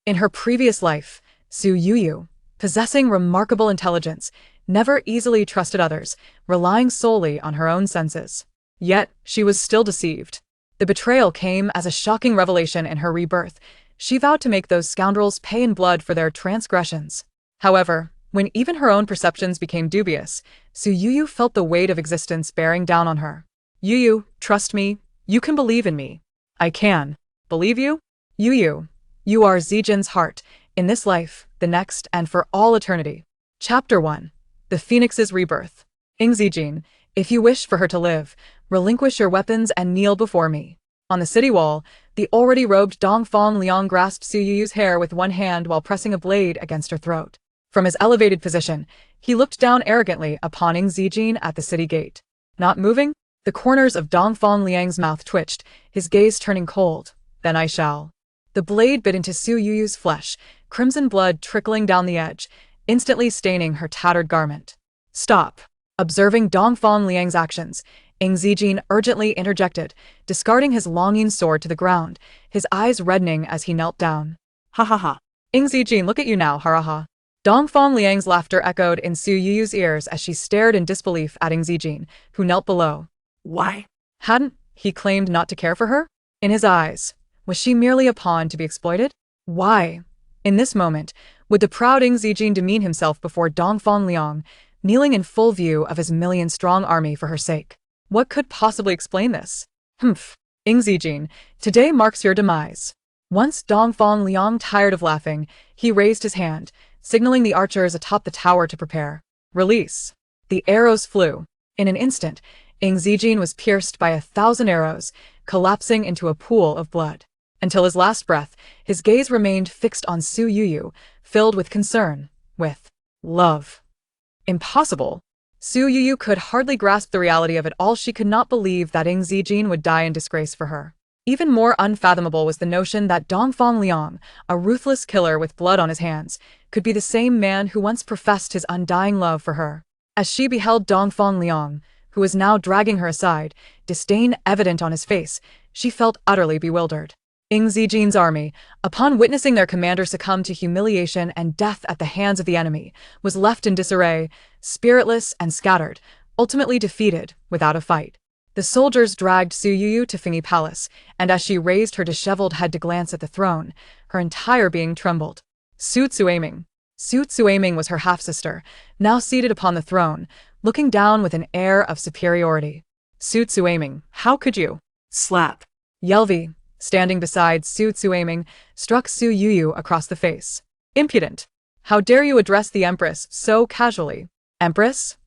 In her previous life, Su Youyou, possessing remarkable intelligence, never easily trusted others, relying solely on her own senses. Yet, she was still deceived. The betrayal came as a shocking revelation in her rebirth. She vowed to make those scoundrels pay in blood for their transgressions. However, when even her own perceptions became dubious, Su Youyou felt the weight of existence bearing down on her. Youyou, trust me, you can believe in me. I can. Believe you? Youyou, you are Zijin's heart, in this life, the next, and for all eternity. Chapter 1. The Phoenix's Rebirth. Ying Zijing, if you wish for her to live, relinquish your weapons and kneel before me. On the city wall, the already robed Dongfang Liang grasped Su Youyou's hair with one hand while pressing a blade against her throat. From his elevated position, he looked down arrogantly upon Ying Zijing at the city gate. Not moving, the corners of Dongfang Liang's mouth twitched, his gaze turning cold. Then I shall. The blade bit into Su Youyou's flesh, crimson blood trickling down the edge, instantly staining her tattered garment. Stop. Observing Dongfang Liang's actions, Ying Zijing urgently interjected, discarding his longing sword to the ground, his eyes reddening as he knelt down. Ha ha ha. Ying Zijing, look at you now, ha. Dongfang Liang's laughter echoed in Su Youyou's ears as she stared in disbelief at Ying Zijing, who knelt below. Why? Hadn't he claimed not to care for her? In his eyes, was she merely a pawn to be exploited? Why? In this moment, would the proud Ying Zijing demean himself before Dongfang Liang, kneeling in full view of his million-strong army for her sake? What could possibly explain this? Humph. Ying Zijing, today marks your demise. Once Dongfang Liang tired of laughing, he raised his hand, signaling the archers atop the tower to prepare. Release. The arrows flew. In an instant, Ying Zijing was pierced by 1,000 arrows, collapsing into a pool of blood. Until his last breath, his gaze remained fixed on Su Youyou, filled with concern, with love. Impossible. Su Youyou could hardly grasp the reality of it all. She could not believe that Ying Zijing would die in disgrace for her. Even more unfathomable was the notion that Dongfang Liang, a ruthless killer with blood on his hands, could be the same man who once professed his undying love for her. As she beheld Dongfang Liang, who was now dragging her aside, disdain evident on his face, she felt utterly bewildered. Ying Zijing's army, upon witnessing their commander succumb to humiliation and death at the hands of the enemy, was left in disarray, spiritless and scattered, ultimately defeated without a fight. The soldiers dragged Su Youyou to Fingi Palace, and as she raised her disheveled head to glance at the throne, her entire being trembled. Su Youyou was her half-sister, now seated upon the throne, looking down with an air of superiority. Su Youyou, how could you? Slap. Yelvi, standing beside Su Youyou, struck Su Youyou across the face. Impudent! How dare you address the Empress so casually? Empress?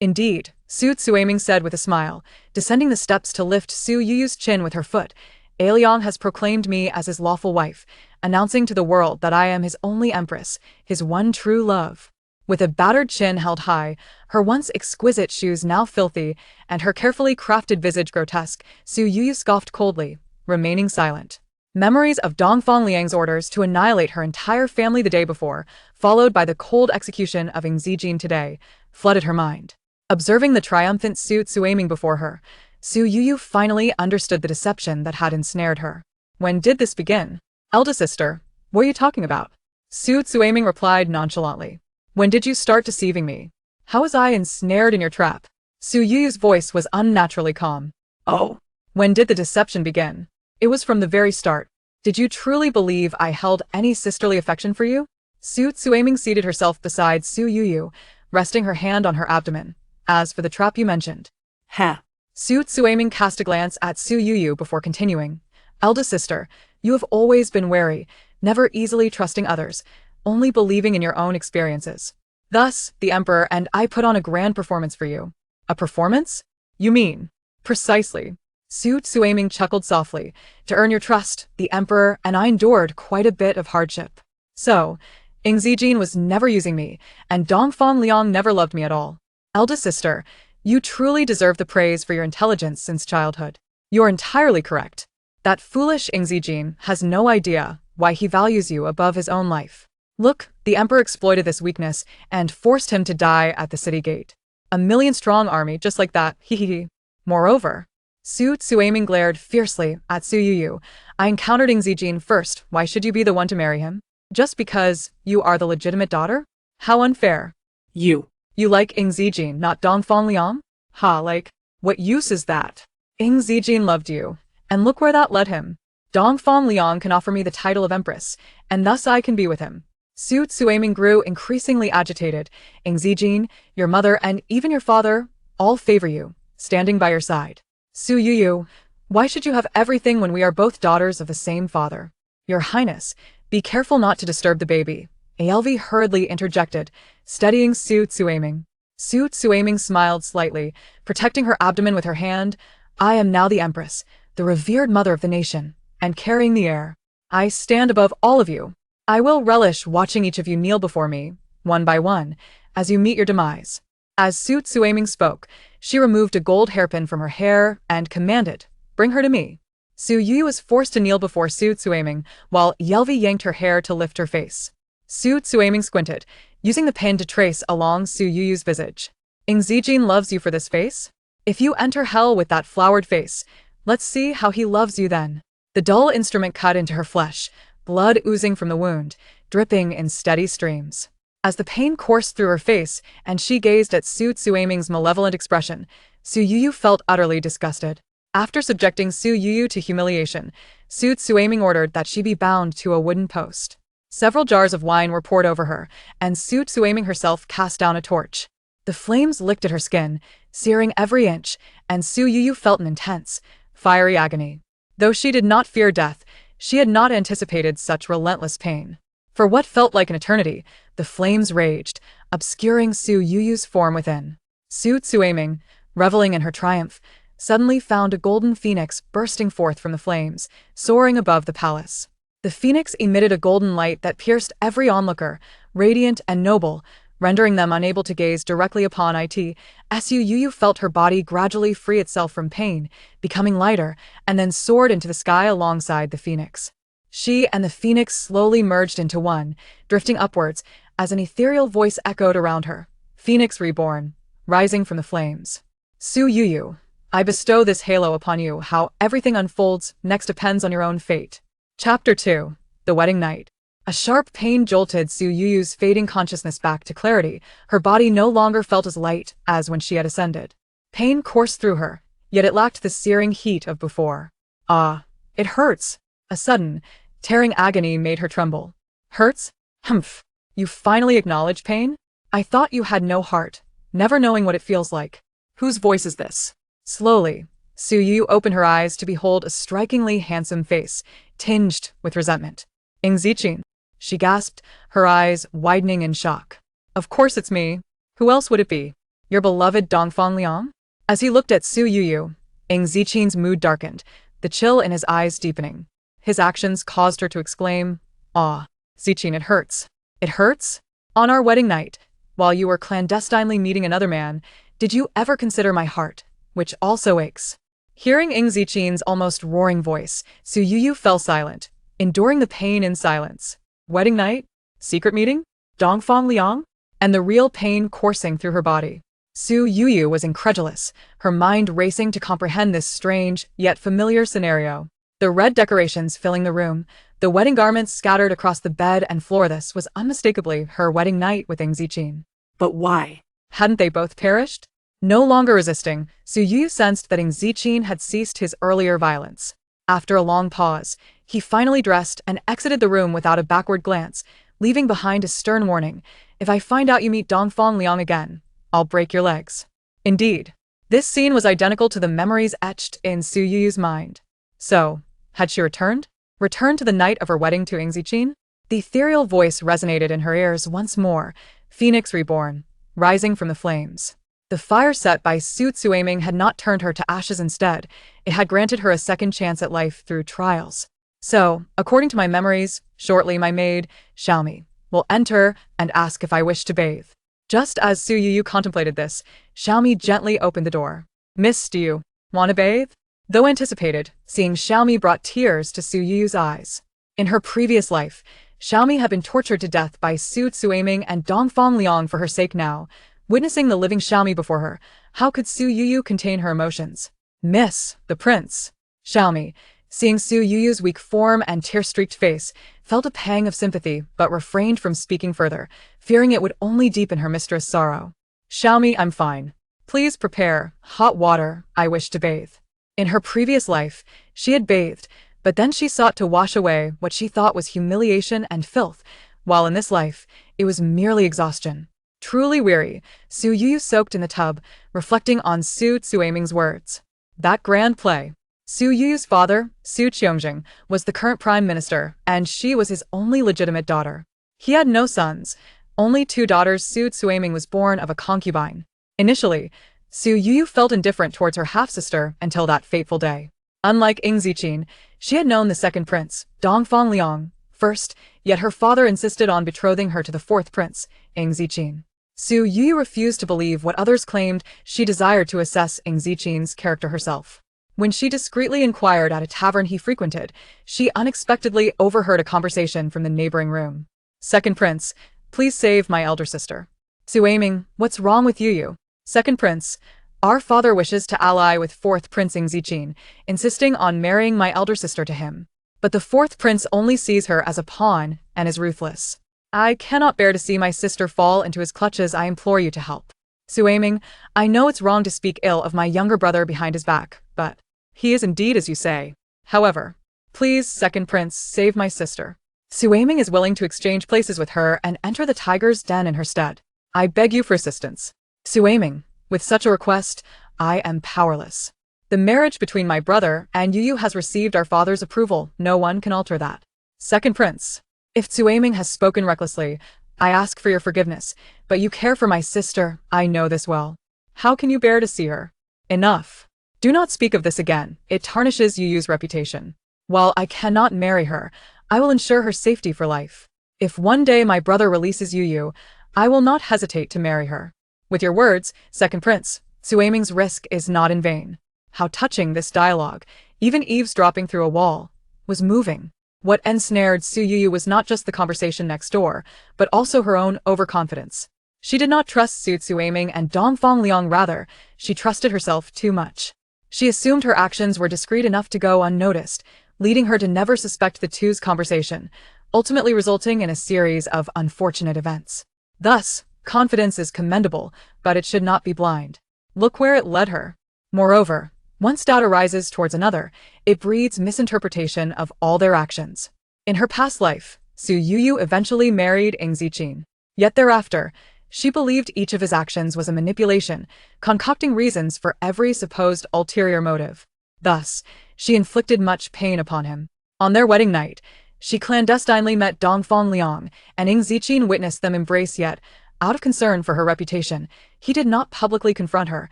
Indeed, Su Youyou said with a smile, descending the steps to lift Su Youyou's chin with her foot. Liang has proclaimed me as his lawful wife, announcing to the world that I am his only empress, his one true love. With a battered chin held high, her once exquisite shoes now filthy, and her carefully crafted visage grotesque, Su Youyou scoffed coldly, remaining silent. Memories of Dongfang Liang's orders to annihilate her entire family the day before, followed by the cold execution of Ying Zijing today, flooded her mind. Observing the triumphant Su Youyou before her, Su Youyou finally understood the deception that had ensnared her. When did this begin? Eldest sister, what are you talking about? Su Youyou replied nonchalantly. When did you start deceiving me? How was I ensnared in your trap? Su Youyou's voice was unnaturally calm. Oh. When did the deception begin? It was from the very start. Did you truly believe I held any sisterly affection for you? Su Youyou seated herself beside Su Youyou, resting her hand on her abdomen. As for the trap you mentioned. Ha. Su Youyou cast a glance at Su Youyou before continuing. Eldest sister, you have always been wary, never easily trusting others, only believing in your own experiences. Thus, the Emperor and I put on a grand performance for you. A performance? You mean? Precisely. Su Youyou chuckled softly. To earn your trust, the Emperor and I endured quite a bit of hardship. So, Ying Zijing was never using me, and Dongfang Liang never loved me at all. Eldest sister, you truly deserve the praise for your intelligence since childhood. You're entirely correct. That foolish Ying Zijing has no idea why he values you above his own life. Look, the Emperor exploited this weakness and forced him to die at the city gate. A million-strong army just like that, hee. Moreover, Su Youyou glared fiercely at Su Youyou. I encountered Ying Zijing first, why should you be the one to marry him? Just because you are the legitimate daughter? How unfair. You. You like Ying Zijing, not Dongfang Liang? Ha, like, what use is that? Ying Zijing loved you, and look where that led him. Dongfang Liang can offer me the title of empress, and thus I can be with him. Su Youyou grew increasingly agitated. Ying Zijing, your mother, and even your father, all favor you, standing by your side. Su Youyou, why should you have everything when we are both daughters of the same father? Your Highness, be careful not to disturb the baby. Alv hurriedly interjected, steadying Su Youyou. Su Youyou smiled slightly, protecting her abdomen with her hand. I am now the empress, the revered mother of the nation, and carrying the heir. I stand above all of you. I will relish watching each of you kneel before me, one by one, as you meet your demise. As Su Youyou spoke, she removed a gold hairpin from her hair and commanded, bring her to me. Su Youyou was forced to kneel before Su Youyou, while Alv yanked her hair to lift her face. Su Youyou squinted, using the pin to trace along Su Youyou's visage. Ying Zijing loves you for this face? If you enter hell with that flowered face, let's see how he loves you then. The dull instrument cut into her flesh, blood oozing from the wound, dripping in steady streams. As the pain coursed through her face and she gazed at Su Youyou's malevolent expression, Su Youyou felt utterly disgusted. After subjecting Su Youyou to humiliation, Su Youyou ordered that she be bound to a wooden post. Several jars of wine were poured over her, and Su Youyou herself cast down a torch. The flames licked at her skin, searing every inch, and Su Youyou felt an intense, fiery agony. Though she did not fear death, she had not anticipated such relentless pain. For what felt like an eternity, the flames raged, obscuring Su Youyou's form within. Su Youyou, reveling in her triumph, suddenly found a golden phoenix bursting forth from the flames, soaring above the palace. The phoenix emitted a golden light that pierced every onlooker, radiant and noble, rendering them unable to gaze directly upon it. Su Youyou felt her body gradually free itself from pain, becoming lighter, and then soared into the sky alongside the phoenix. She and the phoenix slowly merged into one, drifting upwards, as an ethereal voice echoed around her. Phoenix reborn, rising from the flames. Su Youyou, I bestow this halo upon you. How everything unfolds next depends on your own fate. Chapter 2. The Wedding Night. A sharp pain jolted Su Youyou's fading consciousness back to clarity. Her body no longer felt as light as when she had ascended. Pain coursed through her, yet it lacked the searing heat of before. Ah, it hurts. A sudden, tearing agony made her tremble. Hurts? Humph. You finally acknowledge pain? I thought you had no heart, never knowing what it feels like. Whose voice is this? Slowly, Su Youyou opened her eyes to behold a strikingly handsome face, tinged with resentment. Ying Zijing, she gasped, her eyes widening in shock. Of course it's me. Who else would it be? Your beloved Dongfang Liang? As he looked at Su Youyou, Ying Zijing's mood darkened, the chill in his eyes deepening. His actions caused her to exclaim, "Ah, Zijing, it hurts. It hurts? On our wedding night, while you were clandestinely meeting another man, did you ever consider my heart, which also aches?" Hearing Ying Zijing's almost roaring voice, Su Youyou fell silent, enduring the pain in silence. Wedding night? Secret meeting? Dongfang Liang? And the real pain coursing through her body. Su Youyou was incredulous, her mind racing to comprehend this strange, yet familiar scenario. The red decorations filling the room, the wedding garments scattered across the bed and floor. This was unmistakably her wedding night with Ying Zijing. But why? Hadn't they both perished? No longer resisting, Su Youyou sensed that Ying Zijing had ceased his earlier violence. After a long pause, he finally dressed and exited the room without a backward glance, leaving behind a stern warning. If I find out you meet Dongfang Liang again, I'll break your legs. Indeed, this scene was identical to the memories etched in Su Youyou's mind. So, had she returned? Returned to the night of her wedding to Ying Zijing? The ethereal voice resonated in her ears once more, Phoenix reborn, rising from the flames. The fire set by Su Youyou had not turned her to ashes. Instead, it had granted her a second chance at life through trials. So, according to my memories, shortly my maid, Xiaomi, will enter and ask if I wish to bathe. Just as Su Youyou contemplated this, Xiaomi gently opened the door. Miss, do you want to bathe? Though anticipated, seeing Xiaomi brought tears to Su Youyou's eyes. In her previous life, Xiaomi had been tortured to death by Su Youyou and Dongfang Liang for her sake now. Witnessing the living Xiaomi before her, how could Su Youyou contain her emotions? Miss, the prince. Xiaomi, seeing Su Youyou's weak form and tear-streaked face, felt a pang of sympathy but refrained from speaking further, fearing it would only deepen her mistress' sorrow. Xiaomi, I'm fine. Please prepare hot water, I wish to bathe. In her previous life, she had bathed, but then she sought to wash away what she thought was humiliation and filth, while in this life, it was merely exhaustion. Truly weary, Su Youyou soaked in the tub, reflecting on Su Youyou's words. That grand play. Su Youyou's father, Su Youyou, was the current prime minister, and she was his only legitimate daughter. He had no sons, only two daughters. Su Youyou was born of a concubine. Initially, Su Youyou felt indifferent towards her half-sister until that fateful day. Unlike Ying Zijing, she had known the second prince, Dongfang Liang, first, yet her father insisted on betrothing her to the fourth prince, Ying Zijing. Su Youyou refused to believe what others claimed. She desired to assess Ying Zijing's character herself. When she discreetly inquired at a tavern he frequented, she unexpectedly overheard a conversation from the neighboring room. Second prince, please save my elder sister. Su Youyou, what's wrong with Youyou? Second prince, our father wishes to ally with fourth prince Ying Zijing, insisting on marrying my elder sister to him. But the fourth prince only sees her as a pawn and is ruthless. I cannot bear to see my sister fall into his clutches. I implore you to help. Su Youyou, I know it's wrong to speak ill of my younger brother behind his back, but he is indeed as you say. However, please, second prince, save my sister. Su Youyou is willing to exchange places with her and enter the tiger's den in her stead. I beg you for assistance. Su Youyou, with such a request, I am powerless. The marriage between my brother and Youyou has received our father's approval. No one can alter that. Second prince, if Su Youyou has spoken recklessly, I ask for your forgiveness, but you care for my sister, I know this well. How can you bear to see her? Enough. Do not speak of this again, it tarnishes Youyou's reputation. While I cannot marry her, I will ensure her safety for life. If one day my brother releases Youyou, I will not hesitate to marry her. With your words, second prince, Su Youyou's risk is not in vain. How touching this dialogue, even eavesdropping through a wall, was moving. What ensnared Su Youyou was not just the conversation next door, but also her own overconfidence. She did not trust Su Youyou and Dongfang Liang, rather, she trusted herself too much. She assumed her actions were discreet enough to go unnoticed, leading her to never suspect the two's conversation, ultimately resulting in a series of unfortunate events. Thus, confidence is commendable, but it should not be blind. Look where it led her. Moreover, once doubt arises towards another, it breeds misinterpretation of all their actions. In her past life, Su Youyou eventually married Ying Zijing. Yet thereafter, she believed each of his actions was a manipulation, concocting reasons for every supposed ulterior motive. Thus, she inflicted much pain upon him. On their wedding night, she clandestinely met Dongfang Liang, and Ying Zijing witnessed them embrace, yet, out of concern for her reputation, he did not publicly confront her,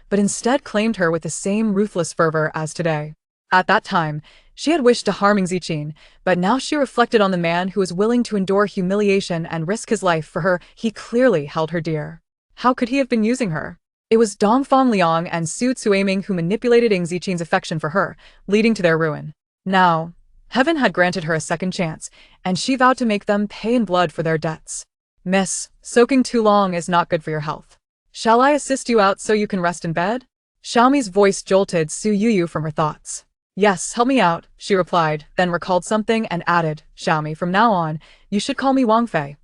but instead claimed her with the same ruthless fervor as today. At that time, she had wished to harm Ying Zijing, but now she reflected on the man who was willing to endure humiliation and risk his life for her. He clearly held her dear. How could he have been using her? It was Dongfang Liang and Su Youyou who manipulated Ying Zijing's affection for her, leading to their ruin. Now, heaven had granted her a second chance, and she vowed to make them pay in blood for their debts. Miss, soaking too long is not good for your health. Shall I assist you out so you can rest in bed? Xiaomi's voice jolted Su Youyou from her thoughts. Yes, help me out, she replied, then recalled something and added, Xiaomi, from now on, you should call me Wang Fei.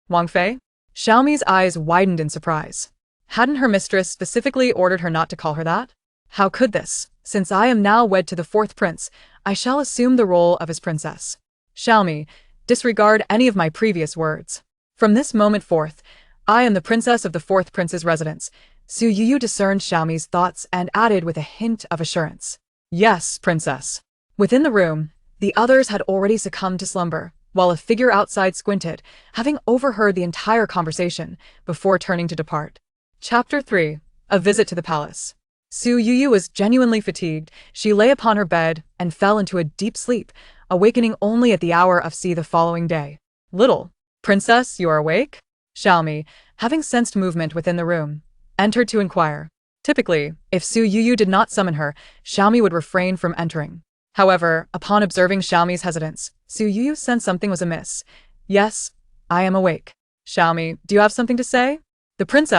Wang Fei? Xiaomi's eyes widened in surprise. Hadn't her mistress specifically ordered her not to call her that? How could this? Since I am now wed to the fourth prince, I shall assume the role of his princess. Xiaomi, disregard any of my previous words. From this moment forth, I am the princess of the fourth prince's residence. Su Youyou discerned Xiaomi's thoughts and added with a hint of assurance. Yes, princess. Within the room, the others had already succumbed to slumber, while a figure outside squinted, having overheard the entire conversation, before turning to depart. Chapter 3. A Visit to the Palace. Su Youyou was genuinely fatigued. She lay upon her bed and fell into a deep sleep, awakening only at the hour of the following day. Little princess, you are awake? Xiaomi, having sensed movement within the room, entered to inquire. Typically, if Su Youyou did not summon her, Xiaomi would refrain from entering. However, upon observing Xiaomi's hesitance, Su Youyou sensed something was amiss. Yes, I am awake. Xiaomi, do you have something to say? The prince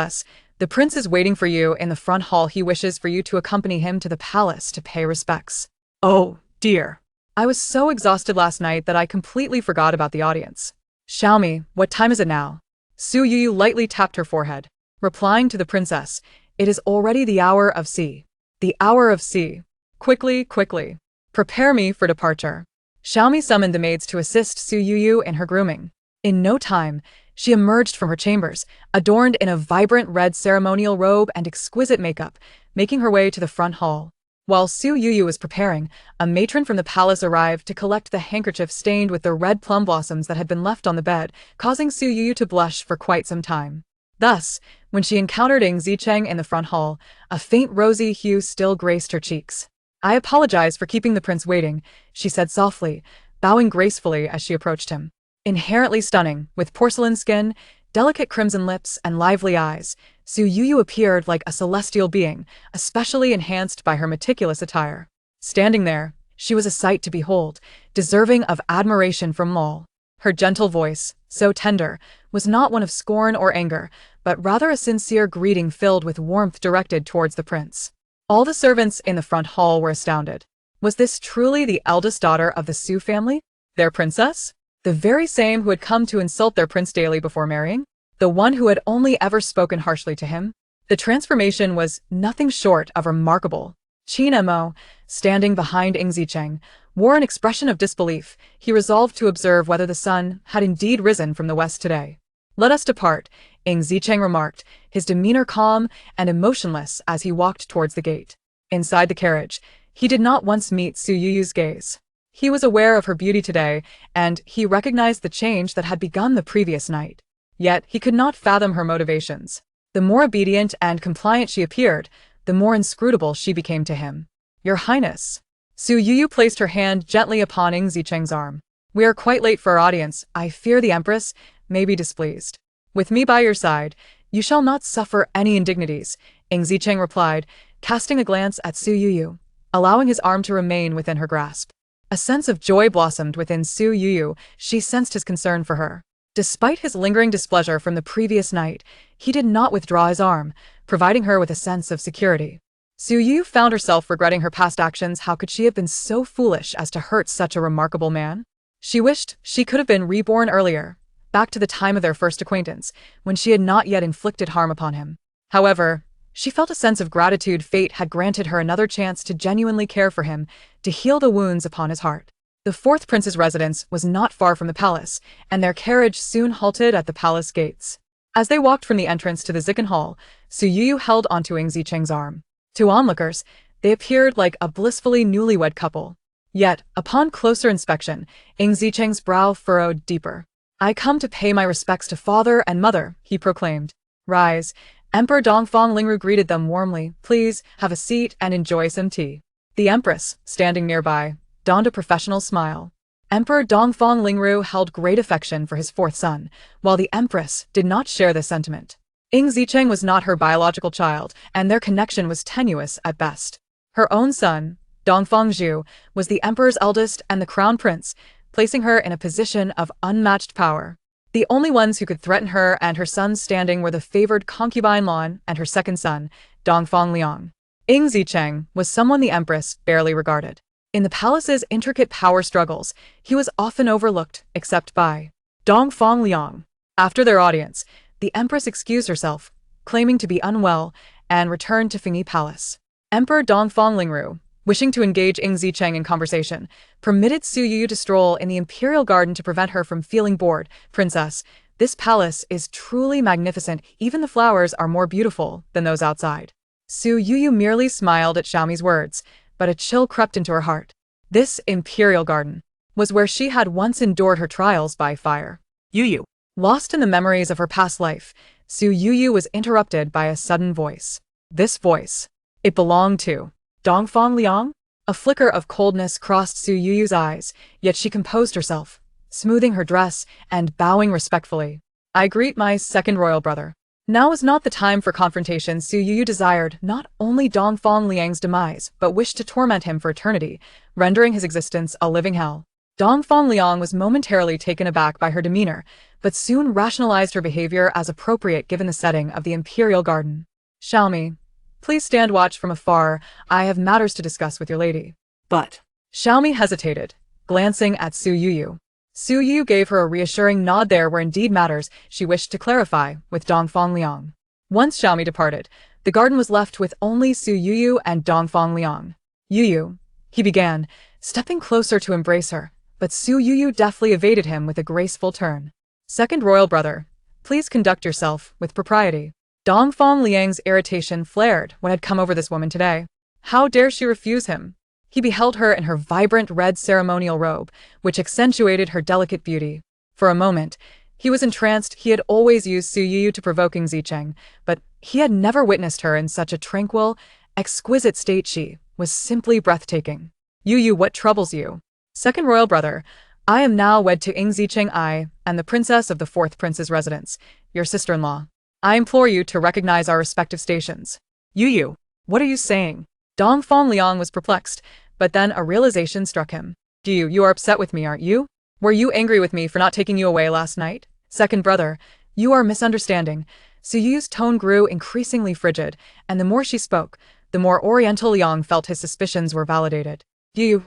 is waiting for you in the front hall. He wishes for you to accompany him to the palace to pay respects. Oh, dear. I was so exhausted last night that I completely forgot about the audience. Xiaomi, what time is it now? Su Youyou lightly tapped her forehead, replying to the princess, it is already the hour of C. The hour of C. Quickly, quickly. Prepare me for departure. Xiaomi summoned the maids to assist Su Youyou in her grooming. In no time, she emerged from her chambers, adorned in a vibrant red ceremonial robe and exquisite makeup, making her way to the front hall. While Su Youyou was preparing, a matron from the palace arrived to collect the handkerchief stained with the red plum blossoms that had been left on the bed, causing Su Youyou to blush for quite some time. Thus, when she encountered Ying Zijing in the front hall, a faint rosy hue still graced her cheeks. I apologize for keeping the prince waiting, she said softly, bowing gracefully as she approached him. Inherently stunning, with porcelain skin, delicate crimson lips, and lively eyes, Su Youyou appeared like a celestial being, especially enhanced by her meticulous attire. Standing there, she was a sight to behold, deserving of admiration from all. Her gentle voice, so tender, was not one of scorn or anger, but rather a sincere greeting filled with warmth directed towards the prince. All the servants in the front hall were astounded. Was this truly the eldest daughter of the Su family? Their princess? The very same who had come to insult their prince daily before marrying? The one who had only ever spoken harshly to him? The transformation was nothing short of remarkable. Qin Mo, standing behind Ying Zijing, wore an expression of disbelief. He resolved to observe whether the sun had indeed risen from the west today. Let us depart, Ying Zijing remarked, his demeanor calm and emotionless as he walked towards the gate. Inside the carriage, he did not once meet Su Youyou's gaze. He was aware of her beauty today, and he recognized the change that had begun the previous night. Yet he could not fathom her motivations. The more obedient and compliant she appeared, the more inscrutable she became to him. Your Highness. Su Youyou placed her hand gently upon Ying Zijing's arm. We are quite late for our audience. I fear the Empress may be displeased. With me by your side, you shall not suffer any indignities, Ying Zijing replied, casting a glance at Su Youyou, allowing his arm to remain within her grasp. A sense of joy blossomed within Su Youyou. She sensed his concern for her. Despite his lingering displeasure from the previous night, he did not withdraw his arm, providing her with a sense of security. Su Youyou found herself regretting her past actions. How could she have been so foolish as to hurt such a remarkable man? She wished she could have been reborn earlier, back to the time of their first acquaintance, when she had not yet inflicted harm upon him. However, she felt a sense of gratitude. Fate had granted her another chance to genuinely care for him, to heal the wounds upon his heart. The fourth prince's residence was not far from the palace, and their carriage soon halted at the palace gates. As they walked from the entrance to the Zikan Hall, Su Youyou held onto Ying Zijing's arm. To onlookers, they appeared like a blissfully newlywed couple. Yet, upon closer inspection, Ying Zijing's brow furrowed deeper. I come to pay my respects to father and mother, he proclaimed. Rise. Emperor Dongfang Lingru greeted them warmly. Please, have a seat and enjoy some tea. The Empress, standing nearby, donned a professional smile. Emperor Dongfang Lingru held great affection for his fourth son, while the Empress did not share this sentiment. Ying Zijing was not her biological child, and their connection was tenuous at best. Her own son, Dongfang Zhu, was the emperor's eldest and the crown prince, placing her in a position of unmatched power. The only ones who could threaten her and her son's standing were the favored concubine Lan and her second son, Dongfang Liang. Ying Zijing was someone the empress barely regarded. In the palace's intricate power struggles, he was often overlooked, except by Dongfang Liang. After their audience, the empress excused herself, claiming to be unwell, and returned to Fengyi Palace. Emperor Dongfang Lingru, wishing to engage Ying Zijing in conversation, permitted Su Youyou to stroll in the imperial garden to prevent her from feeling bored. Princess, this palace is truly magnificent. Even the flowers are more beautiful than those outside. Su Youyou merely smiled at Xiaomi's words, but a chill crept into her heart. This imperial garden was where she had once endured her trials by fire. Youyou. Lost in the memories of her past life, Su Youyou was interrupted by a sudden voice. This voice. It belonged to Dongfang Liang? A flicker of coldness crossed Su Youyou's eyes, yet she composed herself, smoothing her dress and bowing respectfully. I greet my second royal brother. Now is not the time for confrontation. Su Youyou desired not only Dongfang Liang's demise, but wished to torment him for eternity, rendering his existence a living hell. Dongfang Liang was momentarily taken aback by her demeanor, but soon rationalized her behavior as appropriate given the setting of the imperial garden. Xiaomi, please stand watch from afar. I have matters to discuss with your lady. But Xiaomi hesitated, glancing at Su Youyou. Su Youyou gave her a reassuring nod. There were indeed matters she wished to clarify with Dongfang Liang. Once Xiaomi departed, the garden was left with only Su Youyou and Dongfang Liang. "Youyou," he began, stepping closer to embrace her, but Su Youyou deftly evaded him with a graceful turn. "Second royal brother, please conduct yourself with propriety." Dongfang Liang's irritation flared what had come over this woman today. How dare she refuse him? He beheld her in her vibrant red ceremonial robe, which accentuated her delicate beauty. For a moment, he was entranced. He had always used Su Youyou to provoke Ying Zijing, but he had never witnessed her in such a tranquil, exquisite state. She was simply breathtaking. "Youyou, what troubles you?" "Second royal brother, I am now wed to Ying Zijing. I am the princess of the fourth prince's residence, your sister-in-law. I implore you to recognize our respective stations." "Youyou, what are you saying?" Dongfang Liang was perplexed, but then a realization struck him. You are upset with me, aren't you? Were you angry with me for not taking you away last night?" "Second brother, you are misunderstanding." Su Youyou's tone grew increasingly frigid, and the more she spoke, the more Oriental Liang felt his suspicions were validated.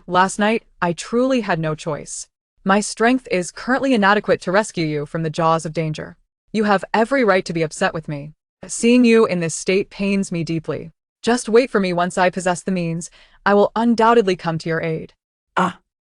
Last night, I truly had no choice. My strength is currently inadequate to rescue you from the jaws of danger. You have every right to be upset with me. Seeing you in this state pains me deeply. Just wait for me. Once I possess the means, I will undoubtedly come to your aid."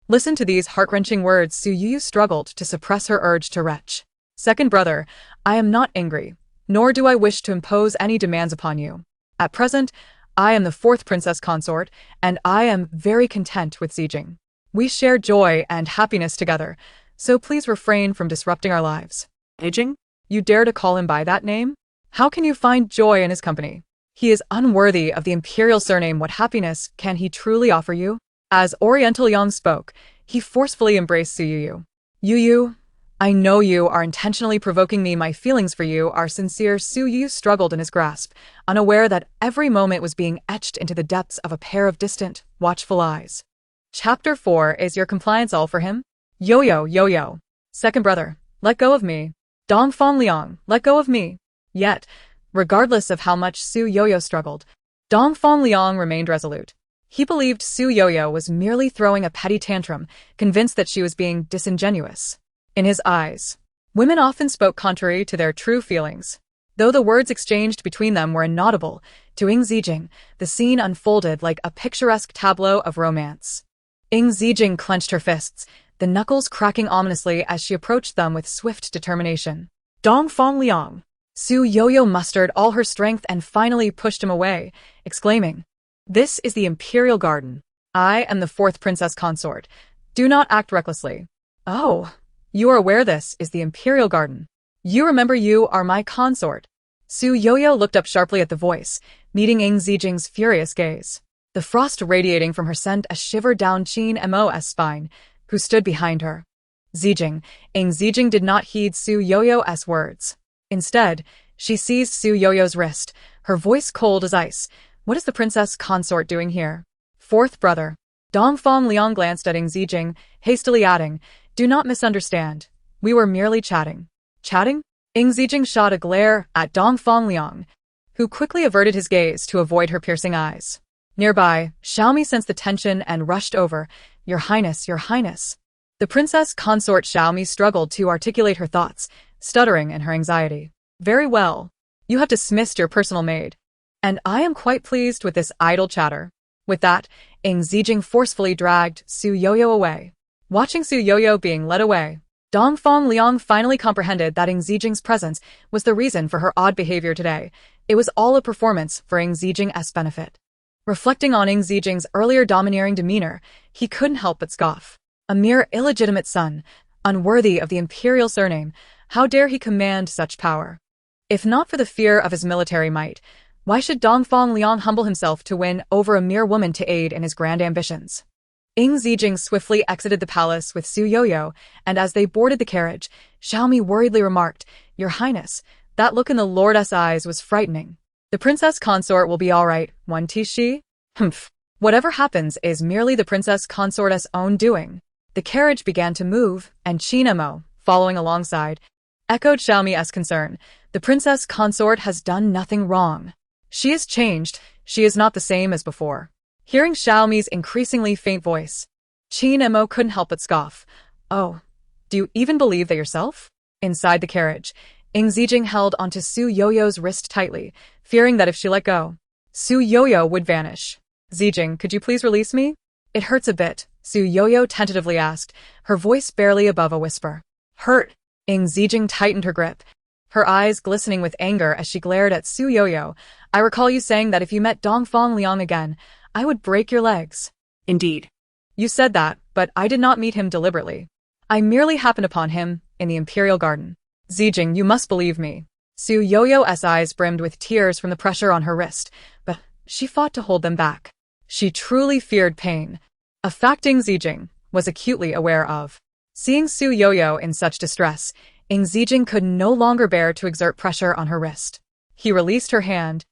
Listen to these heart-wrenching words. Su Youyou struggled to suppress her urge to retch. "Second brother, I am not angry, nor do I wish to impose any demands upon you. At present, I am the fourth princess consort, and I am very content with Zijing. We share joy and happiness together, so please refrain from disrupting our lives." "Zijing? You dare to call him by that name? How can you find joy in his company? He is unworthy of the imperial surname. What happiness can he truly offer you?" As Oriental Yang spoke, he forcefully embraced Su Youyou. "Youyou, I know you are intentionally provoking me. My feelings for you are sincere." Su Youyou struggled in his grasp, unaware that every moment was being etched into the depths of a pair of distant, watchful eyes. Chapter 4. Is your compliance all for him? Yo-yo. "Second brother, let go of me." "Dongfang Liang, let go of me." Yet, regardless of how much Su Youyou struggled, Dongfang Liang remained resolute. He believed Su Youyou was merely throwing a petty tantrum, convinced that she was being disingenuous. In his eyes, women often spoke contrary to their true feelings. Though the words exchanged between them were inaudible, to Ying Zijing, the scene unfolded like a picturesque tableau of romance. Ying Zijing clenched her fists, the knuckles cracking ominously as she approached them with swift determination. "Dongfang Liang!" Su Youyou mustered all her strength and finally pushed him away, exclaiming, "This is the Imperial Garden. I am the fourth princess consort. Do not act recklessly." "Oh, you are aware this is the Imperial Garden. You remember you are my consort." Su Youyou looked up sharply at the voice, meeting Ying Zijing's furious gaze. The frost radiating from her sent a shiver down Qin Mo's spine, who stood behind her. Ying Zijing did not heed Su Youyou's words. Instead, she seized Su Youyou's wrist, her voice cold as ice. "What is the princess consort doing here?" "Fourth brother." Dongfang Liang glanced at Ying Zijing, hastily adding, "Do not misunderstand. We were merely chatting." "Chatting?" Ying Zijing shot a glare at Dongfang Liang, who quickly averted his gaze to avoid her piercing eyes. Nearby, Xiaomi sensed the tension and rushed over. Your Highness. The princess consort. Xiaomi struggled to articulate her thoughts, stuttering in her anxiety. "Very well. You have dismissed your personal maid. And I am quite pleased with this idle chatter." With that, Ying Zijing forcefully dragged Su Youyou away. Watching Su Youyou being led away, Dongfang Liang finally comprehended that Ying Zijing's presence was the reason for her odd behavior today. It was all a performance for Ying Zijing's benefit. Reflecting on Ying Zijing's earlier domineering demeanor, he couldn't help but scoff. A mere illegitimate son, unworthy of the imperial surname, how dare he command such power? If not for the fear of his military might, why should Dongfang Liang humble himself to win over a mere woman to aid in his grand ambitions? Ying Zijing swiftly exited the palace with Su Youyou, and as they boarded the carriage, Xiaomi worriedly remarked, "Your Highness, that look in the lord's eyes was frightening. The princess consort will be all right, won't she?" "Humph. Whatever happens is merely the princess consort's own doing." The carriage began to move, and Qin Mo, following alongside, echoed Xiaomi's concern. "The princess consort has done nothing wrong. She has changed. She is not the same as before." Hearing Xiaomi's increasingly faint voice, Qin Mo couldn't help but scoff. Oh, do you even believe that yourself? Inside the carriage, Ying Zijing held onto Su Youyou's wrist tightly, fearing that if she let go, Su Youyou would vanish. Zijing, could you please release me? It hurts a bit, Su Youyou tentatively asked, her voice barely above a whisper. Hurt? Ying Zijing tightened her grip, her eyes glistening with anger as she glared at Su Youyou. I recall you saying that if you met Dongfang Liang again, I would break your legs. Indeed. You said that, but I did not meet him deliberately. I merely happened upon him in the Imperial Garden. Zijing, you must believe me. Su Youyou's eyes brimmed with tears from the pressure on her wrist, but she fought to hold them back. She truly feared pain, a fact Ying Zijing was acutely aware of. Seeing Su Youyou in such distress, Ying Zijing could no longer bear to exert pressure on her wrist. He released her hand,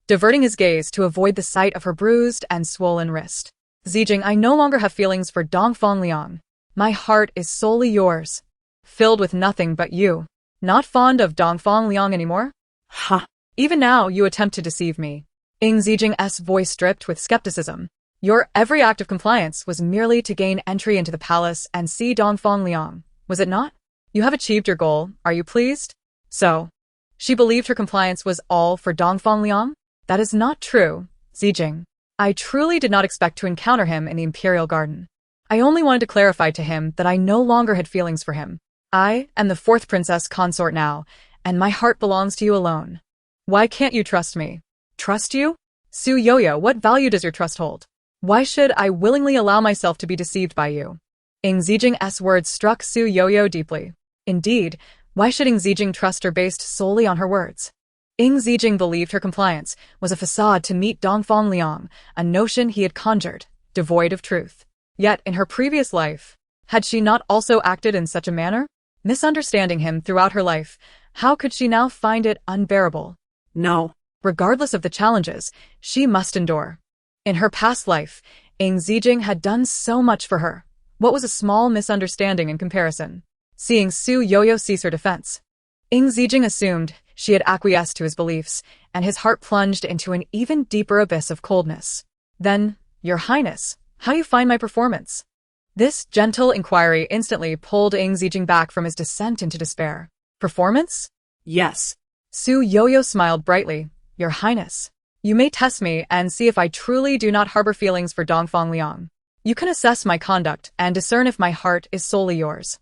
diverting his gaze to avoid the sight of her bruised and swollen wrist. Zijing, I no longer have feelings for Dongfang Liang. My heart is solely yours, filled with nothing but you. Not fond of Dongfang Liang anymore? Ha! Even now you attempt to deceive me. Ying Zijing's voice dripped with skepticism. Your every act of compliance was merely to gain entry into the palace and see Dongfang Liang, was it not? You have achieved your goal, are you pleased? So, she believed her compliance was all for Dongfang Liang? That is not true, Zijing. I truly did not expect to encounter him in the Imperial Garden. I only wanted to clarify to him that I no longer had feelings for him. I am the fourth princess consort now, and my heart belongs to you alone. Why can't you trust me? Trust you? Su Youyou, what value does your trust hold? Why should I willingly allow myself to be deceived by you? Ying Zijing's words struck Su Youyou deeply. Indeed, why should Ying Zijing trust her based solely on her words? Ying Zijing believed her compliance was a facade to meet Dongfang Liang, a notion he had conjured, devoid of truth. Yet, in her previous life, had she not also acted in such a manner? Misunderstanding him throughout her life, how could she now find it unbearable? No. Regardless of the challenges, she must endure. In her past life, Ying Zijing had done so much for her. What was a small misunderstanding in comparison? Seeing Su Youyou cease her defense, Ying Zijing assumed she had acquiesced to his beliefs, and his heart plunged into an even deeper abyss of coldness. Then, Your Highness, how do you find my performance? This gentle inquiry instantly pulled Ying Zijing back from his descent into despair. Performance? Yes. Su Youyou smiled brightly. Your Highness, you may test me and see if I truly do not harbor feelings for Dongfang Liang. You can assess my conduct and discern if my heart is solely yours.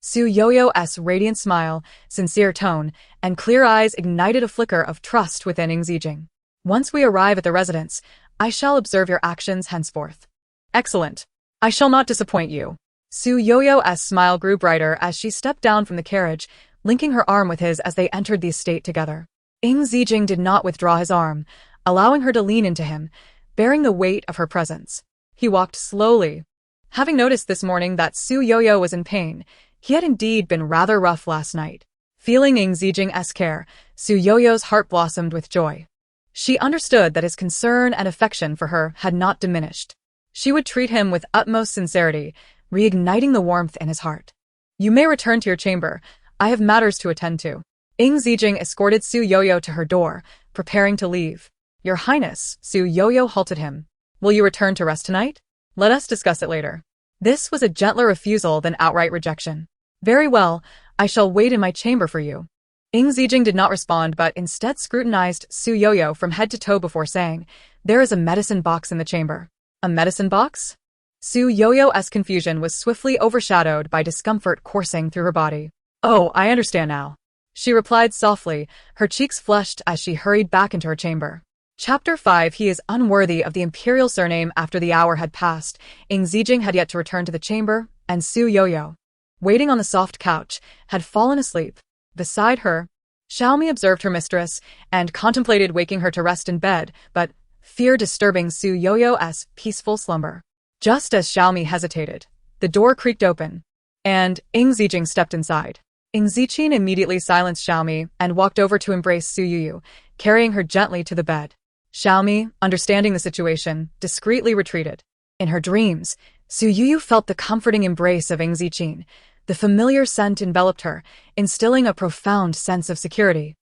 Su Youyou's radiant smile, sincere tone, and clear eyes ignited a flicker of trust within Ying Zijing. Once we arrive at the residence, I shall observe your actions henceforth. Excellent. I shall not disappoint you. Su Youyou's smile grew brighter as she stepped down from the carriage, linking her arm with his as they entered the estate together. Ying Zijing did not withdraw his arm, allowing her to lean into him, bearing the weight of her presence. He walked slowly. Having noticed this morning that Su Youyou was in pain, he had indeed been rather rough last night. Feeling Ying Zijing's care, Su Youyou's heart blossomed with joy. She understood that his concern and affection for her had not diminished. She would treat him with utmost sincerity, reigniting the warmth in his heart. You may return to your chamber. I have matters to attend to. Ying Zijing escorted Su Youyou to her door, preparing to leave. Your Highness, Su Youyou halted him. Will you return to rest tonight? Let us discuss it later. This was a gentler refusal than outright rejection. Very well, I shall wait in my chamber for you. Ying Zijing did not respond but instead scrutinized Su Youyou from head to toe before saying, There is a medicine box in the chamber. A medicine box? Su Youyou's confusion was swiftly overshadowed by discomfort coursing through her body. Oh, I understand now. She replied softly, her cheeks flushed as she hurried back into her chamber. Chapter 5 He is unworthy of the imperial surname. After the hour had passed, Ying Zijing had yet to return to the chamber, and Su Youyou, waiting on the soft couch, had fallen asleep. Beside her, Xiaomi observed her mistress and contemplated waking her to rest in bed, but fear disturbing Su Youyou's peaceful slumber. Just as Xiaomi hesitated, the door creaked open, and Ying Zijing stepped inside. Ying Zijing immediately silenced Xiaomi and walked over to embrace Su Youyou, carrying her gently to the bed. Xiaomi, understanding the situation, discreetly retreated. In her dreams, Su Youyou felt the comforting embrace of Ying Zijing. The familiar scent enveloped her, instilling a profound sense of security,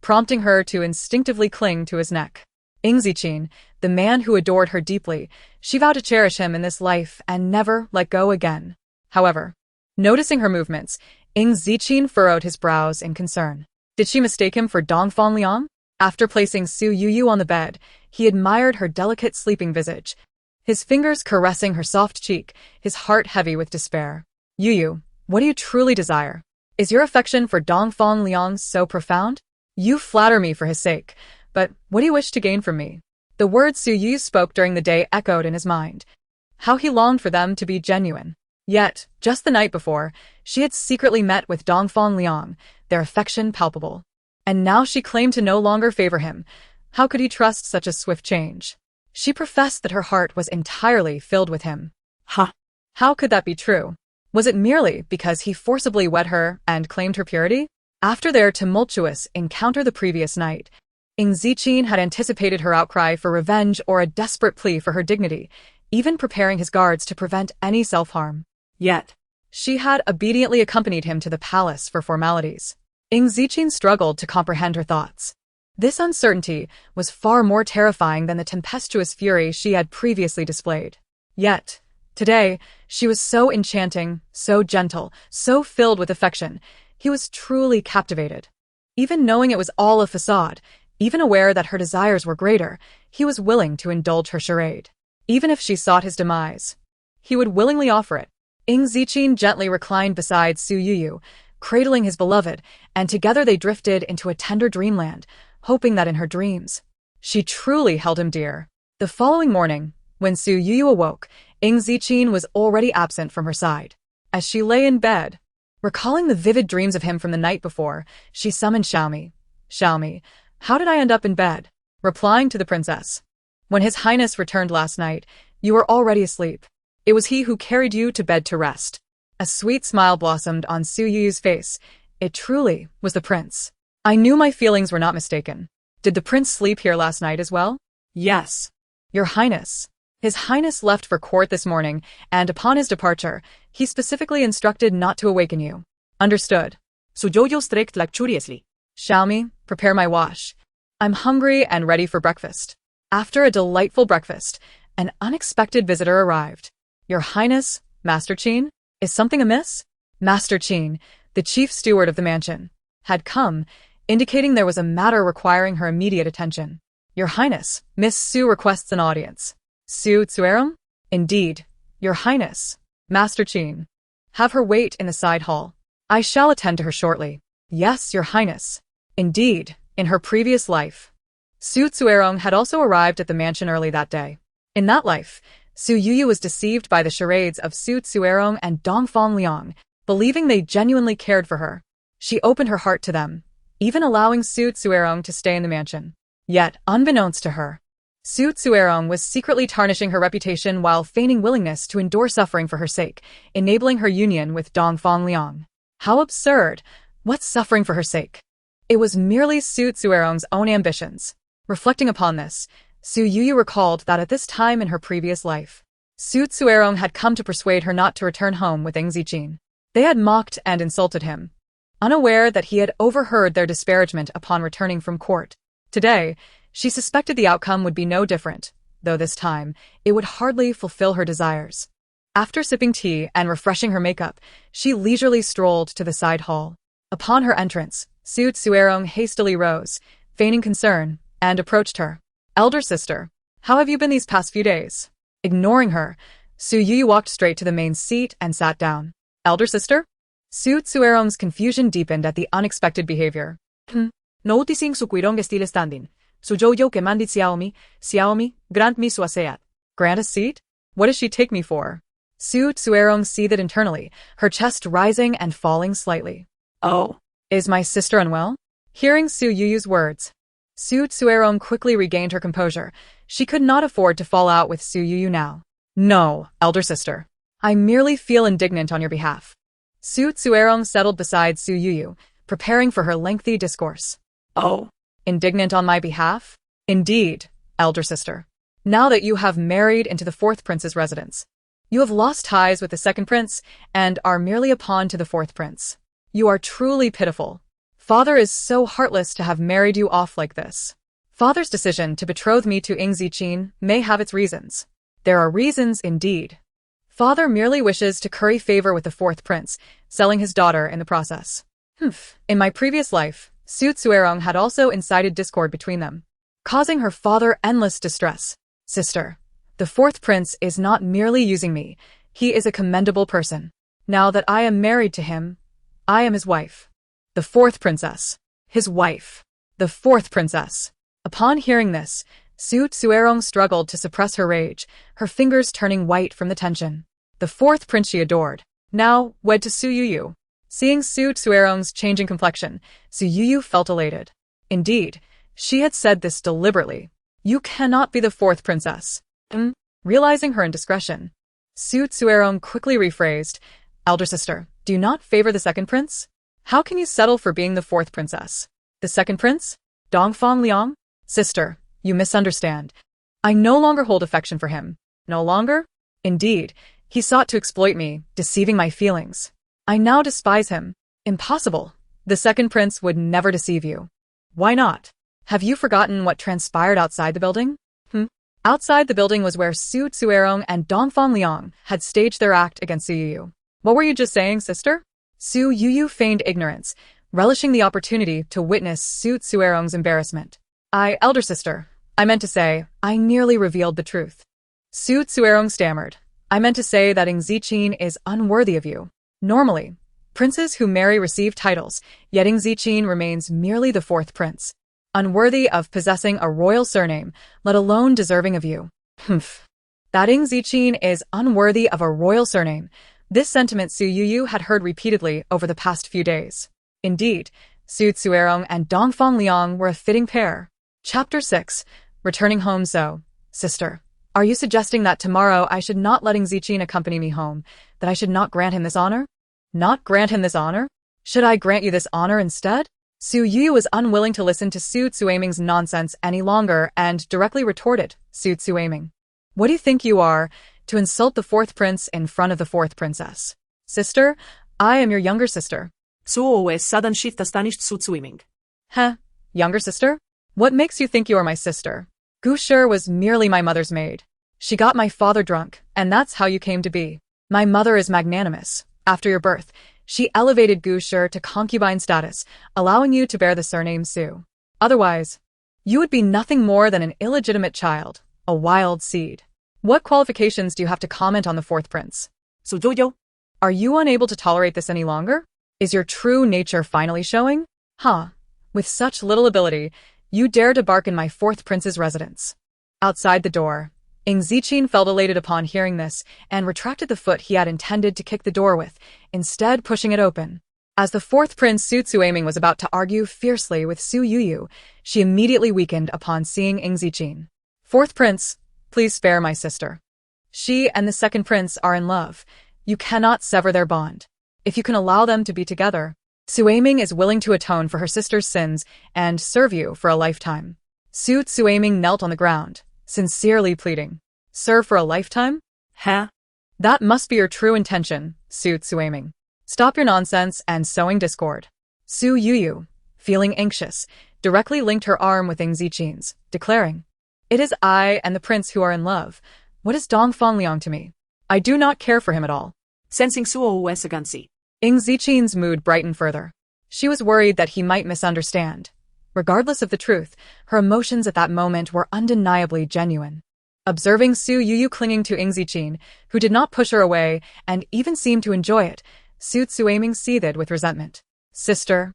prompting her to instinctively cling to his neck. Ying Zijing, the man who adored her deeply. She vowed to cherish him in this life and never let go again. However, noticing her movements, Ying Zijing furrowed his brows in concern. Did she mistake him for Dongfang Liang? After placing Su Youyou on the bed, he admired her delicate sleeping visage, his fingers caressing her soft cheek, his heart heavy with despair. Youyou, what do you truly desire? Is your affection for Dongfang Liang so profound? You flatter me for his sake, but what do you wish to gain from me? The words Su Youyou spoke during the day echoed in his mind. How he longed for them to be genuine. Yet, just the night before, she had secretly met with Dongfang Liang, their affection palpable. And now she claimed to no longer favor him. How could he trust such a swift change? She professed that her heart was entirely filled with him. How could that be true? Was it merely because he forcibly wed her and claimed her purity? After their tumultuous encounter the previous night, Ying Zijing had anticipated her outcry for revenge or a desperate plea for her dignity, even preparing his guards to prevent any self-harm. Yet, she had obediently accompanied him to the palace for formalities. Ying Zijing struggled to comprehend her thoughts. This uncertainty was far more terrifying than the tempestuous fury she had previously displayed. Yet, today, she was so enchanting, so gentle, so filled with affection. He was truly captivated. Even knowing it was all a facade, even aware that her desires were greater, he was willing to indulge her charade. Even if she sought his demise, he would willingly offer it. Ying Zijing gently reclined beside Su Youyou, cradling his beloved, and together they drifted into a tender dreamland, hoping that in her dreams, she truly held him dear. The following morning, when Su Youyou awoke, Ying Zijing was already absent from her side. As she lay in bed, recalling the vivid dreams of him from the night before, she summoned Xiaomi. Xiaomi, how did I end up in bed? Replying to the princess. When His Highness returned last night, you were already asleep. It was he who carried you to bed to rest. A sweet smile blossomed on Su Youyou's face. It truly was the prince. I knew my feelings were not mistaken. Did the prince sleep here last night as well? Yes. Your Highness. His Highness left for court this morning, and upon his departure, he specifically instructed not to awaken you. Understood. Su Youyou strict luxuriously. Xiaomi, prepare my wash. I'm hungry and ready for breakfast. After a delightful breakfast, an unexpected visitor arrived. Your Highness, Master Qin? Is something amiss? Master Qin, the chief steward of the mansion, had come, indicating there was a matter requiring her immediate attention. Your Highness, Miss Su requests an audience. Su Youyou? Indeed, Your Highness, Master Qin. Have her wait in the side hall. I shall attend to her shortly. Yes, Your Highness. Indeed, in her previous life, Su Youyou had also arrived at the mansion early that day. In that life, Su Youyou was deceived by the charades of Su Youyou and Dongfang Liang, believing they genuinely cared for her. She opened her heart to them, even allowing Su Youyou to stay in the mansion. Yet, unbeknownst to her, Su Youyou was secretly tarnishing her reputation while feigning willingness to endure suffering for her sake, enabling her union with Dongfang Liang. How absurd! What suffering for her sake? It was merely Su Youyou's own ambitions. Reflecting upon this, Su Youyou recalled that at this time in her previous life, Su Youyou had come to persuade her not to return home with Ying Zijing. They had mocked and insulted him, unaware that he had overheard their disparagement upon returning from court. Today, she suspected the outcome would be no different, though this time, it would hardly fulfill her desires. After sipping tea and refreshing her makeup, she leisurely strolled to the side hall. Upon her entrance, Su Youyou hastily rose, feigning concern, and approached her. Elder sister, how have you been these past few days? Ignoring her, Su Youyou walked straight to the main seat and sat down. Elder sister? Su Youyou's confusion deepened at the unexpected behavior. Noticing su cuirongue still standing, Su Youyou commanded Xiaomi, grant me su aseat. Grant a seat? What does she take me for? Su Youyou seethed internally, her chest rising and falling slightly. Oh, is my sister unwell? Hearing Su Youyou's words, Su Youyou quickly regained her composure. She could not afford to fall out with Su Youyou now. No, elder sister. I merely feel indignant on your behalf. Su Youyou settled beside Su Youyou, preparing for her lengthy discourse. Oh, indignant on my behalf? Indeed, elder sister. Now that you have married into the fourth prince's residence, you have lost ties with the second prince and are merely a pawn to the fourth prince. You are truly pitiful. Father is so heartless to have married you off like this. Father's decision to betroth me to Ying Zijing may have its reasons. There are reasons indeed. Father merely wishes to curry favor with the fourth prince, selling his daughter in the process. In my previous life, Su Youyou had also incited discord between them, causing her father endless distress. Sister, the fourth prince is not merely using me, he is a commendable person. Now that I am married to him, I am his wife. The fourth princess. His wife. The fourth princess. Upon hearing this, Su Youyou struggled to suppress her rage, her fingers turning white from the tension. The fourth prince she adored, now wed to Su Youyou. Seeing Su Youyou's changing complexion, Su Youyou felt elated. Indeed, she had said this deliberately. You cannot be the fourth princess. Realizing her indiscretion, Su Youyou quickly rephrased, Elder sister, do you not favor the second prince? How can you settle for being the fourth princess? The second prince? Dongfang Liang? Sister, you misunderstand. I no longer hold affection for him. No longer? Indeed, he sought to exploit me, deceiving my feelings. I now despise him. Impossible. The second prince would never deceive you. Why not? Have you forgotten what transpired outside the building? Outside the building was where Su Youyou and Dongfang Liang had staged their act against Su Youyou. What were you just saying, sister? Su Youyou feigned ignorance, relishing the opportunity to witness Su Youyou's embarrassment. Elder sister, I meant to say, I nearly revealed the truth. Su Youyou stammered. I meant to say that Ying Zijing is unworthy of you. Normally, princes who marry receive titles, yet Ying Zijing remains merely the fourth prince. Unworthy of possessing a royal surname, let alone deserving of you. That Ying Zijing is unworthy of a royal surname. This sentiment Su Youyou had heard repeatedly over the past few days. Indeed, Su Youyou and Dongfang Liang were a fitting pair. Chapter 6. Returning home. So, sister, are you suggesting that tomorrow I should not let Ying Zijing accompany me home, that I should not grant him this honor? Not grant him this honor? Should I grant you this honor instead? Su Youyou was unwilling to listen to Su Youyou's nonsense any longer and directly retorted, Su Youyou. What do you think you are, to insult the fourth prince in front of the fourth princess? Sister, I am your younger sister. Always sudden shift astonished Su Youyou. Younger sister? What makes you think you are my sister? Gu Shi was merely my mother's maid. She got my father drunk, and that's how you came to be. My mother is magnanimous. After your birth, she elevated Gu Shi to concubine status, allowing you to bear the surname Su. Otherwise, you would be nothing more than an illegitimate child, a wild seed. What qualifications do you have to comment on the fourth prince? Su Youyou. Are you unable to tolerate this any longer? Is your true nature finally showing? With such little ability, you dare to bark in my fourth prince's residence. Outside the door, Ying Zijing felt elated upon hearing this and retracted the foot he had intended to kick the door with, instead pushing it open. As the fourth prince Su Youyou was about to argue fiercely with Su Youyou, she immediately weakened upon seeing Ying Zijing. Fourth prince, please spare my sister. She and the second prince are in love. You cannot sever their bond. If you can allow them to be together, Su Youyou is willing to atone for her sister's sins and serve you for a lifetime. Su Youyou knelt on the ground, sincerely pleading. Serve for a lifetime? That must be your true intention, Su Youyou. Stop your nonsense and sowing discord. Su Youyou, feeling anxious, directly linked her arm with Ying Zijing's, declaring, It is I and the prince who are in love. What is Dongfang Liang to me? I do not care for him at all. Sensing Su Youyou's urgency, Ying Zijing's mood brightened further. She was worried that he might misunderstand. Regardless of the truth, her emotions at that moment were undeniably genuine. Observing Su Youyou clinging to Ying Zijing, who did not push her away and even seemed to enjoy it, Su Youyou seethed with resentment. Sister,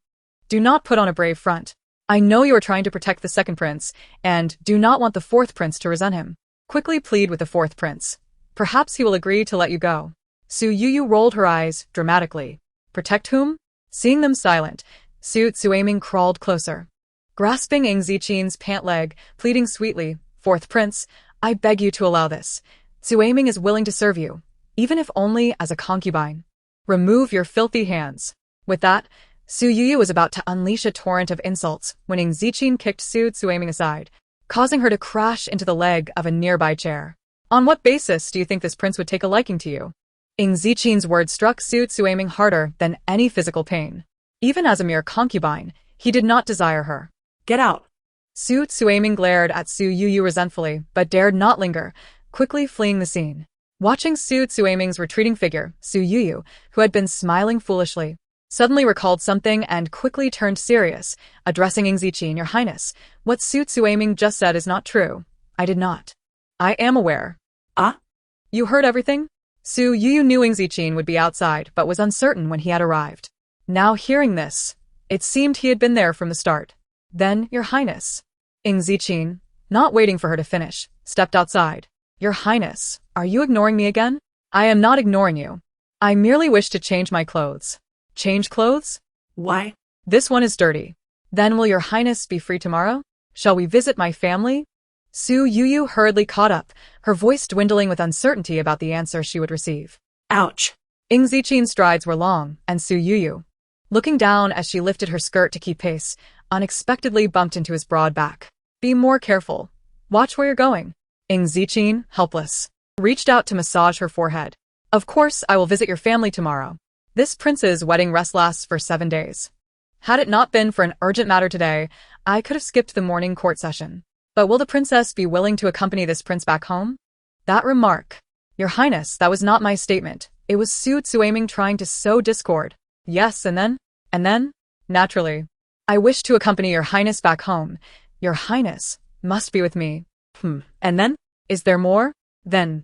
do not put on a brave front. I know you are trying to protect the second prince, and do not want the fourth prince to resent him. Quickly plead with the fourth prince. Perhaps he will agree to let you go. Su Youyou rolled her eyes dramatically. Protect whom? Seeing them silent, Su Youyou crawled closer. Grasping Ying Zijing's pant leg, pleading sweetly, Fourth prince, I beg you to allow this. Su Youyou is willing to serve you, even if only as a concubine. Remove your filthy hands. With that, Su Youyou was about to unleash a torrent of insults when Ying Zijing kicked Su Youyou aside, causing her to crash into the leg of a nearby chair. On what basis do you think this prince would take a liking to you? Ying Zijing's words struck Su Youyou harder than any physical pain. Even as a mere concubine, he did not desire her. Get out. Su Youyou glared at Su Youyou resentfully, but dared not linger, quickly fleeing the scene. Watching Su Youyou's retreating figure, Su Youyou, who had been smiling foolishly, suddenly recalled something and quickly turned serious, addressing Ying Zijing, Your Highness, what Su Youyou just said is not true. I did not. I am aware. Ah? You heard everything? Su Youyou knew Ying Zijing would be outside, but was uncertain when he had arrived. Now hearing this, it seemed he had been there from the start. Then, Your Highness. Ying Zijing, not waiting for her to finish, stepped outside. Your Highness, are you ignoring me again? I am not ignoring you. I merely wish to change my clothes. Change clothes? Why? This one is dirty. Then will Your Highness be free tomorrow? Shall we visit my family? Su Youyou hurriedly caught up, her voice dwindling with uncertainty about the answer she would receive. Ouch. Ying Zijing's strides were long, and Su Youyou, looking down as she lifted her skirt to keep pace, unexpectedly bumped into his broad back. Be more careful. Watch where you're going. Ying Zijing, helpless, reached out to massage her forehead. Of course, I will visit your family tomorrow. This prince's wedding rest lasts for 7 days. Had it not been for an urgent matter today, I could have skipped the morning court session. But will the princess be willing to accompany this prince back home? That remark. Your Highness, that was not my statement. It was Su Youyou trying to sow discord. Yes, and then? And then? Naturally. I wish to accompany Your Highness back home. Your Highness must be with me. And then? Is there more? Then.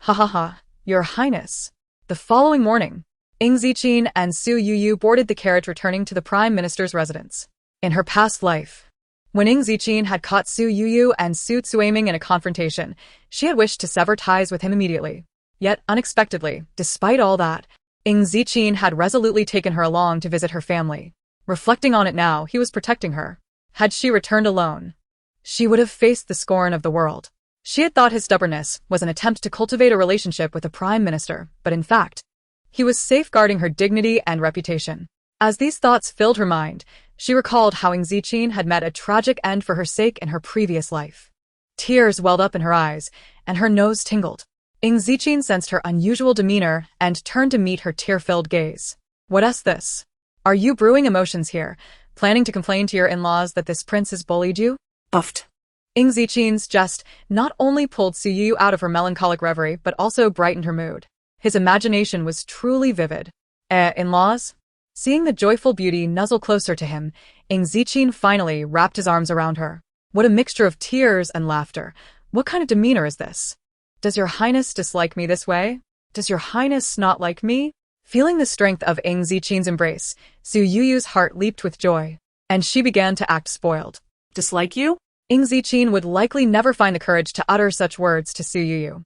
Ha ha ha. Your Highness. The following morning, Ying Zijing and Su Youyou boarded the carriage returning to the Prime Minister's residence. In her past life, when Ying Zijing had caught Su Youyou and Su Youyou in a confrontation, she had wished to sever ties with him immediately. Yet, unexpectedly, despite all that, Ying Zijing had resolutely taken her along to visit her family. Reflecting on it now, he was protecting her. Had she returned alone, she would have faced the scorn of the world. She had thought his stubbornness was an attempt to cultivate a relationship with the Prime Minister, but in fact, he was safeguarding her dignity and reputation. As these thoughts filled her mind, she recalled how Ying Zijing had met a tragic end for her sake in her previous life. Tears welled up in her eyes, and her nose tingled. Ying Zijing sensed her unusual demeanor and turned to meet her tear-filled gaze. What's this? Are you brewing emotions here, planning to complain to your in-laws that this prince has bullied you? Uffed. Ying Zijing's jest not only pulled Su Youyou out of her melancholic reverie but also brightened her mood. His imagination was truly vivid. In-laws? Seeing the joyful beauty nuzzle closer to him, Ying Zijing finally wrapped his arms around her. What a mixture of tears and laughter. What kind of demeanor is this? Does your Highness dislike me this way? Does your Highness not like me? Feeling the strength of Ying Zijing's embrace, Su Youyou's heart leaped with joy, and she began to act spoiled. Dislike you? Ying Zijing would likely never find the courage to utter such words to Su Youyou.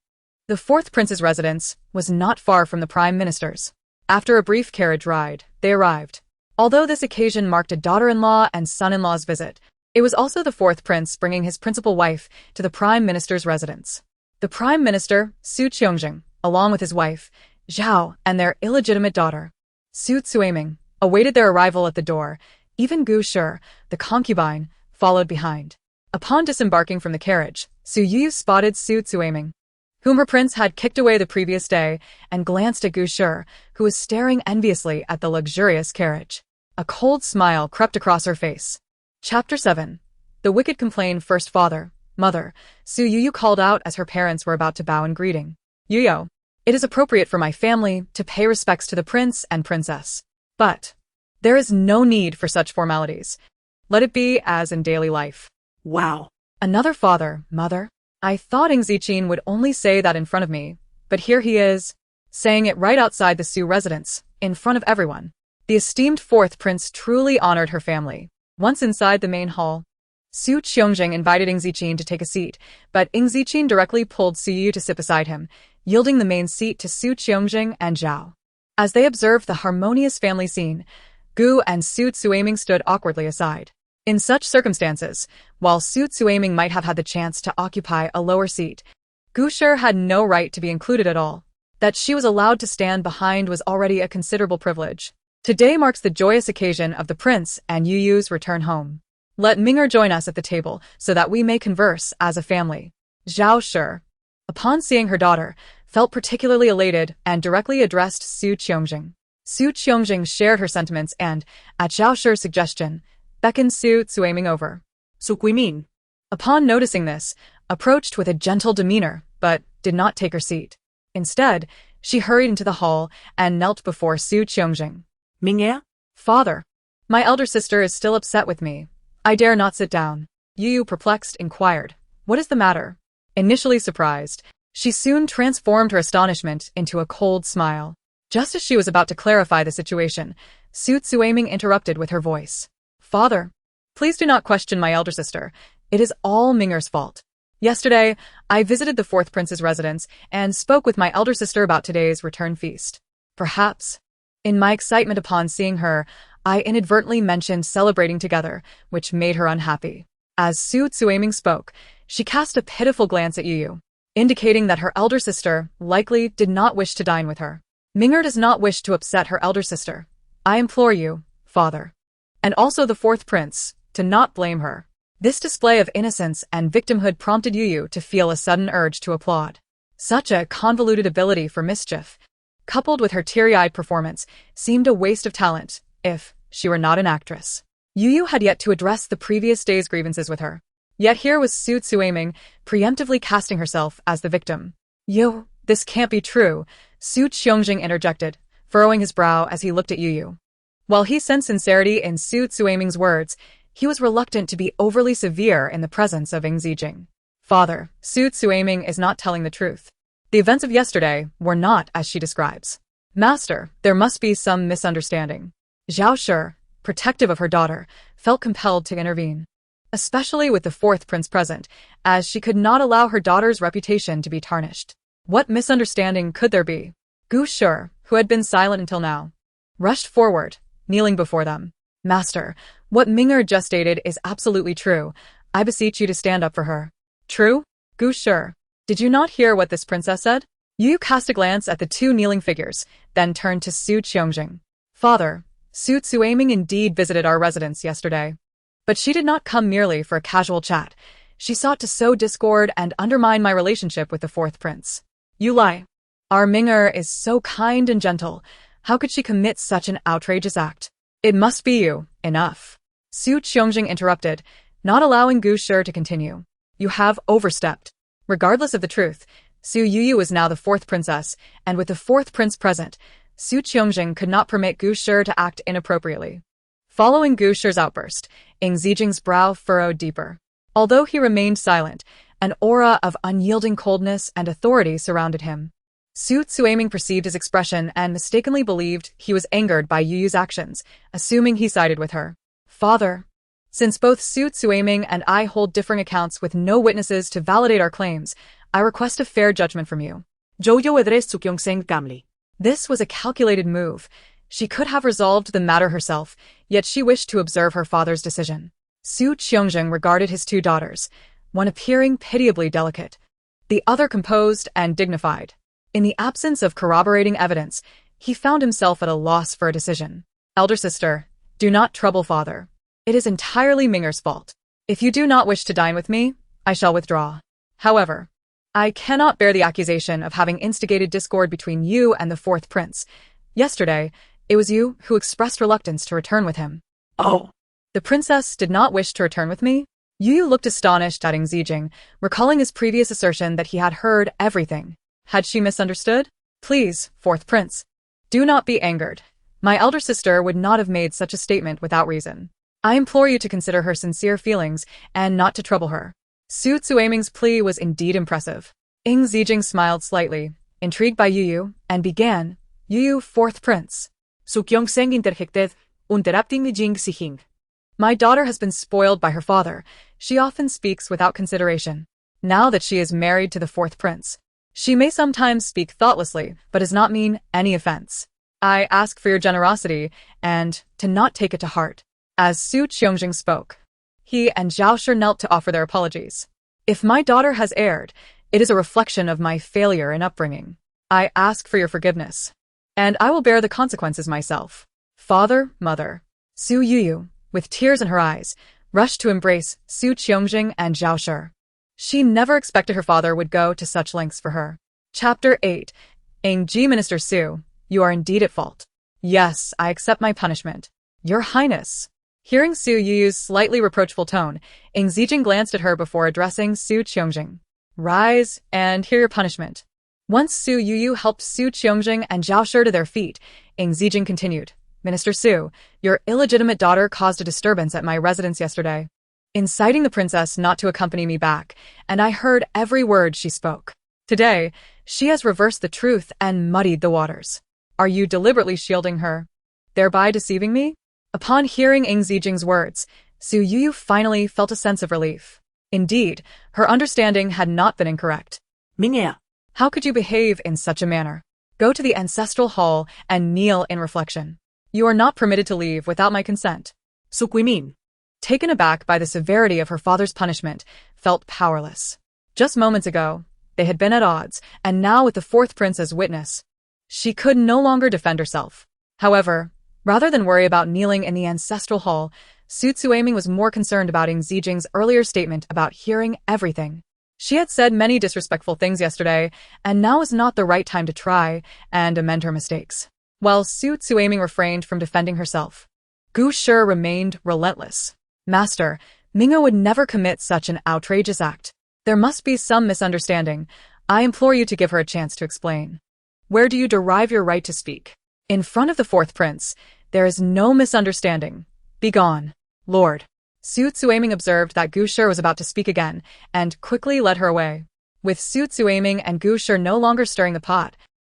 The fourth prince's residence was not far from the Prime Minister's. After a brief carriage ride, they arrived. Although this occasion marked a daughter-in-law and son-in-law's visit, it was also the fourth prince bringing his principal wife to the Prime Minister's residence. The Prime Minister, Su Youyou, along with his wife, Zhao, and their illegitimate daughter, Su Youyou, awaited their arrival at the door. Even Gu Shi, the concubine, followed behind. Upon disembarking from the carriage, Su Youyou spotted Su Youyou, whom her prince had kicked away the previous day, and glanced at Gu Shi, who was staring enviously at the luxurious carriage. A cold smile crept across her face. Chapter 7. The wicked complain first. Father, mother, Su Youyou called out as her parents were about to bow in greeting. Youyou, it is appropriate for my family to pay respects to the prince and princess. But there is no need for such formalities. Let it be as in daily life. Wow. Another father, mother? I thought Ying Zijing would only say that in front of me, but here he is, saying it right outside the Su residence, in front of everyone. The esteemed fourth prince truly honored her family. Once inside the main hall, Su Youyou invited Ying Zijing to take a seat, but Ying Zijing directly pulled Su Youyou to sit beside him, yielding the main seat to Su Youyou and Zhao. As they observed the harmonious family scene, Gu and Su Youyou stood awkwardly aside. In such circumstances, while Su Youyou might have had the chance to occupy a lower seat, Gu Shi had no right to be included at all. That she was allowed to stand behind was already a considerable privilege. Today marks the joyous occasion of the prince and Youyou's return home. Let Ming'er join us at the table so that we may converse as a family. Zhao Shi, upon seeing her daughter, felt particularly elated and directly addressed Su Youyou. Su Youyou shared her sentiments and, at Zhao Shi's suggestion, beckoned Su Youyou over. Su Youyou. Upon noticing this, approached with a gentle demeanor, but did not take her seat. Instead, she hurried into the hall and knelt before Su Youyou. Mingea? Father, my elder sister is still upset with me. I dare not sit down. Youyou, perplexed, inquired, "What is the matter?" Initially surprised, she soon transformed her astonishment into a cold smile. Just as she was about to clarify the situation, Su Youyou interrupted with her voice. "Father, please do not question my elder sister. It is all Minger's fault. Yesterday, I visited the fourth prince's residence and spoke with my elder sister about today's return feast. Perhaps, in my excitement upon seeing her, I inadvertently mentioned celebrating together, which made her unhappy." As Su Youyou spoke, she cast a pitiful glance at Youyou, indicating that her elder sister likely did not wish to dine with her. Minger does not wish to upset her elder sister. I implore you, father, and also the fourth prince, to not blame her. This display of innocence and victimhood prompted Youyou to feel a sudden urge to applaud. Such a convoluted ability for mischief, coupled with her teary-eyed performance, seemed a waste of talent, if she were not an actress. Youyou had yet to address the previous day's grievances with her. Yet here was Su Youyou preemptively casting herself as the victim. "Yo, this can't be true," Su Youyou interjected, furrowing his brow as he looked at Youyou. While he sensed sincerity in Su Youyou's words, he was reluctant to be overly severe in the presence of Ying Zijing. "Father, Su Youyou is not telling the truth. The events of yesterday were not as she describes. Master, there must be some misunderstanding." Zhao Shi, protective of her daughter, felt compelled to intervene, especially with the fourth prince present, as she could not allow her daughter's reputation to be tarnished. What misunderstanding could there be? Gu Shi, who had been silent until now, rushed forward, kneeling before them. "Master, what Minger just stated is absolutely true. I beseech you to stand up for her." "True? Gu Shi, did you not hear what this princess said?" Youyou cast a glance at the two kneeling figures, then turned to Su Youyou. "Father, Su Youyou indeed visited our residence yesterday. But she did not come merely for a casual chat. She sought to sow discord and undermine my relationship with the fourth prince." "You lie. Our Minger is so kind and gentle. How could she commit such an outrageous act?" "It must be you. Enough." Su Youyou interrupted, not allowing Gu Shi to continue. "You have overstepped." Regardless of the truth, Su Youyou was now the fourth princess, and with the fourth prince present, Su Youyou could not permit Gu Shi to act inappropriately. Following Gu Shi's outburst, Ying Zijing's brow furrowed deeper. Although he remained silent, an aura of unyielding coldness and authority surrounded him. Su Youyou perceived his expression and mistakenly believed he was angered by Youyou's actions, assuming he sided with her. "Father, since both Su Youyou and I hold differing accounts with no witnesses to validate our claims, I request a fair judgment from you." Youyou addressed Su Youyou calmly. This was a calculated move. She could have resolved the matter herself, yet she wished to observe her father's decision. Su Youyou regarded his two daughters, one appearing pitiably delicate, the other composed and dignified. In the absence of corroborating evidence, he found himself at a loss for a decision. "Elder sister, do not trouble father. It is entirely Minger's fault. If you do not wish to dine with me, I shall withdraw. However, I cannot bear the accusation of having instigated discord between you and the fourth prince. Yesterday, it was you who expressed reluctance to return with him." "Oh." "The princess did not wish to return with me?" Youyou looked astonished at Ying Zijing, recalling his previous assertion that he had heard everything. Had she misunderstood? "Please, fourth prince, do not be angered. My elder sister would not have made such a statement without reason. I implore you to consider her sincere feelings and not to trouble her." Su Youyou's plea was indeed impressive. Ying Zijing smiled slightly, intrigued by Youyou, and began, "Youyou, fourth prince." Su Youyou interjected, interrupting Ying Zijing. "My daughter has been spoiled by her father. She often speaks without consideration. Now that she is married to the fourth prince, she may sometimes speak thoughtlessly, but does not mean any offense. I ask for your generosity, and to not take it to heart." As Su Youyou spoke, he and Zhao Shi knelt to offer their apologies. "If my daughter has erred, it is a reflection of my failure in upbringing. I ask for your forgiveness, and I will bear the consequences myself." "Father, mother." Su Youyou, with tears in her eyes, rushed to embrace Su Youyou and Zhao Shi. She never expected her father would go to such lengths for her. Chapter 8. Ying Minister Su, you are indeed at fault. Yes, I accept my punishment. Your Highness. Hearing Su Youyou's slightly reproachful tone, Ying Zijing glanced at her before addressing Su Qiangjing. Rise and hear your punishment. Once Su Youyou helped Su Qiangjing and Zhao Shi to their feet, Ying Zijing continued, Minister Su, your illegitimate daughter caused a disturbance at my residence yesterday, inciting the princess not to accompany me back, and I heard every word she spoke. Today, she has reversed the truth and muddied the waters. Are you deliberately shielding her, thereby deceiving me? Upon hearing Ying Zijing's words, Su Youyou finally felt a sense of relief. Indeed, her understanding had not been incorrect. Mingya. How could you behave in such a manner? Go to the ancestral hall and kneel in reflection. You are not permitted to leave without my consent. Su Guimin. Taken aback by the severity of her father's punishment, felt powerless. Just moments ago, they had been at odds, and now with the fourth prince as witness, she could no longer defend herself. However, rather than worry about kneeling in the ancestral hall, Su Youyou was more concerned about Ying Zijing's earlier statement about hearing everything. She had said many disrespectful things yesterday, and now is not the right time to try and amend her mistakes. While Su Youyou refrained from defending herself, Gu Shi remained relentless. Master, Mingo would never commit such an outrageous act. There must be some misunderstanding. I implore you to give her a chance to explain. Where do you derive your right to speak? In front of the fourth prince, there is no misunderstanding. Begone, Lord. Su Youyou observed that Gu Shi was about to speak again, and quickly led her away. With Su Youyou and Gu Shi no longer stirring the pot,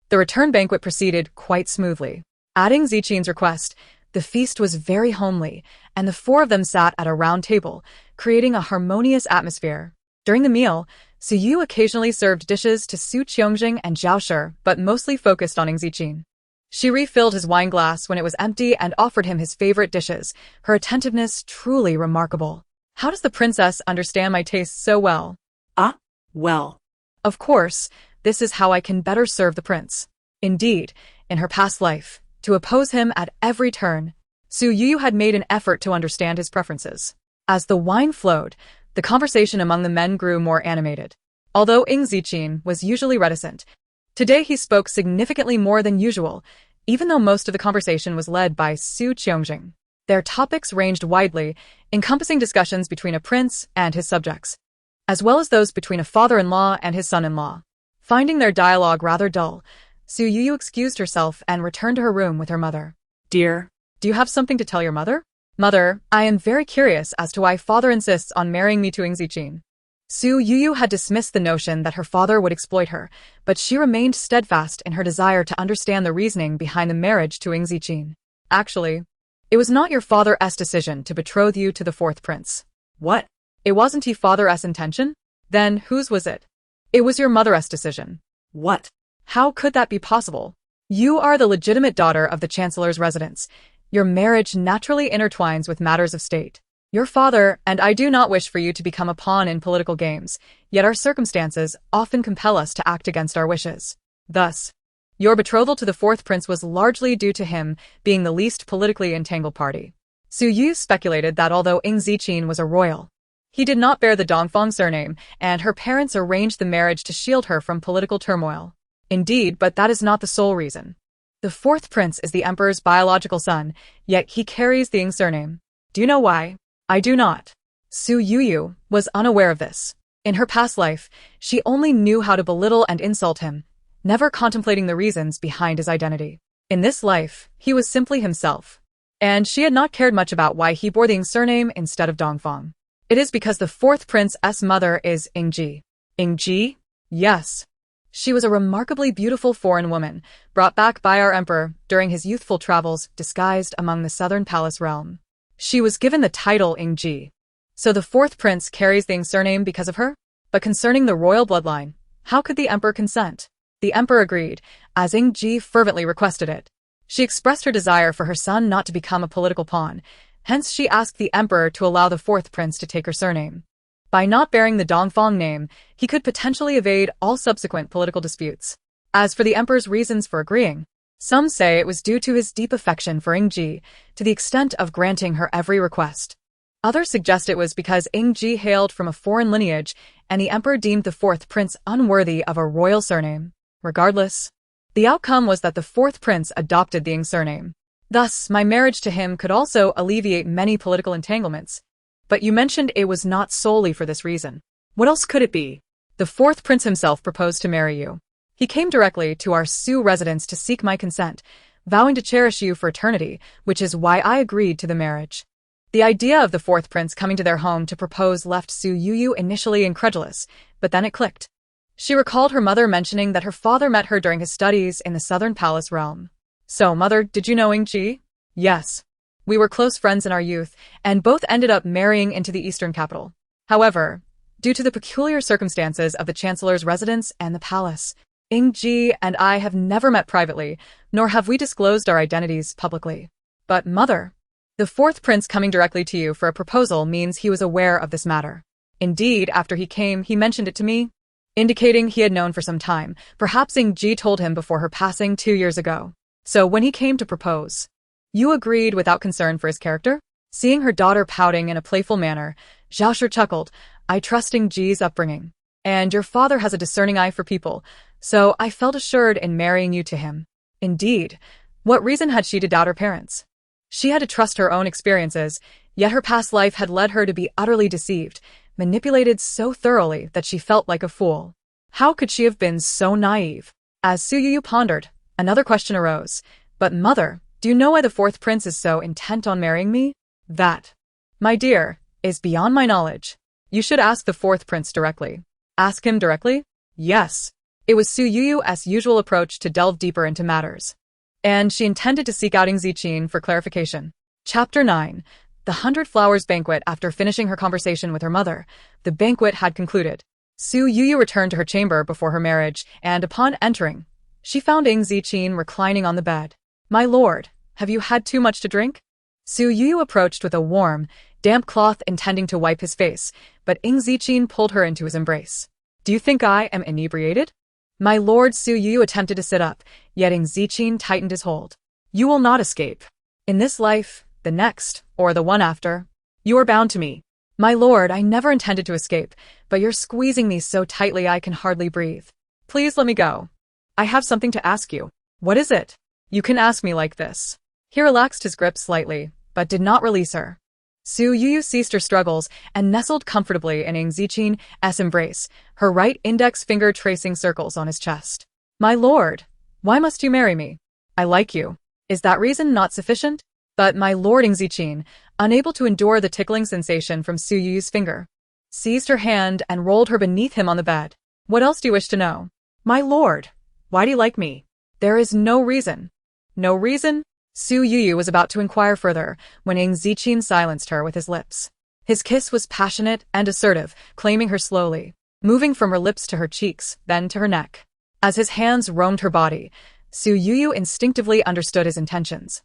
the return banquet proceeded quite smoothly. At Ying Zijing's request, the feast was very homely, and the four of them sat at a round table, creating a harmonious atmosphere. During the meal, Su Youyou occasionally served dishes to Su Qiangjing and Zhao Shi, but mostly focused on Ying Zijing. She refilled his wine glass when it was empty and offered him his favorite dishes, her attentiveness truly remarkable. How does the princess understand my tastes so well? Well. Of course, this is how I can better serve the prince. Indeed, in her past life, to oppose him at every turn, Su Youyou had made an effort to understand his preferences. As the wine flowed, the conversation among the men grew more animated. Although Ying Zijing was usually reticent, today he spoke significantly more than usual, even though most of the conversation was led by Su Qiangjing. Their topics ranged widely, encompassing discussions between a prince and his subjects, as well as those between a father-in-law and his son-in-law. Finding their dialogue rather dull, Su Youyou excused herself and returned to her room with her mother. Dear. Do you have something to tell your mother? Mother, I am very curious as to why father insists on marrying me to Ying Zijing. Su Youyou had dismissed the notion that her father would exploit her, but she remained steadfast in her desire to understand the reasoning behind the marriage to Ying Zijing. Actually, it was not your father's decision to betroth you to the fourth prince. What? It wasn't your father's intention? Then whose was it? It was your mother's decision. What? How could that be possible? You are the legitimate daughter of the chancellor's residence. Your marriage naturally intertwines with matters of state. Your father and I do not wish for you to become a pawn in political games, yet our circumstances often compel us to act against our wishes. Thus, your betrothal to the fourth prince was largely due to him being the least politically entangled party. Su Youyou speculated that although Ying Zijing was a royal, he did not bear the Dongfang surname, and her parents arranged the marriage to shield her from political turmoil. Indeed, but that is not the sole reason. The fourth prince is the emperor's biological son, yet he carries the Ying surname. Do you know why? I do not. Su Youyou was unaware of this. In her past life, she only knew how to belittle and insult him, never contemplating the reasons behind his identity. In this life, he was simply himself, and she had not cared much about why he bore the Ying surname instead of Dongfang. It is because the fourth prince's mother is Ying Ji. Ying Ji? Yes. She was a remarkably beautiful foreign woman, brought back by our emperor during his youthful travels disguised among the southern palace realm. She was given the title Ying Ji. So the fourth prince carries the Ying surname because of her? But concerning the royal bloodline, how could the emperor consent? The emperor agreed, as Ying Ji fervently requested it. She expressed her desire for her son not to become a political pawn, hence she asked the emperor to allow the fourth prince to take her surname. By not bearing the Dongfang name, he could potentially evade all subsequent political disputes. As for the emperor's reasons for agreeing, some say it was due to his deep affection for Ying Ji, to the extent of granting her every request. Others suggest it was because Ying Ji hailed from a foreign lineage, and the emperor deemed the fourth prince unworthy of a royal surname. Regardless, the outcome was that the fourth prince adopted the Ying surname. Thus, my marriage to him could also alleviate many political entanglements. But you mentioned it was not solely for this reason. What else could it be? The fourth prince himself proposed to marry you. He came directly to our Su residence to seek my consent, vowing to cherish you for eternity, which is why I agreed to the marriage. The idea of the fourth prince coming to their home to propose left Su Youyou initially incredulous, but then it clicked. She recalled her mother mentioning that her father met her during his studies in the southern palace realm. So, mother, did you know Ying Ji? Yes. We were close friends in our youth, and both ended up marrying into the eastern capital. However, due to the peculiar circumstances of the chancellor's residence and the palace, Ying Ji and I have never met privately, nor have we disclosed our identities publicly. But, mother, the fourth prince coming directly to you for a proposal means he was aware of this matter. Indeed, after he came, he mentioned it to me, indicating he had known for some time. Perhaps Ying Ji told him before her passing 2 years ago. So when he came to propose, you agreed without concern for his character? Seeing her daughter pouting in a playful manner, Zhao chuckled. I trust Ying Ji's upbringing. And your father has a discerning eye for people, so I felt assured in marrying you to him. Indeed, what reason had she to doubt her parents? She had to trust her own experiences, yet her past life had led her to be utterly deceived, manipulated so thoroughly that she felt like a fool. How could she have been so naive? As Su Youyou pondered, another question arose. But mother, do you know why the fourth prince is so intent on marrying me? That, my dear, is beyond my knowledge. You should ask the fourth prince directly. Ask him directly? Yes. It was Su Youyou's usual approach to delve deeper into matters. And she intended to seek out Ying Zijing for clarification. Chapter 9. The 100 Flowers Banquet. After finishing her conversation with her mother, the banquet had concluded. Su Youyou returned to her chamber before her marriage, and upon entering, she found Ying Zijing reclining on the bed. My lord, have you had too much to drink? Su Youyou approached with a warm, damp cloth intending to wipe his face, but Ying Zijing pulled her into his embrace. Do you think I am inebriated? My lord. Su Youyou attempted to sit up, yet Ying Zijing tightened his hold. You will not escape. In this life, the next, or the one after, you are bound to me. My lord, I never intended to escape, but you're squeezing me so tightly I can hardly breathe. Please let me go. I have something to ask you. What is it? You can ask me like this. He relaxed his grip slightly, but did not release her. Su Youyou ceased her struggles and nestled comfortably in Ying Zijing's embrace, her right index finger tracing circles on his chest. My lord, why must you marry me? I like you. Is that reason not sufficient? But my lord. Ying Zijing, unable to endure the tickling sensation from Su Youyou's finger, seized her hand and rolled her beneath him on the bed. What else do you wish to know? My lord, why do you like me? There is no reason. No reason? Su Youyou was about to inquire further when Ying Zijing silenced her with his lips. His kiss was passionate and assertive, claiming her slowly, moving from her lips to her cheeks, then to her neck. As his hands roamed her body, Su Youyou instinctively understood his intentions,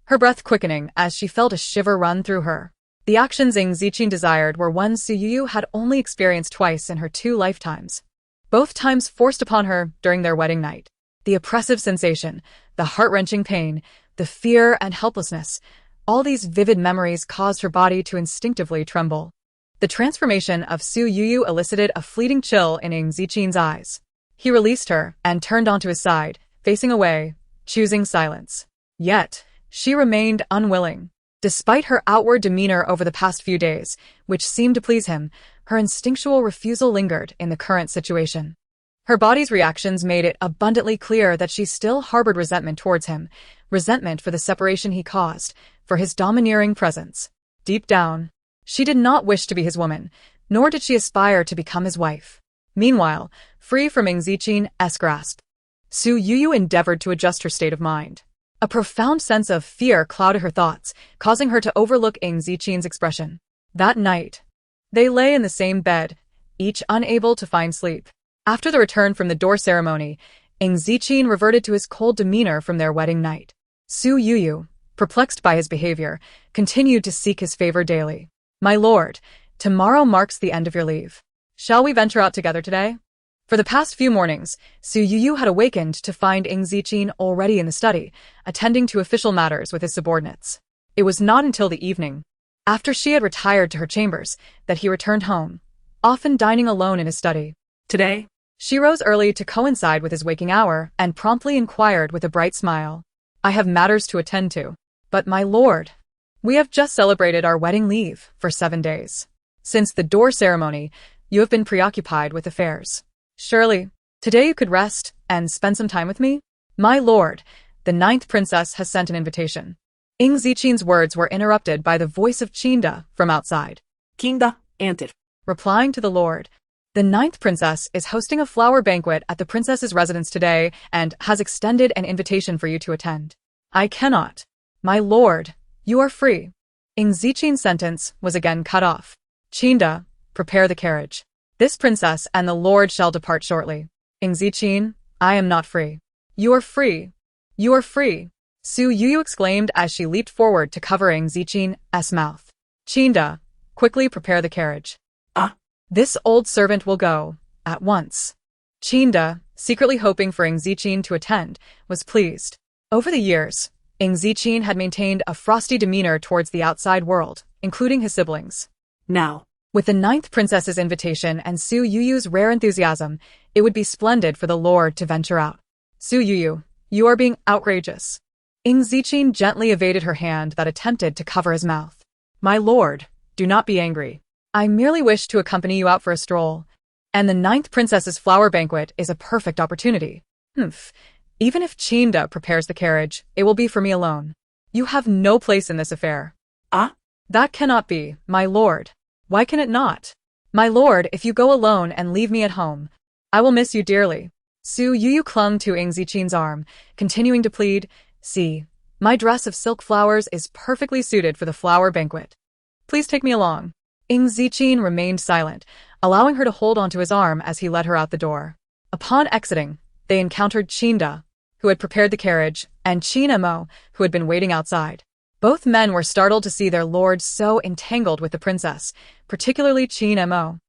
her breath quickening as she felt a shiver run through her. The actions Ying Zijing desired were ones Su Youyou had only experienced twice in her 2 lifetimes, both times forced upon her during their wedding night. The oppressive sensation, the heart-wrenching pain, the fear and helplessness, all these vivid memories caused her body to instinctively tremble. The transformation of Su Youyou elicited a fleeting chill in Ying Zijing's eyes. He released her and turned onto his side, facing away, choosing silence. Yet, she remained unwilling. Despite her outward demeanor over the past few days, which seemed to please him, her instinctual refusal lingered in the current situation. Her body's reactions made it abundantly clear that she still harbored resentment towards him, resentment for the separation he caused, for his domineering presence. Deep down, she did not wish to be his woman, nor did she aspire to become his wife. Meanwhile, free from Ying Zijing's grasp, Su Youyou endeavored to adjust her state of mind. A profound sense of fear clouded her thoughts, causing her to overlook Ying Zijing's expression. That night, they lay in the same bed, each unable to find sleep. After the return from the door ceremony, Ying Zijing reverted to his cold demeanor from their wedding night. Su Youyou, perplexed by his behavior, continued to seek his favor daily. My lord, tomorrow marks the end of your leave. Shall we venture out together today? For the past few mornings, Su Youyou had awakened to find Ying Zijing already in the study, attending to official matters with his subordinates. It was not until the evening, after she had retired to her chambers, that he returned home, often dining alone in his study. Today, she rose early to coincide with his waking hour and promptly inquired with a bright smile. I have matters to attend to. But my lord, we have just celebrated our wedding leave for 7 days. Since the door ceremony, you have been preoccupied with affairs. Surely, today you could rest and spend some time with me? My lord, the 9th princess has sent an invitation. Ying Zijing's words were interrupted by the voice of Qinda from outside. Kinda, enter. Replying to the lord, the 9th princess is hosting a flower banquet at the princess's residence today and has extended an invitation for you to attend. I cannot. My lord, you are free. Ying Zijing's sentence was again cut off. Qinda, prepare the carriage. This princess and the lord shall depart shortly. Ying Zijing, I am not free. You are free. You are free. Su Youyou exclaimed as she leaped forward to cover Ying Zijing's mouth. Qinda, quickly prepare the carriage. This old servant will go, at once. Qinda, secretly hoping for Ying Zijing to attend, was pleased. Over the years, Ying Zijing had maintained a frosty demeanor towards the outside world, including his siblings. Now, with the 9th princess's invitation and Su Youyou's rare enthusiasm, it would be splendid for the lord to venture out. Su Youyou, you are being outrageous. Ying Zijing gently evaded her hand that attempted to cover his mouth. My lord, do not be angry. I merely wish to accompany you out for a stroll, and the 9th princess's flower banquet is a perfect opportunity. Even if Qinda prepares the carriage, it will be for me alone. You have no place in this affair. That cannot be, my lord. Why can it not? My lord, if you go alone and leave me at home, I will miss you dearly. Su Youyou clung to Ying Zijing's arm, continuing to plead, see, my dress of silk flowers is perfectly suited for the flower banquet. Please take me along. Ying Zijing remained silent, allowing her to hold onto his arm as he led her out the door. Upon exiting, they encountered Qinda, who had prepared the carriage, and Qin Mo, who had been waiting outside. Both men were startled to see their lord so entangled with the princess, particularly Qin Mo,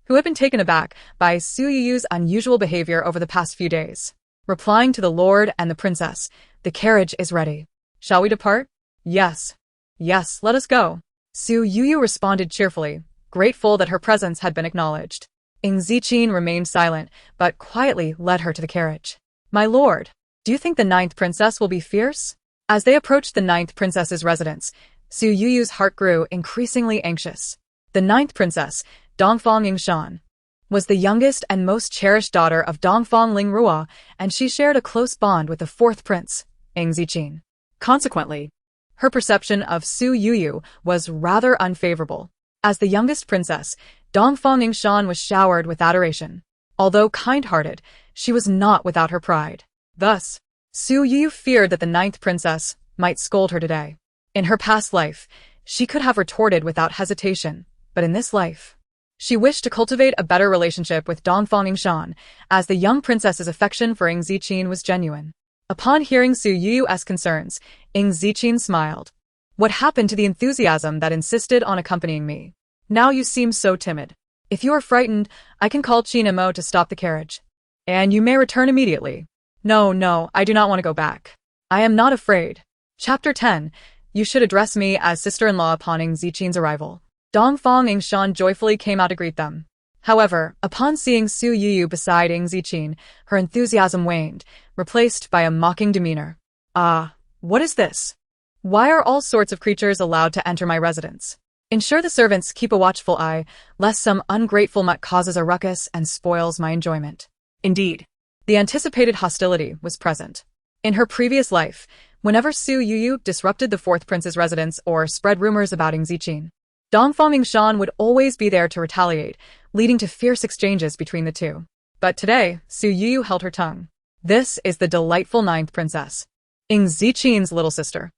who had been taken aback by Su Youyou's unusual behavior over the past few days. Replying to the lord and the princess, the carriage is ready. Shall we depart? Yes. Yes, let us go. Su Youyou responded cheerfully, grateful that her presence had been acknowledged. Ying Zijing remained silent, but quietly led her to the carriage. My lord, do you think the 9th princess will be fierce? As they approached the 9th princess's residence, Su Youyou's heart grew increasingly anxious. The 9th princess, Dongfang Yingshan, was the youngest and most cherished daughter of Dongfang Lingrua, and she shared a close bond with the 4th prince, Ying Zijing. Consequently, her perception of Su Youyou was rather unfavorable. As the youngest princess, Dongfang Yingshan was showered with adoration. Although kind-hearted, she was not without her pride. Thus, Su Youyou feared that the 9th princess might scold her today. In her past life, she could have retorted without hesitation, but in this life, she wished to cultivate a better relationship with Dongfang Yingshan, as the young princess's affection for Ying Zijing was genuine. Upon hearing Su Youyou's concerns, Ying Zijing smiled. What happened to the enthusiasm that insisted on accompanying me? Now you seem so timid. If you are frightened, I can call Qin Mo to stop the carriage. And you may return immediately. No, I do not want to go back. I am not afraid. Chapter 10. You should address me as sister-in-law upon Ying Zijing's arrival. Dongfang Yingshan joyfully came out to greet them. However, upon seeing Su Youyou beside Ying Zijing, her enthusiasm waned, replaced by a mocking demeanor. What is this? Why are all sorts of creatures allowed to enter my residence? Ensure the servants keep a watchful eye, lest some ungrateful mutt causes a ruckus and spoils my enjoyment. Indeed, the anticipated hostility was present. In her previous life, whenever Su Youyou disrupted the 4th prince's residence or spread rumors about Ying Zijing, Dongfang Yingshan would always be there to retaliate, leading to fierce exchanges between the two. But today, Su Youyou held her tongue. This is the delightful 9th princess, Ying Zijing's little sister.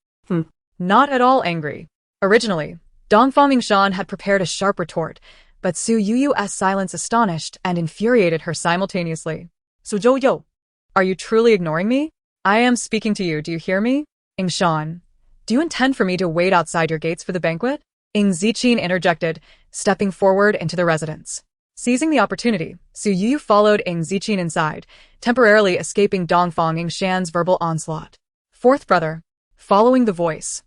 Not at all angry. Originally, Dongfang Yingshan had prepared a sharp retort, but Su Youyou's silence astonished and infuriated her simultaneously. Su Youyou, are you truly ignoring me? I am speaking to you, do you hear me? Yingshan, do you intend for me to wait outside your gates for the banquet? Ying Zijing interjected, stepping forward into the residence. Seizing the opportunity, Su Youyou followed Ying Zijing inside, temporarily escaping Dongfang Yingshan's verbal onslaught. 4th brother. Following the voice,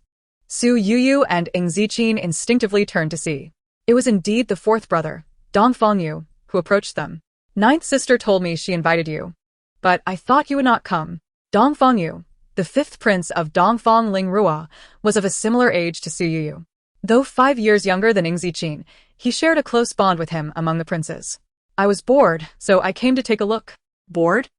Su Youyou and Ying Zijing instinctively turned to see. It was indeed the 4th brother, Dongfang Yu, who approached them. 9th sister told me she invited you. But I thought you would not come. Dongfang Yu, The fifth prince of Dongfang Lingrua was of a similar age to Su Youyou. Though 5 years younger than Ying Zijing, he shared a close bond with him among the princes. I was bored, so I came to take a look. Bored?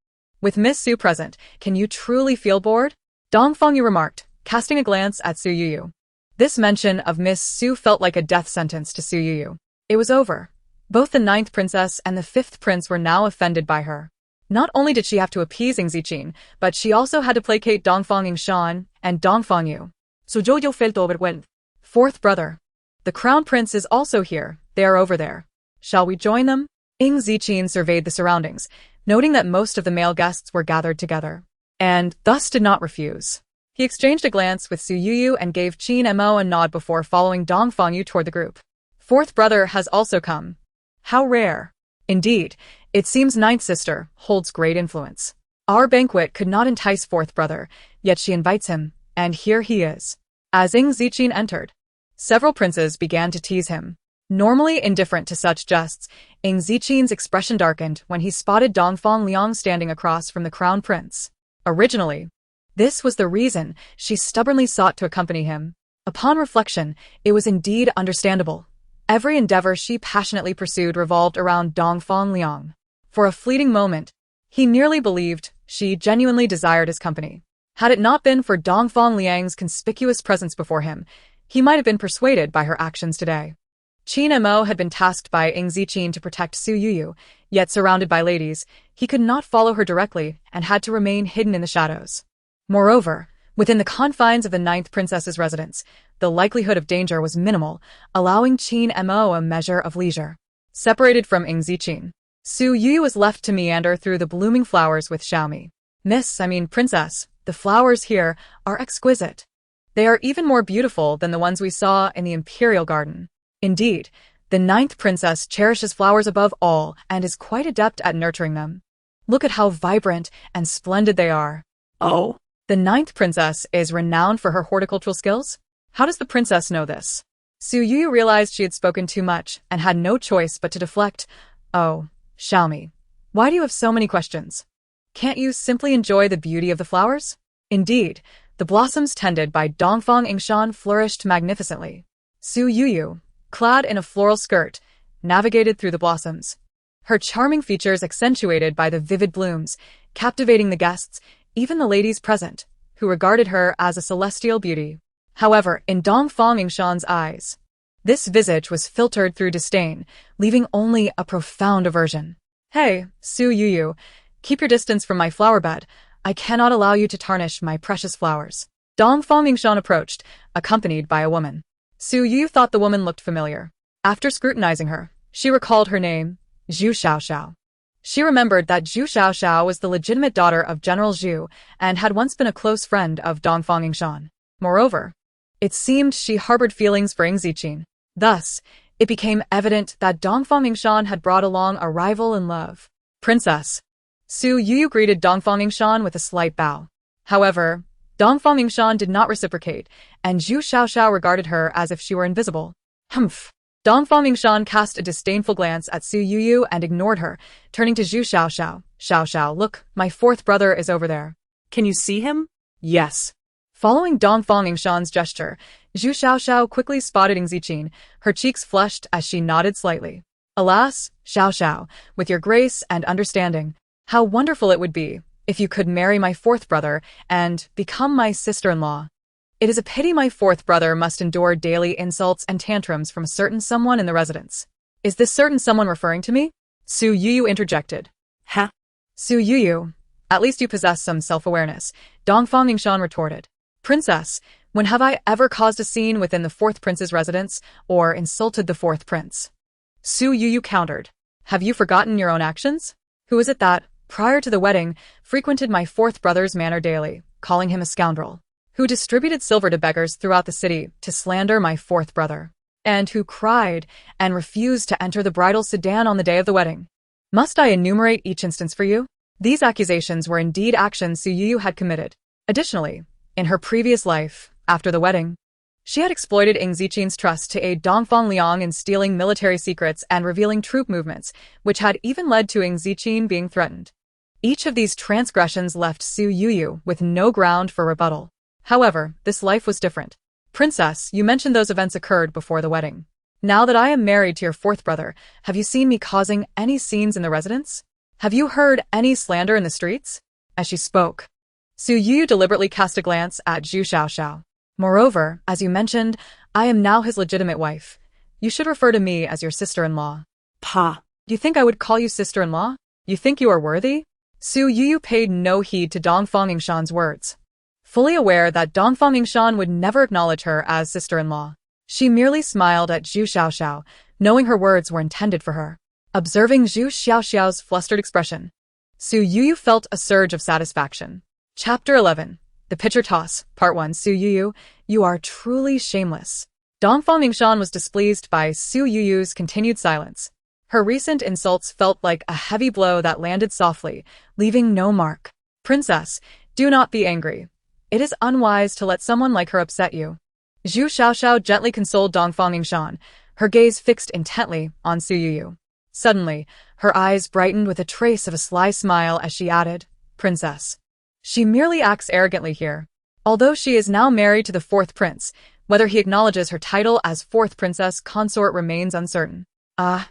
With Miss Su present, can you truly feel bored? Dongfang Yu remarked, casting a glance at Su Youyou. This mention of Miss Su felt like a death sentence to Su Youyou. It was over. Both the 9th princess and the 5th prince were now offended by her. Not only did she have to appease Ying Zijing, but she also had to placate Dongfang Yingshan and Dongfang Yu. Su Youyou felt overwhelmed. 4th brother. The crown prince is also here. They are over there. Shall we join them? Ying Zijing surveyed the surroundings, noting that most of the male guests were gathered together, and thus did not refuse. He exchanged a glance with Su Youyou and gave Qin Mo a nod before following Dongfang Yu toward the group. 4th brother has also come. How rare. Indeed, it seems 9th sister holds great influence. Our banquet could not entice 4th brother, yet she invites him, and here he is. As Ying Zijing entered, several princes began to tease him. Normally indifferent to such jests, Ying Zijing's expression darkened when he spotted Dongfang Liang standing across from the crown prince. Originally, this was the reason she stubbornly sought to accompany him. Upon reflection, it was indeed understandable. Every endeavor she passionately pursued revolved around Dongfang Liang. For a fleeting moment, he nearly believed she genuinely desired his company. Had it not been for Dongfang Liang's conspicuous presence before him, he might have been persuaded by her actions today. Qin Mo had been tasked by Ying Zijing to protect Su Youyou, yet surrounded by ladies, he could not follow her directly and had to remain hidden in the shadows. Moreover, within the confines of the 9th princess's residence, the likelihood of danger was minimal, allowing Qin Mo a measure of leisure. Separated from Ying Zijing, Su Youyou was left to meander through the blooming flowers with Xiaomi. Princess, the flowers here are exquisite. They are even more beautiful than the ones we saw in the imperial garden. Indeed, the 9th princess cherishes flowers above all and is quite adept at nurturing them. Look at how vibrant and splendid they are. Oh. The 9th princess is renowned for her horticultural skills? How does the princess know this? Su Youyou realized she had spoken too much and had no choice but to deflect. Oh, Xiaomi, why do you have so many questions? Can't you simply enjoy the beauty of the flowers? Indeed, the blossoms tended by Dongfang Yingshan flourished magnificently. Su Youyou, clad in a floral skirt, navigated through the blossoms. Her charming features accentuated by the vivid blooms, captivating the guests, even the ladies present, who regarded her as a celestial beauty. However, in Dongfang Yingshan's eyes, this visage was filtered through disdain, leaving only a profound aversion. Hey, Su Youyou, keep your distance from my flower bed. I cannot allow you to tarnish my precious flowers. Dongfang Yingshan approached, accompanied by a woman. Su Youyou thought the woman looked familiar. After scrutinizing her, she recalled her name, Zhu Xiaoxiao. She remembered that Zhu Xiaoxiao was the legitimate daughter of General Zhu and had once been a close friend of Dongfang Yingshan. Moreover, it seemed she harbored feelings for Ying Zijing. Thus, it became evident that Dongfang Yingshan had brought along a rival in love. Princess. Su Youyou greeted Dongfang Yingshan with a slight bow. However, Dongfang Yingshan did not reciprocate, and Zhu Xiaoxiao regarded her as if she were invisible. Humph. Dongfang Yingshan cast a disdainful glance at Su Youyou and ignored her, turning to Zhu Xiaoxiao. Xiaoxiao, look, my 4th brother is over there. Can you see him? Yes. Following Dongfang Yingshan's gesture, Zhu Xiaoxiao quickly spotted Ying Zijing, her cheeks flushed as she nodded slightly. Alas, Xiaoxiao, with your grace and understanding, how wonderful it would be if you could marry my 4th brother and become my sister-in-law. It is a pity my 4th brother must endure daily insults and tantrums from a certain someone in the residence. Is this certain someone referring to me? Su Youyou interjected. Huh? Su Youyou, at least you possess some self-awareness, Dongfang Yingshan retorted. Princess, when have I ever caused a scene within the 4th prince's residence or insulted the 4th prince? Su Youyou countered. Have you forgotten your own actions? Who is it that, prior to the wedding, frequented my 4th brother's manor daily, calling him a scoundrel? Who distributed silver to beggars throughout the city to slander my 4th brother? And who cried and refused to enter the bridal sedan on the day of the wedding? Must I enumerate each instance for you? These accusations were indeed actions Su Youyou had committed. Additionally, in her previous life, after the wedding, she had exploited Ying Zijing's trust to aid Dongfang Liang in stealing military secrets and revealing troop movements, which had even led to Ying Zijing being threatened. Each of these transgressions left Su Youyou with no ground for rebuttal. However, this life was different. Princess, you mentioned those events occurred before the wedding. Now that I am married to your fourth brother, have you seen me causing any scenes in the residence? Have you heard any slander in the streets? As she spoke, Su Youyou deliberately cast a glance at Zhu Xiaoxiao. Moreover, as you mentioned, I am now his legitimate wife. You should refer to me as your sister-in-law. Pa. You think I would call you sister-in-law? You think you are worthy? Su Youyou paid no heed to Dongfang Yingshan's words. Fully aware that Dongfang Yingshan would never acknowledge her as sister-in-law, she merely smiled at Zhu Xiaoxiao, knowing her words were intended for her. Observing Zhu Xiaoxiao's flustered expression, Su Youyou felt a surge of satisfaction. Chapter 11. The Pitcher Toss, Part 1. Su Youyou, you are truly shameless. Dongfang Yingshan was displeased by Su Youyou's continued silence. Her recent insults felt like a heavy blow that landed softly, leaving no mark. Princess, do not be angry. It is unwise to let someone like her upset you. Zhu Xiaoxiao gently consoled Dongfang Yingshan, her gaze fixed intently on Su Youyou. Suddenly, her eyes brightened with a trace of a sly smile as she added, Princess. She merely acts arrogantly here. Although she is now married to the fourth prince, whether he acknowledges her title as fourth princess consort remains uncertain.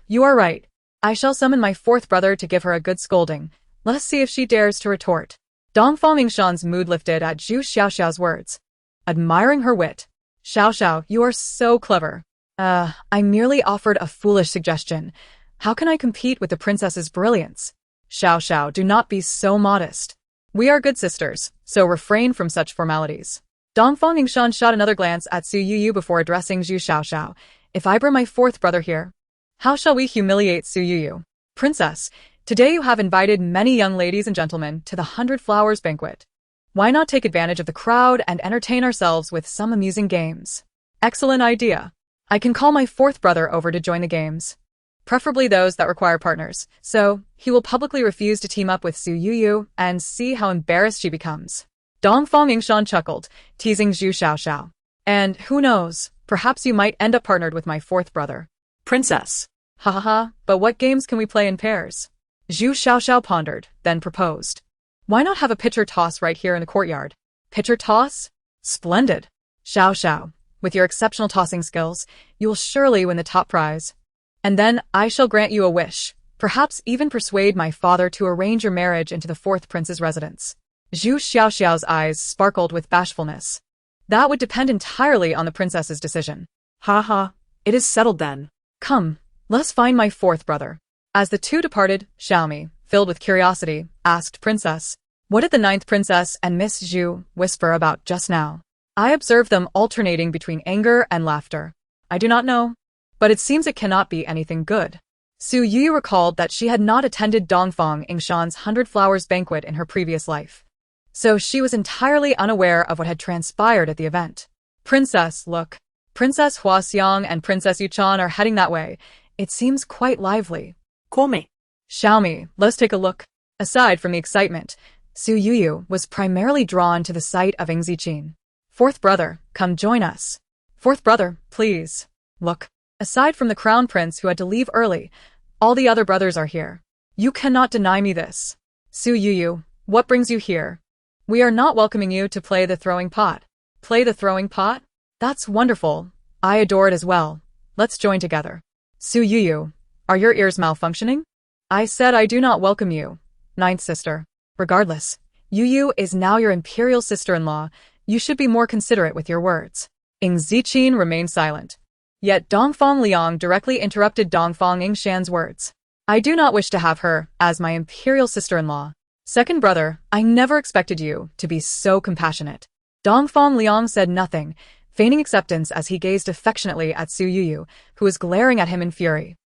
You are right. I shall summon my fourth brother to give her a good scolding. Let us see if she dares to retort. Dongfang Yingshan's mood lifted at Zhu Xiaoxiao's words. Admiring her wit. Xiaoxiao, you are so clever. I merely offered a foolish suggestion. How can I compete with the princess's brilliance? Xiaoxiao, do not be so modest. We are good sisters, so refrain from such formalities. Dongfang Yingshan shot another glance at Su Youyou before addressing Zhu Xiaoxiao. If I bring my fourth brother here, how shall we humiliate Su Youyou? Princess, today you have invited many young ladies and gentlemen to the 100 Flowers banquet. Why not take advantage of the crowd and entertain ourselves with some amusing games? Excellent idea. I can call my fourth brother over to join the games. Preferably those that require partners, so he will publicly refuse to team up with Su Youyou and see how embarrassed she becomes. Dongfang Yingshan chuckled, teasing Zhu Xiaoxiao. And who knows, perhaps you might end up partnered with my fourth brother. Princess. Ha ha ha, but what games can we play in pairs? Zhu Xiaoxiao pondered, then proposed. Why not have a pitcher toss right here in the courtyard? Pitcher toss? Splendid. Xiaoxiao, with your exceptional tossing skills, you will surely win the top prize. And then I shall grant you a wish, perhaps even persuade my father to arrange your marriage into the fourth prince's residence. Zhu Xiaoxiao's eyes sparkled with bashfulness. That would depend entirely on the princess's decision. Ha ha, it is settled then. Come, let us find my fourth brother. As the two departed, Xiaomi, filled with curiosity, asked Princess, what did the ninth princess and Miss Zhu whisper about just now? I observed them alternating between anger and laughter. I do not know, but it seems it cannot be anything good. Su Youyou recalled that she had not attended Dongfang Yingshan's 100 Flowers banquet in her previous life, so she was entirely unaware of what had transpired at the event. Princess, look. Princess Huaxiang and Princess Yuchan are heading that way. It seems quite lively. Call me. Xiaomi, let's take a look. Aside from the excitement, Su Youyou was primarily drawn to the sight of Ying Zijing. Fourth brother, come join us. Fourth brother, please. Look. Aside from the crown prince who had to leave early, all the other brothers are here. You cannot deny me this. Su Youyou, what brings you here? We are not welcoming you to play the throwing pot. Play the throwing pot? That's wonderful. I adore it as well. Let's join together. Su Youyou, are your ears malfunctioning? I said I do not welcome you, ninth sister. Regardless, Youyou is now your imperial sister-in-law. You should be more considerate with your words. Ying Zijing remained silent. Yet Dongfang Liang directly interrupted Dongfang Yingshan's words. I do not wish to have her as my imperial sister-in-law. Second brother, I never expected you to be so compassionate. Dongfang Liang said nothing, feigning acceptance as he gazed affectionately at Su Youyou, who was glaring at him in fury.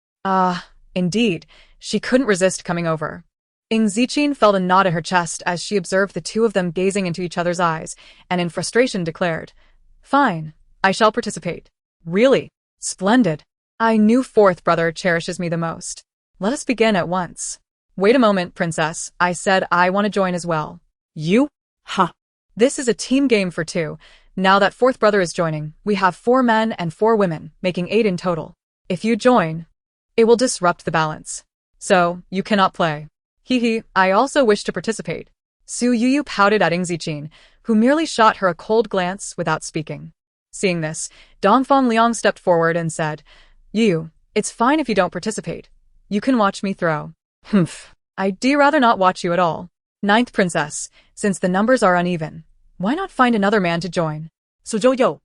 Indeed, she couldn't resist coming over. Ying Zijing felt a knot in her chest as she observed the two of them gazing into each other's eyes, and in frustration declared, Fine, I shall participate. Really? Splendid. I knew fourth brother cherishes me the most. Let us begin at once. Wait a moment, princess. I said I want to join as well. You? Ha. This is a team game for two. Now that fourth brother is joining, we have 4 men and 4 women, making 8 in total. If you join, it will disrupt the balance. So, you cannot play. Hee, I also wish to participate. Su Youyou pouted at Ying Zijing, who merely shot her a cold glance without speaking. Seeing this, Dongfang Liang stepped forward and said, "You, it's fine if you don't participate. You can watch me throw." "Humph. I'd rather not watch you at all. Ninth princess, since the numbers are uneven, why not find another man to join?" Su Youyou.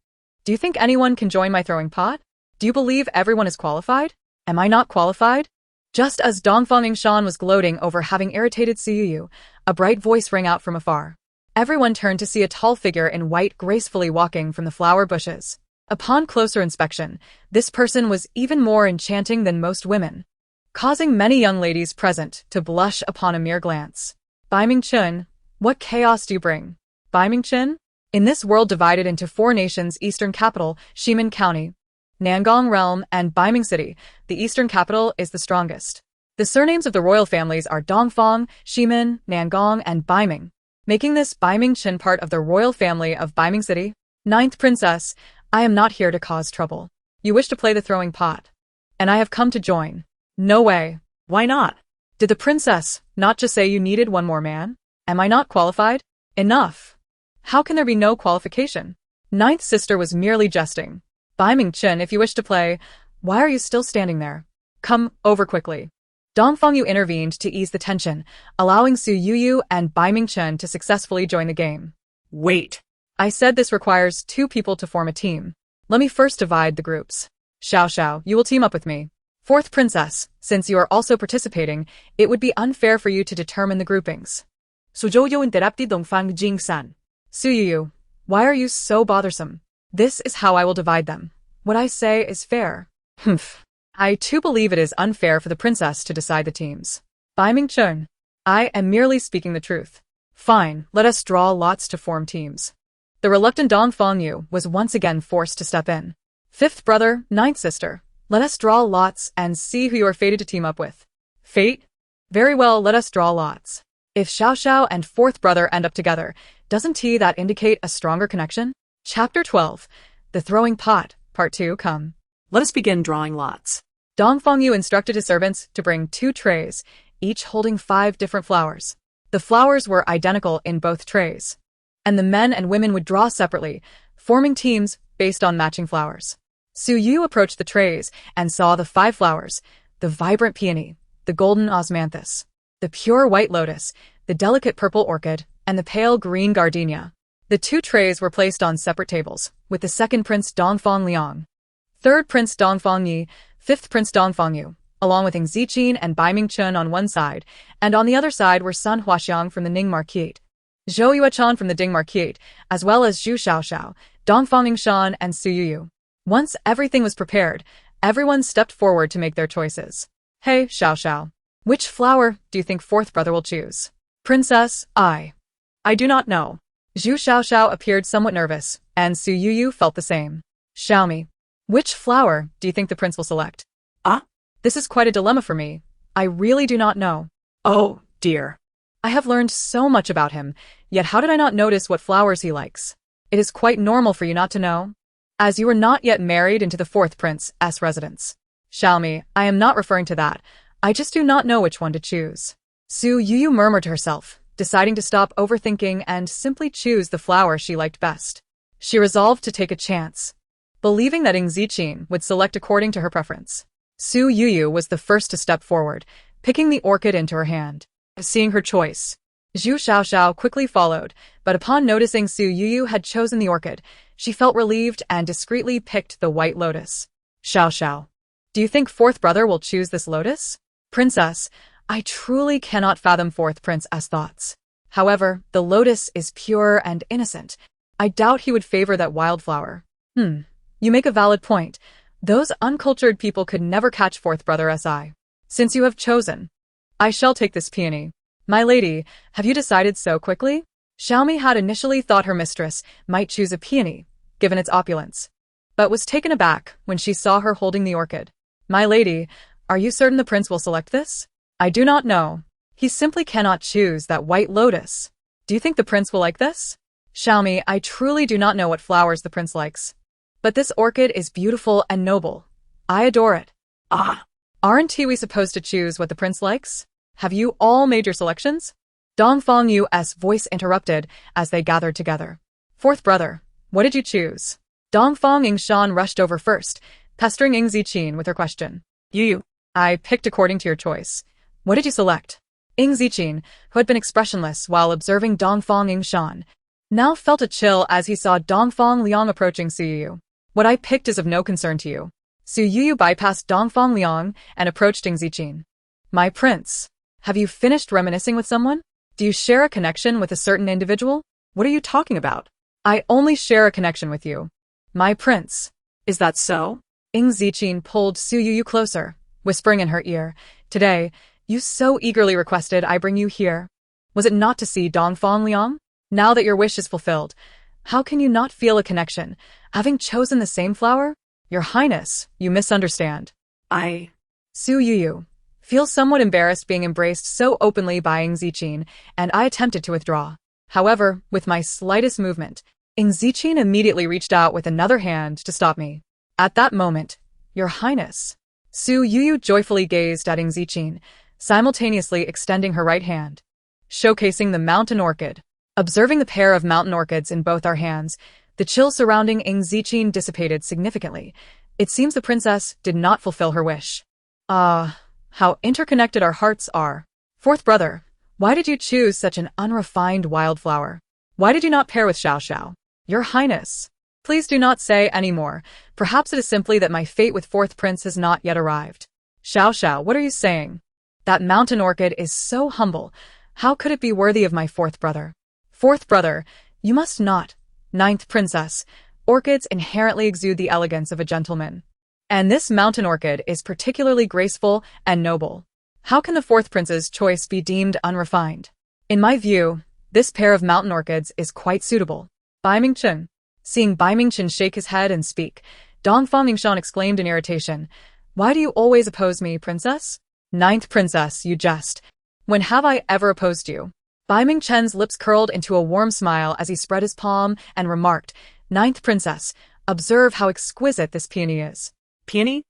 "Do you think anyone can join my throwing pot? Do you believe everyone is qualified? Am I not qualified?" Just as Dongfang Yingshan was gloating over having irritated Su Youyou, a bright voice rang out from afar. Everyone turned to see a tall figure in white gracefully walking from the flower bushes. Upon closer inspection, this person was even more enchanting than most women, causing many young ladies present to blush upon a mere glance. "Bai Mingchen, what chaos do you bring? Bai Mingchen?" In this world divided into 4 nations, eastern capital, Ximen County, Nangong Realm, and Baiming City, the eastern capital is the strongest. The surnames of the royal families are Dongfang, Ximen, Nangong, and Baiming, making this Baiming Chen part of the royal family of Baiming City. Ninth princess, I am not here to cause trouble. You wish to play the throwing pot, and I have come to join. No way. Why not? Did the princess not just say you needed one more man? Am I not qualified? Enough. How can there be no qualification? Ninth sister was merely jesting. Bai Mingchen, if you wish to play, why are you still standing there? Come over quickly. Dongfang Yu intervened to ease the tension, allowing Su Youyou and Bai Mingchen to successfully join the game. Wait. I said this requires 2 people to form a team. Let me first divide the groups. Xiao, you will team up with me. Fourth princess, since you are also participating, it would be unfair for you to determine the groupings. Su Youyou interrupted Dongfang Jingsan. Su Youyou, why are you so bothersome? This is how I will divide them. What I say is fair. Humph. I too believe it is unfair for the princess to decide the teams. Bai Mingchen, I am merely speaking the truth. Fine, let us draw lots to form teams. The reluctant Dongfang Yu was once again forced to step in. Fifth brother, ninth sister, let us draw lots and see who you are fated to team up with. Fate? Very well, let us draw lots. If Xiao and fourth brother end up together, doesn't that indicate a stronger connection? Chapter 12. The Throwing Pot, Part 2, come. Let us begin drawing lots. Dongfang Yu instructed his servants to bring 2 trays, each holding 5 different flowers. The flowers were identical in both trays, and the men and women would draw separately, forming teams based on matching flowers. Su Youyou approached the trays and saw the 5 flowers, the vibrant peony, the golden osmanthus, the pure white lotus, the delicate purple orchid, and the pale green gardenia. The 2 trays were placed on separate tables, with the second prince Dongfang Liang, third prince Dongfang Yi, fifth prince Dongfang Yu, along with Ying Zijing and Bai Mingchen on one side, and on the other side were Sun Huaxiang from the Ning Marquette, Zhou Yuechan from the Ding Marquette, as well as Zhu Xiao, Dongfang Yingshan, and Su Youyou. Once everything was prepared, everyone stepped forward to make their choices. Hey, Xiao, which flower do you think fourth brother will choose? Princess, I do not know. Zhu Xiao appeared somewhat nervous, and Su Youyou felt the same. Xiaomi, which flower do you think the prince will select? This is quite a dilemma for me. I really do not know. Oh, dear. I have learned so much about him, yet how did I not notice what flowers he likes? It is quite normal for you not to know, as you were not yet married into the fourth prince's residence. Xiaomi, I am not referring to that. I just do not know which one to choose. Su Youyou murmured to herself, deciding to stop overthinking and simply choose the flower she liked best. She resolved to take a chance, believing that Ying Zijing would select according to her preference. Su Youyou was the first to step forward, picking the orchid into her hand. Seeing her choice, Zhu Xiao quickly followed, but upon noticing Su Youyou had chosen the orchid, she felt relieved and discreetly picked the white lotus. Xiao, do you think fourth brother will choose this lotus? Princess, I truly cannot fathom fourth prince's thoughts. However, the lotus is pure and innocent. I doubt he would favor that wildflower. You make a valid point. Those uncultured people could never catch fourth brother's eye. Since you have chosen, I shall take this peony. My lady, have you decided so quickly? Xiaomi had initially thought her mistress might choose a peony, given its opulence, but was taken aback when she saw her holding the orchid. My lady, are you certain the prince will select this? I do not know. He simply cannot choose that white lotus. Do you think the prince will like this? Xiaomi, I truly do not know what flowers the prince likes, but this orchid is beautiful and noble. I adore it. Aren't we supposed to choose what the prince likes? Have you all made your selections? Dongfang Yu's voice interrupted as they gathered together. Fourth brother, what did you choose? Dongfang Yingshan rushed over first, pestering Ying Zijing with her question. You. I picked according to your choice. What did you select? Ying Zijing, who had been expressionless while observing Dongfang Yingshan, now felt a chill as he saw Dongfang Liang approaching Su Youyou. What I picked is of no concern to you. Su Youyou bypassed Dongfang Liang and approached Ying Zijing. My prince, have you finished reminiscing with someone? Do you share a connection with a certain individual? What are you talking about? I only share a connection with you. My prince. Is that so? Ying Zijing pulled Su Youyou closer, whispering in her ear, Today, you so eagerly requested I bring you here. Was it not to see Dongfang Liang? Now that your wish is fulfilled, how can you not feel a connection, having chosen the same flower? Your Highness, you misunderstand. Su Youyou feels somewhat embarrassed being embraced so openly by Ying Zijing, and I attempted to withdraw. However, with my slightest movement, Ying Zijing immediately reached out with another hand to stop me. At that moment, Your Highness. Su Youyou joyfully gazed at Ying Zijing, simultaneously extending her right hand, showcasing the mountain orchid. Observing the pair of mountain orchids in both our hands, the chill surrounding Ying Zijing dissipated significantly. It seems the princess did not fulfill her wish. How interconnected our hearts are. Fourth brother, why did you choose such an unrefined wildflower? Why did you not pair with Xiao Xiao? Your Highness, please do not say any more. Perhaps it is simply that my fate with fourth prince has not yet arrived. Xiao Xiao, what are you saying? That mountain orchid is so humble. How could it be worthy of my fourth brother? Fourth brother, you must not. Ninth princess, orchids inherently exude the elegance of a gentleman. And this mountain orchid is particularly graceful and noble. How can the fourth prince's choice be deemed unrefined? In my view, this pair of mountain orchids is quite suitable. Bai Mingchen. Seeing Bai Mingchen shake his head and speak, Dongfang Yingshan exclaimed in irritation, Why do you always oppose me, princess? Ninth princess, you jest. When have I ever opposed you? Bai Mingchen's lips curled into a warm smile as he spread his palm and remarked, Ninth princess, observe how exquisite this peony is. Peony?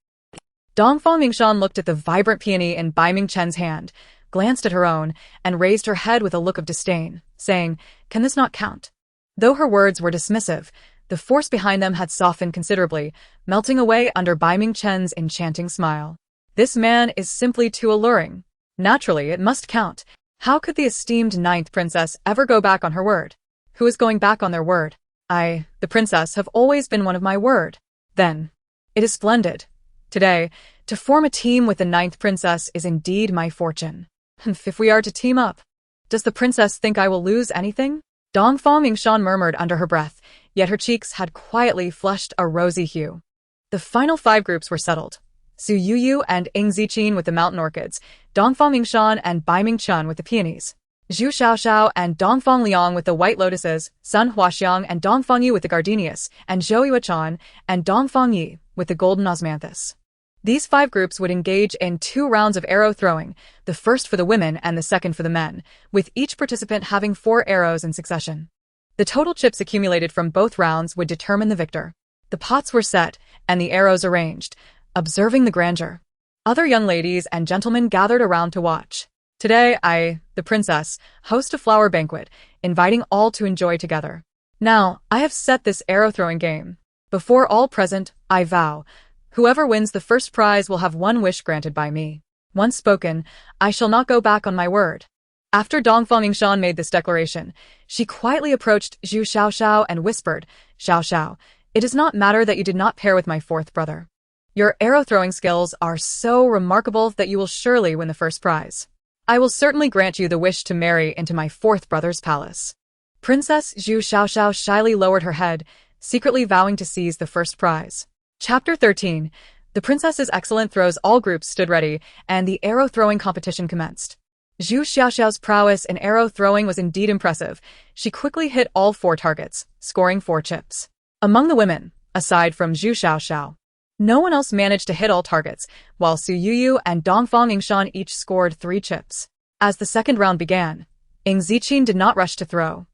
Dongfang Yingshan looked at the vibrant peony in Bai Mingchen's hand, glanced at her own, and raised her head with a look of disdain, saying, Can this not count? Though her words were dismissive, the force behind them had softened considerably, melting away under Bai Mingchen's enchanting smile. This man is simply too alluring. Naturally, it must count. How could the esteemed ninth princess ever go back on her word? Who is going back on their word? I, the princess, have always been one of my word. Then, it is splendid. Today, to form a team with the ninth princess is indeed my fortune. If we are to team up, does the princess think I will lose anything? Dongfang Yingshan murmured under her breath, yet her cheeks had quietly flushed a rosy hue. The final 5 groups were settled. Su Youyou and Ying Zijing with the mountain orchids, Dongfang Yingshan and Bai Mingchen with the peonies, Zhu Xiaoxiao and Dongfang Liang with the white lotuses, Sun Huaxiang and Dongfang Yu with the gardenias, and Zhou Yuechan and Dongfang Yi with the golden osmanthus. These 5 groups would engage in 2 rounds of arrow throwing, the first for the women and the second for the men, with each participant having 4 arrows in succession. The total chips accumulated from both rounds would determine the victor. The pots were set, and the arrows arranged, observing the grandeur. Other young ladies and gentlemen gathered around to watch. Today I, the princess, host a flower banquet, inviting all to enjoy together. Now, I have set this arrow-throwing game. Before all present, I vow, whoever wins the first prize will have 1 wish granted by me. Once spoken, I shall not go back on my word. After Dongfang Yingshan made this declaration, she quietly approached Zhu Xiaoxiao and whispered, Xiao Xiao, it does not matter that you did not pair with my fourth brother. Your arrow-throwing skills are so remarkable that you will surely win the first prize. I will certainly grant you the wish to marry into my fourth brother's palace. Princess Zhu Xiaoxiao shyly lowered her head, secretly vowing to seize the first prize. Chapter 13. The princess's excellent throws. All groups stood ready, and the arrow-throwing competition commenced. Zhu Xiaoxiao's prowess in arrow-throwing was indeed impressive. She quickly hit all 4 targets, scoring 4 chips. Among the women, aside from Zhu Xiaoxiao, no one else managed to hit all targets, while Su Youyou and Dongfang Yingshan each scored 3 chips. As the second round began, Ying Zijing did not rush to throw.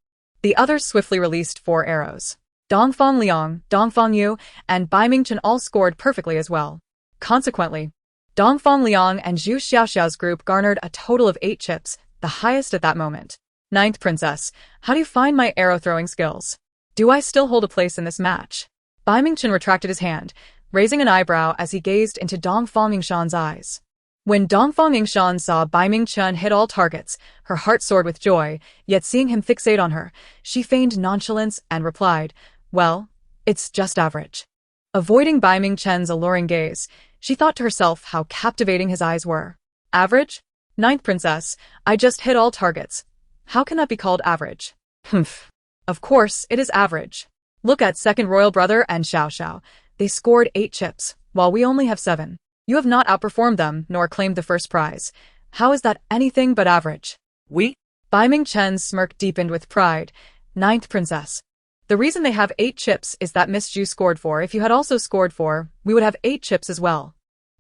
The others swiftly released 4 arrows. Dongfang Liang, Dongfang Yu, and Bai Mingchen all scored perfectly as well. Consequently, Dongfang Liang and Zhu Xiaoxiao's group garnered a total of 8 chips, the highest at that moment. Ninth Princess, how do you find my arrow-throwing skills? Do I still hold a place in this match? Bai Mingchen retracted his hand, raising an eyebrow as he gazed into Dongfang Yingshan's eyes. When Dongfang Yingshan saw Bai Mingchen hit all targets, her heart soared with joy, yet seeing him fixate on her, she feigned nonchalance and replied, "Well, it's just average." Avoiding Bai Mingchen's alluring gaze, she thought to herself how captivating his eyes were. Average? Ninth Princess, I just hit all targets. How can that be called average? Humph. Of course, it is average. Look at second royal brother and Xiao Xiao. They scored 8 chips, while we only have 7. You have not outperformed them, nor claimed the first prize. How is that anything but average? We? Bai Mingchen's smirk deepened with pride. Ninth Princess. The reason they have 8 chips is that Miss Zhu scored 4. If you had also scored 4, we would have 8 chips as well.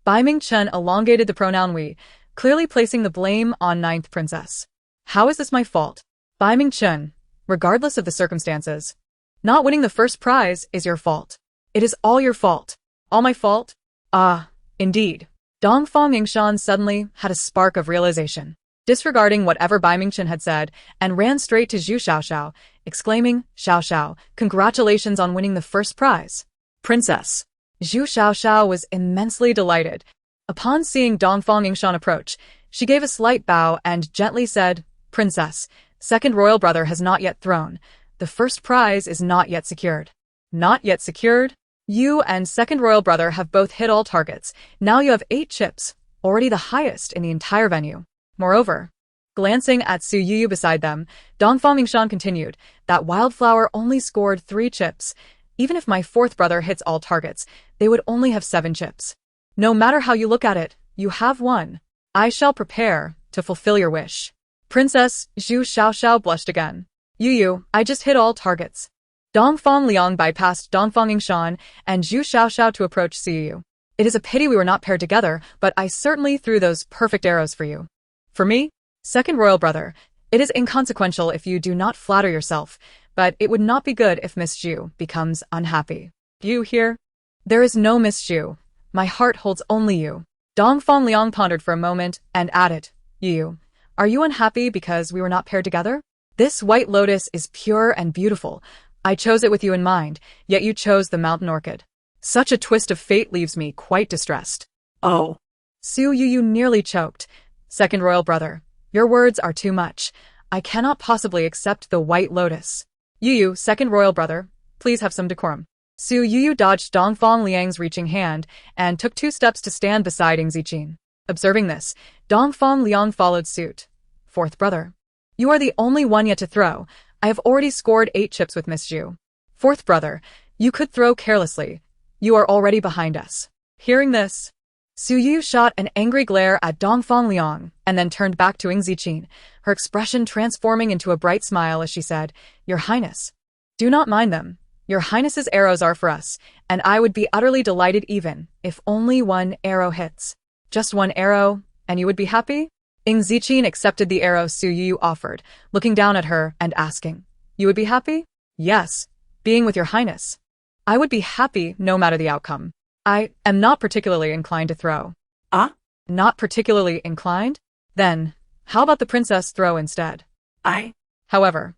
Bai Mingchen elongated the pronoun we, clearly placing the blame on Ninth Princess. How is this my fault? Bai Mingchen, regardless of the circumstances. Not winning the first prize is your fault. It is all your fault. All my fault? Ah, indeed. Dongfang Yingshan suddenly had a spark of realization, disregarding whatever Bai Mingchen had said, and ran straight to Zhu Xiaoxiao, exclaiming, "Xiao Xiao, congratulations on winning the first prize." Princess. Zhu Xiaoxiao was immensely delighted. Upon seeing Dongfang Yingshan approach, she gave a slight bow and gently said, "Princess, second royal brother has not yet thrown. The first prize is not yet secured." Not yet secured? You and second royal brother have both hit all targets. Now you have 8 chips, already the highest in the entire venue. Moreover, glancing at Su Youyou beside them, Dongfang Yingshan continued, that wildflower only scored 3 chips. Even if my fourth brother hits all targets, they would only have 7 chips. No matter how you look at it, you have won. I shall prepare to fulfill your wish. Princess Zhu Xiaoxiao blushed again. Youyou, I just hit all targets. Dongfang Liang bypassed Dongfang Yingshan and Zhu Xiaoxiao to approach Su Youyou. It is a pity we were not paired together, but I certainly threw those perfect arrows for you. For me, second royal brother, it is inconsequential if you do not flatter yourself, but it would not be good if Miss Zhu becomes unhappy. You hear? There is no Miss Zhu. My heart holds only you. Dongfang Liang pondered for a moment and added, Youyou, are you unhappy because we were not paired together? This white lotus is pure and beautiful. I chose it with you in mind, yet you chose the mountain orchid. Such a twist of fate leaves me quite distressed. Oh. Su Youyou nearly choked. Second royal brother, your words are too much. I cannot possibly accept the white lotus. Youyou, second royal brother, please have some decorum. Su Youyou dodged Dongfang Liang's reaching hand and took 2 steps to stand beside Ying Zijing. Observing this, Dongfang Liang followed suit. Fourth brother, you are the only one yet to throw. I have already scored 8 chips with Miss Zhu. Fourth brother, you could throw carelessly. You are already behind us. Hearing this, Su Youyou shot an angry glare at Dongfang Liang and then turned back to Ying Zijing, her expression transforming into a bright smile as she said, Your Highness, do not mind them. Your Highness's arrows are for us, and I would be utterly delighted even if only 1 arrow hits. Just 1 arrow, and you would be happy? Ying Zijing accepted the arrow Su Youyou offered, looking down at her and asking, You would be happy? Yes, being with your Highness. I would be happy no matter the outcome. I am not particularly inclined to throw. Ah? Not particularly inclined? Then, how about the princess throw instead? However,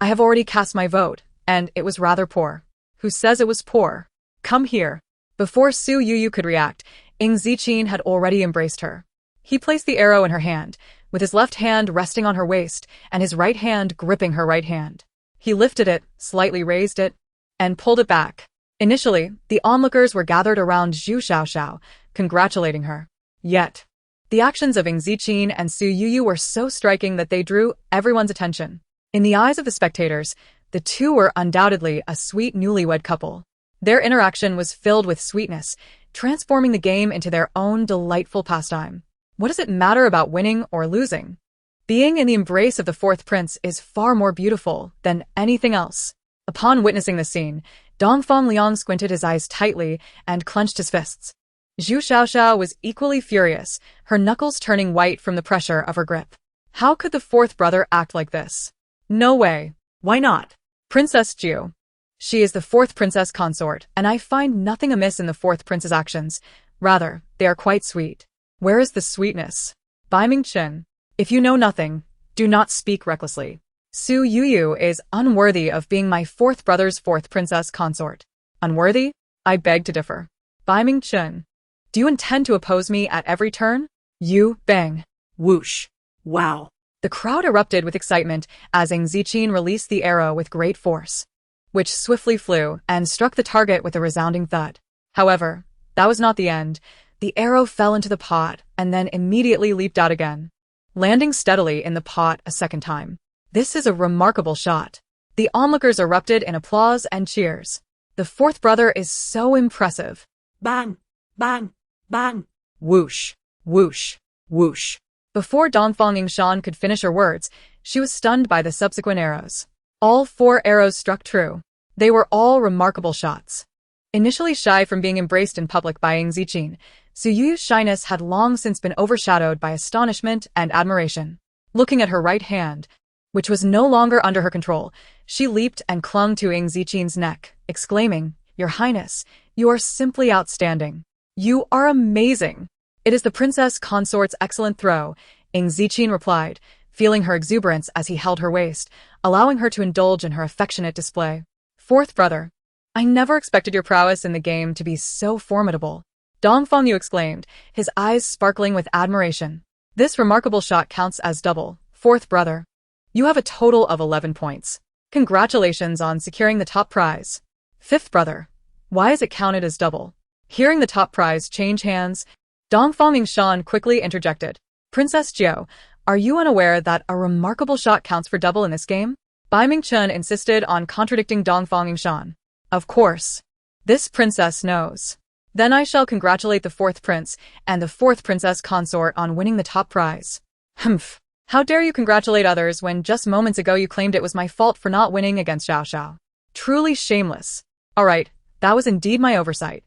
I have already cast my vote, and it was rather poor. Who says it was poor? Come here. Before Su Youyou could react, Ying Zijing had already embraced her. He placed the arrow in her hand, with his left hand resting on her waist and his right hand gripping her right hand. He lifted it, slightly raised it, and pulled it back. Initially, the onlookers were gathered around Zhu Xiaoxiao, congratulating her. Yet, the actions of Ying Zijing and Su Youyou were so striking that they drew everyone's attention. In the eyes of the spectators, the two were undoubtedly a sweet newlywed couple. Their interaction was filled with sweetness, transforming the game into their own delightful pastime. What does it matter about winning or losing? Being in the embrace of the fourth prince is far more beautiful than anything else. Upon witnessing the scene, Dongfang Liang squinted his eyes tightly and clenched his fists. Zhu Xiaoxiao was equally furious, her knuckles turning white from the pressure of her grip. How could the fourth brother act like this? No way. Why not? Princess Zhu. She is the fourth princess consort, and I find nothing amiss in the fourth prince's actions. Rather, they are quite sweet. Where is the sweetness? Bai Mingchen. If you know nothing, do not speak recklessly. Su Youyou is unworthy of being my fourth brother's fourth princess consort. Unworthy? I beg to differ. Bai Mingchen. Do you intend to oppose me at every turn? You, bang. Whoosh. Wow. The crowd erupted with excitement as Ying Zijing released the arrow with great force, which swiftly flew and struck the target with a resounding thud. However, that was not the end. The arrow fell into the pot and then immediately leaped out again, landing steadily in the pot a second time. This is a remarkable shot. The onlookers erupted in applause and cheers. The fourth brother is so impressive. Bang, bang, bang. Whoosh, whoosh, whoosh. Before Dongfang Yingshan could finish her words, she was stunned by the subsequent arrows. All 4 arrows struck true. They were all remarkable shots. Initially shy from being embraced in public by Ying Zijing, Su Youyou's shyness had long since been overshadowed by astonishment and admiration. Looking at her right hand, which was no longer under her control, she leaped and clung to Ying Zijing's neck, exclaiming, "Your Highness, you are simply outstanding. You are amazing." "It is the princess consort's excellent throw," Ying Zijing replied, feeling her exuberance as he held her waist, allowing her to indulge in her affectionate display. "Fourth brother, I never expected your prowess in the game to be so formidable," Dongfang Yu exclaimed, his eyes sparkling with admiration. "This remarkable shot counts as double, fourth brother. You have a total of 11 points. Congratulations on securing the top prize. Fifth brother, why is it counted as double?" Hearing the top prize change hands, Dongfang Yingshan quickly interjected. "Princess Jiao, are you unaware that a remarkable shot counts for double in this game?" Bai Mingchen insisted on contradicting Dongfang Yingshan. "Of course. This princess knows. Then I shall congratulate the fourth prince and the fourth princess consort on winning the top prize." "Humph. How dare you congratulate others when just moments ago you claimed it was my fault for not winning against Xiao Xiao. Truly shameless. All right, that was indeed my oversight."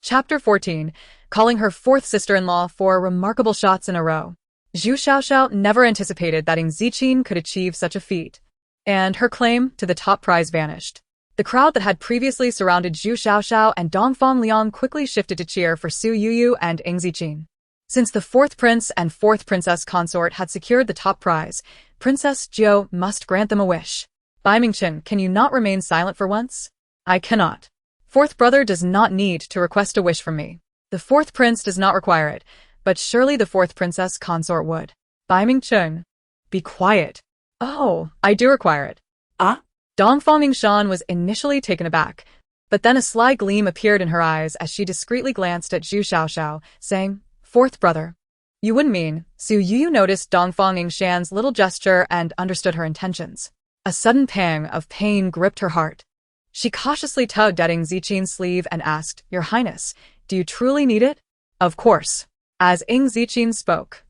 Chapter 14, calling her fourth sister-in-law 4 remarkable shots in a row. Zhu Xiaoxiao never anticipated that Ying Zijing could achieve such a feat, and her claim to the top prize vanished. The crowd that had previously surrounded Zhu Xiaoxiao and Dongfang Liang quickly shifted to cheer for Su Youyou and Ying Zijing. Since the fourth prince and fourth princess consort had secured the top prize, Princess Jiao must grant them a wish. "Bai Mingchen, can you not remain silent for once?" "I cannot. Fourth brother does not need to request a wish from me. The fourth prince does not require it, but surely the fourth princess consort would." "Bai Mingchen, be quiet." "Oh, I do require it." Ah? Dongfang Yingshan was initially taken aback, but then a sly gleam appeared in her eyes as she discreetly glanced at Zhu Xiaoxiao, saying, "Fourth brother. You wouldn't mean." Su Youyou noticed Dongfang Yingshan's little gesture and understood her intentions. A sudden pang of pain gripped her heart. She cautiously tugged at Ying Zijing's sleeve and asked, "Your Highness, do you truly need it?" "Of course." As Ying Zijing spoke,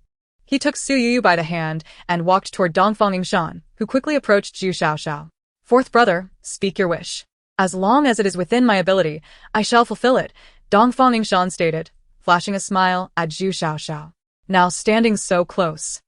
he took Su Youyou by the hand and walked toward Dongfang Yingshan, who quickly approached Zhu Xiaoxiao. "Fourth brother, speak your wish. As long as it is within my ability, I shall fulfill it," Dongfang Yingshan stated, flashing a smile at Zhu Xiaoxiao, now standing so close.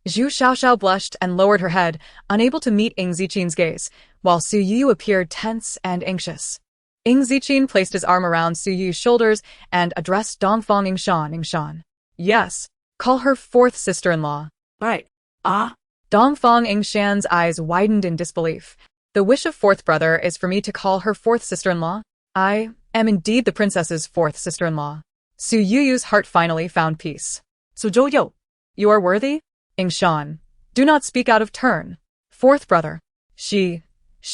Zhu Xiaoxiao blushed and lowered her head, unable to meet Ying Zijing's gaze, while Su Youyou appeared tense and anxious. Ying Zijing placed his arm around Su Youyou's shoulders and addressed Dongfang Yingshan. "Yingshan. Yes, call her fourth sister-in-law." Right. Ah? Dongfang Yingshan's eyes widened in disbelief. "The wish of fourth brother is for me to call her fourth sister-in-law? I am indeed the princess's fourth sister-in-law." Su Youyou's heart finally found peace. Su Youyou. "You are worthy?" "Yingshan, do not speak out of turn. Fourth brother. She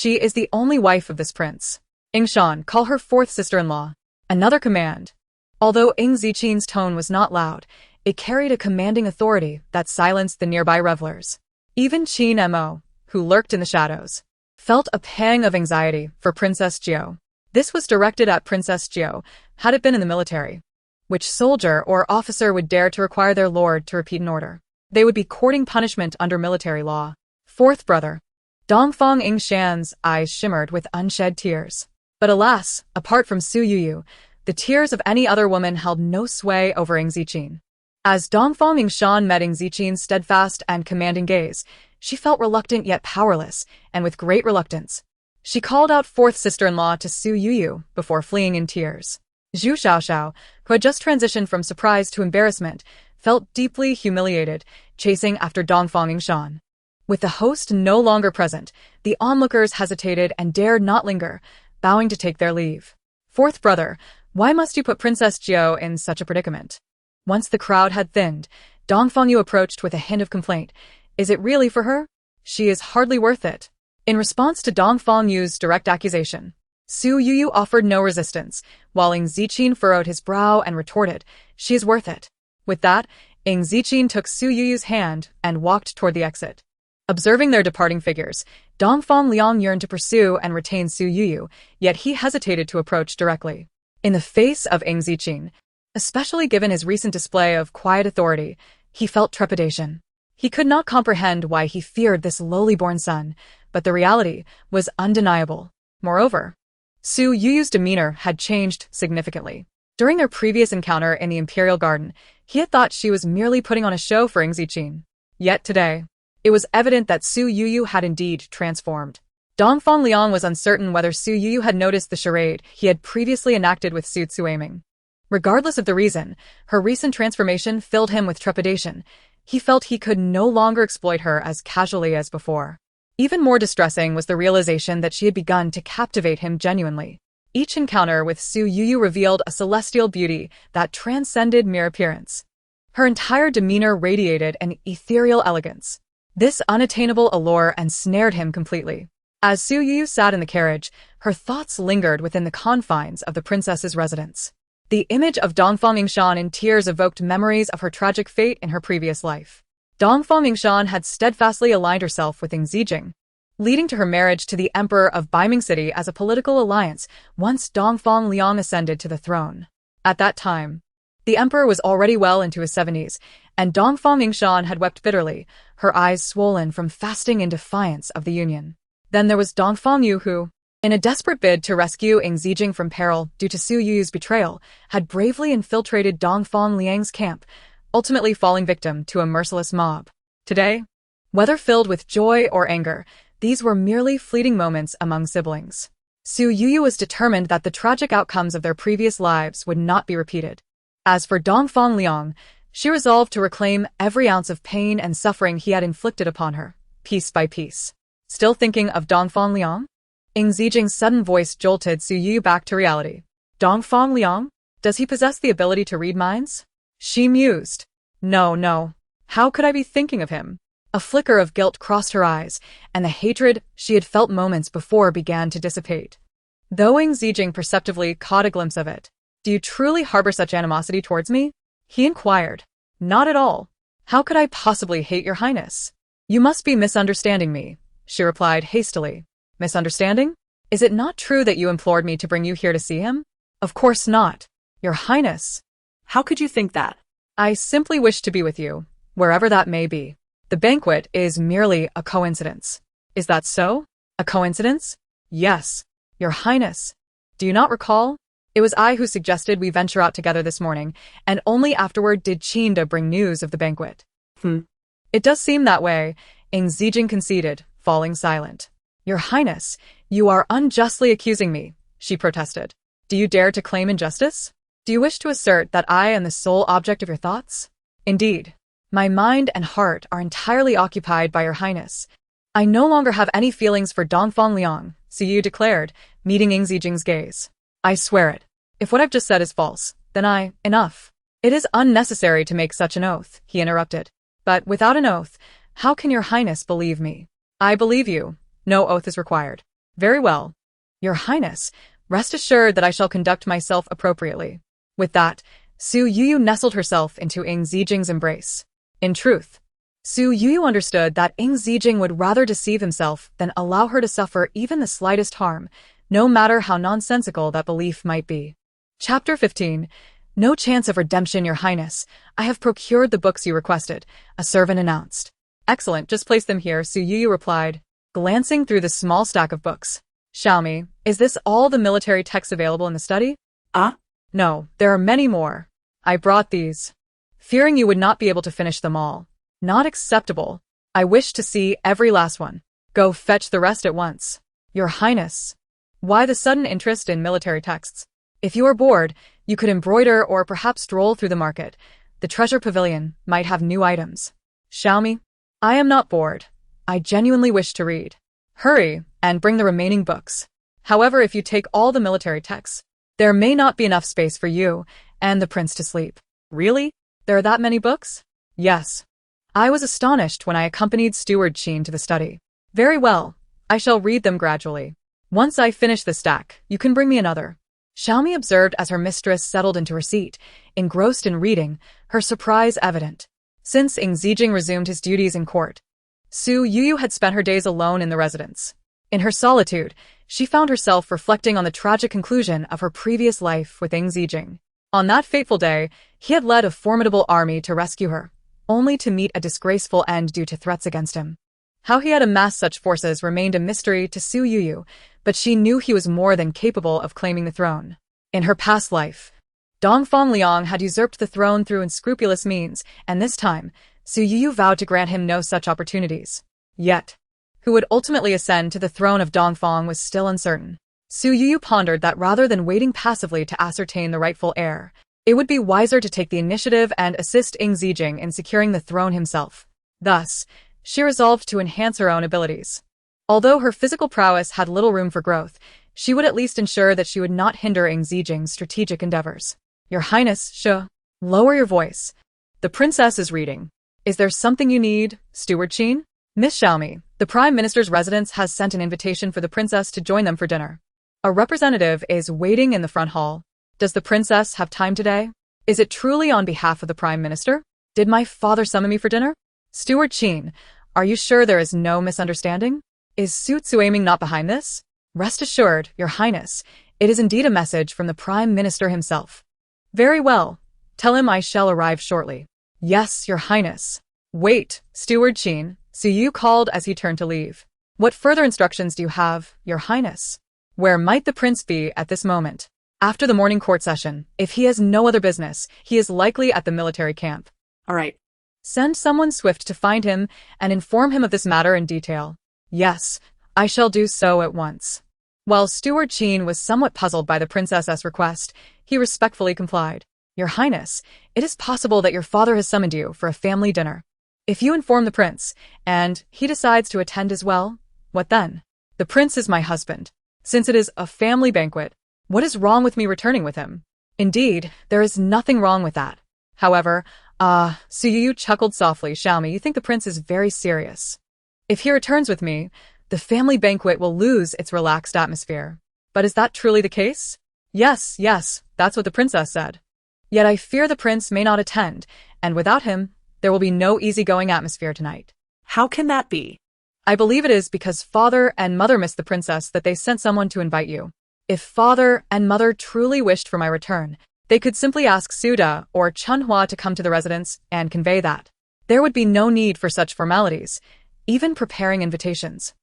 is the only wife of this prince. Yingshan, call her fourth sister-in-law." Another command. Although Ying Zijing's tone was not loud, it carried a commanding authority that silenced the nearby revelers. Even Qin Mo, who lurked in the shadows, felt a pang of anxiety for Princess Jiao. This was directed at Princess Jiao, had it been in the military. Which soldier or officer would dare to require their lord to repeat an order? They would be courting punishment under military law. Fourth brother. Dongfang Yingshan's eyes shimmered with unshed tears. But alas, apart from Su Youyou, the tears of any other woman held no sway over Ying Zijing. As Dongfang Yingshan met Ying Zijing's steadfast and commanding gaze, she felt reluctant yet powerless, and with great reluctance, she called out fourth sister-in-law to Su Youyou before fleeing in tears. Zhu Xiaoxiao, who had just transitioned from surprise to embarrassment, felt deeply humiliated, chasing after Dongfang Yingshan. With the host no longer present, the onlookers hesitated and dared not linger, bowing to take their leave. Fourth brother, why must you put Princess Jiao in such a predicament? Once the crowd had thinned, Dongfang Yu approached with a hint of complaint. Is it really for her? She is hardly worth it. In response to Dongfang Yu's direct accusation, Su Youyou offered no resistance, while Ying Zijing furrowed his brow and retorted, she is worth it. With that, Ying Zijing took Su Youyou's hand and walked toward the exit. Observing their departing figures, Dongfang Liang yearned to pursue and retain Su Youyou, yet he hesitated to approach directly. In the face of Ying Zijing, especially given his recent display of quiet authority, he felt trepidation. He could not comprehend why he feared this lowly-born son, but the reality was undeniable. Moreover, Su Youyou's demeanor had changed significantly. During their previous encounter in the Imperial Garden, he had thought she was merely putting on a show for Ying Zijing. Yet today, it was evident that Su Youyou had indeed transformed. Dongfang Liang was uncertain whether Su Youyou had noticed the charade he had previously enacted with Su Tzueming. Regardless of the reason, her recent transformation filled him with trepidation. He felt he could no longer exploit her as casually as before. Even more distressing was the realization that she had begun to captivate him genuinely. Each encounter with Su Youyou revealed a celestial beauty that transcended mere appearance. Her entire demeanor radiated an ethereal elegance. This unattainable allure ensnared him completely. As Su Youyou sat in the carriage, her thoughts lingered within the confines of the princess's residence. The image of Dongfang Yingshan in tears evoked memories of her tragic fate in her previous life. Dongfang Yingshan had steadfastly aligned herself with Ying Zijing, leading to her marriage to the Emperor of Baiming City as a political alliance once Dongfang Liang ascended to the throne. At that time, the emperor was already well into his 70s, and Dongfang Yingshan had wept bitterly, her eyes swollen from fasting in defiance of the union. Then there was Dongfang Yu who, in a desperate bid to rescue Ying Zijing from peril due to Su Youyou's betrayal, had bravely infiltrated Dongfang Liang's camp, ultimately falling victim to a merciless mob. Today, whether filled with joy or anger, these were merely fleeting moments among siblings. Su Youyou was determined that the tragic outcomes of their previous lives would not be repeated. As for Dongfang Liang, she resolved to reclaim every ounce of pain and suffering he had inflicted upon her, piece by piece. Still thinking of Dongfang Liang? Ying Zijing's sudden voice jolted Su Youyou back to reality. Dongfang Liang? Does he possess the ability to read minds? She mused. No. How could I be thinking of him? A flicker of guilt crossed her eyes, and the hatred she had felt moments before began to dissipate. Though Ying Zijing perceptively caught a glimpse of it. Do you truly harbor such animosity towards me? He inquired. Not at all. How could I possibly hate your highness? You must be misunderstanding me, she replied hastily. Misunderstanding? Is it not true that you implored me to bring you here to see him? Of course not. Your highness. How could you think that? I simply wish to be with you, wherever that may be. The banquet is merely a coincidence. Is that so? A coincidence? Yes. Your highness. Do you not recall? It was I who suggested we venture out together this morning, and only afterward did Chinda bring news of the banquet. It does seem that way, Ying Zijing conceded, falling silent. Your highness, you are unjustly accusing me, she protested. Do you dare to claim injustice? Do you wish to assert that I am the sole object of your thoughts? Indeed. My mind and heart are entirely occupied by your highness. I no longer have any feelings for Dongfang Liang, Su Youyou declared, meeting Ying Zijing's gaze. I swear it. If what I've just said is false, then enough. It is unnecessary to make such an oath, he interrupted. But without an oath, how can your highness believe me? I believe you. No oath is required. Very well. Your highness, rest assured that I shall conduct myself appropriately. With that, Su Youyou nestled herself into Ying Zijing's embrace. In truth, Su Youyou understood that Ying Zijing would rather deceive himself than allow her to suffer even the slightest harm, no matter how nonsensical that belief might be. Chapter 15. No chance of redemption, your highness. I have procured the books you requested, a servant announced. Excellent, just place them here, Su Youyou replied, glancing through the small stack of books. Xiaomi, is this all the military texts available in the study? No, there are many more. I brought these, fearing you would not be able to finish them all. Not acceptable. I wish to see every last one. Go fetch the rest at once. Your highness. Why the sudden interest in military texts? If you are bored, you could embroider or perhaps stroll through the market. The treasure pavilion might have new items. Xiaomi, I am not bored. I genuinely wish to read. Hurry, and bring the remaining books. However, if you take all the military texts, there may not be enough space for you and the prince to sleep. Really? There are that many books? Yes. I was astonished when I accompanied Steward Qin to the study. Very well. I shall read them gradually. Once I finish the stack, you can bring me another. Xiaomi observed as her mistress settled into her seat, engrossed in reading, her surprise evident. Since Ying Zijing resumed his duties in court, Su Youyou had spent her days alone in the residence. In her solitude, she found herself reflecting on the tragic conclusion of her previous life with Ying Zijing. On that fateful day, he had led a formidable army to rescue her, only to meet a disgraceful end due to threats against him. How he had amassed such forces remained a mystery to Su Youyou, but she knew he was more than capable of claiming the throne. In her past life, Dongfang Liang had usurped the throne through unscrupulous means, and this time, Su Youyou vowed to grant him no such opportunities. Yet, who would ultimately ascend to the throne of Dongfang was still uncertain. Su Youyou pondered that rather than waiting passively to ascertain the rightful heir, it would be wiser to take the initiative and assist Ying Zijing in securing the throne himself. Thus, she resolved to enhance her own abilities. Although her physical prowess had little room for growth, she would at least ensure that she would not hinder Ying Zijing's strategic endeavors. Your Highness, lower your voice. The princess is reading. Is there something you need, Steward Qin? Miss Xiaomi, the Prime Minister's residence has sent an invitation for the princess to join them for dinner. A representative is waiting in the front hall. Does the princess have time today? Is it truly on behalf of the Prime Minister? Did my father summon me for dinner? Steward Qin, are you sure there is no misunderstanding? Is Su Youyou not behind this? Rest assured, Your Highness, it is indeed a message from the Prime Minister himself. Very well. Tell him I shall arrive shortly. Yes, Your Highness. Wait, Steward Qin, Su Youyou called as he turned to leave. What further instructions do you have, Your Highness? Where might the prince be at this moment? After the morning court session, if he has no other business, he is likely at the military camp. All right. Send someone swift to find him and inform him of this matter in detail. Yes, I shall do so at once. While Steward Qin was somewhat puzzled by the princess's request, he respectfully complied. Your Highness, it is possible that your father has summoned you for a family dinner. If you inform the prince, and he decides to attend as well, what then? The prince is my husband. Since it is a family banquet, what is wrong with me returning with him? Indeed, there is nothing wrong with that. However, Su Youyou chuckled softly. Xiaomi, you think the prince is very serious. If he returns with me, the family banquet will lose its relaxed atmosphere. But is that truly the case? Yes, that's what the princess said. Yet I fear the prince may not attend, and without him, there will be no easygoing atmosphere tonight. How can that be? I believe it is because father and mother missed the princess that they sent someone to invite you. If father and mother truly wished for my return, they could simply ask Suda or Chunhua to come to the residence and convey that. There would be no need for such formalities, even preparing invitations.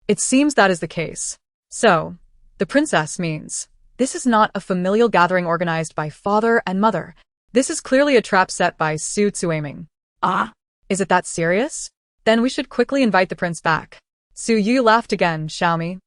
It seems that is the case. So, the princess means, this is not a familial gathering organized by father and mother. This is clearly a trap set by Su Youyou. Ah? Is it that serious? Then we should quickly invite the prince back. Su Youyou laughed again. Xiaomi,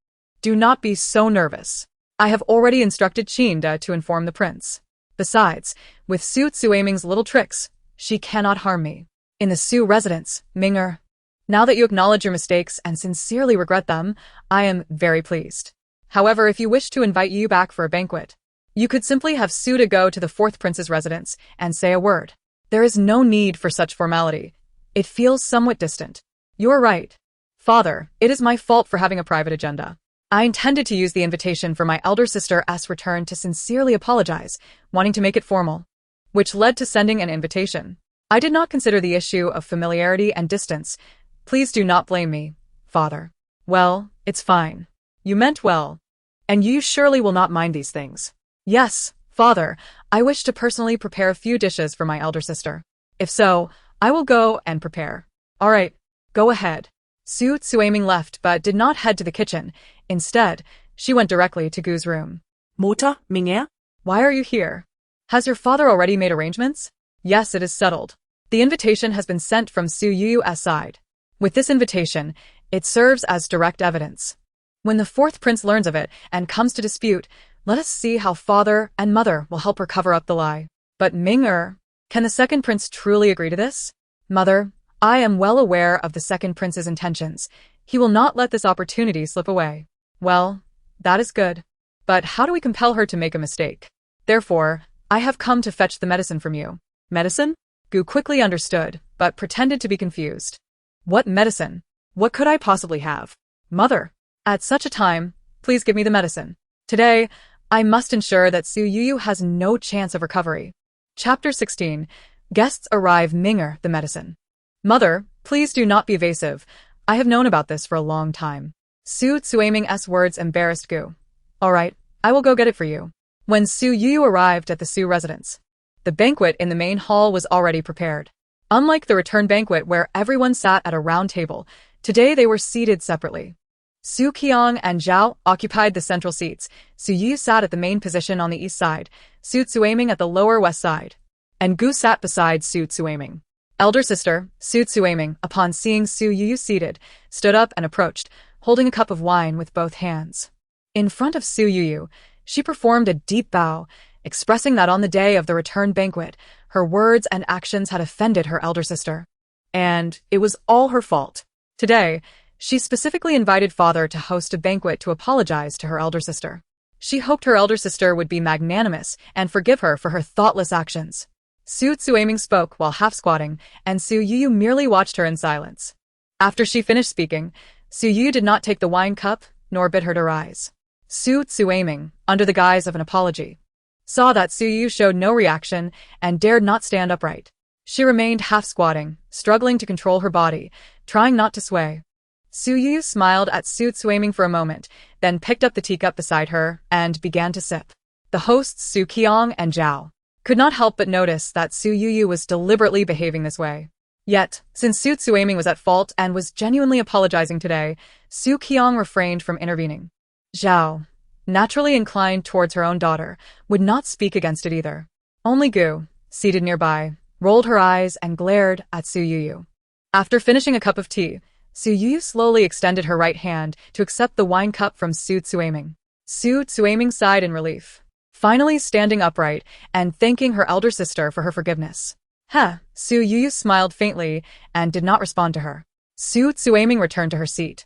do not be so nervous. I have already instructed Qin to inform the prince. Besides, with Su Youyou's little tricks, she cannot harm me. In the Su residence, Ming'er, now that you acknowledge your mistakes and sincerely regret them, I am very pleased. However, if you wish to invite you back for a banquet, you could simply have Suda go to the fourth prince's residence and say a word. There is no need for such formality. It feels somewhat distant. You're right. Father, it is my fault for having a private agenda. I intended to use the invitation for my elder sister's return to sincerely apologize, wanting to make it formal, which led to sending an invitation. I did not consider the issue of familiarity and distance. Please do not blame me, father. Well, it's fine. You meant well. And you surely will not mind these things. Yes, father, I wish to personally prepare a few dishes for my elder sister. If so, I will go and prepare. All right, go ahead. Su Youyou left but did not head to the kitchen. Instead, she went directly to Gu's room. Mutter, Ming'er? Why are you here? Has your father already made arrangements? Yes, it is settled. The invitation has been sent from Su Youyou's side. With this invitation, it serves as direct evidence. When the fourth prince learns of it and comes to dispute, let us see how father and mother will help her cover up the lie. But Ming'er, Can the second prince truly agree to this? Mother, I am well aware of the second prince's intentions. He will not let this opportunity slip away. Well, that is good. But how do we compel her to make a mistake? Therefore, I have come to fetch the medicine from you. Medicine? Gu quickly understood, but pretended to be confused. What medicine? What could I possibly have? Mother, at such a time, please give me the medicine. Today, I must ensure that Su Youyou has no chance of recovery. Chapter 16. Guests arrive. Minger, the medicine. Mother, please do not be evasive. I have known about this for a long time. Su Youyou's words embarrassed Gu. All right, I will go get it for you. When Su Youyou arrived at the Su residence, the banquet in the main hall was already prepared. Unlike the return banquet where everyone sat at a round table, today they were seated separately. Su Qiang and Zhao occupied the central seats. Su Youyou sat at the main position on the east side, Su Youyou at the lower west side, and Gu sat beside Su Youyou. Elder sister, Su Youyou, upon seeing Su Youyou seated, stood up and approached, holding a cup of wine with both hands. In front of Su Youyou, she performed a deep bow, expressing that on the day of the return banquet, her words and actions had offended her elder sister. And it was all her fault. Today, she specifically invited father to host a banquet to apologize to her elder sister. She hoped her elder sister would be magnanimous and forgive her for her thoughtless actions. Su Youyou spoke while half-squatting, and Su Youyou merely watched her in silence. After she finished speaking, Su Youyou did not take the wine cup, nor bid her to rise. Su Youyou, under the guise of an apology, saw that Su Youyou showed no reaction and dared not stand upright. She remained half-squatting, struggling to control her body, trying not to sway. Su Youyou smiled at Su Youyou for a moment, then picked up the teacup beside her and began to sip. The hosts Su Qiang and Zhao could not help but notice that Su Youyou was deliberately behaving this way. Yet, since Su Youyou was at fault and was genuinely apologizing today, Su Qiang refrained from intervening. Zhao, naturally inclined towards her own daughter, would not speak against it either. Only Gu, seated nearby, rolled her eyes and glared at Su Youyou. After finishing a cup of tea, Su Youyou slowly extended her right hand to accept the wine cup from Su Youyou. Su Youyou sighed in relief, finally standing upright and thanking her elder sister for her forgiveness. Su Youyou smiled faintly and did not respond to her. Su Youyou returned to her seat,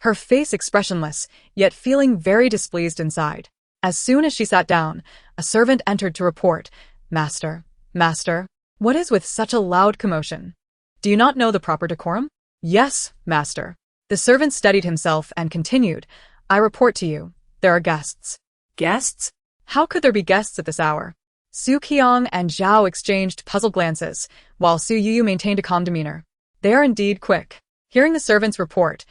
her face expressionless, yet feeling very displeased inside. As soon as she sat down, a servant entered to report, Master, what is with such a loud commotion? Do you not know the proper decorum? Yes, master. The servant steadied himself and continued, I report to you, there are guests. Guests? How could there be guests at this hour? Su Qiang and Zhao exchanged puzzled glances, while Su Youyou maintained a calm demeanor. They are indeed quick. Hearing the servant's report,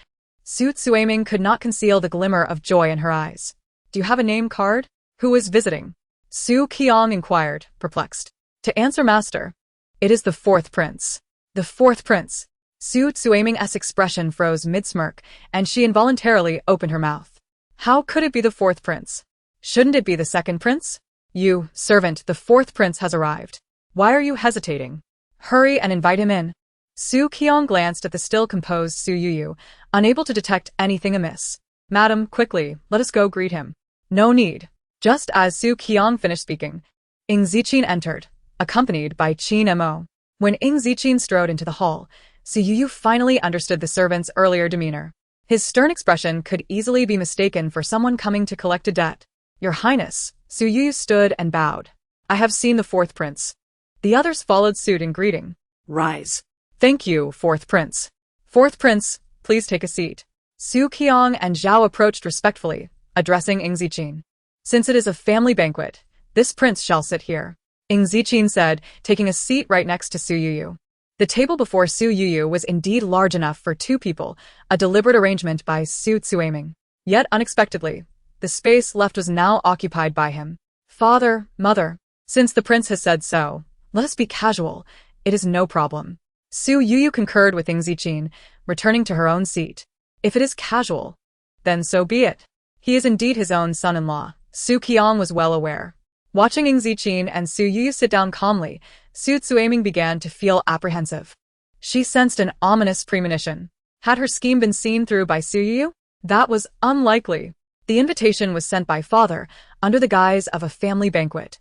Su Youyou could not conceal the glimmer of joy in her eyes. Do you have a name card? Who is visiting? Su Qiang inquired, perplexed. To answer master, it is the fourth prince. The fourth prince. Su Youyou's expression froze mid-smirk, and she involuntarily opened her mouth. How could it be the fourth prince? Shouldn't it be the second prince? You, servant, the fourth prince has arrived. Why are you hesitating? Hurry and invite him in. Su Qiang glanced at the still composed Su Youyou, unable to detect anything amiss. Madam, quickly, let us go greet him. No need. Just as Su Qiang finished speaking, Ying Zijing entered, accompanied by Qin Mo. When Ying Zijing strode into the hall, Su Youyou finally understood the servant's earlier demeanor. His stern expression could easily be mistaken for someone coming to collect a debt. Your Highness, Su Youyou stood and bowed. I have seen the fourth prince. The others followed suit in greeting. Rise. Thank you, fourth prince. Fourth prince, please take a seat. Su Qiang and Zhao approached respectfully, addressing Ying Zijing. Since it is a family banquet, this prince shall sit here, Ying Zijing said, taking a seat right next to Su Youyou. The table before Su Youyou was indeed large enough for two people, a deliberate arrangement by Su Youyou. Yet unexpectedly, the space left was now occupied by him. Father, mother, since the prince has said so, let us be casual, it is no problem. Su Youyou concurred with Ying Zijing, returning to her own seat. If it is casual, then so be it. He is indeed his own son-in-law, Su Qiang was well aware. Watching Ying Zijing and Su Youyou sit down calmly, Su Youyou began to feel apprehensive. She sensed an ominous premonition. Had her scheme been seen through by Su Youyou? That was unlikely. The invitation was sent by father, under the guise of a family banquet.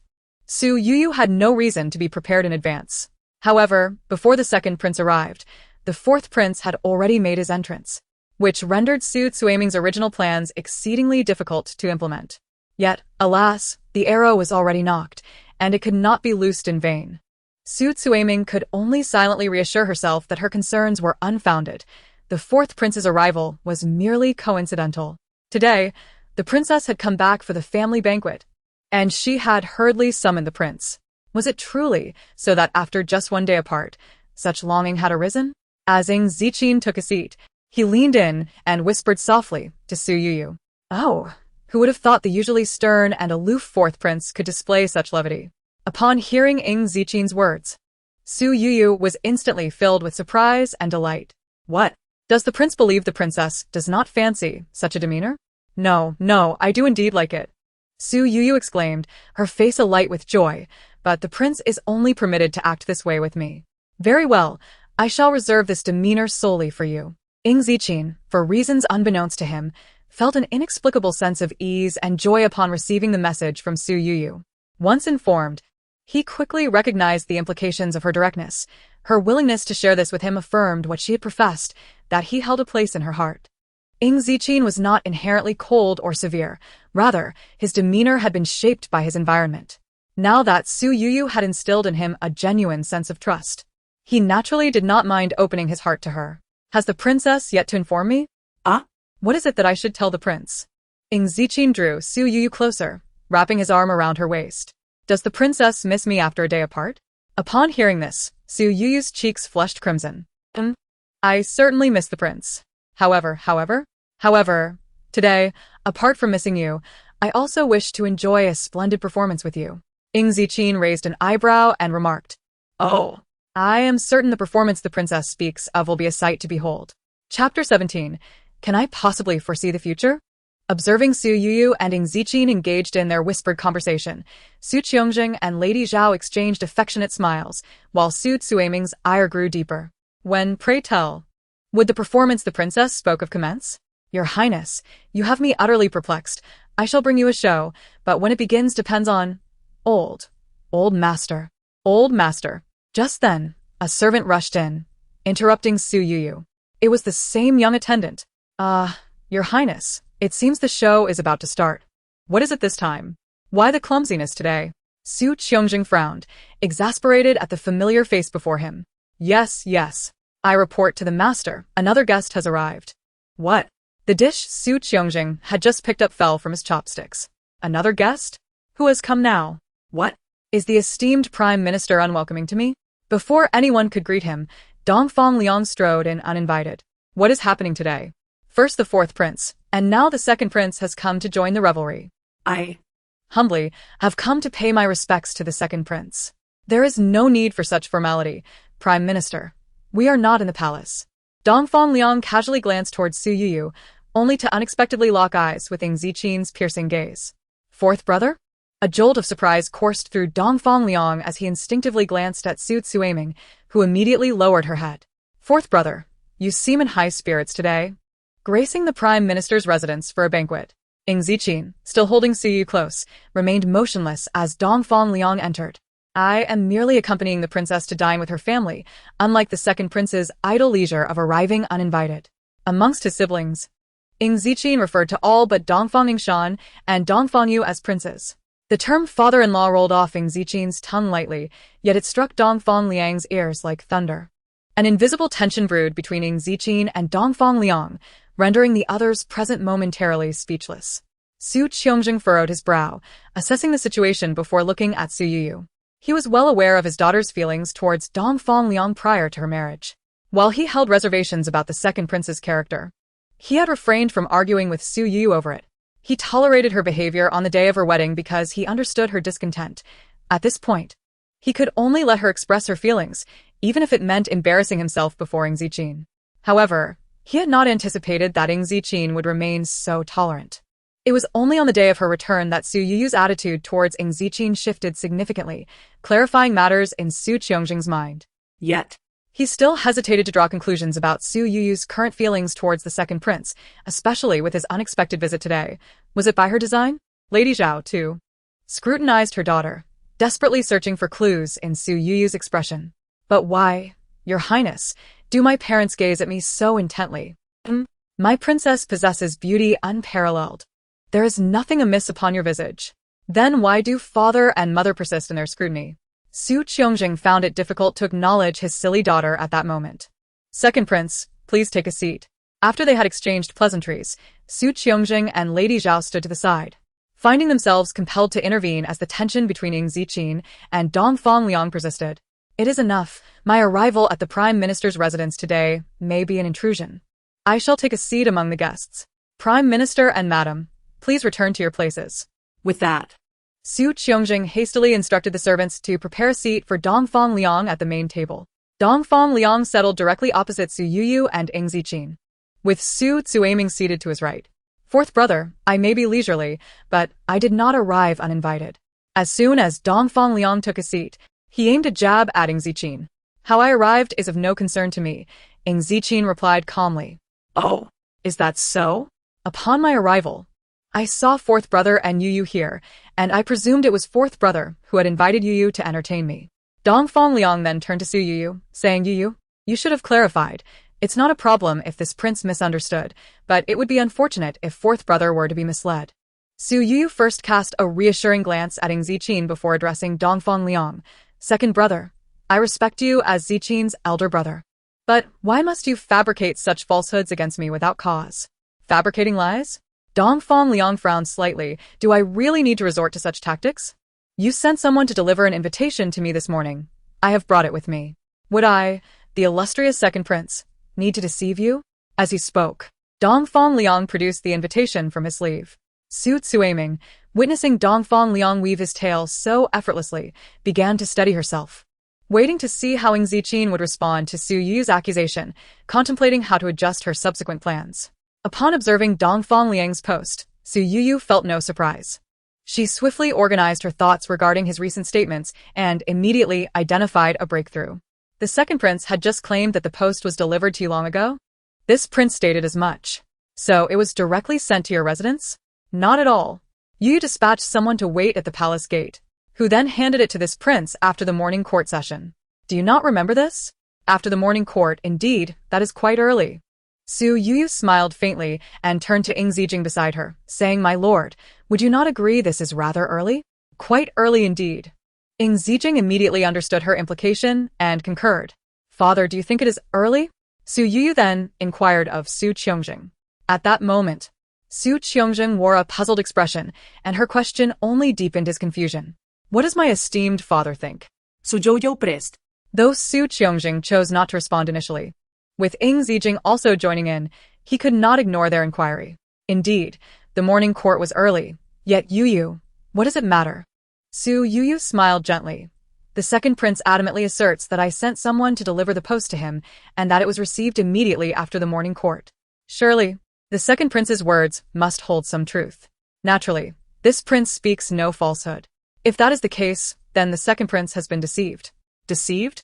Su Youyou had no reason to be prepared in advance. However, before the second prince arrived, the fourth prince had already made his entrance, which rendered Su Youyou's original plans exceedingly difficult to implement. Yet, alas, the arrow was already nocked, and it could not be loosed in vain. Su Youyou could only silently reassure herself that her concerns were unfounded. The fourth prince's arrival was merely coincidental. Today, the princess had come back for the family banquet, and she had hurriedly summoned the prince. Was it truly so that after just one day apart, such longing had arisen? As Ying Zijing took a seat, he leaned in and whispered softly to Su Youyou. Oh, who would have thought the usually stern and aloof fourth prince could display such levity? Upon hearing Ying Zijing's words, Su Youyou was instantly filled with surprise and delight. What? Does the prince believe the princess does not fancy such a demeanor? No, I do indeed like it. Su Youyou exclaimed, her face alight with joy, but the prince is only permitted to act this way with me. Very well, I shall reserve this demeanor solely for you. Ying Zijing, for reasons unbeknownst to him, felt an inexplicable sense of ease and joy upon receiving the message from Su Youyou. Once informed, he quickly recognized the implications of her directness. Her willingness to share this with him affirmed what she had professed, that he held a place in her heart. Ying Zijing was not inherently cold or severe. Rather, his demeanor had been shaped by his environment. Now that Su Youyou had instilled in him a genuine sense of trust, he naturally did not mind opening his heart to her. Has the princess yet to inform me? Ah? What is it that I should tell the prince? Ying Zijing drew Su Youyou closer, wrapping his arm around her waist. Does the princess miss me after a day apart? Upon hearing this, Su Youyou's cheeks flushed crimson. I certainly miss the prince. However, today, apart from missing you, I also wish to enjoy a splendid performance with you. Ying Zijing raised an eyebrow and remarked, Oh, I am certain the performance the princess speaks of will be a sight to behold. Chapter 17. Can I possibly foresee the future? Observing Su Youyou and Ying Zijing engaged in their whispered conversation, Su Youyou and Lady Zhao exchanged affectionate smiles, while Su Youyou's ire grew deeper. When, pray tell, would the performance the princess spoke of commence? Your Highness, you have me utterly perplexed. I shall bring you a show, but when it begins depends on… Old master. Just then, a servant rushed in, interrupting Su Youyou. It was the same young attendant. Your Highness, it seems the show is about to start. What is it this time? Why the clumsiness today? Su Youyou frowned, exasperated at the familiar face before him. Yes. I report to the master, another guest has arrived. What? The dish Su Youyou had just picked up fell from his chopsticks. Another guest? Who has come now? What? Is the esteemed Prime Minister unwelcoming to me? Before anyone could greet him, Dongfang Liang strode in uninvited. What is happening today? First the fourth prince, and now the second prince has come to join the revelry. I, humbly, have come to pay my respects to the second prince. There is no need for such formality, Prime Minister. We are not in the palace. Dongfang Liang casually glanced towards Su Youyou, only to unexpectedly lock eyes with Ying Zijing's piercing gaze. Fourth brother? A jolt of surprise coursed through Dongfang Liang as he instinctively glanced at Su Youyou, who immediately lowered her head. Fourth brother, you seem in high spirits today. Gracing the Prime Minister's residence for a banquet, Ying Zijing, still holding Su Youyou close, remained motionless as Dongfang Liang entered. I am merely accompanying the princess to dine with her family, unlike the second prince's idle leisure of arriving uninvited. Amongst his siblings, Ying Zijing referred to all but Dongfang Yingshan and Dongfang Yu as princes. The term father-in-law rolled off Ying Zijing's tongue lightly, yet it struck Dongfang Liang's ears like thunder. An invisible tension brewed between Ying Zijing and Dongfang Liang, rendering the others present momentarily speechless. Su Youyou furrowed his brow, assessing the situation before looking at Su Youyou. He was well aware of his daughter's feelings towards Dongfang Liang prior to her marriage. While he held reservations about the second prince's character, he had refrained from arguing with Su Youyou over it. He tolerated her behavior on the day of her wedding because he understood her discontent. At this point, he could only let her express her feelings, even if it meant embarrassing himself before Ying Zijing. However, he had not anticipated that Ying Zijing would remain so tolerant. It was only on the day of her return that Su Youyou's attitude towards Ying Zijing shifted significantly, clarifying matters in Su Youyou's mind. Yet, he still hesitated to draw conclusions about Su Youyou's current feelings towards the second prince, especially with his unexpected visit today. Was it by her design? Lady Zhao, too, scrutinized her daughter, desperately searching for clues in Su Youyou's expression. But why, Your Highness, do my parents gaze at me so intently? My princess possesses beauty unparalleled. There is nothing amiss upon your visage. Then why do father and mother persist in their scrutiny? Su Youyou found it difficult to acknowledge his silly daughter at that moment. Second prince, please take a seat. After they had exchanged pleasantries, Su Youyou and Lady Zhao stood to the side, finding themselves compelled to intervene as the tension between Ying Zijing and Dongfang Liang persisted. It is enough. My arrival at the Prime Minister's residence today may be an intrusion. I shall take a seat among the guests. Prime Minister and Madam, please return to your places. With that, Su Youyou hastily instructed the servants to prepare a seat for Dongfang Liang at the main table. Dongfang Liang settled directly opposite Su Youyou and Ying Zijing, with Su Youyou seated to his right. Fourth brother, I may be leisurely, but I did not arrive uninvited. As soon as Dongfang Liang took a seat, he aimed a jab at Ying Zijing. How I arrived is of no concern to me, Ying Zijing replied calmly. Oh, is that so? Upon my arrival, I saw fourth brother and Youyou here, and I presumed it was fourth brother who had invited Youyou to entertain me. Dongfang Liang then turned to Su Youyou, saying, Youyou, you should have clarified. It's not a problem if this prince misunderstood, but it would be unfortunate if fourth brother were to be misled. Su Youyou first cast a reassuring glance at Ying Zijing before addressing Dongfang Liang. Second brother, I respect you as Zijing's elder brother. But why must you fabricate such falsehoods against me without cause? Fabricating lies? Dongfang Liang frowned slightly. Do I really need to resort to such tactics? You sent someone to deliver an invitation to me this morning. I have brought it with me. Would I, the illustrious second prince, need to deceive you? As he spoke, Dongfang Liang produced the invitation from his sleeve. Su Youyou, witnessing Dongfang Liang weave his tale so effortlessly, began to steady herself, waiting to see how Ying Zijing would respond to Su Youyou's accusation, contemplating how to adjust her subsequent plans. Upon observing Dongfang Liang's post, Su Youyou felt no surprise. She swiftly organized her thoughts regarding his recent statements and immediately identified a breakthrough. The second prince had just claimed that the post was delivered to you long ago? This prince stated as much. So it was directly sent to your residence? Not at all. You dispatched someone to wait at the palace gate, who then handed it to this prince after the morning court session. Do you not remember this? After the morning court, indeed, that is quite early. Su Youyou smiled faintly and turned to Ying Zijing beside her, saying, My lord, would you not agree this is rather early? Quite early indeed. Ying Zijing immediately understood her implication and concurred. Father, do you think it is early? Su Youyou then inquired of Su Youyou. At that moment, Su Youyou wore a puzzled expression, and her question only deepened his confusion. What does my esteemed father think? Su Youyou pressed. Though Su Youyou chose not to respond initially, with Ying Zijing also joining in, he could not ignore their inquiry. Indeed, the morning court was early, yet Youyou, what does it matter? Su Youyou smiled gently. The second prince adamantly asserts that I sent someone to deliver the post to him, and that it was received immediately after the morning court. Surely, the second prince's words must hold some truth. Naturally, this prince speaks no falsehood. If that is the case, then the second prince has been deceived. Deceived?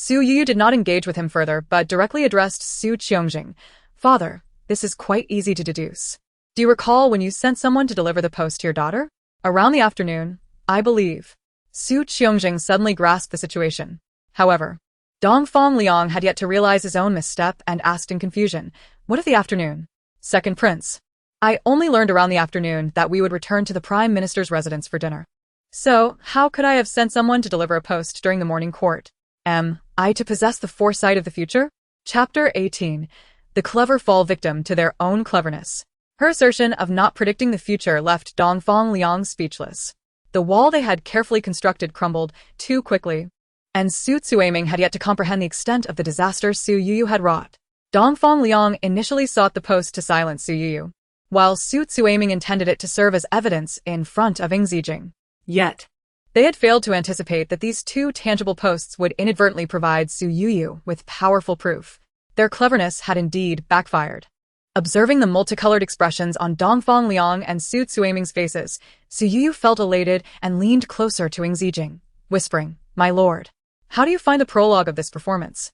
Su Youyou did not engage with him further, but directly addressed Su Youyou. Father, this is quite easy to deduce. Do you recall when you sent someone to deliver the post to your daughter? Around the afternoon, I believe. Su Youyou suddenly grasped the situation. However, Dongfang Liang had yet to realize his own misstep and asked in confusion, What of the afternoon? Second prince. I only learned around the afternoon that we would return to the Prime Minister's residence for dinner. So, how could I have sent someone to deliver a post during the morning court? Am I to possess the foresight of the future? Chapter 18. The clever fall victim to their own cleverness. Her assertion of not predicting the future left Dongfang Liang speechless. The wall they had carefully constructed crumbled too quickly, and Su Youyou had yet to comprehend the extent of the disaster Su Youyou had wrought. Dongfang Liang initially sought the post to silence Su Youyou, while Su Youyou intended it to serve as evidence in front of Ying Zijing. Yet, they had failed to anticipate that these two tangible posts would inadvertently provide Su Youyou with powerful proof. Their cleverness had indeed backfired. Observing the multicolored expressions on Dongfang Liang and Su Youyou's faces, Su Youyou felt elated and leaned closer to Ying Zijing, whispering, My lord, how do you find the prologue of this performance?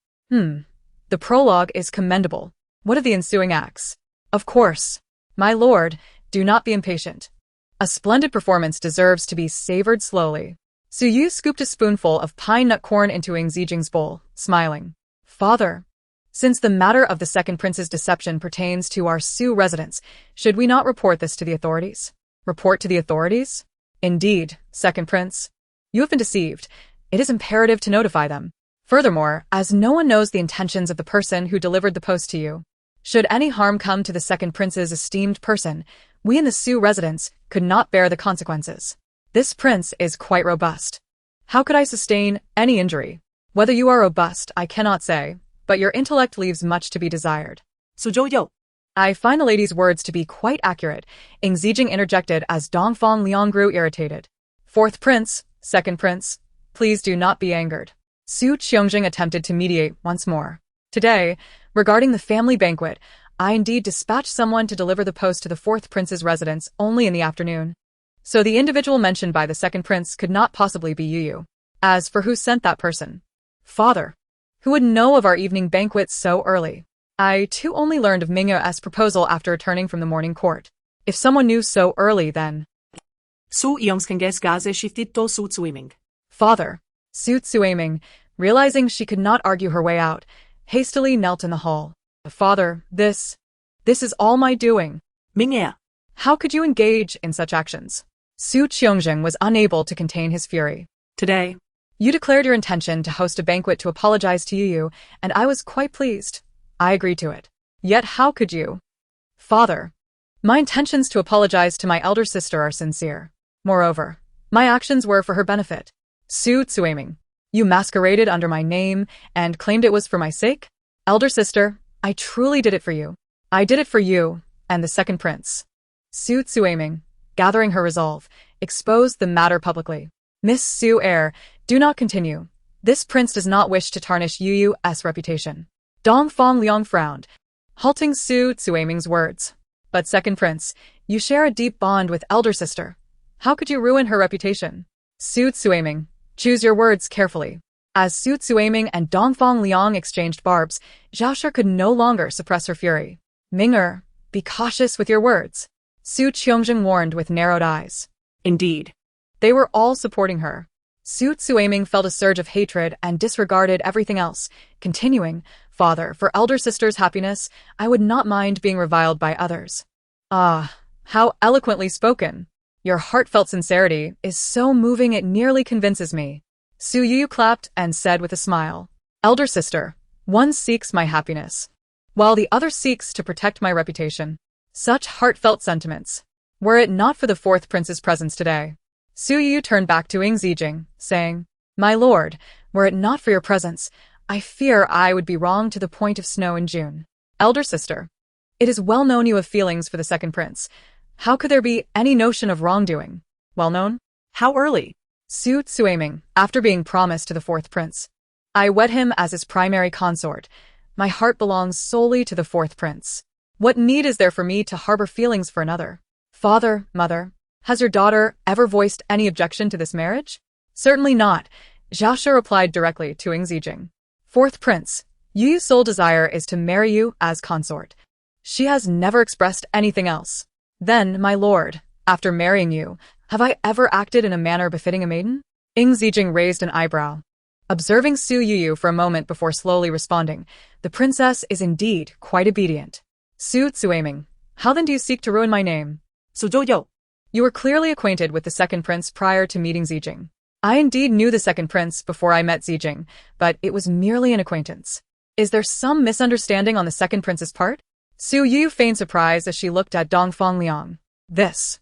The prologue is commendable. What of the ensuing acts? Of course. My lord, do not be impatient. A splendid performance deserves to be savored slowly. Su Youyou scooped a spoonful of pine nut corn into Ying Zijing's bowl, smiling. Father, since the matter of the second prince's deception pertains to our Su residence, should we not report this to the authorities? Report to the authorities? Indeed, second prince. You have been deceived. It is imperative to notify them. Furthermore, as no one knows the intentions of the person who delivered the post to you, should any harm come to the second prince's esteemed person, we in the Su residence could not bear the consequences. This prince is quite robust. How could I sustain any injury? Whether you are robust, I cannot say, but your intellect leaves much to be desired. Su Youyou. I find the lady's words to be quite accurate, Ying Zijing interjected as Dongfang Liang grew irritated. Fourth prince, second prince, please do not be angered. Su Youyou attempted to mediate once more. Today, regarding the family banquet, I indeed dispatched someone to deliver the post to the fourth prince's residence only in the afternoon. So the individual mentioned by the second prince could not possibly be Youyou. As for who sent that person? Father. Who would know of our evening banquet so early? I too only learned of Ming's proposal after returning from the morning court. If someone knew so early, then... Su Youyou's gaze shifted to Su Youyou. Father. Su Youyou, realizing she could not argue her way out, hastily knelt in the hall. Father, this is all my doing. Ming. How could you engage in such actions? Su Youyou was unable to contain his fury. Today, you declared your intention to host a banquet to apologize to Youyou, and I was quite pleased. I agreed to it. Yet how could you? Father, my intentions to apologize to my elder sister are sincere. Moreover, my actions were for her benefit. Su Youyou, you masqueraded under my name and claimed it was for my sake? Elder sister, I truly did it for you. I did it for you and the second prince. Su Youyou, gathering her resolve, exposed the matter publicly. Miss Su do not continue. This prince does not wish to tarnish Youyou's reputation. Dongfang Liang frowned, halting Su Youyou's words. But second prince, you share a deep bond with elder sister. How could you ruin her reputation? Su Youyou, choose your words carefully. As Su Youyou and Dongfang Liang exchanged barbs, Zhaoshi could no longer suppress her fury. Ming, be cautious with your words. Su Youyou warned with narrowed eyes. Indeed. They were all supporting her. Su Youyou felt a surge of hatred and disregarded everything else, continuing, Father, for elder sister's happiness, I would not mind being reviled by others. Ah, how eloquently spoken. Your heartfelt sincerity is so moving it nearly convinces me. Su Youyou clapped and said with a smile, Elder sister, one seeks my happiness, while the other seeks to protect my reputation. Such heartfelt sentiments. Were it not for the fourth prince's presence today. Su Youyou turned back to Ying Zijing, saying, My lord, were it not for your presence, I fear I would be wrong to the point of snow in June. Elder sister, it is well known you have feelings for the second prince. How could there be any notion of wrongdoing? Well known? How early? Su Youyou, after being promised to the fourth prince. I wed him as his primary consort. My heart belongs solely to the fourth prince. What need is there for me to harbor feelings for another? Father, mother, has your daughter ever voiced any objection to this marriage? Certainly not, Zhaoshi replied directly to Ying Zijing. Fourth prince, Youyou's sole desire is to marry you as consort. She has never expressed anything else. Then, my lord, after marrying you, have I ever acted in a manner befitting a maiden? Ying Zijing raised an eyebrow. Observing Su Youyou for a moment before slowly responding, the princess is indeed quite obedient. Su Youyou, how then do you seek to ruin my name? Su Youyou. You were clearly acquainted with the second prince prior to meeting Zijing. I indeed knew the second prince before I met Zijing, but it was merely an acquaintance. Is there some misunderstanding on the second prince's part? Su Youyou feigned surprise as she looked at Dongfang Liang. This.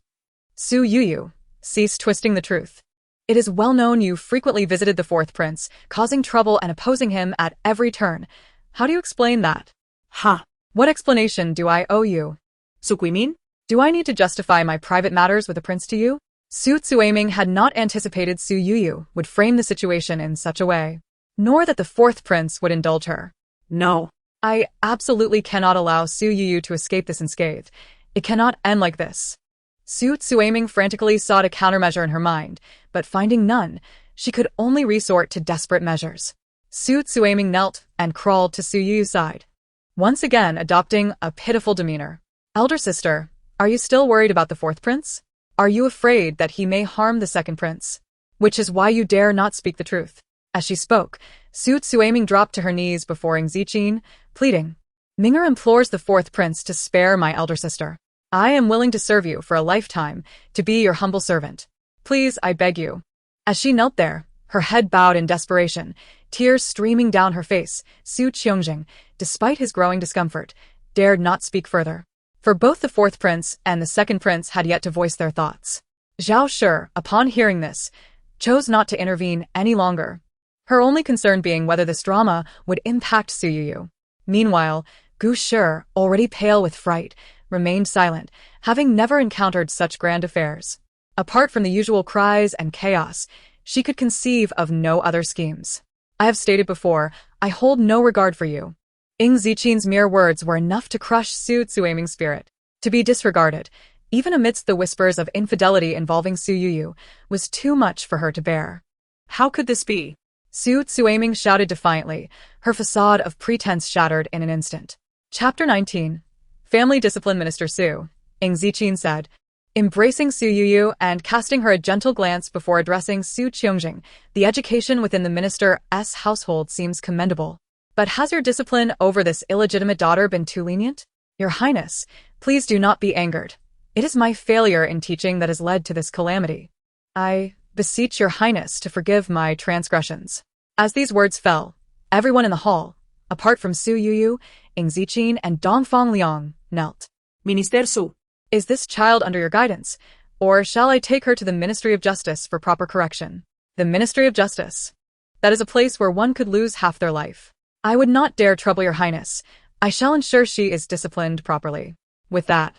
Su Youyou, cease twisting the truth. It is well known you frequently visited the fourth prince, causing trouble and opposing him at every turn. How do you explain that? Ha. What explanation do I owe you? Su Youyou? Do I need to justify my private matters with the prince to you? Su Youyou had not anticipated Su Youyou would frame the situation in such a way, nor that the fourth prince would indulge her. No. I absolutely cannot allow Su Youyou to escape this unscathed. It cannot end like this. Su Youyou frantically sought a countermeasure in her mind, but finding none, she could only resort to desperate measures. Su Youyou knelt and crawled to Su Youyou's side, once again adopting a pitiful demeanor. Elder sister, are you still worried about the fourth prince? Are you afraid that he may harm the second prince? which is why you dare not speak the truth. As she spoke, Su Youyou dropped to her knees before Ying Zijing, pleading. Ming'er implores the fourth prince to spare my elder sister. I am willing to serve you for a lifetime, to be your humble servant. Please, I beg you. As she knelt there, her head bowed in desperation, tears streaming down her face, Su Youyou, despite his growing discomfort, dared not speak further. For both the fourth prince and the second prince had yet to voice their thoughts. Zhao Shi, upon hearing this, chose not to intervene any longer, her only concern being whether this drama would impact Su Youyou. Meanwhile, Gu Shi, already pale with fright, remained silent, having never encountered such grand affairs. Apart from the usual cries and chaos, she could conceive of no other schemes. I have stated before, I hold no regard for you. Ying Zijing's mere words were enough to crush Su Youyou's spirit. To be disregarded, even amidst the whispers of infidelity involving Su Youyou, was too much for her to bear. How could this be? Su Youyou shouted defiantly, her facade of pretense shattered in an instant. Chapter 19. Family Discipline Minister Su, Ying Zijing said, embracing Su Youyou and casting her a gentle glance before addressing Su Youyou. The education within the minister's household seems commendable. But has your discipline over this illegitimate daughter been too lenient? Your Highness, please do not be angered. It is my failure in teaching that has led to this calamity. I beseech your Highness to forgive my transgressions. As these words fell, everyone in the hall, apart from Su Youyou, Ying Zijing, and Dongfang Liang, knelt. Minister Su. Is this child under your guidance, or shall I take her to the Ministry of Justice for proper correction? The Ministry of Justice. That is a place where one could lose half their life. I would not dare trouble your Highness. I shall ensure she is disciplined properly. With that,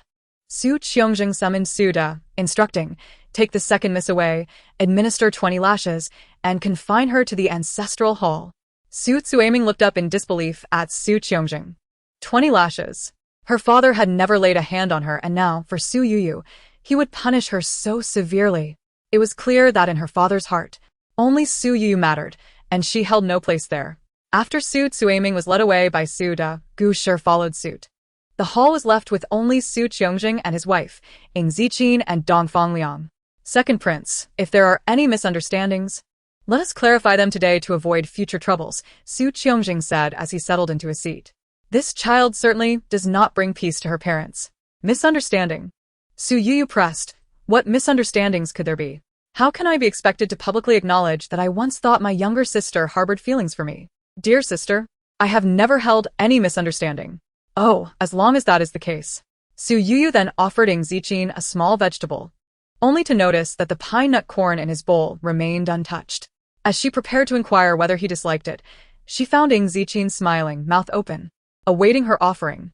Su Youyou summoned Su Da, instructing, take the second miss away, administer 20 lashes, and confine her to the ancestral hall. Su Youyou looked up in disbelief at Su Youyou. 20 lashes. Her father had never laid a hand on her, and now, for Su Youyou, he would punish her so severely. It was clear that in her father's heart, only Su Youyou mattered, and she held no place there. After Su Youyou was led away by Su Da, Gu Shi followed suit. The hall was left with only Su Youyou and his wife, Ying Zijing and Dongfang Liang. Second Prince, if there are any misunderstandings, let us clarify them today to avoid future troubles, Su Youyou said as he settled into his seat. This child certainly does not bring peace to her parents. Misunderstanding. Su Youyou pressed, what misunderstandings could there be? How can I be expected to publicly acknowledge that I once thought my younger sister harbored feelings for me? Dear sister, I have never held any misunderstanding. Oh, as long as that is the case. Su Youyou then offered Ying Zijing a small vegetable, only to notice that the pine nut corn in his bowl remained untouched. As she prepared to inquire whether he disliked it, she found Ying Zijing smiling, mouth open, awaiting her offering.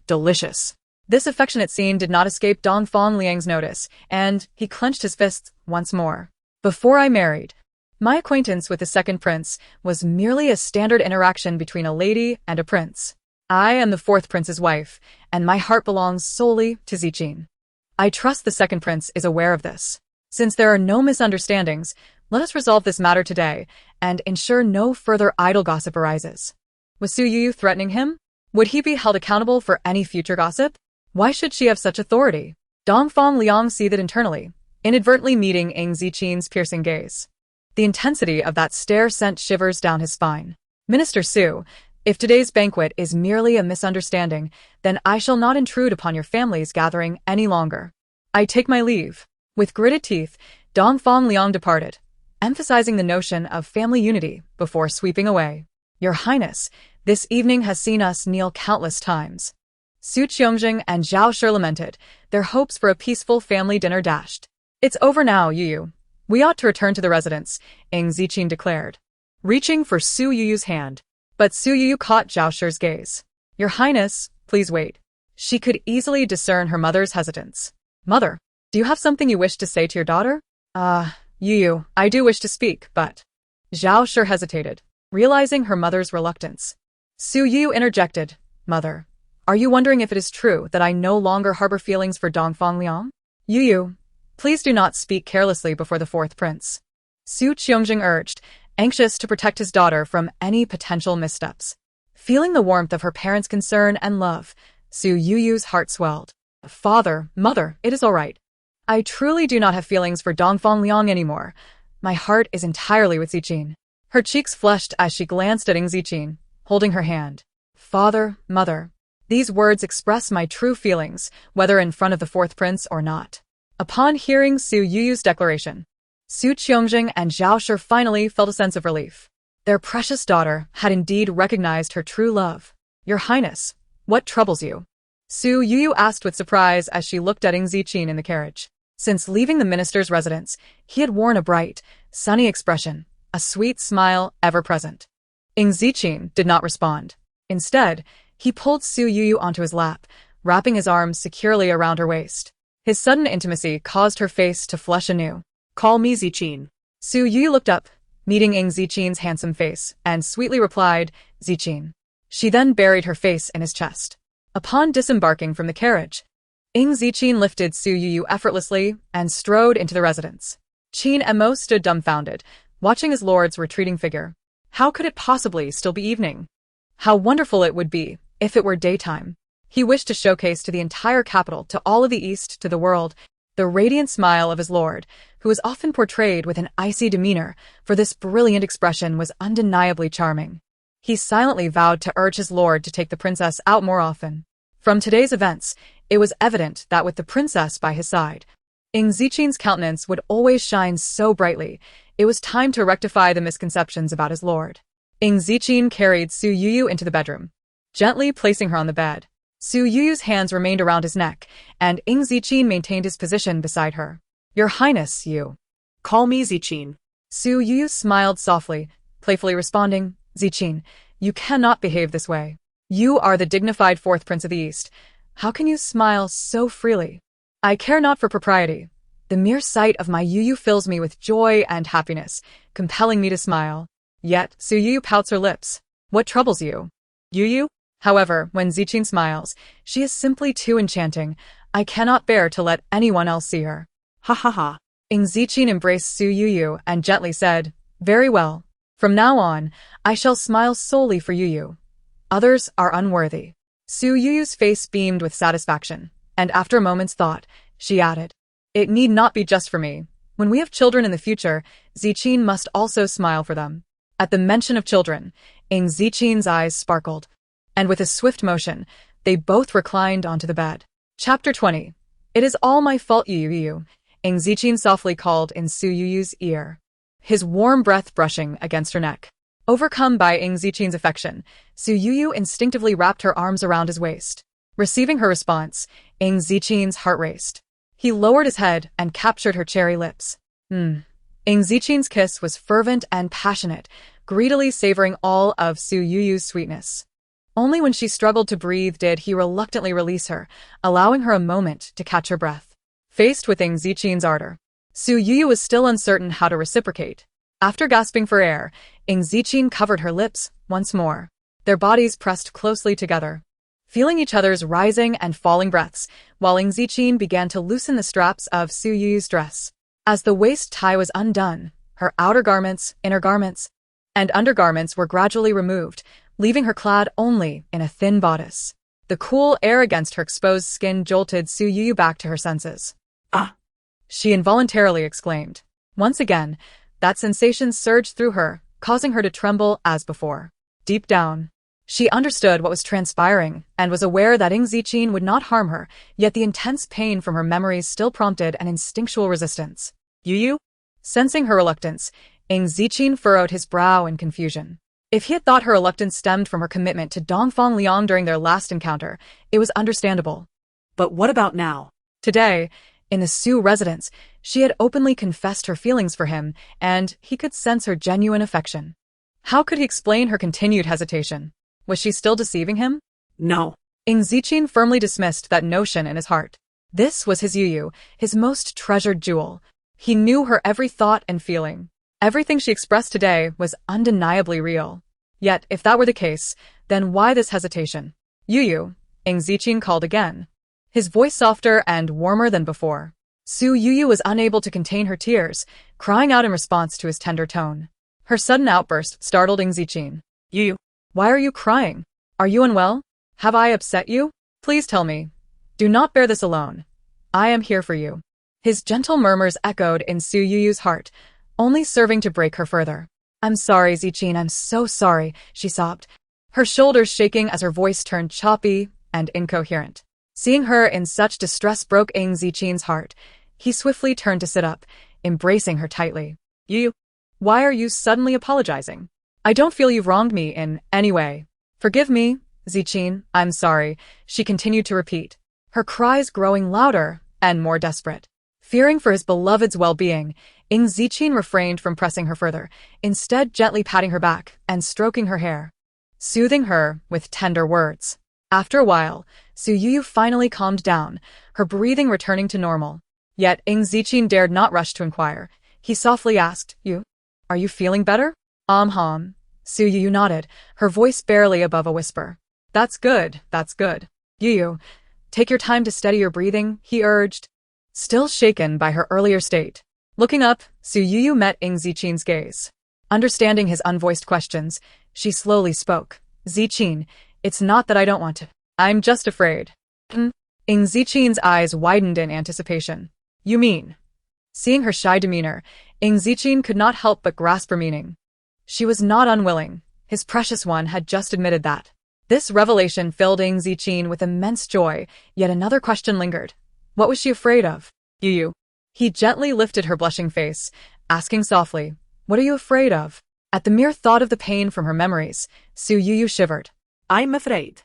Delicious. This affectionate scene did not escape Dongfang Liang's notice, and he clenched his fists once more. Before I married, my acquaintance with the second prince was merely a standard interaction between a lady and a prince. I am the fourth prince's wife, and my heart belongs solely to Zijing. I trust the second prince is aware of this. Since there are no misunderstandings, let us resolve this matter today, and ensure no further idle gossip arises. Was Su Youyou threatening him? Would he be held accountable for any future gossip? Why should she have such authority? Dongfang Liang seethed internally, inadvertently meeting Ying Zijing's piercing gaze. The intensity of that stare sent shivers down his spine. Minister Su, if today's banquet is merely a misunderstanding, then I shall not intrude upon your family's gathering any longer. I take my leave. With gritted teeth, Dongfang Liang departed, emphasizing the notion of family unity before sweeping away. Your Highness, this evening has seen us kneel countless times. Su Youyou and Zhao Shi lamented, their hopes for a peaceful family dinner dashed. It's over now, Youyou. We ought to return to the residence, Ying Zijing declared, reaching for Su Youyou's hand. But Su Youyou caught Zhao Shi's gaze. Your Highness, please wait. She could easily discern her mother's hesitance. Mother, do you have something you wish to say to your daughter? Youyou, I do wish to speak, but... Zhao Shi hesitated, realizing her mother's reluctance. Su Youyou interjected, Mother, are you wondering if it is true that I no longer harbor feelings for Dongfang Liang? Youyou, please do not speak carelessly before the fourth prince. Su Youyou urged, anxious to protect his daughter from any potential missteps. Feeling the warmth of her parents' concern and love, Su Youyou's heart swelled. Father, Mother, it is all right. I truly do not have feelings for Dongfang Liang anymore. My heart is entirely with Zijing. Her cheeks flushed as she glanced at Ying Zijing, holding her hand. Father, mother. These words express my true feelings, whether in front of the fourth prince or not. Upon hearing Su Youyou's declaration, Su Youyou and Zhao Shi finally felt a sense of relief. Their precious daughter had indeed recognized her true love. Your Highness, what troubles you? Su Youyou asked with surprise as she looked at Ying Zijing in the carriage. Since leaving the minister's residence, he had worn a bright, sunny expression, a sweet smile ever present. Ying Zijing did not respond. Instead, he pulled Su Youyou onto his lap, wrapping his arms securely around her waist. His sudden intimacy caused her face to flush anew. Call me Zijing. Su Youyou looked up, meeting Ying Zijing's handsome face, and sweetly replied, Zijing. She then buried her face in his chest. Upon disembarking from the carriage, Ying Zijing lifted Su Youyou effortlessly and strode into the residence. Qin Mo stood dumbfounded, watching his lord's retreating figure. How could it possibly still be evening? How wonderful it would be if it were daytime. He wished to showcase to the entire capital, to all of the East, to the world, the radiant smile of his lord, who was often portrayed with an icy demeanor, for this brilliant expression was undeniably charming. He silently vowed to urge his lord to take the princess out more often. From today's events, it was evident that with the princess by his side, Ying Zijing's countenance would always shine so brightly. It was time to rectify the misconceptions about his lord. Ying Zijing carried Su Youyou into the bedroom, gently placing her on the bed. Su Youyou's hands remained around his neck, and Ying Zijing maintained his position beside her. Your Highness, you. Call me Zijing. Su Youyou smiled softly, playfully responding, Zijing, you cannot behave this way. You are the dignified fourth prince of the East. How can you smile so freely? I care not for propriety. The mere sight of my Youyou fills me with joy and happiness, compelling me to smile. Yet, Su Youyou pouts her lips. What troubles you? Youyou? However, when Zijing smiles, she is simply too enchanting. I cannot bear to let anyone else see her. Ha ha ha. Ying Zijing embraced Su Youyou and gently said, Very well. From now on, I shall smile solely for Youyou. Others are unworthy. Su Youyou's face beamed with satisfaction, and after a moment's thought, she added, It need not be just for me. When we have children in the future, Zijing must also smile for them. At the mention of children, Ying Zijing's eyes sparkled, and with a swift motion, they both reclined onto the bed. Chapter 20. It is all my fault, Youyou, Ying Zijing softly called in Su Youyou's ear, his warm breath brushing against her neck. Overcome by Ying Zijing's affection, Su Youyou instinctively wrapped her arms around his waist. Receiving her response, Ying Zijing's heart raced. He lowered his head and captured her cherry lips. Ying Zijing's kiss was fervent and passionate, greedily savoring all of Su Youyou's sweetness. Only when she struggled to breathe did he reluctantly release her, allowing her a moment to catch her breath. Faced with Ying Zijing's ardor, Su Youyou was still uncertain how to reciprocate. After gasping for air, Ying Zijing covered her lips once more. Their bodies pressed closely together, feeling each other's rising and falling breaths, while Ying Zijing began to loosen the straps of Su Youyou's dress. As the waist tie was undone, her outer garments, inner garments, and undergarments were gradually removed, leaving her clad only in a thin bodice. The cool air against her exposed skin jolted Su Youyou back to her senses. Ah! She involuntarily exclaimed. Once again, that sensation surged through her, causing her to tremble as before. Deep down, she understood what was transpiring and was aware that Ying Zijing would not harm her, yet the intense pain from her memories still prompted an instinctual resistance. Youyou? Sensing her reluctance, Ying Zijing furrowed his brow in confusion. If he had thought her reluctance stemmed from her commitment to Dongfang Liang during their last encounter, it was understandable. But what about now? Today, in the Su residence, she had openly confessed her feelings for him, and he could sense her genuine affection. How could he explain her continued hesitation? Was she still deceiving him? No. Ying Zijing firmly dismissed that notion in his heart. This was his Youyou, his most treasured jewel. He knew her every thought and feeling. Everything she expressed today was undeniably real. Yet, if that were the case, then why this hesitation? Youyou, Ying Zijing called again, his voice softer and warmer than before. Su Youyou was unable to contain her tears, crying out in response to his tender tone. Her sudden outburst startled Ying Zijing. Youyou. Why are you crying? Are you unwell? Have I upset you? Please tell me. Do not bear this alone. I am here for you. His gentle murmurs echoed in Su Youyou's heart, only serving to break her further. I'm sorry, Zijing, I'm so sorry, she sobbed, her shoulders shaking as her voice turned choppy and incoherent. Seeing her in such distress broke Ying Zijing's heart. He swiftly turned to sit up, embracing her tightly. You? Why are you suddenly apologizing? I don't feel you've wronged me in any way. Forgive me, Zijing, I'm sorry, she continued to repeat, her cries growing louder and more desperate. Fearing for his beloved's well-being, Ying Zijing refrained from pressing her further, instead gently patting her back and stroking her hair, soothing her with tender words. After a while, Su Youyou finally calmed down, her breathing returning to normal. Yet Ying Zijing dared not rush to inquire. He softly asked, Are you feeling better? Su Youyou nodded, her voice barely above a whisper. That's good, that's good. Youyou, take your time to steady your breathing, he urged, still shaken by her earlier state. Looking up, Su Youyou met Ying Zijing's gaze. Understanding his unvoiced questions, she slowly spoke. Zijing, it's not that I don't want to. I'm just afraid. Ying Zijing's eyes widened in anticipation. You mean? Seeing her shy demeanor, Ying Zijing could not help but grasp her meaning. She was not unwilling. His precious one had just admitted that. This revelation filled Ying Zijing with immense joy, yet another question lingered. What was she afraid of? Youyou. He gently lifted her blushing face, asking softly, What are you afraid of? At the mere thought of the pain from her memories, Su Youyou shivered. I'm afraid.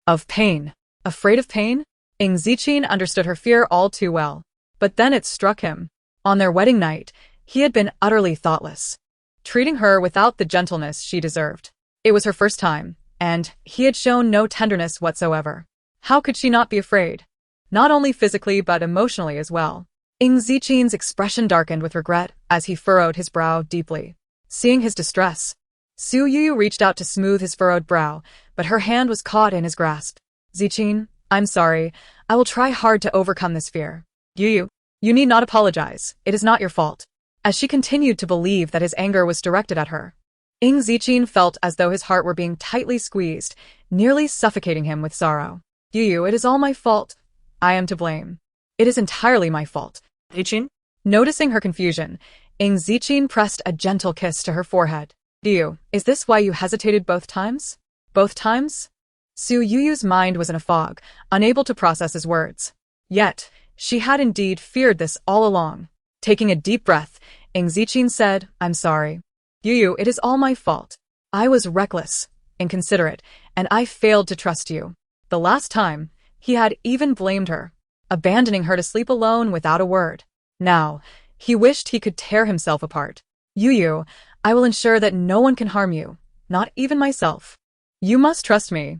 Of pain. Afraid of pain? Ying Zijing understood her fear all too well. But then it struck him. On their wedding night, he had been utterly thoughtless, treating her without the gentleness she deserved. It was her first time, and he had shown no tenderness whatsoever. How could she not be afraid? Not only physically but emotionally as well. Ying Zijing's expression darkened with regret as he furrowed his brow deeply. Seeing his distress, Su Youyou reached out to smooth his furrowed brow, but her hand was caught in his grasp. Zijing, I'm sorry. I will try hard to overcome this fear. Youyou, you need not apologize. It is not your fault. As she continued to believe that his anger was directed at her, Ying Zijing felt as though his heart were being tightly squeezed, nearly suffocating him with sorrow. Youyou, it is all my fault. I am to blame. It is entirely my fault. Zijing? Noticing her confusion, Ying Zijing pressed a gentle kiss to her forehead. Youyou, is this why you hesitated both times? Both times? Su Youyou's mind was in a fog, unable to process his words. Yet, she had indeed feared this all along. Taking a deep breath, Ying Zijing said, I'm sorry. Youyou, it is all my fault. I was reckless, inconsiderate, and I failed to trust you. The last time, he had even blamed her, abandoning her to sleep alone without a word. Now, he wished he could tear himself apart. Youyou, I will ensure that no one can harm you, not even myself. You must trust me.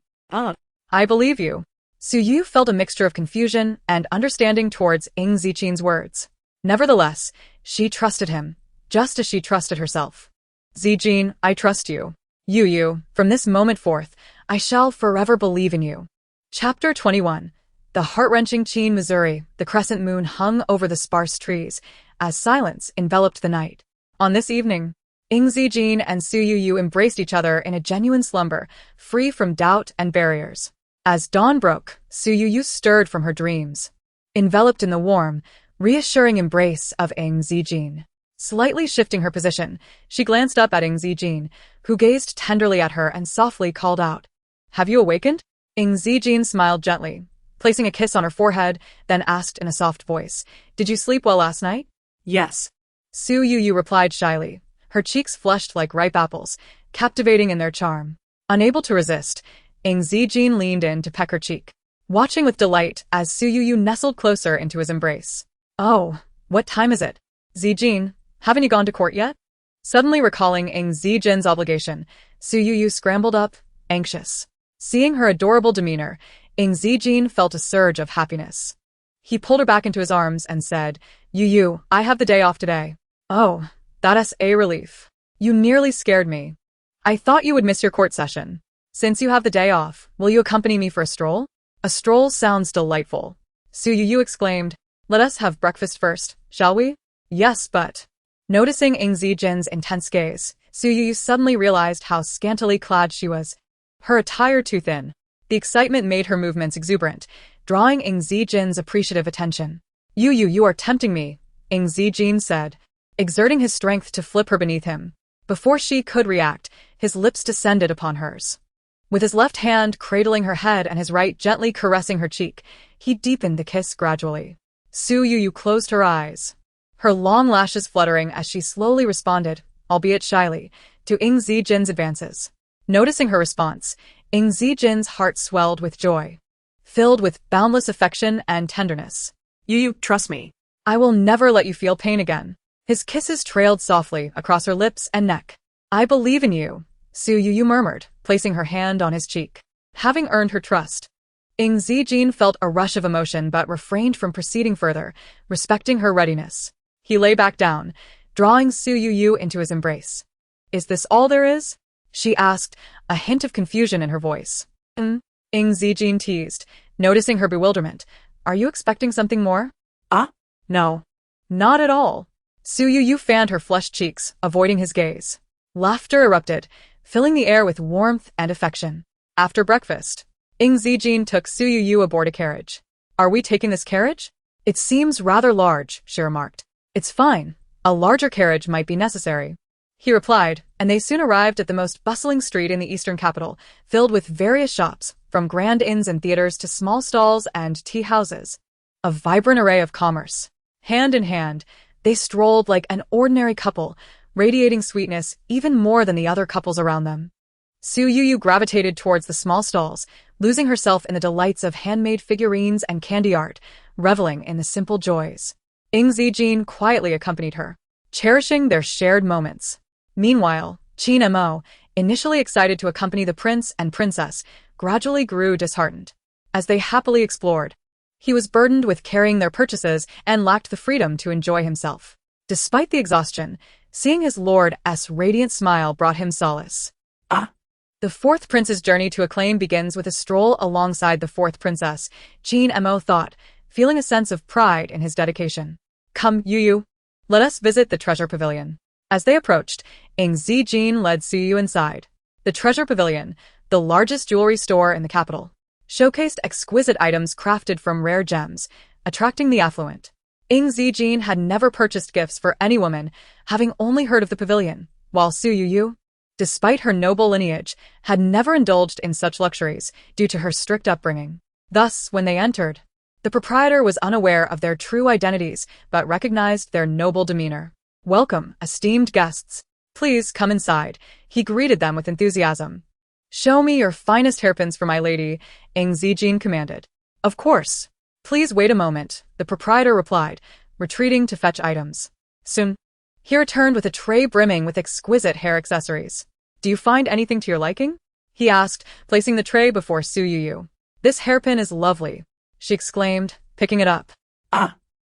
I believe you. Su Youyou felt a mixture of confusion and understanding towards Ying Zijing's words. Nevertheless, she trusted him, just as she trusted herself. Zijing, I trust you. Youyou, from this moment forth, I shall forever believe in you. Chapter 21. The heart-wrenching Qin, Missouri, the crescent moon hung over the sparse trees, as silence enveloped the night. On this evening, Ying Zijing and Su Youyou embraced each other in a genuine slumber, free from doubt and barriers. As dawn broke, Su Youyou stirred from her dreams, enveloped in the warm, reassuring embrace of Ying Zijing. Slightly shifting her position, she glanced up at Ying Zijing, who gazed tenderly at her and softly called out, Have you awakened? Ying Zijing smiled gently, placing a kiss on her forehead, then asked in a soft voice, Did you sleep well last night? Yes. Su Youyou replied shyly, her cheeks flushed like ripe apples, captivating in their charm. Unable to resist, Ying Zijing leaned in to peck her cheek, watching with delight as Su Youyou nestled closer into his embrace. Oh, what time is it? Zijing, haven't you gone to court yet? Suddenly recalling Ying Zijing's obligation, Su Youyou scrambled up, anxious. Seeing her adorable demeanor, Ying Zijing felt a surge of happiness. He pulled her back into his arms and said, Youyou, I have the day off today. Oh, that's a relief. You nearly scared me. I thought you would miss your court session. Since you have the day off, will you accompany me for a stroll? A stroll sounds delightful. Su Youyou exclaimed, Let us have breakfast first, shall we? Yes, but... Noticing Ying Zijing's intense gaze, Su Youyou suddenly realized how scantily clad she was, her attire too thin. The excitement made her movements exuberant, drawing Ying Zijing's appreciative attention. Youyou, you are tempting me, Ying Zijing said, exerting his strength to flip her beneath him. Before she could react, his lips descended upon hers. With his left hand cradling her head and his right gently caressing her cheek, he deepened the kiss gradually. Su Youyou closed her eyes, her long lashes fluttering as she slowly responded, albeit shyly, to Ying Zijing's advances. Noticing her response, Ying Zijing's heart swelled with joy, filled with boundless affection and tenderness. You trust me. I will never let you feel pain again. His kisses trailed softly across her lips and neck. I believe in you, Su Youyou murmured, placing her hand on his cheek. Having earned her trust, Ying Zijing felt a rush of emotion but refrained from proceeding further, respecting her readiness. He lay back down, drawing Su Youyou into his embrace. Is this all there is? She asked, a hint of confusion in her voice. Ying Zijing teased, noticing her bewilderment. Are you expecting something more? No. Not at all. Su Youyou fanned her flushed cheeks, avoiding his gaze. Laughter erupted, filling the air with warmth and affection. After breakfast, Ying Zijing took Su Youyou aboard a carriage. Are we taking this carriage? It seems rather large, she remarked. It's fine. A larger carriage might be necessary. He replied, and they soon arrived at the most bustling street in the eastern capital, filled with various shops, from grand inns and theaters to small stalls and tea houses. A vibrant array of commerce. Hand in hand, they strolled like an ordinary couple, radiating sweetness even more than the other couples around them. Su Youyou gravitated towards the small stalls, losing herself in the delights of handmade figurines and candy art, reveling in the simple joys. Ying Zijing quietly accompanied her, cherishing their shared moments. Meanwhile, Qin Mo, initially excited to accompany the prince and princess, gradually grew disheartened. As they happily explored, he was burdened with carrying their purchases and lacked the freedom to enjoy himself. Despite the exhaustion, seeing his lord's radiant smile brought him solace. The fourth prince's journey to acclaim begins with a stroll alongside the fourth princess, Qin Mo thought, feeling a sense of pride in his dedication. Come, Youyou. Let us visit the treasure pavilion. As they approached, Ying Zijing led Su Youyou inside. The treasure pavilion, the largest jewelry store in the capital, showcased exquisite items crafted from rare gems, attracting the affluent. Ying Zijing had never purchased gifts for any woman, having only heard of the pavilion, while Su Youyou, despite her noble lineage, had never indulged in such luxuries due to her strict upbringing. Thus, when they entered, the proprietor was unaware of their true identities but recognized their noble demeanor. Welcome, esteemed guests. Please come inside, he greeted them with enthusiasm. Show me your finest hairpins for my lady, Ying Zijing commanded. Of course. Please wait a moment, the proprietor replied, retreating to fetch items. Soon, he returned with a tray brimming with exquisite hair accessories. Do you find anything to your liking? He asked, placing the tray before Su Youyou. This hairpin is lovely, she exclaimed, picking it up.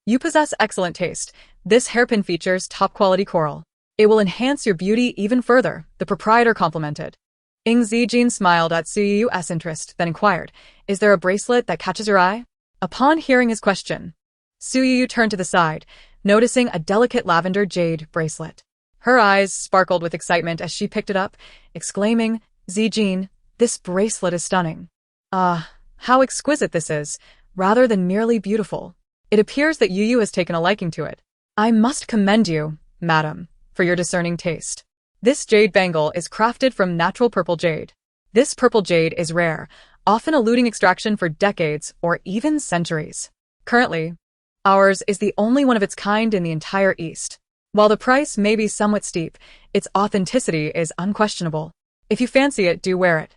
You possess excellent taste. This hairpin features top-quality coral. It will enhance your beauty even further, the proprietor complimented. Ying Zijing smiled at Su Youyou's interest, then inquired, Is there a bracelet that catches your eye? Upon hearing his question, Su Youyou turned to the side, noticing a delicate lavender jade bracelet. Her eyes sparkled with excitement as she picked it up, exclaiming, Zijing, this bracelet is stunning. How exquisite this is, rather than merely beautiful. It appears that Youyou has taken a liking to it. I must commend you, madam, for your discerning taste. This jade bangle is crafted from natural purple jade. This purple jade is rare, often eluding extraction for decades or even centuries. Currently, ours is the only one of its kind in the entire East. While the price may be somewhat steep, its authenticity is unquestionable. If you fancy it, do wear it.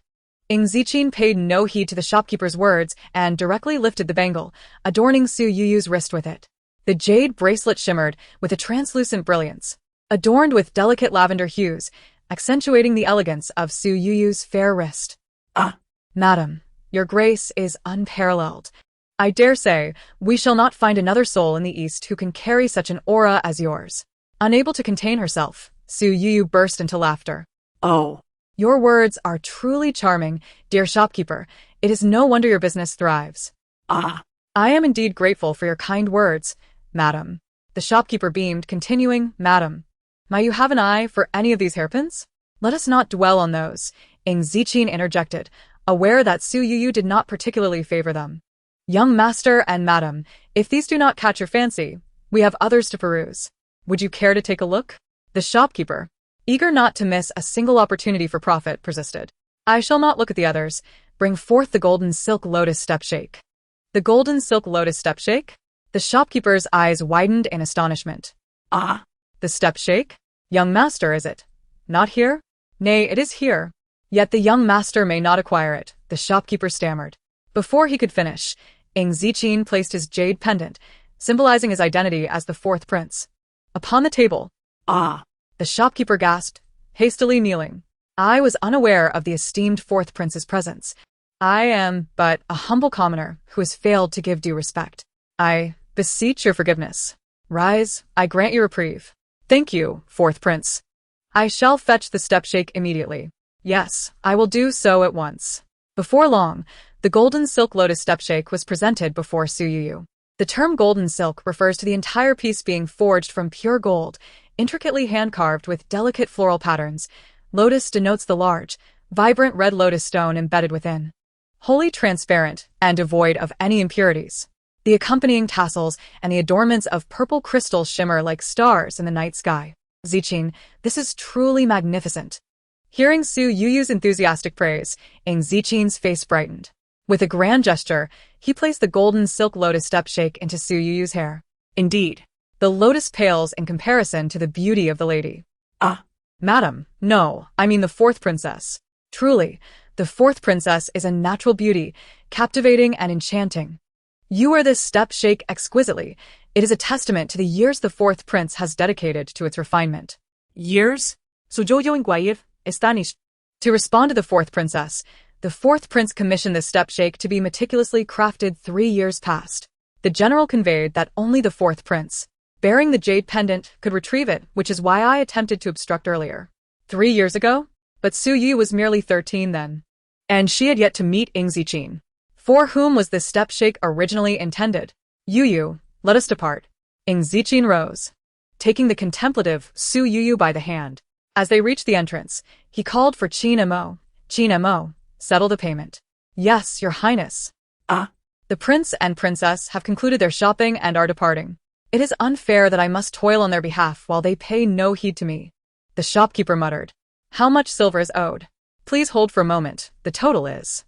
Ying Zijing paid no heed to the shopkeeper's words and directly lifted the bangle, adorning Su Youyou's wrist with it. The jade bracelet shimmered with a translucent brilliance, adorned with delicate lavender hues, accentuating the elegance of Su Youyou's fair wrist. Madam, your grace is unparalleled. I dare say we shall not find another soul in the East who can carry such an aura as yours. Unable to contain herself, Su Youyou burst into laughter. Oh. Your words are truly charming, dear shopkeeper. It is no wonder your business thrives. I am indeed grateful for your kind words, madam. The shopkeeper beamed, continuing, Madam, might you have an eye for any of these hairpins? Let us not dwell on those, Ying Zijing interjected, aware that Su Youyou did not particularly favor them. Young master and madam, if these do not catch your fancy, we have others to peruse. Would you care to take a look? The shopkeeper, eager not to miss a single opportunity for profit, persisted. I shall not look at the others. Bring forth the golden silk lotus step shake. The golden silk lotus step shake? The shopkeeper's eyes widened in astonishment. Ah, The step shake? Young master, is it? Not here? Nay, it is here. Yet the young master may not acquire it, the shopkeeper stammered. Before he could finish, Ying Zijing placed his jade pendant, symbolizing his identity as the fourth prince, upon the table. ah, The shopkeeper gasped, hastily kneeling. I was unaware of the esteemed fourth prince's presence. I am but a humble commoner who has failed to give due respect. I beseech your forgiveness. Rise, I grant you reprieve. Thank you, fourth prince. I shall fetch the step shake immediately. Yes, I will do so at once. Before long, the golden silk lotus step shake was presented before Su Youyou. The term golden silk refers to the entire piece being forged from pure gold, intricately hand-carved with delicate floral patterns. Lotus denotes the large, vibrant red lotus stone embedded within. Wholly transparent and devoid of any impurities. The accompanying tassels and the adornments of purple crystal shimmer like stars in the night sky. Zijing, this is truly magnificent. Hearing Su Youyou's enthusiastic praise, Ying Zijing's face brightened. With a grand gesture, he placed the golden silk lotus step shake into Su Youyou's hair. Indeed, the lotus pales in comparison to the beauty of the lady. ah. Madam, no, I mean the fourth princess. Truly, the fourth princess is a natural beauty, captivating and enchanting. You wear this step shake exquisitely. It is a testament to the years the fourth prince has dedicated to its refinement. Years? Su Youyou inquired, astonished. To respond to the fourth princess, the fourth prince commissioned the step shake to be meticulously crafted 3 years past. The general conveyed that only the fourth prince, bearing the jade pendant, could retrieve it, which is why I attempted to obstruct earlier. 3 years ago? But Su Youyou was merely 13 then. And she had yet to meet Ying Zijing. For whom was this step shake originally intended? Youyou, let us depart. Ying Zijing rose, taking the contemplative Su Youyou by the hand. As they reached the entrance, he called for Qin Mo. Qin Mo, settle the payment. Yes, your highness. Ah. The prince and princess have concluded their shopping and are departing. It is unfair that I must toil on their behalf while they pay no heed to me. The shopkeeper muttered. How much silver is owed? Please hold for a moment. The total is.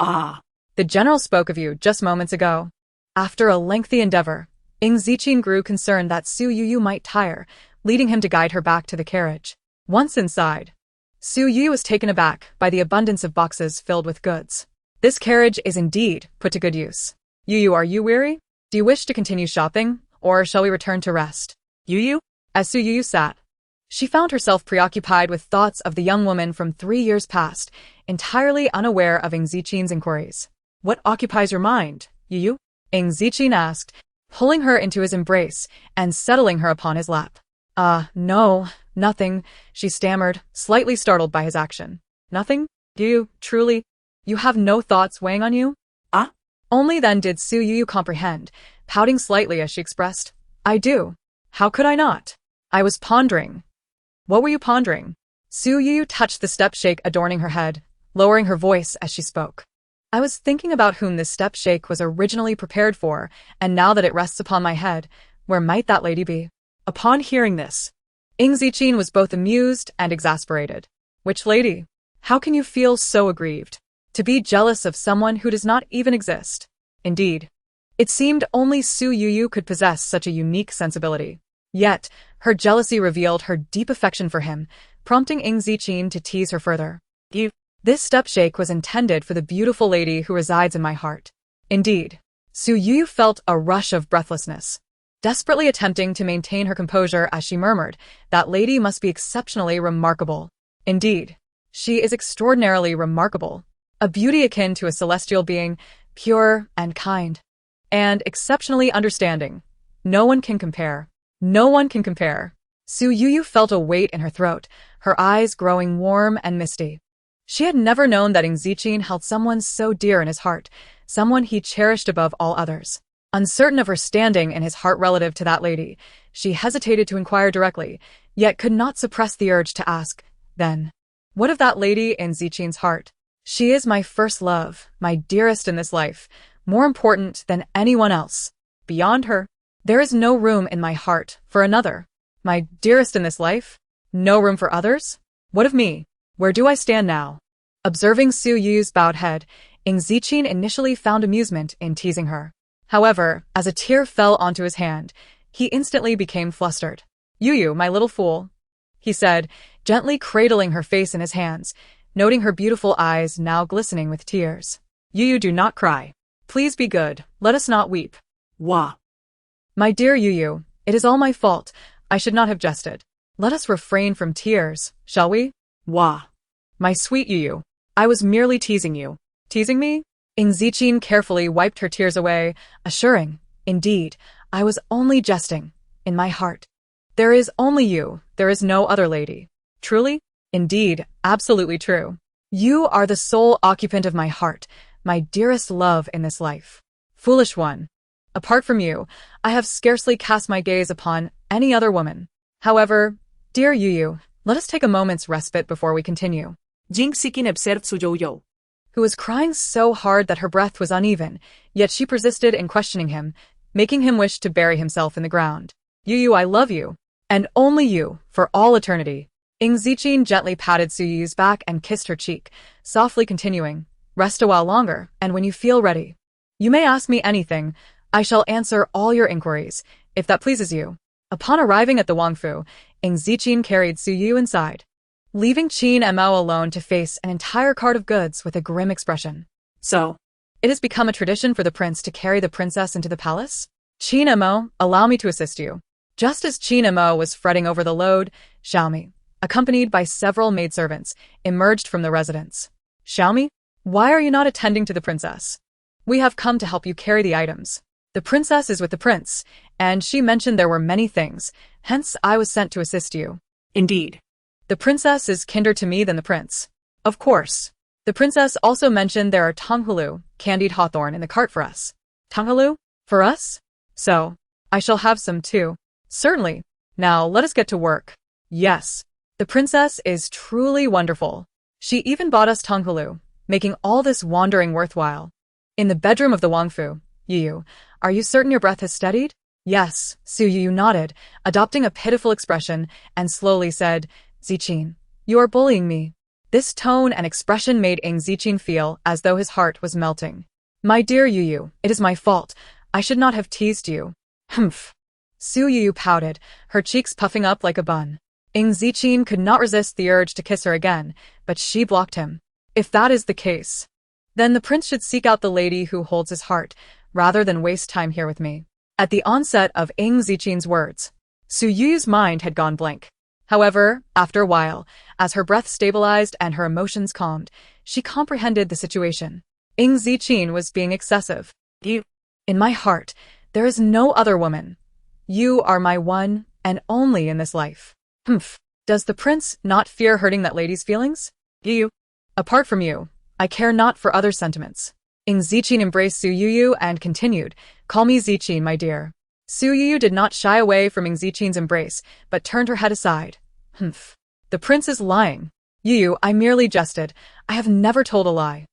Ah. The general spoke of you just moments ago. After a lengthy endeavor, Ying Zijing grew concerned that Su Youyou might tire, leading him to guide her back to the carriage. Once inside, Su Youyou was taken aback by the abundance of boxes filled with goods. This carriage is indeed put to good use. Youyou, are you weary? Do you wish to continue shopping, or shall we return to rest? Youyou? As Su Youyou sat, she found herself preoccupied with thoughts of the young woman from 3 years past, entirely unaware of Ying Zijing's inquiries. What occupies your mind, Youyou? Ying Zijing asked, pulling her into his embrace and settling her upon his lap. No, nothing, she stammered, slightly startled by his action. Nothing? Do you, truly? You have no thoughts weighing on you? Ah? Only then did Su Youyou comprehend, pouting slightly as she expressed, I do. How could I not? I was pondering. What were you pondering? Su Youyou touched the step shake adorning her head, lowering her voice as she spoke. I was thinking about whom this step shake was originally prepared for, and now that it rests upon my head, where might that lady be? Upon hearing this, Ying Zijing was both amused and exasperated. Which lady? How can you feel so aggrieved? To be jealous of someone who does not even exist. Indeed, it seemed only Su Youyou could possess such a unique sensibility. Yet, her jealousy revealed her deep affection for him, prompting Ying Zijing to tease her further. This step shake was intended for the beautiful lady who resides in my heart. Indeed, Su Youyou felt a rush of breathlessness, desperately attempting to maintain her composure as she murmured, that lady must be exceptionally remarkable. Indeed, she is extraordinarily remarkable. A beauty akin to a celestial being, pure and kind, and exceptionally understanding. No one can compare. No one can compare. Su Youyou felt a weight in her throat, her eyes growing warm and misty. She had never known that Ying Zijing held someone so dear in his heart, someone he cherished above all others. Uncertain of her standing in his heart relative to that lady, she hesitated to inquire directly, yet could not suppress the urge to ask, then, what of that lady in Zijing's heart? She is my first love, my dearest in this life, more important than anyone else. Beyond her, there is no room in my heart for another. My dearest in this life? No room for others? What of me? Where do I stand now? Observing Su Youyou's bowed head, Ying Zijing initially found amusement in teasing her. However, as a tear fell onto his hand, he instantly became flustered. Youyou, my little fool, he said, gently cradling her face in his hands, noting her beautiful eyes now glistening with tears. Youyou, do not cry. Please be good. Let us not weep. Wah. My dear Youyou, it is all my fault. I should not have jested. Let us refrain from tears, shall we? Wah. My sweet Youyou, I was merely teasing you. Teasing me? Ying Zijing carefully wiped her tears away, assuring, indeed, I was only jesting, in my heart. There is only you, there is no other lady. Truly? Indeed, absolutely true. You are the sole occupant of my heart, my dearest love in this life. Foolish one. Apart from you, I have scarcely cast my gaze upon any other woman. However, dear Youyou, let us take a moment's respite before we continue. Ying Zijing observed Su Youyou, who was crying so hard that her breath was uneven, yet she persisted in questioning him, making him wish to bury himself in the ground. Youyou, I love you, and only you, for all eternity. Ying Zijing gently patted Su Youyou's back and kissed her cheek, softly continuing, rest a while longer, and when you feel ready, you may ask me anything. I shall answer all your inquiries, if that pleases you. Upon arriving at the Wangfu, Ying Zijing carried Su Youyou inside, leaving Qin Mo alone to face an entire cart of goods with a grim expression. So, it has become a tradition for the prince to carry the princess into the palace? Qin Mo, allow me to assist you. Just as Qin Mo was fretting over the load, Xiaomi, accompanied by several maidservants, emerged from the residence. Xiaomi, why are you not attending to the princess? We have come to help you carry the items. The princess is with the prince, and she mentioned there were many things, hence I was sent to assist you. Indeed. The princess is kinder to me than the prince. Of course. The princess also mentioned there are tonghulu, candied hawthorn in the cart for us. Tonghulu? For us? So, I shall have some too. Certainly. Now let us get to work. Yes. The princess is truly wonderful. She even bought us tonghulu, making all this wandering worthwhile. In the bedroom of the Wangfu, Youyou, are you certain your breath has steadied? Yes, Su Youyou nodded, adopting a pitiful expression, and slowly said, Zijing, you are bullying me. This tone and expression made Ying Zijing feel as though his heart was melting. My dear Youyou, it is my fault. I should not have teased you. Humph. Su Youyou pouted, her cheeks puffing up like a bun. Ying Zijing could not resist the urge to kiss her again, but she blocked him. If that is the case, then the prince should seek out the lady who holds his heart, rather than waste time here with me. At the onset of Ying Zijing's words, Su Youyou's mind had gone blank. However, after a while, as her breath stabilized and her emotions calmed, she comprehended the situation. Ying Zijing was being excessive. You, in my heart, there is no other woman. You are my one and only in this life. Humph. Does the prince not fear hurting that lady's feelings? You. Apart from you, I care not for other sentiments. Ying Zijing embraced Su Youyou and continued, call me Zijing, my dear. Su Youyou did not shy away from Ying Zijing's embrace, but turned her head aside. Humph. The prince is lying. Youyou, I merely jested. I have never told a lie.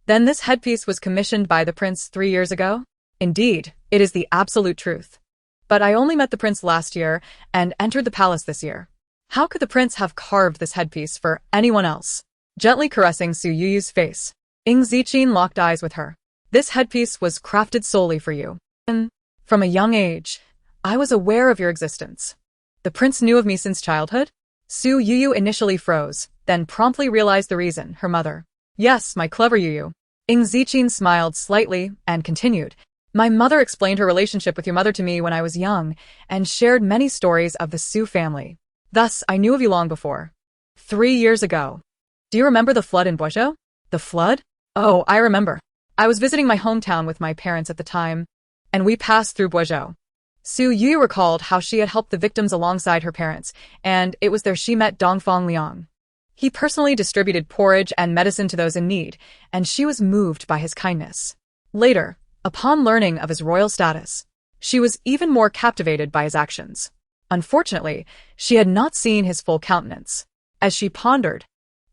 Then this headpiece was commissioned by the prince 3 years ago? Indeed, it is the absolute truth. But I only met the prince last year and entered the palace this year. How could the prince have carved this headpiece for anyone else? Gently caressing Su Youyou's face, Ying Zijing locked eyes with her. This headpiece was crafted solely for you. And from a young age, I was aware of your existence. The prince knew of me since childhood? Su Youyou initially froze, then promptly realized the reason, her mother. Yes, my clever Youyou. Ying Zijing smiled slightly and continued. My mother explained her relationship with your mother to me when I was young and shared many stories of the Su family. Thus, I knew of you long before. 3 years ago. Do you remember the flood in Boizhou? The flood? Oh, I remember. I was visiting my hometown with my parents at the time, and we passed through Boizhou. Su Youyou recalled how she had helped the victims alongside her parents, and it was there she met Dongfang Liang. He personally distributed porridge and medicine to those in need, and she was moved by his kindness. Later, upon learning of his royal status, she was even more captivated by his actions. Unfortunately, she had not seen his full countenance. As she pondered,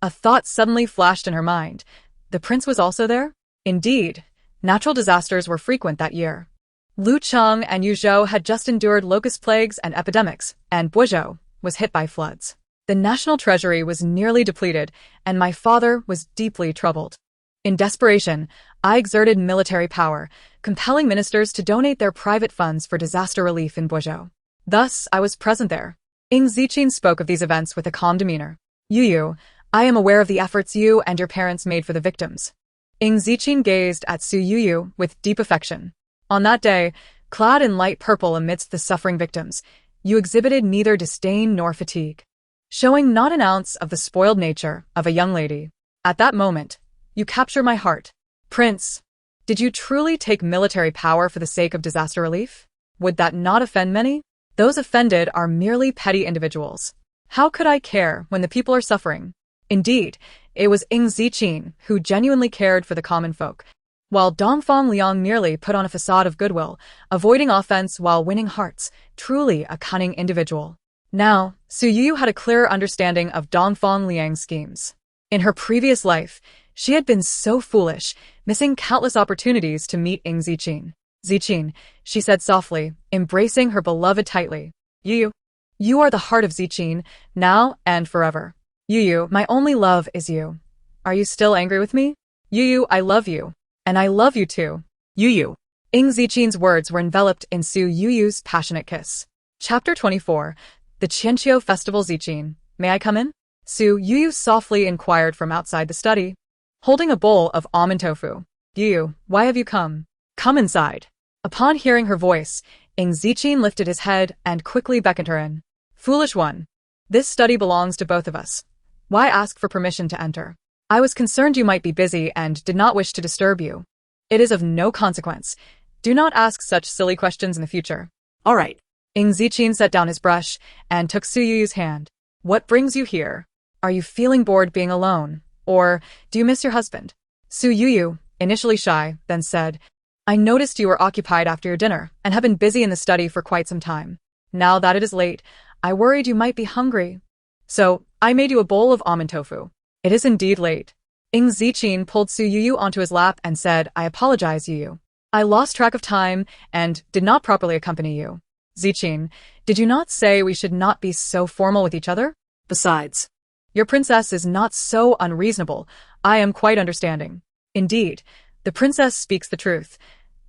a thought suddenly flashed in her mind. The prince was also there? Indeed, natural disasters were frequent that year. Lucheng and Yuzhou had just endured locust plagues and epidemics, and Guizhou was hit by floods. The national treasury was nearly depleted, and my father was deeply troubled. In desperation, I exerted military power, compelling ministers to donate their private funds for disaster relief in Guizhou. Thus, I was present there. Ying Zijing spoke of these events with a calm demeanor. Youyou, I am aware of the efforts you and your parents made for the victims. Ying Zijing gazed at Su Youyou with deep affection. On that day, clad in light purple amidst the suffering victims, you exhibited neither disdain nor fatigue, showing not an ounce of the spoiled nature of a young lady. At that moment, you capture my heart. Prince, did you truly take military power for the sake of disaster relief? Would that not offend many? Those offended are merely petty individuals. How could I care when the people are suffering? Indeed, it was Ying Zijing who genuinely cared for the common folk, while Dongfang Liang merely put on a facade of goodwill, avoiding offense while winning hearts, truly a cunning individual. Now, Su Youyou had a clearer understanding of Dongfang Liang's schemes. In her previous life, she had been so foolish, missing countless opportunities to meet Ying Zijing. Zijing, she said softly, embracing her beloved tightly. Youyou, you are the heart of Zijing, now and forever. Youyou, my only love is you. Are you still angry with me? Youyou, I love you. And I love you too. Youyou. Ying Zijing's words were enveloped in Su Youyou's passionate kiss. Chapter 24. The Qianqiu Festival. Zijing, may I come in? Su Youyou softly inquired from outside the study, holding a bowl of almond tofu. Youyou, why have you come? Come inside. Upon hearing her voice, Ying Zijing lifted his head and quickly beckoned her in. Foolish one. This study belongs to both of us. Why ask for permission to enter? I was concerned you might be busy and did not wish to disturb you. It is of no consequence. Do not ask such silly questions in the future. All right. Ying Zijing set down his brush and took Su Youyou's hand. What brings you here? Are you feeling bored being alone? Or do you miss your husband? Su Youyou, initially shy, then said, I noticed you were occupied after your dinner and have been busy in the study for quite some time. Now that it is late, I worried you might be hungry. So, I made you a bowl of almond tofu. It is indeed late. Ying Zijing pulled Su Youyou onto his lap and said, I apologize, Youyou. I lost track of time and did not properly accompany you. Zijing, did you not say we should not be so formal with each other? Besides, your princess is not so unreasonable. I am quite understanding. Indeed, the princess speaks the truth.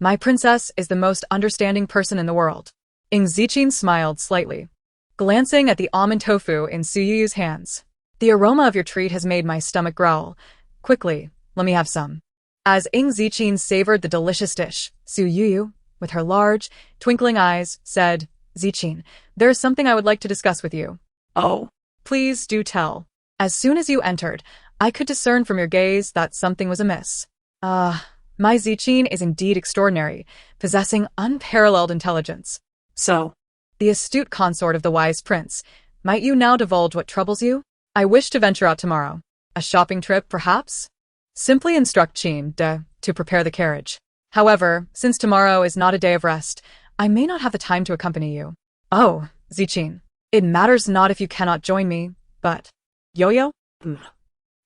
My princess is the most understanding person in the world. Ying Zijing smiled slightly, glancing at the almond tofu in Su Youyou's hands. The aroma of your treat has made my stomach growl. Quickly, let me have some. As Ying Zijing savored the delicious dish, Su Youyou, with her large, twinkling eyes, said, Zijing, there is something I would like to discuss with you. Oh. Please do tell. As soon as you entered, I could discern from your gaze that something was amiss. My Zijing is indeed extraordinary, possessing unparalleled intelligence. So, the astute consort of the wise prince, might you now divulge what troubles you? I wish to venture out tomorrow. A shopping trip, perhaps? Simply instruct Qin to prepare the carriage. However, since tomorrow is not a day of rest, I may not have the time to accompany you. Oh, Zijing, it matters not if you cannot join me, but… Youyou?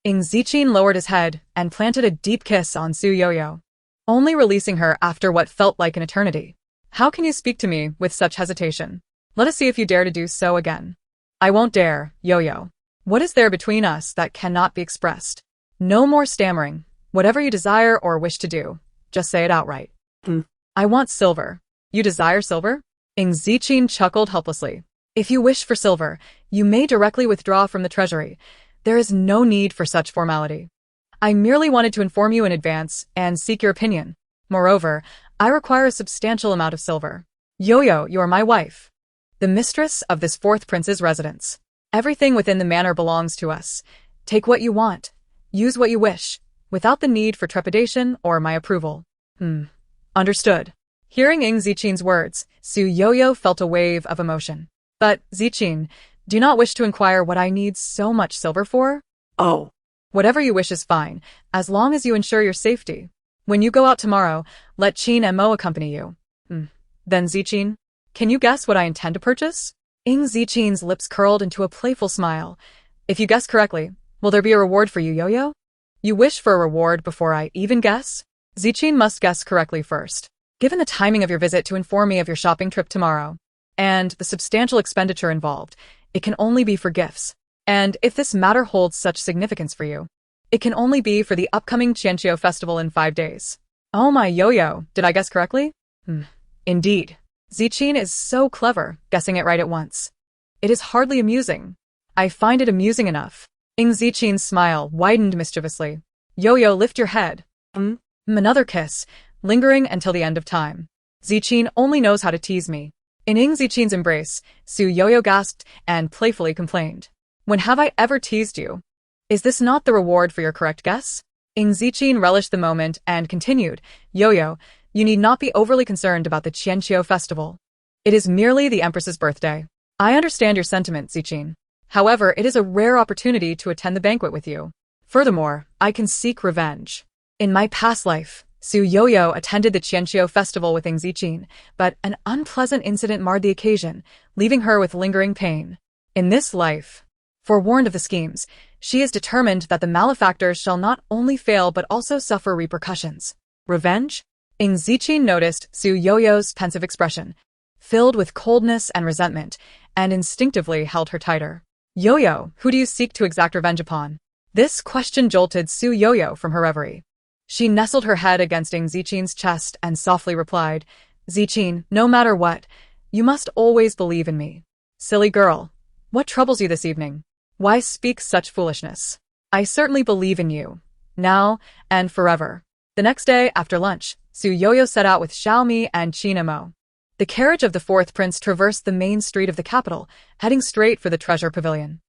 Ying Zijing lowered his head and planted a deep kiss on Su Youyou, only releasing her after what felt like an eternity. How can you speak to me with such hesitation? Let us see if you dare to do so again. I won't dare, Youyou. What is there between us that cannot be expressed? No more stammering. Whatever you desire or wish to do, just say it outright. I want silver. You desire silver? Ying Zijing chuckled helplessly. If you wish for silver, you may directly withdraw from the treasury. There is no need for such formality. I merely wanted to inform you in advance and seek your opinion. Moreover, I require a substantial amount of silver. Youyou, you are my wife, the mistress of this fourth prince's residence. Everything within the manor belongs to us. Take what you want. Use what you wish, without the need for trepidation or my approval. Understood. Hearing Ying Zijing's words, Su Youyou felt a wave of emotion. But, Zijing, do you not wish to inquire what I need so much silver for? Oh. Whatever you wish is fine, as long as you ensure your safety. When you go out tomorrow, let Qin and Mo accompany you. Then Zijing, can you guess what I intend to purchase? Ying Zijing's lips curled into a playful smile. If you guess correctly, will there be a reward for you, Youyou? You wish for a reward before I even guess? Zijing must guess correctly first. Given the timing of your visit to inform me of your shopping trip tomorrow, and the substantial expenditure involved, it can only be for gifts. And if this matter holds such significance for you, it can only be for the upcoming Qianqiu festival in 5 days. Oh my yo-yo, did I guess correctly? Indeed. Zijing is so clever, guessing it right at once. It is hardly amusing. I find it amusing enough. Ying Zijing's smile widened mischievously. Yo-yo, lift your head. Another kiss, lingering until the end of time. Zijing only knows how to tease me. In Ying Zijing's embrace, Su Youyou gasped and playfully complained. When have I ever teased you? Is this not the reward for your correct guess? Ying Zijing relished the moment and continued, Yo-yo, you need not be overly concerned about the Qianqiu festival. It is merely the Empress's birthday. I understand your sentiment, Zijing. However, it is a rare opportunity to attend the banquet with you. Furthermore, I can seek revenge. In my past life, Su Youyou attended the Qianqiu festival with Ying Zijing, but an unpleasant incident marred the occasion, leaving her with lingering pain. In this life, forewarned of the schemes, she is determined that the malefactors shall not only fail but also suffer repercussions. Revenge? Ying Zijing noticed Su Youyou's pensive expression, filled with coldness and resentment, and instinctively held her tighter. Yo-yo, who do you seek to exact revenge upon? This question jolted Su Youyou from her reverie. She nestled her head against Ying Zijing's chest and softly replied, Zijing, no matter what, you must always believe in me. Silly girl, what troubles you this evening? Why speak such foolishness? I certainly believe in you, now and forever. The next day, after lunch, Su Youyou set out with Xiaomi and Qin Mo. The carriage of the fourth prince traversed the main street of the capital, heading straight for the treasure pavilion.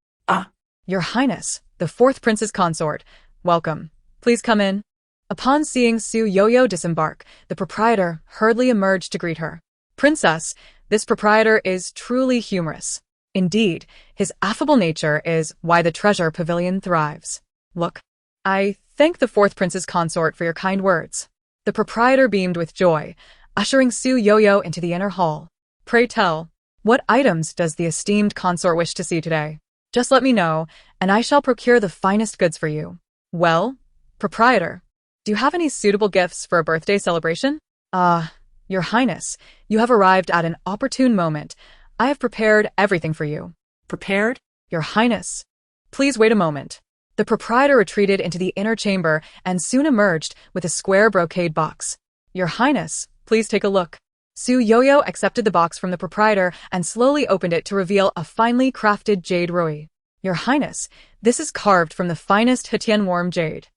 Your Highness, the fourth prince's consort, welcome. Please come in. Upon seeing Su Youyou disembark, the proprietor hurriedly emerged to greet her. Princess, this proprietor is truly humorous. Indeed, his affable nature is why the treasure pavilion thrives. Look, I thank the fourth prince's consort for your kind words. The proprietor beamed with joy, ushering Su Youyou into the inner hall. Pray tell, what items does the esteemed consort wish to see today? Just let me know, and I shall procure the finest goods for you. Well, proprietor, do you have any suitable gifts for a birthday celebration? Your Highness, you have arrived at an opportune moment. I have prepared everything for you. Prepared? Your Highness, please wait a moment. The proprietor retreated into the inner chamber and soon emerged with a square brocade box. Your Highness, please take a look. Su Youyou accepted the box from the proprietor and slowly opened it to reveal a finely crafted jade rui. Your Highness, this is carved from the finest Hetian warm jade.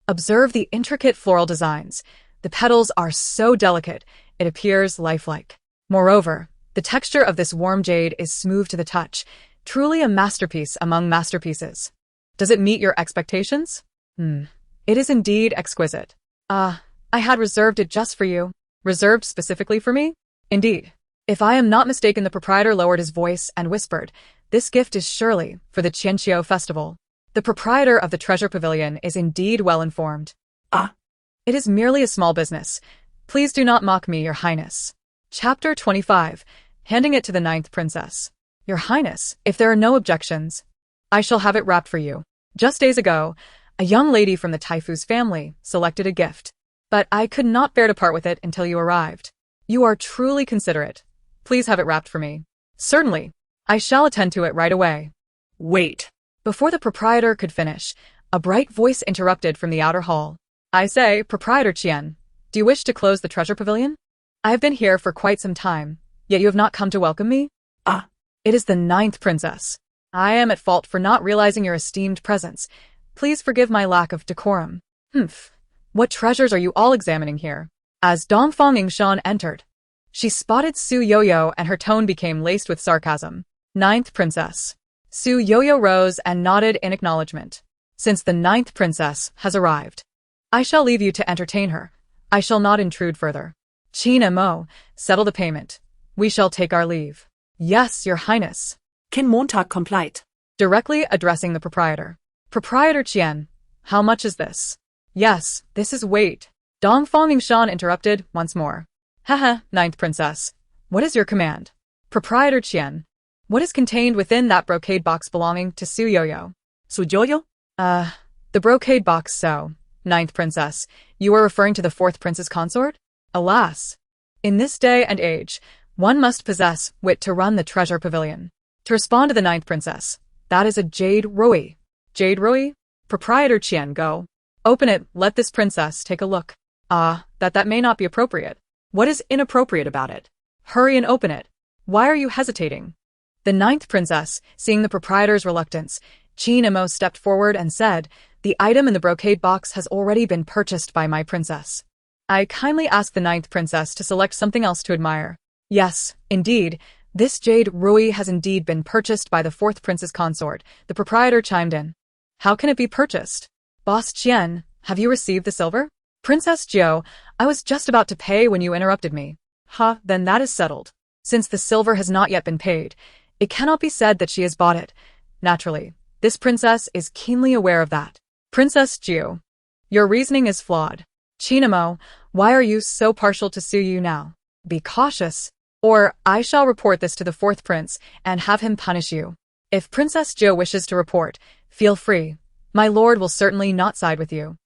Observe the intricate floral designs. The petals are so delicate, it appears lifelike. Moreover, the texture of this warm jade is smooth to the touch, truly a masterpiece among masterpieces. Does it meet your expectations? It is indeed exquisite. I had reserved it just for you. Reserved specifically for me? Indeed. If I am not mistaken, the proprietor lowered his voice and whispered, this gift is surely for the Qianqiu festival. The proprietor of the treasure pavilion is indeed well informed. It is merely a small business. Please do not mock me, Your Highness. Chapter 25. Handing it to the 9th princess. Your Highness, if there are no objections, I shall have it wrapped for you. Just days ago, a young lady from the Taifu's family selected a gift, but I could not bear to part with it until you arrived. You are truly considerate. Please have it wrapped for me. Certainly. I shall attend to it right away. Wait. Before the proprietor could finish, a bright voice interrupted from the outer hall. I say, Proprietor Qian, do you wish to close the treasure pavilion? I have been here for quite some time, yet you have not come to welcome me? It is the 9th princess. I am at fault for not realizing your esteemed presence. Please forgive my lack of decorum. What treasures are you all examining here? As Dongfang Yingshan entered, she spotted Su Youyou and her tone became laced with sarcasm. 9th princess. Su Youyou rose and nodded in acknowledgement. Since the 9th princess has arrived, I shall leave you to entertain her. I shall not intrude further. Qin Mo, settle the payment. We shall take our leave. Yes, Your Highness. Kin Montag complied. Directly addressing the proprietor. Proprietor Qian, how much is this? Yes, this is weight. Dongfang Yingshan interrupted once more. Haha, 9th princess. What is your command? Proprietor Qian, what is contained within that brocade box belonging to Su Youyou? Su Youyou? The brocade box, so, 9th princess. You are referring to the 4th prince's consort? Alas. In this day and age, one must possess wit to run the treasure pavilion. To respond to the ninth princess, that is a jade ruby. Jade ruby? Proprietor Qian, go. Open it, let this princess take a look. That may not be appropriate. What is inappropriate about it? Hurry and open it. Why are you hesitating? The ninth princess, seeing the proprietor's reluctance, Qin Mo stepped forward and said, the item in the brocade box has already been purchased by my princess. I kindly ask the ninth princess to select something else to admire. Yes, indeed, this jade ruby has indeed been purchased by the fourth prince's consort, the proprietor chimed in. How can it be purchased? Boss Qian, have you received the silver? Princess Jiu, I was just about to pay when you interrupted me. Then that is settled. Since the silver has not yet been paid, it cannot be said that she has bought it. Naturally, this princess is keenly aware of that. Princess Jiu, your reasoning is flawed. Qin Mo, why are you so partial to Su Youyou now? Be cautious, or I shall report this to the fourth prince and have him punish you. If Princess Jiu wishes to report, feel free. My lord will certainly not side with you.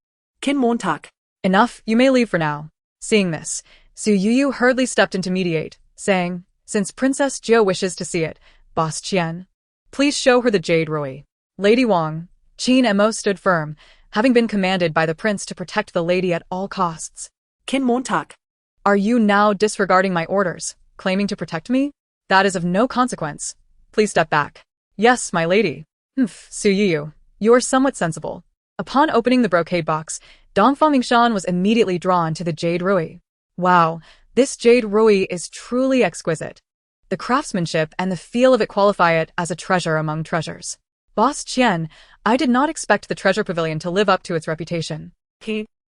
Kin Montak. Enough, you may leave for now. Seeing this, Su Youyou hurriedly stepped in to mediate, saying, since Princess Jiu wishes to see it, Boss Qian, please show her the jade ruby. Lady Wang, Qin Mo stood firm, having been commanded by the prince to protect the lady at all costs. Kin Montak. Are you now disregarding my orders, claiming to protect me? That is of no consequence. Please step back. Yes, my lady. Su Youyou, you are somewhat sensible. Upon opening the brocade box, Dongfang Mingshan was immediately drawn to the jade ruby. Wow, this jade ruby is truly exquisite. The craftsmanship and the feel of it qualify it as a treasure among treasures. Boss Qian, I did not expect the treasure pavilion to live up to its reputation.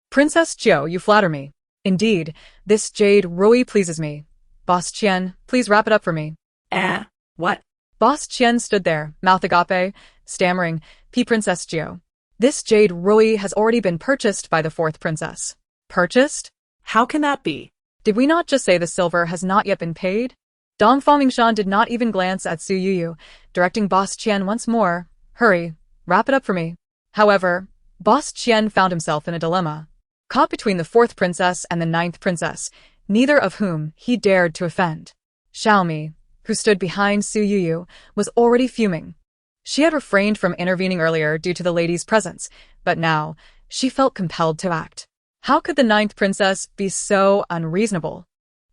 Princess Jiu, you flatter me. Indeed, this jade ruby pleases me. Boss Qian, please wrap it up for me. What? Boss Qian stood there, mouth agape, stammering, Princess Jiu. This jade ruby has already been purchased by the fourth princess. Purchased? How can that be? Did we not just say the silver has not yet been paid? Dongfang Mingshan did not even glance at Su Youyou, directing Boss Qian once more, hurry, wrap it up for me. However, Boss Qian found himself in a dilemma. Caught between the fourth princess and the ninth princess, neither of whom he dared to offend. Xiaomi, who stood behind Su Youyou, was already fuming. She had refrained from intervening earlier due to the lady's presence, but now, she felt compelled to act. How could the ninth princess be so unreasonable?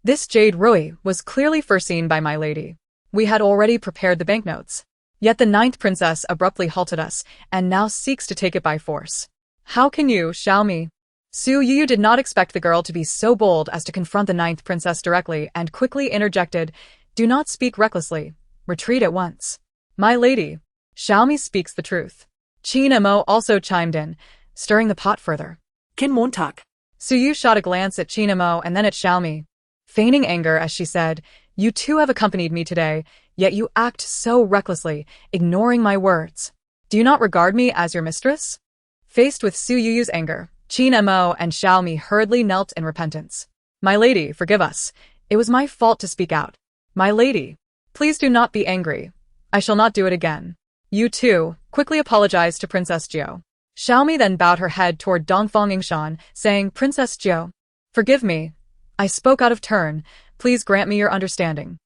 This jade ruby was clearly foreseen by my lady. We had already prepared the banknotes. Yet the ninth princess abruptly halted us, and now seeks to take it by force. How can you, Xiaomi? Su Youyou did not expect the girl to be so bold as to confront the ninth princess directly and quickly interjected, do not speak recklessly. Retreat at once. My lady, Xiaomi speaks the truth. Qin Mo also chimed in, stirring the pot further. Kin Montak. Su Youyou shot a glance at Qin Mo and then at Xiaomi, feigning anger as she said, you two have accompanied me today, yet you act so recklessly, ignoring my words. Do you not regard me as your mistress? Faced with Su Youyou's anger, Qin Mo and Xiaomi hurriedly knelt in repentance. My lady, forgive us. It was my fault to speak out. My lady, please do not be angry. I shall not do it again. You too, quickly apologized to Princess Jiu. Xiaomi then bowed her head toward Dongfang Mingshan, saying, Princess Jiu, forgive me. I spoke out of turn. Please grant me your understanding.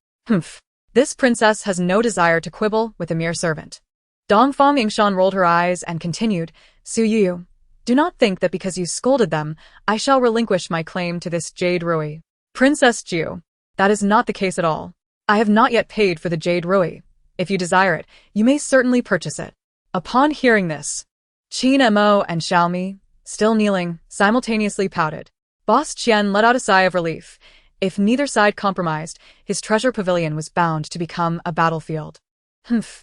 This princess has no desire to quibble with a mere servant. Dongfang Mingshan rolled her eyes and continued, Su Youyou, do not think that because you scolded them, I shall relinquish my claim to this jade ruby. Princess Jiu, that is not the case at all. I have not yet paid for the jade ruby. If you desire it, you may certainly purchase it. Upon hearing this, Qin Mo and Xiaomi, still kneeling, simultaneously pouted. Boss Qian let out a sigh of relief. If neither side compromised, his treasure pavilion was bound to become a battlefield.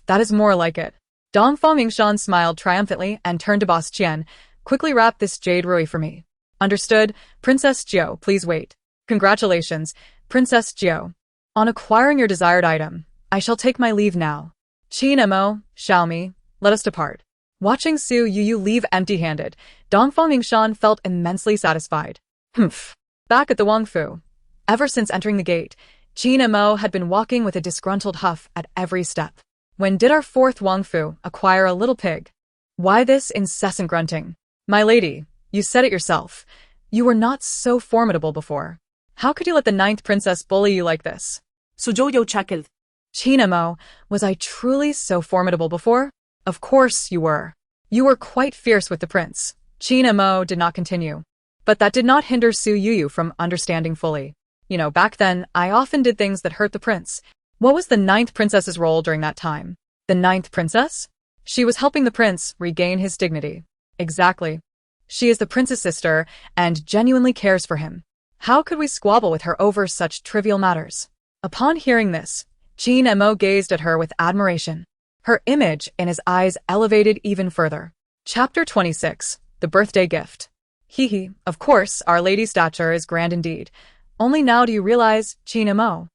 That is more like it. Dongfang Mingshan smiled triumphantly and turned to Boss Qian, quickly wrap this jade ruby for me. Understood, Princess Jiu, please wait. Congratulations, Princess Jiu. On acquiring your desired item, I shall take my leave now. Qin Mo, Xiaomi, let us depart. Watching Su Youyou leave empty-handed, Dongfang Mingshan felt immensely satisfied. Back at the Wangfu. Ever since entering the gate, Qin Mo had been walking with a disgruntled huff at every step. When did our fourth Wangfu acquire a little pig? Why this incessant grunting? My lady, you said it yourself. You were not so formidable before. How could you let the ninth princess bully you like this? Su Youyou chuckled. Chinamo, was I truly so formidable before? Of course you were. You were quite fierce with the prince. Chinamo did not continue. But that did not hinder Su Youyou from understanding fully. Back then, I often did things that hurt the prince. What was the ninth princess's role during that time? The ninth princess? She was helping the prince regain his dignity. Exactly. She is the prince's sister and genuinely cares for him. How could we squabble with her over such trivial matters? Upon hearing this, Chinamo gazed at her with admiration. Her image in his eyes elevated even further. Chapter 26. The Birthday Gift. Hee, of course, Our Lady's stature is grand indeed. Only now do you realize, Chinamo.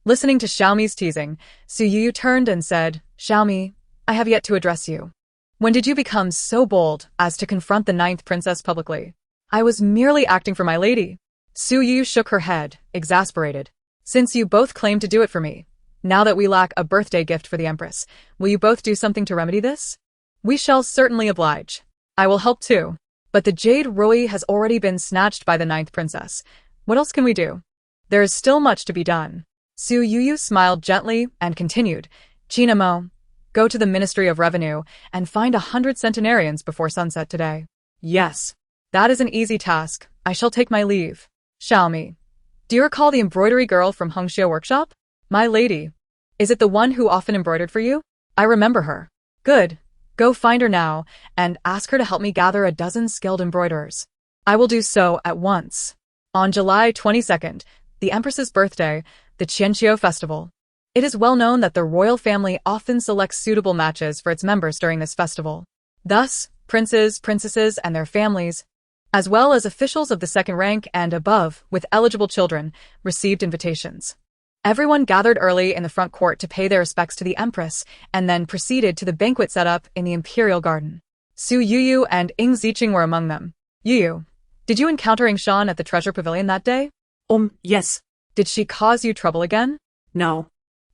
Listening to Xiaomi's teasing, Su Youyou turned and said, Xiaomi, I have yet to address you. When did you become so bold as to confront the ninth princess publicly? I was merely acting for my lady. Su Youyou shook her head, exasperated. Since you both claim to do it for me, now that we lack a birthday gift for the empress, will you both do something to remedy this? We shall certainly oblige. I will help too. But the jade ruby has already been snatched by the ninth princess. What else can we do? There is still much to be done. Su Youyou smiled gently and continued, Chinamo, go to the Ministry of Revenue and find 100 centenarians before sunset today. Yes. That is an easy task. I shall take my leave. Xiaomi, do you recall the embroidery girl from Hengxia Workshop? My lady. Is it the one who often embroidered for you? I remember her. Good. Go find her now and ask her to help me gather a dozen skilled embroiderers. I will do so at once. On July 22nd, the Empress's birthday, the Qianqiu Festival. It is well known that the royal family often selects suitable matches for its members during this festival. Thus, princes, princesses, and their families, as well as officials of the second rank and above with eligible children, received invitations. Everyone gathered early in the front court to pay their respects to the Empress and then proceeded to the banquet set up in the Imperial Garden. Su Youyou and Ying Zijing were among them. Youyou, did you encounter Yingshan at the Treasure Pavilion that day? Yes. Did she cause you trouble again? No.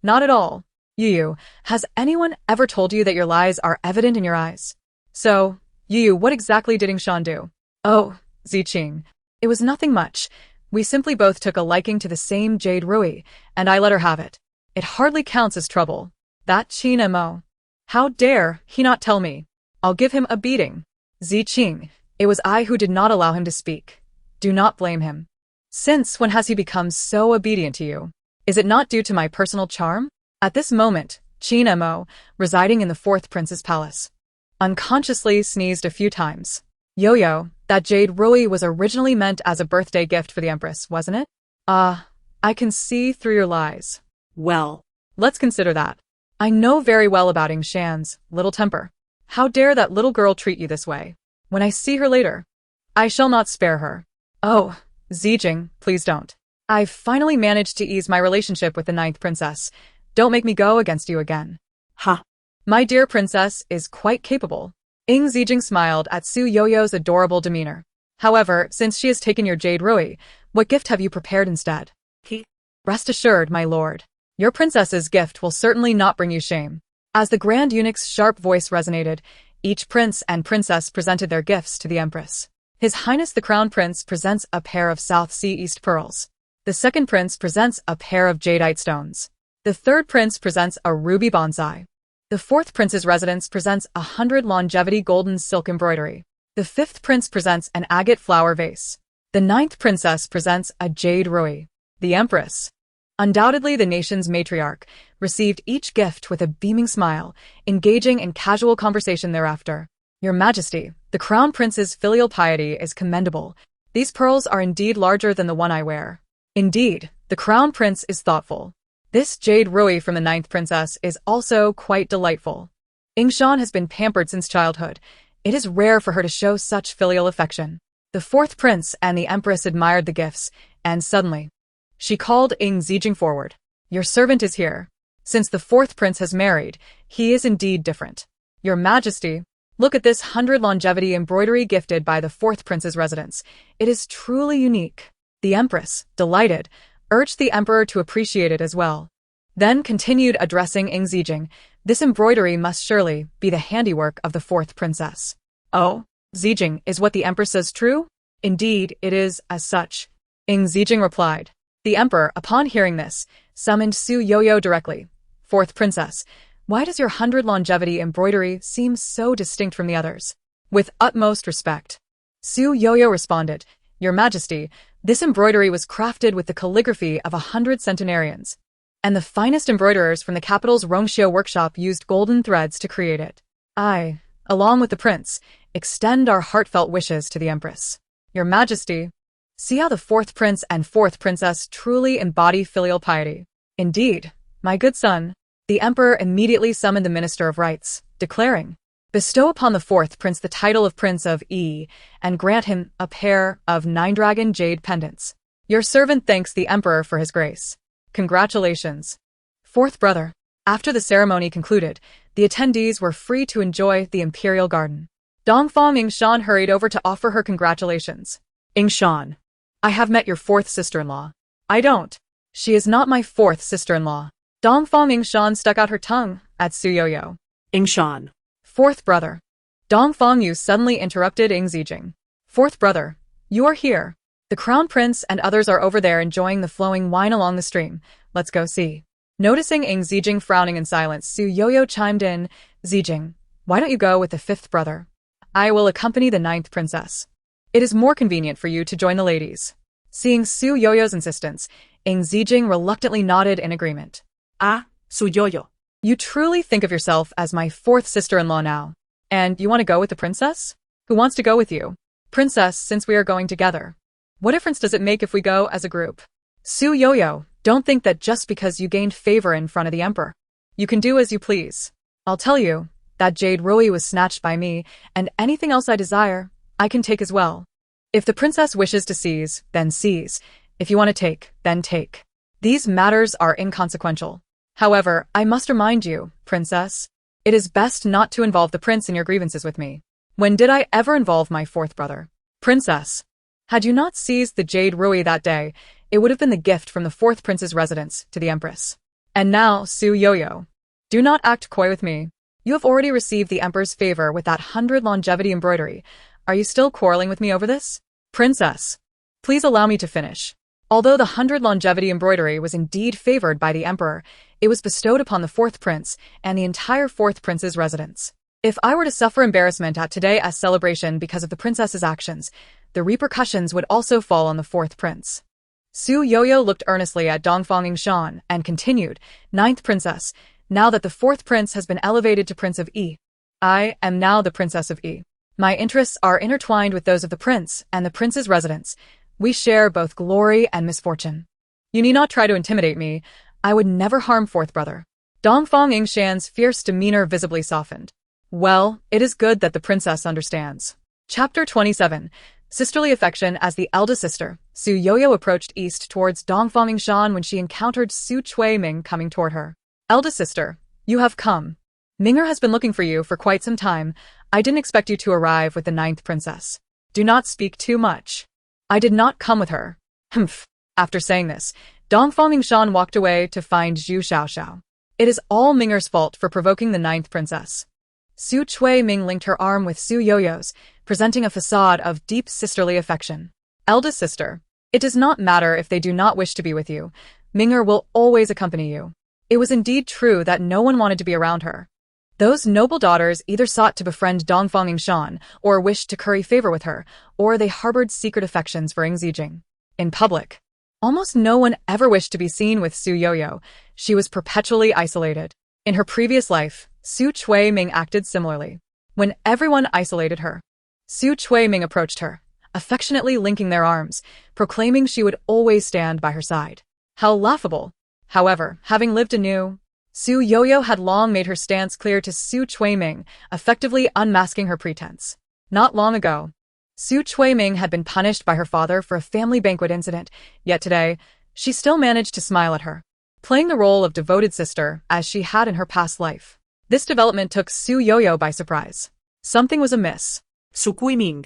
Not at all. Youyou, has anyone ever told you that your lies are evident in your eyes? So, Youyou, what exactly did Yingshan do? Oh, Zijing. It was nothing much. We simply both took a liking to the same jade ruby, and I let her have it. It hardly counts as trouble. That Chinamo. How dare he not tell me? I'll give him a beating. Zijing, it was I who did not allow him to speak. Do not blame him. Since when has he become so obedient to you? Is it not due to my personal charm? At this moment, Chinamo, residing in the fourth prince's palace, unconsciously sneezed a few times. Yo-yo, that jade ruby was originally meant as a birthday gift for the Empress, wasn't it? I can see through your lies. Well, let's consider that. I know very well about Yingshan's little temper. How dare that little girl treat you this way? When I see her later, I shall not spare her. Oh, Zijing, please don't. I've finally managed to ease my relationship with the ninth princess. Don't make me go against you again. Ha. My dear princess is quite capable. Ying Zijing smiled at Su Youyou's adorable demeanor. However, since she has taken your jade ruby, what gift have you prepared instead? Rest assured, my lord. Your princess's gift will certainly not bring you shame. As the Grand Eunuch's sharp voice resonated, each prince and princess presented their gifts to the Empress. His Highness the Crown Prince presents a pair of South Sea East pearls. The second prince presents a pair of jadeite stones. The third prince presents a ruby bonsai. The fourth prince's residence presents 100 longevity golden silk embroidery. The fifth prince presents an agate flower vase. The ninth princess presents a jade ruby. The Empress, undoubtedly the nation's matriarch, received each gift with a beaming smile, engaging in casual conversation thereafter. Your Majesty, the Crown Prince's filial piety is commendable. These pearls are indeed larger than the one I wear. Indeed, the Crown Prince is thoughtful. This jade ruby from the ninth princess is also quite delightful. Yingshan has been pampered since childhood. It is rare for her to show such filial affection. The fourth prince and the Empress admired the gifts, and suddenly, she called Ying Zijing forward. Your servant is here. Since the fourth prince has married, he is indeed different. Your Majesty, look at this 100 longevity embroidery gifted by the fourth prince's residence. It is truly unique. The Empress, delighted, urged the Emperor to appreciate it as well. Then continued addressing Ying Zijing, this embroidery must surely be the handiwork of the fourth princess. Oh, Zijing, is what the Empress says true? Indeed, it is as such. Ying Zijing replied. The emperor, upon hearing this, summoned Su Youyou directly. Fourth princess, why does your 100 longevity embroidery seem so distinct from the others? With utmost respect. Su Youyou responded, Your Majesty, this embroidery was crafted with the calligraphy of 100 centenarians, and the finest embroiderers from the capital's Rongxiu workshop used golden threads to create it. I, along with the prince, extend our heartfelt wishes to the empress. Your Majesty, see how the fourth prince and fourth princess truly embody filial piety. Indeed, my good son. The emperor immediately summoned the Minister of Rites, declaring, Bestow upon the fourth prince the title of Prince of E, and grant him a pair of 9-dragon jade pendants. Your servant thanks the emperor for his grace. Congratulations. Fourth brother. After the ceremony concluded, the attendees were free to enjoy the imperial garden. Dongfang Yingshan hurried over to offer her congratulations. Yingshan, I have met your fourth sister-in-law. I don't. She is not my fourth sister-in-law. Dongfang Yingshan stuck out her tongue at Su Youyou. Yingshan. Fourth brother. Dongfang Yu suddenly interrupted Ying Zijing. Fourth brother, you are here. The crown prince and others are over there enjoying the flowing wine along the stream. Let's go see. Noticing Ying Zijing frowning in silence, Su Youyou chimed in, Zijing, why don't you go with the fifth brother? I will accompany the 9th princess. It is more convenient for you to join the ladies. Seeing Su Youyou's insistence, Ying Zijing reluctantly nodded in agreement. Ah, Su Youyou. You truly think of yourself as my fourth sister-in-law now. And you want to go with the princess? Who wants to go with you? Princess, since we are going together. What difference does it make if we go as a group? Su Youyou, don't think that just because you gained favor in front of the emperor, you can do as you please. I'll tell you, that jade ruby was snatched by me, and anything else I desire, I can take as well. If the princess wishes to seize, then seize. If you want to take, then take. These matters are inconsequential. However, I must remind you, princess, it is best not to involve the prince in your grievances with me. When did I ever involve my fourth brother? Princess, had you not seized the jade ruby that day, it would have been the gift from the fourth prince's residence to the empress. And now, Su Youyou, do not act coy with me. You have already received the emperor's favor with that 100 longevity embroidery. Are you still quarreling with me over this? Princess, please allow me to finish. Although the 100 longevity embroidery was indeed favored by the emperor, it was bestowed upon the fourth prince and the entire fourth prince's residence. If I were to suffer embarrassment at today's celebration because of the princess's actions, the repercussions would also fall on the fourth prince. Su Youyou looked earnestly at Dongfang Yingshan and continued, 9th princess, now that the fourth prince has been elevated to Prince of E, I am now the Princess of E. My interests are intertwined with those of the prince and the prince's residence. We share both glory and misfortune. You need not try to intimidate me. I would never harm fourth brother. Dongfang Yingshan's fierce demeanor visibly softened. Well, it is good that the princess understands. Chapter 27. Sisterly affection. As the eldest sister, Su Youyou approached east towards Dongfang Yingshan when she encountered Su Chuiming coming toward her. Eldest sister, you have come. Ming'er has been looking for you for quite some time. I didn't expect you to arrive with the 9th princess. Do not speak too much. I did not come with her. Humph. After saying this, Dongfang Yingshan walked away to find Zhu Xiaoxiao. It is all Ming'er's fault for provoking the 9th princess. Su Chuiming linked her arm with Su Youyou's, presenting a facade of deep sisterly affection. Eldest sister, it does not matter if they do not wish to be with you. Ming'er will always accompany you. It was indeed true that no one wanted to be around her. Those noble daughters either sought to befriend Dongfang Yingshan or wished to curry favor with her, or they harbored secret affections for Ying Zijing. In public, almost no one ever wished to be seen with Su Youyou. She was perpetually isolated. In her previous life, Su Chuiming acted similarly. When everyone isolated her, Su Chuiming approached her, affectionately linking their arms, proclaiming she would always stand by her side. How laughable! However, having lived anew, Su Youyou had long made her stance clear to Su Chuiming, effectively unmasking her pretense. Not long ago, Su Chuiming had been punished by her father for a family banquet incident, yet today, she still managed to smile at her, playing the role of devoted sister as she had in her past life. This development took Su Youyou by surprise. Something was amiss. Su Chuiming.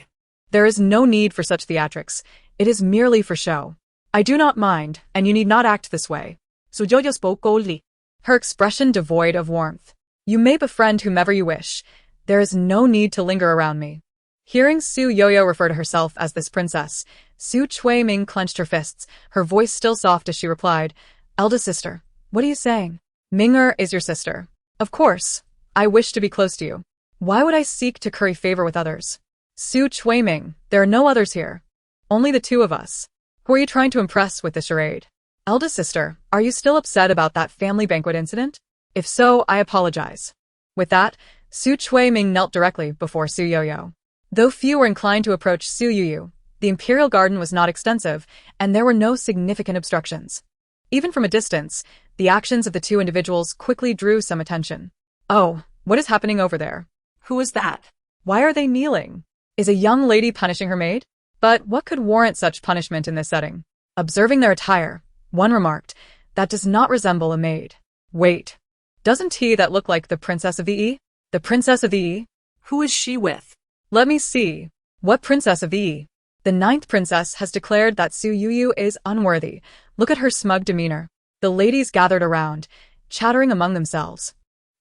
There is no need for such theatrics. It is merely for show. I do not mind, and you need not act this way. Su Youyou spoke coldly, her expression devoid of warmth. You may befriend whomever you wish. There is no need to linger around me. Hearing Su Youyou refer to herself as this princess, Su Chuiming clenched her fists, her voice still soft as she replied, "Eldest sister, what are you saying? Ming'er is your sister. Of course, I wish to be close to you. Why would I seek to curry favor with others? Su Chuiming, there are no others here. Only the two of us. Who are you trying to impress with this charade? Eldest sister, are you still upset about that family banquet incident? If so, I apologize." With that, Su Chuiming knelt directly before Su Youyou. Though few were inclined to approach Su Youyou, the imperial garden was not extensive, and there were no significant obstructions. Even from a distance, the actions of the two individuals quickly drew some attention. Oh, what is happening over there? Who is that? Why are they kneeling? Is a young lady punishing her maid? But what could warrant such punishment in this setting? Observing their attire, one remarked, "That does not resemble a maid." Wait, doesn't he that look like the princess of the E? The princess of the E? Who is she with? Let me see. What princess of the E? The ninth princess has declared that Su Youyou is unworthy. Look at her smug demeanor. The ladies gathered around, chattering among themselves.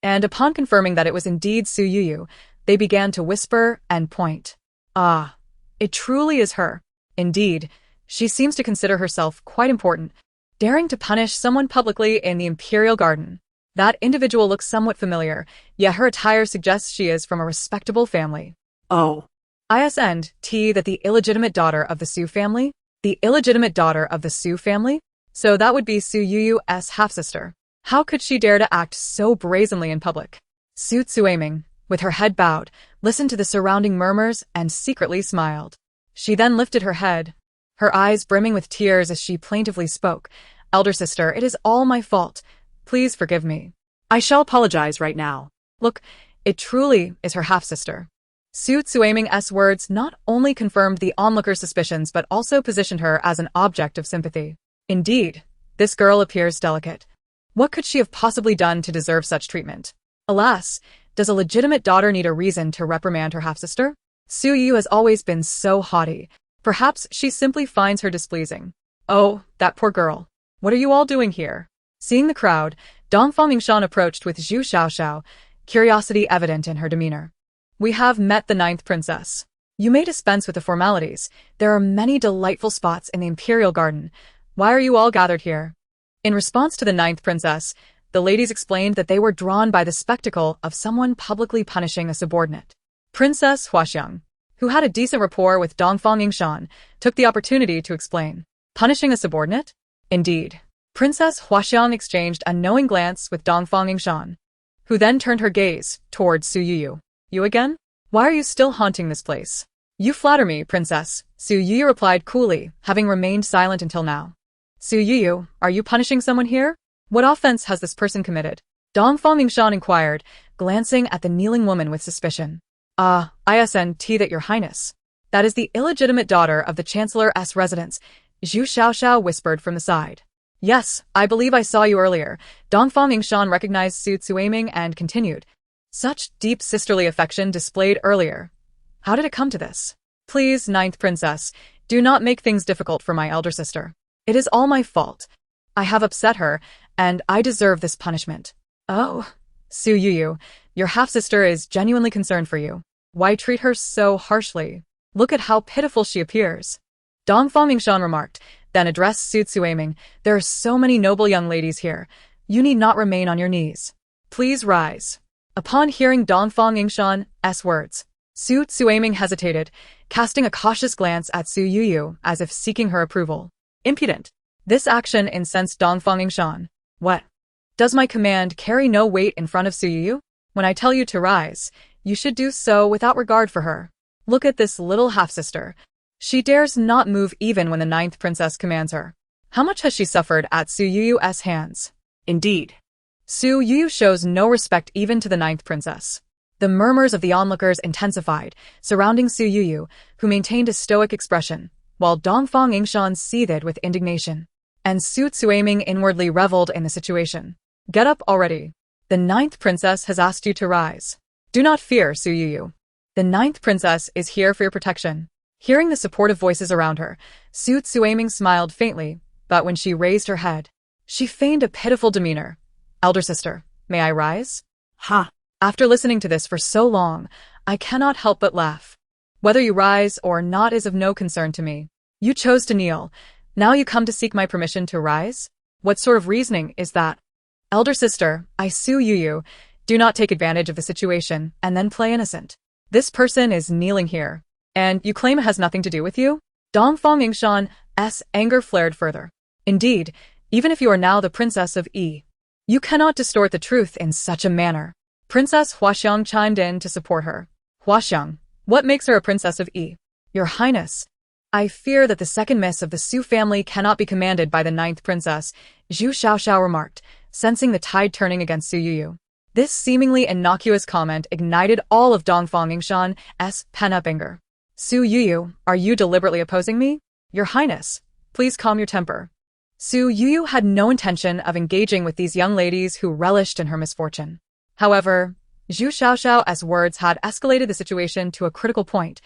And upon confirming that it was indeed Su Youyou, they began to whisper and point. Ah, it truly is her. Indeed, she seems to consider herself quite important, daring to punish someone publicly in the imperial garden. That individual looks somewhat familiar, yet her attire suggests she is from a respectable family. Oh. Isn't that the illegitimate daughter of the Su family? The illegitimate daughter of the Su family? So that would be Su Youyou's half-sister. How could she dare to act so brazenly in public? Su Chuiming, with her head bowed, listened to the surrounding murmurs and secretly smiled. She then lifted her head, her eyes brimming with tears as she plaintively spoke. "Elder sister, it is all my fault. Please forgive me. I shall apologize right now." Look, it truly is her half-sister. Su Chuiming's words not only confirmed the onlooker's suspicions but also positioned her as an object of sympathy. Indeed, this girl appears delicate. What could she have possibly done to deserve such treatment? Alas, does a legitimate daughter need a reason to reprimand her half-sister? Su Youyou has always been so haughty. Perhaps she simply finds her displeasing. Oh, that poor girl. What are you all doing here? Seeing the crowd, Dongfang Yingshan approached with Zhu Xiaoxiao, curiosity evident in her demeanor. "We have met the ninth princess. You may dispense with the formalities. There are many delightful spots in the imperial garden. Why are you all gathered here?" In response to the ninth princess, the ladies explained that they were drawn by the spectacle of someone publicly punishing a subordinate. Princess Huaxiang, who had a decent rapport with Dongfang Yingshan, took the opportunity to explain. Punishing a subordinate? Indeed. Princess Huaxiang exchanged a knowing glance with Dongfang Yingshan, who then turned her gaze towards Su Youyou. "You again? Why are you still haunting this place?" "You flatter me, princess," Su Youyou replied coolly, having remained silent until now. "Su Youyou, are you punishing someone here? What offense has this person committed?" Dongfang Yingshan inquired, glancing at the kneeling woman with suspicion. Isn't that your highness? That is the illegitimate daughter of the chancellor's residence," Zhu Xiaoxiao whispered from the side. "Yes, I believe I saw you earlier." Dongfang Yingshan recognized Su Chuiming and continued. "Such deep sisterly affection displayed earlier. How did it come to this? Please, ninth princess, do not make things difficult for my elder sister. It is all my fault. I have upset her, and I deserve this punishment." "Oh, Su Youyou, your half-sister is genuinely concerned for you. Why treat her so harshly? Look at how pitiful she appears." Dongfang Yingshan remarked, then addressed Su Chuiming. "There are so many noble young ladies here. You need not remain on your knees. Please rise." Upon hearing Dongfang Yingshan's words, Su Chuiming hesitated, casting a cautious glance at Su Youyou as if seeking her approval. Impudent. This action incensed Dongfang Yingshan. "What? Does my command carry no weight in front of Su Youyou? When I tell you to rise, you should do so without regard for her. Look at this little half-sister. She dares not move even when the ninth princess commands her. How much has she suffered at Su Youyou's hands?" Indeed. Su Youyou shows no respect even to the ninth princess. The murmurs of the onlookers intensified, surrounding Su Youyou, who maintained a stoic expression, while Dongfang Yingshan seethed with indignation. And Su Chuiming inwardly reveled in the situation. "Get up already. The ninth princess has asked you to rise. Do not fear, Su Youyou. The ninth princess is here for your protection." Hearing the supportive voices around her, Su Chuiming smiled faintly, but when she raised her head, she feigned a pitiful demeanor. "Elder sister, may I rise?" Ha! After listening to this for so long, I cannot help but laugh. Whether you rise or not is of no concern to me. You chose to kneel. Now you come to seek my permission to rise? What sort of reasoning is that? Elder sister, I Su Youyou, do not take advantage of the situation and then play innocent. This person is kneeling here, and you claim it has nothing to do with you? Dongfang Yingshan's anger flared further. Indeed, even if you are now the princess of Yi, you cannot distort the truth in such a manner. Princess Huaxiang chimed in to support her. Huaxiang, what makes her a princess of Yi? Your Highness, I fear that the second miss of the Su family cannot be commanded by the ninth princess, Zhu Xiaoxiao remarked, sensing the tide turning against Su Youyou. This seemingly innocuous comment ignited all of Dongfang Yingshan's pent-up anger. Su Youyou, are you deliberately opposing me? Your Highness, please calm your temper. Su Youyou had no intention of engaging with these young ladies who relished in her misfortune. However, Zhu Xiaoxiao's words had escalated the situation to a critical point,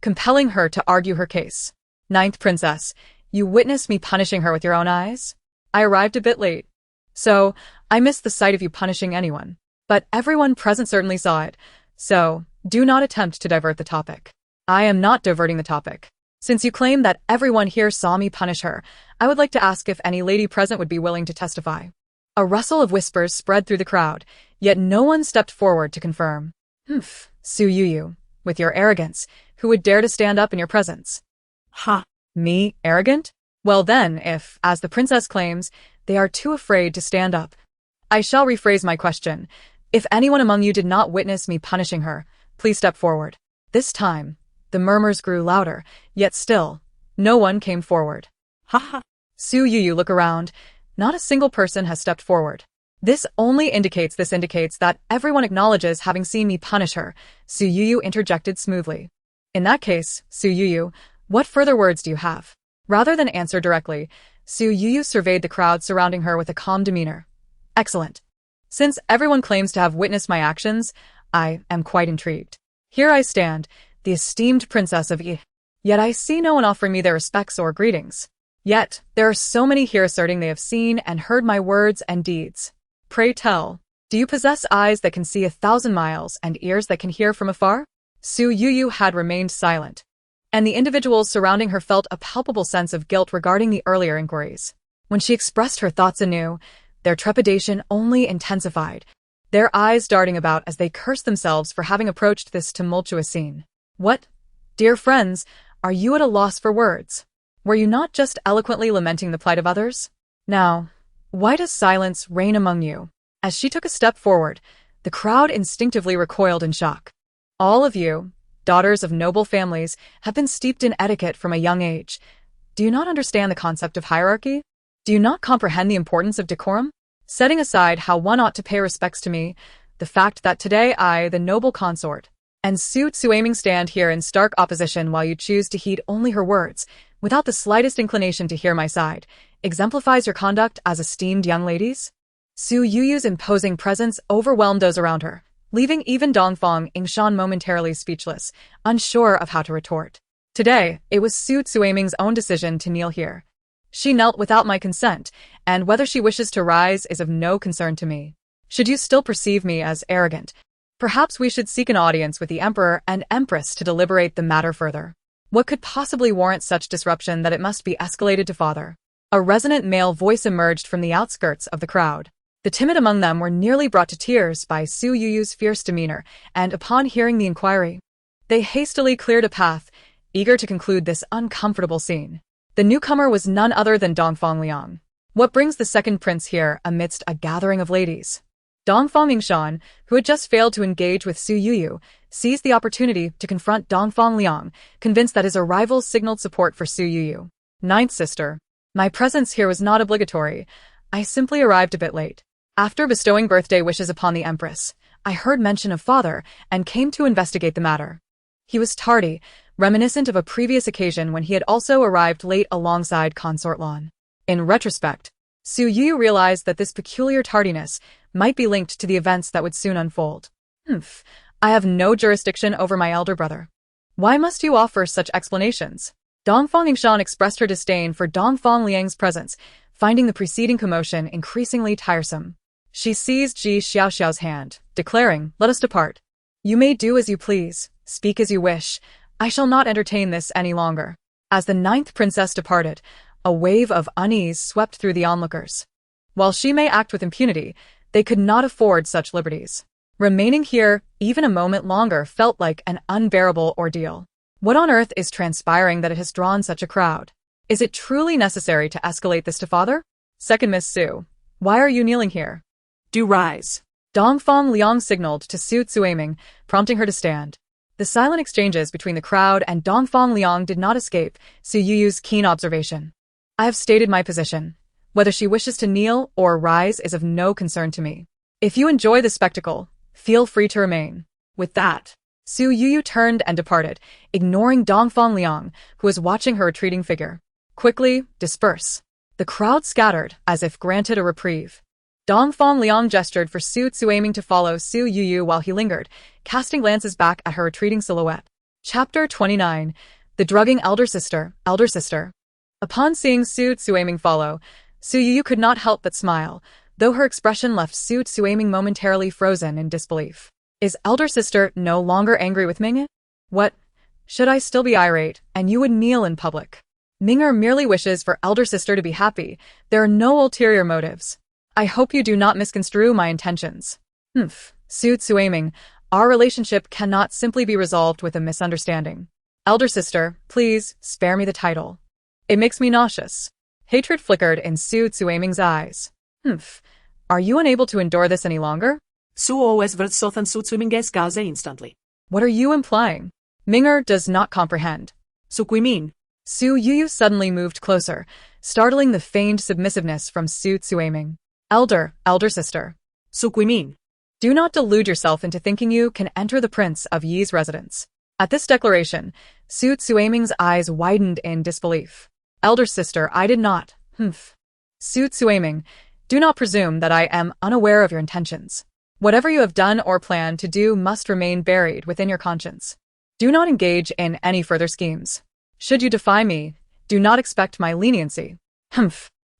compelling her to argue her case. Ninth Princess, you witnessed me punishing her with your own eyes? I arrived a bit late, so I missed the sight of you punishing anyone. But everyone present certainly saw it, so do not attempt to divert the topic. I am not diverting the topic. Since you claim that everyone here saw me punish her, I would like to ask if any lady present would be willing to testify. A rustle of whispers spread through the crowd, yet no one stepped forward to confirm. Su Youyou, with your arrogance, who would dare to stand up in your presence? Ha! Me, arrogant? Well then, if, as the princess claims, they are too afraid to stand up. I shall rephrase my question. If anyone among you did not witness me punishing her, please step forward. This time, the murmurs grew louder, yet still, no one came forward. Ha ha! Su Youyou, look around. Not a single person has stepped forward. This indicates that everyone acknowledges having seen me punish her, Su Youyou interjected smoothly. In that case, Su Youyou, what further words do you have? Rather than answer directly, Su Youyou surveyed the crowd surrounding her with a calm demeanor. Excellent. Since everyone claims to have witnessed my actions, I am quite intrigued. Here I stand, the esteemed princess of Yi. Yet I see no one offering me their respects or greetings. Yet, there are so many here asserting they have seen and heard my words and deeds. Pray tell, do you possess eyes that can see 1,000 miles and ears that can hear from afar? Su Youyou had remained silent, and the individuals surrounding her felt a palpable sense of guilt regarding the earlier inquiries. When she expressed her thoughts anew, their trepidation only intensified, their eyes darting about as they cursed themselves for having approached this tumultuous scene. What, dear friends, are you at a loss for words? Were you not just eloquently lamenting the plight of others? Now, why does silence reign among you? As she took a step forward, the crowd instinctively recoiled in shock. All of you, daughters of noble families, have been steeped in etiquette from a young age. Do you not understand the concept of hierarchy? Do you not comprehend the importance of decorum? Setting aside how one ought to pay respects to me, the fact that today I, the noble consort, and Su Youyou stand here in stark opposition while you choose to heed only her words, without the slightest inclination to hear my side, exemplifies your conduct as esteemed young ladies? Su Youyou's imposing presence overwhelmed those around her, leaving even Dongfang Yingshan momentarily speechless, unsure of how to retort. Today, it was Su Youyou's own decision to kneel here. She knelt without my consent, and whether she wishes to rise is of no concern to me. Should you still perceive me as arrogant, perhaps we should seek an audience with the Emperor and Empress to deliberate the matter further. What could possibly warrant such disruption that it must be escalated to father? A resonant male voice emerged from the outskirts of the crowd. The timid among them were nearly brought to tears by Su Youyou's fierce demeanor, and upon hearing the inquiry, they hastily cleared a path, eager to conclude this uncomfortable scene. The newcomer was none other than Dongfang Liang. What brings the second prince here amidst a gathering of ladies? Dongfang Yingshan, who had just failed to engage with Su Youyou, seized the opportunity to confront Dongfang Liang, convinced that his arrival signaled support for Su Youyou. Ninth sister, my presence here was not obligatory. I simply arrived a bit late. After bestowing birthday wishes upon the Empress, I heard mention of father and came to investigate the matter. He was tardy, reminiscent of a previous occasion when he had also arrived late alongside Consort Lan. In retrospect, Su Youyou realized that this peculiar tardiness might be linked to the events that would soon unfold. I have no jurisdiction over my elder brother. Why must you offer such explanations? Dongfang Yingshan expressed her disdain for Dongfang Liang's presence, finding the preceding commotion increasingly tiresome. She seized Zhi Xiaoxiao's hand, declaring, "Let us depart. You may do as you please, speak as you wish. I shall not entertain this any longer. As the ninth princess departed, a wave of unease swept through the onlookers. While she may act with impunity, they could not afford such liberties. Remaining here even a moment longer felt like an unbearable ordeal. What on earth is transpiring that it has drawn such a crowd? Is it truly necessary to escalate this to father? Second Miss Su, why are you kneeling here? Do rise. Dongfang Liang signaled to Su Yuiming, prompting her to stand. The silent exchanges between the crowd and Dongfang Liang did not escape Su Youyou's keen observation. I have stated my position. Whether she wishes to kneel or rise is of no concern to me. If you enjoy the spectacle, feel free to remain. With that, Su Youyou turned and departed, ignoring Dongfang Liang, who was watching her retreating figure. Quickly, disperse. The crowd scattered, as if granted a reprieve. Dongfang Liang gestured for Su Yuiming to follow Su Youyou while he lingered, casting glances back at her retreating silhouette. Chapter 29. The Drugging Elder Sister, Elder Sister. Upon seeing Su Yuiming follow, Su Youyou could not help but smile, though her expression left Su Yuiming momentarily frozen in disbelief. Is Elder Sister no longer angry with Ming? What? Should I still be irate, and you would kneel in public? Ming merely wishes for Elder Sister to be happy. There are no ulterior motives. I hope you do not misconstrue my intentions. Su Yuiming, our relationship cannot simply be resolved with a misunderstanding. Elder Sister, please, spare me the title. It makes me nauseous. Hatred flickered in Su Yuiming's eyes. Are you unable to endure this any longer? Su always versoth Su Yuiming's gaze instantly. What are you implying? Ming does not comprehend. Su Yuiming. Su Youyou suddenly moved closer, startling the feigned submissiveness from Su Yuiming. Elder Sister. Su Yuiming. Do not delude yourself into thinking you can enter the Prince of Yi's residence. At this declaration, Su Yuiming's eyes widened in disbelief. Elder Sister, I did not. Su Yuiming, do not presume that I am unaware of your intentions. Whatever you have done or plan to do must remain buried within your conscience. Do not engage in any further schemes. Should you defy me, do not expect my leniency.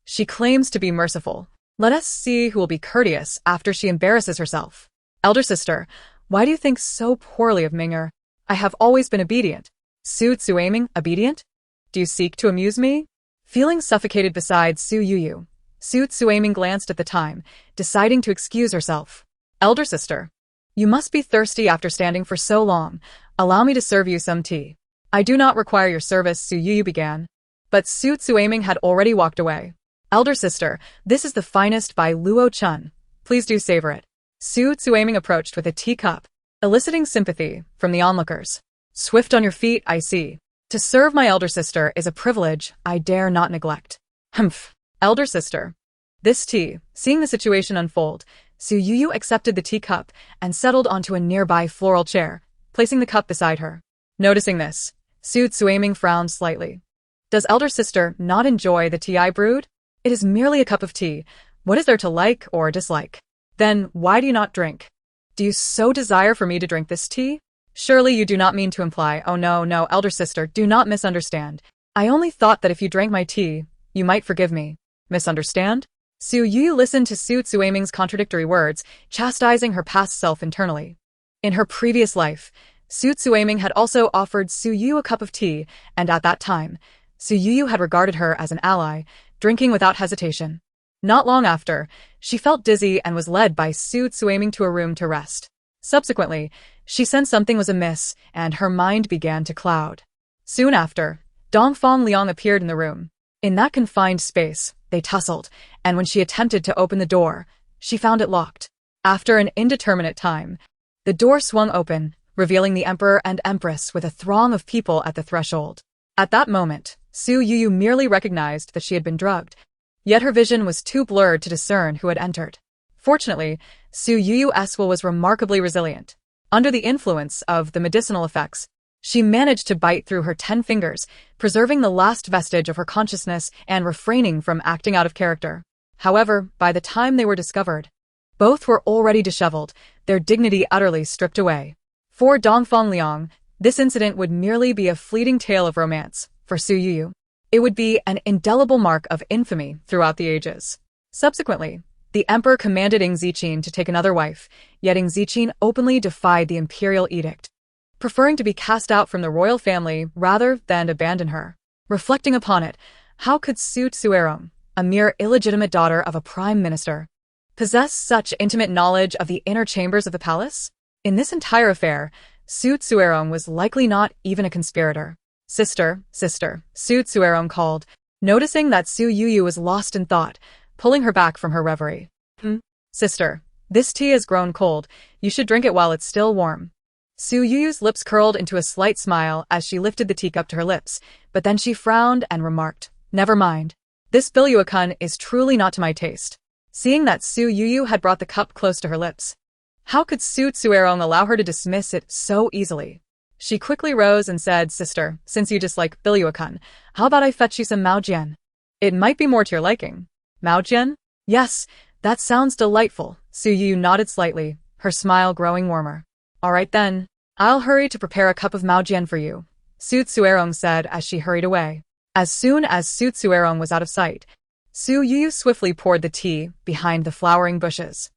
She claims to be merciful. Let us see who will be courteous after she embarrasses herself. Elder Sister, why do you think so poorly of Ming? I have always been obedient. Su Yuiming, obedient? Do you seek to amuse me? Feeling suffocated beside Su Youyou, Su Yuiming glanced at the time, deciding to excuse herself. Elder Sister, you must be thirsty after standing for so long. Allow me to serve you some tea. I do not require your service, Su Youyou began. But Su Yuiming had already walked away. Elder Sister, this is the finest by Luo Chun. Please do savor it. Su Yuiming approached with a teacup, eliciting sympathy from the onlookers. Swift on your feet, I see. To serve my elder sister is a privilege I dare not neglect. Elder Sister. This tea, seeing the situation unfold, Su Youyou accepted the teacup and settled onto a nearby floral chair, placing the cup beside her. Noticing this, Su Yuiming frowned slightly. Does Elder Sister not enjoy the tea I brewed? It is merely a cup of tea. What is there to like or dislike? Then why do you not drink? Do you so desire for me to drink this tea? Surely you do not mean to imply, oh no, Elder Sister, do not misunderstand. I only thought that if you drank my tea, you might forgive me. Misunderstand? Su Youyou listened to Su Yuiming's contradictory words, chastising her past self internally. In her previous life, Su Yuiming had also offered Su Youyou a cup of tea, and at that time, Su Youyou had regarded her as an ally, drinking without hesitation. Not long after, she felt dizzy and was led by Su Yuiming to a room to rest. Subsequently, she sensed something was amiss, and her mind began to cloud. Soon after, Dongfang Liang appeared in the room. In that confined space, they tussled, and when she attempted to open the door, she found it locked. After an indeterminate time, the door swung open, revealing the Emperor and Empress with a throng of people at the threshold. At that moment, Su Youyou merely recognized that she had been drugged, yet her vision was too blurred to discern who had entered. Fortunately, Su Youyou's will was remarkably resilient. Under the influence of the medicinal effects, she managed to bite through her 10 fingers, preserving the last vestige of her consciousness and refraining from acting out of character. However, by the time they were discovered, both were already disheveled, their dignity utterly stripped away. For Dongfang Liang, this incident would merely be a fleeting tale of romance. For Su Youyou, it would be an indelible mark of infamy throughout the ages. Subsequently, the emperor commanded Ying Zijing to take another wife, yet Ying Zijing openly defied the imperial edict. preferring to be cast out from the royal family rather than abandon her. Reflecting upon it, how could Su Youyou, a mere illegitimate daughter of a prime minister, possess such intimate knowledge of the inner chambers of the palace? In this entire affair, Su Youyou was likely not even a conspirator. Sister, Su Youyou called, noticing that Su Youyou was lost in thought, pulling her back from her reverie. Sister, this tea has grown cold. You should drink it while it's still warm. Su Youyou's lips curled into a slight smile as she lifted the teacup to her lips, but then she frowned and remarked, "Never mind. This bilyuakun is truly not to my taste." Seeing that Su Youyou had brought the cup close to her lips, how could Su Youyou allow her to dismiss it so easily? She quickly rose and said, "Sister, since you dislike bilyuakun, how about I fetch you some maojian? It might be more to your liking." Maojian? Yes, that sounds delightful. Su Youyou nodded slightly, her smile growing warmer. "All right then, I'll hurry to prepare a cup of maojian for you," Su Youyou said as she hurried away. As soon as Su Youyou was out of sight, Su Youyou swiftly poured the tea behind the flowering bushes.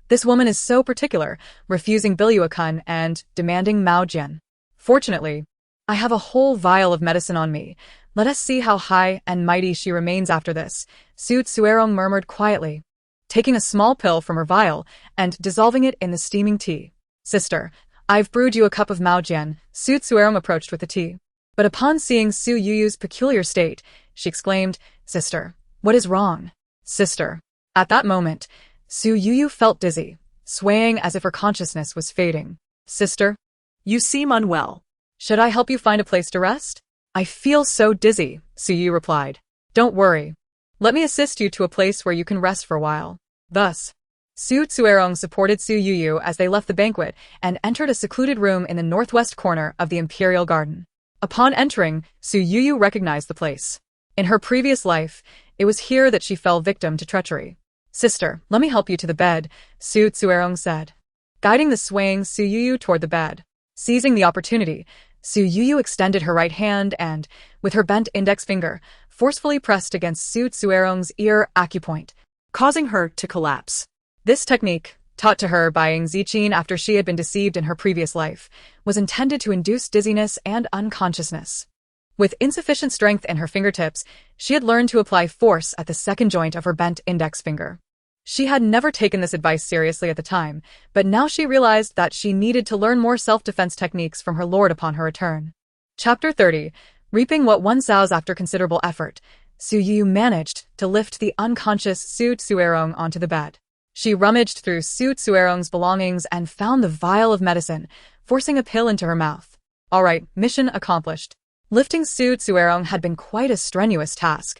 This woman is so particular, refusing bilyuakun and demanding maojian. Fortunately, I have a whole vial of medicine on me. Let us see how high and mighty she remains after this, Su Youyou murmured quietly, taking a small pill from her vial and dissolving it in the steaming tea. "Sister, I've brewed you a cup of maojian." Su Youyou approached with the tea. But upon seeing Su Youyou's peculiar state, she exclaimed, "Sister, what is wrong?" "Sister." At that moment, Su Youyou felt dizzy, swaying as if her consciousness was fading. "Sister, You seem unwell. should I help you find a place to rest?" "I feel so dizzy," Su Youyou replied. "Don't worry. Let me assist you to a place where you can rest for a while." Thus, Su Youyou supported Su Youyou as they left the banquet and entered a secluded room in the northwest corner of the imperial garden. Upon entering, Su Youyou recognized the place. In her previous life, it was here that she fell victim to treachery. "Sister, let me help you to the bed," Su Youyou said, guiding the swaying Su Youyou toward the bed. Seizing the opportunity, Su Youyou extended her right hand and, with her bent index finger, forcefully pressed against Su Youyou's ear acupoint, Causing her to collapse. This technique, taught to her by Ying Zijing after she had been deceived in her previous life, was intended to induce dizziness and unconsciousness. With insufficient strength in her fingertips, she had learned to apply force at the second joint of her bent index finger. She had never taken this advice seriously at the time, but now she realized that she needed to learn more self-defense techniques from her lord upon her return. Chapter 30. Reaping what one sows after considerable effort, Su Youyou managed to lift the unconscious Su Youyou onto the bed. She rummaged through Su Youyou's belongings and found the vial of medicine, forcing a pill into her mouth. All right, mission accomplished. Lifting Su Youyou had been quite a strenuous task,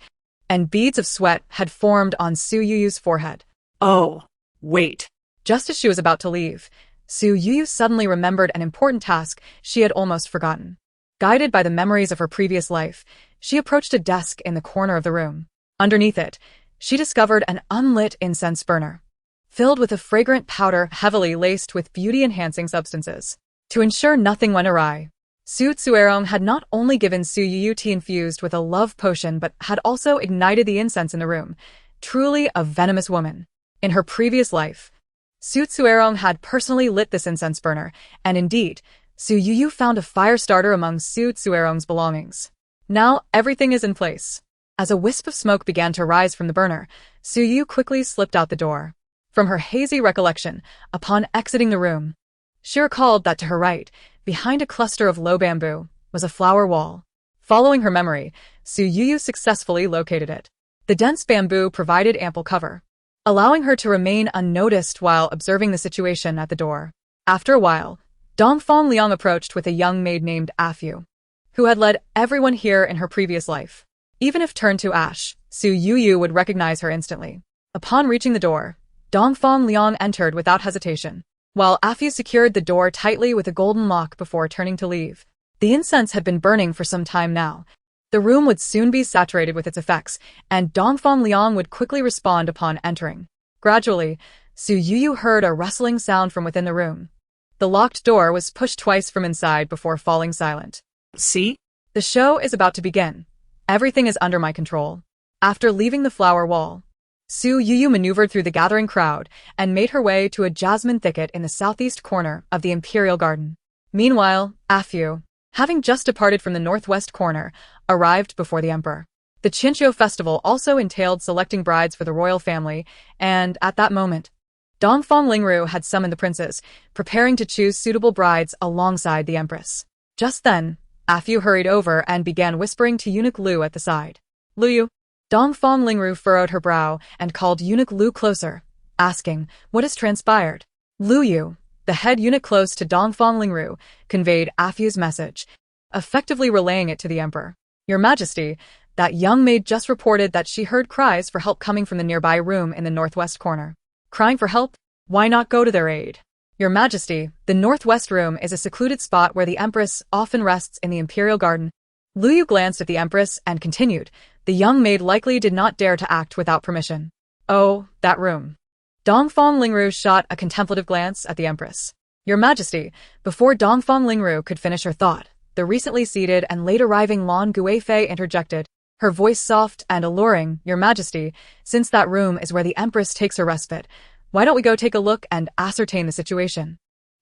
and beads of sweat had formed on Su Youyou's forehead. Oh, wait. Just as she was about to leave, Su Youyou suddenly remembered an important task she had almost forgotten. Guided by the memories of her previous life, she approached a desk in the corner of the room. Underneath it, she discovered an unlit incense burner, filled with a fragrant powder heavily laced with beauty-enhancing substances. To ensure nothing went awry, Su Youyou had not only given Su Youyou tea infused with a love potion but had also ignited the incense in the room. Truly a venomous woman. In her previous life, Su Youyou had personally lit this incense burner, and indeed, Su Youyou found a fire starter among Su Youyou's belongings. Now everything is in place. As a wisp of smoke began to rise from the burner, Su Youyou quickly slipped out the door. From her hazy recollection, upon exiting the room, she recalled that to her right, behind a cluster of low bamboo, was a flower wall. Following her memory, Su Youyou successfully located it. The dense bamboo provided ample cover, allowing her to remain unnoticed while observing the situation at the door. After a while, Dongfang Liang approached with a young maid named Afu, who had led everyone here in her previous life. Even if turned to ash, Su Youyou would recognize her instantly. Upon reaching the door, Dongfang Liang entered without hesitation, while Afu secured the door tightly with a golden lock before turning to leave. The incense had been burning for some time now. The room would soon be saturated with its effects, and Dongfang Liang would quickly respond upon entering. Gradually, Su Youyou heard a rustling sound from within the room. The locked door was pushed twice from inside before falling silent. See? The show is about to begin. Everything is under my control. After leaving the flower wall, Su Youyou maneuvered through the gathering crowd and made her way to a jasmine thicket in the southeast corner of the imperial garden. Meanwhile, Afu, having just departed from the northwest corner, arrived before the emperor. The Qinqiu festival also entailed selecting brides for the royal family, and at that moment, Dongfang Lingru had summoned the princes, preparing to choose suitable brides alongside the empress. Just then, Afu hurried over and began whispering to eunuch Lu at the side. Luyu. Dongfang Lingru furrowed her brow and called eunuch Lu closer, asking, what has transpired? Luyu, the head eunuch close to Dongfang Lingru, conveyed Afu's message, effectively relaying it to the emperor. Your Majesty, that young maid just reported that she heard cries for help coming from the nearby room in the northwest corner. Crying for help? Why not go to their aid? Your Majesty, the northwest room is a secluded spot where the empress often rests in the imperial garden. Luyu glanced at the empress and continued, the young maid likely did not dare to act without permission. Oh, that room. Dongfang Lingru shot a contemplative glance at the empress. Your Majesty, before Dongfang Lingru could finish her thought, the recently seated and late arriving Lan Guifei interjected, her voice soft and alluring, Your Majesty, since that room is where the empress takes her respite, why don't we go take a look and ascertain the situation?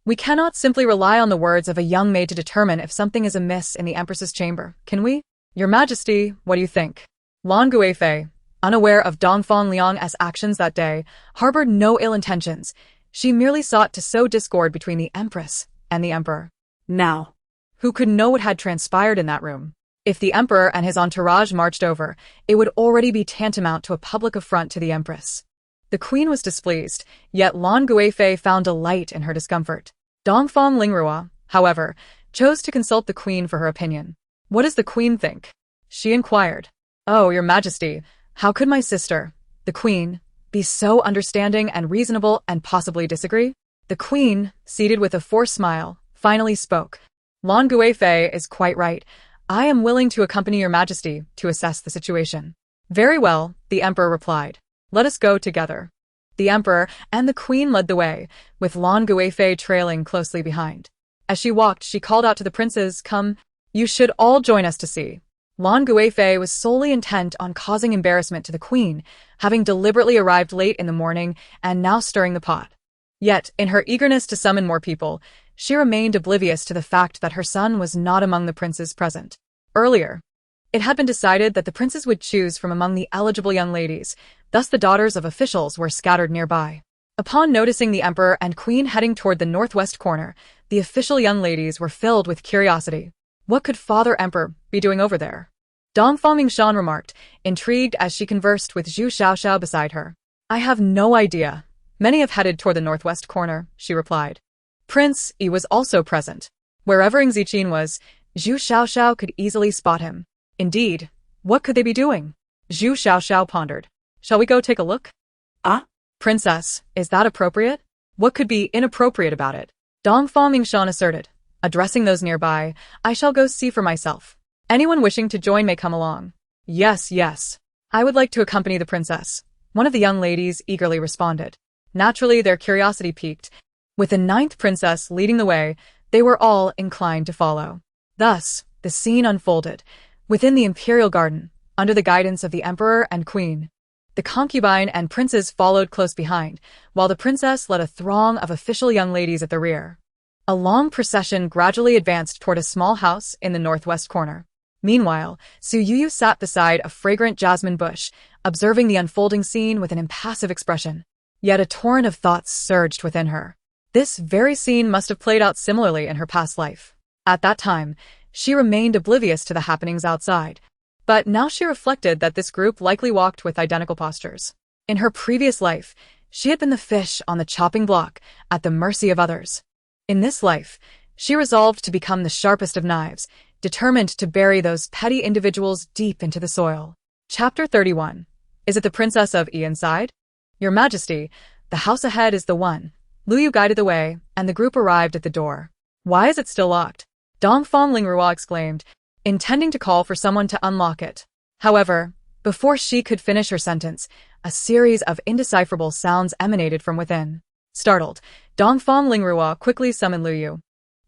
We cannot simply rely on the words of a young maid to determine if something is amiss in the empress's chamber, can we? Your Majesty, what do you think? Lan Guifei, unaware of Dongfang Liang's actions that day, harbored no ill intentions. She merely sought to sow discord between the empress and the emperor. Now, who could know what had transpired in that room? If the emperor and his entourage marched over, it would already be tantamount to a public affront to the empress. The queen was displeased, yet Lan Guifei found delight in her discomfort. Dongfang Lingrua, however, chose to consult the queen for her opinion. What does the queen think? She inquired. Oh, Your Majesty, how could my sister, the queen, be so understanding and reasonable and possibly disagree? The queen, seated with a forced smile, finally spoke. Lan Guifei is quite right. I am willing to accompany Your Majesty to assess the situation. Very well, the emperor replied. Let us go together. The emperor and the queen led the way, with Lan Guifei trailing closely behind. As she walked, she called out to the princes, Come, you should all join us to see. Lan Guifei was solely intent on causing embarrassment to the queen, having deliberately arrived late in the morning and now stirring the pot. Yet, in her eagerness to summon more people, she remained oblivious to the fact that her son was not among the princes present. Earlier, it had been decided that the princes would choose from among the eligible young ladies, thus the daughters of officials were scattered nearby. Upon noticing the emperor and queen heading toward the northwest corner, the official young ladies were filled with curiosity. What could Father Emperor be doing over there? Dongfang Mingshan remarked, intrigued as she conversed with Zhu Xiaoxiao beside her. I have no idea. Many have headed toward the northwest corner, she replied. Prince Yi was also present. Wherever Ying Zijing was, Zhu Xiaoxiao could easily spot him. Indeed, what could they be doing? Zhu Xiaoxiao pondered. Shall we go take a look? Princess, is that appropriate? What could be inappropriate about it? Dongfang Mingshan asserted. Addressing those nearby, I shall go see for myself. Anyone wishing to join may come along. Yes, yes. I would like to accompany the princess. One of the young ladies eagerly responded. Naturally, their curiosity piqued. With the 9th princess leading the way, they were all inclined to follow. Thus, the scene unfolded. Within the imperial garden, under the guidance of the emperor and queen, the concubine and princes followed close behind, while the princess led a throng of official young ladies at the rear. A long procession gradually advanced toward a small house in the northwest corner. Meanwhile, Su Youyou sat beside a fragrant jasmine bush, observing the unfolding scene with an impassive expression. Yet a torrent of thoughts surged within her. This very scene must have played out similarly in her past life. At that time, she remained oblivious to the happenings outside. But now she reflected that this group likely walked with identical postures. In her previous life, she had been the fish on the chopping block, at the mercy of others. In this life, she resolved to become the sharpest of knives, determined to bury those petty individuals deep into the soil. Chapter 31. Is it the Princess of Yi inside? Your Majesty, the house ahead is the one. Luyu guided the way, and the group arrived at the door. Why is it still locked? Dongfang Lingrua exclaimed, intending to call for someone to unlock it. However, before she could finish her sentence, a series of indecipherable sounds emanated from within. Startled, Dongfang Lingrua quickly summoned Luyu.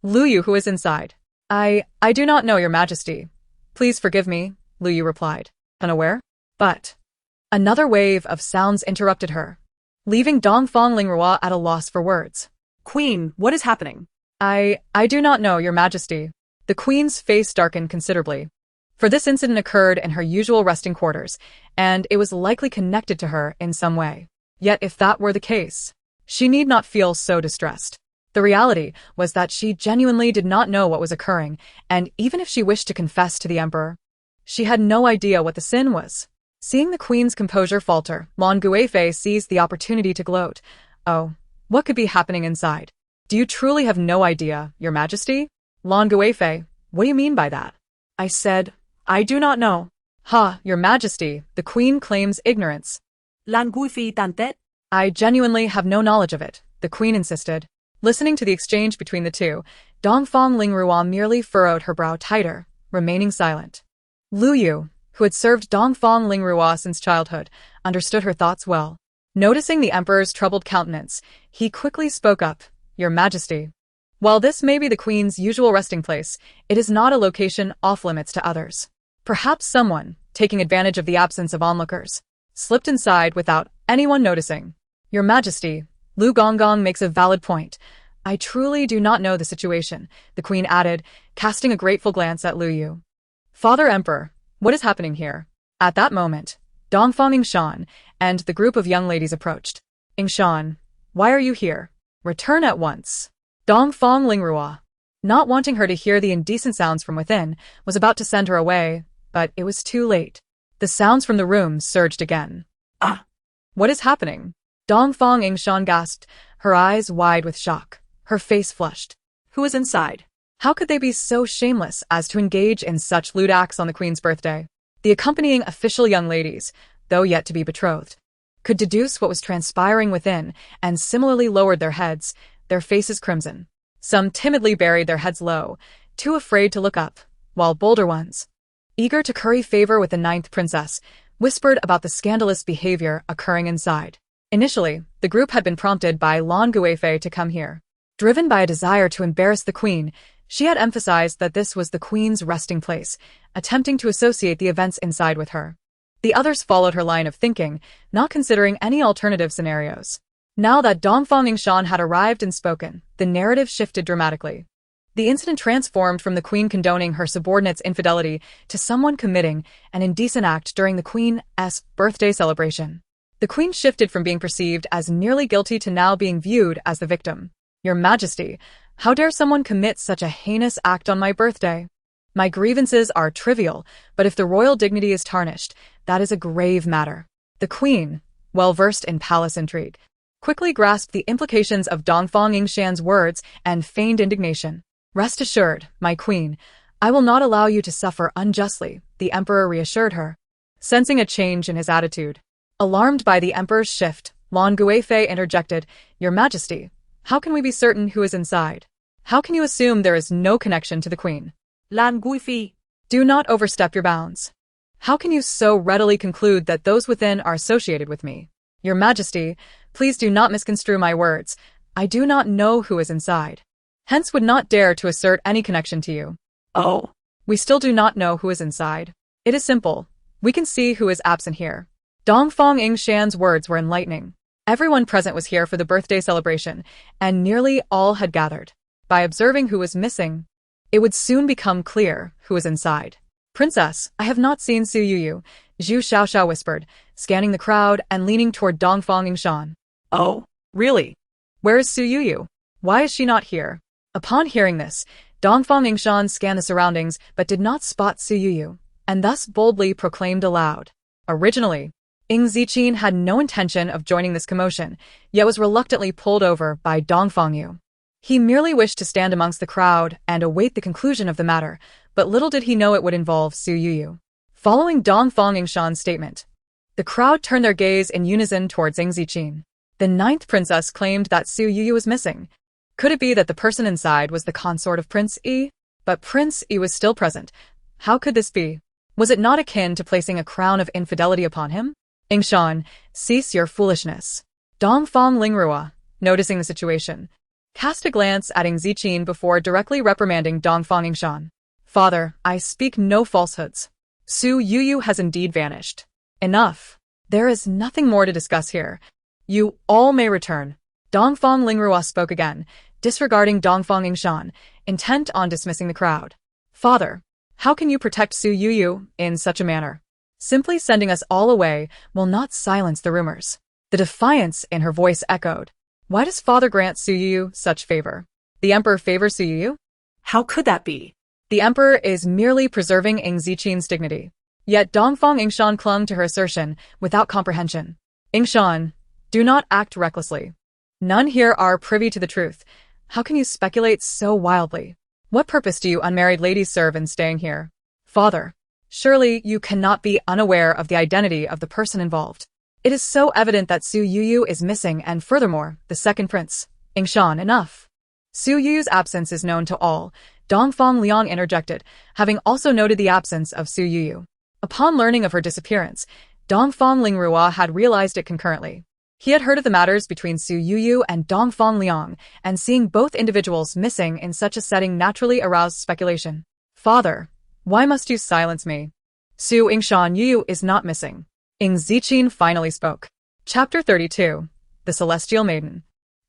Luyu, who is inside? I do not know, Your Majesty. Please forgive me, Luyu replied, unaware. But another wave of sounds interrupted her, leaving Dongfang Lingrua at a loss for words. Queen, what is happening? I do not know, Your Majesty. The queen's face darkened considerably. For this incident occurred in her usual resting quarters, and it was likely connected to her in some way. Yet if that were the case, she need not feel so distressed. The reality was that she genuinely did not know what was occurring, and even if she wished to confess to the emperor, she had no idea what the sin was. Seeing the queen's composure falter, Lan Guifei seized the opportunity to gloat. Oh, what could be happening inside? Do you truly have no idea, Your Majesty? Lan Guifei, what do you mean by that? I said, I do not know. Ha, Your Majesty, the queen claims ignorance. Lan Guifei tantet. I genuinely have no knowledge of it, the queen insisted. Listening to the exchange between the two, Dongfang Lingrua merely furrowed her brow tighter, remaining silent. Lu Yu, who had served Dongfang Lingrua since childhood, understood her thoughts well. Noticing the emperor's troubled countenance, he quickly spoke up, Your Majesty. While this may be the queen's usual resting place, it is not a location off-limits to others. Perhaps someone, taking advantage of the absence of onlookers, slipped inside without anyone noticing. Your Majesty, Lu Gonggong makes a valid point. I truly do not know the situation, the queen added, casting a grateful glance at Lu Yu. Father Emperor, what is happening here? At that moment, Dongfang Yingshan and the group of young ladies approached. Yingshan, why are you here? Return at once. Dongfang Lingrua, not wanting her to hear the indecent sounds from within, was about to send her away, but it was too late. The sounds from the room surged again. Ah! What is happening? Dongfang Yingshan gasped, her eyes wide with shock, her face flushed. Who is inside? How could they be so shameless as to engage in such lewd acts on the queen's birthday? The accompanying official young ladies, though yet to be betrothed, could deduce what was transpiring within and similarly lowered their heads, their faces crimson. Some timidly buried their heads low, too afraid to look up, while bolder ones, eager to curry favor with the 9th princess, whispered about the scandalous behavior occurring inside. Initially, the group had been prompted by Lan Guifei to come here. Driven by a desire to embarrass the queen, she had emphasized that this was the queen's resting place, attempting to associate the events inside with her. The others followed her line of thinking, not considering any alternative scenarios. Now that Dongfang Yingshan had arrived and spoken, the narrative shifted dramatically. The incident transformed from the queen condoning her subordinate's infidelity to someone committing an indecent act during the queen's birthday celebration. The queen shifted from being perceived as nearly guilty to now being viewed as the victim. Your Majesty, how dare someone commit such a heinous act on my birthday? My grievances are trivial, but if the royal dignity is tarnished, that is a grave matter. The queen, well versed in palace intrigue, quickly grasped the implications of Dongfang Yingshan's words and feigned indignation. Rest assured, my queen, I will not allow you to suffer unjustly, the emperor reassured her, sensing a change in his attitude. Alarmed by the emperor's shift, Lan Guifei interjected, Your Majesty, how can we be certain who is inside? How can you assume there is no connection to the queen? Lan Guifei, do not overstep your bounds. How can you so readily conclude that those within are associated with me? Your Majesty, please do not misconstrue my words. I do not know who is inside. Hence would not dare to assert any connection to you. Oh. We still do not know who is inside. It is simple. We can see who is absent here. Dongfang Yingshan's words were enlightening. Everyone present was here for the birthday celebration, and nearly all had gathered. By observing who was missing, it would soon become clear who was inside. Princess, I have not seen Su Youyou, Zhu Xiaoxiao whispered, scanning the crowd and leaning toward Dongfang Yingshan. Oh, really? Where is Su Youyou? Why is she not here? Upon hearing this, Dongfang Yingshan scanned the surroundings but did not spot Su Youyou, and thus boldly proclaimed aloud. Originally, Ying Zijing had no intention of joining this commotion, yet was reluctantly pulled over by Dongfang Yu. He merely wished to stand amongst the crowd and await the conclusion of the matter, but little did he know it would involve Su Youyou. Following Dongfang Yingshan's statement, the crowd turned their gaze in unison towards Ying Zijing. The 9th princess claimed that Su Youyou was missing. Could it be that the person inside was the consort of Prince Yi? But Prince Yi was still present. How could this be? Was it not akin to placing a crown of infidelity upon him? Yingshan, cease your foolishness. Dongfang Lingrua, noticing the situation, cast a glance at Ying Zijing before directly reprimanding Dongfang Yingshan. Father, I speak no falsehoods. Su Youyou has indeed vanished. Enough. There is nothing more to discuss here. You all may return. Dongfang Lingrua spoke again, disregarding Dongfang Yingshan, intent on dismissing the crowd. Father, how can you protect Su Youyou in such a manner? Simply sending us all away will not silence the rumors. The defiance in her voice echoed. Why does father grant Su Youyou such favor? The emperor favors Su Youyou? How could that be? The emperor is merely preserving Ying Zijing's dignity. Yet Dongfang Yingshan clung to her assertion without comprehension. Yingshan, do not act recklessly. None here are privy to the truth. How can you speculate so wildly? What purpose do you unmarried ladies serve in staying here? Father, surely you cannot be unaware of the identity of the person involved. It is so evident that Su Youyou is missing and furthermore, the second prince. Yingshan, enough. Su Youyou's absence is known to all, Dongfang Liang interjected, having also noted the absence of Su Youyou. Upon learning of her disappearance, Dongfang Lingrua had realized it concurrently. He had heard of the matters between Su Youyou and Dongfang Liang, and seeing both individuals missing in such a setting naturally aroused speculation. Father, why must you silence me? Su Youyou is not missing. Ying Zijing finally spoke. Chapter 32. The Celestial Maiden.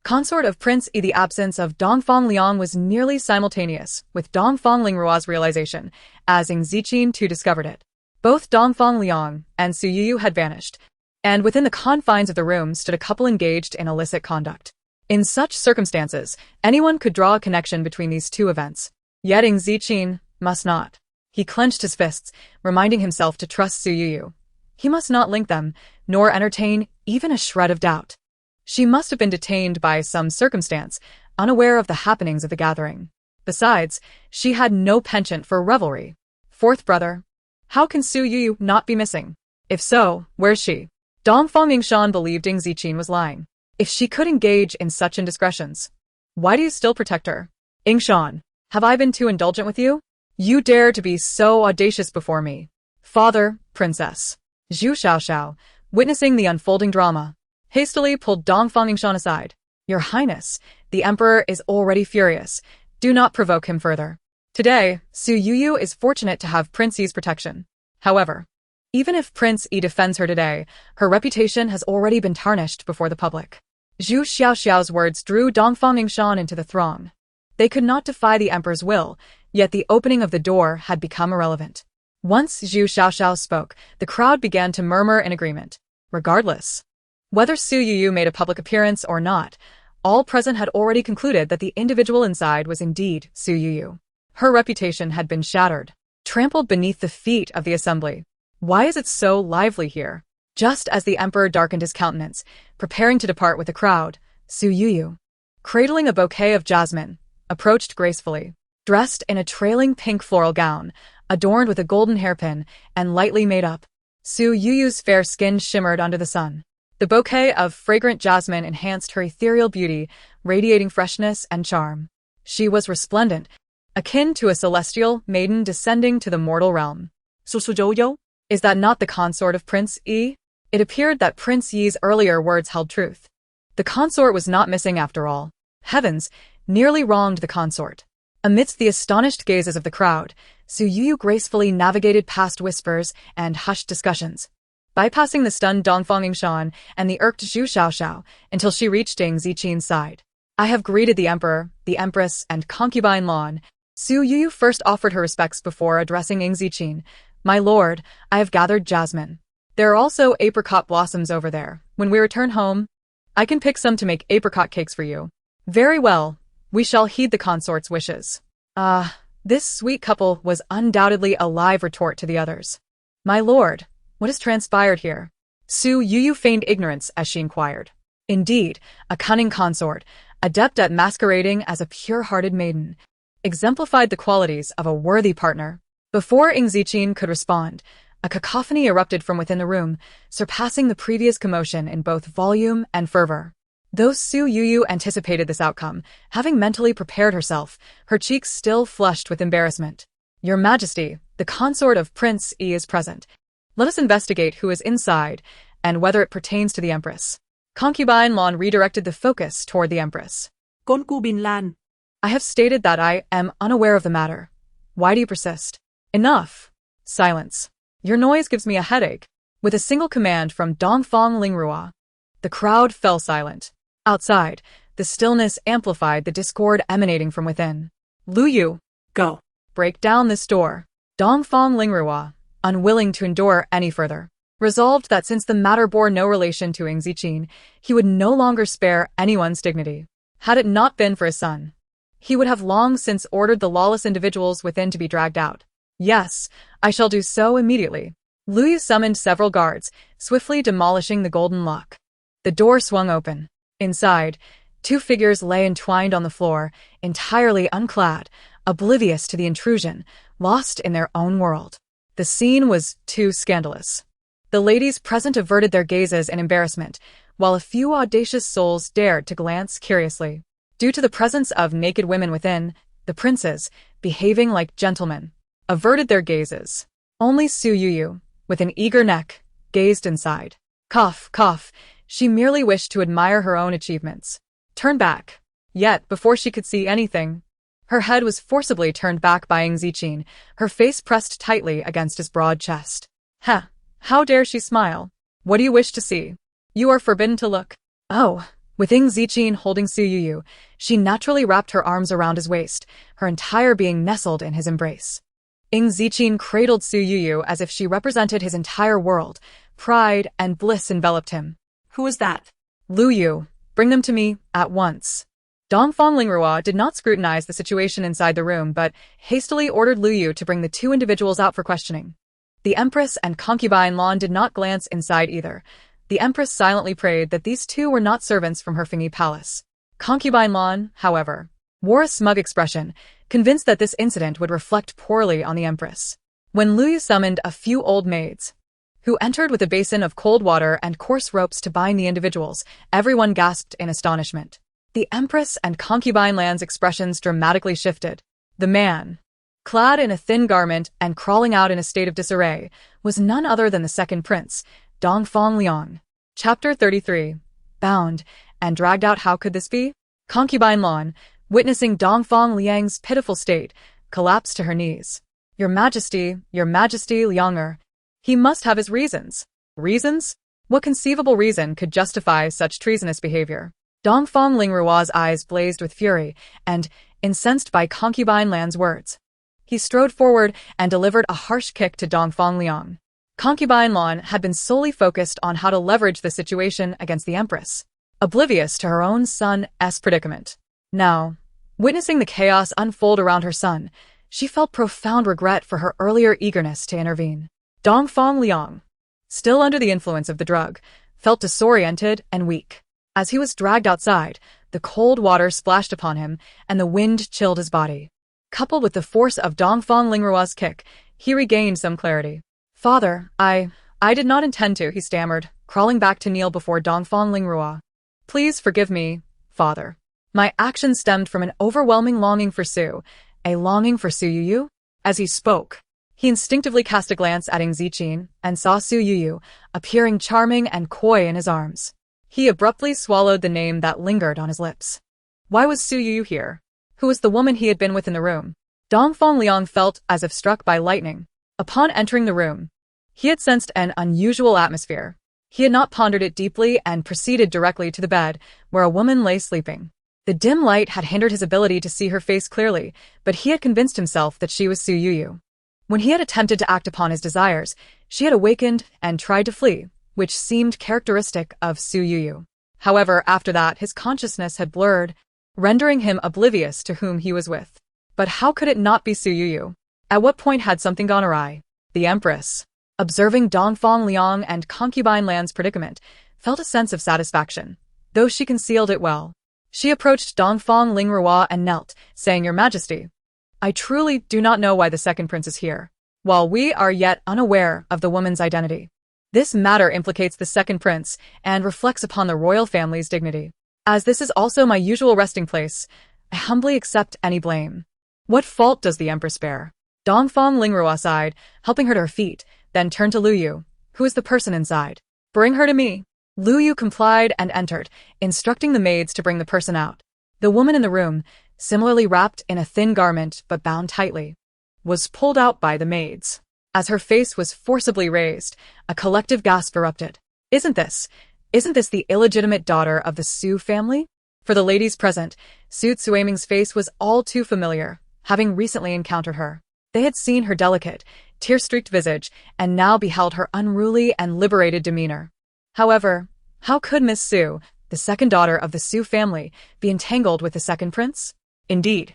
Consort of Prince Yi. The absence of Dongfang Liang was nearly simultaneous with Dongfang Lingrua's realization, as Ying Zijing too discovered it. Both Dongfang Liang and Su Youyou had vanished, and within the confines of the room stood a couple engaged in illicit conduct. In such circumstances, anyone could draw a connection between these two events. Yet Ying Zijing must not. He clenched his fists, reminding himself to trust Su Youyou. He must not link them, nor entertain even a shred of doubt. She must have been detained by some circumstance, unaware of the happenings of the gathering. Besides, she had no penchant for revelry. Fourth brother. How can Su Youyou not be missing? If so, where's she? Dongfang Yingshan believed Ying Zijing was lying. If she could engage in such indiscretions, why do you still protect her? Yingshan, have I been too indulgent with you? You dare to be so audacious before me. Father, princess. Zhu Xiaoxiao, witnessing the unfolding drama, hastily pulled Dongfang Yingshan aside. Your Highness, the Emperor is already furious. Do not provoke him further. Today, Su Youyou is fortunate to have Prince Yi's protection. However, even if Prince Yi defends her today, her reputation has already been tarnished before the public. Zhu Xiaoxiao's words drew Dongfang Yingshan into the throng. They could not defy the Emperor's will, yet the opening of the door had become irrelevant. Once Zhu Xiaoxiao spoke, the crowd began to murmur in agreement. Regardless whether Su Youyou made a public appearance or not, all present had already concluded that the individual inside was indeed Su Youyou. Her reputation had been shattered, trampled beneath the feet of the assembly. Why is it so lively here? Just as the Emperor darkened his countenance, preparing to depart with the crowd, Su Youyou, cradling a bouquet of jasmine, approached gracefully. Dressed in a trailing pink floral gown, adorned with a golden hairpin, and lightly made up, Su Youyou's fair skin shimmered under the sun. The bouquet of fragrant jasmine enhanced her ethereal beauty, radiating freshness and charm. She was resplendent, akin to a celestial maiden descending to the mortal realm. Su Youyou? Is that not the consort of Prince Yi? It appeared that Prince Yi's earlier words held truth. The consort was not missing after all. Heavens, nearly wronged the consort. Amidst the astonished gazes of the crowd, Su Youyou gracefully navigated past whispers and hushed discussions, bypassing the stunned Dongfang Yingshan and the irked Zhu Xiaoxiao until she reached Ying Zijing's side. I have greeted the Emperor, the Empress, and concubine Lan. Su Youyou first offered her respects before addressing Ying Zijing. My lord, I have gathered jasmine. There are also apricot blossoms over there. When we return home, I can pick some to make apricot cakes for you. Very well. We shall heed the consort's wishes. This sweet couple was undoubtedly a live retort to the others. My lord, what has transpired here? Su Youyou feigned ignorance as she inquired. Indeed, a cunning consort, adept at masquerading as a pure-hearted maiden, exemplified the qualities of a worthy partner. Before Ying Zijing could respond, a cacophony erupted from within the room, surpassing the previous commotion in both volume and fervor. Though Su Youyou anticipated this outcome, having mentally prepared herself, her cheeks still flushed with embarrassment. Your Majesty, the consort of Prince Yi is present. Let us investigate who is inside, and whether it pertains to the Empress. Concubine Lan redirected the focus toward the Empress. Concubine Lan. I have stated that I am unaware of the matter. Why do you persist? Enough. Silence. Your noise gives me a headache. With a single command from Dongfang Lingrua, the crowd fell silent. Outside, the stillness amplified the discord emanating from within. Lu Yu, Go. break down this door. Dongfang Lingrua, unwilling to endure any further, resolved that since the matter bore no relation to Ying Zijing, he would no longer spare anyone's dignity. Had it not been for his son, he would have long since ordered the lawless individuals within to be dragged out. Yes, I shall do so immediately. Lu Yu summoned several guards, swiftly demolishing the golden lock. The door swung open. Inside, two figures lay entwined on the floor, entirely unclad, oblivious to the intrusion, lost in their own world. The scene was too scandalous. The ladies present averted their gazes in embarrassment, while a few audacious souls dared to glance curiously. Due to the presence of naked women within, the princes, behaving like gentlemen, averted their gazes. Only Su Youyou, with an eager neck, gazed inside. Cough, cough, she merely wished to admire her own achievements. Turn back. Yet, before she could see anything, her head was forcibly turned back by Ying Zijing, her face pressed tightly against his broad chest. Heh, how dare she smile? What do you wish to see? You are forbidden to look. Oh, with Ying Zijing holding Su Youyou, she naturally wrapped her arms around his waist, her entire being nestled in his embrace. Ying Zijing cradled Su Youyou as if she represented his entire world. Pride and bliss enveloped him. Who is that? Lu Yu, bring them to me, at once. Dongfang Lingrua did not scrutinize the situation inside the room but hastily ordered Lu Yu to bring the two individuals out for questioning. The Empress and concubine Lan did not glance inside either. The Empress silently prayed that these two were not servants from her Fingy palace. Concubine Lan, however, wore a smug expression, convinced that this incident would reflect poorly on the Empress. When Lu Yu summoned a few old maids, who entered with a basin of cold water and coarse ropes to bind the individuals, everyone gasped in astonishment. The Empress and concubine Lan's expressions dramatically shifted. The man, clad in a thin garment and crawling out in a state of disarray, was none other than the second prince, Dongfang Liang. Chapter 33. Bound and dragged out. How could this be? Concubine Lan, witnessing Dongfang Liang's pitiful state, collapsed to her knees. Your Majesty, Lianger. He must have his reasons. Reasons? What conceivable reason could justify such treasonous behavior? Dongfang Lingrua's eyes blazed with fury, and, incensed by concubine Lan's words, he strode forward and delivered a harsh kick to Dongfang Liang. Concubine Lan had been solely focused on how to leverage the situation against the Empress, oblivious to her own son's predicament. Now, witnessing the chaos unfold around her son, she felt profound regret for her earlier eagerness to intervene. Dongfang Liang, still under the influence of the drug, felt disoriented and weak. As he was dragged outside, the cold water splashed upon him and the wind chilled his body. Coupled with the force of Dongfang Lingrua's kick, he regained some clarity. Father, I did not intend to, he stammered, crawling back to kneel before Dongfang Lingrua. Please forgive me, father. My action stemmed from an overwhelming longing for Su, a longing for Su Youyou. As he spoke, he instinctively cast a glance at Ying Zijing and saw Su Youyou, appearing charming and coy in his arms. He abruptly swallowed the name that lingered on his lips. Why was Su Youyou here? Who was the woman he had been with in the room? Dongfang Liang felt as if struck by lightning. Upon entering the room, he had sensed an unusual atmosphere. He had not pondered it deeply and proceeded directly to the bed, where a woman lay sleeping. The dim light had hindered his ability to see her face clearly, but he had convinced himself that she was Su Youyou. When he had attempted to act upon his desires, she had awakened and tried to flee, which seemed characteristic of Su Youyou. However, after that, his consciousness had blurred, rendering him oblivious to whom he was with. But how could it not be Su Youyou? At what point had something gone awry? The Empress, observing Dongfang Liang and concubine Lan's predicament, felt a sense of satisfaction, though she concealed it well. She approached Dongfang Lingrua and knelt, saying, Your Majesty, I truly do not know why the second prince is here, while we are yet unaware of the woman's identity. This matter implicates the second prince and reflects upon the royal family's dignity. As this is also my usual resting place, I humbly accept any blame. What fault does the Empress bear? Dongfang Lingrua sighed, helping her to her feet, then turned to Lu Yu. Who is the person inside? Bring her to me. Lu Yu complied and entered, instructing the maids to bring the person out. The woman in the room, similarly wrapped in a thin garment but bound tightly, was pulled out by the maids. As her face was forcibly raised, a collective gasp erupted. Isn't this the illegitimate daughter of the Su family? For the ladies present, Su Youyou's face was all too familiar, having recently encountered her. They had seen her delicate, tear-streaked visage, and now beheld her unruly and liberated demeanor. However, how could Miss Su, the second daughter of the Su family, be entangled with the second prince? Indeed,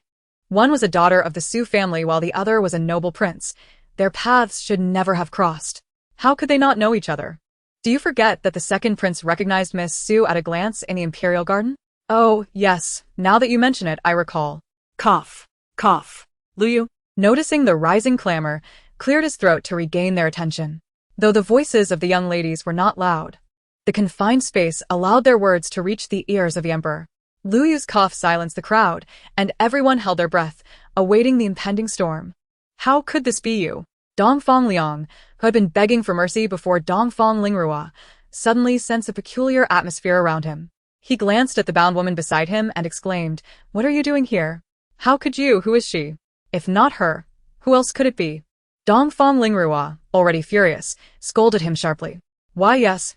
one was a daughter of the Su family while the other was a noble prince. Their paths should never have crossed. How could they not know each other? Do you forget that the second prince recognized Miss Su at a glance in the Imperial Garden? Oh, yes, now that you mention it, I recall. Cough. Cough. Youyou, Noticing the rising clamor, cleared his throat to regain their attention. Though the voices of the young ladies were not loud, the confined space allowed their words to reach the ears of the emperor. Youyou's cough silenced the crowd, and everyone held their breath, awaiting the impending storm. How could this be you? Dongfang Liang, who had been begging for mercy before Dongfang Lingrua, suddenly sensed a peculiar atmosphere around him. He glanced at the bound woman beside him and exclaimed, "What are you doing here? How could you? Who is she? If not her, who else could it be?" Dongfang Lingrua, already furious, scolded him sharply. "Why yes.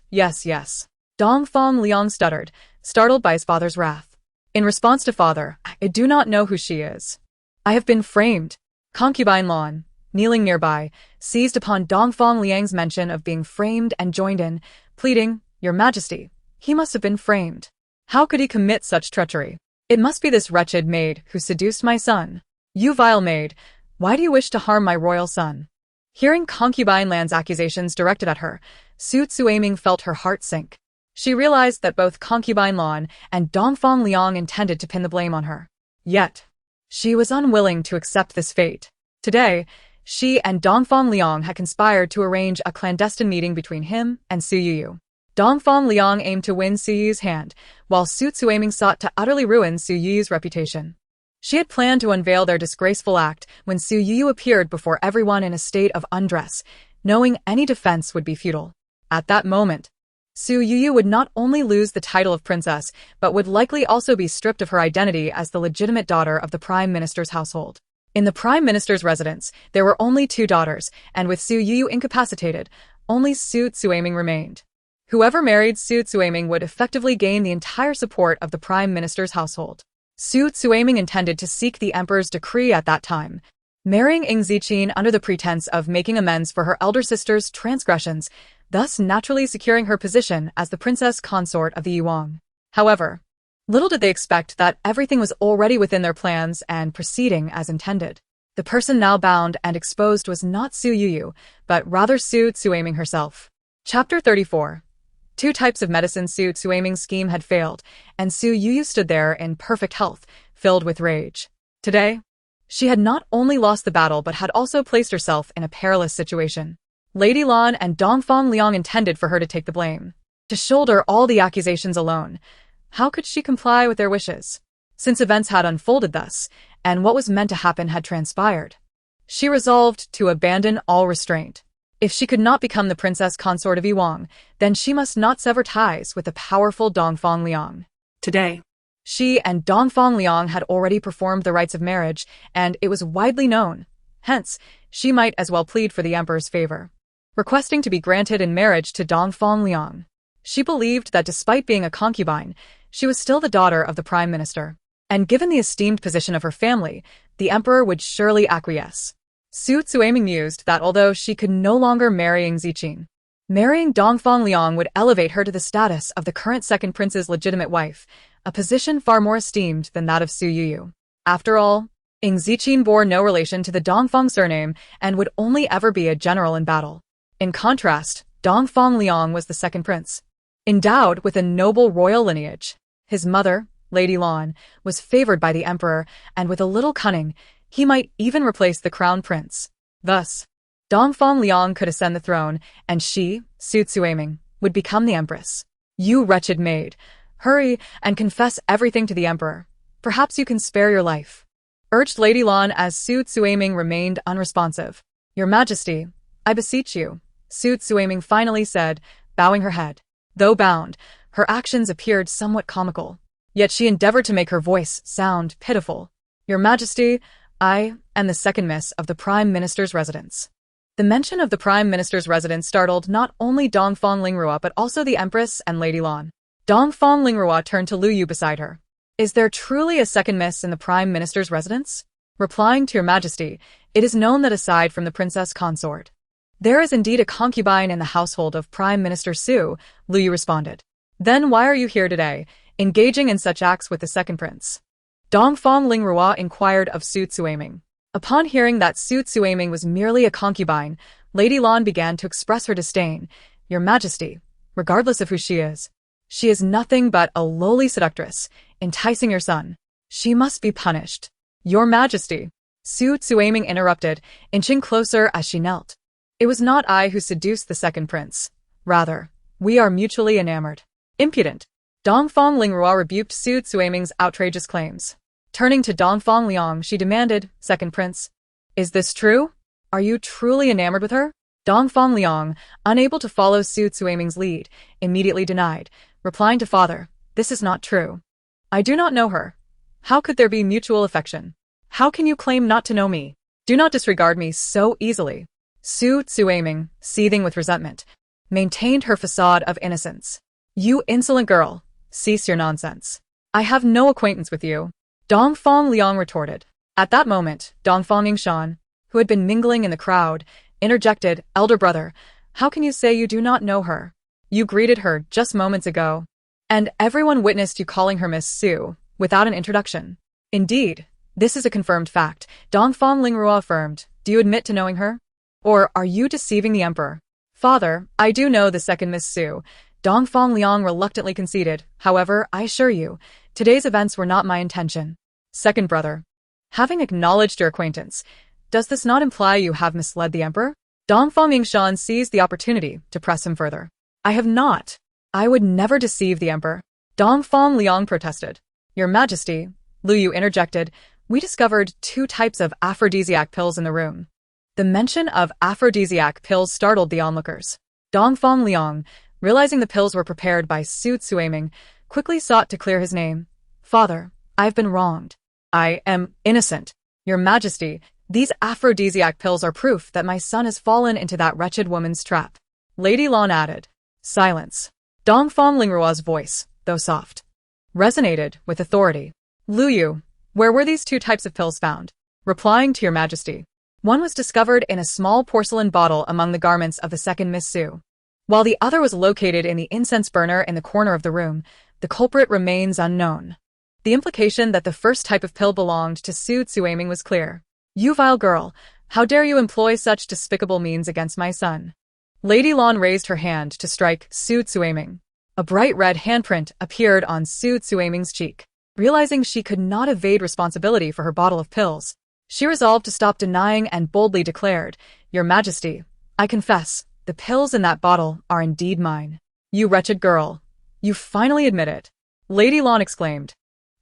Dongfang Liang stuttered, startled by his father's wrath. In response to father, "I do not know who she is. I have been framed." Concubine Lan, kneeling nearby, seized upon Dongfang Liang's mention of being framed and joined in, pleading, "Your Majesty, he must have been framed. How could he commit such treachery? It must be this wretched maid who seduced my son. You vile maid, why do you wish to harm my royal son?" Hearing Concubine Lan's accusations directed at her, Su Youyou felt her heart sink. She realized that both Concubine Lan and Dongfang Liang intended to pin the blame on her. Yet, she was unwilling to accept this fate. Today, she and Dongfang Liang had conspired to arrange a clandestine meeting between him and Su Youyou. Dongfang Liang aimed to win Su Youyou's hand, while Su Youyou sought to utterly ruin Su Youyou's reputation. She had planned to unveil their disgraceful act when Su Youyou appeared before everyone in a state of undress, knowing any defense would be futile. At that moment, Su Youyou would not only lose the title of princess, but would likely also be stripped of her identity as the legitimate daughter of the Prime Minister's household. In the Prime Minister's residence, there were only 2 daughters, and with Su Youyou incapacitated, only Su Youyou remained. Whoever married Su Youyou would effectively gain the entire support of the Prime Minister's household. Su Youyou intended to seek the emperor's decree at that time, marrying Ying Zijing under the pretense of making amends for her elder sister's transgressions, thus naturally securing her position as the princess consort of the Yuan. However, little did they expect that everything was already within their plans and proceeding as intended. The person now bound and exposed was not Su Youyou, but rather Su Youyou herself. Chapter 34. 2 types of medicine. Su Youyou's scheme had failed, and Su Youyou stood there in perfect health, filled with rage. Today, she had not only lost the battle but had also placed herself in a perilous situation. Lady Lan and Dongfang Liang intended for her to take the blame, to shoulder all the accusations alone. How could she comply with their wishes? Since events had unfolded thus, and what was meant to happen had transpired, she resolved to abandon all restraint. If she could not become the princess consort of Yuan, then she must not sever ties with the powerful Dongfang Liang. Today, she and Dongfang Liang had already performed the rites of marriage, and it was widely known. Hence, she might as well plead for the emperor's favor, requesting to be granted in marriage to Dongfang Liang. She believed that despite being a concubine, she was still the daughter of the prime minister, and given the esteemed position of her family, the emperor would surely acquiesce. Su Youyou mused that although she could no longer marry Ying Zijing, marrying Dongfang Liang would elevate her to the status of the current second prince's legitimate wife, a position far more esteemed than that of Su Youyou. After all, Ying Zijing bore no relation to the Dongfang surname and would only ever be a general in battle. In contrast, Dongfang Liang was the second prince, endowed with a noble royal lineage. His mother, Lady Lan, was favored by the emperor, and with a little cunning, he might even replace the crown prince. Thus, Dongfang Liang could ascend the throne, and she, Su Youyou, would become the empress. You wretched maid, hurry and confess everything to the emperor. Perhaps you can spare your life, urged Lady Lan as Su Youyou remained unresponsive. Your Majesty, I beseech you, Su Youyou finally said, bowing her head. Though bound, her actions appeared somewhat comical, yet she endeavored to make her voice sound pitiful. Your Majesty, I am the second miss of the Prime Minister's residence. The mention of the Prime Minister's residence startled not only Dongfang Lingrua but also the Empress and Lady Lan. Dongfang Lingrua turned to Youyou beside her. Is there truly a second miss in the Prime Minister's residence? Replying to your majesty, it is known that aside from the princess consort, there is indeed a concubine in the household of Prime Minister Su, Youyou responded. Then why are you here today, engaging in such acts with the second prince? Dongfang Lingrua inquired of Su Youyou. Upon hearing that Su Youyou was merely a concubine, Lady Lan began to express her disdain. Your majesty, regardless of who she is nothing but a lowly seductress, enticing your son. She must be punished. Your majesty, Su Youyou interrupted, inching closer as she knelt. It was not I who seduced the second prince. Rather, we are mutually enamored. Impudent. Dongfang Lingrua rebuked Su Youyou's outrageous claims. Turning to Dongfang Liang, she demanded, Second prince, is this true? Are you truly enamored with her? Dongfang Liang, unable to follow Su Youyou's lead, immediately denied, replying to father, this is not true. I do not know her. How could there be mutual affection? How can you claim not to know me? Do not disregard me so easily. Su Youyou, seething with resentment, maintained her facade of innocence. You insolent girl, cease your nonsense. I have no acquaintance with you. Dongfang Liang retorted. At that moment, Dongfang Yingshan, who had been mingling in the crowd, interjected, elder brother, how can you say you do not know her? You greeted her just moments ago, and everyone witnessed you calling her Miss Su, without an introduction. Indeed, this is a confirmed fact, Dongfang Lingrua affirmed. Do you admit to knowing her? Or are you deceiving the emperor? Father, I do know the second Miss Su. Dongfang Liang reluctantly conceded. However, I assure you, today's events were not my intention. Second brother, having acknowledged your acquaintance, does this not imply you have misled the emperor? Dongfang Yingshan seized the opportunity to press him further. I have not. I would never deceive the emperor. Dongfang Liang protested. Your majesty, Youyou interjected, we discovered 2 types of aphrodisiac pills in the room. The mention of aphrodisiac pills startled the onlookers. Dongfang Liang, realizing the pills were prepared by Su Youyou, quickly sought to clear his name. Father, I have been wronged. I am innocent. Your majesty, these aphrodisiac pills are proof that my son has fallen into that wretched woman's trap. Lady Lan added. Silence. Dongfang Lingrua's voice, though soft, resonated with authority. Youyou, where were these 2 types of pills found? Replying to your majesty. One was discovered in a small porcelain bottle among the garments of the second Miss Su, while the other was located in the incense burner in the corner of the room. The culprit remains unknown. The implication that the first type of pill belonged to Su Youyou was clear. You vile girl, how dare you employ such despicable means against my son? Lady Lan raised her hand to strike Su Youyou. A bright red handprint appeared on Su Youyou's cheek. Realizing she could not evade responsibility for her bottle of pills, she resolved to stop denying and boldly declared, Your Majesty, I confess, the pills in that bottle are indeed mine. You wretched girl, you finally admit it. Lady Lan exclaimed.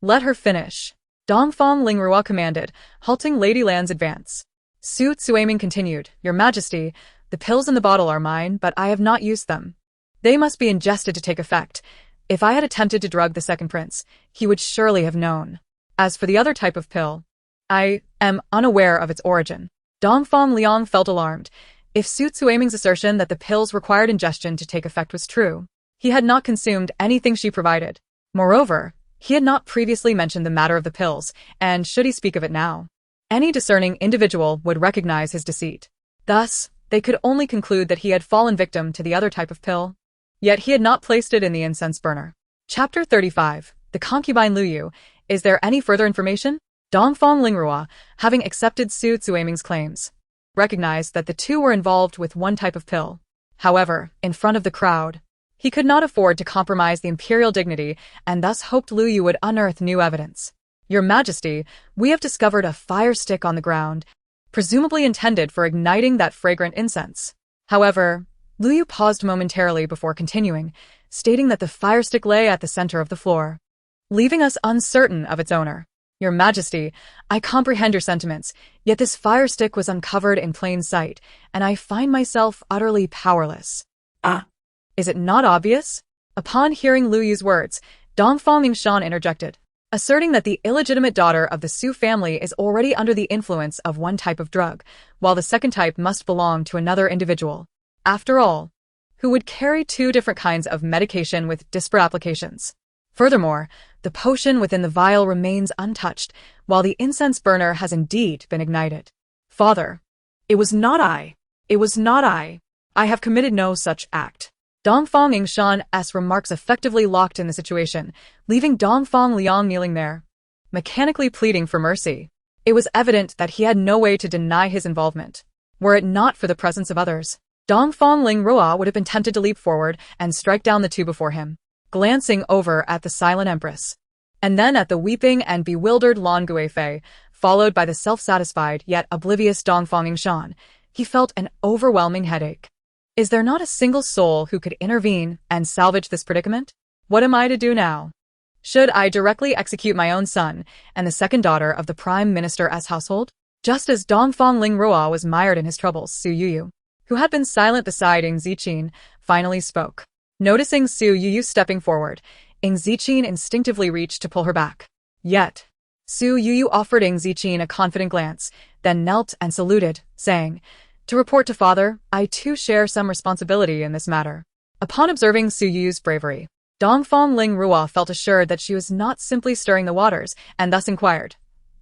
Let her finish. Dongfang Lingrua commanded, halting Lady Lan's advance. Su Youyou continued, Your Majesty, the pills in the bottle are mine, but I have not used them. They must be ingested to take effect. If I had attempted to drug the second prince, he would surely have known. As for the other type of pill, I am unaware of its origin. Dongfang Liang felt alarmed. If Su Youyou's assertion that the pills required ingestion to take effect was true, he had not consumed anything she provided. Moreover, he had not previously mentioned the matter of the pills, and should he speak of it now, any discerning individual would recognize his deceit. Thus, they could only conclude that he had fallen victim to the other type of pill. Yet he had not placed it in the incense burner. Chapter 35. The concubine Youyou. Is there any further information? Dongfang Lingrua, having accepted Su Youyou's claims, recognized that the 2 were involved with one type of pill. However, in front of the crowd, he could not afford to compromise the imperial dignity and thus hoped Youyou would unearth new evidence. Your Majesty, we have discovered a fire stick on the ground, presumably intended for igniting that fragrant incense. However, Youyou paused momentarily before continuing, stating that the fire stick lay at the center of the floor, leaving us uncertain of its owner. Your Majesty, I comprehend your sentiments, yet this fire stick was uncovered in plain sight, and I find myself utterly powerless. Is it not obvious? Upon hearing Youyou's words, Dongfang Yingshan interjected, asserting that the illegitimate daughter of the Su family is already under the influence of one type of drug, while the second type must belong to another individual. After all, who would carry 2 different kinds of medication with disparate applications? Furthermore, The potion within the vial remains untouched, while the incense burner has indeed been ignited. Father, it was not I. It was not I. I have committed no such act. Dongfang Yingshan's remarks effectively locked in the situation, leaving Dongfang Liang kneeling there, mechanically pleading for mercy. It was evident that he had no way to deny his involvement. Were it not for the presence of others, Dongfang Lingrua would have been tempted to leap forward and strike down the two before him, glancing over at the silent empress, and then at the weeping and bewildered Lan Guifei, followed by the self-satisfied yet oblivious Dongfang Yingshan. He felt an overwhelming headache. Is there not a single soul who could intervene and salvage this predicament? What am I to do now? Should I directly execute my own son and the second daughter of the Prime Minister's household? Just as Dongfang Lingrua was mired in his troubles, Su Youyou, who had been silent beside Ying Zijing, finally spoke. Noticing Su Youyou stepping forward, Ying Zijing instinctively reached to pull her back. Yet, Su Youyou offered Ying Zijing a confident glance, then knelt and saluted, saying, "To report to father, I too share some responsibility in this matter." Upon observing Su Youyou's bravery, Dongfang Lingrua felt assured that she was not simply stirring the waters, and thus inquired,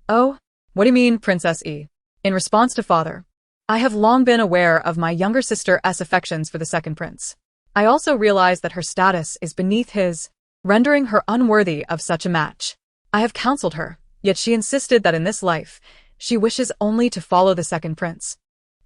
"Oh, what do you mean, Princess E?" In response to father, "I have long been aware of my younger sister's affections for the second prince. I also realize that her status is beneath his, rendering her unworthy of such a match. I have counseled her, yet she insisted that in this life, she wishes only to follow the second prince,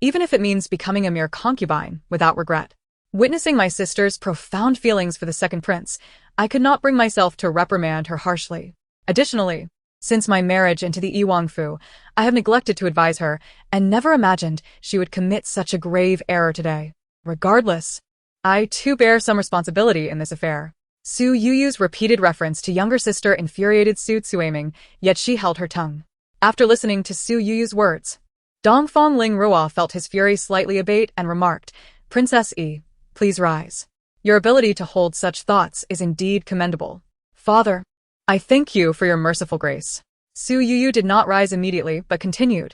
even if it means becoming a mere concubine without regret. Witnessing my sister's profound feelings for the second prince, I could not bring myself to reprimand her harshly. Additionally, since my marriage into the Iwangfu, I have neglected to advise her and never imagined she would commit such a grave error today. Regardless, I too bear some responsibility in this affair." Su Youyou's repeated reference to younger sister infuriated Su Tsuaming, yet she held her tongue. After listening to Su Youyou's words, Dongfang Lingrua felt his fury slightly abate and remarked, "Princess E, please rise. Your ability to hold such thoughts is indeed commendable. Father, I thank you for your merciful grace." Su Youyou did not rise immediately, but continued,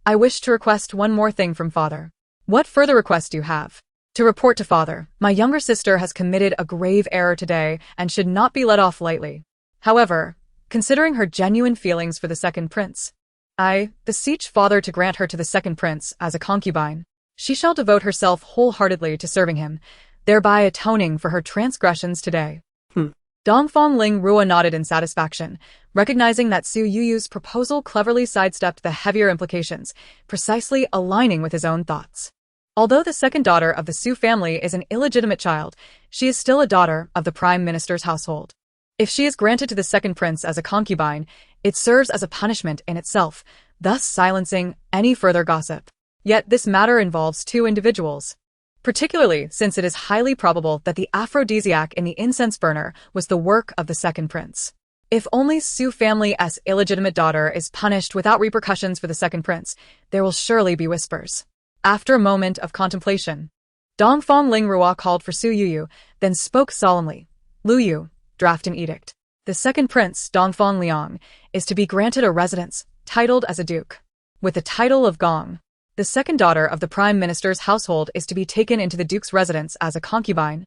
"I wish to request one more thing from father." "What further request do you have?" "To report to father, my younger sister has committed a grave error today and should not be let off lightly. However, considering her genuine feelings for the second prince, I beseech father to grant her to the second prince as a concubine. She shall devote herself wholeheartedly to serving him, thereby atoning for her transgressions today." Dongfang Lingrua nodded in satisfaction, recognizing that Su Youyou's proposal cleverly sidestepped the heavier implications, precisely aligning with his own thoughts. Although the second daughter of the Su family is an illegitimate child, she is still a daughter of the Prime Minister's household. If she is granted to the second prince as a concubine, it serves as a punishment in itself, thus silencing any further gossip. Yet this matter involves two individuals, particularly since it is highly probable that the aphrodisiac in the incense burner was the work of the second prince. If only Su family's illegitimate daughter is punished without repercussions for the second prince, there will surely be whispers. After a moment of contemplation, Dongfang Lingrua called for Su Youyou, then spoke solemnly. "Lu Yu, draft an edict. The second prince, Dongfang Liang, is to be granted a residence, titled as a duke, with the title of Gong. The second daughter of the Prime Minister's household is to be taken into the duke's residence as a concubine,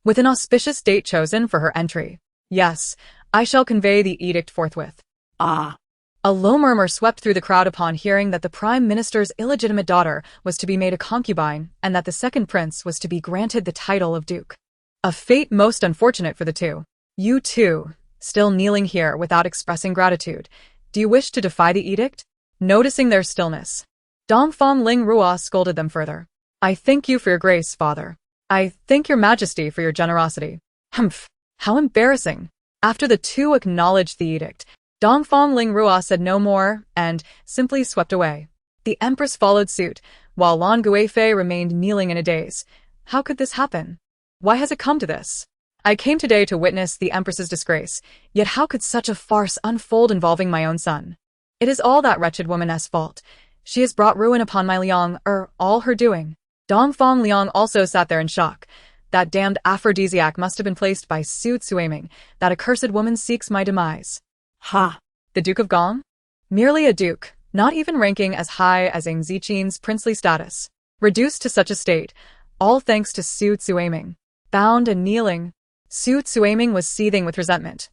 with an auspicious date chosen for her entry. Yes, I shall convey the edict forthwith." Ah. A low murmur swept through the crowd upon hearing that the Prime Minister's illegitimate daughter was to be made a concubine and that the second prince was to be granted the title of duke. A fate most unfortunate for the two. "You too, still kneeling here without expressing gratitude. Do you wish to defy the edict?" Noticing their stillness, Dongfang Lingrua scolded them further. "I thank you for your grace, father. I thank your majesty for your generosity." Humph, how embarrassing. After the two acknowledged the edict, Dongfang Lingrua said no more and simply swept away. The empress followed suit, while Lan Guifei remained kneeling in a daze. How could this happen? Why has it come to this? I came today to witness the empress's disgrace, yet how could such a farce unfold involving my own son? It is all that wretched woman's fault. She has brought ruin upon my Liang, all her doing. Dongfang Liang also sat there in shock. That damned aphrodisiac must have been placed by Su Tsuaming. That accursed woman seeks my demise. Ha! The Duke of Gong? Merely a duke, not even ranking as high as Ying Zijing's princely status. Reduced to such a state, all thanks to Su Tsuaming. Bound and kneeling, Su Tsuaming was seething with resentment.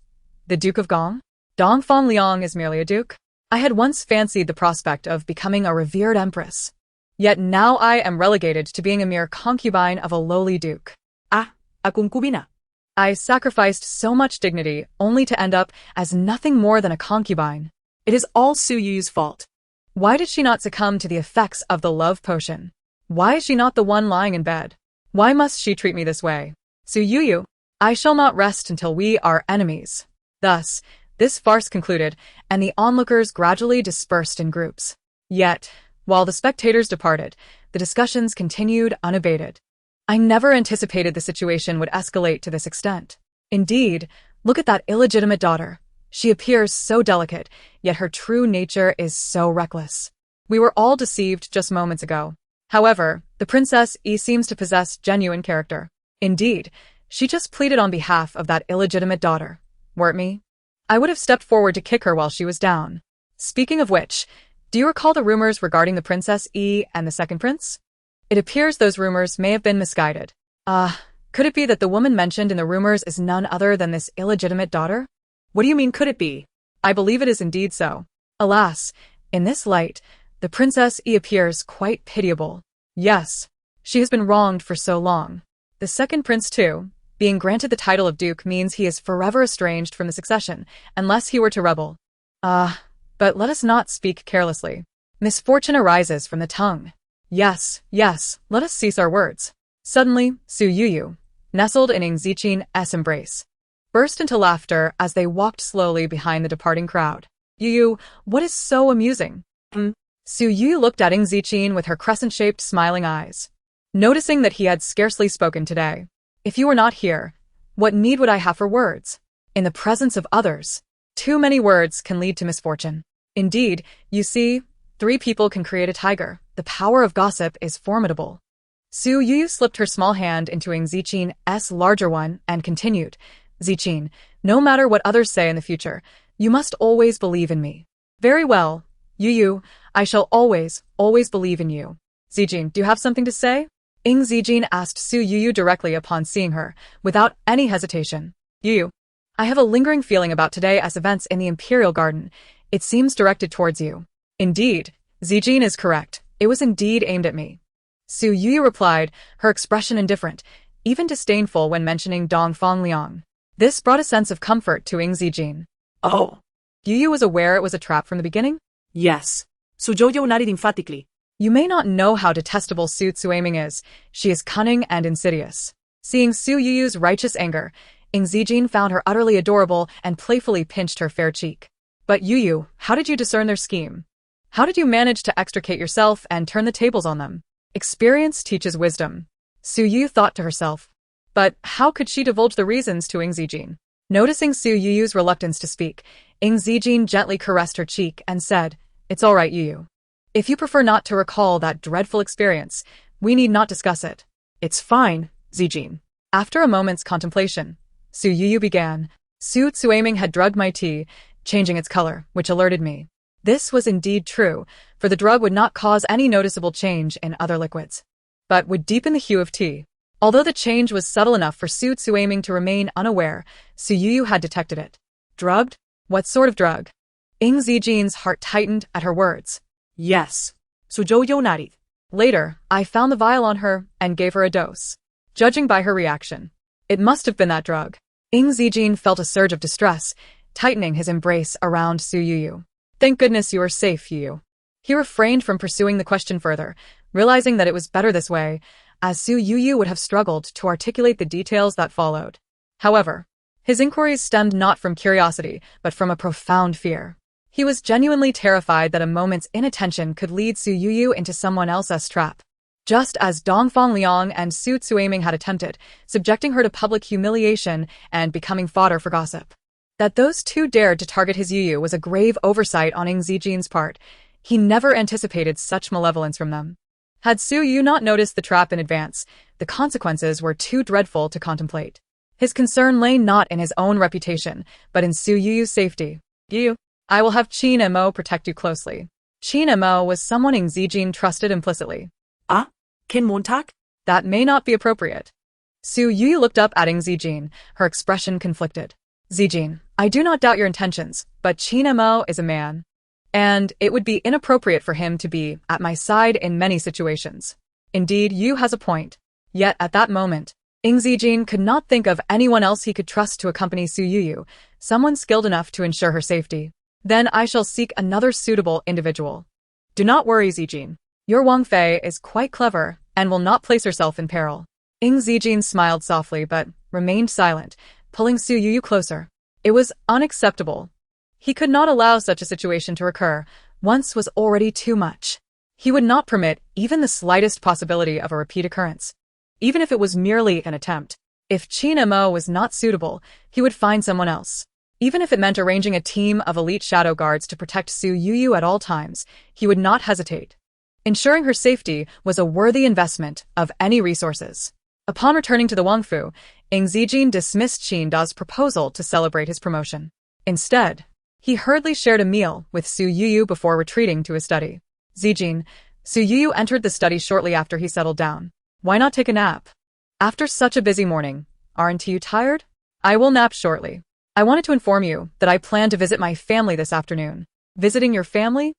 The Duke of Gong? Dong Fong Liang is merely a duke? I had once fancied the prospect of becoming a revered empress. Yet now I am relegated to being a mere concubine of a lowly duke. Ah, a concubina. I sacrificed so much dignity only to end up as nothing more than a concubine. It is all Su Youyou's fault. Why did she not succumb to the effects of the love potion? Why is she not the one lying in bed? Why must she treat me this way? Su Youyou, I shall not rest until we are enemies. Thus, this farce concluded, and the onlookers gradually dispersed in groups. Yet, while the spectators departed, the discussions continued unabated. I never anticipated the situation would escalate to this extent. Indeed, look at that illegitimate daughter. She appears so delicate, yet her true nature is so reckless. We were all deceived just moments ago. However, the Princess E seems to possess genuine character. Indeed, she just pleaded on behalf of that illegitimate daughter. Were it me, I would have stepped forward to kick her while she was down. Speaking of which, do you recall the rumors regarding the Princess E and the second prince? It appears those rumors may have been misguided. Could it be that the woman mentioned in the rumors is none other than this illegitimate daughter? What do you mean could it be? I believe it is indeed so. Alas, in this light, the Princess E appears quite pitiable. Yes, she has been wronged for so long. The second prince too, being granted the title of duke means he is forever estranged from the succession, unless he were to rebel. But let us not speak carelessly. Misfortune arises from the tongue. Yes, let us cease our words. Suddenly, Su Youyou, nestled in Ying Zijing's embrace, burst into laughter as they walked slowly behind the departing crowd. Youyou, what is so amusing? Su Youyou looked at Ying Zijing with her crescent-shaped smiling eyes, noticing that he had scarcely spoken today. If you were not here, what need would I have for words? In the presence of others, too many words can lead to misfortune. Indeed, you see, 3 people can create a tiger. The power of gossip is formidable. Su Youyou slipped her small hand into Ying Zijing's larger one and continued, Zijing, no matter what others say in the future, you must always believe in me. Very well, Youyou, I shall always believe in you. Zijing, do you have something to say? Ying Zijing asked Su Youyou directly upon seeing her, without any hesitation. Youyou, I have a lingering feeling about today's events in the Imperial Garden. It seems directed towards you. Indeed, Zijing is correct. It was indeed aimed at me. Su Youyou replied, her expression indifferent, even disdainful when mentioning Dong Fong Liang. This brought a sense of comfort to Ying Zijing. Oh. Youyou was aware it was a trap from the beginning? Yes. Su Youyou nodded emphatically. You may not know how detestable Su Youyou is. She is cunning and insidious. Seeing Su Youyou's righteous anger, Ying Zijing found her utterly adorable and playfully pinched her fair cheek. But Youyou, how did you discern their scheme? How did you manage to extricate yourself and turn the tables on them? Experience teaches wisdom. Su Youyou thought to herself. But how could she divulge the reasons to Ying Zijing? Noticing Su Youyou's reluctance to speak, Ying Zijing gently caressed her cheek and said, It's all right, Youyou. If you prefer not to recall that dreadful experience, we need not discuss it. It's fine, Zijing. After a moment's contemplation, Su Youyou began. Su Youyou had drugged my tea, changing its color, which alerted me. This was indeed true, for the drug would not cause any noticeable change in other liquids, but would deepen the hue of tea. Although the change was subtle enough for Su Youyou to remain unaware, Su Youyou had detected it. Drugged? What sort of drug? Ying Zijing's heart tightened at her words. Yes. Su Youyou nodded. Later, I found the vial on her and gave her a dose. Judging by her reaction, it must have been that drug. Ying Zijing felt a surge of distress, tightening his embrace around Su Youyou. Thank goodness you are safe, Youyou. He refrained from pursuing the question further, realizing that it was better this way, as Su Youyou would have struggled to articulate the details that followed. However, his inquiries stemmed not from curiosity, but from a profound fear. He was genuinely terrified that a moment's inattention could lead Su Youyou into someone else's trap, just as Dong Fong Liang and Su Youyou had attempted, subjecting her to public humiliation and becoming fodder for gossip. That those two dared to target his Youyou was a grave oversight on Ying Zijing's part. He never anticipated such malevolence from them. Had Su Youyou not noticed the trap in advance, the consequences were too dreadful to contemplate. His concern lay not in his own reputation, but in Su Youyou's safety. Youyou, I will have Qin Mo protect you closely. Qin Mo was someone Ying Zijing trusted implicitly. Ah? Ken Montak? That may not be appropriate. Su Youyou looked up at Ying Zijing, her expression conflicted. Zijing, I do not doubt your intentions, but Qin Mo is a man. And it would be inappropriate for him to be at my side in many situations. Indeed, Yu has a point. Yet at that moment, Ying Zijing could not think of anyone else he could trust to accompany Su Youyou, someone skilled enough to ensure her safety. Then I shall seek another suitable individual. Do not worry, Zijing. Your Wang Fei is quite clever and will not place herself in peril. Ying Zijing smiled softly but remained silent, pulling Su Youyou closer. It was unacceptable. He could not allow such a situation to recur. Once was already too much. He would not permit even the slightest possibility of a repeat occurrence. Even if it was merely an attempt. If Qin Mo was not suitable, he would find someone else. Even if it meant arranging a team of elite shadow guards to protect Su Youyou at all times, he would not hesitate. Ensuring her safety was a worthy investment of any resources. Upon returning to the Wangfu, Ying Zijing dismissed Qin Da's proposal to celebrate his promotion. Instead, he hurriedly shared a meal with Su Youyou before retreating to his study. Zijing, Su Youyou entered the study shortly after he settled down. Why not take a nap? After such a busy morning, aren't you tired? I will nap shortly. I wanted to inform you that I plan to visit my family this afternoon. Visiting your family?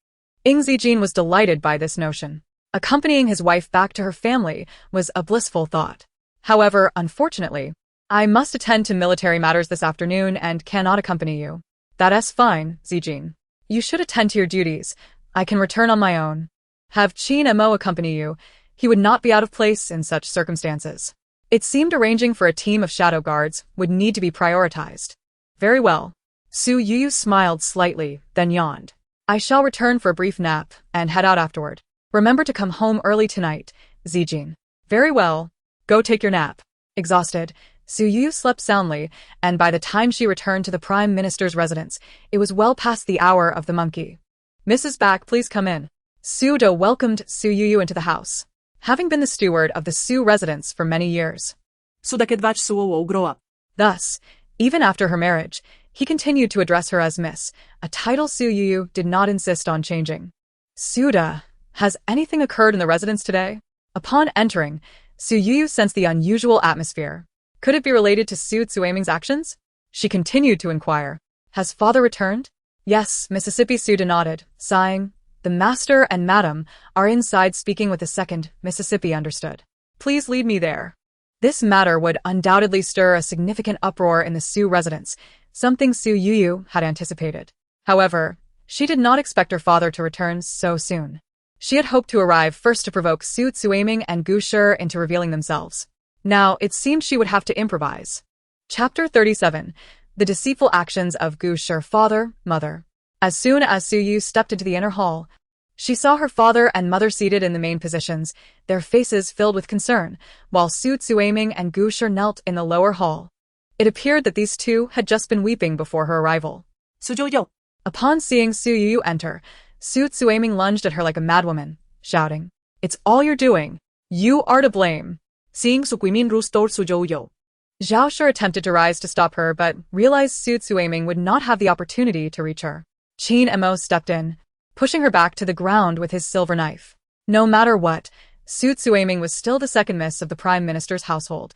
Ying Zijing was delighted by this notion. Accompanying his wife back to her family was a blissful thought. However, unfortunately, I must attend to military matters this afternoon and cannot accompany you. That's fine, Zijing. You should attend to your duties. I can return on my own. Have Qin Mo accompany you. He would not be out of place in such circumstances. It seemed arranging for a team of shadow guards would need to be prioritized. Very well. Su Youyou smiled slightly, then yawned. I shall return for a brief nap and head out afterward. Remember to come home early tonight, Zijing. Very well. Go take your nap. Exhausted, Su Youyou slept soundly, and by the time she returned to the Prime Minister's residence, it was well past the hour of the monkey. Mrs. Back, please come in. Su Do welcomed Su Youyou into the house. Having been the steward of the Su residence for many years. Sudakedvach Su Youyou grow up. Thus, even after her marriage, he continued to address her as Miss, a title Su Youyou did not insist on changing. Suda, has anything occurred in the residence today? Upon entering, Su Youyou sensed the unusual atmosphere. Could it be related to Su Tsuaming's actions? She continued to inquire. Has father returned? Yes, Mississippi Suda nodded, sighing. The master and madam are inside speaking with the second, Mississippi understood. Please lead me there. This matter would undoubtedly stir a significant uproar in the Su residence, something Su Youyou had anticipated. However, she did not expect her father to return so soon. She had hoped to arrive first to provoke Su Tsuaming and Gu Shi into revealing themselves. Now, it seemed she would have to improvise. Chapter 37. The Deceitful Actions of Gu Shi Father, Mother. As soon as Su Youyou stepped into the inner hall, she saw her father and mother seated in the main positions, their faces filled with concern, while Su Tsuaming and Gu Shi knelt in the lower hall. It appeared that these two had just been weeping before her arrival. Su Youyou. Upon seeing Su Youyou enter, Su Tsuaming lunged at her like a madwoman, shouting, "It's all you're doing. You are to blame." Seeing Su Guimin restored Su Youyou. Zhao Shi attempted to rise to stop her but realized Su Tsuaming would not have the opportunity to reach her. Qin Mo stepped in, pushing her back to the ground with his silver knife. No matter what, Su Tsuaming was still the second miss of the Prime Minister's household,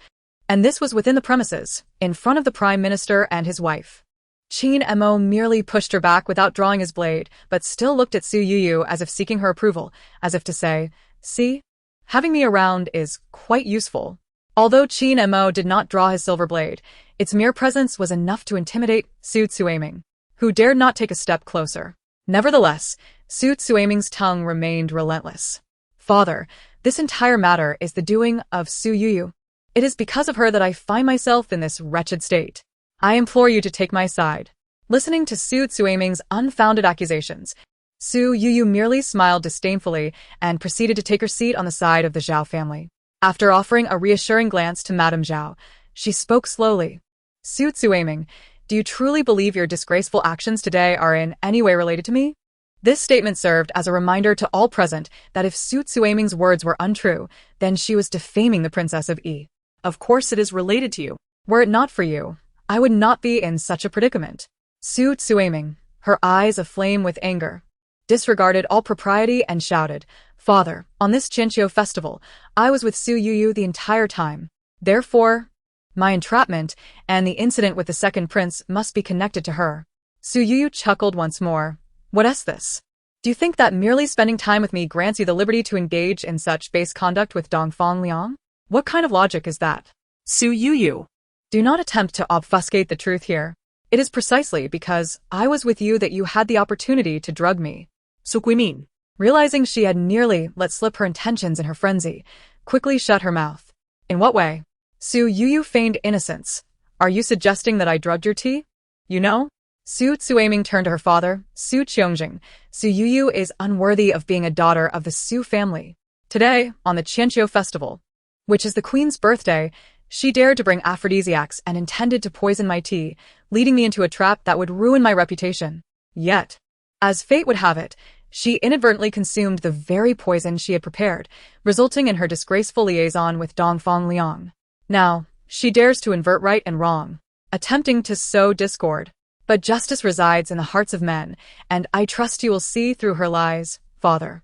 and this was within the premises, in front of the Prime Minister and his wife. Qin Mo merely pushed her back without drawing his blade, but still looked at Su Youyou as if seeking her approval, as if to say, "See? Having me around is quite useful." Although Qin Mo did not draw his silver blade, its mere presence was enough to intimidate Su Tsuaming, who dared not take a step closer. Nevertheless, Su Tsuaming's tongue remained relentless. "Father, this entire matter is the doing of Su Youyou. It is because of her that I find myself in this wretched state. I implore you to take my side." Listening to Su Tsuaming's unfounded accusations, Su Youyou merely smiled disdainfully and proceeded to take her seat on the side of the Zhao family. After offering a reassuring glance to Madame Zhao, she spoke slowly. "Su Tsuaming, do you truly believe your disgraceful actions today are in any way related to me?" This statement served as a reminder to all present that if Su Tsuaming's words were untrue, then she was defaming the Princess of Yi. Of course it is related to you. Were it not for you, I would not be in such a predicament. Su Tsuaming, her eyes aflame with anger, disregarded all propriety and shouted, "Father, on this Qianqiu festival, I was with Su Youyou the entire time. Therefore, My entrapment and the incident with the second prince must be connected to her. Su Youyou chuckled once more. What is this? Do you think that merely spending time with me grants you the liberty to engage in such base conduct with Dongfang Liang? What kind of logic is that? Su Youyou. Do not attempt to obfuscate the truth here. It is precisely because I was with you that you had the opportunity to drug me. Su Guimin. Realizing she had nearly let slip her intentions in her frenzy, quickly shut her mouth. In what way? Su Youyou feigned innocence. Are you suggesting that I drugged your tea? You know? Su Youyou turned to her father, Su Youyou. Su Youyou is unworthy of being a daughter of the Su family. Today, on the Qianqiu festival, which is the queen's birthday, she dared to bring aphrodisiacs and intended to poison my tea, leading me into a trap that would ruin my reputation. Yet, as fate would have it, she inadvertently consumed the very poison she had prepared, resulting in her disgraceful liaison with Dongfang Liang. Now, she dares to invert right and wrong, attempting to sow discord. But justice resides in the hearts of men, and I trust you will see through her lies, father.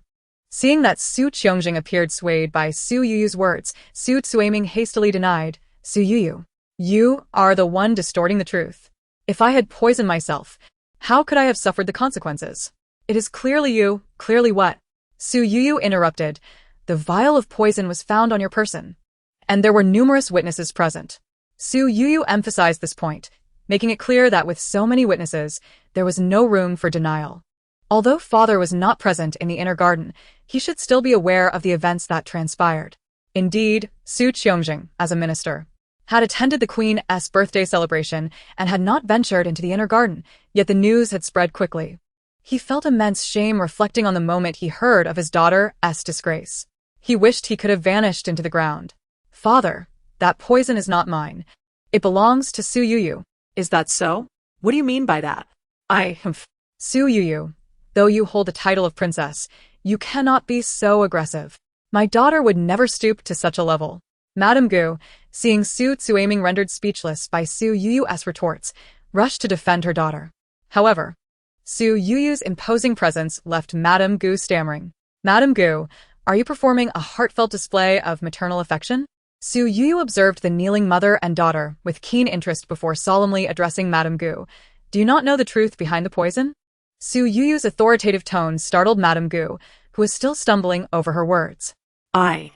Seeing that Su Youyou appeared swayed by Su Youyou's words, Su Youyou hastily denied, Su Youyou, you are the one distorting the truth. If I had poisoned myself, how could I have suffered the consequences? It is clearly you, clearly what? Su Youyou interrupted, the vial of poison was found on your person. And there were numerous witnesses present. Su Youyou emphasized this point, making it clear that with so many witnesses, there was no room for denial. Although father was not present in the inner garden, he should still be aware of the events that transpired. Indeed, Su Youyou, as a minister, had attended the Queen's birthday celebration and had not ventured into the inner garden, yet the news had spread quickly. He felt immense shame reflecting on the moment he heard of his daughter's disgrace. He wished he could have vanished into the ground. Father, that poison is not mine. It belongs to Su Youyou. Is that so? What do you mean by that? Su Youyou, though you hold the title of princess, you cannot be so aggressive. My daughter would never stoop to such a level. Madame Gu, seeing Su Youyou rendered speechless by Su Youyou's retorts, rushed to defend her daughter. However, Su Youyou's imposing presence left Madame Gu stammering. Madame Gu, are you performing a heartfelt display of maternal affection? Su Youyou observed the kneeling mother and daughter with keen interest before solemnly addressing Madame Gu. Do you not know the truth behind the poison? Su Youyou's authoritative tone startled Madame Gu, who was still stumbling over her words. I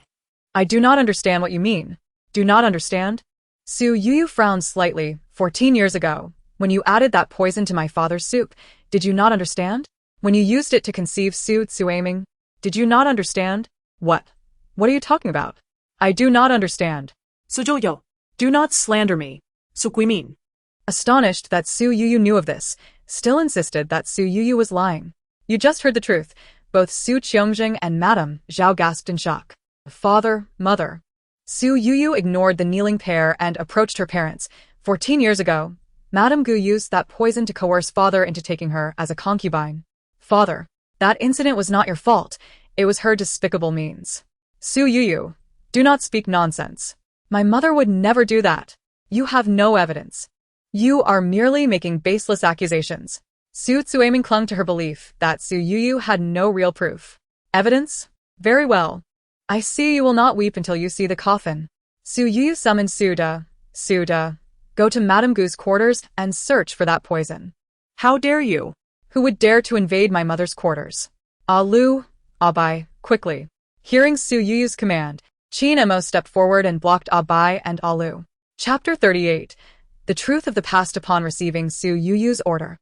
do not understand what you mean. Do not understand? Su Youyou frowned slightly. 14 years ago, when you added that poison to my father's soup, did you not understand? When you used it to conceive Su Youyou, did you not understand? What? What are you talking about? I do not understand. Su Youyou, do not slander me. Su Guimin. Astonished that Su Youyou knew of this, still insisted that Su Youyou was lying. You just heard the truth. Both Su Youyou and Madame Zhao gasped in shock. Father, mother. Su Youyou ignored the kneeling pair and approached her parents. 14 years ago, Madame Gu used that poison to coerce father into taking her as a concubine. Father, that incident was not your fault. It was her despicable means. Su Youyou, do not speak nonsense. My mother would never do that. You have no evidence. You are merely making baseless accusations. Su Youyou clung to her belief that Su Youyou had no real proof. Evidence? Very well. I see you will not weep until you see the coffin. Su Youyou summoned Suda, go to Madame Gu's quarters and search for that poison. How dare you? Who would dare to invade my mother's quarters? Lu, Bai, quickly. Hearing Su Youyou's command, Qin Mo stepped forward and blocked Bai and Lu. Chapter 38. The truth of the past. Upon receiving Su Youyou's order,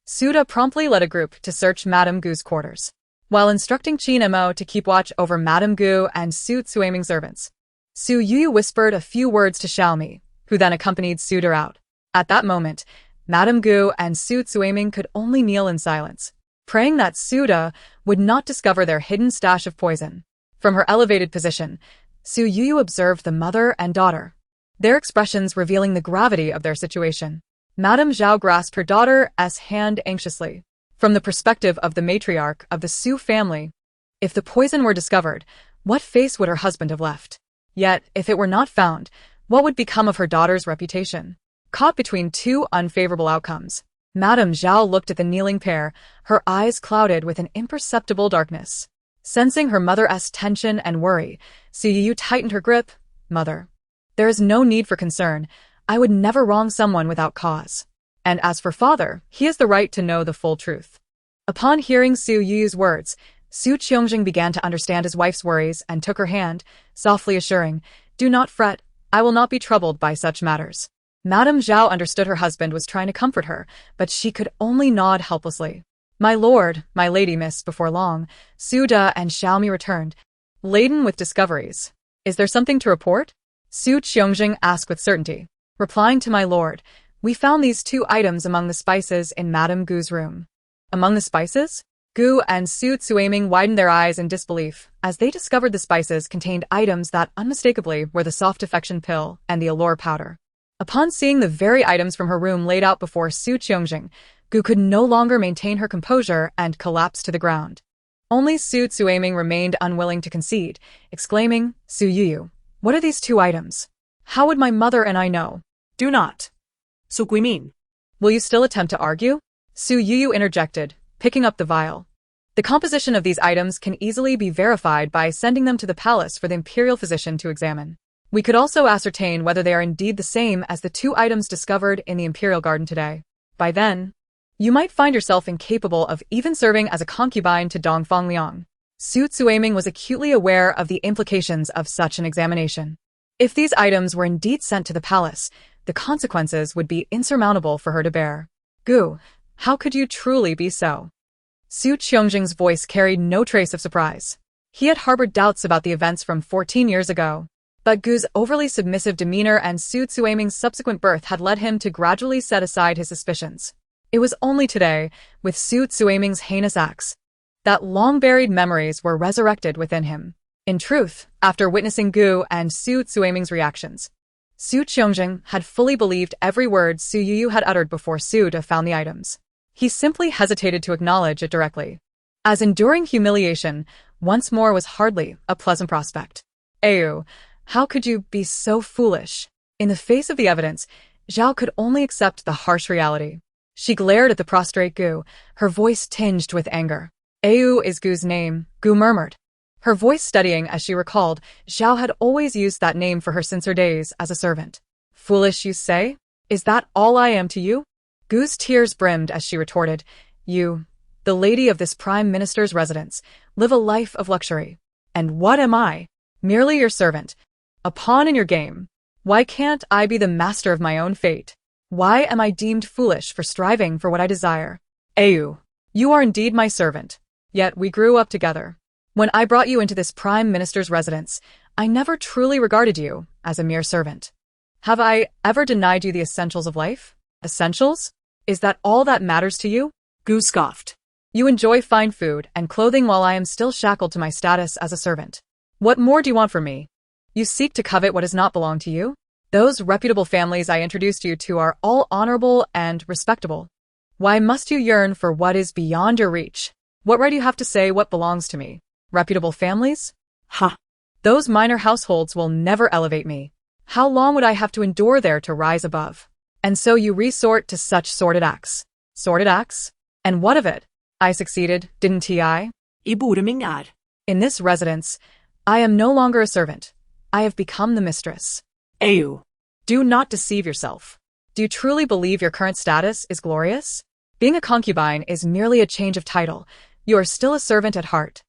Suda promptly led a group to search Madame Gu's quarters, while instructing Qin Mo to keep watch over Madame Gu and Su Youyou's servants. Su Youyou whispered a few words to Xiaomi, who then accompanied Suda out. At that moment, Madame Gu and Su Youyou could only kneel in silence, praying that Suda would not discover their hidden stash of poison. From her elevated position, Su Youyou observed the mother and daughter, their expressions revealing the gravity of their situation. Madame Zhao grasped her daughter's hand anxiously. From the perspective of the matriarch of the Su family, if the poison were discovered, what face would her husband have left? Yet, if it were not found, what would become of her daughter's reputation? Caught between two unfavorable outcomes, Madame Zhao looked at the kneeling pair, her eyes clouded with an imperceptible darkness. Sensing her mother's tension and worry, Su Youyou tightened her grip. Mother, There is no need for concern. I would never wrong someone without cause. And as for father, he has the right to know the full truth. Upon hearing Su Youyou's words, Su Youyou began to understand his wife's worries and took her hand, softly assuring, "Do not fret, I will not be troubled by such matters." Madame Zhao understood her husband was trying to comfort her, but she could only nod helplessly. "My lord, my lady miss," before long, Su De and Xiaomi returned, laden with discoveries. "Is there something to report?" Su Youyou asked with certainty. Replying to my lord, "We found these 2 items among the spices in Madame Gu's room." Among the spices? Gu and Su Youyou widened their eyes in disbelief as they discovered the spices contained items that unmistakably were the soft affection pill and the allure powder. Upon seeing the very items from her room laid out before Su Youyou, Gu could no longer maintain her composure and collapsed to the ground. Only Su Youyou remained unwilling to concede, exclaiming, "Su Youyou, what are these 2 items? How would my mother and I know?" Do not. Su Guimin. Will you still attempt to argue? Su Youyou interjected, picking up the vial. The composition of these items can easily be verified by sending them to the palace for the imperial physician to examine. We could also ascertain whether they are indeed the same as the 2 items discovered in the imperial garden today. By then, you might find yourself incapable of even serving as a concubine to Dongfang Liang. Su Youyou was acutely aware of the implications of such an examination. If these items were indeed sent to the palace, the consequences would be insurmountable for her to bear. "Gu, how could you truly be so?" Su Youyou's voice carried no trace of surprise. He had harbored doubts about the events from 14 years ago, but Gu's overly submissive demeanor and Su Youyou's subsequent birth had led him to gradually set aside his suspicions. It was only today, with Su Youyou's heinous acts, that long-buried memories were resurrected within him. In truth, after witnessing Gu and Su Youyou's reactions, Su Youyou had fully believed every word Su Youyou had uttered before Su De found the items. He simply hesitated to acknowledge it directly, as enduring humiliation once more was hardly a pleasant prospect. "Ayu, how could you be so foolish?" In the face of the evidence, Zhao could only accept the harsh reality. She glared at the prostrate Gu, her voice tinged with anger. "Ayu is Gu's name," Gu murmured, her voice steadying as she recalled Zhao had always used that name for her since her days as a servant. "Foolish, you say? Is that all I am to you?" Gu's tears brimmed as she retorted, "You, the lady of this prime minister's residence, live a life of luxury. And what am I? Merely your servant, a pawn in your game. Why can't I be the master of my own fate? Why am I deemed foolish for striving for what I desire? Ayu, you are indeed my servant. Yet we grew up together. When I brought you into this prime minister's residence, I never truly regarded you as a mere servant. Have I ever denied you the essentials of life? Essentials? Is that all that matters to you?" Gu scoffed. "You enjoy fine food and clothing while I am still shackled to my status as a servant. What more do you want from me? You seek to covet what does not belong to you? Those reputable families I introduced you to are all honorable and respectable. Why must you yearn for what is beyond your reach? What right do you have to say what belongs to me? Reputable families? Ha! Those minor households will never elevate me. How long would I have to endure there to rise above? And so you resort to such sordid acts. Sordid acts? And what of it? I succeeded, didn't I? Iburming. In this residence, I am no longer a servant. I have become the mistress. Ayu. Do not deceive yourself. Do you truly believe your current status is glorious? Being a concubine is merely a change of title. You are still a servant at heart.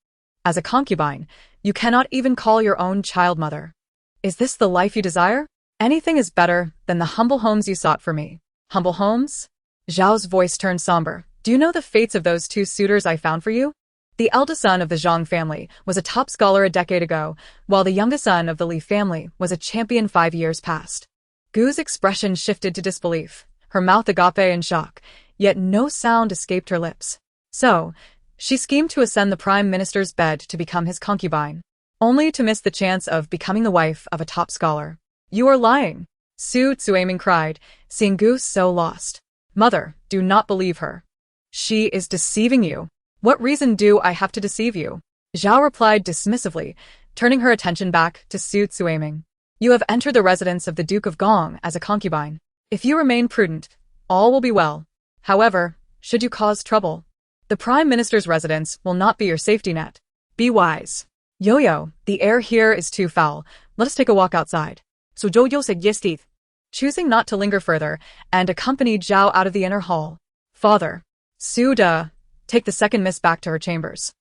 As a concubine, you cannot even call your own child mother. Is this the life you desire? Anything is better than the humble homes you sought for me. Humble homes? Zhao's voice turned somber. Do you know the fates of those 2 suitors I found for you? The eldest son of the Zhang family was a top scholar a decade ago, while the youngest son of the Li family was a champion 5 years past. Gu's expression shifted to disbelief, her mouth agape in shock, yet no sound escaped her lips. So, she schemed to ascend the prime minister's bed to become his concubine, only to miss the chance of becoming the wife of a top scholar. "You are lying," Su Youyou cried, seeing Gu so lost. "Mother, do not believe her. She is deceiving you. What reason do I have to deceive you?" Zhao replied dismissively, turning her attention back to Su Youyou. "You have entered the residence of the Duke of Gong as a concubine. If you remain prudent, all will be well. However, should you cause trouble, the Prime Minister's residence will not be your safety net. Be wise. Yoyo, the air here is too foul. Let us take a walk outside." Su Youyou said yes teeth. choosing not to linger further, and accompanied Zhao out of the inner hall. Father, Su De, take the second miss back to her chambers.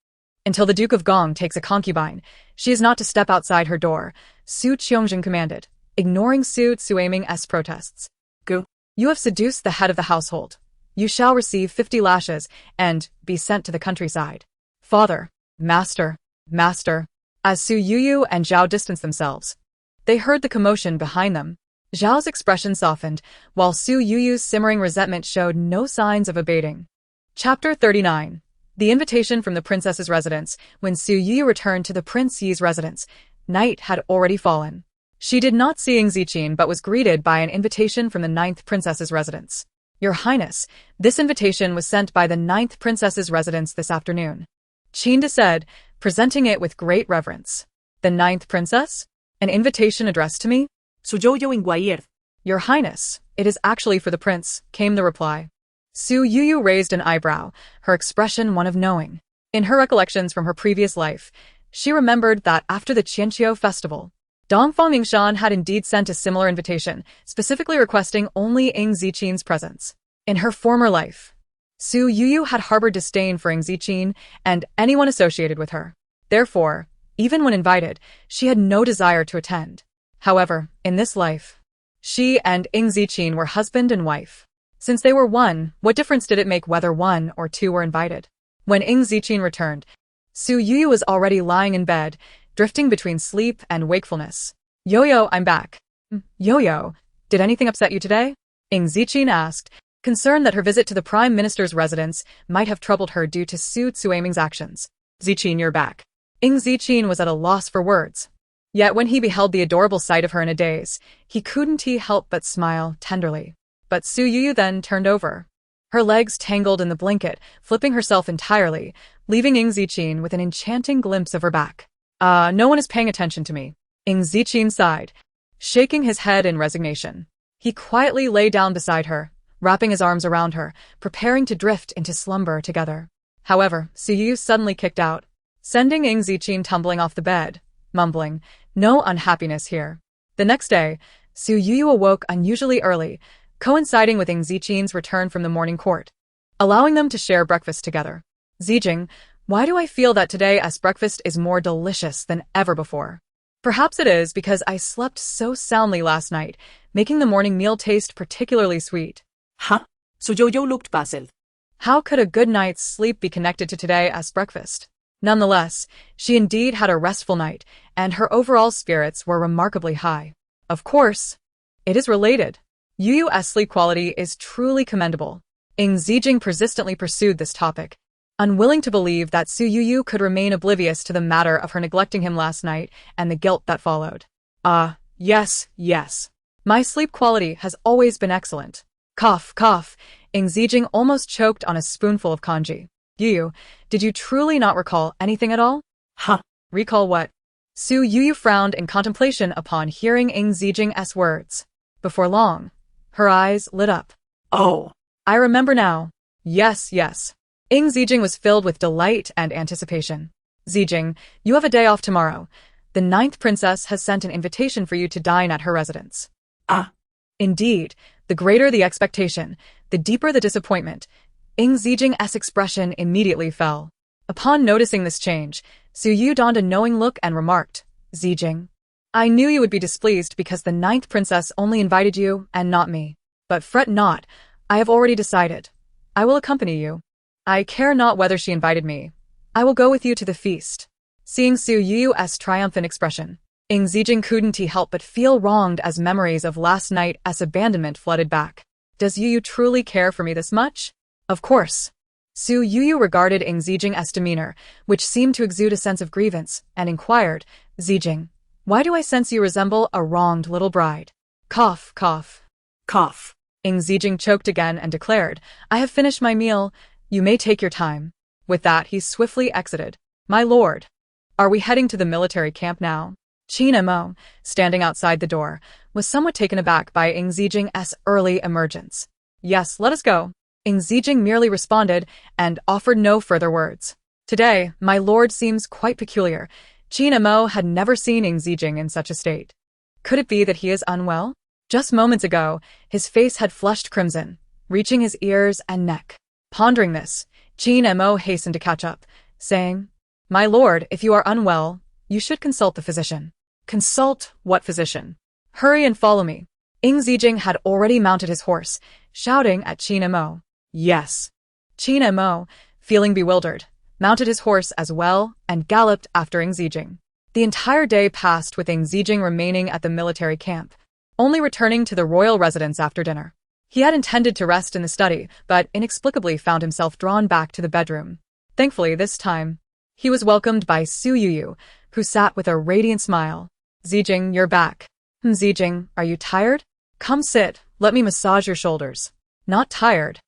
Until the Duke of Gong takes a concubine, she is not to step outside her door, Su Qiangjin commanded, ignoring Su Tsuaming's protests. Go. You have seduced the head of the household. You shall receive 50 lashes and be sent to the countryside. Father, master. As Su Youyou and Zhao distanced themselves, they heard the commotion behind them. Zhao's expression softened, while Su Youyou's simmering resentment showed no signs of abating. Chapter 39. The invitation from the princess's residence. When Su Youyou returned to the Prince Yi's residence, night had already fallen. She did not see Ying Zijing but was greeted by an invitation from the 9th princess's residence. Your Highness, this invitation was sent by the 9th princess's residence this afternoon. Qinda said, presenting it with great reverence. The 9th princess? An invitation addressed to me? Su Youyou inquired. Your Highness, it is actually for the prince, came the reply. Su Youyou raised an eyebrow, her expression one of knowing. In her recollections from her previous life, she remembered that after the Qianqiu festival, Dongfang Yingshan had indeed sent a similar invitation, specifically requesting only Ying Zijing's presence. In her former life, Su Youyou had harbored disdain for Ying Zijing and anyone associated with her. Therefore, even when invited, she had no desire to attend. However, in this life, she and Ying Zijing were husband and wife. Since they were one, what difference did it make whether one or two were invited? When Ying Zijing returned, Su Youyou was already lying in bed, drifting between sleep and wakefulness. Yo-yo, I'm back. Yo-yo, did anything upset you today? Ying Zijing asked, concerned that her visit to the Prime Minister's residence might have troubled her due to Su Tsuaming's actions. Zijing, you're back. Ying Zijing was at a loss for words. Yet when he beheld the adorable sight of her in a daze, he couldn't help but smile tenderly. But Su Youyou then turned over. Her legs tangled in the blanket, flipping herself entirely, leaving Ying Zijing with an enchanting glimpse of her back. No one is paying attention to me. Ying Zijing sighed, shaking his head in resignation. He quietly lay down beside her, wrapping his arms around her, preparing to drift into slumber together. However, Su Youyou suddenly kicked out, sending Ying Zijing tumbling off the bed, mumbling, no unhappiness here. The next day, Su Youyou awoke unusually early, coinciding with Ying Zijing's return from the morning court, allowing them to share breakfast together. Zijing, why do I feel that today's breakfast is more delicious than ever before? Perhaps it is because I slept so soundly last night, making the morning meal taste particularly sweet. Huh? Su Youyou looked puzzled. How could a good night's sleep be connected to today's breakfast? Nonetheless, she indeed had a restful night, and her overall spirits were remarkably high. Of course, it is related. Youyou's sleep quality is truly commendable. Ying Zijing persistently pursued this topic, unwilling to believe that Su Youyou could remain oblivious to the matter of her neglecting him last night and the guilt that followed. Yes. My sleep quality has always been excellent. Cough. Ying Zijing almost choked on a spoonful of congee. Youyou, did you truly not recall anything at all? Huh? Recall what? Su Youyou frowned in contemplation upon hearing Ying Zijing's words. Before long, her eyes lit up. Oh. I remember now. Yes. Ying Zijing was filled with delight and anticipation. Zijing, you have a day off tomorrow. The 9th princess has sent an invitation for you to dine at her residence. Indeed, the greater the expectation, the deeper the disappointment. Ying Zijing's expression immediately fell. Upon noticing this change, Su Youyou donned a knowing look and remarked, Zijing, I knew you would be displeased because the 9th princess only invited you and not me. But fret not, I have already decided. I will accompany you. I care not whether she invited me. I will go with you to the feast. Seeing Su Youyou's triumphant expression, Ying Zijing couldn't help but feel wronged as memories of last night's abandonment flooded back. Does Youyou truly care for me this much? Of course. Su Youyou regarded Ying Zijing's demeanor, which seemed to exude a sense of grievance, and inquired, Zijing, why do I sense you resemble a wronged little bride? Cough. Ying Zijing choked again and declared, I have finished my meal. You may take your time. With that, he swiftly exited. My lord, are we heading to the military camp now? Qin Mo, standing outside the door, was somewhat taken aback by Ying Zijing's early emergence. Yes, let us go. Ying Zijing merely responded and offered no further words. Today, my lord seems quite peculiar. Qin Mo had never seen Ying Zijing in such a state. Could it be that he is unwell? Just moments ago, his face had flushed crimson, reaching his ears and neck. Pondering this, Qin Mo hastened to catch up, saying, "My lord, if you are unwell, you should consult the physician." "Consult what physician? Hurry and follow me." Ying Zijing had already mounted his horse, shouting at Qin Mo. "Yes." Qin Mo, feeling bewildered, mounted his horse as well and galloped after Ying Zijing. The entire day passed with Ying Zijing remaining at the military camp, only returning to the royal residence after dinner. He had intended to rest in the study, but inexplicably found himself drawn back to the bedroom. Thankfully, this time, he was welcomed by Su Youyou, who sat with a radiant smile. "Zijing, you're back." "Zijing, are you tired? Come sit, let me massage your shoulders." "Not tired."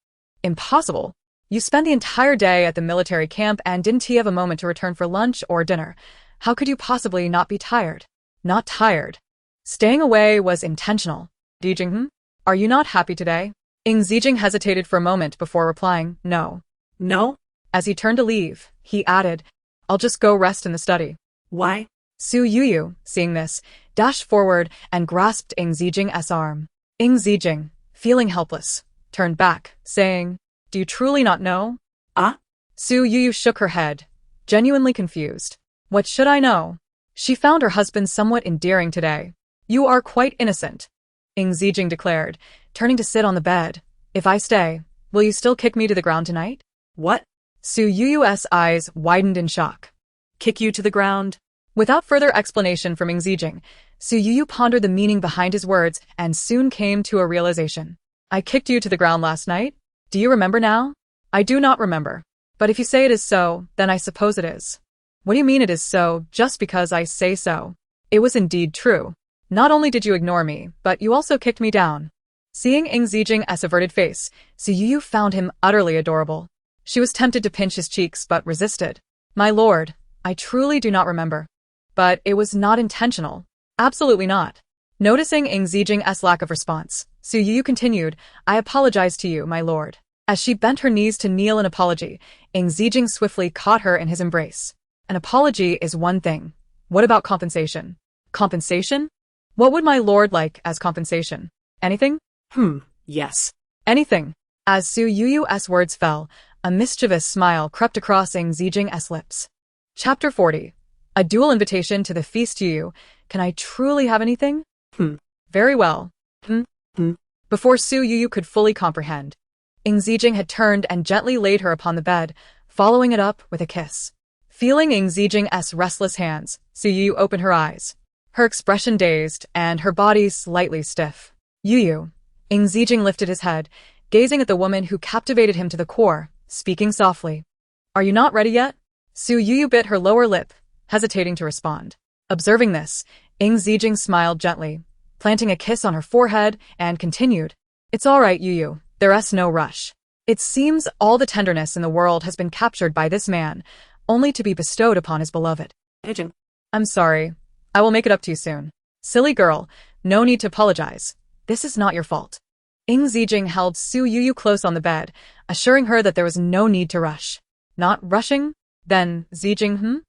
"Impossible. You spent the entire day at the military camp and didn't have a moment to return for lunch or dinner. How could you possibly not be tired?" "Not tired. Staying away was intentional." "Zijing, are you not happy today?" Ying Zijing hesitated for a moment before replying, "No." No? As he turned to leave, he added, "I'll just go rest in the study." Why? Su Youyou, seeing this, dashed forward and grasped Ying Zijing's arm. Ying Zijing, feeling helpless, turned back, saying, "Do you truly not know?" Ah? Su Youyou shook her head, genuinely confused. "What should I know?" She found her husband somewhat endearing today. "You are quite innocent," Ying Zijing declared, turning to sit on the bed. "If I stay, will you still kick me to the ground tonight?" What? Su Youyou's eyes widened in shock. Kick you to the ground? Without further explanation from Ying Zijing, Su Youyou pondered the meaning behind his words and soon came to a realization. "I kicked you to the ground last night? Do you remember now?" "I do not remember. But if you say it is so, then I suppose it is." "What do you mean it is so, just because I say so?" "It was indeed true. Not only did you ignore me, but you also kicked me down." Seeing Ying Zijing's averted face, Su Youyou found him utterly adorable. She was tempted to pinch his cheeks but resisted. "My lord, I truly do not remember. But it was not intentional." "Absolutely not." Noticing Ying Zijing's lack of response, Su Youyou continued, "I apologize to you, my lord." As she bent her knees to kneel in apology, Ying Zijing swiftly caught her in his embrace. "An apology is one thing. What about compensation?" "Compensation? What would my lord like as compensation? Anything?" Yes. "Anything." As Su Youyou's words fell, a mischievous smile crept across Ying Zijing's lips. Chapter 40. A dual invitation to the feast. "Youyou, can I truly have anything?" "Very well." Before Su Youyou could fully comprehend, Ying Zijing had turned and gently laid her upon the bed, following it up with a kiss. Feeling Ying Zijing's restless hands, Su Youyou opened her eyes, her expression dazed and her body slightly stiff. "Youyou." Ying Zijing lifted his head, gazing at the woman who captivated him to the core, speaking softly. "Are you not ready yet?" Su Youyou bit her lower lip, hesitating to respond. Observing this, Ying Zijing smiled gently, planting a kiss on her forehead, and continued, "It's all right, Youyou, there's no rush. It seems all the tenderness in the world has been captured by this man, only to be bestowed upon his beloved." "I'm sorry. I will make it up to you soon." "Silly girl, no need to apologize. This is not your fault." Ying Zijing held Su Youyou close on the bed, assuring her that there was no need to rush. "Not rushing? Then, Zijing,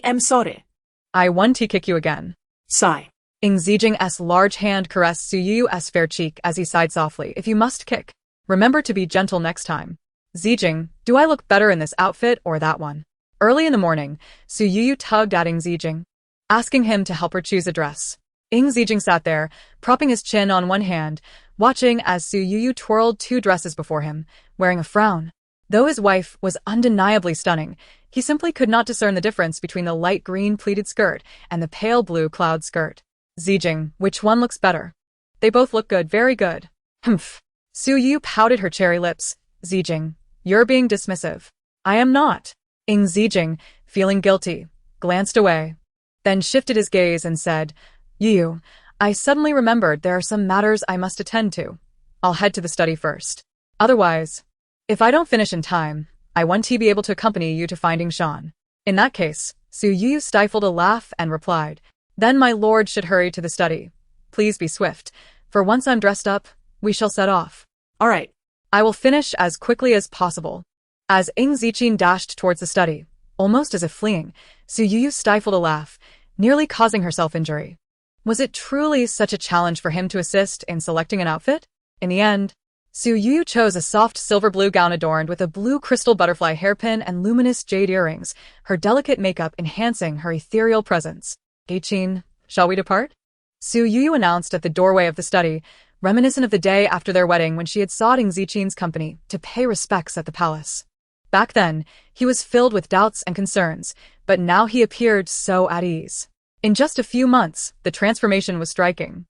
I'm sorry. I want to kick you again." Sigh. Ying Zijing's large hand caressed Su Youyou's fair cheek as he sighed softly. "If you must kick, remember to be gentle next time." "Zijing, do I look better in this outfit or that one?" Early in the morning, Su Youyou tugged at Ying Zijing, asking him to help her choose a dress. Ying Zijing sat there, propping his chin on one hand, watching as Su Youyou twirled two dresses before him, wearing a frown. Though his wife was undeniably stunning, he simply could not discern the difference between the light green pleated skirt and the pale blue cloud skirt. "Zijing, which one looks better?" "They both look good, very good." "Humph." Su Youyou pouted her cherry lips. "Zijing, you're being dismissive." "I am not." Ying Zijing, feeling guilty, glanced away, then shifted his gaze and said, "Youyou, I suddenly remembered there are some matters I must attend to. I'll head to the study first. Otherwise, if I don't finish in time, I want to be able to accompany you to finding Shan." In that case, Su Youyou stifled a laugh and replied, "Then my lord should hurry to the study. Please be swift, for once I'm dressed up, we shall set off." All right. "I will finish as quickly as possible." As Ying Zijing dashed towards the study, almost as if fleeing, Su Youyou stifled a laugh, nearly causing herself injury. Was it truly such a challenge for him to assist in selecting an outfit? In the end, Su Youyou chose a soft silver blue gown adorned with a blue crystal butterfly hairpin and luminous jade earrings, her delicate makeup enhancing her ethereal presence. Ying, shall we depart? Su Youyou announced at the doorway of the study, reminiscent of the day after their wedding when she had sought Ying Zijing's company to pay respects at the palace. Back then, he was filled with doubts and concerns, but now he appeared so at ease. In just a few months, the transformation was striking.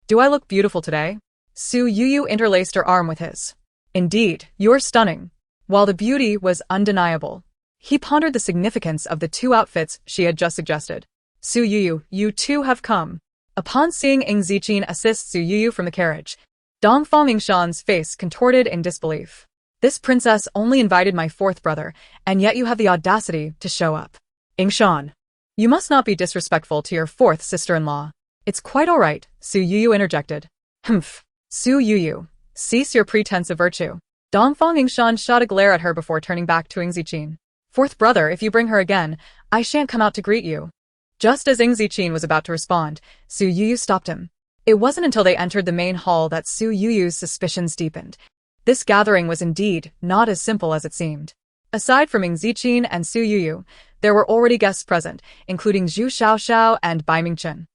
Do I look beautiful today? Su Youyou interlaced her arm with his. Indeed, you're stunning. While the beauty was undeniable, he pondered the significance of the two outfits she had just suggested. Su Youyou, you too have come. Upon seeing Ying Zijing assist Su Youyou from the carriage, Dongfang Yingshan's face contorted in disbelief. This princess only invited my fourth brother, and yet you have the audacity to show up. Yingshan, you must not be disrespectful to your fourth sister-in-law. It's quite all right, Su Youyou interjected. Humph. Su Youyou, cease your pretense of virtue. Dongfang Yingshan shot a glare at her before turning back to Ying Zijing. Fourth brother, if you bring her again, I shan't come out to greet you. Just as Ying Zijing was about to respond, Su Youyou stopped him. It wasn't until they entered the main hall that Su Youyou's suspicions deepened. This gathering was indeed not as simple as it seemed. Aside from Ying Zijing and Su Youyou, there were already guests present, including Zhu Xiaoxiao and Bai Mingchen.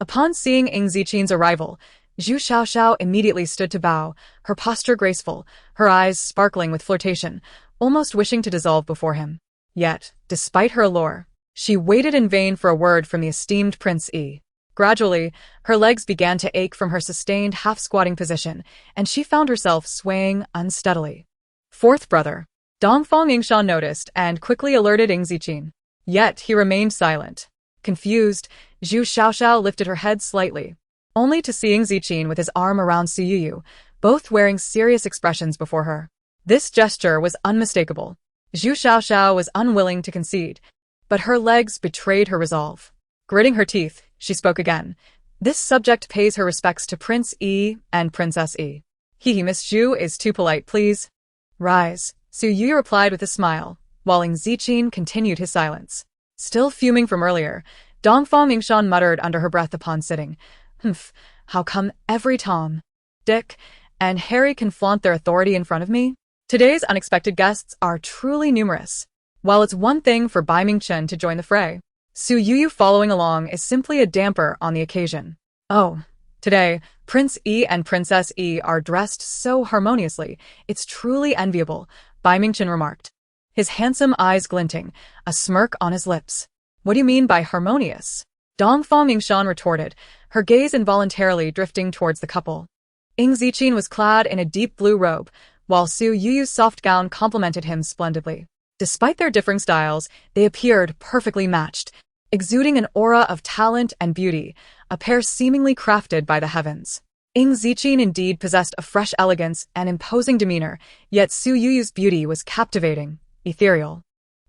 Upon seeing Ying Zijing's arrival, Zhu Xiaoxiao immediately stood to bow, her posture graceful, her eyes sparkling with flirtation, almost wishing to dissolve before him. Yet, despite her allure, she waited in vain for a word from the esteemed Prince Yi. Gradually, her legs began to ache from her sustained half-squatting position, and she found herself swaying unsteadily. Fourth brother. Dongfang Yingshan noticed and quickly alerted Ying Zijing. Yet he remained silent. Confused, Zhu Xiaoxiao lifted her head slightly, only to see Ying Zijing with his arm around Su Youyou, both wearing serious expressions before her. This gesture was unmistakable. Zhu Xiaoxiao was unwilling to concede, but her legs betrayed her resolve. Gritting her teeth, she spoke again. This subject pays her respects to Prince Yi and Princess Yi. Miss Zhu is too polite, please. Rise, Su Youyou replied with a smile, while Ying Zijing continued his silence. Still fuming from earlier, Dongfang Yingshan muttered under her breath upon sitting. Humph, how come every Tom, Dick, and Harry can flaunt their authority in front of me? Today's unexpected guests are truly numerous. While it's one thing for Bai Mingchen to join the fray, Su Youyou following along is simply a damper on the occasion. Oh, today, Prince Yi and Princess Yi are dressed so harmoniously, it's truly enviable, Bai Mingchen remarked, his handsome eyes glinting, a smirk on his lips. What do you mean by harmonious? Dongfang Yingshan retorted, her gaze involuntarily drifting towards the couple. Ying Zijing was clad in a deep blue robe, while Su Youyou's soft gown complemented him splendidly. Despite their differing styles, they appeared perfectly matched, exuding an aura of talent and beauty, a pair seemingly crafted by the heavens. Ying Zijing indeed possessed a fresh elegance and imposing demeanor, yet Su Youyou's beauty was captivating, ethereal.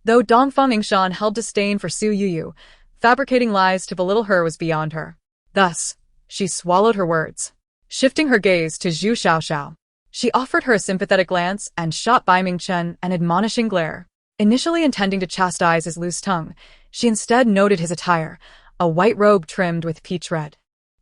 Though Dongfang Yingshan held disdain for Su Youyou, fabricating lies to belittle her was beyond her. Thus, she swallowed her words. Shifting her gaze to Zhu Xiaoxiao, she offered her a sympathetic glance and shot Bai Mingchen an admonishing glare. Initially intending to chastise his loose tongue, she instead noted his attire, a white robe trimmed with peach red,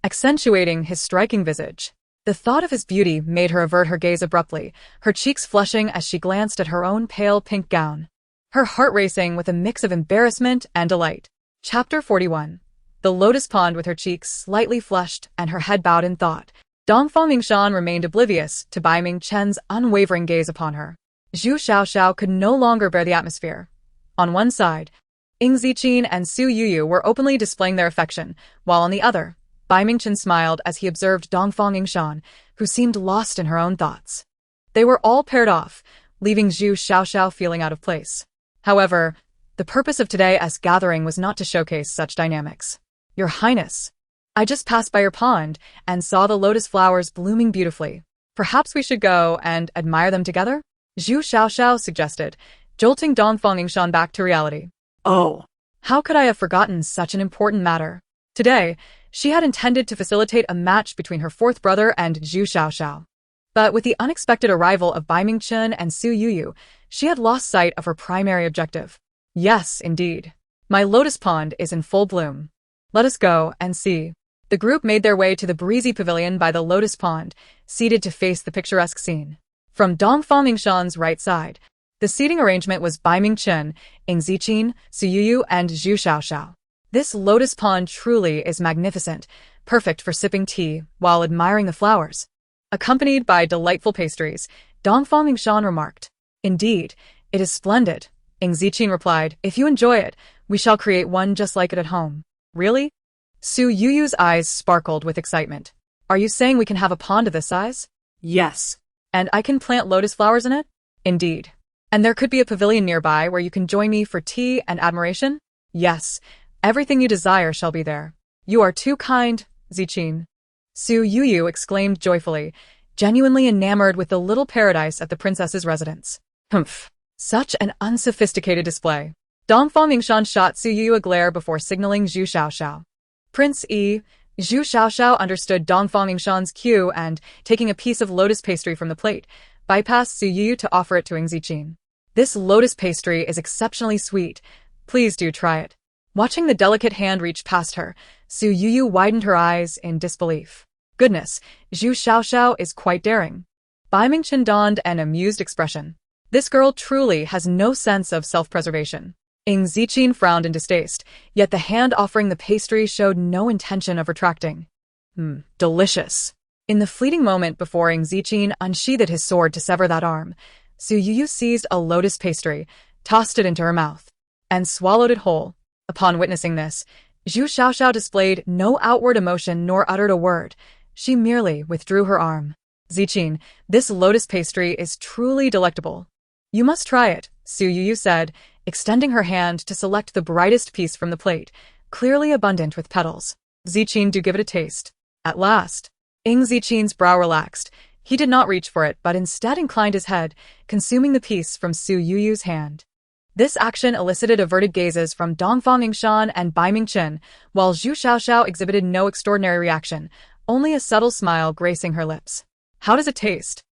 accentuating his striking visage. The thought of his beauty made her avert her gaze abruptly, her cheeks flushing as she glanced at her own pale pink gown, her heart racing with a mix of embarrassment and delight. Chapter 41. The lotus pond with her cheeks slightly flushed and her head bowed in thought, Dongfang Yingshan remained oblivious to Bai Mingchen's unwavering gaze upon her. Zhu Xiaoxiao could no longer bear the atmosphere. On one side, Ying Zijing and Su Youyou were openly displaying their affection, while on the other, Bai Mingchen smiled as he observed Dongfang Yingshan, who seemed lost in her own thoughts. They were all paired off, leaving Zhu Xiaoxiao feeling out of place. However, the purpose of today's gathering was not to showcase such dynamics. Your Highness, I just passed by your pond and saw the lotus flowers blooming beautifully. Perhaps we should go and admire them together? Zhu Xiaoxiao suggested, jolting Dongfang Yingshan back to reality. Oh, how could I have forgotten such an important matter? Today, she had intended to facilitate a match between her fourth brother and Zhu Xiaoxiao. But with the unexpected arrival of Bai Mingchen and Su Youyou, she had lost sight of her primary objective. Yes, indeed. My lotus pond is in full bloom. Let us go and see. The group made their way to the breezy pavilion by the lotus pond, seated to face the picturesque scene. From Dong Fangmingshan's right side, the seating arrangement was Bai Mingchen, Ying Zijing, Su Youyou, and Zhu Xiaoxiao. This lotus pond truly is magnificent, perfect for sipping tea while admiring the flowers. Accompanied by delightful pastries, Dong Fangmingshan remarked, "Indeed, it is splendid." Ying Zijing replied, "If you enjoy it, we shall create one just like it at home." Really? Su Youyou's eyes sparkled with excitement. Are you saying we can have a pond of this size? Yes. And I can plant lotus flowers in it? Indeed. And there could be a pavilion nearby where you can join me for tea and admiration? Yes. Everything you desire shall be there. You are too kind, Zijing. Su Youyou exclaimed joyfully, genuinely enamored with the little paradise at the princess's residence. Humph. Such an unsophisticated display. Dong Fangmingshan shot Su Youyou a glare before signaling Zhu Xiaoxiao. Prince Zhu Xiaoxiao understood Dong Fangmingshan's cue and, taking a piece of lotus pastry from the plate, bypassed Su Youyou to offer it to Ying Zijing. This lotus pastry is exceptionally sweet. Please do try it. Watching the delicate hand reach past her, Su Youyou widened her eyes in disbelief. Goodness, Zhu Xiaoxiao is quite daring. Bai Mingchen donned an amused expression. This girl truly has no sense of self-preservation. Ying Zijing frowned in distaste, yet the hand offering the pastry showed no intention of retracting. Delicious. In the fleeting moment before Ying Zijing unsheathed his sword to sever that arm, Su Youyou seized a lotus pastry, tossed it into her mouth, and swallowed it whole. Upon witnessing this, Zhu Xiaoxiao displayed no outward emotion nor uttered a word. She merely withdrew her arm. Zijing, this lotus pastry is truly delectable. You must try it, Su Youyou said, extending her hand to select the brightest piece from the plate, clearly abundant with petals. Zijing, do give it a taste. At last, Ying Zijing's brow relaxed. He did not reach for it, but instead inclined his head, consuming the piece from Su Youyou's hand. This action elicited averted gazes from Dong Fangmingshan and Bai Mingchen, while Zhu Xiaoxiao exhibited no extraordinary reaction, only a subtle smile gracing her lips. How does it taste?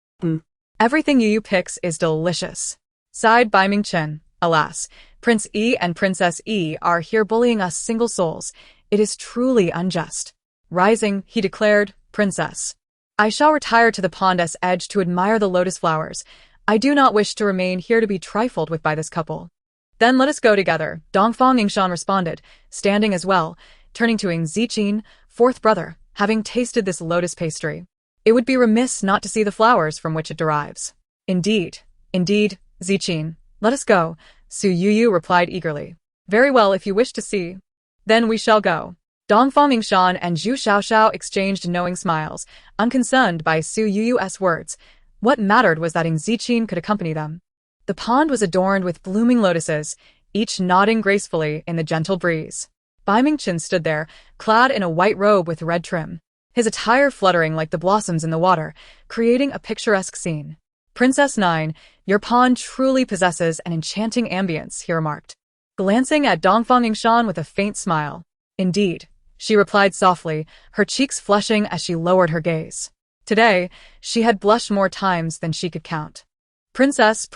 Everything Youyou picks is delicious. Sighed Bai Mingchen. Alas, Prince E and Princess E are here bullying us single souls. It is truly unjust. Rising, he declared, Princess, I shall retire to the pond's edge to admire the lotus flowers. I do not wish to remain here to be trifled with by this couple. Then let us go together, Dong Fangmingshan responded, standing as well, turning to Ying Zijing, fourth brother, having tasted this lotus pastry. It would be remiss not to see the flowers from which it derives. Indeed, Zijing, let us go, Su Youyou replied eagerly. Very well if you wish to see. Then we shall go. Dong Fangmingshan and Zhu Xiaoxiao exchanged knowing smiles, unconcerned by Su Youyou's words. What mattered was that Ying Zijing could accompany them. The pond was adorned with blooming lotuses, each nodding gracefully in the gentle breeze. Bai Mingchen stood there, clad in a white robe with red trim, his attire fluttering like the blossoms in the water, creating a picturesque scene. Princess Nine, your pond truly possesses an enchanting ambience, he remarked, glancing at Dong Fangmingshan with a faint smile. Indeed, she replied softly, her cheeks flushing as she lowered her gaze. Today, she had blushed more times than she could count. Princess,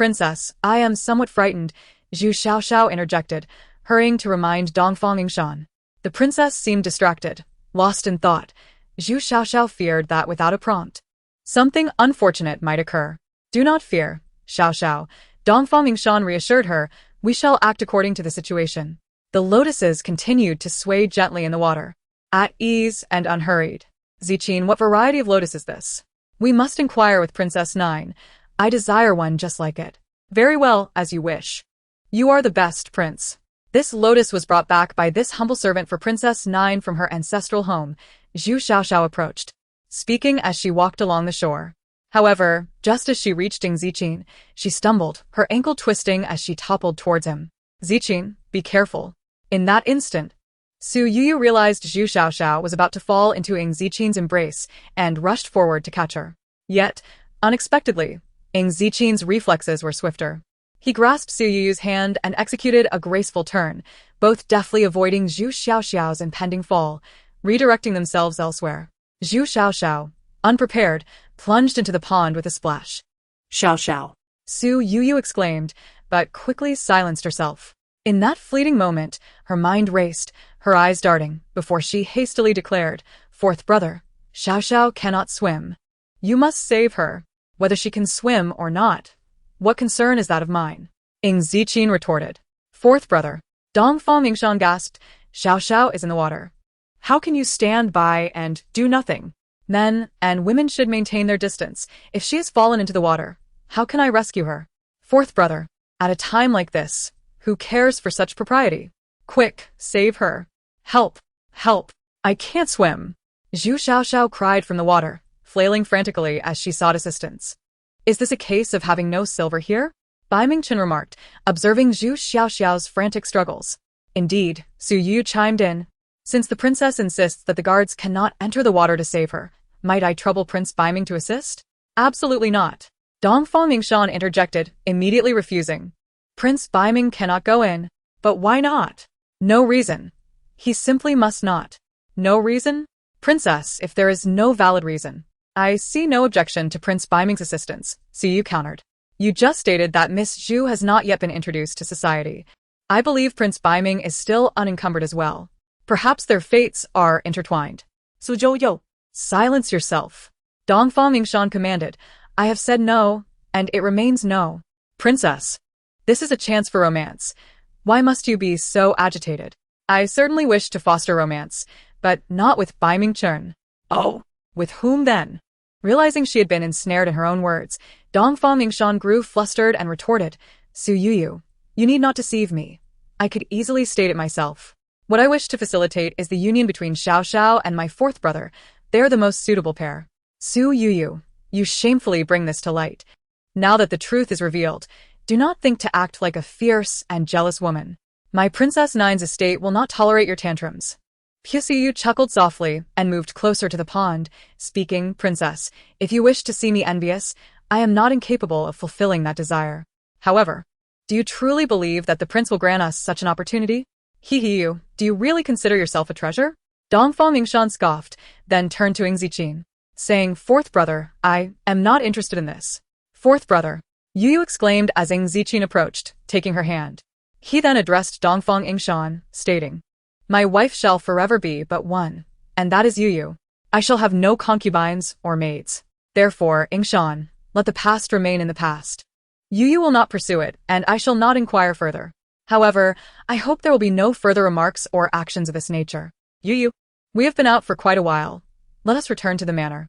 I am somewhat frightened, Zhu Xiaoxiao interjected, hurrying to remind Dong Fangmingshan. The princess seemed distracted, lost in thought. Zhu Xiaoxiao feared that without a prompt, something unfortunate might occur. Do not fear, Xiaoxiao, Dong Fangmingshan reassured her, we shall act according to the situation. The lotuses continued to sway gently in the water, at ease and unhurried. Zijing, what variety of lotus is this? We must inquire with Princess Nine. I desire one just like it. Very well, as you wish. You are the best, Prince. This lotus was brought back by this humble servant for Princess Nine from her ancestral home. Zhu Xiaoxiao approached, speaking as she walked along the shore. However, just as she reached Ying Zijing, she stumbled, her ankle twisting as she toppled towards him. Zijing, be careful. In that instant, Su Youyou realized Zhu Xiaoxiao was about to fall into Ying Zijing's embrace and rushed forward to catch her. Yet, unexpectedly, Ying Zijing's reflexes were swifter. He grasped Su Youyou's hand and executed a graceful turn, both deftly avoiding Zhu Xiaoxiao's impending fall, redirecting themselves elsewhere. Zhu Xiaoxiao, unprepared, plunged into the pond with a splash. Xiaoxiao, Su Youyou exclaimed, but quickly silenced herself. In that fleeting moment, her mind raced, her eyes darting, before she hastily declared, "Fourth brother, Xiao Xiao cannot swim. You must save her, whether she can swim or not. What concern is that of mine?" Ying Zijing retorted. "Fourth brother." Dongfang Yingshan gasped, "Xiao Xiao is in the water. How can you stand by and do nothing? Men and women should maintain their distance. If she has fallen into the water, how can I rescue her? Fourth brother, at a time like this, who cares for such propriety? Quick, save her. Help, help, I can't swim." Zhu Xiaoxiao cried from the water, flailing frantically as she sought assistance. "Is this a case of having no silver here?" Bai Mingchen remarked, observing Zhu Xiaoxiao's frantic struggles. Indeed, Su Youyou chimed in. "Since the princess insists that the guards cannot enter the water to save her, might I trouble Prince Baiming to assist?" "Absolutely not." Dongfang Yingshan interjected, immediately refusing. "Prince Baiming cannot go in. But why not?" "No reason. He simply must not." "No reason?" "Princess, if there is no valid reason, I see no objection to Prince Baiming's assistance," Su Youyou countered. "You just stated that Miss Zhu has not yet been introduced to society. I believe Prince Baiming is still unencumbered as well. Perhaps their fates are intertwined." Su Youyou. "Silence yourself." Dongfang Yingshan commanded. "I have said no, and it remains no." "Princess, this is a chance for romance. Why must you be so agitated?" "I certainly wish to foster romance, but not with Bai Mingchen." "Oh, with whom then?" Realizing she had been ensnared in her own words, Dongfang Yingshan grew flustered and retorted, "Su Youyou, you need not deceive me. I could easily state it myself. What I wish to facilitate is the union between Xiao Xiao and my fourth brother. They are the most suitable pair." "Su Youyou, you shamefully bring this to light. Now that the truth is revealed, do not think to act like a fierce and jealous woman. My Princess Nine's estate will not tolerate your tantrums." Su Youyou chuckled softly and moved closer to the pond, speaking, "Princess, if you wish to see me envious, I am not incapable of fulfilling that desire. However, do you truly believe that the prince will grant us such an opportunity? You, do you really consider yourself a treasure?" Dongfang Yingshan scoffed, then turned to Ying Zijing, saying, "Fourth brother, I am not interested in this." "Fourth brother," Youyou exclaimed as Ying Zijing approached, taking her hand. He then addressed Dongfang Yingshan, stating, "My wife shall forever be but one, and that is Youyou. I shall have no concubines or maids. Therefore, Yingshan, let the past remain in the past. Youyou will not pursue it, and I shall not inquire further. However, I hope there will be no further remarks or actions of this nature. Youyou, we have been out for quite a while. Let us return to the manor."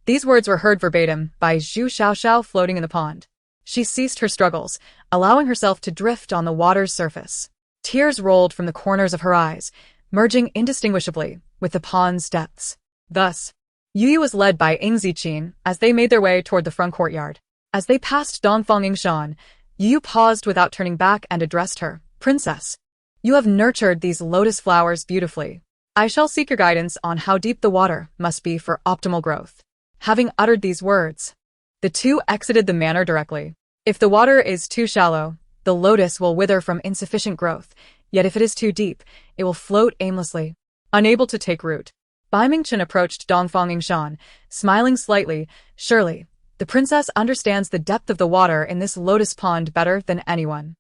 These words were heard verbatim by Zhu Xiaoxiao floating in the pond. She ceased her struggles, allowing herself to drift on the water's surface. Tears rolled from the corners of her eyes, merging indistinguishably with the pond's depths. Thus, Youyou was led by Ying Zijing as they made their way toward the front courtyard. As they passed Dongfang Yingshan, Youyou paused without turning back and addressed her, "Princess, you have nurtured these lotus flowers beautifully. I shall seek your guidance on how deep the water must be for optimal growth." Having uttered these words, the two exited the manor directly. If the water is too shallow, the lotus will wither from insufficient growth, yet if it is too deep, it will float aimlessly, unable to take root. Bai Mingchen approached Dongfang Yingshan, smiling slightly. "Surely, the princess understands the depth of the water in this lotus pond better than anyone."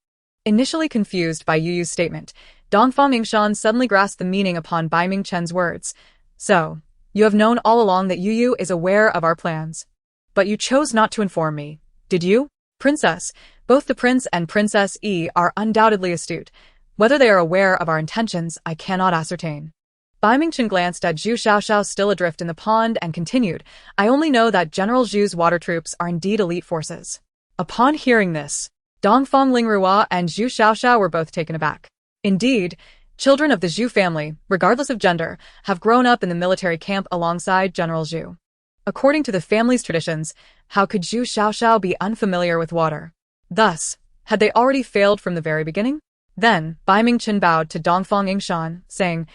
Initially confused by Youyou's statement, Dongfang Yingshan suddenly grasped the meaning upon Bai Mingchen's words. "So, you have known all along that Youyou is aware of our plans. But you chose not to inform me, did you?" "Princess, both the prince and Princess E are undoubtedly astute. Whether they are aware of our intentions, I cannot ascertain." Bai Mingchen glanced at Zhu Xiaoxiao still adrift in the pond and continued, "I only know that General Zhu's water troops are indeed elite forces." Upon hearing this, Dongfang Lingrua and Zhu Xiaoxiao were both taken aback. Indeed, children of the Zhu family, regardless of gender, have grown up in the military camp alongside General Zhu. According to the family's traditions, how could Zhu Xiaoxiao be unfamiliar with water? Thus, had they already failed from the very beginning? Then, Bai Mingchen bowed to Dongfang Yingshan, saying,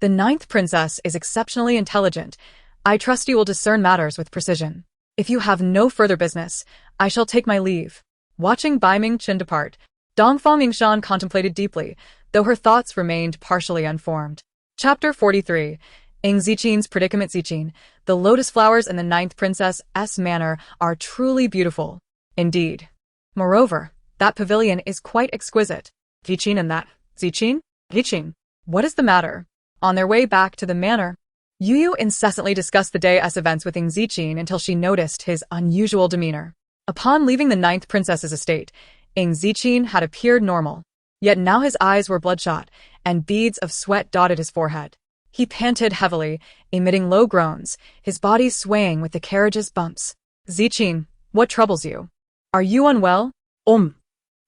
"The ninth princess is exceptionally intelligent. I trust you will discern matters with precision. If you have no further business, I shall take my leave." Watching Bai Mingchen depart, Dongfang Yingshan contemplated deeply, though her thoughts remained partially unformed. Chapter 43. Ying Zijing's predicament. Zijing, the lotus flowers in the ninth princess's manor are truly beautiful. Indeed. Moreover, that pavilion is quite exquisite. Zijing and that. Zijing? Zijing. What is the matter? On their way back to the manor, Youyou incessantly discussed the day's events with Ying Zijing until she noticed his unusual demeanor. Upon leaving the ninth princess's estate, Ying Zijing had appeared normal. Yet now his eyes were bloodshot, and beads of sweat dotted his forehead. He panted heavily, emitting low groans, his body swaying with the carriage's bumps. Zijing, what troubles you? Are you unwell?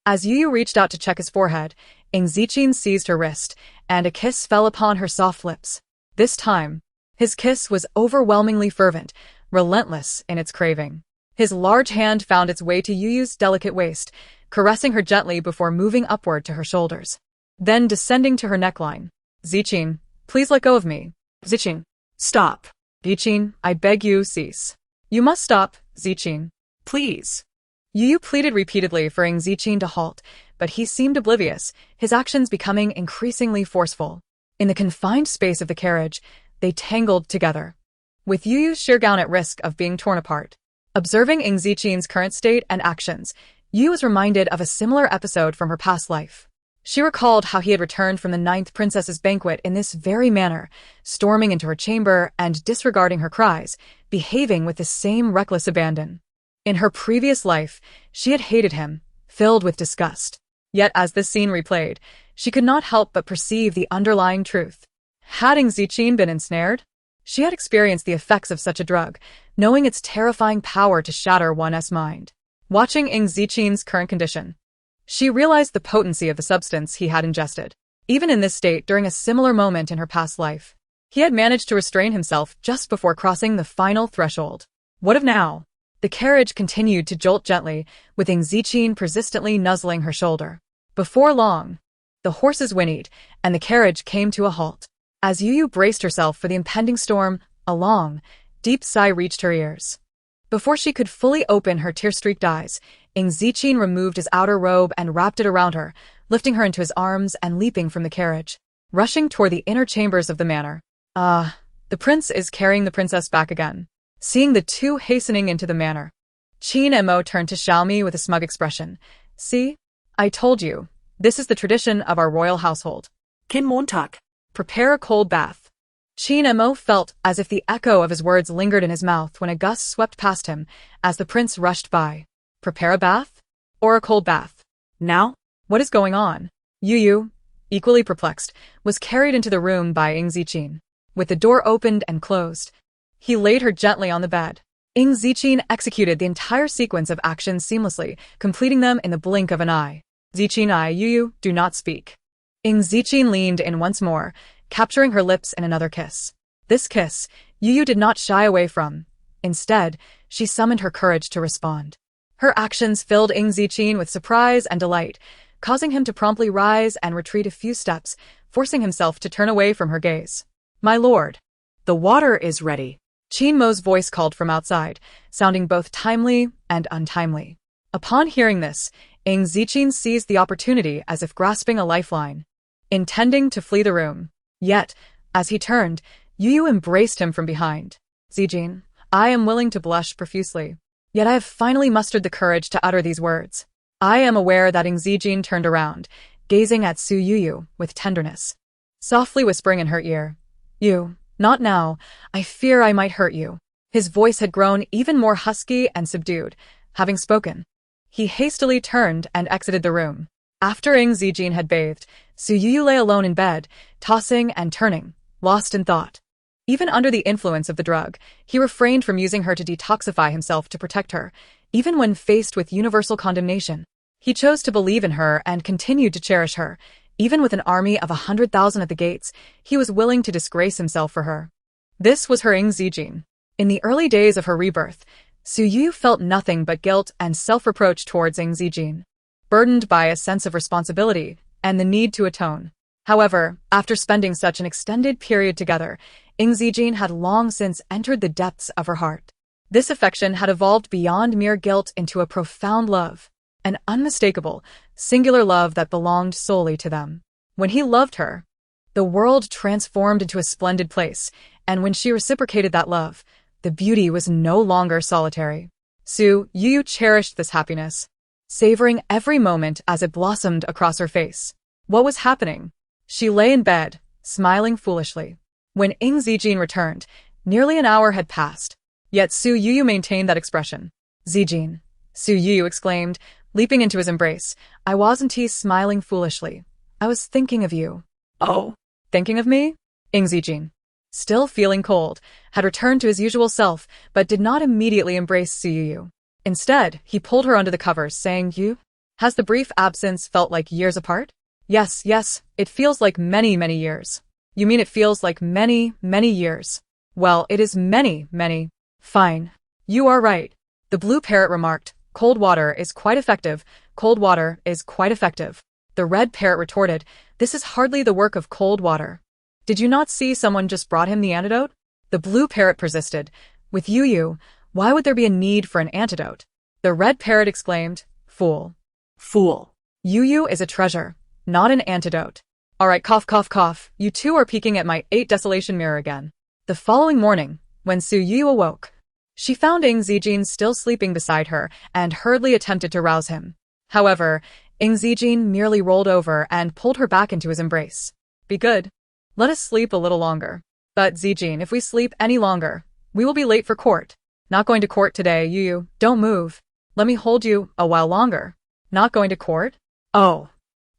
As Youyou reached out to check his forehead, Ying Zijing seized her wrist, and a kiss fell upon her soft lips. This time, his kiss was overwhelmingly fervent, relentless in its craving. His large hand found its way to Youyou's delicate waist, caressing her gently before moving upward to her shoulders. Then descending to her neckline. Zijing, please let go of me. Zijing. Stop. Zijing, I beg you, cease. You must stop, Zijing. Please. Youyou pleaded repeatedly for Ying Zijing to halt, but he seemed oblivious, his actions becoming increasingly forceful. In the confined space of the carriage, they tangled together, with Youyou's sheer gown at risk of being torn apart. Observing Ying Zijing's current state and actions, Youyou was reminded of a similar episode from her past life. She recalled how he had returned from the ninth princess's banquet in this very manner, storming into her chamber and disregarding her cries, behaving with the same reckless abandon. In her previous life, she had hated him, filled with disgust. Yet as this scene replayed, she could not help but perceive the underlying truth. Had Ying Zijing been ensnared? She had experienced the effects of such a drug, knowing its terrifying power to shatter one's mind. Watching Ying Zijing's current condition, she realized the potency of the substance he had ingested. Even in this state during a similar moment in her past life, he had managed to restrain himself just before crossing the final threshold. What of now? The carriage continued to jolt gently, with Ying Zijing persistently nuzzling her shoulder. Before long, the horses whinnied, and the carriage came to a halt. As Youyou braced herself for the impending storm, a long, deep sigh reached her ears. Before she could fully open her tear-streaked eyes, Ying Zijing removed his outer robe and wrapped it around her, lifting her into his arms and leaping from the carriage, rushing toward the inner chambers of the manor. The prince is carrying the princess back again. Seeing the two hastening into the manor, Qin Mo turned to Xiaomi with a smug expression. See? I told you. This is the tradition of our royal household. Kin Montak. Prepare a cold bath. Qin Mo felt as if the echo of his words lingered in his mouth when a gust swept past him as the prince rushed by. Prepare a bath? Or a cold bath? Now? What is going on? Youyou, equally perplexed, was carried into the room by Ying Zijing. With the door opened and closed, he laid her gently on the bed. Ying Zijing executed the entire sequence of actions seamlessly, completing them in the blink of an eye. Zijing, Youyou, do not speak. Ying Zijing leaned in once more, capturing her lips in another kiss. This kiss, Youyou did not shy away from. Instead, she summoned her courage to respond. Her actions filled Ying Zijing with surprise and delight, causing him to promptly rise and retreat a few steps, forcing himself to turn away from her gaze. My lord, the water is ready. Qin Mo's voice called from outside, sounding both timely and untimely. Upon hearing this, Ying Zijing seized the opportunity as if grasping a lifeline, intending to flee the room. Yet, as he turned, Youyou embraced him from behind. Zijing, I am willing to blush profusely. Yet I have finally mustered the courage to utter these words. I am aware that Ying Zijing turned around, gazing at Su Youyou with tenderness, softly whispering in her ear, You, not now, I fear I might hurt you. His voice had grown even more husky and subdued. Having spoken, he hastily turned and exited the room. After Ying Zijing had bathed, Su Youyou lay alone in bed, tossing and turning, lost in thought. Even under the influence of the drug, he refrained from using her to detoxify himself to protect her, even when faced with universal condemnation. He chose to believe in her and continued to cherish her. Even with an army of 100,000 at the gates, he was willing to disgrace himself for her. This was her Ying Zijing. In the early days of her rebirth, Su Youyou felt nothing but guilt and self-reproach towards Ying Zijing, burdened by a sense of responsibility and the need to atone. However, after spending such an extended period together, Ying Zijing had long since entered the depths of her heart. This affection had evolved beyond mere guilt into a profound love, an unmistakable, singular love that belonged solely to them. When he loved her, the world transformed into a splendid place, and when she reciprocated that love, the beauty was no longer solitary. Su Youyou cherished this happiness, savoring every moment as it blossomed across her face. What was happening? She lay in bed, smiling foolishly. When Ying Zijing returned, nearly an hour had passed. Yet Su Youyou maintained that expression. Zijing, Su Youyou exclaimed, leaping into his embrace. I wasn't smiling foolishly. I was thinking of you. Oh. Thinking of me? Ying Zijing, still feeling cold, had returned to his usual self, but did not immediately embrace Su Youyou. Instead, he pulled her under the covers, saying, You? Has the brief absence felt like years apart? Yes, it feels like many, many years. You mean it feels like many, many years? Well, it is many, many. Fine. You are right. The blue parrot remarked, Cold water is quite effective. Cold water is quite effective. The red parrot retorted, This is hardly the work of cold water. Did you not see someone just brought him the antidote? The blue parrot persisted, With Youyou, why would there be a need for an antidote? The red parrot exclaimed, Fool. Fool. Youyou is a treasure, not an antidote. All right, cough, cough, cough. You two are peeking at my 8 desolation mirror again. The following morning, when Su Youyou awoke, she found Ying Zijing still sleeping beside her and hurriedly attempted to rouse him. However, Ying Zijing merely rolled over and pulled her back into his embrace. Be good. Let us sleep a little longer. But Zijing, if we sleep any longer, we will be late for court. Not going to court today, Youyou. Don't move. Let me hold you a while longer. Not going to court? Oh.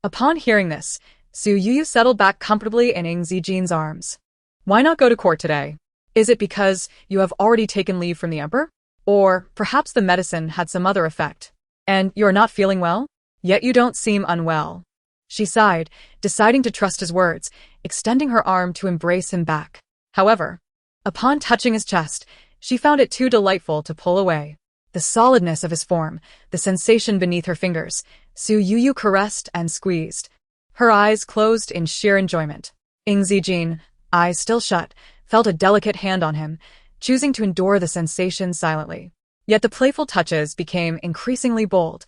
Upon hearing this, Su Youyou settled back comfortably in Ying Zijing's arms. Why not go to court today? Is it because you have already taken leave from the emperor? Or perhaps the medicine had some other effect, and you are not feeling well? Yet you don't seem unwell. She sighed, deciding to trust his words, extending her arm to embrace him back. However, upon touching his chest, she found it too delightful to pull away. The solidness of his form, the sensation beneath her fingers, Su Youyou caressed and squeezed. Her eyes closed in sheer enjoyment. Ying Zijing, eyes still shut, felt a delicate hand on him, choosing to endure the sensation silently. Yet the playful touches became increasingly bold,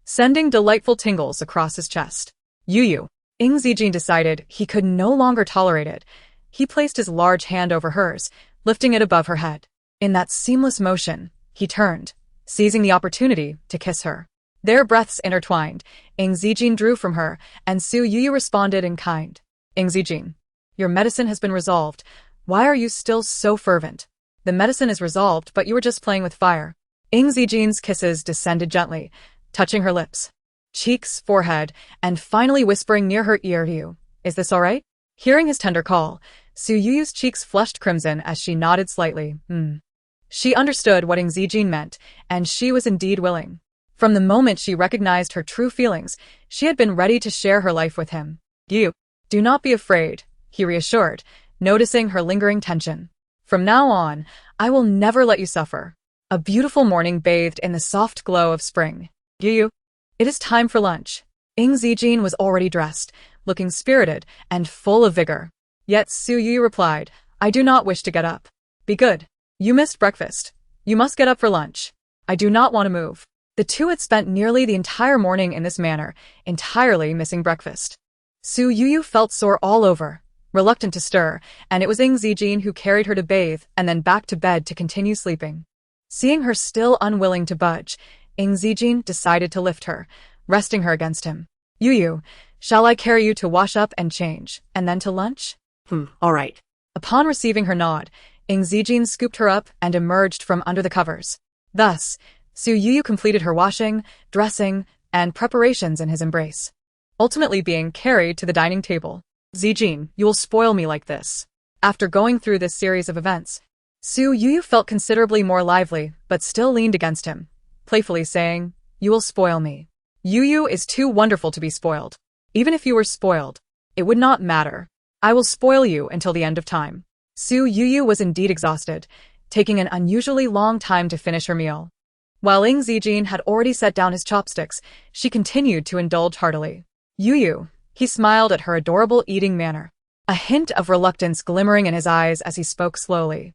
sending delightful tingles across his chest. Youyou. Ying Zijing decided he could no longer tolerate it. He placed his large hand over hers, lifting it above her head. In that seamless motion, he turned, seizing the opportunity to kiss her. Their breaths intertwined. Ying Zijing drew from her, and Su Youyou responded in kind. Ying Zijing, your medicine has been resolved. Why are you still so fervent? The medicine is resolved, but you were just playing with fire. Ying Zijing's kisses descended gently, touching her lips, cheeks, forehead, and finally whispering near her ear, You, is this all right? Hearing his tender call, Su Youyou's cheeks flushed crimson as she nodded slightly. She understood what Ying Zijing meant, and she was indeed willing. From the moment she recognized her true feelings, she had been ready to share her life with him. You, do not be afraid, he reassured, noticing her lingering tension. From now on, I will never let you suffer. A beautiful morning bathed in the soft glow of spring. Youyou, it is time for lunch. Ying Zijing was already dressed, looking spirited and full of vigor. Yet Su Youyou replied, I do not wish to get up. Be good. You missed breakfast. You must get up for lunch. I do not want to move. The two had spent nearly the entire morning in this manner, entirely missing breakfast. Su Youyou felt sore all over, reluctant to stir, and it was Ying Zijing who carried her to bathe and then back to bed to continue sleeping. Seeing her still unwilling to budge, Ying Zijing decided to lift her, resting her against him. Youyou, shall I carry you to wash up and change, and then to lunch? All right. Upon receiving her nod, Ying Zijing scooped her up and emerged from under the covers. Thus, Su Youyou completed her washing, dressing, and preparations in his embrace, ultimately being carried to the dining table. Zijing, you will spoil me like this. After going through this series of events, Su Youyou felt considerably more lively, but still leaned against him, playfully saying, You will spoil me. Youyou is too wonderful to be spoiled. Even if you were spoiled, it would not matter. I will spoil you until the end of time. Su Youyou was indeed exhausted, taking an unusually long time to finish her meal. While Ying Zijing had already set down his chopsticks, she continued to indulge heartily. Youyou, he smiled at her adorable eating manner, a hint of reluctance glimmering in his eyes as he spoke slowly.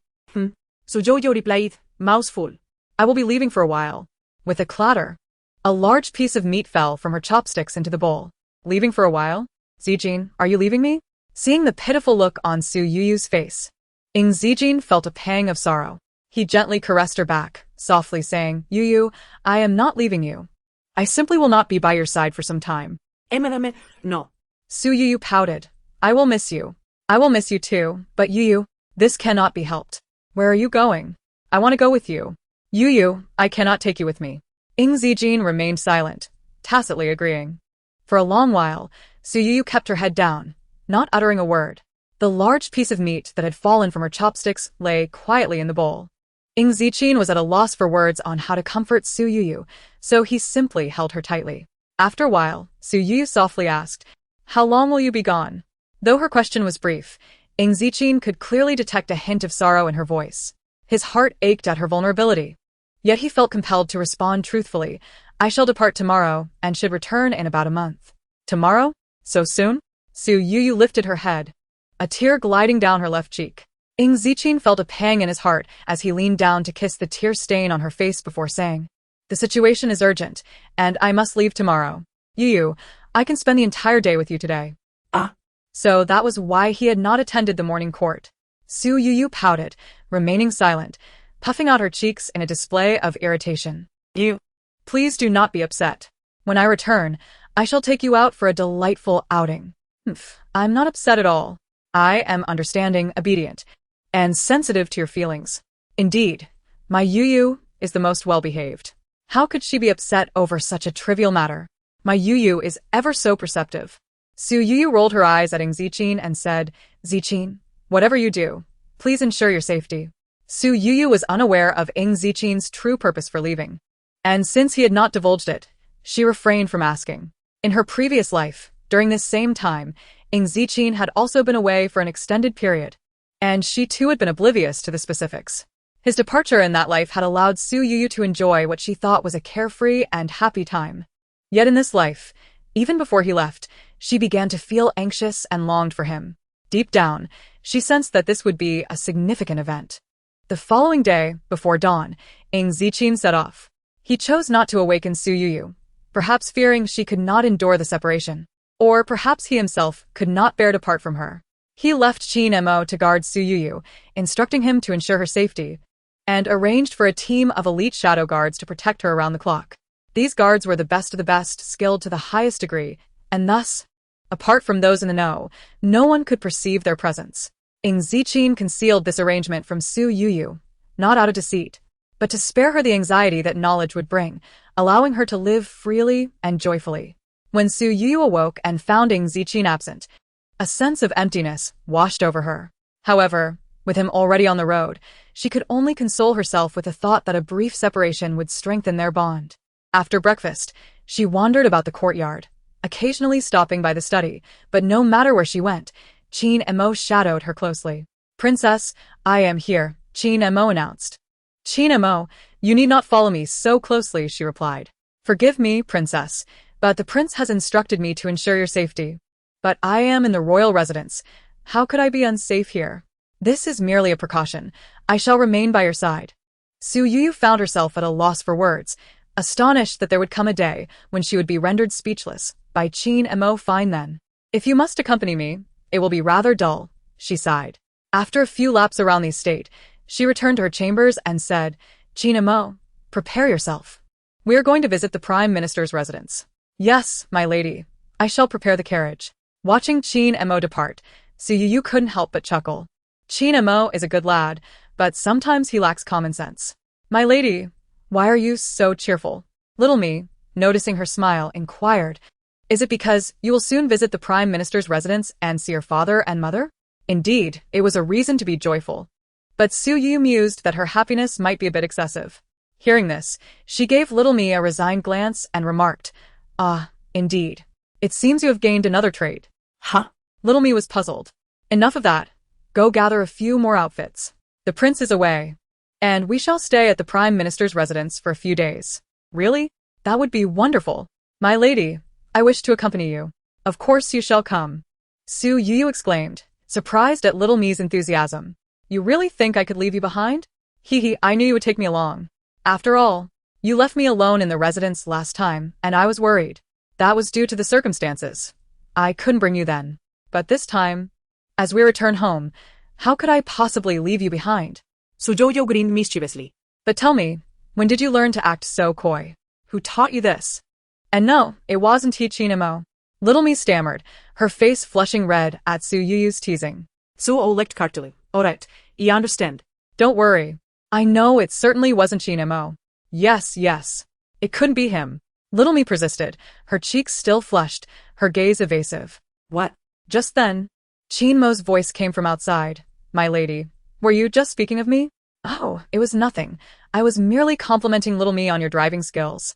Su Youyou replied, mouthful. I will be leaving for a while. With a clatter, a large piece of meat fell from her chopsticks into the bowl. Leaving for a while? Zijing, are you leaving me? Seeing the pitiful look on Su Youyou's face, Ying Zijing felt a pang of sorrow. He gently caressed her back, softly saying, Youyou, I am not leaving you. I simply will not be by your side for some time. No. Su Youyou pouted. I will miss you. I will miss you too, but Youyou, this cannot be helped. Where are you going? I want to go with you. Youyou, I cannot take you with me. Ying Zijing remained silent, tacitly agreeing. For a long while, Su Youyou kept her head down, not uttering a word. The large piece of meat that had fallen from her chopsticks lay quietly in the bowl. Ying Zijing was at a loss for words on how to comfort Su Youyou, so he simply held her tightly. After a while, Su Youyou softly asked, How long will you be gone? Though her question was brief, Ying Zijing could clearly detect a hint of sorrow in her voice. His heart ached at her vulnerability. Yet he felt compelled to respond truthfully. I shall depart tomorrow and should return in about a month. Tomorrow? So soon? Su Youyou lifted her head, a tear gliding down her left cheek. Ying Zijing felt a pang in his heart as he leaned down to kiss the tear stain on her face before saying, The situation is urgent, and I must leave tomorrow. Youyou, I can spend the entire day with you today. So that was why he had not attended the morning court. Su Youyou pouted, remaining silent, puffing out her cheeks in a display of irritation. Please do not be upset. When I return, I shall take you out for a delightful outing. I'm not upset at all. I am understanding, obedient, and sensitive to your feelings. Indeed, my Youyou is the most well-behaved. How could she be upset over such a trivial matter? My Youyou is ever so perceptive. Su Youyou rolled her eyes at Ying Zijing and said, Zijing, whatever you do, please ensure your safety. Su Youyou was unaware of Ying Zijing's true purpose for leaving. And since he had not divulged it, she refrained from asking. In her previous life, during this same time, Ying Zijing had also been away for an extended period, and she too had been oblivious to the specifics. His departure in that life had allowed Su Youyou to enjoy what she thought was a carefree and happy time. Yet in this life, even before he left, she began to feel anxious and longed for him. Deep down, she sensed that this would be a significant event. The following day, before dawn, Ying Zijing set off. He chose not to awaken Su Youyou, perhaps fearing she could not endure the separation. Or perhaps he himself could not bear to part from her. He left Qin Mo to guard Su Youyou, instructing him to ensure her safety, and arranged for a team of elite shadow guards to protect her around the clock. These guards were the best of the best, skilled to the highest degree, and thus, apart from those in the know, no one could perceive their presence. Ying Zijing concealed this arrangement from Su Youyou, not out of deceit, but to spare her the anxiety that knowledge would bring, allowing her to live freely and joyfully. When Su Youyou awoke and found Ying Zijing absent, a sense of emptiness washed over her. However, with him already on the road, she could only console herself with the thought that a brief separation would strengthen their bond. After breakfast, she wandered about the courtyard, occasionally stopping by the study, but no matter where she went, Qin Mo shadowed her closely. Princess, I am here, Qin Mo announced. Qin Mo, you need not follow me so closely, she replied. Forgive me, princess, but the prince has instructed me to ensure your safety. But I am in the royal residence. How could I be unsafe here? This is merely a precaution. I shall remain by your side. Su Youyou found herself at a loss for words, astonished that there would come a day when she would be rendered speechless by Qin Mo. Fine then. If you must accompany me, it will be rather dull, she sighed. After a few laps around the estate, she returned to her chambers and said, Qin Mo, prepare yourself. We are going to visit the Prime Minister's residence. Yes, my lady. I shall prepare the carriage. Watching Qin Mo depart, Su Youyou couldn't help but chuckle. Qin Mo is a good lad, but sometimes he lacks common sense. My lady, why are you so cheerful? Little me, noticing her smile, inquired, Is it because you will soon visit the Prime Minister's residence and see your father and mother? Indeed, it was a reason to be joyful. But Su Youyou mused that her happiness might be a bit excessive. Hearing this, she gave Little Me a resigned glance and remarked, Ah, indeed. It seems you have gained another trait. Huh? Little Me was puzzled. Enough of that. Go gather a few more outfits. The prince is away, and we shall stay at the Prime Minister's residence for a few days. Really? That would be wonderful. My lady, I wish to accompany you. Of course you shall come. Su Youyou exclaimed, surprised at Little Me's enthusiasm. You really think I could leave you behind? Hee, I knew you would take me along. After all, you left me alone in the residence last time, and I was worried. That was due to the circumstances. I couldn't bring you then. But this time, as we return home, how could I possibly leave you behind? Su Youyou grinned mischievously. But tell me, when did you learn to act so coy? Who taught you this? And no, it wasn't he Qin Mo. Little me stammered, her face flushing red at Su Youyou's teasing. Su licked cartily. Alright, I understand. Don't worry. I know it certainly wasn't Chin Mo. Yes, yes. It couldn't be him. Little me persisted, her cheeks still flushed, her gaze evasive. What? Just then, Chin Mo's voice came from outside. My lady, were you just speaking of me? Oh, it was nothing. I was merely complimenting little me on your driving skills.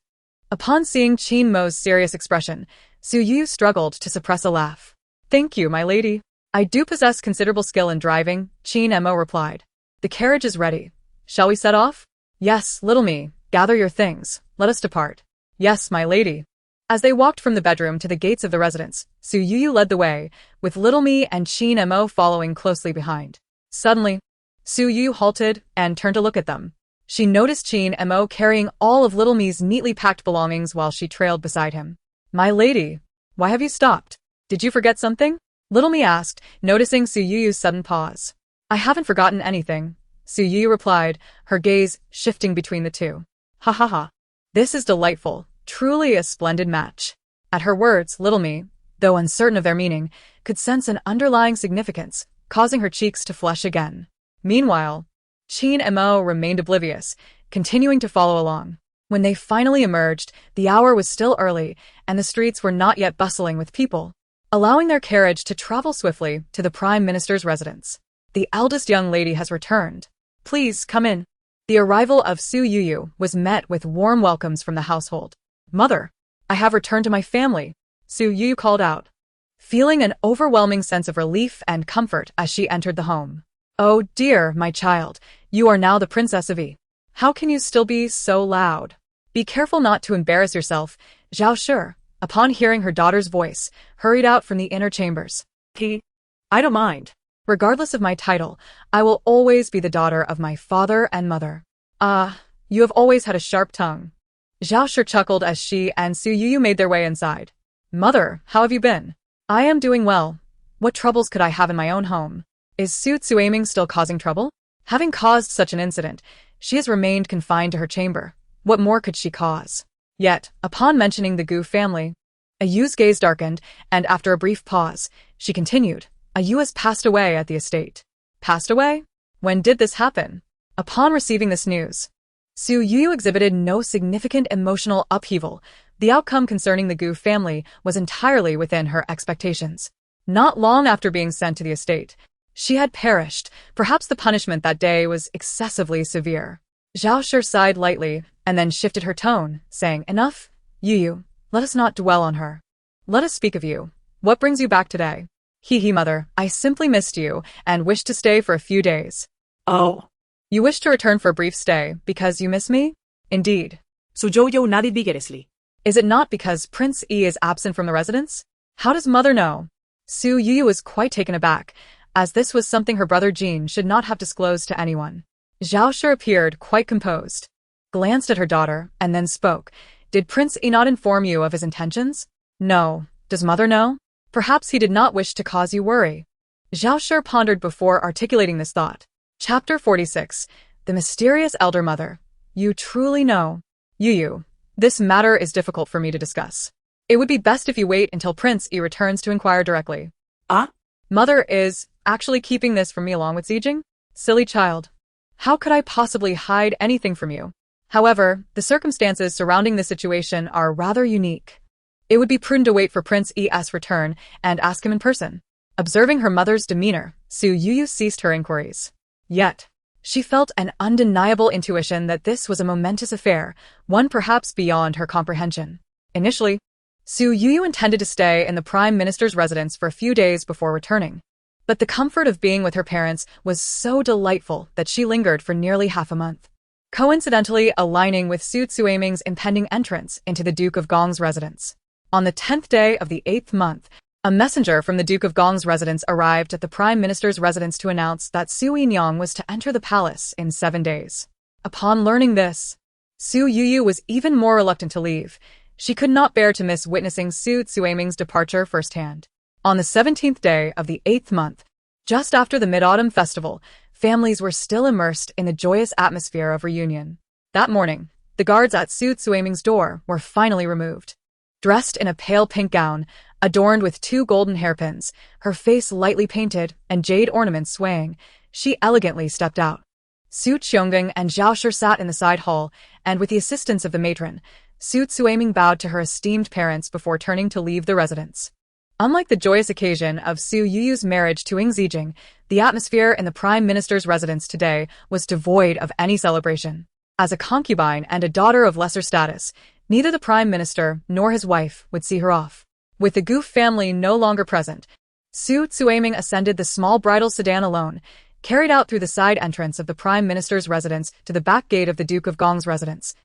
Upon seeing Chin Mo's serious expression, Su Youyou struggled to suppress a laugh. Thank you, my lady. I do possess considerable skill in driving, Chin Mo replied. The carriage is ready. Shall we set off? Yes, little me, gather your things. Let us depart. Yes, my lady. As they walked from the bedroom to the gates of the residence, Su Youyou led the way, with little me and Chin Mo following closely behind. Suddenly, Su Youyou halted and turned to look at them. She noticed Chin Mo carrying all of little me's neatly packed belongings while she trailed beside him. My lady, why have you stopped? Did you forget something? Little me asked, noticing Su Youyou's sudden pause. I haven't forgotten anything, Su Youyou replied, her gaze shifting between the two. Ha ha ha. This is delightful, truly a splendid match. At her words, little me, though uncertain of their meaning, could sense an underlying significance, causing her cheeks to flush again. Meanwhile, Chin Mo remained oblivious, continuing to follow along. When they finally emerged, the hour was still early, and the streets were not yet bustling with people, allowing their carriage to travel swiftly to the Prime Minister's residence. The eldest young lady has returned. Please come in. The arrival of Su Youyou was met with warm welcomes from the household. Mother, I have returned to my family, Su Youyou called out, feeling an overwhelming sense of relief and comfort as she entered the home. Oh dear, my child, you are now the Princess of E. How can you still be so loud? Be careful not to embarrass yourself, Zhao Shi, upon hearing her daughter's voice, hurried out from the inner chambers. I don't mind. Regardless of my title, I will always be the daughter of my father and mother. You have always had a sharp tongue. Zhao Shi chuckled as she and Su Youyou made their way inside. Mother, how have you been? I am doing well. What troubles could I have in my own home? Is Su Youyou still causing trouble? Having caused such an incident, she has remained confined to her chamber. What more could she cause? Yet, upon mentioning the Gu family, Ayu's gaze darkened, and after a brief pause, she continued, Ayu has passed away at the estate. Passed away? When did this happen? Upon receiving this news, Su Youyou exhibited no significant emotional upheaval. The outcome concerning the Gu family was entirely within her expectations. Not long after being sent to the estate, she had perished. Perhaps the punishment that day was excessively severe. Zhao Shi sighed lightly, and then shifted her tone, saying, Enough, Youyou, let us not dwell on her. Let us speak of you. What brings you back today? Mother, I simply missed you, and wished to stay for a few days. Oh. You wish to return for a brief stay, because you miss me? Indeed. Su Youyou nodded vigorously. Is it not because Prince E is absent from the residence? How does mother know? Su Youyou was quite taken aback, as this was something her brother Jean should not have disclosed to anyone. Zhao Shi appeared quite composed, glanced at her daughter, and then spoke. Did Prince E not inform you of his intentions? No. Does mother know? Perhaps he did not wish to cause you worry. Zhao Shi pondered before articulating this thought. Chapter 46. The Mysterious Elder Mother. You truly know. Youyou, this matter is difficult for me to discuss. It would be best if you wait until Prince E returns to inquire directly. Mother is actually keeping this from me along with Zijing? Silly child. How could I possibly hide anything from you? However, the circumstances surrounding this situation are rather unique. It would be prudent to wait for Prince E.'s return and ask him in person. Observing her mother's demeanor, Su Youyou ceased her inquiries. Yet, she felt an undeniable intuition that this was a momentous affair, one perhaps beyond her comprehension. Initially, Su Youyou intended to stay in the Prime Minister's residence for a few days before returning. But the comfort of being with her parents was so delightful that she lingered for nearly half a month, coincidentally aligning with Su Youyou's impending entrance into the Duke of Gong's residence. On the 10th day of the 8th month, a messenger from the Duke of Gong's residence arrived at the Prime Minister's residence to announce that Su Youyou was to enter the palace in 7 days. Upon learning this, Su Youyou was even more reluctant to leave. She could not bear to miss witnessing Su Youyou's departure firsthand. On the 17th day of the 8th month, just after the Mid-Autumn Festival, families were still immersed in the joyous atmosphere of reunion. That morning, the guards at Su Youyou's door were finally removed. Dressed in a pale pink gown, Adorned with 2 golden hairpins, her face lightly painted, and jade ornaments swaying, she elegantly stepped out. Su Youyou and Zhao Shi sat in the side hall, and with the assistance of the matron, Su Youyou bowed to her esteemed parents before turning to leave the residence. Unlike the joyous occasion of Su Youyou's marriage to Ying Zijing, the atmosphere in the Prime Minister's residence today was devoid of any celebration. As a concubine and a daughter of lesser status, neither the Prime Minister nor his wife would see her off. With the Goof family no longer present, Su Youyou ascended the small bridal sedan alone, carried out through the side entrance of the Prime Minister's residence to the back gate of the Duke of Gong's residence,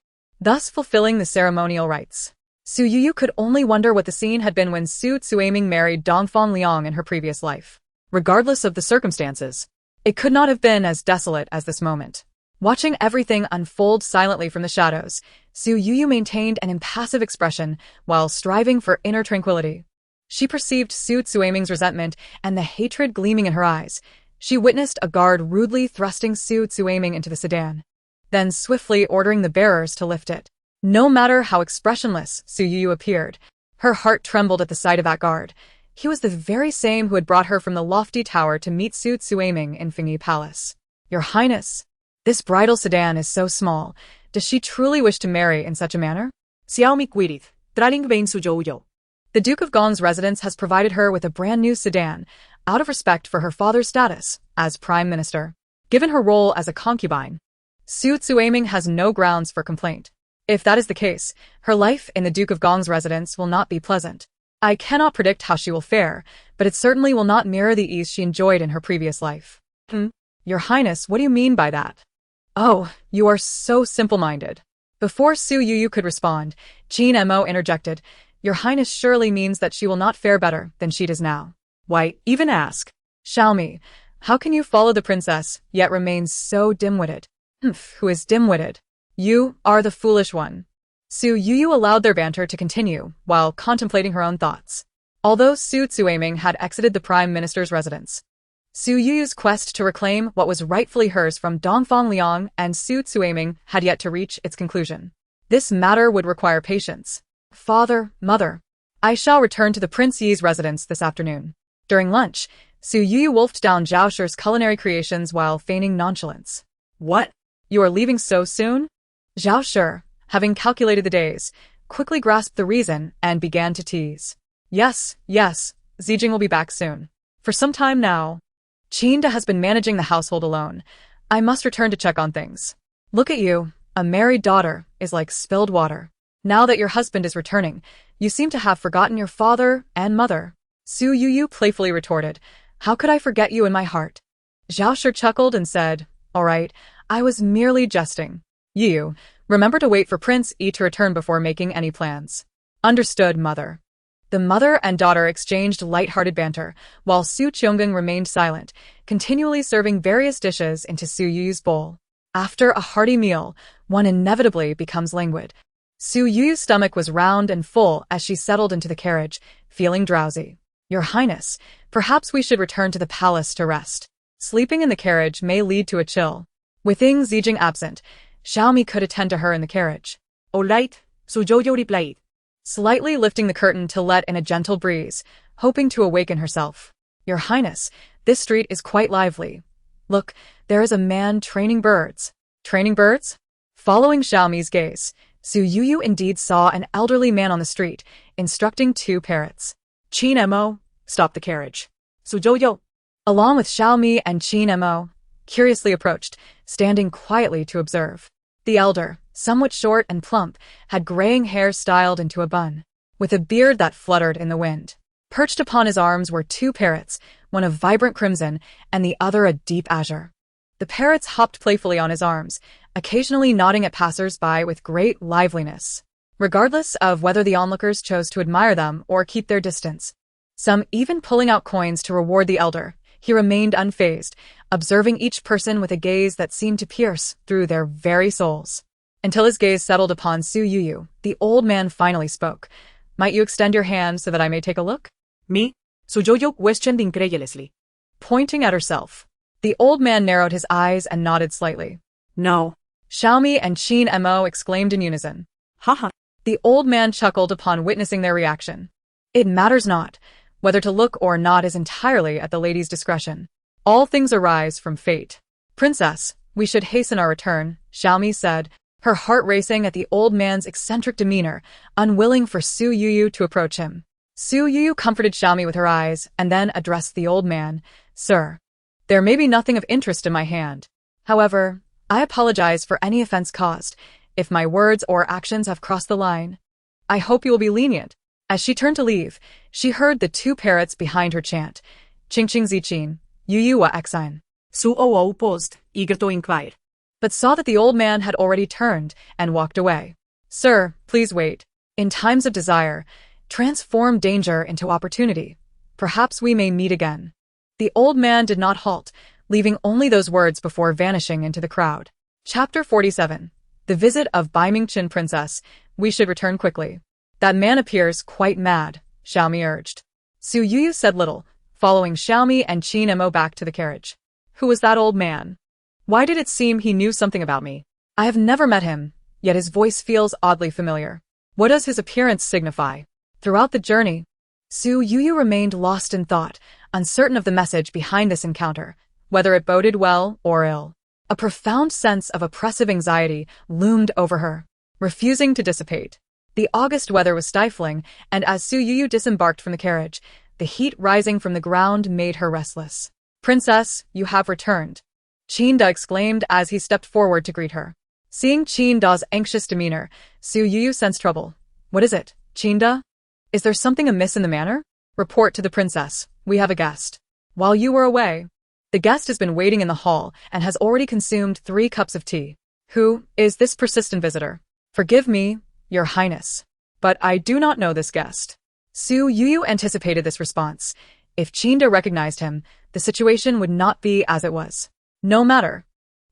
thus fulfilling the ceremonial rites. Su Youyou could only wonder what the scene had been when Su Youyou married Dongfang Liang in her previous life. Regardless of the circumstances, it could not have been as desolate as this moment. Watching everything unfold silently from the shadows, Su Youyou maintained an impassive expression while striving for inner tranquility. She perceived Su Youyou's resentment and the hatred gleaming in her eyes. She witnessed a guard rudely thrusting Su Youyou into the sedan, then swiftly ordering the bearers to lift it. No matter how expressionless Su Youyou appeared, her heart trembled at the sight of that guard. He was the very same who had brought her from the lofty tower to meet Su Youyou in Fengyi Palace. Your Highness, this bridal sedan is so small. Does she truly wish to marry in such a manner? Xiaomi Guirith, Traling Bain Su Youyou. The Duke of Gong's residence has provided her with a brand new sedan, out of respect for her father's status as Prime Minister. Given her role as a concubine, Su Youyou has no grounds for complaint. If that is the case, her life in the Duke of Gong's residence will not be pleasant. I cannot predict how she will fare, but it certainly will not mirror the ease she enjoyed in her previous life. Your Highness, what do you mean by that? Oh, you are so simple-minded. Before Su Youyou could respond, Qin Mo interjected, Your Highness surely means that she will not fare better than she does now. Why, even ask. Xiaomi, how can you follow the princess, yet remain so dim-witted? Who is dim-witted? You are the foolish one. Su Youyou allowed their banter to continue while contemplating her own thoughts. Although Su Youyou had exited the Prime Minister's residence, Su Youyou's quest to reclaim what was rightfully hers from Dongfang Liang and Su Youyou had yet to reach its conclusion. This matter would require patience. Father, mother, I shall return to the Prince Yi's residence this afternoon. During lunch, Su Youyou wolfed down Zhao Shi's culinary creations while feigning nonchalance. What? You are leaving so soon? Zhao Shi, having calculated the days, quickly grasped the reason and began to tease. Yes, Zijing will be back soon. For some time now, Qinda has been managing the household alone. I must return to check on things. Look at you, a married daughter is like spilled water. Now that your husband is returning, you seem to have forgotten your father and mother. Su Youyou playfully retorted, How could I forget you in my heart? Zhao Shi chuckled and said, All right, I was merely jesting. You, remember to wait for Prince Yi to return before making any plans. Understood, mother. The mother and daughter exchanged light-hearted banter, while Su Youyou remained silent, continually serving various dishes into Su Youyou's bowl. After a hearty meal, one inevitably becomes languid. Su Youyou's stomach was round and full as she settled into the carriage, feeling drowsy. Your Highness, perhaps we should return to the palace to rest. Sleeping in the carriage may lead to a chill. With Ying Zijing absent, Xiaomi could attend to her in the carriage. All right, Su Youyou replied, slightly lifting the curtain to let in a gentle breeze, hoping to awaken herself. Your Highness, this street is quite lively. Look, there is a man training birds. Training birds? Following Xiaomi's gaze, Su Youyou indeed saw an elderly man on the street, instructing 2 parrots. Qin Mo, stop the carriage. Su Youyou, along with Xiaomi and Qin Mo, curiously approached, standing quietly to observe. The elder, somewhat short and plump, had graying hair styled into a bun, with a beard that fluttered in the wind. Perched upon his arms were 2 parrots, one of vibrant crimson and the other a deep azure. The parrots hopped playfully on his arms, occasionally nodding at passers-by with great liveliness, regardless of whether the onlookers chose to admire them or keep their distance. Some even pulling out coins to reward the elder. He remained unfazed, observing each person with a gaze that seemed to pierce through their very souls. Until his gaze settled upon Su Youyou, the old man finally spoke. Might you extend your hand so that I may take a look? Me? Su Youyou questioned incredulously. Pointing at herself. The old man narrowed his eyes and nodded slightly. No. Xiaomi and Qin Mo exclaimed in unison. Haha. The old man chuckled upon witnessing their reaction. It matters not. Whether to look or not is entirely at the lady's discretion. All things arise from fate. Princess, we should hasten our return, Xiaomi said, her heart racing at the old man's eccentric demeanor, unwilling for Su Youyou to approach him. Su Youyou comforted Xiaomi with her eyes and then addressed the old man. Sir, there may be nothing of interest in my hand. However, I apologize for any offense caused, if my words or actions have crossed the line. I hope you will be lenient. As she turned to leave, she heard the two parrots behind her chant, Ying Zijing, awakens. Su Youyou paused, eager to inquire. But saw that the old man had already turned and walked away. Sir, please wait. In times of desire, transform danger into opportunity. Perhaps we may meet again. The old man did not halt, leaving only those words before vanishing into the crowd. Chapter 47. The Visit of Baimingchen Princess. We should return quickly. That man appears quite mad, Xiaomi urged. Su Youyou said little, following Xiaomi and Qin Mo back to the carriage. Who was that old man? Why did it seem he knew something about me? I have never met him, yet his voice feels oddly familiar. What does his appearance signify? Throughout the journey, Su Youyou remained lost in thought, uncertain of the message behind this encounter, whether it boded well or ill. A profound sense of oppressive anxiety loomed over her, refusing to dissipate. The August weather was stifling, and as Su Youyou disembarked from the carriage, the heat rising from the ground made her restless. Princess, you have returned, Qin exclaimed as he stepped forward to greet her. Seeing Qin anxious demeanor, Su Youyou sensed trouble. What is it, Qin? Is there something amiss in the manner? Report to the princess. We have a guest. While you were away, the guest has been waiting in the hall and has already consumed 3 cups of tea. Who is this persistent visitor? Forgive me, Your Highness, but I do not know this guest. Su Youyou anticipated this response. If Qin recognized him, the situation would not be as it was. No matter.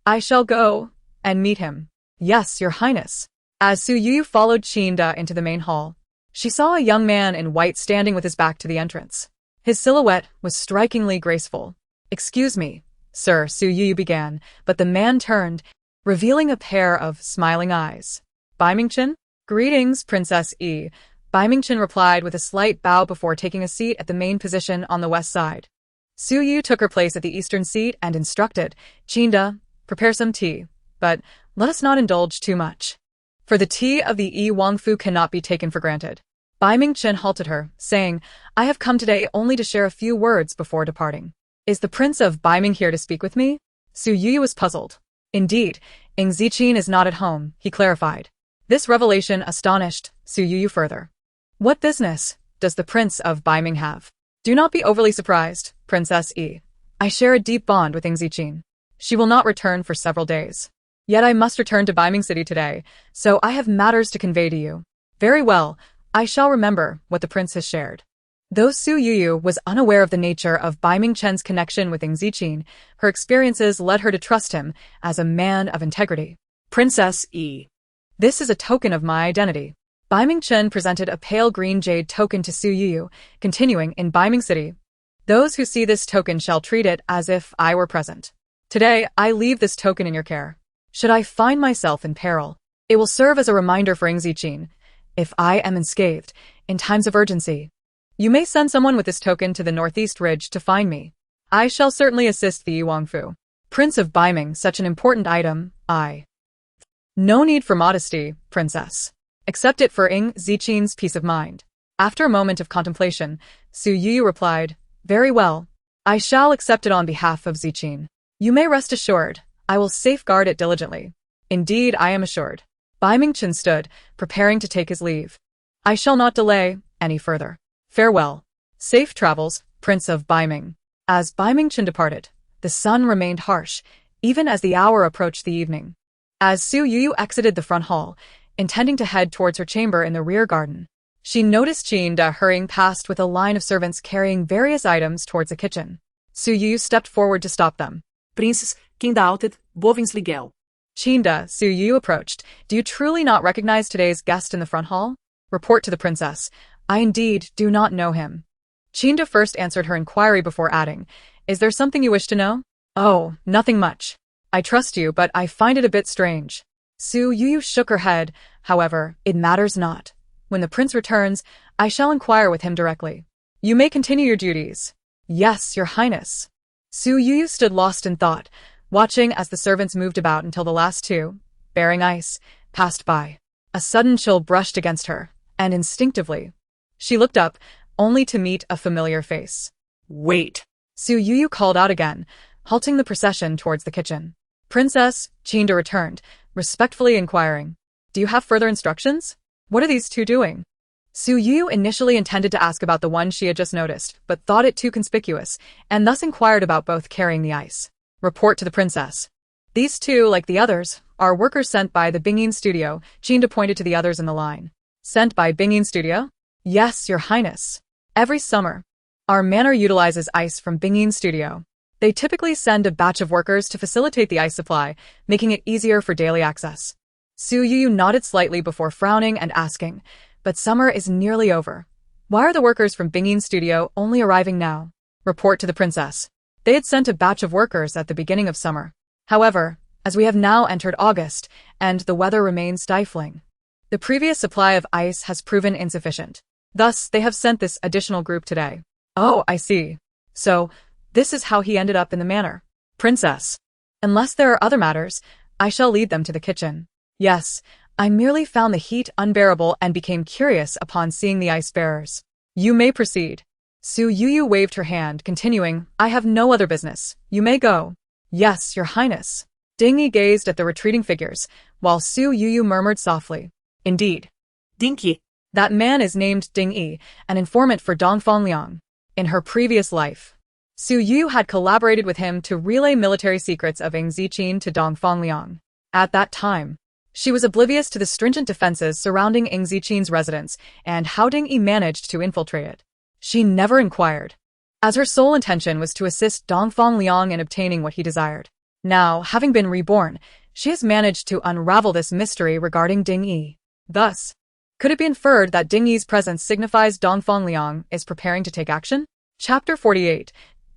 I shall go and meet him. Yes, Your Highness. As Su Youyou followed Qin into the main hall, she saw a young man in white standing with his back to the entrance. His silhouette was strikingly graceful. Excuse me, sir, Su Youyou began, but the man turned, revealing a pair of smiling eyes. Baimingchen? Greetings, Princess E. Baimingchen replied with a slight bow before taking a seat at the main position on the west side. Su Youyou took her place at the eastern seat and instructed, Qin, prepare some tea, but let us not indulge too much. For the tea of the Yi Wangfu cannot be taken for granted. Baimingchen halted her, saying, I have come today only to share a few words before departing. Is the Prince of Baiming here to speak with me? Su Youyou was puzzled. Indeed, Ying Zijing is not at home, he clarified. This revelation astonished Su Youyou further. What business does the Prince of Baiming have? Do not be overly surprised, Princess E. I share a deep bond with Ying Zijing. She will not return for several days. Yet I must return to Baiming City today, so I have matters to convey to you. Very well, I shall remember what the prince has shared. Though Su Youyou was unaware of the nature of Baimingchen's connection with Ying Zijing, her experiences led her to trust him as a man of integrity. Princess E. This is a token of my identity. Baimingchen presented a pale green jade token to Su Youyou, continuing in Baiming City. Those who see this token shall treat it as if I were present. Today, I leave this token in your care. Should I find myself in peril, it will serve as a reminder for Ying Zijing. If I am unscathed, in times of urgency, you may send someone with this token to the northeast ridge to find me. I shall certainly assist the Yi Wangfu. Prince of Baiming, such an important item, No need for modesty, princess. Accept it for Ying Zijing's peace of mind. After a moment of contemplation, Su Youyou replied, Very well. I shall accept it on behalf of Zijing. You may rest assured, I will safeguard it diligently. Indeed, I am assured. Baimingchen stood, preparing to take his leave. I shall not delay any further. Farewell. Safe travels, Prince of Baiming. As Baimingchen departed, the sun remained harsh, even as the hour approached the evening. As Su Youyou exited the front hall, intending to head towards her chamber in the rear garden, she noticed Qin hurrying past with a line of servants carrying various items towards the kitchen. Su Youyou stepped forward to stop them. Princess, Qin outed, Bovinsly Gel. Qin, Su Youyou approached. Do you truly not recognize today's guest in the front hall? Report to the princess. I indeed do not know him. Qin first answered her inquiry before adding, Is there something you wish to know? Oh, nothing much. I trust you, but I find it a bit strange. Su Youyou shook her head. However, it matters not. When the prince returns, I shall inquire with him directly. You may continue your duties. Yes, your highness. Su Youyou stood lost in thought, watching as the servants moved about until the last two, bearing ice, passed by. A sudden chill brushed against her, and instinctively, she looked up, only to meet a familiar face. Wait. Su Youyou called out again, halting the procession towards the kitchen. Princess, Chinda returned, respectfully inquiring, do you have further instructions? What are these two doing? Su Youyou initially intended to ask about the one she had just noticed, but thought it too conspicuous, and thus inquired about both carrying the ice. Report to the princess. These two, like the others, are workers sent by the Bingyin studio. Chinda pointed to the others in the line. Sent by Bingyin studio? Yes, your highness. Every summer, our manor utilizes ice from Bingyin studio. They typically send a batch of workers to facilitate the ice supply, making it easier for daily access. Su Youyou nodded slightly before frowning and asking, but summer is nearly over. Why are the workers from Bingyin studio only arriving now? Report to the princess. They had sent a batch of workers at the beginning of summer. However, as we have now entered August, and the weather remains stifling, the previous supply of ice has proven insufficient. Thus, they have sent this additional group today. Oh, I see. So, this is how he ended up in the manor. Princess. Unless there are other matters, I shall lead them to the kitchen. Yes, I merely found the heat unbearable and became curious upon seeing the ice bearers. You may proceed. Su Youyou waved her hand, continuing, I have no other business. You may go. Yes, your highness. Ding Yi gazed at the retreating figures, while Su Youyou murmured softly, indeed. Dinky. That man is named Ding Yi, an informant for Dongfang Liang. In her previous life, Su Youyou had collaborated with him to relay military secrets of Ying Zijing to Dongfang Liang. At that time, she was oblivious to the stringent defenses surrounding Ying Zijing's residence and how Ding Yi managed to infiltrate it. She never inquired, as her sole intention was to assist Dongfang Liang in obtaining what he desired. Now, having been reborn, she has managed to unravel this mystery regarding Ding Yi. Thus, could it be inferred that Ding Yi's presence signifies Dongfang Liang is preparing to take action? Chapter 48.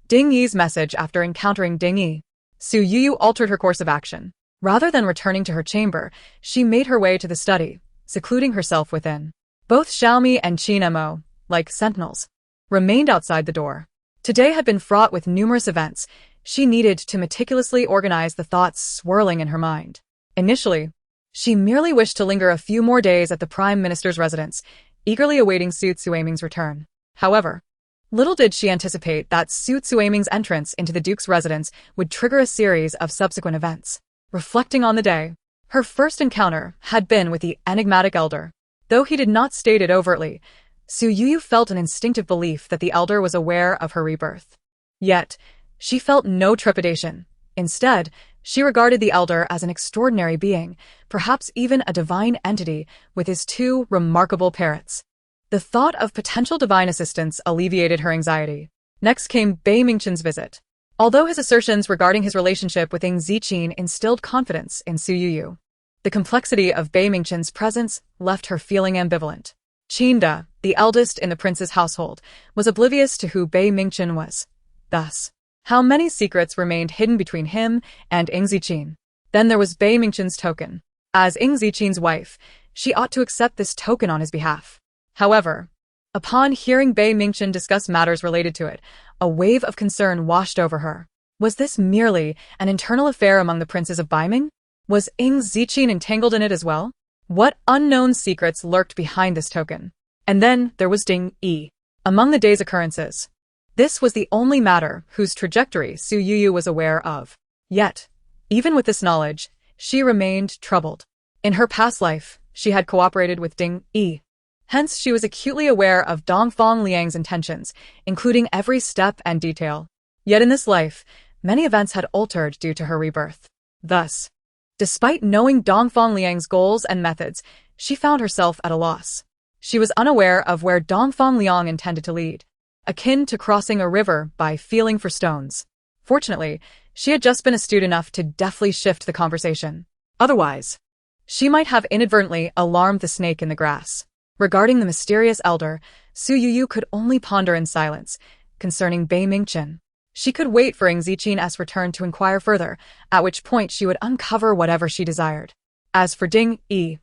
Ding Yi's message after encountering Ding Yi. Su Youyou altered her course of action. Rather than returning to her chamber, she made her way to the study, secluding herself within. Both Xiaomi and Qin Mo, like sentinels, remained outside the door. Today had been fraught with numerous events. She needed to meticulously organize the thoughts swirling in her mind. Initially, she merely wished to linger a few more days at the Prime Minister's residence, eagerly awaiting Su Youyou's return. However, little did she anticipate that Su Youyou's entrance into the Duke's residence would trigger a series of subsequent events. Reflecting on the day, her first encounter had been with the enigmatic elder. Though he did not state it overtly, Su Youyou felt an instinctive belief that the elder was aware of her rebirth. Yet, she felt no trepidation. Instead, she regarded the elder as an extraordinary being, perhaps even a divine entity, with his two remarkable parrots. The thought of potential divine assistance alleviated her anxiety. Next came Bei Mingchen's visit. Although his assertions regarding his relationship with Ying Zijing instilled confidence in Su Youyou, the complexity of Bei Mingchen's presence left her feeling ambivalent. Chinda, the eldest in the prince's household, was oblivious to who Bei Mingchen was. Thus, how many secrets remained hidden between him and Ying Zijing? Then there was Bei Mingchen's token. As Ying Zijing's wife, she ought to accept this token on his behalf. However, upon hearing Bei Mingchen discuss matters related to it, a wave of concern washed over her. Was this merely an internal affair among the princes of Baiming? Was Ying Zijing entangled in it as well? What unknown secrets lurked behind this token? And then there was Ding Yi. Among the day's occurrences, this was the only matter whose trajectory Su Youyou was aware of. Yet, even with this knowledge, she remained troubled. In her past life, she had cooperated with Ding Yi. Hence, she was acutely aware of Dongfang Liang's intentions, including every step and detail. Yet in this life, many events had altered due to her rebirth. Thus, despite knowing Dongfang Liang's goals and methods, she found herself at a loss. She was unaware of where Dongfang Liang intended to lead, akin to crossing a river by feeling for stones. Fortunately, she had just been astute enough to deftly shift the conversation. Otherwise, she might have inadvertently alarmed the snake in the grass. Regarding the mysterious elder, Su Youyou could only ponder in silence. Concerning Bei Mingchen, she could wait for Ying Zijing's return to inquire further, at which point she would uncover whatever she desired. As for Ding Yi,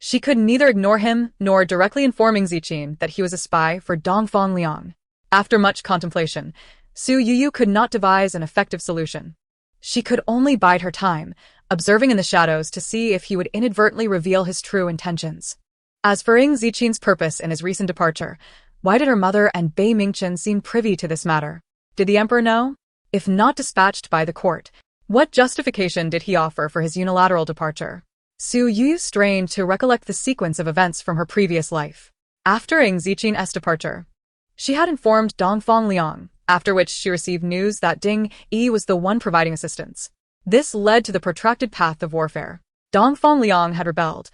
She could neither ignore him nor directly inform Ying Zijing that he was a spy for Dongfang Liang. After much contemplation, Su Youyou could not devise an effective solution. She could only bide her time, observing in the shadows to see if he would inadvertently reveal his true intentions. As for Ying Zijing's purpose in his recent departure, why did her mother and Bei Mingchen seem privy to this matter? Did the emperor know? If not dispatched by the court, what justification did he offer for his unilateral departure? Su Youyou strained to recollect the sequence of events from her previous life. After Ying Zijing's departure, she had informed Dongfang Liang, after which she received news that Ding Yi was the one providing assistance. This led to the protracted path of warfare. Dongfang Liang had rebelled,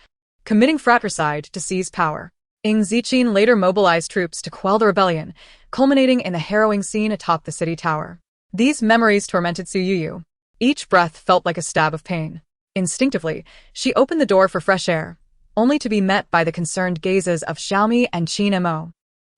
committing fratricide to seize power. Ying Zijing later mobilized troops to quell the rebellion, culminating in the harrowing scene atop the city tower. These memories tormented Su Youyou. Each breath felt like a stab of pain. Instinctively, she opened the door for fresh air, only to be met by the concerned gazes of Xiaomi and Qin Mo.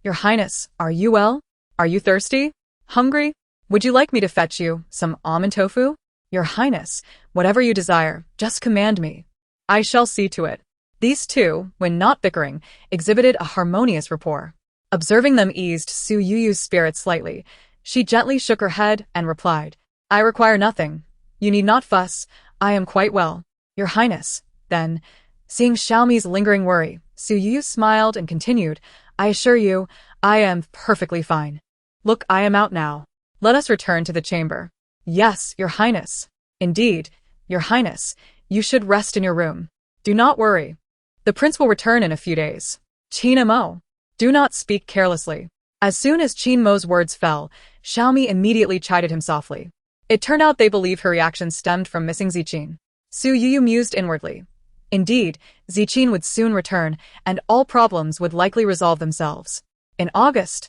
Your Highness, are you well? Are you thirsty? Hungry? Would you like me to fetch you some almond tofu? Your Highness, whatever you desire, just command me. I shall see to it. These two, when not bickering, exhibited a harmonious rapport. Observing them eased Su Youyou's spirits slightly. She gently shook her head and replied, I require nothing. You need not fuss. I am quite well. Your Highness. Then, seeing Xiaomi's lingering worry, Su Youyou smiled and continued, I assure you, I am perfectly fine. Look, I am out now. Let us return to the chamber. Yes, Your Highness. Indeed, Your Highness, you should rest in your room. Do not worry. The prince will return in a few days. Qin Mo. Do not speak carelessly. As soon as Qin Mo's words fell, Xiaomi immediately chided him softly. It turned out they believed her reaction stemmed from missing Zijing. Su Youyou mused inwardly. Indeed, Zijing would soon return, and all problems would likely resolve themselves. In August,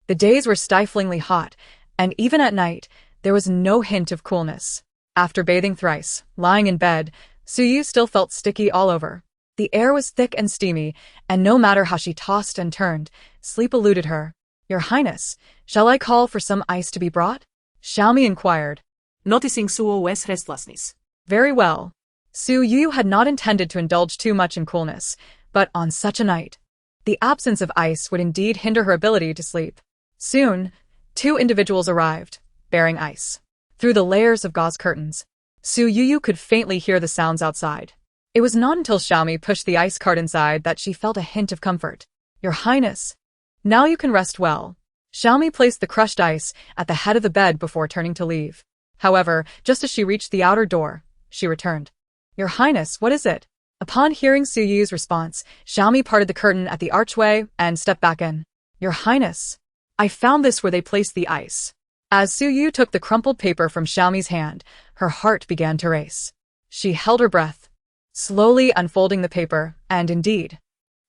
the days were stiflingly hot, and even at night, there was no hint of coolness. After bathing thrice, lying in bed, Su Youyou still felt sticky all over. The air was thick and steamy, and no matter how she tossed and turned, sleep eluded her. Your Highness, shall I call for some ice to be brought? Xiaomi inquired, noticing Su Youyou's restlessness. Very well. Su Youyou had not intended to indulge too much in coolness, but on such a night, the absence of ice would indeed hinder her ability to sleep. Soon, two individuals arrived, bearing ice. Through the layers of gauze curtains, Su Youyou could faintly hear the sounds outside. It was not until Xiaomi pushed the ice cart inside that she felt a hint of comfort. Your Highness, now you can rest well. Xiaomi placed the crushed ice at the head of the bed before turning to leave. However, just as she reached the outer door, she returned. Your Highness, what is it? Upon hearing Su Youyou's response, Xiaomi parted the curtain at the archway and stepped back in. Your Highness, I found this where they placed the ice. As Su Youyou took the crumpled paper from Xiaomi's hand, her heart began to race. She held her breath, slowly unfolding the paper, and indeed,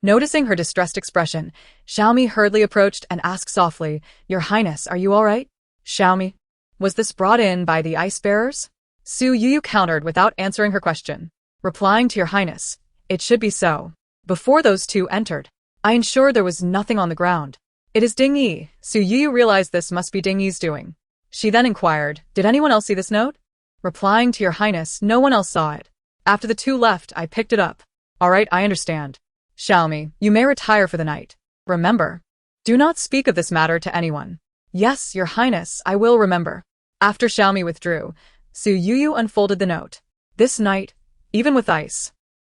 noticing her distressed expression, Xiaomi hurriedly approached and asked softly, Your Highness, are you all right? Xiaomi, was this brought in by the ice bearers? Su Youyou countered without answering her question, replying to Your Highness, it should be so. Before those two entered, I ensured there was nothing on the ground. It is Ding Yi. Su Youyou realized this must be Ding Yi's doing. She then inquired, did anyone else see this note? Replying to Your Highness, no one else saw it. After the two left, I picked it up. All right, I understand. Xiaomi, you may retire for the night. Remember, do not speak of this matter to anyone. Yes, Your Highness, I will remember. After Xiaomi withdrew, Su Youyou unfolded the note. This night, even with ice,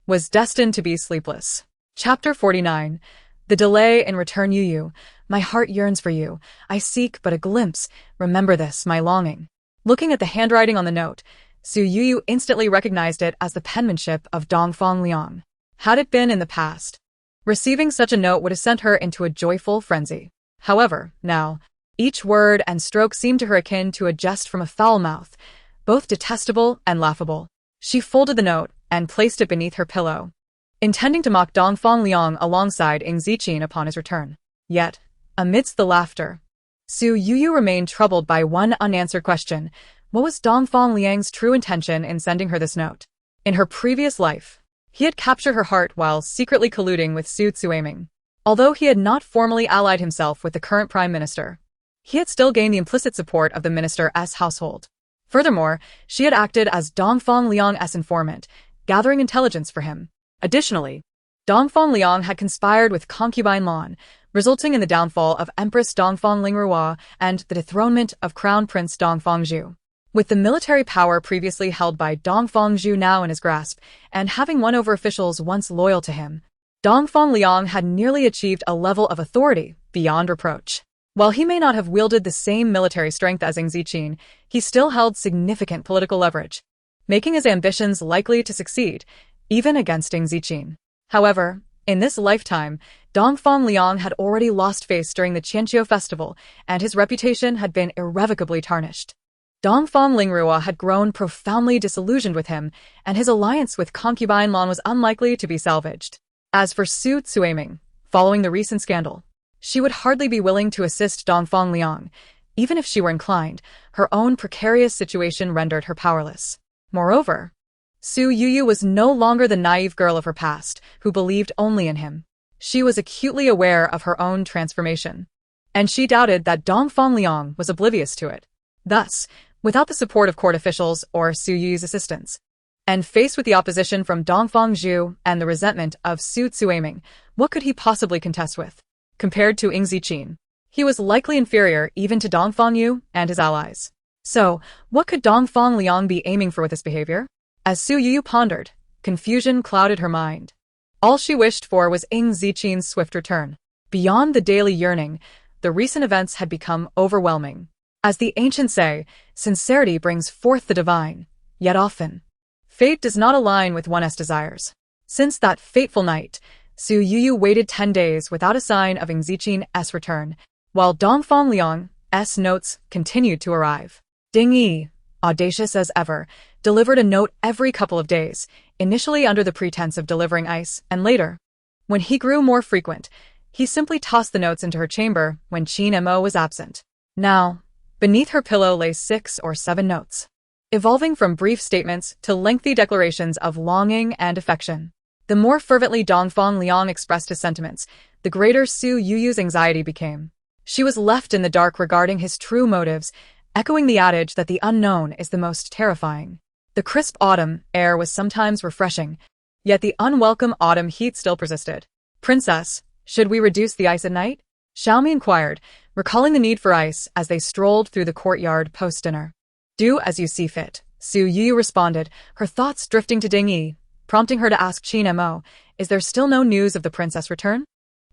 was destined to be sleepless. Chapter 49. The delay in return. Youyou, my heart yearns for you. I seek but a glimpse. Remember this, my longing. Looking at the handwriting on the note, Su Youyou instantly recognized it as the penmanship of Dongfang Liang. Had it been in the past, receiving such a note would have sent her into a joyful frenzy. However, now, each word and stroke seemed to her akin to a jest from a foul mouth, both detestable and laughable. She folded the note and placed it beneath her pillow, intending to mock Dongfang Liang alongside Ying Zijing upon his return. Yet, amidst the laughter, Su Youyou remained troubled by one unanswered question. What was Dongfang Liang's true intention in sending her this note? In her previous life, he had captured her heart while secretly colluding with Su Youyou. Although he had not formally allied himself with the current prime minister, he had still gained the implicit support of the minister's household. Furthermore, she had acted as Dongfang Liang's informant, gathering intelligence for him. Additionally, Dongfang Liang had conspired with concubine Lan, resulting in the downfall of Empress Dongfang Lingrua and the dethronement of Crown Prince Dongfang Zhu. With the military power previously held by Dongfang Zhu now in his grasp, and having won over officials once loyal to him, Dongfang Liang had nearly achieved a level of authority beyond reproach. While he may not have wielded the same military strength as Ying Zijing, he still held significant political leverage, making his ambitions likely to succeed, even against Ying Zijing. However, in this lifetime, Dongfang Liang had already lost face during the Qianqiu festival, and his reputation had been irrevocably tarnished. Dongfang Lingrua had grown profoundly disillusioned with him, and his alliance with concubine Lan was unlikely to be salvaged. As for Su Youyou, following the recent scandal, she would hardly be willing to assist Dongfang Liang. Even if she were inclined, her own precarious situation rendered her powerless. Moreover, Su Youyou was no longer the naive girl of her past, who believed only in him. She was acutely aware of her own transformation, and she doubted that Dongfang Liang was oblivious to it. Thus, without the support of court officials or Su Youyou's assistance, and faced with the opposition from Dongfang Zhu and the resentment of Su Youyou, what could he possibly contest with? Compared to Ying Zijing, he was likely inferior even to Dongfang Yu and his allies. So, what could Dongfang Liang be aiming for with this behavior? As Su Youyou pondered, confusion clouded her mind. All she wished for was Ying Zijing's swift return. Beyond the daily yearning, the recent events had become overwhelming. As the ancients say, sincerity brings forth the divine, yet often, fate does not align with one's desires. Since that fateful night, Su Youyou waited 10 days without a sign of Ying Zijing's return, while Dongfang Liang's notes continued to arrive. Ding Yi, audacious as ever, delivered a note every couple of days, initially under the pretense of delivering ice, and later, when he grew more frequent, he simply tossed the notes into her chamber when Qin Mo was absent. Now, beneath her pillow lay 6 or 7 notes, evolving from brief statements to lengthy declarations of longing and affection. The more fervently Dongfang Liang expressed his sentiments, the greater Su Youyou's anxiety became. She was left in the dark regarding his true motives, echoing the adage that the unknown is the most terrifying. The crisp autumn air was sometimes refreshing, yet the unwelcome autumn heat still persisted. "Princess, should we reduce the ice at night?" Xiaomi inquired, recalling the need for ice as they strolled through the courtyard post-dinner. "Do as you see fit," Su Youyou responded, her thoughts drifting to Ding Yi, prompting her to ask Qin Mo, "Is there still no news of the princess' return?"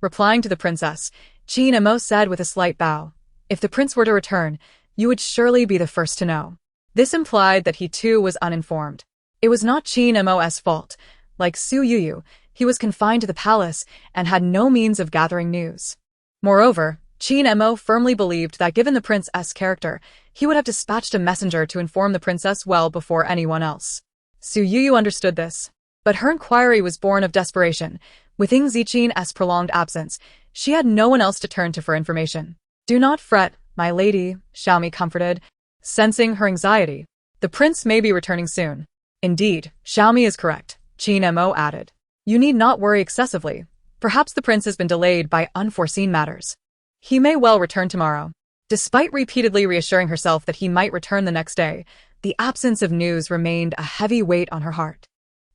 Replying to the princess, Qin Mo said with a slight bow, "If the prince were to return, you would surely be the first to know." This implied that he too was uninformed. It was not Qin Mo's fault. Like Su Youyou, he was confined to the palace and had no means of gathering news. Moreover, Qin Mo firmly believed that given the prince's character, he would have dispatched a messenger to inform the princess well before anyone else. Su Youyou understood this, but her inquiry was born of desperation. With Ying Zijing's prolonged absence, she had no one else to turn to for information. "Do not fret, my lady," Xiaomi comforted, sensing her anxiety. "The prince may be returning soon." "Indeed, Xiaomi is correct," Qin Mo added. "You need not worry excessively. Perhaps the prince has been delayed by unforeseen matters. He may well return tomorrow." Despite repeatedly reassuring herself that he might return the next day, the absence of news remained a heavy weight on her heart.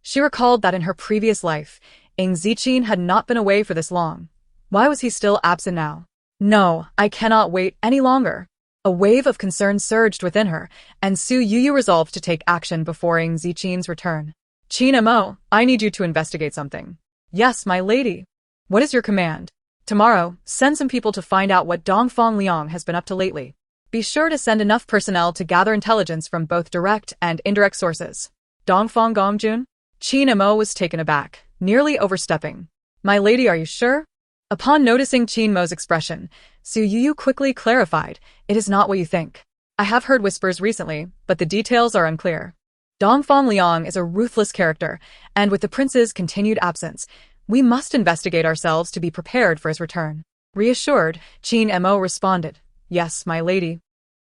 She recalled that in her previous life, Ying Zijing had not been away for this long. Why was he still absent now? "No, I cannot wait any longer." A wave of concern surged within her, and Su Youyou resolved to take action before Ying Zijing's return. "Qin Mo, I need you to investigate something." "Yes, my lady." "What is your command?" "Tomorrow, send some people to find out what Dongfang Liang has been up to lately. Be sure to send enough personnel to gather intelligence from both direct and indirect sources." "Dongfang Gongjun?" Qin Mo was taken aback, nearly overstepping. "My lady, are you sure?" Upon noticing Qin Mo's expression, Su Youyou quickly clarified, "It is not what you think. I have heard whispers recently, but the details are unclear. Dongfang Liang is a ruthless character, and with the prince's continued absence, we must investigate ourselves to be prepared for his return." Reassured, Qin Mo responded, "Yes, my lady.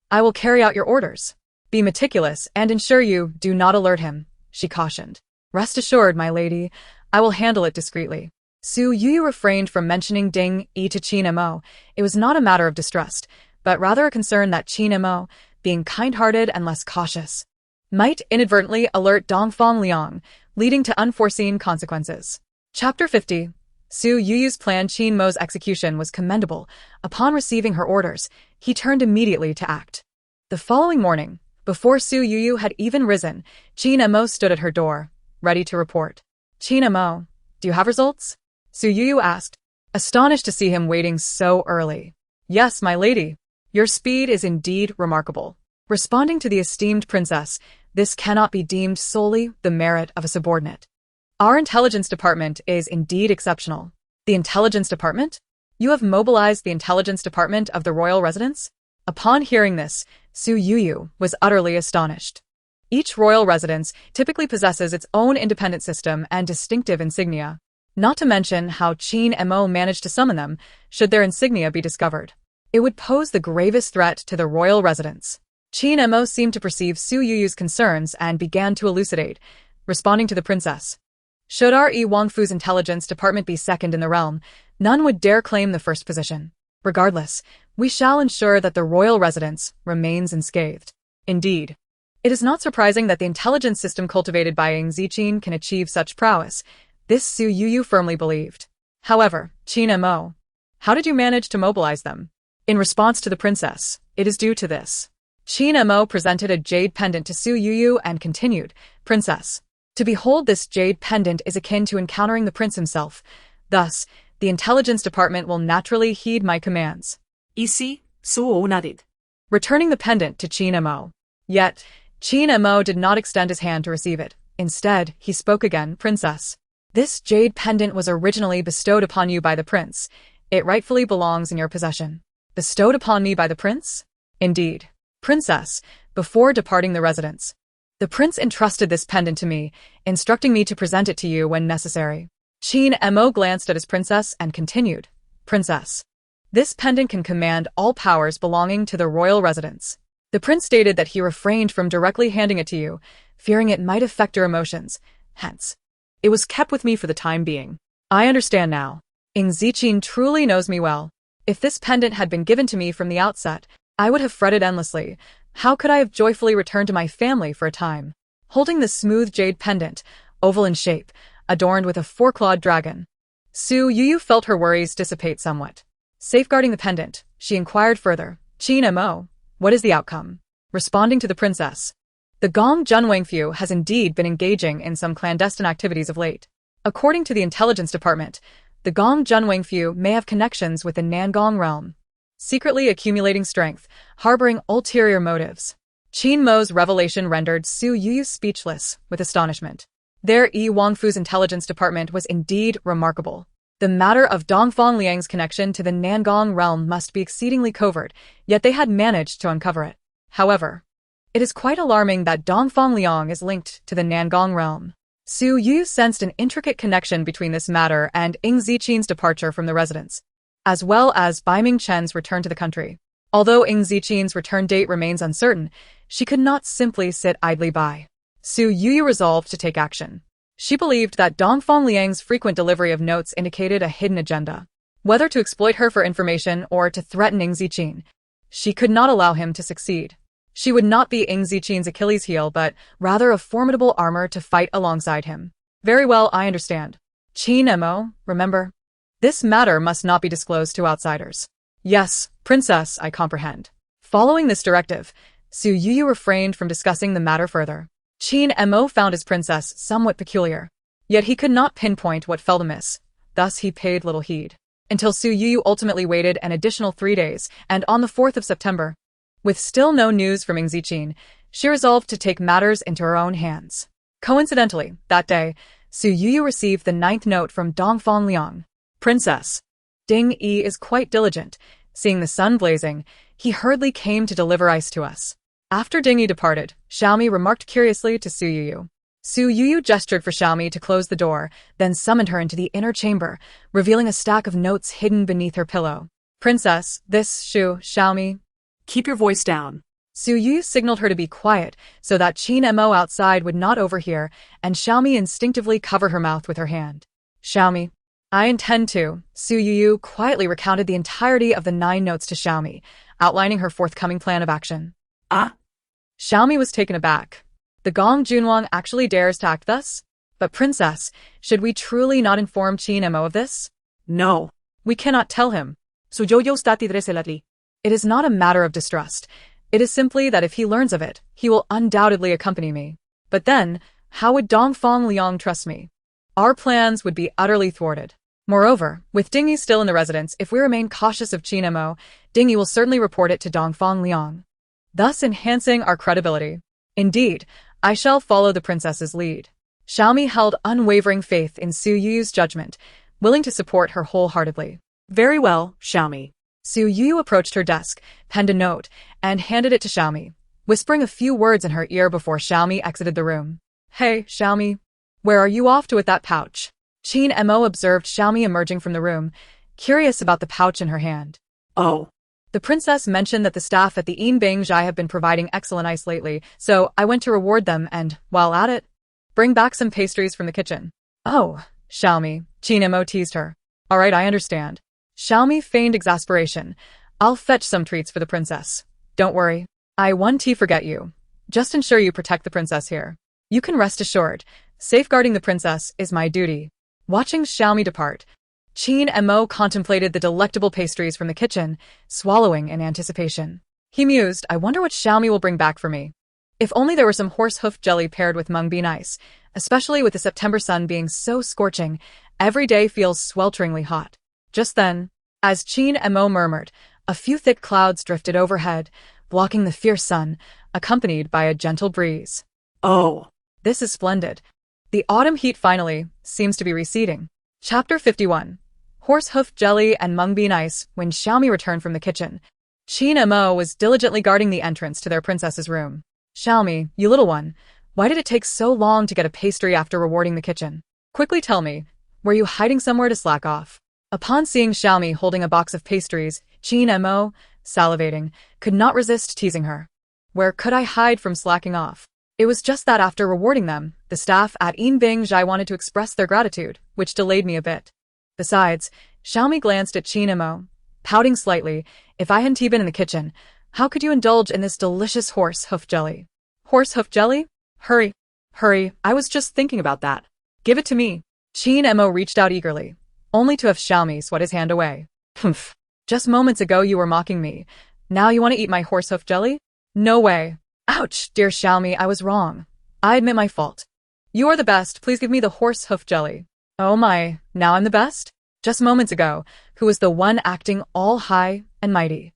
I will carry out your orders. Be meticulous and ensure you do not alert him," she cautioned. "Rest assured, my lady, I will handle it discreetly." Su Youyou refrained from mentioning Ding Yi to Qin Mo. It was not a matter of distrust, but rather a concern that Qin Mo, being kind-hearted and less cautious, might inadvertently alert Dongfang Liang, leading to unforeseen consequences. Chapter 50. Su Youyou's plan. Qin Mo's execution was commendable. Upon receiving her orders, he turned immediately to act. The following morning, before Su Youyou had even risen, Qin Mo stood at her door, ready to report. Qin Mo, do you have results? Su Youyou asked, astonished to see him waiting so early. Yes, my lady. Your speed is indeed remarkable. Responding to the esteemed princess, this cannot be deemed solely the merit of a subordinate. Our intelligence department is indeed exceptional. The intelligence department? You have mobilized the intelligence department of the royal residence? Upon hearing this, Su Youyou was utterly astonished. Each royal residence typically possesses its own independent system and distinctive insignia, not to mention how Qin Mo managed to summon them should their insignia be discovered. It would pose the gravest threat to the royal residence. Qin Mo seemed to perceive Su Youyou's concerns and began to elucidate, responding to the princess. Should our Wangfu's intelligence department be second in the realm, none would dare claim the first position. Regardless, we shall ensure that the royal residence remains unscathed. Indeed, it is not surprising that the intelligence system cultivated by Ying Zijing can achieve such prowess. This Su Youyou firmly believed. However, Qin Mo, how did you manage to mobilize them? In response to the princess, it is due to this. Qin Mo presented a jade pendant to Su Youyou and continued, Princess, to behold this jade pendant is akin to encountering the prince himself. Thus, the intelligence department will naturally heed my commands. Su Youyou nodded, Returning the pendant to Qin Mo. Yet, Qin Mo did not extend his hand to receive it. Instead, he spoke again, Princess. This jade pendant was originally bestowed upon you by the prince. It rightfully belongs in your possession. Bestowed upon me by the prince? Indeed. Princess, before departing the residence, the prince entrusted this pendant to me, instructing me to present it to you when necessary. Qin Mo glanced at his princess and continued, Princess, this pendant can command all powers belonging to the royal residence. The prince stated that he refrained from directly handing it to you, fearing it might affect your emotions. Hence, it was kept with me for the time being. I understand now. Ying Zijing truly knows me well. If this pendant had been given to me from the outset, I would have fretted endlessly. How could I have joyfully returned to my family for a time? Holding the smooth jade pendant, oval in shape, adorned with a four-clawed dragon, Su Youyou felt her worries dissipate somewhat. Safeguarding the pendant, she inquired further, Qin Mo, what is the outcome? Responding to the princess, the Gong Junwangfu has indeed been engaging in some clandestine activities of late. According to the intelligence department, the Gong Junwangfu may have connections with the Nangong realm, secretly accumulating strength, harboring ulterior motives. Qin Mo's revelation rendered Su Youyou speechless with astonishment. Their Wangfu's intelligence department was indeed remarkable. The matter of Dongfang Liang's connection to the Nangong realm must be exceedingly covert, yet they had managed to uncover it. However, it is quite alarming that Dongfang Liang is linked to the Nangong realm. Su Youyou sensed an intricate connection between this matter and Ying Zijing's departure from the residence, as well as Bai Mingchen's return to the country. Although Ying Zijing's return date remains uncertain, she could not simply sit idly by. Su Youyou resolved to take action. She believed that Dongfang Liang's frequent delivery of notes indicated a hidden agenda. Whether to exploit her for information or to threaten Ying Zijing, she could not allow him to succeed. She would not be Ying Zijing's Achilles heel but rather a formidable armor to fight alongside him. Very well, I understand. Qin Mo, remember? This matter must not be disclosed to outsiders. Yes, Princess, I comprehend. Following this directive, Su Youyou refrained from discussing the matter further. Qin Mo found his princess somewhat peculiar, yet he could not pinpoint what felt amiss. Thus he paid little heed, until Su Youyou ultimately waited an additional 3 days, and on the 4th of September, with still no news from Ying Zijing, she resolved to take matters into her own hands. Coincidentally, that day, Su Youyou received the 9th note from Dongfang Liang. Princess, Ding Yi is quite diligent. Seeing the sun blazing, he hurriedly came to deliver ice to us. After Ding Yi departed, Xiaomi remarked curiously to Su Youyou. Su Youyou gestured for Xiaomi to close the door, then summoned her into the inner chamber, revealing a stack of notes hidden beneath her pillow. Princess, this Xiaomi. Keep your voice down. Su Youyou signaled her to be quiet so that Qin Mo outside would not overhear, and Xiaomi instinctively covered her mouth with her hand. Xiaomi, I intend to. Su Youyou quietly recounted the entirety of the 9 notes to Xiaomi, outlining her forthcoming plan of action. Ah? Xiaomi was taken aback. The Gong Junwang actually dares to act thus? But princess, should we truly not inform Qin Mo of this? No. We cannot tell him. Su Youyou stati ruthlessly. It is not a matter of distrust. It is simply that if he learns of it, he will undoubtedly accompany me. But then, how would Dongfang Liang trust me? Our plans would be utterly thwarted. Moreover, with Dingyi still in the residence, if we remain cautious of Qin Mo, Dingyi will certainly report it to Dongfang Liang, thus enhancing our credibility. Indeed, I shall follow the princess's lead. Xiaomi held unwavering faith in Su Youyou's judgment, willing to support her wholeheartedly. Very well, Xiaomi. Su Youyou approached her desk, penned a note, and handed it to Xiaomi, whispering a few words in her ear before Xiaomi exited the room. Hey, Xiaomi. Where are you off to with that pouch? Qin Mo observed Xiaomi emerging from the room, curious about the pouch in her hand. Oh. The princess mentioned that the staff at the Ying Zijing have been providing excellent ice lately, so I went to reward them and, while at it, bring back some pastries from the kitchen. Oh, Xiaomi, Qin Mo teased her. All right, I understand. Xiaomi feigned exasperation. I'll fetch some treats for the princess. Don't worry. I won't forget you. Just ensure you protect the princess here. You can rest assured, safeguarding the princess is my duty. Watching Xiaomi depart, Qin Mo contemplated the delectable pastries from the kitchen, swallowing in anticipation. He mused, I wonder what Xiaomi will bring back for me. If only there were some horse hoof jelly paired with mung bean ice, especially with the September sun being so scorching, every day feels swelteringly hot. Just then, as Qin Mo murmured, a few thick clouds drifted overhead, blocking the fierce sun, accompanied by a gentle breeze. Oh. This is splendid. The autumn heat finally seems to be receding. Chapter 51. Horse hoof jelly and mung bean ice. When Xiaomi returned from the kitchen, Qin Mo was diligently guarding the entrance to their princess's room. Xiaomi, you little one, why did it take so long to get a pastry after rewarding the kitchen? Quickly tell me, were you hiding somewhere to slack off? Upon seeing Xiaomi holding a box of pastries, Qin Mo, salivating, could not resist teasing her. Where could I hide from slacking off? It was just that after rewarding them, the staff at Ying Zijing wanted to express their gratitude, which delayed me a bit. Besides, Xiaomi glanced at Qin Mo, pouting slightly. If I hadn't been in the kitchen, how could you indulge in this delicious horse hoof jelly? Horse hoof jelly? Hurry, hurry, I was just thinking about that. Give it to me. Qin Mo reached out eagerly, only to have Xiaomi swat his hand away. Humph. Just moments ago you were mocking me. Now you want to eat my horse hoof jelly? No way. Ouch, dear Xiaomi, I was wrong. I admit my fault. You are the best, please give me the horse hoof jelly. Oh my, now I'm the best? Just moments ago, who was the one acting all high and mighty?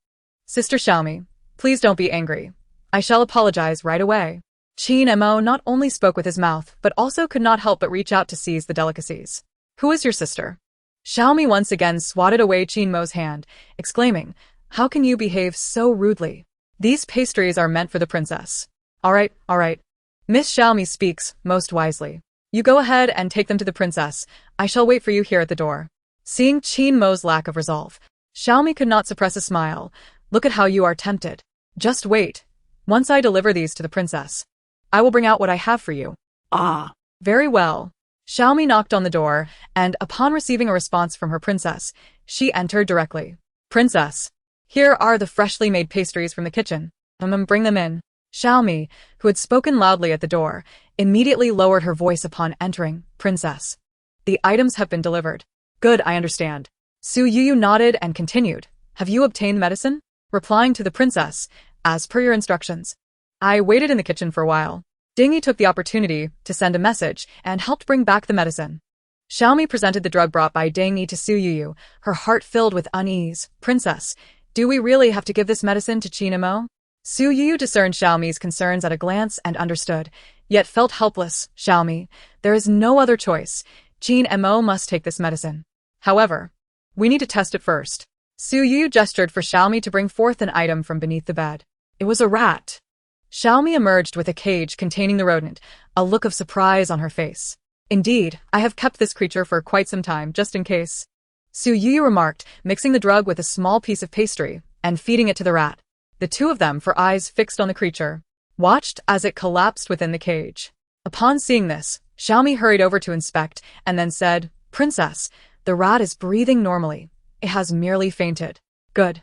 Sister Xiaomi, please don't be angry. I shall apologize right away. Qin Mo not only spoke with his mouth, but also could not help but reach out to seize the delicacies. Who is your sister? Xiaomi once again swatted away Qin Mo's hand, exclaiming, how can you behave so rudely? These pastries are meant for the princess. All right. Miss Xiaomi speaks most wisely. You go ahead and take them to the princess. I shall wait for you here at the door. Seeing Qin Mo's lack of resolve, Xiaomi could not suppress a smile. Look at how you are tempted. Just wait. Once I deliver these to the princess, I will bring out what I have for you. Ah. Very well. Xiaomi knocked on the door, and upon receiving a response from her princess, she entered directly. Princess, here are the freshly made pastries from the kitchen. Bring them in. Xiaomi, who had spoken loudly at the door, immediately lowered her voice upon entering. Princess, the items have been delivered. Good, I understand. Su Youyou nodded and continued. Have you obtained medicine? Replying to the princess, as per your instructions. I waited in the kitchen for a while. Dingyi took the opportunity to send a message and helped bring back the medicine. Xiaomi presented the drug brought by Dingyi to Su Youyou, her heart filled with unease. Princess, do we really have to give this medicine to Qin Mo? Su Youyou discerned Xiaomi's concerns at a glance and understood, yet felt helpless. Xiaomi, there is no other choice. Qin Mo must take this medicine. However, we need to test it first. Su Youyou gestured for Xiaomi to bring forth an item from beneath the bed. It was a rat. Xiaomi emerged with a cage containing the rodent, a look of surprise on her face. Indeed, I have kept this creature for quite some time, just in case. Su Youyou remarked, mixing the drug with a small piece of pastry and feeding it to the rat. The two of them, for eyes fixed on the creature, watched as it collapsed within the cage. Upon seeing this, Xiaomi hurried over to inspect and then said, Princess, the rat is breathing normally. It has merely fainted. Good.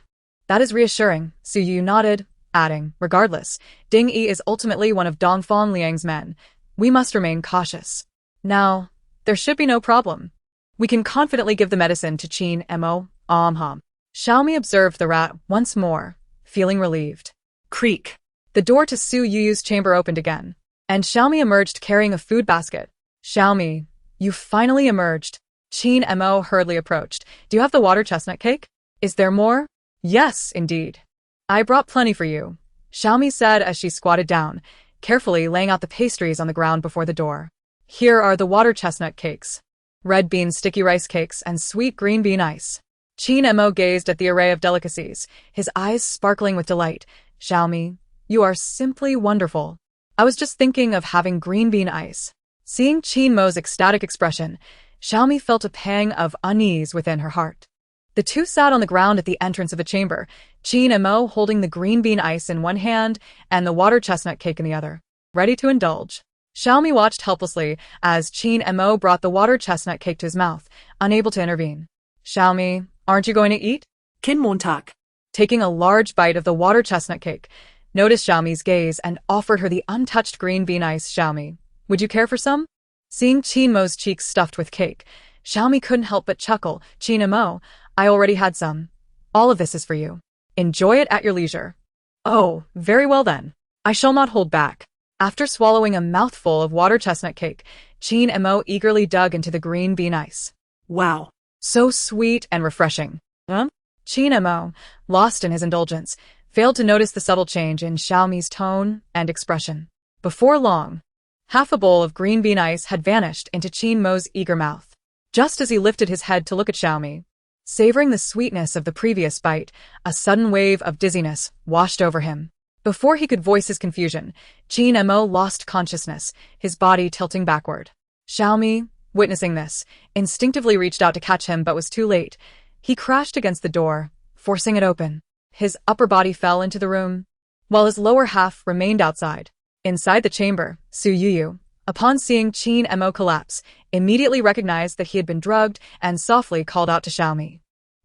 That is reassuring. Su Youyou nodded, adding, regardless, Dingyi is ultimately one of Dongfang Liang's men. We must remain cautious. Now, there should be no problem. We can confidently give the medicine to Qin Mo. Xiaomi observed the rat once more, feeling relieved. Creak. The door to Su Youyou's chamber opened again, and Xiaomi emerged carrying a food basket. Xiaomi, you finally emerged. Qin Mo hurriedly approached. Do you have the water chestnut cake? Is there more? Yes, indeed. I brought plenty for you, Xiaomi said as she squatted down, carefully laying out the pastries on the ground before the door. Here are the water chestnut cakes, red bean sticky rice cakes, and sweet green bean ice. Qin Mo gazed at the array of delicacies, his eyes sparkling with delight. Xiaomi, you are simply wonderful. I was just thinking of having green bean ice. Seeing Qin Mo's ecstatic expression, Xiaomi felt a pang of unease within her heart. The two sat on the ground at the entrance of the chamber, Qin Mo holding the green bean ice in one hand and the water chestnut cake in the other, ready to indulge. Xiaomi watched helplessly as Qin Mo brought the water chestnut cake to his mouth, unable to intervene. Xiaomi, aren't you going to eat? Kin Montak. Taking a large bite of the water chestnut cake, noticed Xiaomi's gaze and offered her the untouched green bean ice. Xiaomi, would you care for some? Seeing Qin Mo's cheeks stuffed with cake, Xiaomi couldn't help but chuckle. Qin Mo, I already had some. All of this is for you. Enjoy it at your leisure. Oh, very well then. I shall not hold back. After swallowing a mouthful of water chestnut cake, Qin Mo eagerly dug into the green bean ice. Wow. So sweet and refreshing. Qin Mo, lost in his indulgence, failed to notice the subtle change in Xiaomi's tone and expression. Before long, half a bowl of green bean ice had vanished into Qin Mo's eager mouth. Just as he lifted his head to look at Xiaomi, savoring the sweetness of the previous bite, a sudden wave of dizziness washed over him. Before he could voice his confusion, Qin Mo lost consciousness, his body tilting backward. Xiaomi, witnessing this, instinctively reached out to catch him but was too late. He crashed against the door, forcing it open. His upper body fell into the room, while his lower half remained outside. Inside the chamber, Su Youyou, upon seeing Qin Mo collapse, immediately recognized that he had been drugged and softly called out to Xiaomi.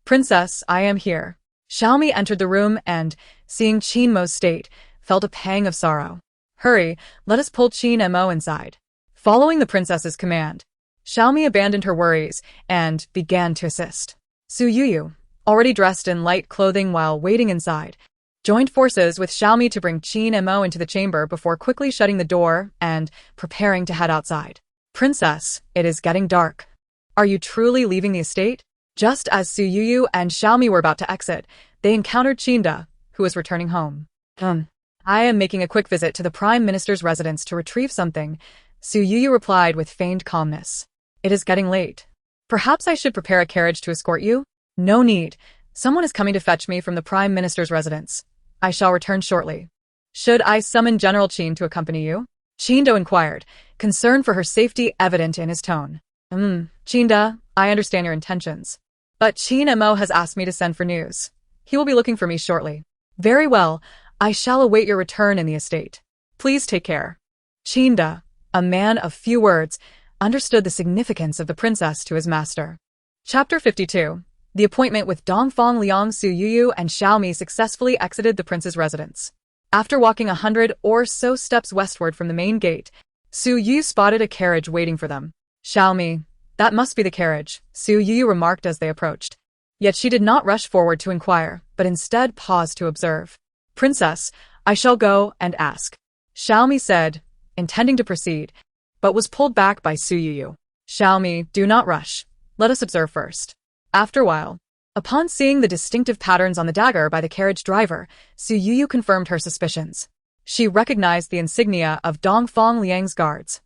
Princess, I am here. Xiaomi entered the room and, seeing Qin Mo's state, felt a pang of sorrow. Hurry, let us pull Qin Mo inside. Following the princess's command, Xiaomi abandoned her worries and began to assist. Su Youyou, already dressed in light clothing while waiting inside, joined forces with Xiaomi to bring Qin Mo into the chamber before quickly shutting the door and preparing to head outside. Princess, it is getting dark. Are you truly leaving the estate? Just as Su Youyou and Xiaomi were about to exit, they encountered Qinda, who was returning home. I am making a quick visit to the Prime Minister's residence to retrieve something, Su Youyou replied with feigned calmness. It is getting late. Perhaps I should prepare a carriage to escort you? No need. Someone is coming to fetch me from the Prime Minister's residence. I shall return shortly. Should I summon General Qin to accompany you? Qinda inquired, concern for her safety evident in his tone. Qinda, I understand your intentions. But Qin Mo has asked me to send for news. He will be looking for me shortly. Very well, I shall await your return in the estate. Please take care. Qinda, a man of few words, understood the significance of the princess to his master. Chapter 52. The appointment with Dongfang Liang. Su Youyou and Xiaomi successfully exited the prince's residence. After walking 100 or so steps westward from the main gate, Su Youyou spotted a carriage waiting for them. Xiaomi, that must be the carriage, Su Youyou remarked as they approached. Yet she did not rush forward to inquire, but instead paused to observe. Princess, I shall go and ask, Xiaomi said, intending to proceed, but was pulled back by Su Youyou. Xiaomi, do not rush. Let us observe first. After a while, upon seeing the distinctive patterns on the dagger by the carriage driver, Su Youyou confirmed her suspicions. She recognized the insignia of Dongfang Liang's guards.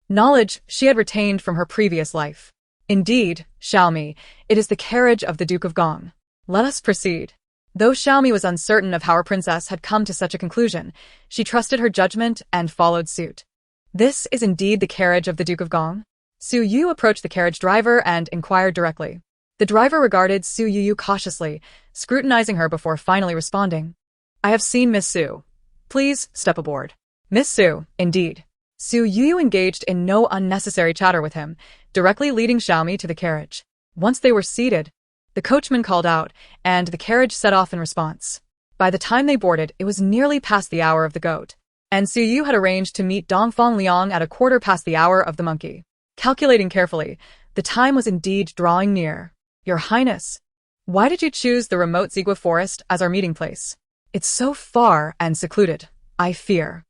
Knowledge she had retained from her previous life. Indeed, Xiaomi, it is the carriage of the Duke of Gong. Let us proceed. Though Xiaomi was uncertain of how her princess had come to such a conclusion, she trusted her judgment and followed suit. This is indeed the carriage of the Duke of Gong? Su Youyou approached the carriage driver and inquired directly. The driver regarded Su Youyou cautiously, scrutinizing her before finally responding. I have seen Miss Su. Please step aboard. Miss Su, indeed. Su Youyou engaged in no unnecessary chatter with him, directly leading Xiaomi to the carriage. Once they were seated, the coachman called out, and the carriage set off in response. By the time they boarded, it was nearly past the hour of the goat, and Su Youyou had arranged to meet Dongfang Liang at 1/4 past the hour of the monkey. Calculating carefully, the time was indeed drawing near. Your Highness, why did you choose the remote Zigua forest as our meeting place? It's so far and secluded, I fear.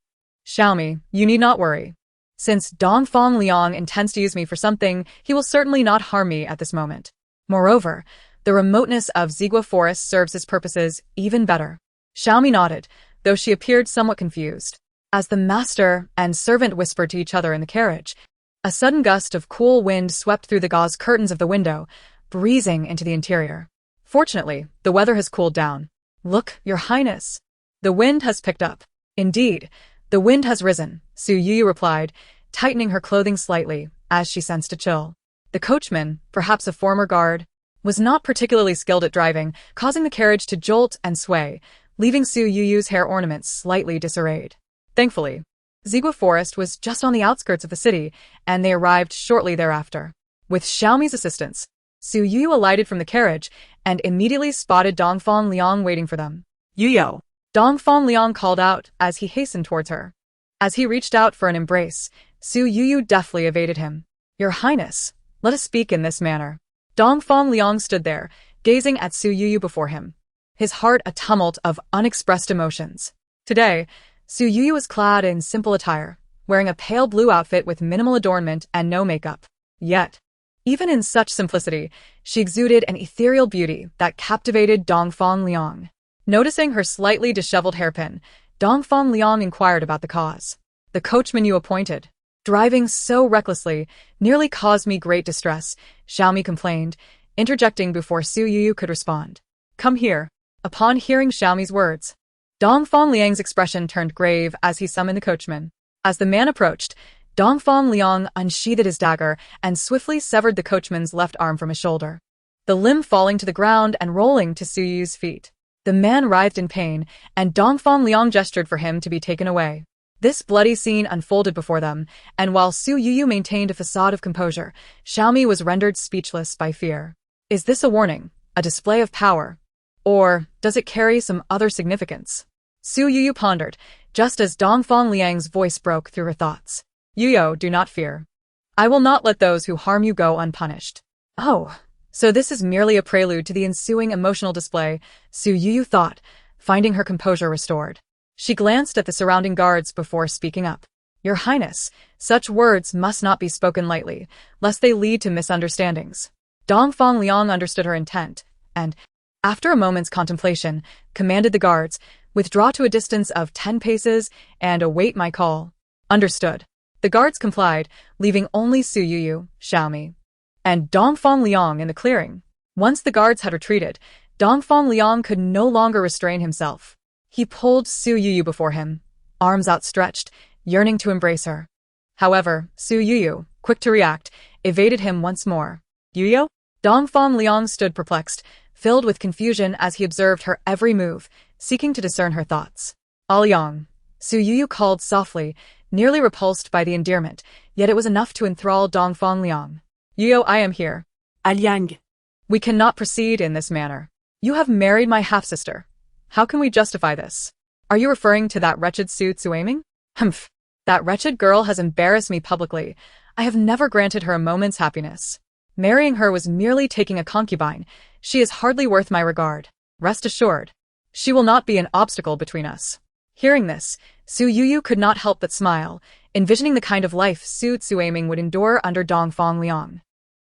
Xiaomi, you need not worry. Since Dongfang Liang intends to use me for something, he will certainly not harm me at this moment. Moreover, the remoteness of Zigua forest serves his purposes even better. Xiaomi nodded, though she appeared somewhat confused. As the master and servant whispered to each other in the carriage, a sudden gust of cool wind swept through the gauze curtains of the window, breezing into the interior. Fortunately, the weather has cooled down. Look, Your Highness. The wind has picked up. Indeed, the wind has risen, Su Youyou replied, tightening her clothing slightly, as she sensed a chill. The coachman, perhaps a former guard, was not particularly skilled at driving, causing the carriage to jolt and sway, leaving Su Youyou's hair ornaments slightly disarrayed. Thankfully, Zigua Forest was just on the outskirts of the city, and they arrived shortly thereafter. With Xiaomi's assistance, Su Youyou alighted from the carriage and immediately spotted Dongfang Liang waiting for them. Youyou. Dongfang Liang called out as he hastened towards her. As he reached out for an embrace, Su Youyou deftly evaded him. Your Highness, let us speak in this manner. Dongfang Liang stood there, gazing at Su Youyou before him, his heart a tumult of unexpressed emotions. Today, Su Youyou was clad in simple attire, wearing a pale blue outfit with minimal adornment and no makeup. Yet, even in such simplicity, she exuded an ethereal beauty that captivated Dongfang Liang. Noticing her slightly disheveled hairpin, Dongfang Liang inquired about the cause. The coachman you appointed, driving so recklessly, nearly caused me great distress, Xiaomi complained, interjecting before Su Youyou could respond. Come here. Upon hearing Xiaomi's words, Dongfang Liang's expression turned grave as he summoned the coachman. As the man approached, Dongfang Liang unsheathed his dagger and swiftly severed the coachman's left arm from his shoulder, the limb falling to the ground and rolling to Su Youyou's feet. The man writhed in pain, and Dongfang Liang gestured for him to be taken away. This bloody scene unfolded before them, and while Su Youyou maintained a facade of composure, Xiaomi was rendered speechless by fear. Is this a warning, a display of power? Or does it carry some other significance? Su Youyou pondered, just as Dongfang Liang's voice broke through her thoughts. Youyou, do not fear. I will not let those who harm you go unpunished. Oh, so this is merely a prelude to the ensuing emotional display, Su Youyou thought, finding her composure restored. She glanced at the surrounding guards before speaking up. Your Highness, such words must not be spoken lightly, lest they lead to misunderstandings. Dongfang Liang understood her intent, and, after a moment's contemplation, commanded the guards, withdraw to a distance of 10 paces and await my call. Understood. The guards complied, leaving only Su Youyou, Xiaomi, and Dongfang Liang in the clearing. Once the guards had retreated, Dongfang Liang could no longer restrain himself. He pulled Su Youyou before him, arms outstretched, yearning to embrace her. However, Su Youyou, quick to react, evaded him once more. Youyou? Dongfang Liang stood perplexed, filled with confusion as he observed her every move, seeking to discern her thoughts. Liang, Su Youyou called softly, nearly repulsed by the endearment, yet it was enough to enthrall Dongfang Liang. Youyou, I am here. Liang. We cannot proceed in this manner. You have married my half-sister. How can we justify this? Are you referring to that wretched Su Youyou? Humph. That wretched girl has embarrassed me publicly. I have never granted her a moment's happiness. Marrying her was merely taking a concubine. She is hardly worth my regard. Rest assured, she will not be an obstacle between us. Hearing this, Su Youyou could not help but smile, envisioning the kind of life Su Youyou would endure under Dongfang Liang.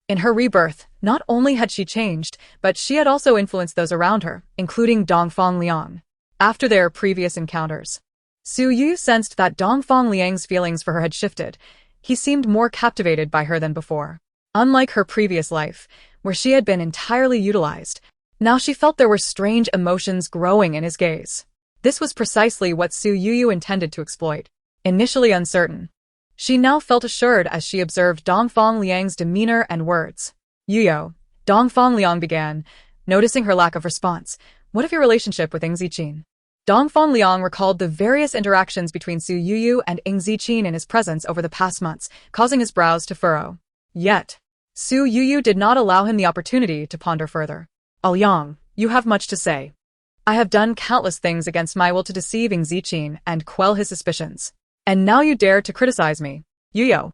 In her rebirth, not only had she changed, but she had also influenced those around her, including Dongfang Liang. After their previous encounters, Su Youyou sensed that Dongfang Liang's feelings for her had shifted. He seemed more captivated by her than before. Unlike her previous life, where she had been entirely utilized, now she felt there were strange emotions growing in his gaze. This was precisely what Su Youyou intended to exploit. Initially uncertain, she now felt assured as she observed Dongfang Liang's demeanor and words. Youyou, Dongfang Liang began, noticing her lack of response. What of your relationship with Ying Zijing? Dongfang Liang recalled the various interactions between Su Youyou and Ying Zijing in his presence over the past months, causing his brows to furrow. Yet, Su Youyou did not allow him the opportunity to ponder further. Liang, you have much to say. I have done countless things against my will to deceive Ying Zijing and quell his suspicions. And now you dare to criticize me. Youyou,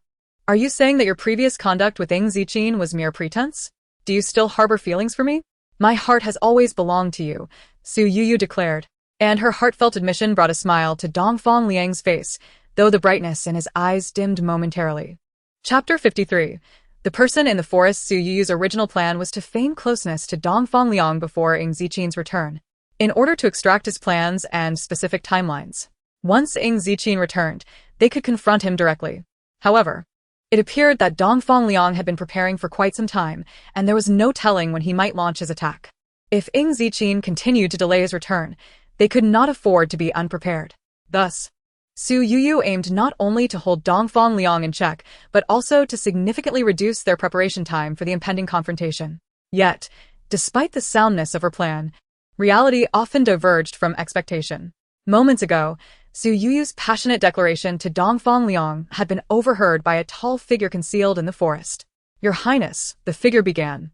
Are you saying that your previous conduct with Ying Zijing was mere pretense? Do you still harbor feelings for me? My heart has always belonged to you, Su Youyou declared, and her heartfelt admission brought a smile to Dongfang Liang's face, though the brightness in his eyes dimmed momentarily. Chapter 53. The person in the forest. Su Youyou's original plan was to feign closeness to Dongfang Liang before Ying Zijing's return, in order to extract his plans and specific timelines. Once Ying Zijing returned, they could confront him directly. However, it appeared that Dongfang Liang had been preparing for quite some time, and there was no telling when he might launch his attack. If Ying Zijing continued to delay his return, they could not afford to be unprepared. Thus, Su Youyou aimed not only to hold Dongfang Liang in check, but also to significantly reduce their preparation time for the impending confrontation. Yet, despite the soundness of her plan, reality often diverged from expectation. Moments ago, Su Youyou's passionate declaration to Dongfang Liang had been overheard by a tall figure concealed in the forest. "Your Highness," the figure began,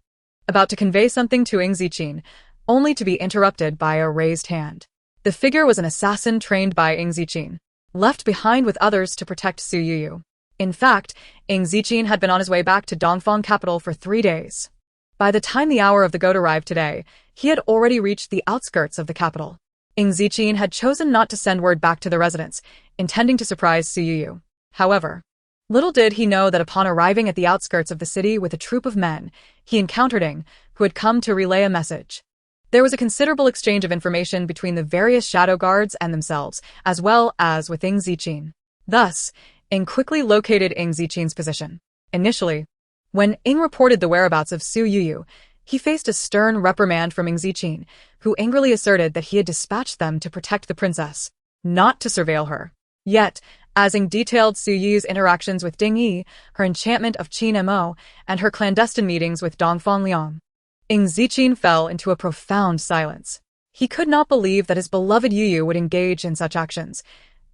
about to convey something to Ying Zijing, only to be interrupted by a raised hand. The figure was an assassin trained by Ying Zijing, left behind with others to protect Su Youyou. In fact, Ying Zijing had been on his way back to Dongfang capital for 3 days. By the time the hour of the goat arrived today, he had already reached the outskirts of the capital. Ying Zijing had chosen not to send word back to the residence, intending to surprise Su Youyou. However, little did he know that upon arriving at the outskirts of the city with a troop of men, he encountered Ying, who had come to relay a message. There was a considerable exchange of information between the various shadow guards and themselves, as well as with Ying Zijing. Thus, Ying quickly located Ying Zijing's position. Initially, when Ying reported the whereabouts of Su Youyou, he faced a stern reprimand from Ying Zijing, who angrily asserted that he had dispatched them to protect the princess, not to surveil her. Yet, as Ying detailed Su Youyou's interactions with Ding Yi, her enchantment of Qin Mo, and her clandestine meetings with Dongfang Liang, Ying Zijing fell into a profound silence. He could not believe that his beloved Youyou would engage in such actions.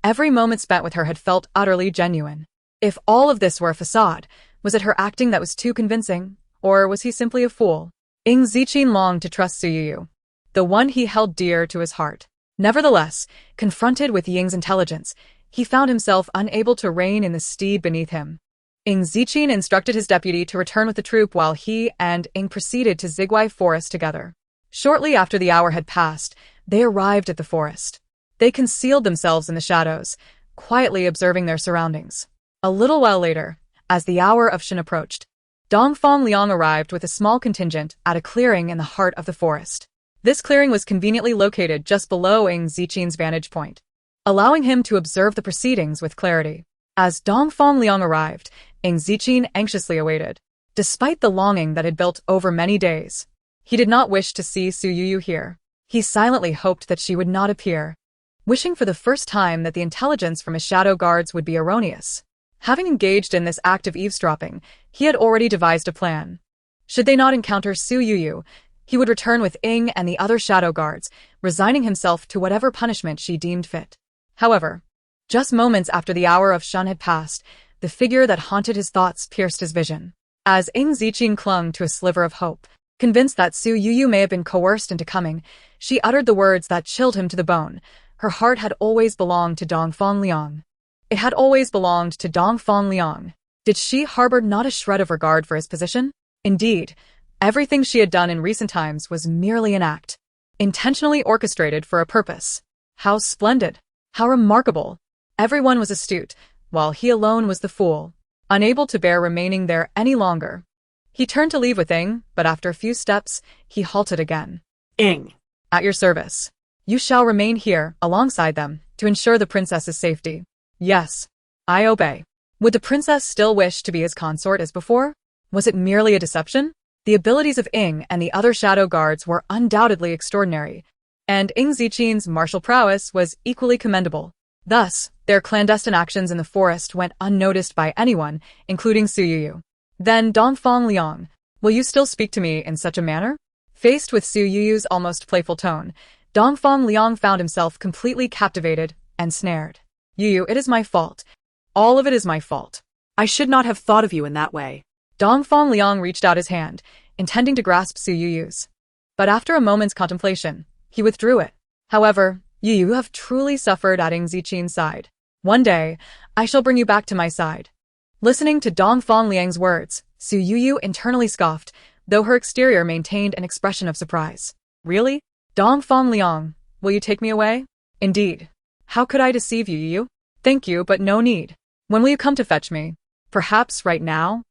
Every moment spent with her had felt utterly genuine. If all of this were a facade, was it her acting that was too convincing, or was he simply a fool? Ying Zijing longed to trust Su Youyou, the one he held dear to his heart. Nevertheless, confronted with Ying's intelligence, he found himself unable to rein in the steed beneath him. Ying Zijing instructed his deputy to return with the troop while he and Ying proceeded to Zigwai Forest together. Shortly after the hour had passed, they arrived at the forest. They concealed themselves in the shadows, quietly observing their surroundings. A little while later, as the hour of Shen approached, Dongfang Liang arrived with a small contingent at a clearing in the heart of the forest. This clearing was conveniently located just below Ying Zijing's vantage point, allowing him to observe the proceedings with clarity. As Dongfang Liang arrived, Ying Zijing anxiously awaited. Despite the longing that had built over many days, he did not wish to see Su Youyou here. He silently hoped that she would not appear, wishing for the first time that the intelligence from his shadow guards would be erroneous. Having engaged in this act of eavesdropping, he had already devised a plan. Should they not encounter Su Youyou, he would return with Ying and the other shadow guards, resigning himself to whatever punishment she deemed fit. However, just moments after the hour of Shun had passed, the figure that haunted his thoughts pierced his vision. As Ying Zijing clung to a sliver of hope, convinced that Su Youyou may have been coerced into coming, she uttered the words that chilled him to the bone. Her heart had always belonged to Dongfang Liang. It had always belonged to Dongfang Liang. Did she harbor not a shred of regard for his position? Indeed, everything she had done in recent times was merely an act, intentionally orchestrated for a purpose. How splendid! How remarkable! Everyone was astute, while he alone was the fool, unable to bear remaining there any longer. He turned to leave with Ying, but after a few steps, he halted again. Ying. At your service. You shall remain here, alongside them, to ensure the princess's safety. Yes, I obey. Would the princess still wish to be his consort as before? Was it merely a deception? The abilities of Ying and the other shadow guards were undoubtedly extraordinary, and Ying Zijing's martial prowess was equally commendable. Thus, their clandestine actions in the forest went unnoticed by anyone, including Su Youyou. Then Dongfang Liang, will you still speak to me in such a manner? Faced with Su Youyou's almost playful tone, Dongfang Liang found himself completely captivated and snared. Youyou, it is my fault. All of it is my fault. I should not have thought of you in that way. Dongfang Liang reached out his hand, intending to grasp Su Youyou's. But after a moment's contemplation, he withdrew it. However, you have truly suffered at Ying Zijing's side. One day, I shall bring you back to my side. Listening to Dongfang Liang's words, Su Youyou internally scoffed, though her exterior maintained an expression of surprise. Really? Dongfang Liang, will you take me away? Indeed. How could I deceive you, Youyou? Thank you, but no need. When will you come to fetch me? Perhaps right now?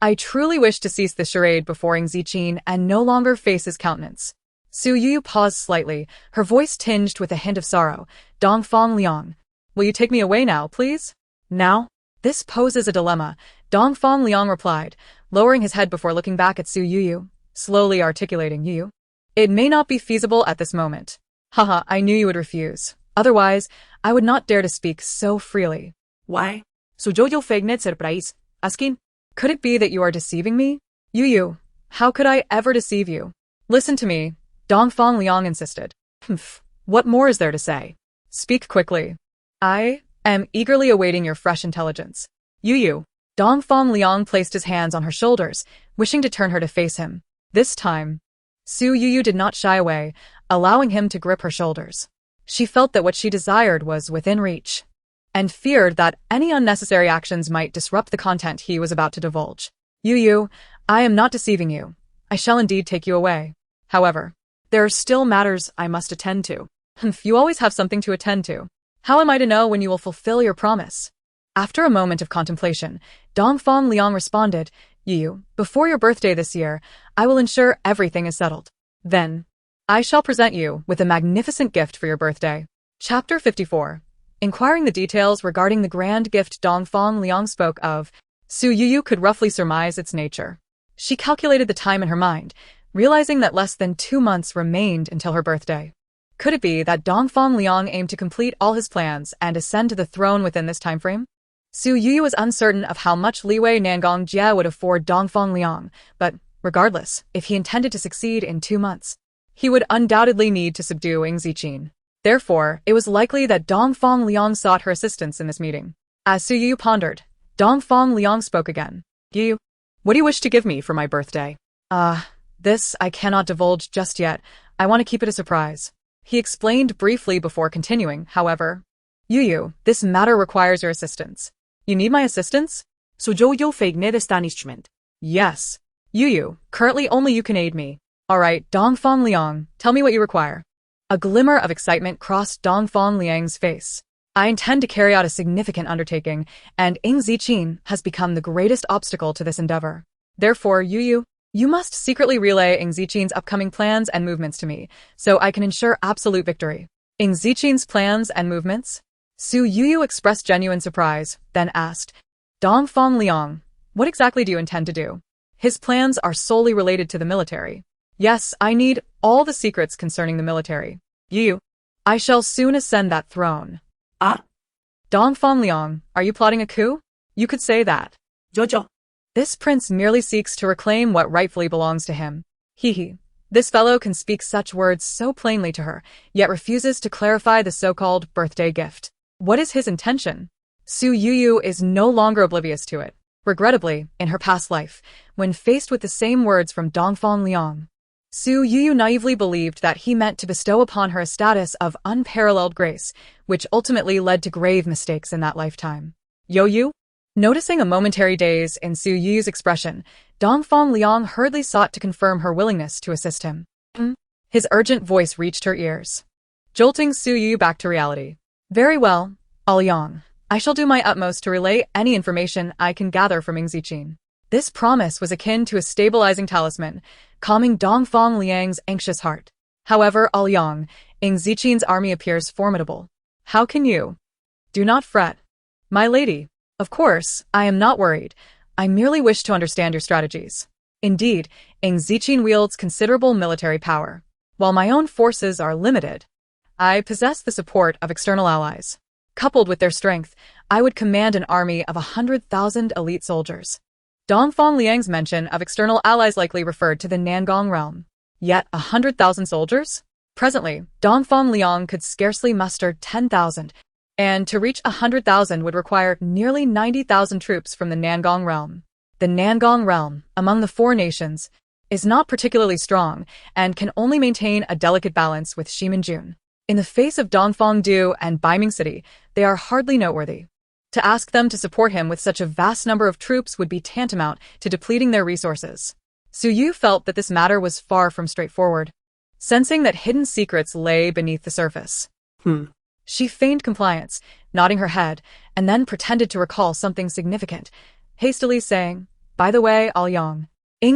I truly wish to cease the charade before Ying Zijing and no longer face his countenance. Su Youyou paused slightly, her voice tinged with a hint of sorrow. Dongfang Liang, will you take me away now, please? Now? This poses a dilemma, Dongfang Liang replied, lowering his head before looking back at Su Youyou, slowly articulating, Youyou. It may not be feasible at this moment. Haha, I knew you would refuse. Otherwise, I would not dare to speak so freely. Why? Su Youyou feigned surprise, asking, could it be that you are deceiving me? Youyou, how could I ever deceive you? Listen to me, Dongfang Liang insisted. Humph, what more is there to say? Speak quickly. I am eagerly awaiting your fresh intelligence. Youyou. Dongfang Liang placed his hands on her shoulders, wishing to turn her to face him. This time, Su Youyou did not shy away, allowing him to grip her shoulders. She felt that what she desired was within reach, and feared that any unnecessary actions might disrupt the content he was about to divulge. Youyou, I am not deceiving you. I shall indeed take you away. However, there are still matters I must attend to. Humph, you always have something to attend to. How am I to know when you will fulfill your promise? After a moment of contemplation, Dongfang Liang responded, Youyou, before your birthday this year, I will ensure everything is settled. Then, I shall present you with a magnificent gift for your birthday. Chapter 54. Inquiring the details regarding the grand gift Dongfang Liang spoke of, Su Youyou could roughly surmise its nature. She calculated the time in her mind, realizing that less than 2 months remained until her birthday. Could it be that Dongfang Liang aimed to complete all his plans and ascend to the throne within this time frame? Su Youyou was uncertain of how much leeway Nangong Jia would afford Dongfang Liang, but regardless, if he intended to succeed in 2 months, he would undoubtedly need to subdue Ying Zijing. Therefore, it was likely that Dongfang Liang sought her assistance in this meeting. As Su Youyou pondered, Dongfang Liang spoke again. Youyou, what do you wish to give me for my birthday? This I cannot divulge just yet. I want to keep it a surprise. He explained briefly before continuing, however. Youyou, this matter requires your assistance. You need my assistance? Su Youyou feigned astonishment. Yes. Youyou, currently only you can aid me. Alright, Dongfang Liang, tell me what you require. A glimmer of excitement crossed Dongfang Liang's face. I intend to carry out a significant undertaking, and Ying Zijing has become the greatest obstacle to this endeavor. Therefore, Youyou, you must secretly relay Ying Zijing's upcoming plans and movements to me, so I can ensure absolute victory. Ying Zijing's plans and movements? Su Youyou expressed genuine surprise, then asked, Dongfang Liang, what exactly do you intend to do? His plans are solely related to the military. Yes, I need all the secrets concerning the military. Youyou, I shall soon ascend that throne. Dongfang Liang, are you plotting a coup? You could say that. Jojo. This prince merely seeks to reclaim what rightfully belongs to him. Hee. This fellow can speak such words so plainly to her, yet refuses to clarify the so-called birthday gift. What is his intention? Su Youyou is no longer oblivious to it. Regrettably, in her past life, when faced with the same words from Dongfang Liang, Su Youyou naively believed that he meant to bestow upon her a status of unparalleled grace, which ultimately led to grave mistakes in that lifetime. Youyou? Noticing a momentary daze in Su Youyou's expression, Dongfang Liang hurriedly sought to confirm her willingness to assist him. His urgent voice reached her ears, jolting Su Youyou back to reality. Very well, Liang. I shall do my utmost to relay any information I can gather from Ying Zijing. This promise was akin to a stabilizing talisman, calming Dongfang Liang's anxious heart. However, Liang, Ying Zijing's army appears formidable. How can you? Do not fret. My lady. Of course, I am not worried. I merely wish to understand your strategies. Indeed, Ying Zijing wields considerable military power. While my own forces are limited, I possess the support of external allies. Coupled with their strength, I would command an army of 100,000 elite soldiers. Dongfang Liang's mention of external allies likely referred to the Nangong realm. Yet 100,000 soldiers? Presently, Dongfang Liang could scarcely muster 10,000, and to reach 100,000 would require nearly 90,000 troops from the Nangong realm. The Nangong realm, among the 4 nations, is not particularly strong and can only maintain a delicate balance with Shimanjun. In the face of Dongfang Du and Baiming City, they are hardly noteworthy. To ask them to support him with such a vast number of troops would be tantamount to depleting their resources. Su Youyou felt that this matter was far from straightforward, sensing that hidden secrets lay beneath the surface. She feigned compliance, nodding her head, and then pretended to recall something significant, hastily saying, "By the way, Ying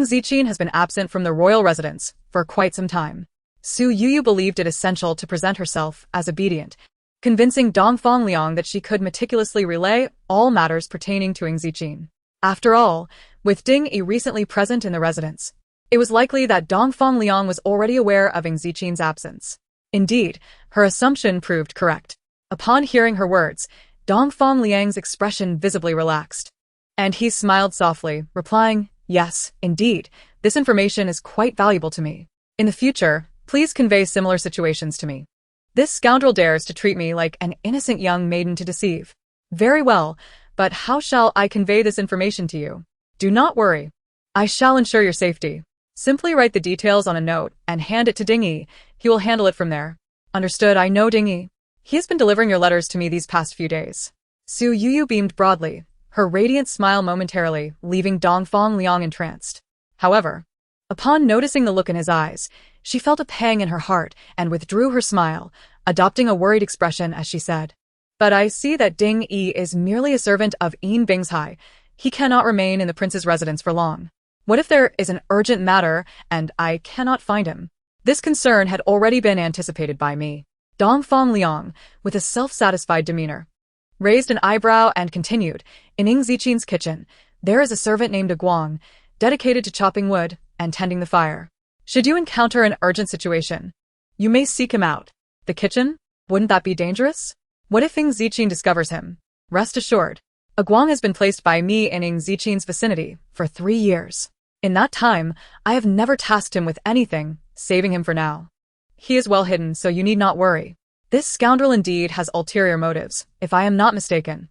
Zijing has been absent from the royal residence for quite some time." Su Youyou believed it essential to present herself as obedient, convincing Dongfang Liang that she could meticulously relay all matters pertaining to Ying Zijing. After all, with Ding Yi recently present in the residence, it was likely that Dongfang Liang was already aware of Ying Zijing's absence. Indeed, her assumption proved correct. Upon hearing her words, Dongfang Liang's expression visibly relaxed, and he smiled softly, replying, "Yes, indeed, this information is quite valuable to me. In the future, please convey similar situations to me. This scoundrel dares to treat me like an innocent young maiden to deceive. Very well, but how shall I convey this information to you? Do not worry. I shall ensure your safety. Simply write the details on a note and hand it to Ding Yi. He will handle it from there." "Understood, I know Ding Yi. He has been delivering your letters to me these past few days." Su Youyou beamed broadly, her radiant smile momentarily leaving Dongfang Liang entranced. However, upon noticing the look in his eyes, she felt a pang in her heart and withdrew her smile, adopting a worried expression as she said, "But I see that Ding Yi is merely a servant of Yin Bingzhai. He cannot remain in the prince's residence for long. What if there is an urgent matter and I cannot find him?" This concern had already been anticipated by me. Dongfang Liang, with a self-satisfied demeanor, raised an eyebrow and continued, "In Ying Zijing's kitchen, there is a servant named Guang, dedicated to chopping wood and tending the fire. Should you encounter an urgent situation, you may seek him out." "The kitchen? Wouldn't that be dangerous? What if Ying Zijing discovers him?" "Rest assured, Guang has been placed by me in Ying Zijing's vicinity for 3 years. In that time, I have never tasked him with anything, saving him for now. He is well hidden, so you need not worry. This scoundrel indeed has ulterior motives, if I am not mistaken."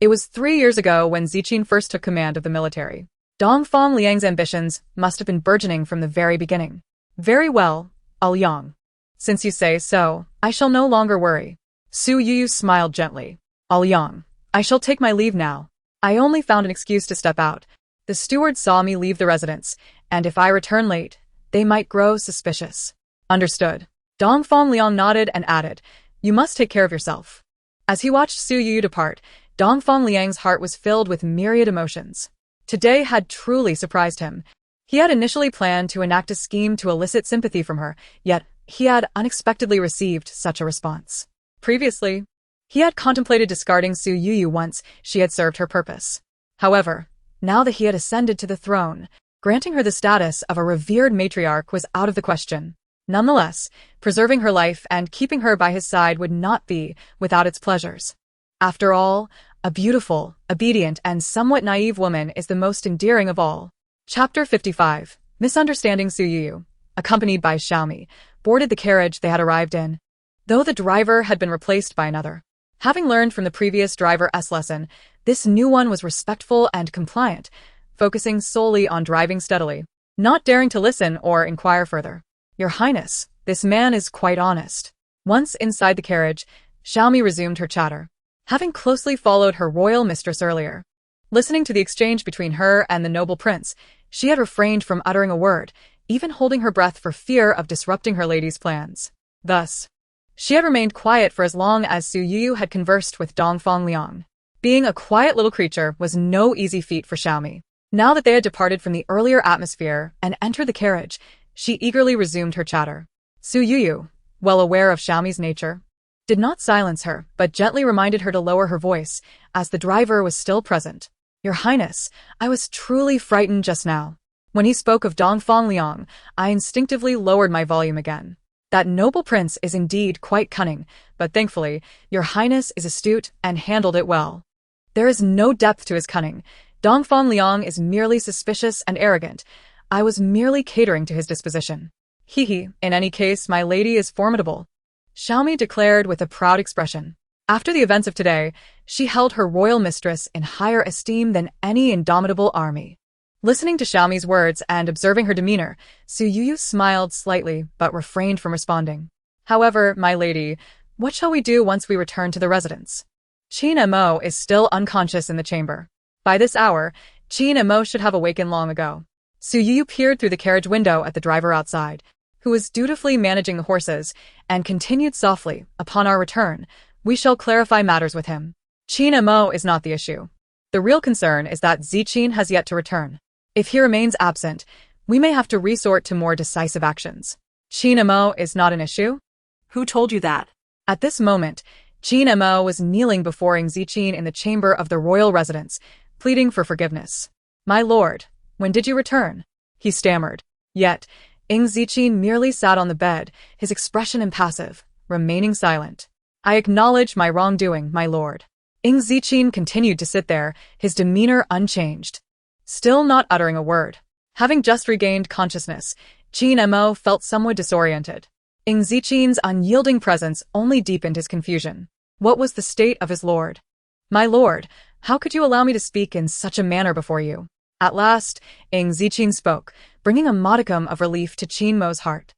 It was 3 years ago when Zijing first took command of the military. Dongfang Liang's ambitions must have been burgeoning from the very beginning. "Very well, Yang. Since you say so, I shall no longer worry." Su Youyou smiled gently. "Yang, I shall take my leave now. I only found an excuse to step out. The steward saw me leave the residence, and if I return late, they might grow suspicious." "Understood." Dongfang Liang nodded and added, "You must take care of yourself." As he watched Su Youyou depart, Dongfang Liang's heart was filled with myriad emotions. Today had truly surprised him. He had initially planned to enact a scheme to elicit sympathy from her, yet he had unexpectedly received such a response. Previously, he had contemplated discarding Su Youyou once she had served her purpose. However, now that he had ascended to the throne, granting her the status of a revered matriarch was out of the question. Nonetheless, preserving her life and keeping her by his side would not be without its pleasures. After all, a beautiful, obedient, and somewhat naive woman is the most endearing of all. Chapter 55. Misunderstanding. Su Youyou, accompanied by Xiaomi, boarded the carriage they had arrived in, though the driver had been replaced by another. Having learned from the previous driver's lesson, this new one was respectful and compliant, focusing solely on driving steadily, not daring to listen or inquire further. "Your Highness, this man is quite honest." Once inside the carriage, Xiaomi resumed her chatter, having closely followed her royal mistress earlier. Listening to the exchange between her and the noble prince, she had refrained from uttering a word, even holding her breath for fear of disrupting her lady's plans. Thus, she had remained quiet for as long as Su Youyou had conversed with Dongfang Liang. Being a quiet little creature was no easy feat for Xiaomi. Now that they had departed from the earlier atmosphere and entered the carriage, she eagerly resumed her chatter. Su Youyou, well aware of Xiaomi's nature, did not silence her, but gently reminded her to lower her voice, as the driver was still present. "Your Highness, I was truly frightened just now. When he spoke of Dongfang Liang, I instinctively lowered my volume again. That noble prince is indeed quite cunning, but thankfully, your Highness is astute and handled it well. There is no depth to his cunning. Dongfang Liang is merely suspicious and arrogant. I was merely catering to his disposition. He, in any case, my lady is formidable," Xiaomi declared with a proud expression. After the events of today, she held her royal mistress in higher esteem than any indomitable army. Listening to Xiaomi's words and observing her demeanor, Su Youyou smiled slightly but refrained from responding. "However, my lady, what shall we do once we return to the residence?" Qin Mo is still unconscious in the chamber. By this hour, Qin Mo should have awakened long ago. Su Youyou peered through the carriage window at the driver outside, who was dutifully managing the horses, and continued softly, "Upon our return, we shall clarify matters with him. Qin Mo is not the issue. The real concern is that Zijing has yet to return. If he remains absent, we may have to resort to more decisive actions. Qin Mo is not an issue?" Who told you that? At this moment, Qin Mo was kneeling before Ying Zijing in the chamber of the royal residence, pleading for forgiveness. "My lord, when did you return?" he stammered. Yet, Ying Zijing merely sat on the bed, his expression impassive, remaining silent. "I acknowledge my wrongdoing, my lord." Ying Zijing continued to sit there, his demeanor unchanged, still not uttering a word. Having just regained consciousness, Qin Mo felt somewhat disoriented. Ying Zijing's unyielding presence only deepened his confusion. What was the state of his lord? "My lord, how could you allow me to speak in such a manner before you?" At last, Ying Zijing spoke, bringing a modicum of relief to Qin Mo's heart.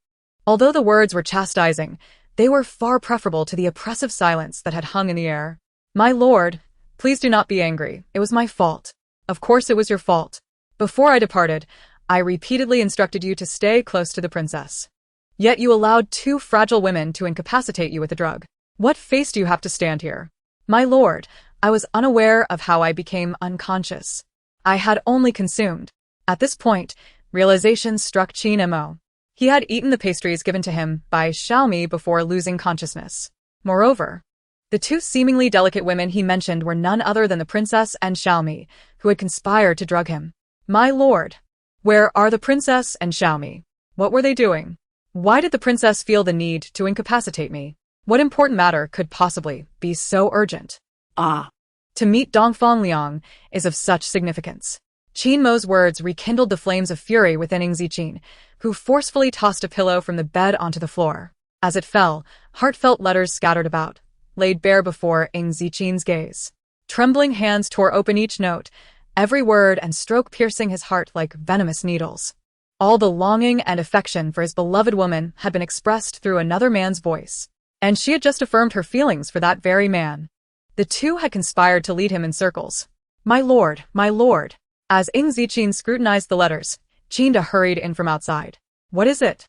Although the words were chastising, they were far preferable to the oppressive silence that had hung in the air. "My lord, please do not be angry. It was my fault. Of course it was your fault. Before I departed, I repeatedly instructed you to stay close to the princess. Yet you allowed 2 fragile women to incapacitate you with a drug. What face do you have to stand here? My lord, I was unaware of how I became unconscious. I had only consumed." At this point, realization struck Qin Mo. He had eaten the pastries given to him by Xiaomi before losing consciousness. Moreover, the 2 seemingly delicate women he mentioned were none other than the princess and Xiaomi, who had conspired to drug him. "My lord, where are the princess and Xiaomi? What were they doing? Why did the princess feel the need to incapacitate me? What important matter could possibly be so urgent?" To meet Dongfang Liang is of such significance. Qin Mo's words rekindled the flames of fury within Ying Zijing, who forcefully tossed a pillow from the bed onto the floor. As it fell, heartfelt letters scattered about, laid bare before Ying Zijing's gaze. Trembling hands tore open each note, every word and stroke piercing his heart like venomous needles. All the longing and affection for his beloved woman had been expressed through another man's voice, and she had just affirmed her feelings for that very man. The 2 had conspired to lead him in circles. My lord, my lord." As Ying Zijing scrutinized the letters, Qin hurried in from outside. "What is it?"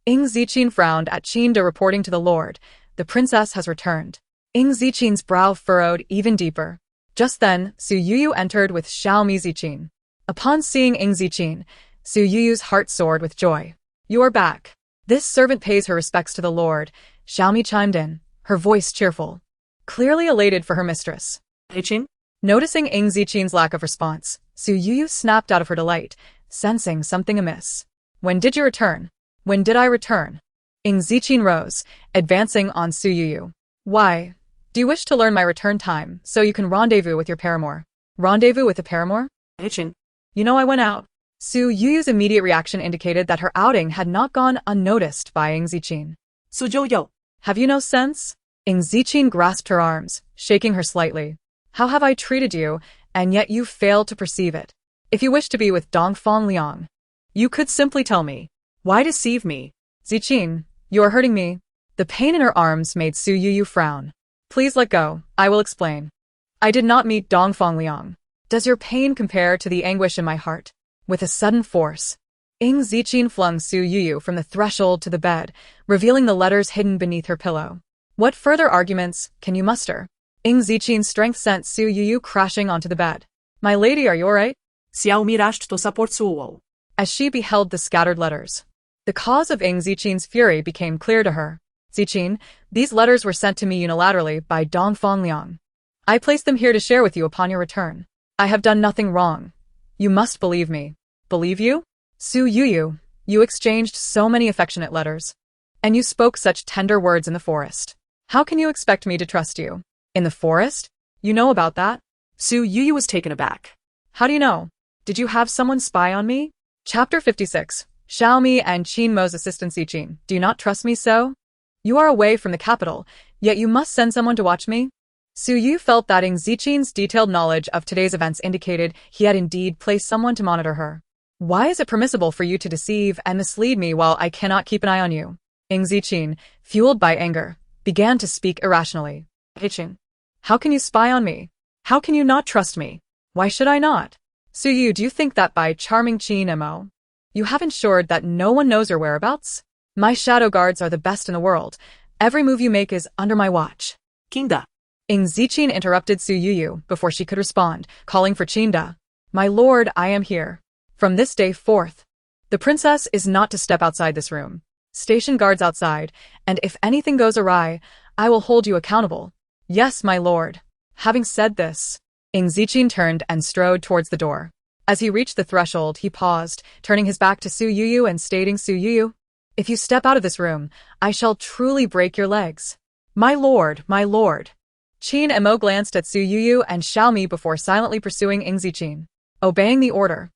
Ying Zijing frowned at Qin reporting to the lord, "The princess has returned." Ying Zijing's brow furrowed even deeper. Just then, Su Youyou entered with Xiaomi Zijing. Upon seeing Ying Zijing, Su Youyou's heart soared with joy. "You are back. This servant pays her respects to the lord," Xiaomi chimed in, her voice cheerful, clearly elated for her mistress. Qin? Noticing Ying Zijing's lack of response, Su Youyou snapped out of her delight, sensing something amiss. "When did you return?" "When did I return?" Ying Zijing rose, advancing on Su Youyou. "Why, do you wish to learn my return time so you can rendezvous with your paramour?" "Rendezvous with the paramour?" Qin. "You know I went out." Su Youyou's immediate reaction indicated that her outing had not gone unnoticed by Ying Zijing. Su Youyou. "Have you no sense?" Ying Zijing grasped her arms, shaking her slightly. "How have I treated you, and yet you fail to perceive it? If you wish to be with Dongfang Liang, you could simply tell me. Why deceive me?" "Zijing, you are hurting me." The pain in her arms made Su Youyou frown. "Please let go, I will explain. I did not meet Dongfang Liang. Does your pain compare to the anguish in my heart?" With a sudden force, Ying Zijing flung Su Youyou from the threshold to the bed, revealing the letters hidden beneath her pillow. "What further arguments can you muster?" Ying Zijing's strength sent Su Youyou crashing onto the bed. "My lady, are you all right?" Xiao mirashed to support Suo. As she beheld the scattered letters, the cause of Ying Zijing's fury became clear to her. "Zijing, these letters were sent to me unilaterally by Dongfang Liang. I placed them here to share with you upon your return. I have done nothing wrong. You must believe me." "Believe you?" "Su Youyou, you exchanged so many affectionate letters. And you spoke such tender words in the forest. How can you expect me to trust you?" "In the forest? You know about that?" Su Youyou was taken aback. "How do you know? Did you have someone spy on me?" Chapter 56. Xiaomi and Qin Mo's assistant Zijing. "Do you not trust me so? You are away from the capital, yet you must send someone to watch me?" Su Youyou felt that Ying Zijing's detailed knowledge of today's events indicated he had indeed placed someone to monitor her. "Why is it permissible for you to deceive and mislead me while I cannot keep an eye on you?" Ying Zijing, fueled by anger, began to speak irrationally. "Qin, How can you spy on me? How can you not trust me? Why should I not? Su Youyou, do you think that by charming Qin Mo, you have ensured that no one knows your whereabouts? My shadow guards are the best in the world. Every move you make is under my watch. Qinda. Ying Zijing interrupted Su Youyou before she could respond, calling for Qinda. My lord, I am here. From this day forth, the princess is not to step outside this room. Station guards outside, and if anything goes awry, I will hold you accountable. Yes, my lord. Having said this, Ying Zijing turned and strode towards the door. As he reached the threshold, he paused, turning his back to Su Youyou and stating, Su Youyou, if you step out of this room, I shall truly break your legs. My lord, my lord. Qin Mo glanced at Su Youyou and Xiaomi before silently pursuing Ying Zijing. Obeying the order,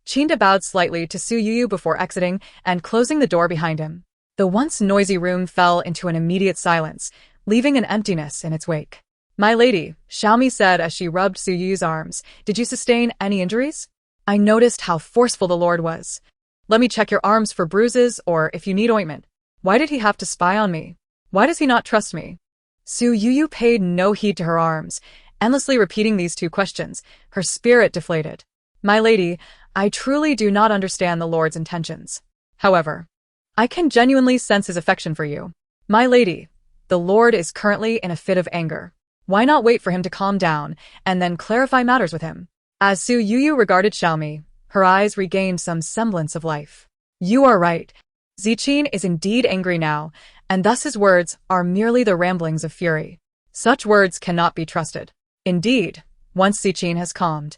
Qinda bowed slightly to Su Youyou before exiting and closing the door behind him. The once noisy room fell into an immediate silence, leaving an emptiness in its wake. My lady, Xiaomi said as she rubbed Su Youyou's arms, did you sustain any injuries? I noticed how forceful the lord was. Let me check your arms for bruises or if you need ointment. Why did he have to spy on me? Why does he not trust me? Su Youyou paid no heed to her arms, endlessly repeating these two questions, her spirit deflated. My lady, I truly do not understand the lord's intentions. However, I can genuinely sense his affection for you. My lady, the lord is currently in a fit of anger. Why not wait for him to calm down and then clarify matters with him? As Su Youyou regarded Xiaomi, her eyes regained some semblance of life. You are right. Zijing is indeed angry now, and thus his words are merely the ramblings of fury. Such words cannot be trusted. Indeed, once Zijing has calmed,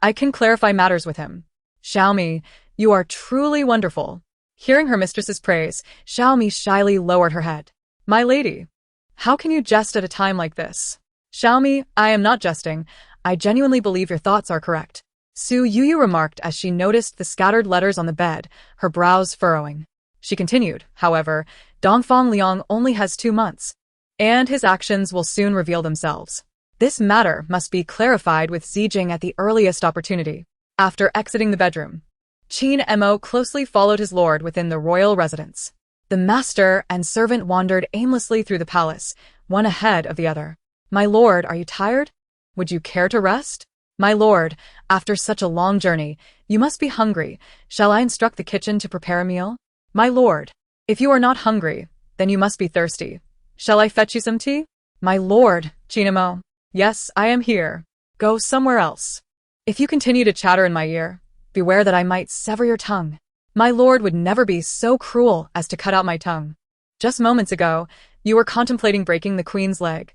I can clarify matters with him. Xiaomi, you are truly wonderful. Hearing her mistress's praise, Xiaomi shyly lowered her head. My lady, how can you jest at a time like this? Xiaomi, I am not jesting. I genuinely believe your thoughts are correct. Su Youyou remarked as she noticed the scattered letters on the bed, her brows furrowing. She continued, however, Dongfang Liang only has 2 months, and his actions will soon reveal themselves. This matter must be clarified with Zijing at the earliest opportunity. After exiting the bedroom, Qin Mo closely followed his lord within the royal residence. The master and servant wandered aimlessly through the palace, one ahead of the other. My lord, are you tired? Would you care to rest? My lord, after such a long journey, you must be hungry. Shall I instruct the kitchen to prepare a meal? My lord, if you are not hungry, then you must be thirsty. Shall I fetch you some tea? My lord, Qin Mo. Yes, I am here. Go somewhere else. If you continue to chatter in my ear, beware that I might sever your tongue. My lord would never be so cruel as to cut out my tongue. Just moments ago, you were contemplating breaking the queen's leg.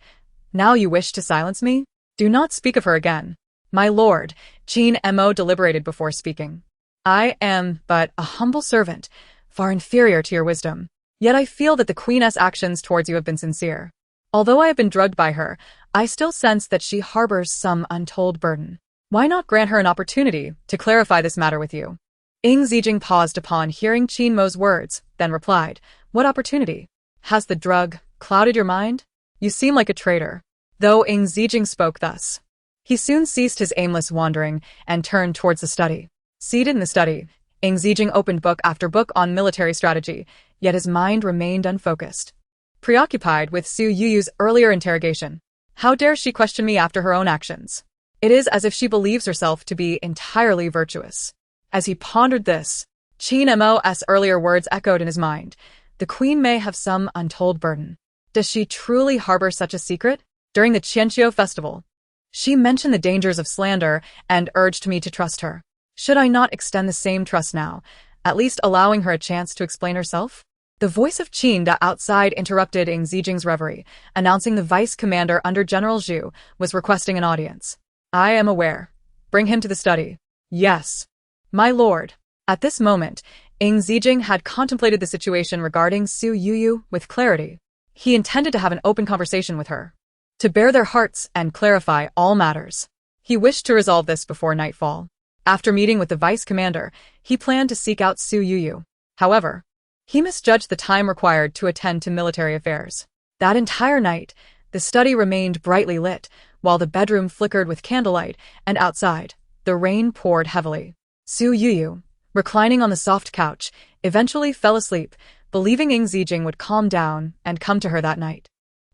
Now you wish to silence me? Do not speak of her again. My lord, Qin Mo deliberated before speaking. I am but a humble servant, far inferior to your wisdom. Yet I feel that the queen's actions towards you have been sincere. Although I have been drugged by her, I still sense that she harbors some untold burden. Why not grant her an opportunity to clarify this matter with you? Ying Zijing paused upon hearing Qin Mo's words, then replied, What opportunity? Has the drug clouded your mind? You seem like a traitor. Though Ying Zijing spoke thus, he soon ceased his aimless wandering and turned towards the study. Seated in the study, Ying Zijing opened book after book on military strategy, yet his mind remained unfocused. Preoccupied with Su Youyou's earlier interrogation. How dare she question me after her own actions? It is as if she believes herself to be entirely virtuous. As he pondered this, Qin Mo's earlier words echoed in his mind. The queen may have some untold burden. Does she truly harbor such a secret? During the Qianqiu festival, she mentioned the dangers of slander and urged me to trust her. Should I not extend the same trust now, at least allowing her a chance to explain herself? The voice of Qinda outside interrupted Ying Zijing's reverie, announcing the vice commander under General Zhu was requesting an audience. I am aware. Bring him to the study. Yes. My lord. At this moment, Ying Zijing had contemplated the situation regarding Su Youyou with clarity. He intended to have an open conversation with her, to bare their hearts and clarify all matters. He wished to resolve this before nightfall. After meeting with the vice commander, he planned to seek out Su Youyou. However, he misjudged the time required to attend to military affairs. That entire night, the study remained brightly lit, while the bedroom flickered with candlelight, and outside, the rain poured heavily. Su Youyou, reclining on the soft couch, eventually fell asleep, believing Ying Zijing would calm down and come to her that night.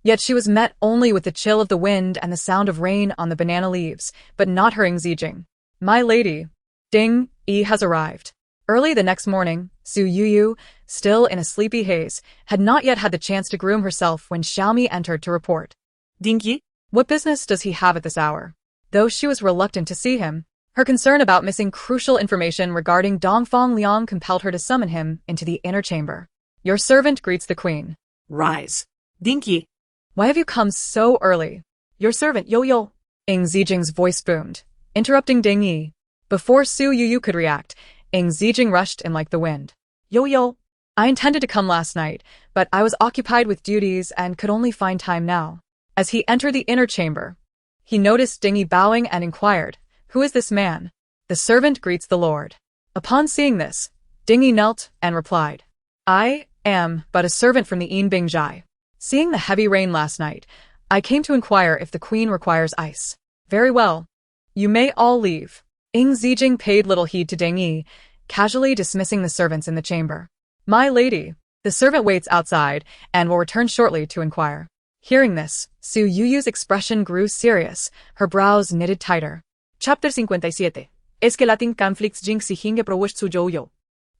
Yet she was met only with the chill of the wind and the sound of rain on the banana leaves, but not her Ying Zijing. My lady, Ding Yi has arrived. Early the next morning, Su Youyou, still in a sleepy haze, had not yet had the chance to groom herself when Xiaomi entered to report. Dinky? What business does he have at this hour? Though she was reluctant to see him, her concern about missing crucial information regarding Dongfang Liang compelled her to summon him into the inner chamber. Your servant greets the queen. Rise. Dinky. Why have you come so early? Your servant, Youyou. Ying Zijing's voice boomed, interrupting Ding Yi. Before Su Youyou could react, Ying Zijing rushed in like the wind. Youyou. I intended to come last night, but I was occupied with duties and could only find time now. As he entered the inner chamber, he noticed Ding Yi bowing and inquired, Who is this man? The servant greets the lord. Upon seeing this, Ding Yi knelt and replied, I am but a servant from the Yin Bingjai. Seeing the heavy rain last night, I came to inquire if the queen requires ice. Very well. You may all leave. Ying Zijing paid little heed to Ding Yi, casually dismissing the servants in the chamber. My lady, the servant waits outside and will return shortly to inquire. Hearing this, Su Youyou's expression grew serious, her brows knitted tighter. Chapter 57. Es que latin conflicts Ying Zijing approached Su Youyou.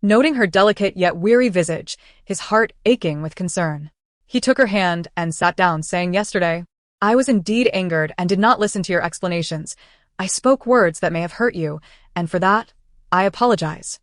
Noting her delicate yet weary visage, his heart aching with concern. He took her hand and sat down, saying, Yesterday, I was indeed angered and did not listen to your explanations. I spoke words that may have hurt you, and for that, I apologize.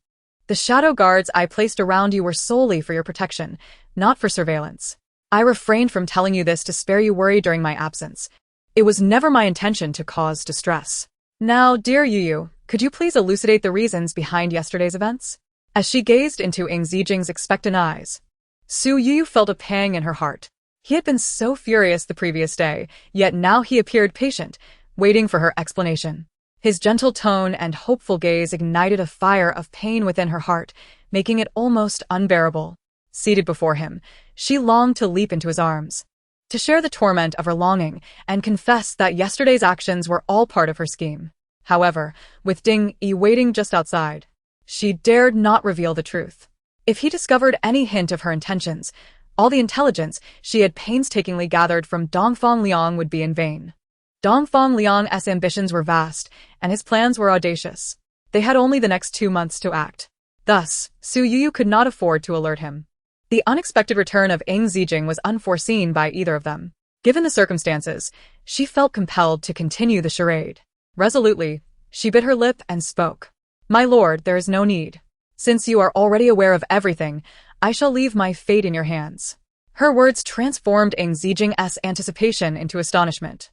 The shadow guards I placed around you were solely for your protection, not for surveillance. I refrained from telling you this to spare you worry during my absence. It was never my intention to cause distress. Now, dear Youyou, could you please elucidate the reasons behind yesterday's events? As she gazed into Ying Zijing's expectant eyes, Su Youyou felt a pang in her heart. He had been so furious the previous day, yet now he appeared patient, waiting for her explanation. His gentle tone and hopeful gaze ignited a fire of pain within her heart, making it almost unbearable. Seated before him, she longed to leap into his arms, to share the torment of her longing and confess that yesterday's actions were all part of her scheme. However, with Ding Yi waiting just outside, she dared not reveal the truth. If he discovered any hint of her intentions, all the intelligence she had painstakingly gathered from Dongfang Liang would be in vain. Dongfang Liang's ambitions were vast, and his plans were audacious. They had only the next 2 months to act. Thus, Su Youyou could not afford to alert him. The unexpected return of Ying Zijing was unforeseen by either of them. Given the circumstances, she felt compelled to continue the charade. Resolutely, she bit her lip and spoke. My lord, there is no need. Since you are already aware of everything, I shall leave my fate in your hands. Her words transformed Ying Zijing's anticipation into astonishment.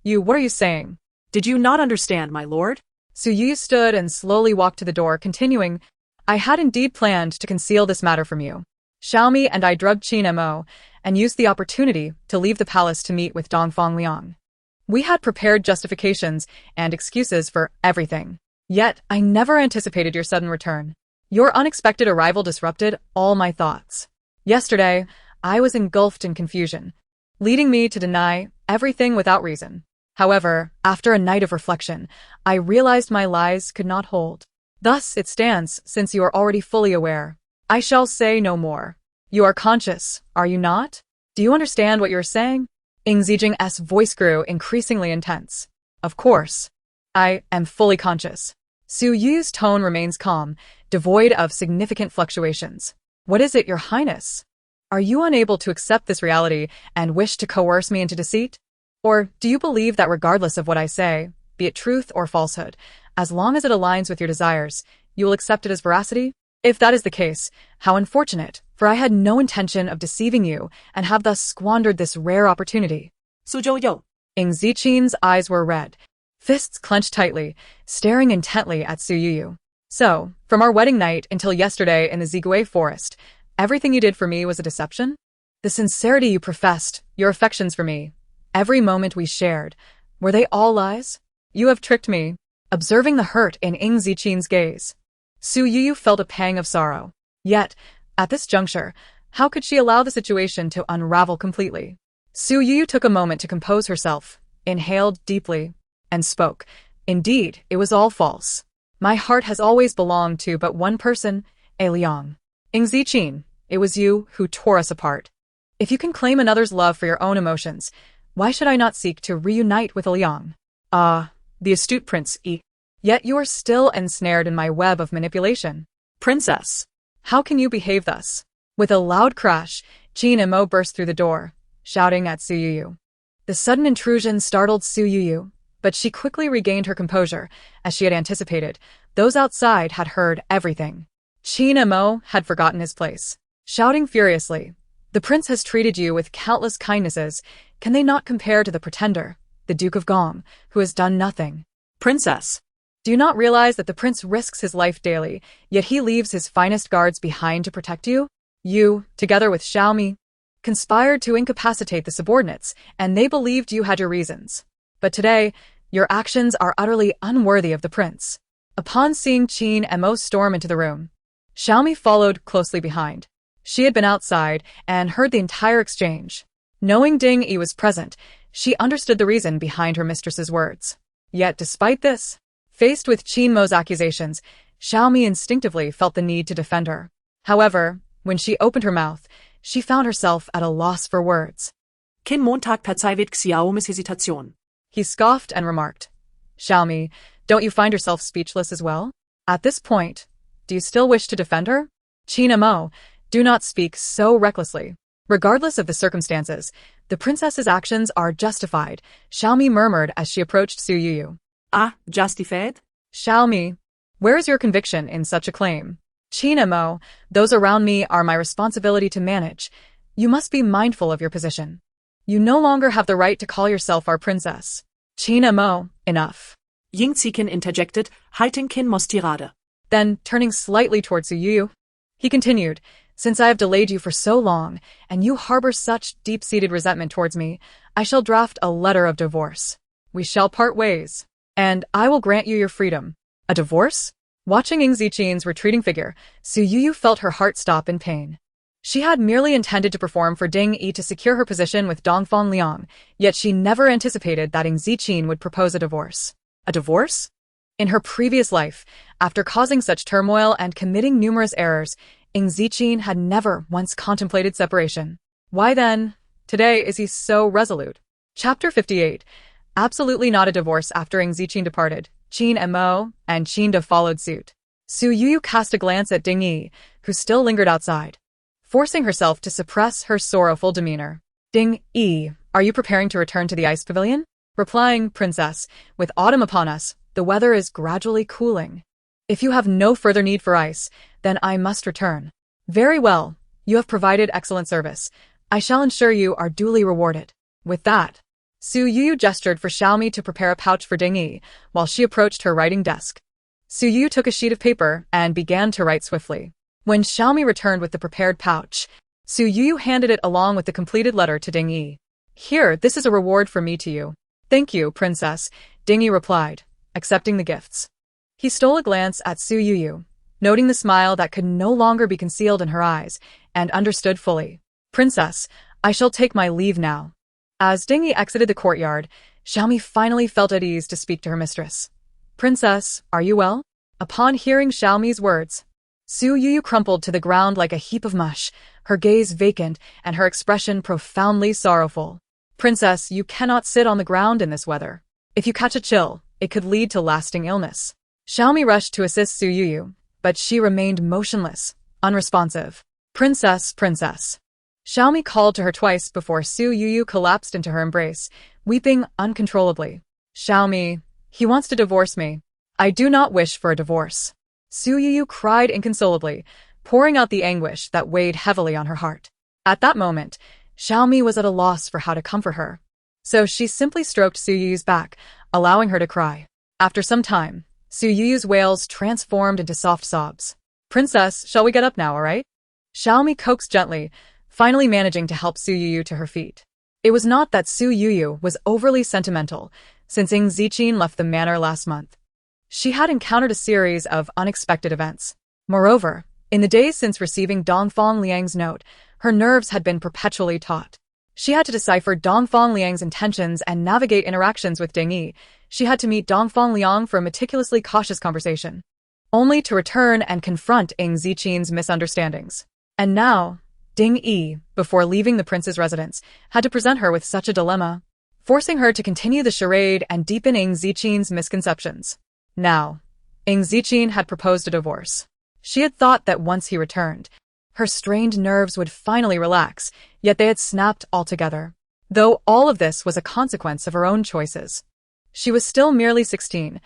What are you saying? Did you not understand, my lord? Su Youyou stood and slowly walked to the door, continuing, I had indeed planned to conceal this matter from you. Xiaomi and I drugged Qin Mo and used the opportunity to leave the palace to meet with Dongfang Liang. We had prepared justifications and excuses for everything. Yet, I never anticipated your sudden return. Your unexpected arrival disrupted all my thoughts. Yesterday, I was engulfed in confusion, leading me to deny everything without reason. However, after a night of reflection, I realized my lies could not hold. Thus it stands, since you are already fully aware. I shall say no more. You are conscious, are you not? Do you understand what you are saying? Ying Zijing's voice grew increasingly intense. Of course. I am fully conscious. Su Youyou's tone remains calm, devoid of significant fluctuations. What is it, your highness? Are you unable to accept this reality and wish to coerce me into deceit? Or do you believe that regardless of what I say, be it truth or falsehood, as long as it aligns with your desires, you will accept it as veracity? If that is the case, how unfortunate, for I had no intention of deceiving you and have thus squandered this rare opportunity. Su Youyou. Ying Zijing's eyes were red, fists clenched tightly, staring intently at Su Youyou. So, from our wedding night until yesterday in the Zigui forest, everything you did for me was a deception? The sincerity you professed, your affections for me, every moment we shared, were they all lies? You have tricked me. Observing the hurt in Ying Zijing's gaze, Su Youyou felt a pang of sorrow. Yet, at this juncture, how could she allow the situation to unravel completely? Su Youyou took a moment to compose herself, inhaled deeply, and spoke. Indeed, it was all false. My heart has always belonged to but one person, Liang. Ying Zijing, it was you who tore us apart. If you can claim another's love for your own emotions, why should I not seek to reunite with Liang? Ah, the astute Prince E. Yet you are still ensnared in my web of manipulation. Princess. How can you behave thus? With a loud crash, Qin Mo burst through the door, shouting at Su Youyou. The sudden intrusion startled Su Youyou, but she quickly regained her composure. As she had anticipated, those outside had heard everything. Qin Mo had forgotten his place. Shouting furiously, "The prince has treated you with countless kindnesses. Can they not compare to the pretender, the Duke of Gong, who has done nothing?" Princess. Do you not realize that the prince risks his life daily, yet he leaves his finest guards behind to protect you? You, together with Xiaomi, conspired to incapacitate the subordinates, and they believed you had your reasons. But today, your actions are utterly unworthy of the prince. Upon seeing Qin Mo storm into the room, Xiaomi followed closely behind. She had been outside and heard the entire exchange. Knowing Ding Yi was present, she understood the reason behind her mistress's words. Yet despite this, faced with Qin Mo's accusations, Xiaomi instinctively felt the need to defend her. However, when she opened her mouth, she found herself at a loss for words. Kein Montag verzeiht Xiaomis Hesitation. He scoffed and remarked, "Xiaomi, don't you find yourself speechless as well? At this point, do you still wish to defend her? Qin Mo, do not speak so recklessly. Regardless of the circumstances, the princess's actions are justified," Xiaomi murmured as she approached Su Youyou. Ah, justified? Xiaomi, where is your conviction in such a claim? Qin Mo, those around me are my responsibility to manage. You must be mindful of your position. You no longer have the right to call yourself our princess. Qin Mo, enough. Ying Zijing interjected, halting Qin Mo's tirade. Then, turning slightly towards Su Youyou, he continued, "Since I have delayed you for so long, and you harbor such deep-seated resentment towards me, I shall draft a letter of divorce. We shall part ways, and I will grant you your freedom." A divorce? Watching Ying Zijing's retreating figure, Su Youyou felt her heart stop in pain. She had merely intended to perform for Ding Yi to secure her position with Dongfang Liang, yet she never anticipated that Ying Zijing would propose a divorce. A divorce? In her previous life, after causing such turmoil and committing numerous errors, Ying Zijing had never once contemplated separation. Why then, today is he so resolute? Chapter 58. Absolutely not a divorce. After Ying Zijing departed, Qin Mo and Qin De followed suit. Su Youyou cast a glance at Ding Yi, who still lingered outside, forcing herself to suppress her sorrowful demeanor. "Ding Yi, are you preparing to return to the ice pavilion?" Replying, "Princess, with autumn upon us, the weather is gradually cooling. If you have no further need for ice, then I must return." "Very well, you have provided excellent service. I shall ensure you are duly rewarded." With that, Su Youyou gestured for Xiaomi to prepare a pouch for Ding Yi, while she approached her writing desk. Su Youyou took a sheet of paper and began to write swiftly. When Xiaomi returned with the prepared pouch, Su Youyou handed it along with the completed letter to Ding Yi. "Here, this is a reward from me to you." "Thank you, Princess," Ding Yi replied, accepting the gifts. He stole a glance at Su Youyou, noting the smile that could no longer be concealed in her eyes, and understood fully. "Princess, I shall take my leave now." As Ding Yi exited the courtyard, Xiaomi finally felt at ease to speak to her mistress. "Princess, are you well?" Upon hearing Xiaomi's words, Su Youyou crumpled to the ground like a heap of mush, her gaze vacant and her expression profoundly sorrowful. "Princess, you cannot sit on the ground in this weather. If you catch a chill, it could lead to lasting illness." Xiaomi rushed to assist Su Youyou, but she remained motionless, unresponsive. "Princess, princess." Xiaomi called to her twice before Su Youyou collapsed into her embrace, weeping uncontrollably. "Xiaomi, he wants to divorce me. I do not wish for a divorce." Su Youyou cried inconsolably, pouring out the anguish that weighed heavily on her heart. At that moment, Xiaomi was at a loss for how to comfort her. So she simply stroked Su Youyou's back, allowing her to cry. After some time, Su Youyou's wails transformed into soft sobs. "Princess, shall we get up now, all right?" Xiaomi coaxed gently, finally managing to help Su Youyou to her feet. It was not that Su Youyou was overly sentimental, since Ying Zijing left the manor last month. She had encountered a series of unexpected events. Moreover, in the days since receiving Dongfang Liang's note, her nerves had been perpetually taut. She had to decipher Dongfang Liang's intentions and navigate interactions with Ding Yi. She had to meet Dongfang Liang for a meticulously cautious conversation, only to return and confront Ying Zijing's misunderstandings. And now, Ding Yi, before leaving the prince's residence, had to present her with such a dilemma, forcing her to continue the charade and deepen Ying Zijing's misconceptions. Now, Ying Zijing had proposed a divorce. She had thought that once he returned, her strained nerves would finally relax, yet they had snapped altogether. Though all of this was a consequence of her own choices. She was still merely 16,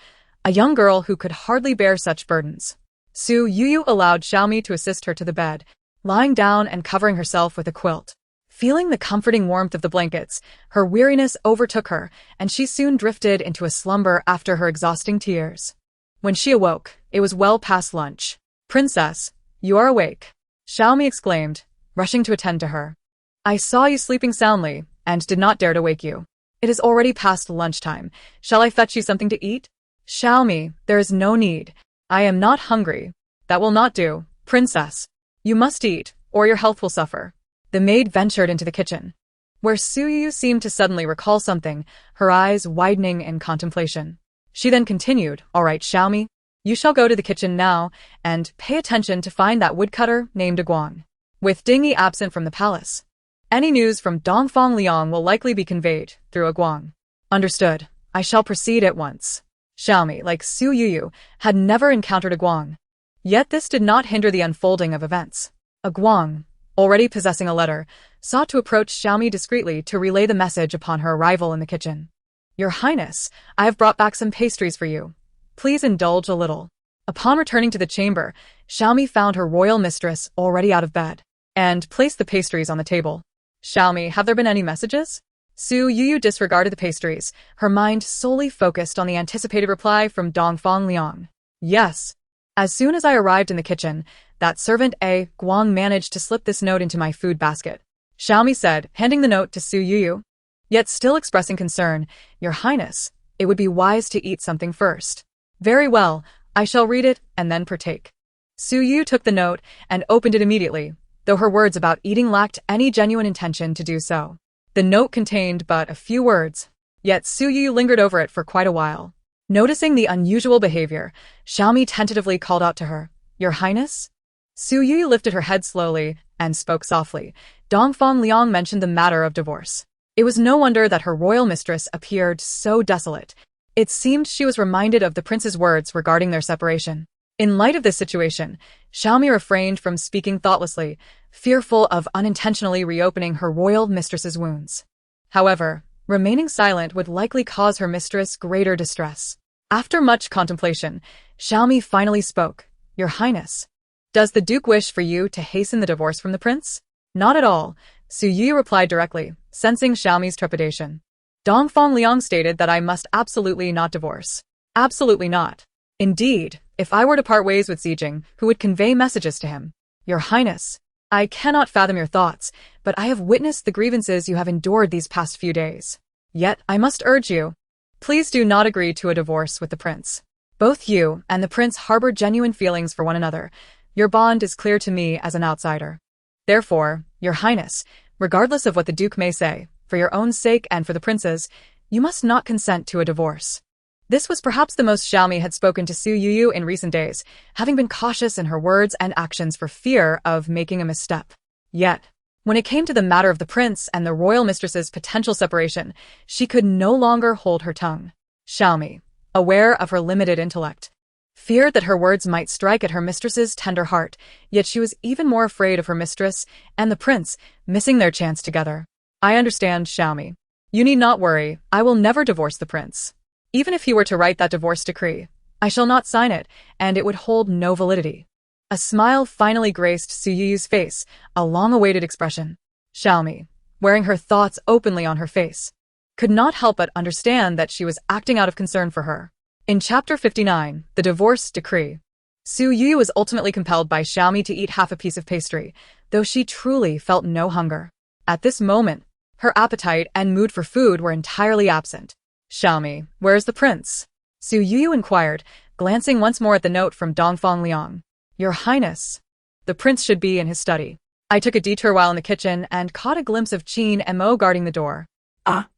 a young girl who could hardly bear such burdens. Su Youyou allowed Xiaomi to assist her to the bed, lying down and covering herself with a quilt. Feeling the comforting warmth of the blankets, her weariness overtook her, and she soon drifted into a slumber after her exhausting tears. When she awoke, it was well past lunch. "Princess, you are awake," Xiaomi exclaimed, rushing to attend to her. "I saw you sleeping soundly, and did not dare to wake you. It is already past lunchtime. Shall I fetch you something to eat?" "Xiaomi, there is no need. I am not hungry." "That will not do, princess. You must eat, or your health will suffer." The maid ventured into the kitchen, where Su Youyou seemed to suddenly recall something, her eyes widening in contemplation. She then continued, "All right, Xiaomi, you shall go to the kitchen now, and pay attention to find that woodcutter named Guang. With Ding Yi absent from the palace, any news from Dongfang Liang will likely be conveyed through a Guang." "Understood. I shall proceed at once." Xiaomi, like Su Youyou, had never encountered a Guang. Yet this did not hinder the unfolding of events. A Guang, already possessing a letter, sought to approach Xiaomi discreetly to relay the message upon her arrival in the kitchen. "Your Highness, I have brought back some pastries for you. Please indulge a little." Upon returning to the chamber, Xiaomi found her royal mistress already out of bed, and placed the pastries on the table. "Xiaomi, have there been any messages?" Su Youyou disregarded the pastries, her mind solely focused on the anticipated reply from Dongfang Liang. "Yes. As soon as I arrived in the kitchen, that servant A. Guang managed to slip this note into my food basket," Xiaomi said, handing the note to Su Youyou. Yet still expressing concern, "Your Highness, it would be wise to eat something first." "Very well, I shall read it and then partake." Su Youyou took the note and opened it immediately, though her words about eating lacked any genuine intention to do so. The note contained but a few words, yet Su Youyou lingered over it for quite a while. Noticing the unusual behavior, Xiaomi tentatively called out to her, "Your Highness?" Su Youyou lifted her head slowly and spoke softly. Dongfang Liang mentioned the matter of divorce. It was no wonder that her royal mistress appeared so desolate. It seemed she was reminded of the prince's words regarding their separation. In light of this situation, Xiaomi refrained from speaking thoughtlessly, fearful of unintentionally reopening her royal mistress's wounds. However, remaining silent would likely cause her mistress greater distress. After much contemplation, Xiaomi finally spoke. "Your Highness, does the Duke wish for you to hasten the divorce from the prince?" "Not at all," Su Youyou replied directly, sensing Xiaomi's trepidation. "Dongfang Liang stated that I must absolutely not divorce." "Absolutely not. Indeed, if I were to part ways with Zijing, who would convey messages to him?" "Your Highness, I cannot fathom your thoughts, but I have witnessed the grievances you have endured these past few days. Yet, I must urge you, please do not agree to a divorce with the prince. Both you and the prince harbor genuine feelings for one another. Your bond is clear to me as an outsider. Therefore, Your Highness, regardless of what the Duke may say, for your own sake and for the prince's, you must not consent to a divorce." This was perhaps the most Xiaomi had spoken to Su Youyou in recent days, having been cautious in her words and actions for fear of making a misstep. Yet, when it came to the matter of the prince and the royal mistress's potential separation, she could no longer hold her tongue. Xiaomi, aware of her limited intellect, feared that her words might strike at her mistress's tender heart, yet she was even more afraid of her mistress and the prince missing their chance together. "I understand, Xiaomi. You need not worry, I will never divorce the prince. Even if he were to write that divorce decree, I shall not sign it, and it would hold no validity." A smile finally graced Su Youyou's face, a long-awaited expression. Xiaomi, wearing her thoughts openly on her face, could not help but understand that she was acting out of concern for her. In Chapter 59, The Divorce Decree, Su Youyou was ultimately compelled by Xiaomi to eat half a piece of pastry, though she truly felt no hunger. At this moment, her appetite and mood for food were entirely absent. "Xiaomi, where is the prince?" Su Youyou inquired, glancing once more at the note from Dongfang Liang. "Your Highness, the prince should be in his study. I took a detour while in the kitchen and caught a glimpse of Qin Mo guarding the door." "Ah."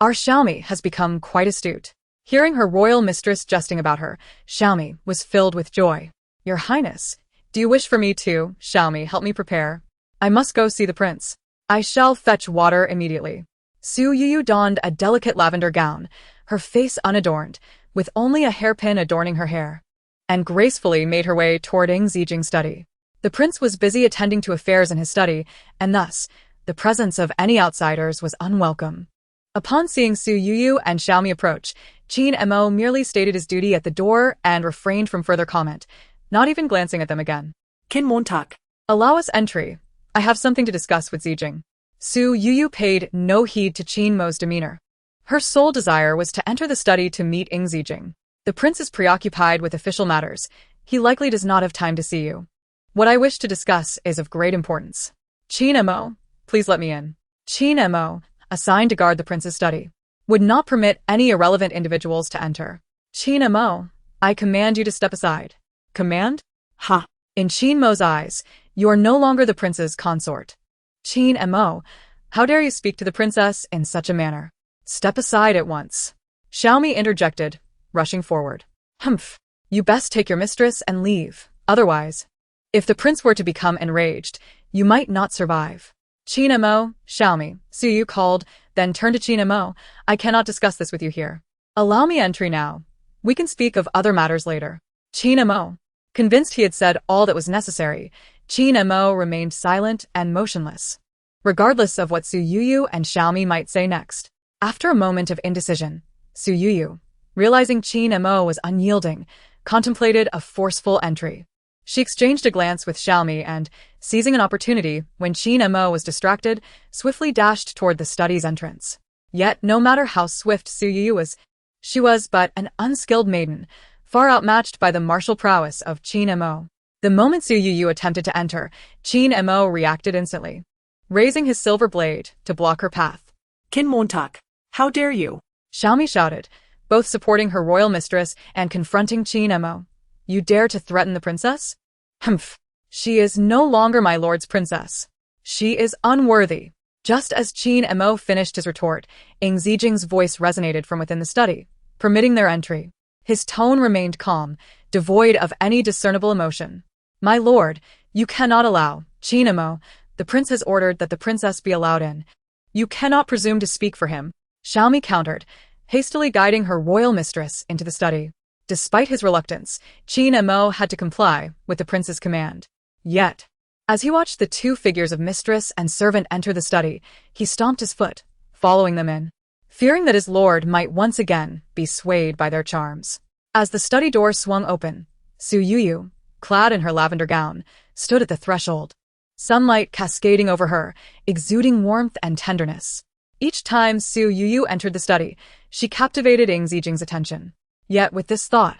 Our Xiaomi has become quite astute. Hearing her royal mistress jesting about her, Xiaomi was filled with joy. "Your Highness, do you wish for me to, Xiaomi, help me prepare?" I must go see the prince. I shall fetch water immediately. Su Youyou donned a delicate lavender gown, her face unadorned, with only a hairpin adorning her hair, and gracefully made her way toward Ying Zijing's study. The prince was busy attending to affairs in his study, and thus, the presence of any outsiders was unwelcome. Upon seeing Su Youyou and Xiaomi approach, Qin Mo merely stated his duty at the door and refrained from further comment, not even glancing at them again. Kin Montak. Allow us entry. I have something to discuss with Zijing. Su Youyou paid no heed to Qin Mo's demeanor. Her sole desire was to enter the study to meet Ying Zijing. The prince is preoccupied with official matters. He likely does not have time to see you. What I wish to discuss is of great importance. Qin Mo, please let me in. Qin Mo, assigned to guard the prince's study, would not permit any irrelevant individuals to enter. Qin Mo, I command you to step aside. Command? Ha. In Qin Mo's eyes, you are no longer the prince's consort. Qin Mo, how dare you speak to the princess in such a manner? Step aside at once. Xiaomi interjected, rushing forward. Humph. You best take your mistress and leave, otherwise. If the prince were to become enraged, you might not survive. Qin Mo, Xiaomi, Su Youyou called, then turned to Qin Mo. I cannot discuss this with you here. Allow me entry now. We can speak of other matters later. Qin Mo. Convinced he had said all that was necessary, Qin Mo remained silent and motionless, regardless of what Su Youyou and Xiaomi might say next. After a moment of indecision, Su Youyou, realizing Qin Mo was unyielding, contemplated a forceful entry. She exchanged a glance with Xiaomi and, seizing an opportunity when Qin Mo was distracted, swiftly dashed toward the study's entrance. Yet, no matter how swift Su Youyou was, she was but an unskilled maiden, far outmatched by the martial prowess of Qin Mo. The moment Su Youyou attempted to enter, Qin Mo reacted instantly, raising his silver blade to block her path. Kin Montak. How dare you? Xiaomi shouted, both supporting her royal mistress and confronting Qin Mo. You dare to threaten the princess? Humph. She is no longer my lord's princess. She is unworthy. Just as Qin Mo finished his retort, Ying Zijing's voice resonated from within the study, permitting their entry. His tone remained calm, devoid of any discernible emotion. My lord, you cannot allow, Qin Mo. The prince has ordered that the princess be allowed in. You cannot presume to speak for him. Xiaomi countered, hastily guiding her royal mistress into the study. Despite his reluctance, Qin Mo had to comply with the prince's command. Yet, as he watched the two figures of mistress and servant enter the study, he stomped his foot, following them in, fearing that his lord might once again be swayed by their charms. As the study door swung open, Su Youyou, clad in her lavender gown, stood at the threshold, sunlight cascading over her, exuding warmth and tenderness. Each time Su Youyou entered the study, she captivated Ying Zijing's attention. Yet with this thought,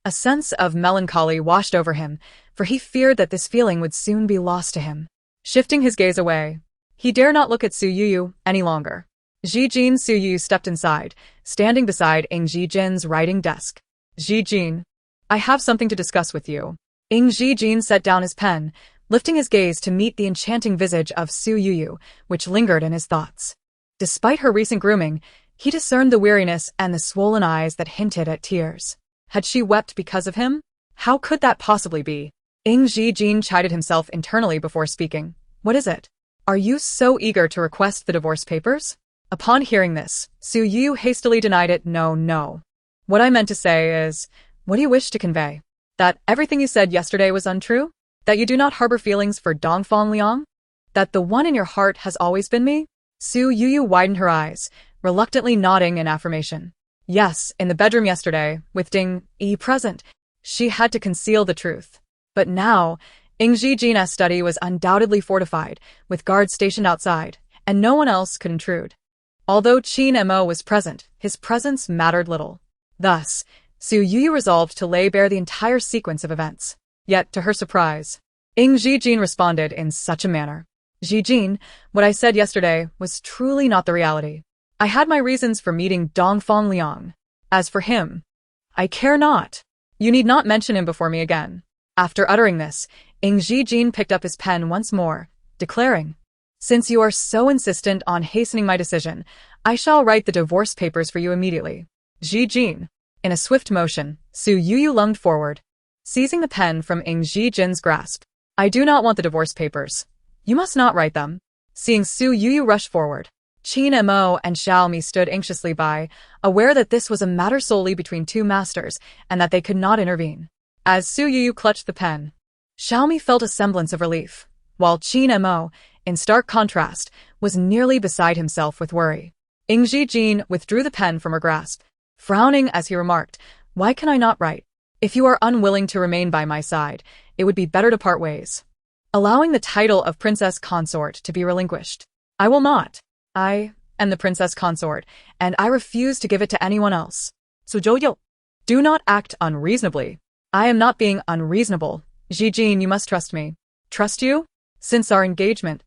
a sense of melancholy washed over him, for he feared that this feeling would soon be lost to him. Shifting his gaze away, he dare not look at Su Youyou any longer. Zijing Su Youyou stepped inside, standing beside Ying Zijing's writing desk. Zijing, I have something to discuss with you. Ying Zijing set down his pen, lifting his gaze to meet the enchanting visage of Su Youyou, which lingered in his thoughts. Despite her recent grooming, he discerned the weariness and the swollen eyes that hinted at tears. Had she wept because of him? How could that possibly be? Ying Zijing chided himself internally before speaking. What is it? Are you so eager to request the divorce papers? Upon hearing this, Su Youyou hastily denied it. No. What I meant to say is, what do you wish to convey? That everything you said yesterday was untrue? That you do not harbor feelings for Dongfang Liang? That the one in your heart has always been me? Su Youyou widened her eyes, reluctantly nodding in affirmation. Yes, in the bedroom yesterday, with Ding Yi present, she had to conceal the truth. But now, Ying Zijing's study was undoubtedly fortified, with guards stationed outside, and no one else could intrude. Although Qin Mo was present, his presence mattered little. Thus, Su Youyou resolved to lay bare the entire sequence of events. Yet, to her surprise, Ying Zijing responded in such a manner. Zijing, what I said yesterday was truly not the reality. I had my reasons for meeting Dongfang Liang. As for him, I care not. You need not mention him before me again. After uttering this, Ying Zijing picked up his pen once more, declaring, Since you are so insistent on hastening my decision, I shall write the divorce papers for you immediately. Zijing. In a swift motion, Su Youyou lunged forward, seizing the pen from Ying Zijing's grasp. I do not want the divorce papers. You must not write them. Seeing Su Youyou rush forward, Qin Mo and Xiaomi stood anxiously by, aware that this was a matter solely between two masters and that they could not intervene. As Su Youyou clutched the pen, Xiaomi felt a semblance of relief, while Qin Mo, in stark contrast, was nearly beside himself with worry. Ying Zijing withdrew the pen from her grasp, frowning as he remarked, "Why can I not write? If you are unwilling to remain by my side, it would be better to part ways." Allowing the title of princess consort to be relinquished. "I will not. I am the princess consort, and I refuse to give it to anyone else." Su Youyou. "Do not act unreasonably." "I am not being unreasonable. Zijing, you must trust me." "Trust you? Since our engagement,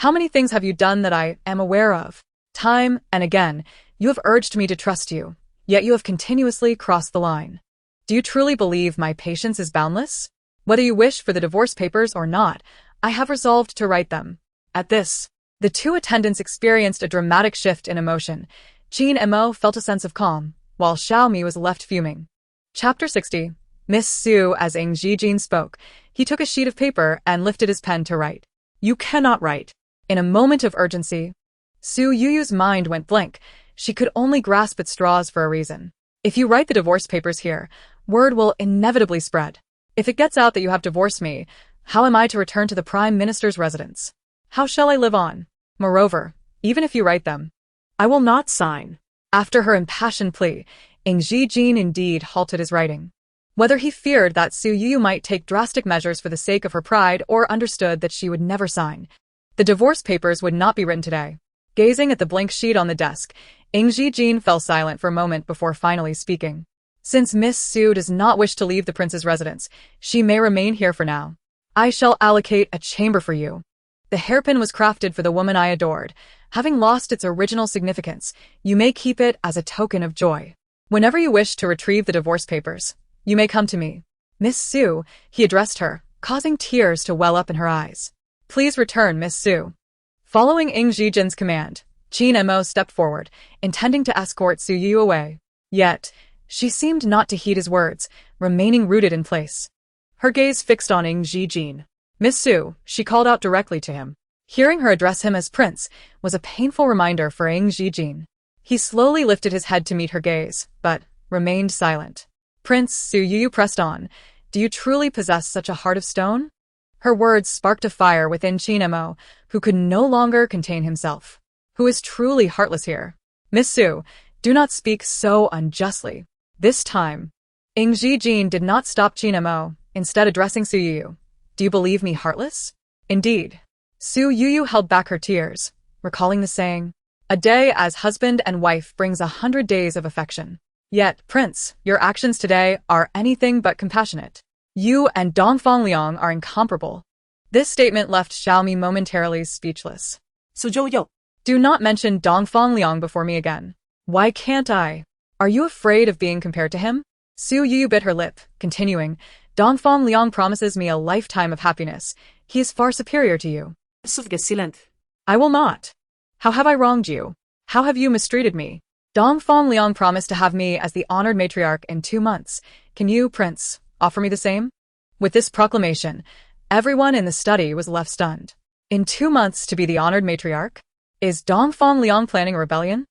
how many things have you done that I am aware of? Time and again, you have urged me to trust you, yet you have continuously crossed the line. Do you truly believe my patience is boundless? Whether you wish for the divorce papers or not, I have resolved to write them." At this, the two attendants experienced a dramatic shift in emotion. Qin Mo felt a sense of calm, while Xiaomi was left fuming. Chapter 60. Miss Su. As Ying Zijing spoke, he took a sheet of paper and lifted his pen to write. "You cannot write." In a moment of urgency, Su Youyou's mind went blank. She could only grasp at straws for a reason. "If you write the divorce papers here, word will inevitably spread. If it gets out that you have divorced me, how am I to return to the Prime Minister's residence? How shall I live on? Moreover, even if you write them, I will not sign." After her impassioned plea, Ying Zijing indeed halted his writing. Whether he feared that Su Youyou might take drastic measures for the sake of her pride or understood that she would never sign, the divorce papers would not be written today. Gazing at the blank sheet on the desk, Ying Zijing fell silent for a moment before finally speaking. "Since Miss Su does not wish to leave the prince's residence, she may remain here for now. I shall allocate a chamber for you. The hairpin was crafted for the woman I adored. Having lost its original significance, you may keep it as a token of joy. Whenever you wish to retrieve the divorce papers, you may come to me. Miss Su," he addressed her, causing tears to well up in her eyes. "Please return, Miss Su." Following Ying Zijing's command, Qin Mo stepped forward, intending to escort Su Youyou away. Yet, she seemed not to heed his words, remaining rooted in place. Her gaze fixed on Ying Zijing. "Miss Su," she called out directly to him. Hearing her address him as prince was a painful reminder for Ying Zijing. He slowly lifted his head to meet her gaze, but remained silent. "Prince," Su Youyou pressed on, "do you truly possess such a heart of stone?" Her words sparked a fire within Qin Mo, who could no longer contain himself. "Who is truly heartless here? Miss Su, do not speak so unjustly." This time, Ying Zijing did not stop Qin Mo, instead addressing Su Youyou. "Do you believe me heartless?" "Indeed." Su Youyou held back her tears, recalling the saying, "A day as husband and wife brings 100 days of affection." "Yet, Prince, your actions today are anything but compassionate. You and Dongfang Liang are incomparable." This statement left Xiaomi momentarily speechless. Su Youyou. "Do not mention Dongfang Liang before me again." "Why can't I? Are you afraid of being compared to him?" Su Youyou bit her lip, continuing, "Dongfang Liang promises me a lifetime of happiness. He is far superior to you." Silent. "I will not. How have I wronged you? How have you mistreated me? Dongfang Liang promised to have me as the honored matriarch in 2 months. Can you, Prince, offer me the same?" With this proclamation, everyone in the study was left stunned. In 2 months to be the honored matriarch? Is Dongfang Liang planning a rebellion?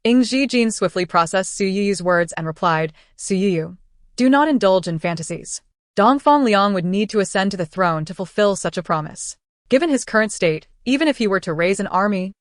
Ying Zijing swiftly processed Su Youyou's words and replied, "Su Youyou, do not indulge in fantasies. Dongfang Liang would need to ascend to the throne to fulfill such a promise. Given his current state, even if he were to raise an army,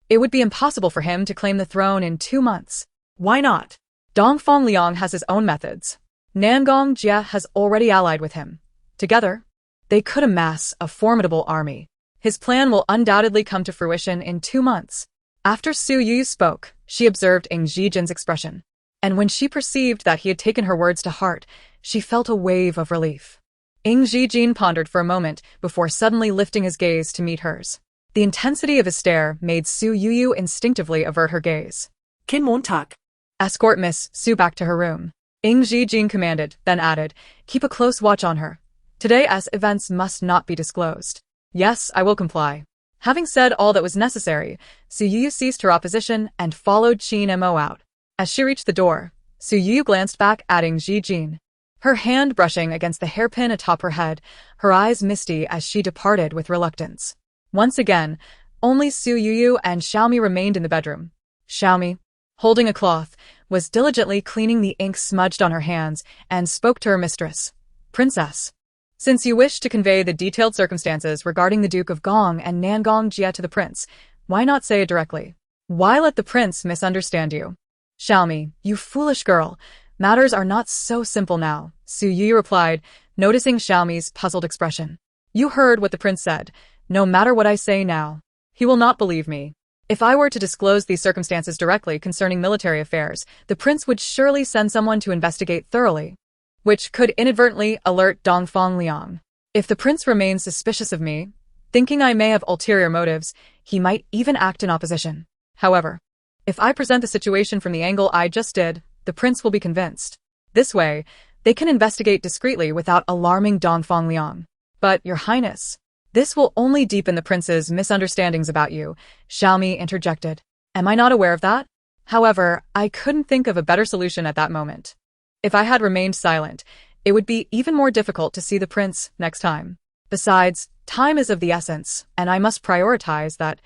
it would be impossible for him to claim the throne in 2 months. Why not? Dongfang Liang has his own methods. Nangong Jie has already allied with him. Together, they could amass a formidable army. His plan will undoubtedly come to fruition in 2 months." After Su Youyou spoke, she observed Ying Zijing's expression, and when she perceived that he had taken her words to heart, she felt a wave of relief. Ying Zijing pondered for a moment before suddenly lifting his gaze to meet hers. The intensity of his stare made Su Youyou instinctively avert her gaze. Kin Montak. "Escort Miss Su back to her room," Ying Zijing commanded, then added, "Keep a close watch on her. Today's events must not be disclosed." "Yes, I will comply." Having said all that was necessary, Su Youyou ceased her opposition and followed Qin Mo out. As she reached the door, Su Youyou glanced back at Ying Zijing, her hand brushing against the hairpin atop her head, her eyes misty as she departed with reluctance. Once again, only Su Youyou and Xiaomi remained in the bedroom. Xiaomi, holding a cloth, was diligently cleaning the ink smudged on her hands and spoke to her mistress. Princess, since you wish to convey the detailed circumstances regarding the Duke of Gong and Nangong Jie to the prince, why not say it directly? Why let the prince misunderstand you? Xiaomi, you foolish girl. Matters are not so simple now, Su Youyou replied, noticing Xiaomi's puzzled expression. You heard what the prince said. No matter what I say now, he will not believe me. If I were to disclose these circumstances directly concerning military affairs, the prince would surely send someone to investigate thoroughly, which could inadvertently alert Dongfang Liang. If the prince remains suspicious of me, thinking I may have ulterior motives, he might even act in opposition. However, if I present the situation from the angle I just did, the prince will be convinced. This way, they can investigate discreetly without alarming Dongfang Liang. But, Your Highness, this will only deepen the prince's misunderstandings about you, Xiaomi interjected. Am I not aware of that? However, I couldn't think of a better solution at that moment. If I had remained silent, it would be even more difficult to see the prince next time. Besides, time is of the essence, and I must prioritize that,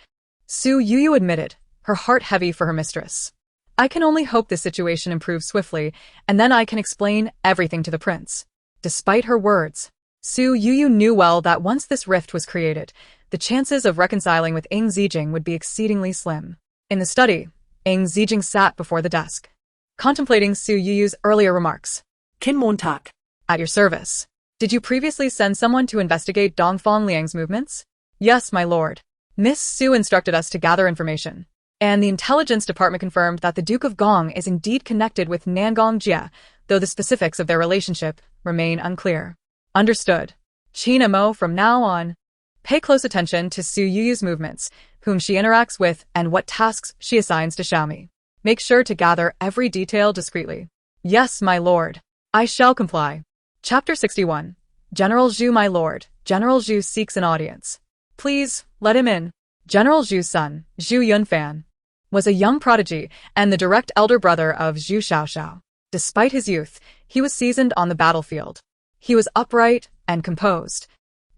Su Youyou admitted, her heart heavy for her mistress. I can only hope this situation improves swiftly, and then I can explain everything to the prince. Despite her words, Su Youyou knew well that once this rift was created, the chances of reconciling with Ying Zijing would be exceedingly slim. In the study, Ying Zijing sat before the desk, contemplating Su Youyou's earlier remarks. Kin Montag. At your service. Did you previously send someone to investigate Dongfang Liang's movements? Yes, my lord. Miss Su instructed us to gather information. And the intelligence department confirmed that the Duke of Gong is indeed connected with Nangong Jie, though the specifics of their relationship remain unclear. Understood. Qin Mo, from now on, pay close attention to Su Youyou's movements, whom she interacts with, and what tasks she assigns to Xiaomi. Make sure to gather every detail discreetly. Yes, my lord. I shall comply. Chapter 61. General Zhu, my lord. General Zhu seeks an audience. Please, let him in. General Zhu's son, Zhu Yunfan, was a young prodigy and the direct elder brother of Zhu Xiaoxiao. Despite his youth, he was seasoned on the battlefield. He was upright and composed,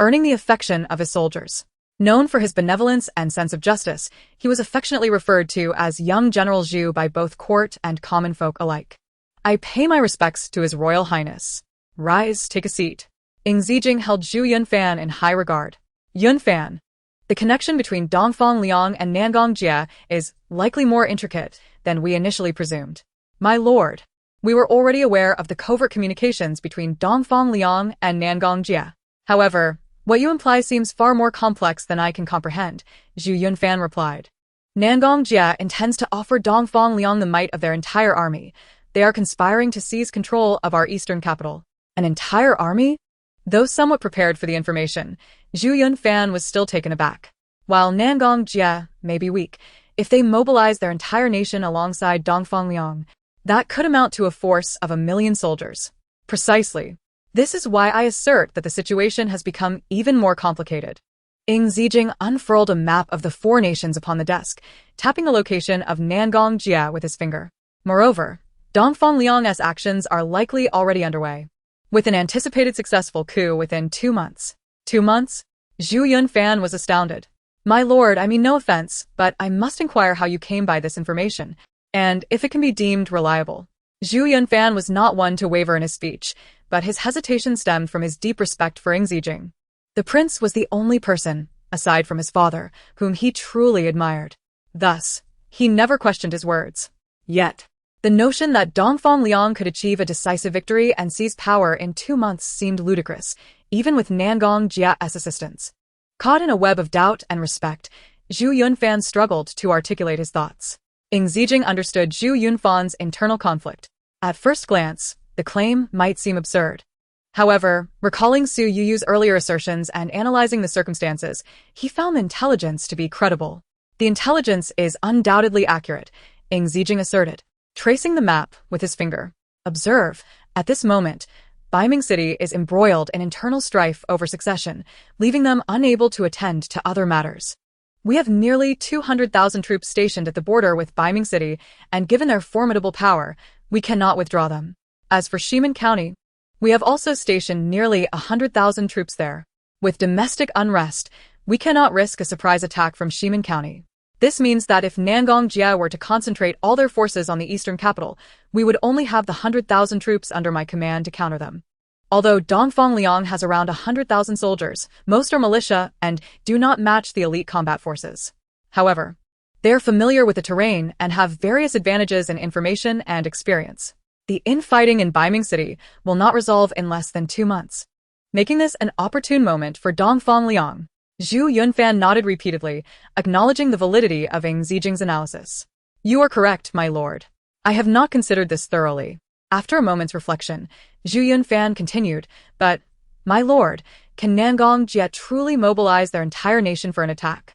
earning the affection of his soldiers. Known for his benevolence and sense of justice, he was affectionately referred to as young General Zhu by both court and common folk alike. I pay my respects to His Royal Highness. Rise, take a seat. Ying Zijing held Zhu Yunfan in high regard. Yunfan, the connection between Dongfang Liang and Nangong Jie is likely more intricate than we initially presumed. My lord, we were already aware of the covert communications between Dongfang Liang and Nangong Jie. However, what you imply seems far more complex than I can comprehend, Zhu Yunfan replied. Nangong Jie intends to offer Dongfang Liang the might of their entire army. They are conspiring to seize control of our eastern capital. An entire army? Though somewhat prepared for the information, Zhu Yunfan was still taken aback. While Nangong Jie may be weak, if they mobilize their entire nation alongside Dongfang Liang, that could amount to a force of 1 million soldiers. Precisely. This is why I assert that the situation has become even more complicated. Ying Zijing unfurled a map of the 4 nations upon the desk, tapping the location of Nangong Jie with his finger. Moreover, Dongfang Liang's actions are likely already underway, with an anticipated successful coup within 2 months. 2 months? Zhu Yunfan was astounded. My lord, I mean no offense, but I must inquire how you came by this information, and if it can be deemed reliable. Zhu Yunfan was not one to waver in his speech, but his hesitation stemmed from his deep respect for Ying Zijing. The prince was the only person, aside from his father, whom he truly admired. Thus, he never questioned his words. Yet, the notion that Dongfang Liang could achieve a decisive victory and seize power in 2 months seemed ludicrous, even with Nangong Jie's assistance. Caught in a web of doubt and respect, Zhu Yunfan struggled to articulate his thoughts. Ying Zijing understood Zhu Yunfan's internal conflict. At first glance, the claim might seem absurd. However, recalling Su Youyou's earlier assertions and analyzing the circumstances, he found the intelligence to be credible. The intelligence is undoubtedly accurate, Ying Zijing asserted, tracing the map with his finger. Observe, at this moment, Baiming City is embroiled in internal strife over succession, leaving them unable to attend to other matters. We have nearly 200,000 troops stationed at the border with Baiming City, and given their formidable power, we cannot withdraw them. As for Ximen County, we have also stationed nearly 100,000 troops there. With domestic unrest, We cannot risk a surprise attack from Ximen County. This means that if Nangong Jia were to concentrate all their forces on the eastern capital, we would only have the 100,000 troops under my command to counter them. Although Dongfang Liang has around 100,000 soldiers, most are militia and do not match the elite combat forces. However, they are familiar with the terrain and have various advantages in information and experience. The infighting in Beiming City will not resolve in less than 2 months, making this an opportune moment for Dongfang Liang. Zhu Yunfan nodded repeatedly, acknowledging the validity of Ying Zijing's analysis. You are correct, my lord. I have not considered this thoroughly. After a moment's reflection, Zhu Yunfan continued, but, my lord, can Nangong Jia truly mobilize their entire nation for an attack?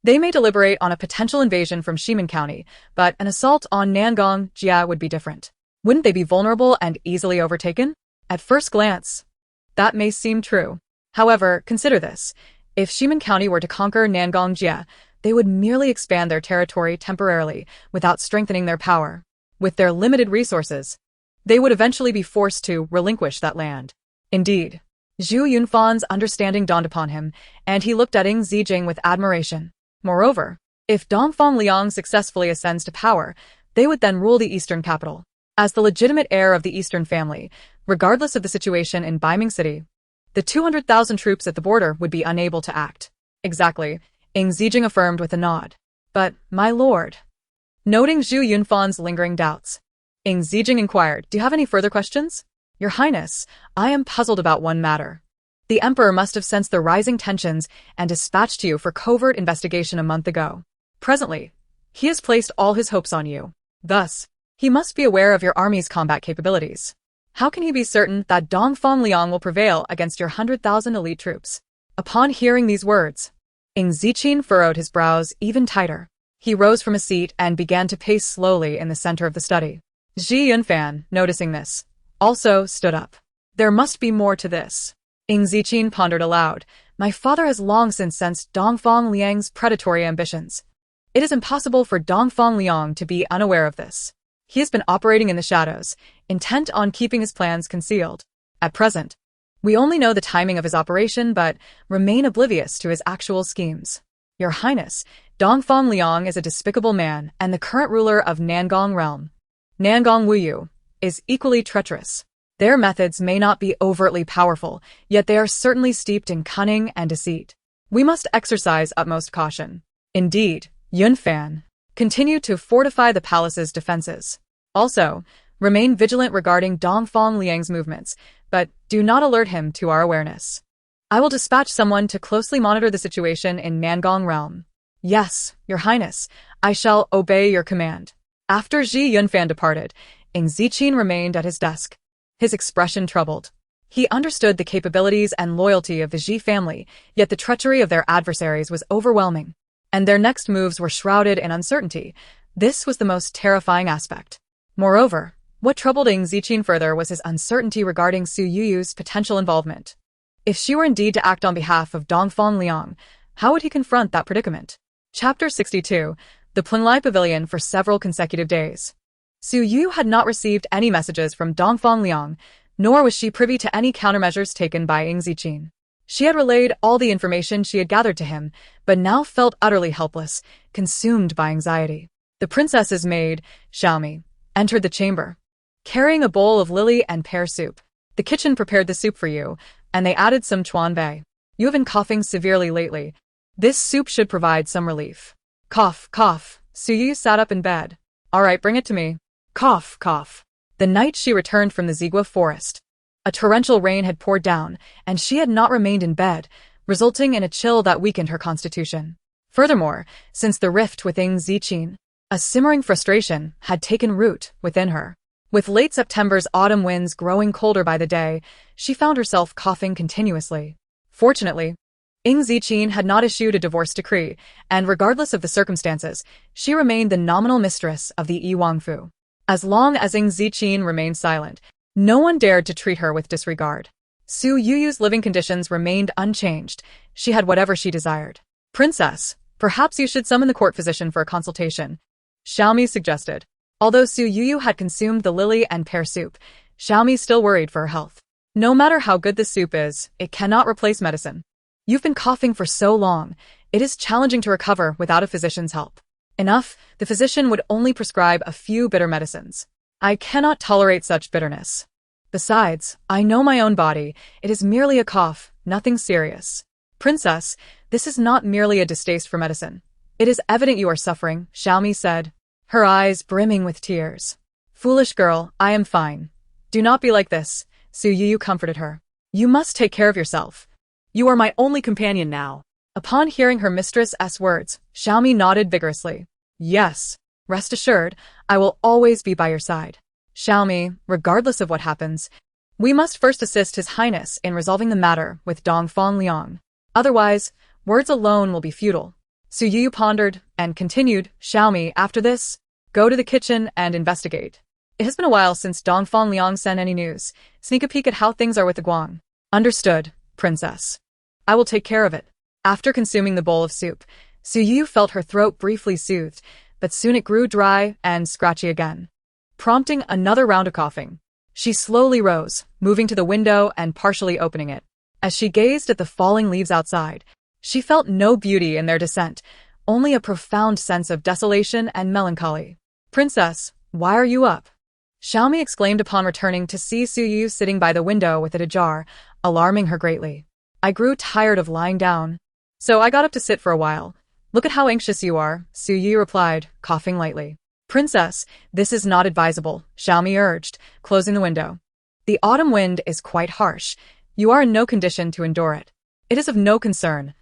They may deliberate on a potential invasion from Ximen County, but an assault on Nangong Jia would be different. Wouldn't they be vulnerable and easily overtaken? At first glance, that may seem true. However, consider this. If Ximen County were to conquer Nangong Jia, they would merely expand their territory temporarily without strengthening their power. With their limited resources, they would eventually be forced to relinquish that land. Indeed, Zhu Yunfan's understanding dawned upon him, and he looked at Ying Zijing with admiration. Moreover, if Dongfang Liang successfully ascends to power, they would then rule the eastern capital. As the legitimate heir of the eastern family, regardless of the situation in Beiming City, the 200,000 troops at the border would be unable to act. Exactly, Ying Zijing affirmed with a nod. But, my lord. Noting Zhu Yunfan's lingering doubts, Ying Zijing inquired, do you have any further questions? Your Highness, I am puzzled about one matter. The Emperor must have sensed the rising tensions and dispatched you for covert investigation a month ago. Presently, he has placed all his hopes on you. Thus, he must be aware of your army's combat capabilities. How can he be certain that Dongfang Liang will prevail against your 100,000 elite troops? Upon hearing these words, Ying Zijing furrowed his brows even tighter. He rose from his seat and began to pace slowly in the center of the study. Zhu Yunfan, noticing this, also stood up. There must be more to this. Ying Zijing pondered aloud. My father has long since sensed Dongfang Liang's predatory ambitions. It is impossible for Dongfang Liang to be unaware of this. He has been operating in the shadows, intent on keeping his plans concealed. At present, we only know the timing of his operation but remain oblivious to his actual schemes. Your Highness, Dongfang Liang is a despicable man and the current ruler of Nangong realm. Nangong Wuyu is equally treacherous. Their methods may not be overtly powerful, yet they are certainly steeped in cunning and deceit. We must exercise utmost caution. Indeed, Yunfan, continue to fortify the palace's defenses. Also, remain vigilant regarding Dongfang Liang's movements, but do not alert him to our awareness. I will dispatch someone to closely monitor the situation in Nangong realm. Yes, Your Highness, I shall obey your command. After Zhu Yunfan departed, Ying Zijing remained at his desk, his expression troubled. He understood the capabilities and loyalty of the Zhi family, yet the treachery of their adversaries was overwhelming, and their next moves were shrouded in uncertainty. This was the most terrifying aspect. Moreover, what troubled Ying Zijing further was his uncertainty regarding Su Youyou's potential involvement. If she were indeed to act on behalf of Dongfang Liang, how would he confront that predicament? Chapter 62. The Plunglai Pavilion for several consecutive days. Su Youyou had not received any messages from Dongfang Liang, nor was she privy to any countermeasures taken by Ying Zijing. She had relayed all the information she had gathered to him, but now felt utterly helpless, consumed by anxiety. The princess's maid, Xiaomi, entered the chamber, carrying a bowl of lily and pear soup. The kitchen prepared the soup for you, and they added some chuan bei. You have been coughing severely lately. This soup should provide some relief. Cough, cough. Su Youyou sat up in bed. All right, bring it to me. Cough, cough. The night she returned from the Zigua forest, a torrential rain had poured down, and she had not remained in bed, resulting in a chill that weakened her constitution. Furthermore, since the rift with Ying Zijing, a simmering frustration had taken root within her. With late September's autumn winds growing colder by the day, she found herself coughing continuously. Fortunately, Ying Zijing had not issued a divorce decree, and regardless of the circumstances, she remained the nominal mistress of the Yi Wangfu. As long as Ying Zijing remained silent, no one dared to treat her with disregard. Su Youyou's living conditions remained unchanged. She had whatever she desired. Princess, perhaps you should summon the court physician for a consultation, Xiaomi suggested. Although Su Youyou had consumed the lily and pear soup, Xiaomi still worried for her health. No matter how good the soup is, it cannot replace medicine. You've been coughing for so long. It is challenging to recover without a physician's help. Enough, the physician would only prescribe a few bitter medicines. I cannot tolerate such bitterness. Besides, I know my own body. It is merely a cough, nothing serious. Princess, this is not merely a distaste for medicine. It is evident you are suffering, Xiaomi said, her eyes brimming with tears. Foolish girl, I am fine. Do not be like this, Su Youyou comforted her. You must take care of yourself. You are my only companion now. Upon hearing her mistress's words, Xiaomi nodded vigorously. Yes, rest assured, I will always be by your side. Xiaomi, regardless of what happens, we must first assist His Highness in resolving the matter with Dongfang Liang. Otherwise, words alone will be futile. Su Youyou pondered and continued, Xiaomi, after this, go to the kitchen and investigate. It has been a while since Dongfang Liang sent any news. Sneak a peek at how things are with the Guang. Understood, Princess. I will take care of it. After consuming the bowl of soup, Su Youyou felt her throat briefly soothed, but soon it grew dry and scratchy again, prompting another round of coughing. She slowly rose, moving to the window and partially opening it. As she gazed at the falling leaves outside, she felt no beauty in their descent, only a profound sense of desolation and melancholy. Princess, why are you up? Xiaomi exclaimed upon returning to see Su Youyou sitting by the window with it ajar, alarming her greatly. I grew tired of lying down, so I got up to sit for a while. Look at how anxious you are, Su Youyou replied, coughing lightly. Princess, this is not advisable, Xiaomi urged, closing the window. The autumn wind is quite harsh. You are in no condition to endure it. It is of no concern.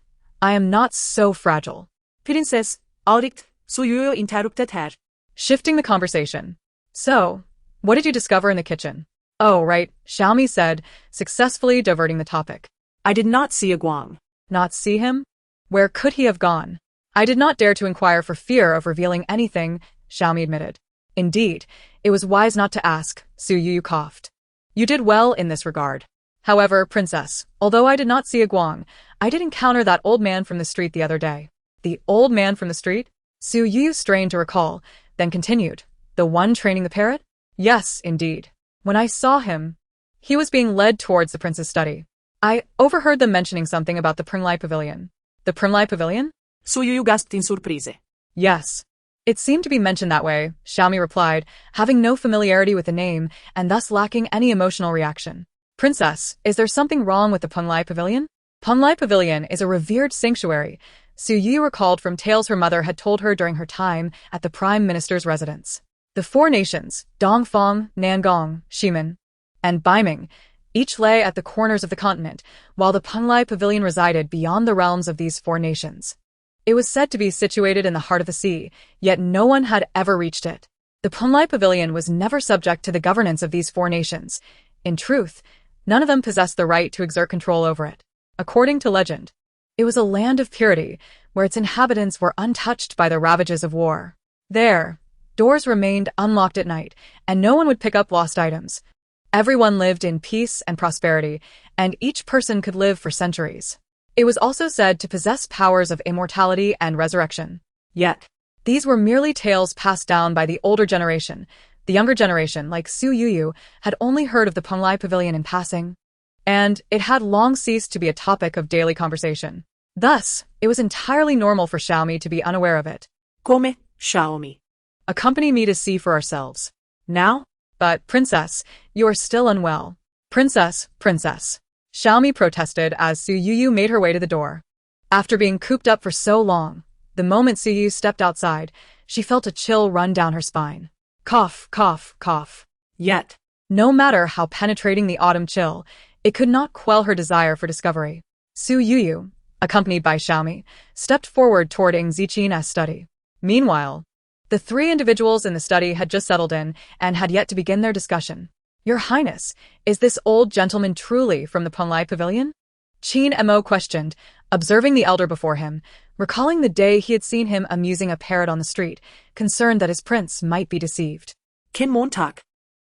I am not so fragile. Princess, Auric, Su Youyou interrupted her. Shifting the conversation. So, what did you discover in the kitchen? Oh, right, Xiaomi said, successfully diverting the topic. I did not see a Guang. Not see him? Where could he have gone? I did not dare to inquire for fear of revealing anything, Xiaomi admitted. Indeed, it was wise not to ask, Su Youyou coughed. You did well in this regard. However, Princess, although I did not see a Guang, I did encounter that old man from the street the other day. The old man from the street? Su Youyou strained to recall, then continued. The one training the parrot? Yes, indeed. When I saw him, he was being led towards the prince's study. I overheard them mentioning something about the Pringlai Pavilion. The Pringlai Pavilion? Su Youyou gasped in surprise. Yes. It seemed to be mentioned that way, Xiaomi replied, having no familiarity with the name and thus lacking any emotional reaction. Princess, is there something wrong with the Pringlai Pavilion? Pringlai Pavilion is a revered sanctuary, Su Youyou recalled from tales her mother had told her during her time at the Prime Minister's residence. The four nations, Dongfang, Nangong, Ximen, and Baiming, each lay at the corners of the continent, while the Pringlai Pavilion resided beyond the realms of these four nations. It was said to be situated in the heart of the sea, yet no one had ever reached it. The Pringlai Pavilion was never subject to the governance of these four nations. In truth, none of them possessed the right to exert control over it. According to legend, it was a land of purity, where its inhabitants were untouched by the ravages of war. There, doors remained unlocked at night, and no one would pick up lost items. Everyone lived in peace and prosperity, and each person could live for centuries. It was also said to possess powers of immortality and resurrection. Yet, these were merely tales passed down by the older generation. The younger generation, like Su Youyou, had only heard of the Pringlai Pavilion in passing, and it had long ceased to be a topic of daily conversation. Thus, it was entirely normal for Xiaomi to be unaware of it. Come, Xiaomi. Accompany me to see for ourselves. Now? But, Princess, you are still unwell. Princess, Princess. Xiaomi protested as Su Youyou made her way to the door. After being cooped up for so long, the moment Su Youyou stepped outside, she felt a chill run down her spine. Cough, cough, cough. Yet, no matter how penetrating the autumn chill, it could not quell her desire for discovery. Su Youyou, accompanied by Xiaomi, stepped forward toward Ying Zijing's study. Meanwhile, the three individuals in the study had just settled in and had yet to begin their discussion. Your Highness, is this old gentleman truly from the Pringlai Pavilion? Qin Mo questioned, observing the elder before him, recalling the day he had seen him amusing a parrot on the street, concerned that his prince might be deceived. Kin Montak.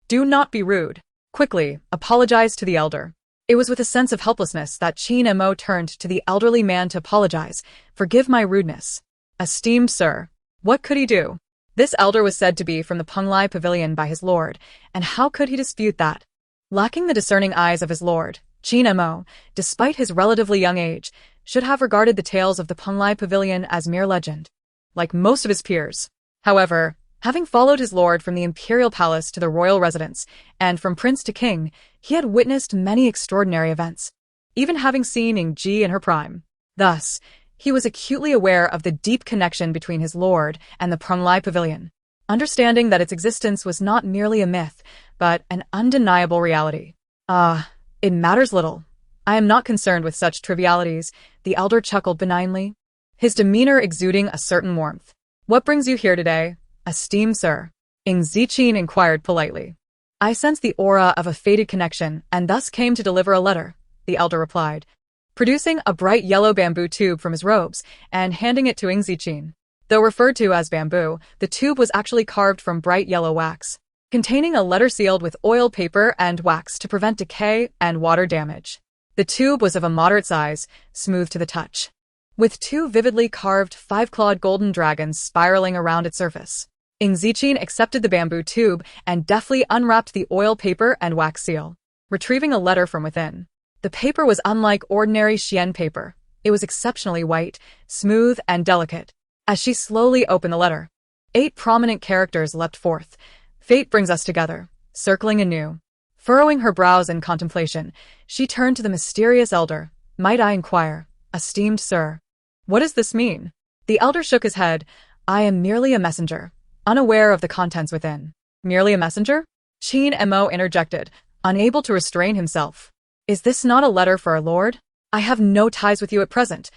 Do not be rude. Quickly, apologize to the elder. It was with a sense of helplessness that Qin Mo turned to the elderly man to apologize. Forgive my rudeness. Esteemed sir, what could he do? This elder was said to be from the Pringlai Pavilion by his lord, and how could he dispute that? Lacking the discerning eyes of his lord, Qin Mo, despite his relatively young age, should have regarded the tales of the Penglai Pavilion as mere legend, like most of his peers. However, having followed his lord from the imperial palace to the royal residence, and from prince to king, he had witnessed many extraordinary events, even having seen Ying Ji in her prime. Thus, he was acutely aware of the deep connection between his lord and the Penglai Pavilion, understanding that its existence was not merely a myth, but an undeniable reality. It matters little. I am not concerned with such trivialities, the elder chuckled benignly, his demeanor exuding a certain warmth. What brings you here today, esteemed sir? Ying Zijing inquired politely. I sense the aura of a fated connection and thus came to deliver a letter, the elder replied, producing a bright yellow bamboo tube from his robes and handing it to Ying Zijing. Though referred to as bamboo, the tube was actually carved from bright yellow wax, containing a letter sealed with oil paper and wax to prevent decay and water damage. The tube was of a moderate size, smooth to the touch, with two vividly carved five-clawed golden dragons spiraling around its surface. Ying Zijing accepted the bamboo tube and deftly unwrapped the oil paper and wax seal, retrieving a letter from within. The paper was unlike ordinary Xian paper. It was exceptionally white, smooth, and delicate. As she slowly opened the letter, 8 prominent characters leapt forth. Fate brings us together, circling anew. Furrowing her brows in contemplation, she turned to the mysterious elder. Might I inquire, esteemed sir, what does this mean? The elder shook his head. I am merely a messenger, unaware of the contents within. Merely a messenger? Qin Mo interjected, unable to restrain himself. Is this not a letter for our lord? I have no ties with you at present.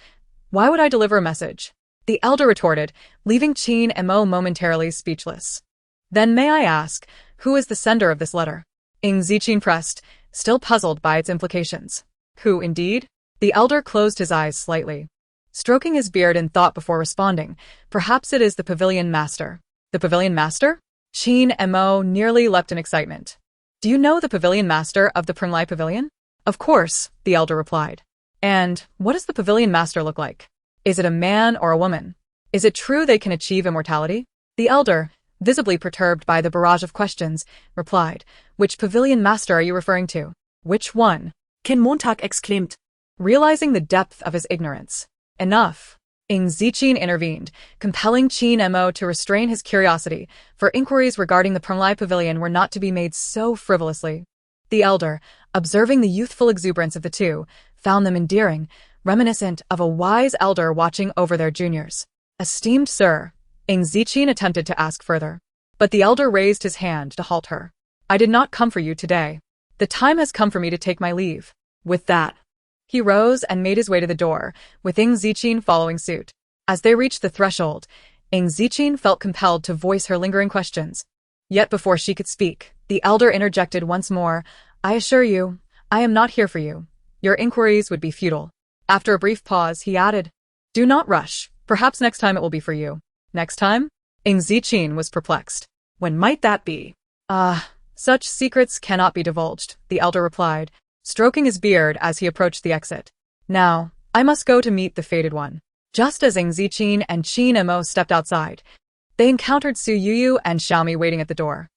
Why would I deliver a message? The elder retorted, leaving Qin Mo momentarily speechless. Then may I ask, who is the sender of this letter? Ying Zijing pressed, still puzzled by its implications. Who, indeed? The elder closed his eyes slightly, stroking his beard in thought before responding. Perhaps it is the pavilion master. The pavilion master? Qin Mo nearly leapt in excitement. Do you know the pavilion master of the Penglai Pavilion? Of course, the elder replied. And what does the pavilion master look like? Is it a man or a woman? Is it true they can achieve immortality? The elder, visibly perturbed by the barrage of questions, replied, Which pavilion master are you referring to? Which one? Ken Montag exclaimed, realizing the depth of his ignorance. Enough. Ying Zijing intervened, compelling Qin Mo to restrain his curiosity, for inquiries regarding the Penglai Pavilion were not to be made so frivolously. The elder, observing the youthful exuberance of the two, found them endearing, reminiscent of a wise elder watching over their juniors. Esteemed sir, Ying Zijing attempted to ask further, but the elder raised his hand to halt her. I did not come for you today. The time has come for me to take my leave. With that, he rose and made his way to the door, with Ying Zijing following suit. As they reached the threshold, Ying Zijing felt compelled to voice her lingering questions. Yet before she could speak, the elder interjected once more, I assure you, I am not here for you. Your inquiries would be futile. After a brief pause, he added, Do not rush. Perhaps next time it will be for you. Next time? Ying Zijing was perplexed. When might that be? Such secrets cannot be divulged, the elder replied, stroking his beard as he approached the exit. Now, I must go to meet the fated one. Just as Ying Zijing and Qin Mo stepped outside, they encountered Su Youyou and Xiaomi waiting at the door.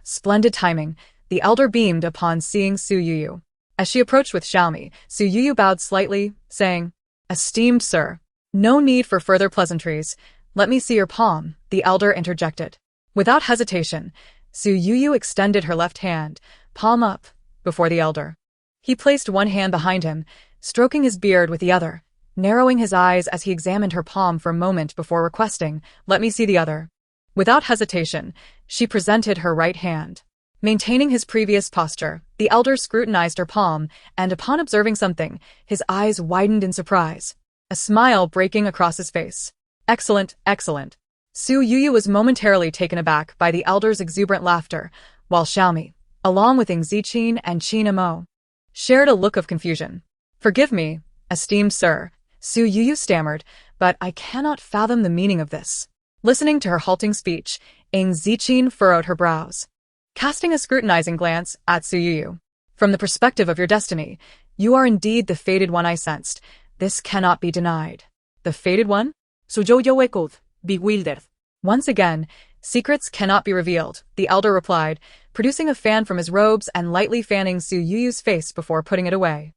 Splendid timing, the elder beamed upon seeing Su Youyou. As she approached with Xiaomi, Su Youyou bowed slightly, saying, Esteemed sir, no need for further pleasantries. Let me see your palm, the elder interjected. Without hesitation, Su Youyou extended her left hand, palm up, before the elder. He placed one hand behind him, stroking his beard with the other, narrowing his eyes as he examined her palm for a moment before requesting, Let me see the other. Without hesitation, she presented her right hand. Maintaining his previous posture, the elder scrutinized her palm, and upon observing something, his eyes widened in surprise, a smile breaking across his face. Excellent, excellent. Su Youyou was momentarily taken aback by the elder's exuberant laughter, while Xiaomi, along with Ying Zijing and Qin Mo, shared a look of confusion. Forgive me, esteemed sir, Su Youyou stammered, but I cannot fathom the meaning of this. Listening to her halting speech, Ying Zijing furrowed her brows, casting a scrutinizing glance at Su Youyou. From the perspective of your destiny, you are indeed the fated one I sensed. This cannot be denied. The fated one? Su Youyou echoed, bewildered. Once again, secrets cannot be revealed, the elder replied, producing a fan from his robes and lightly fanning Su Youyou's face before putting it away.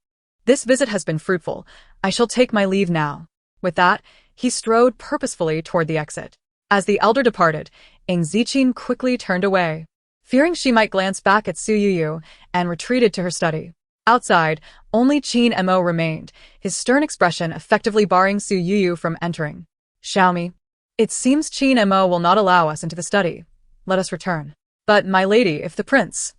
This visit has been fruitful. I shall take my leave now. With that, he strode purposefully toward the exit. As the elder departed, Ying Zijing quickly turned away, fearing she might glance back at Su Youyou, and retreated to her study. Outside, only Qin Mo remained, his stern expression effectively barring Su Youyou from entering. Xiaomi, it seems Qin Mo will not allow us into the study. Let us return. But, my lady, if the prince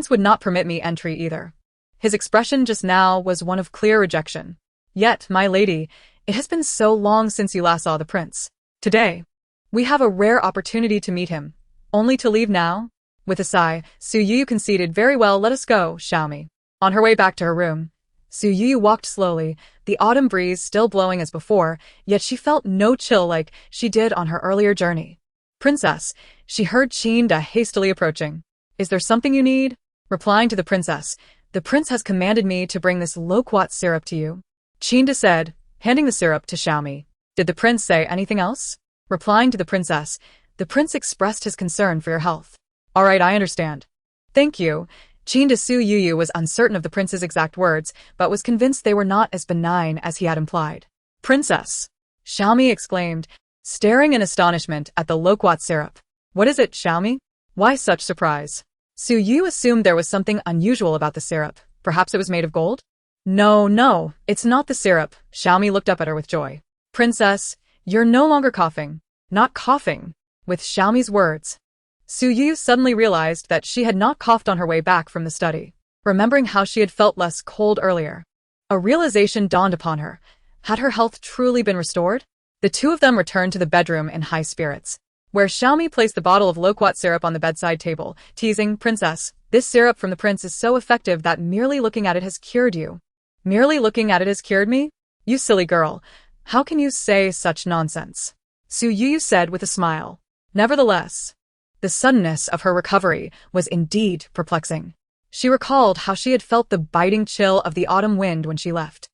would not permit me entry either. His expression just now was one of clear rejection. Yet, my lady, it has been so long since you last saw the prince. Today, we have a rare opportunity to meet him. Only to leave now? With a sigh, Su Youyou conceded, very well, let us go, Xiaomi. On her way back to her room, Su Youyou walked slowly, the autumn breeze still blowing as before, yet she felt no chill like she did on her earlier journey. Princess, she heard Qin hastily approaching. Is there something you need? Replying to the princess, the prince has commanded me to bring this loquat syrup to you. Qin said, handing the syrup to Xiaomi. Did the prince say anything else? Replying to the princess, the prince expressed his concern for your health. All right, I understand. Thank you. Qin Su Youyou was uncertain of the prince's exact words, but was convinced they were not as benign as he had implied. Princess! Xiaomi exclaimed, staring in astonishment at the loquat syrup. What is it, Xiaomi? Why such surprise? Su Youyou assumed there was something unusual about the syrup. Perhaps it was made of gold? No, it's not the syrup. Xiaomi looked up at her with joy. Princess, you're no longer coughing. Not coughing. With Xiaomi's words, Su Youyou suddenly realized that she had not coughed on her way back from the study, remembering how she had felt less cold earlier. A realization dawned upon her. Had her health truly been restored? The two of them returned to the bedroom in high spirits, where Xiaomi placed the bottle of loquat syrup on the bedside table, teasing, Princess, this syrup from the prince is so effective that merely looking at it has cured you. Merely looking at it has cured me? You silly girl. How can you say such nonsense? Su Youyou said with a smile. Nevertheless, the suddenness of her recovery was indeed perplexing. She recalled how she had felt the biting chill of the autumn wind when she left,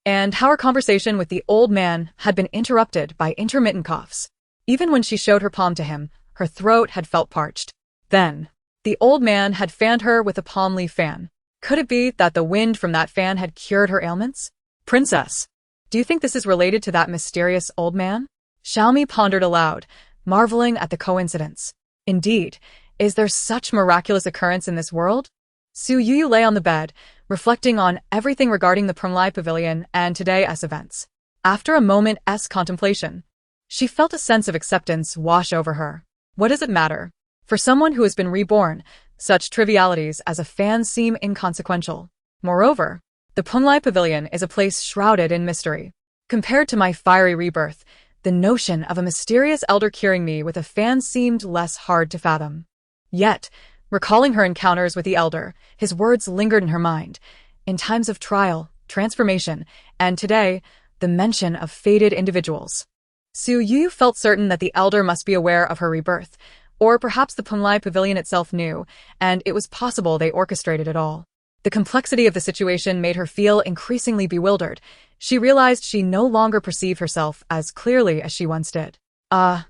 and how her conversation with the old man had been interrupted by intermittent coughs. Even when she showed her palm to him, her throat had felt parched. Then, the old man had fanned her with a palm leaf fan. Could it be that the wind from that fan had cured her ailments? Princess, do you think this is related to that mysterious old man? Xiaomi pondered aloud, marveling at the coincidence. Indeed, is there such miraculous occurrence in this world? Su Youyou lay on the bed, reflecting on everything regarding the Prunglai Pavilion and today's events. After a moment's contemplation, she felt a sense of acceptance wash over her. What does it matter? For someone who has been reborn, such trivialities as a fan seem inconsequential. Moreover, the Prunglai Pavilion is a place shrouded in mystery. Compared to my fiery rebirth, the notion of a mysterious elder curing me with a fan seemed less hard to fathom. Yet, recalling her encounters with the elder, his words lingered in her mind. In times of trial, transformation, and today, the mention of fated individuals. Su Youyou felt certain that the elder must be aware of her rebirth, or perhaps the Prunglai Pavilion itself knew, and it was possible they orchestrated it all. The complexity of the situation made her feel increasingly bewildered. She realized she no longer perceived herself as clearly as she once did.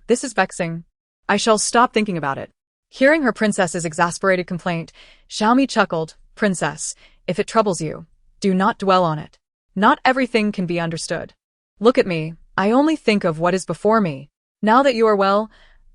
This is vexing. I shall stop thinking about it. Hearing her princess's exasperated complaint, Xiaomi chuckled, Princess, if it troubles you, do not dwell on it. Not everything can be understood. Look at me, I only think of what is before me. Now that you are well,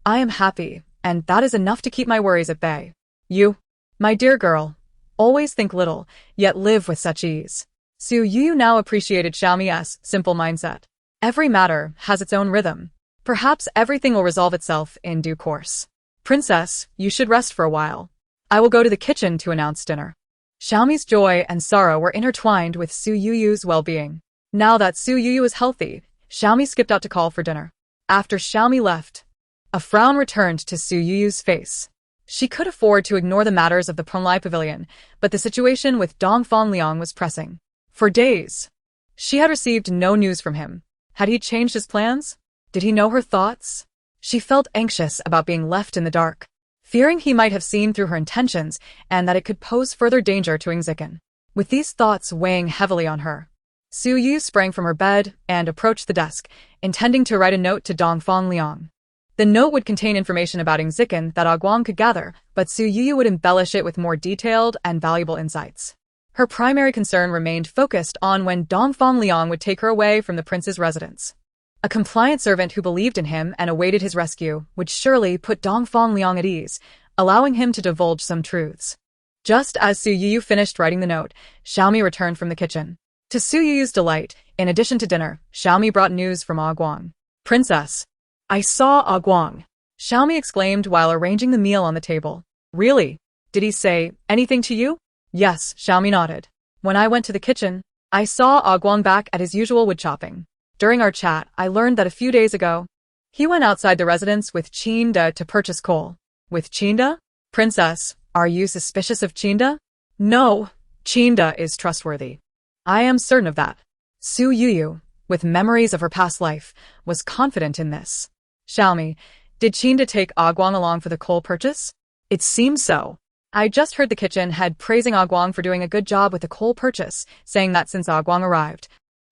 I am happy, and that is enough to keep my worries at bay. You, my dear girl, always think little, yet live with such ease. Su Youyou now appreciated Xiaomi's simple mindset. Every matter has its own rhythm. Perhaps everything will resolve itself in due course. Princess, you should rest for a while. I will go to the kitchen to announce dinner. Xiaomi's joy and sorrow were intertwined with Su Youyou's well-being. Now that Su Youyou is healthy, Xiaomi skipped out to call for dinner. After Xiaomi left, a frown returned to Su Youyou's face. She could afford to ignore the matters of the Prunglai Pavilion, but the situation with Dongfang Liang was pressing. For days, she had received no news from him. Had he changed his plans? Did he know her thoughts? She felt anxious about being left in the dark, fearing he might have seen through her intentions and that it could pose further danger to Ying Zijing. With these thoughts weighing heavily on her, Su Youyou sprang from her bed and approached the desk, intending to write a note to Dongfang Liang. The note would contain information about Ying Zijing that Guang could gather, but Su Youyou would embellish it with more detailed and valuable insights. Her primary concern remained focused on when Dongfang Liang would take her away from the prince's residence. A compliant servant who believed in him and awaited his rescue would surely put Dongfang Liang at ease, allowing him to divulge some truths. Just as Su Youyou finished writing the note, Xiaomi returned from the kitchen. To Su Youyou's delight, in addition to dinner, Xiaomi brought news from Guang. "Princess, I saw Guang," Xiaomi exclaimed while arranging the meal on the table. "Really? Did he say anything to you?" "Yes," Xiaomi nodded. "When I went to the kitchen, I saw Guang back at his usual wood chopping. During our chat, I learned that a few days ago, he went outside the residence with Qinda to purchase coal." "With Qinda? Princess, are you suspicious of Qinda?" "No, Qinda is trustworthy. I am certain of that." Su Youyou, with memories of her past life, was confident in this. "Xiaomi, did Qinda take Guang along for the coal purchase?" "It seems so. I just heard the kitchen head praising Guang for doing a good job with the coal purchase, saying that since Guang arrived,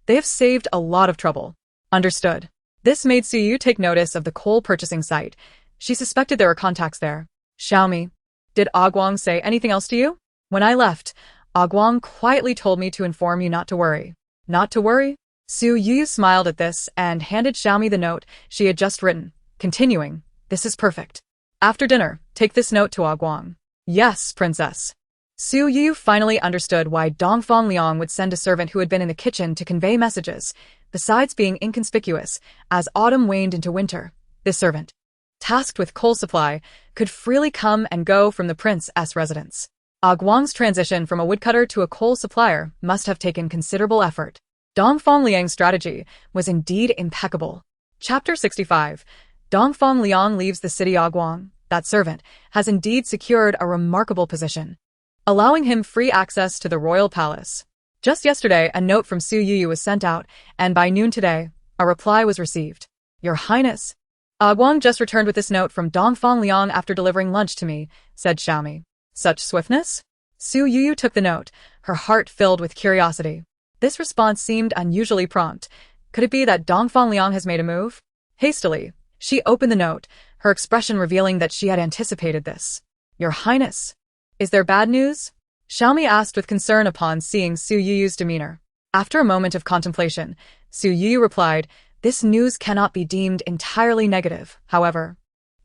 they have saved a lot of trouble." "Understood." This made Su Youyou take notice of the coal purchasing site. She suspected there were contacts there. "Xiaomi, did Guang say anything else to you?" "When I left, Guang quietly told me to inform you not to worry." "Not to worry?" Su Youyou smiled at this and handed Xiaomi the note she had just written, continuing, "This is perfect. After dinner, take this note to Guang." "Yes, princess." Su Youyou finally understood why Dongfang Liang would send a servant who had been in the kitchen to convey messages. Besides being inconspicuous, as autumn waned into winter, this servant, tasked with coal supply, could freely come and go from the prince's residence. Guang's transition from a woodcutter to a coal supplier must have taken considerable effort. Dongfang Liang's strategy was indeed impeccable. Chapter 65. Dongfang Liang leaves the city. Guang, that servant, has indeed secured a remarkable position, allowing him free access to the royal palace. Just yesterday, a note from Su Youyou was sent out, and by noon today, a reply was received. "Your Highness, Guang just returned with this note from Dongfang Liang after delivering lunch to me," said Xiaomi. "Such swiftness?" Su Youyou took the note, her heart filled with curiosity. This response seemed unusually prompt. Could it be that Dongfang Liang has made a move? Hastily, she opened the note, her expression revealing that she had anticipated this. "Your Highness, is there bad news?" Xiaomi asked with concern upon seeing Su Youyou's demeanor. After a moment of contemplation, Su Youyou replied, "This news cannot be deemed entirely negative, however.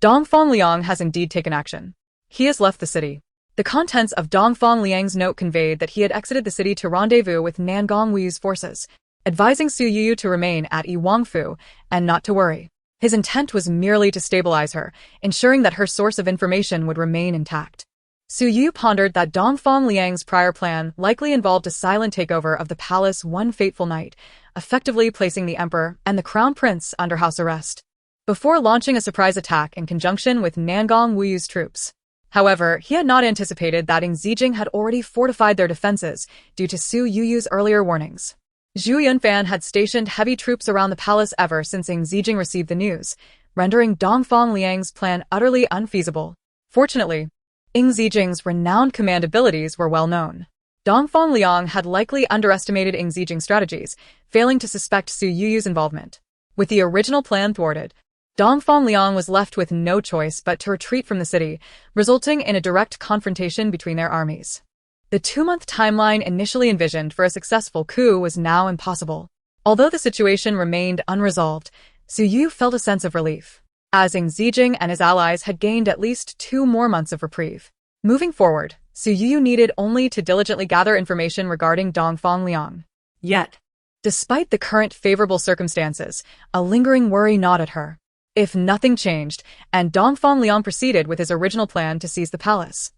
Dongfang Liang has indeed taken action. He has left the city." The contents of Dongfang Liang's note conveyed that he had exited the city to rendezvous with Nangong Wu's forces, advising Su Youyou to remain at Wangfu and not to worry. His intent was merely to stabilize her, ensuring that her source of information would remain intact. Su Youyou pondered that Dongfang Liang's prior plan likely involved a silent takeover of the palace one fateful night, effectively placing the emperor and the crown prince under house arrest, before launching a surprise attack in conjunction with Nangong Wu's troops. However, he had not anticipated that Ying Zijing had already fortified their defenses due to Su Youyou's earlier warnings. Zhu Yunfan had stationed heavy troops around the palace ever since Ying Zijing received the news, rendering Dongfang Liang's plan utterly unfeasible. Fortunately, Ying Zijing's renowned command abilities were well known. Dongfang Liang had likely underestimated Ying Zijing's strategies, failing to suspect Su Youyou's involvement. With the original plan thwarted, Dongfang Liang was left with no choice but to retreat from the city, resulting in a direct confrontation between their armies. The 2-month timeline initially envisioned for a successful coup was now impossible. Although the situation remained unresolved, Su Youyou felt a sense of relief, as Ying Zijing and his allies had gained at least 2 more months of reprieve. Moving forward, Su Youyou needed only to diligently gather information regarding Dongfang Liang. Yet, despite the current favorable circumstances, a lingering worry gnawed at her. If nothing changed, and Dongfang Liang proceeded with his original plan to seize the palace,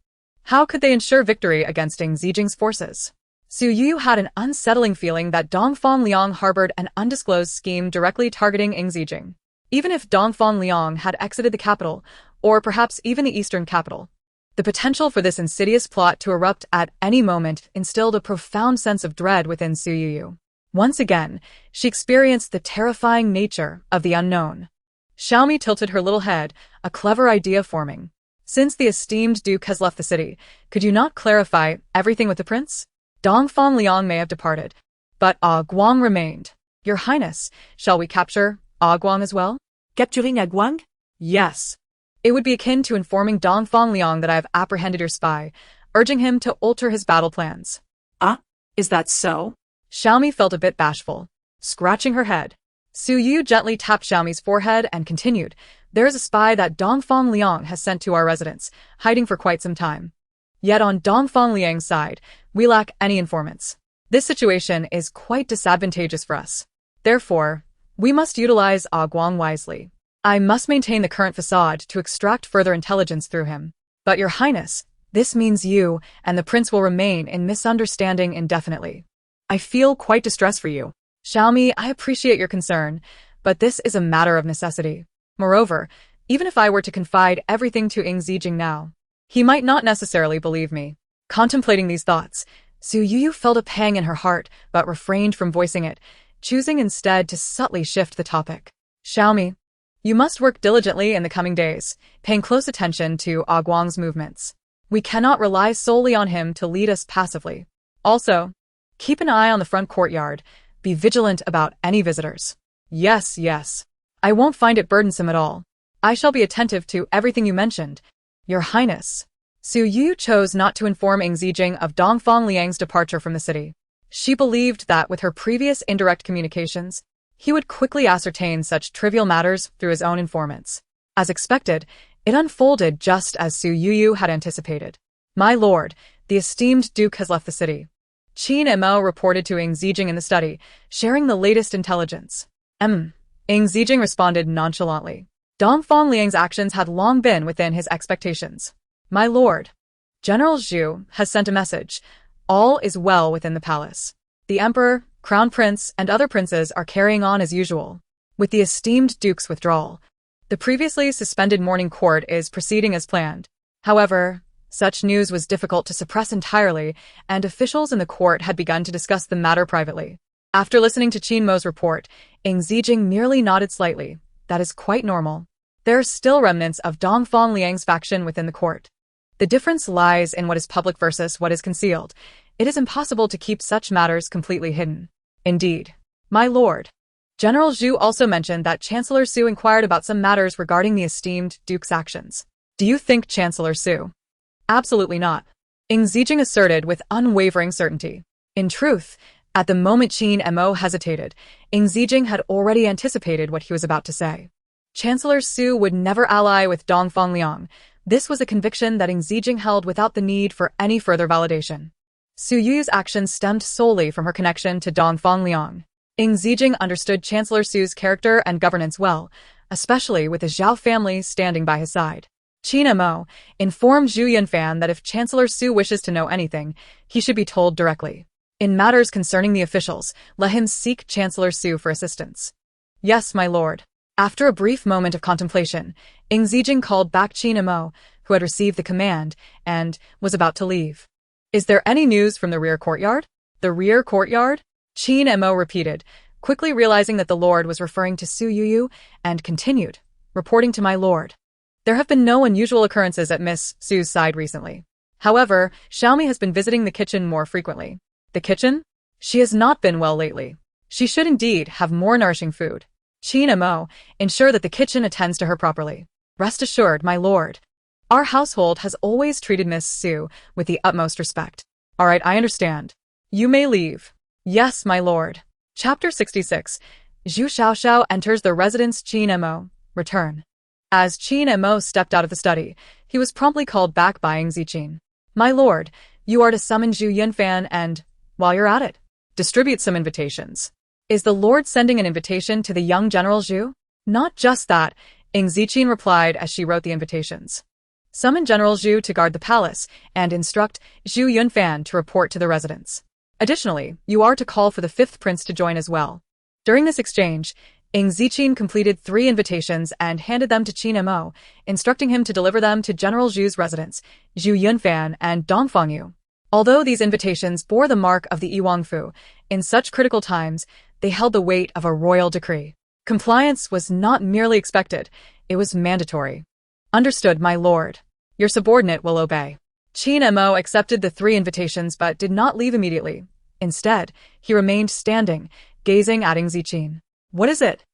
how could they ensure victory against Ying Zijing's forces? Su Youyou had an unsettling feeling that Dongfang Liang harbored an undisclosed scheme directly targeting Ying Zijing. Even if Dongfang Liang had exited the capital, or perhaps even the eastern capital, the potential for this insidious plot to erupt at any moment instilled a profound sense of dread within Su Youyou. Once again, she experienced the terrifying nature of the unknown. Xiaomi tilted her little head, a clever idea forming. "Since the esteemed duke has left the city, could you not clarify everything with the prince? Dongfang Liang may have departed, but Guang remained. Your Highness, shall we capture Guang as well?" "Capturing Guang?" "Yes. It would be akin to informing Dongfang Liang that I have apprehended your spy, urging him to alter his battle plans." Ah, is that so? Xiaomi felt a bit bashful, scratching her head. Su Youyou gently tapped Xiaomi's forehead and continued, "There is a spy that Dongfang Liang has sent to our residence, hiding for quite some time. Yet on Dongfang Liang's side, we lack any informants. This situation is quite disadvantageous for us. Therefore, we must utilize Guang wisely. I must maintain the current facade to extract further intelligence through him. But Your Highness, this means you and the prince will remain in misunderstanding indefinitely. I feel quite distressed for you. Xiaomi, I appreciate your concern, but this is a matter of necessity. Moreover, even if I were to confide everything to Ying Zijing now, he might not necessarily believe me." Contemplating these thoughts, Su Youyou felt a pang in her heart but refrained from voicing it, choosing instead to subtly shift the topic. "Xiaomi, you must work diligently in the coming days, paying close attention to Guang's movements. We cannot rely solely on him to lead us passively. Also, keep an eye on the front courtyard. Be vigilant about any visitors." Yes. I won't find it burdensome at all. I shall be attentive to everything you mentioned, Your Highness." Su Youyou chose not to inform Ying Zijing of Dongfang Liang's departure from the city. She believed that with her previous indirect communications, he would quickly ascertain such trivial matters through his own informants. As expected, it unfolded just as Su Youyou had anticipated. "My lord, the esteemed duke has left the city." Qin Mo reported to Ying Zijing in the study, sharing the latest intelligence. Ying Zijing responded nonchalantly. Dongfang Liang's actions had long been within his expectations. "My lord, General Zhu has sent a message. All is well within the palace. The emperor, crown prince, and other princes are carrying on as usual. With the esteemed duke's withdrawal, the previously suspended morning court is proceeding as planned. However, such news was difficult to suppress entirely, and officials in the court had begun to discuss the matter privately." After listening to Qin Mo's report, Ying Zijing merely nodded slightly. "That is quite normal. There are still remnants of Dongfang Liang's faction within the court. The difference lies in what is public versus what is concealed. It is impossible to keep such matters completely hidden." "Indeed. My lord." General Zhu also mentioned that Chancellor Su inquired about some matters regarding the esteemed duke's actions. "Do you think Chancellor Su?" "Absolutely not," Ying Zijing asserted with unwavering certainty. In truth, at the moment Qin Mo hesitated, Ying Zijing had already anticipated what he was about to say. Chancellor Su would never ally with Dongfang Liang. This was a conviction that Ying Zijing held without the need for any further validation. Su Youyou's actions stemmed solely from her connection to Dongfang Liang. Ying Zijing understood Chancellor Su's character and governance well, especially with the Zhao family standing by his side. Qin Mo informed Zhu Yunfan that if Chancellor Su wishes to know anything, he should be told directly. In matters concerning the officials, let him seek Chancellor Su for assistance. "Yes, my lord." After a brief moment of contemplation, Ying Zijing called back Qin Mo, who had received the command, and was about to leave. "Is there any news from the rear courtyard?" "The rear courtyard?" Qin Mo repeated, quickly realizing that the lord was referring to Su Youyou, and continued, "Reporting to my lord. There have been no unusual occurrences at Miss Su's side recently. However, Xiaomi has been visiting the kitchen more frequently." "The kitchen?" "She has not been well lately. She should indeed have more nourishing food. Qin Mo, ensure that the kitchen attends to her properly." "Rest assured, my lord. Our household has always treated Miss Su with the utmost respect." "All right, I understand. You may leave." "Yes, my lord." Chapter 66. Zhu Xiaoxiao enters the residence. Qin Mo, return. As Qin Mo stepped out of the study, he was promptly called back by Ying Zijing. "My lord, you are to summon Zhu Yunfan and, while you're at it, distribute some invitations." "Is the lord sending an invitation to the young General Zhu?" "Not just that," Ying Zijing replied as she wrote the invitations. "Summon General Zhu to guard the palace and instruct Zhu Yunfan to report to the residence. Additionally, you are to call for the fifth prince to join as well." During this exchange, Ying Zijing completed 3 invitations and handed them to Qin Mo, instructing him to deliver them to General Zhu's residence, Zhu Yunfan and Dongfang Yu. Although these invitations bore the mark of the Yuangfu, in such critical times, they held the weight of a royal decree. Compliance was not merely expected, it was mandatory. "Understood, my lord. Your subordinate will obey." Qin Mo accepted the 3 invitations but did not leave immediately. Instead, he remained standing, gazing at Ying Zijing. "What is it?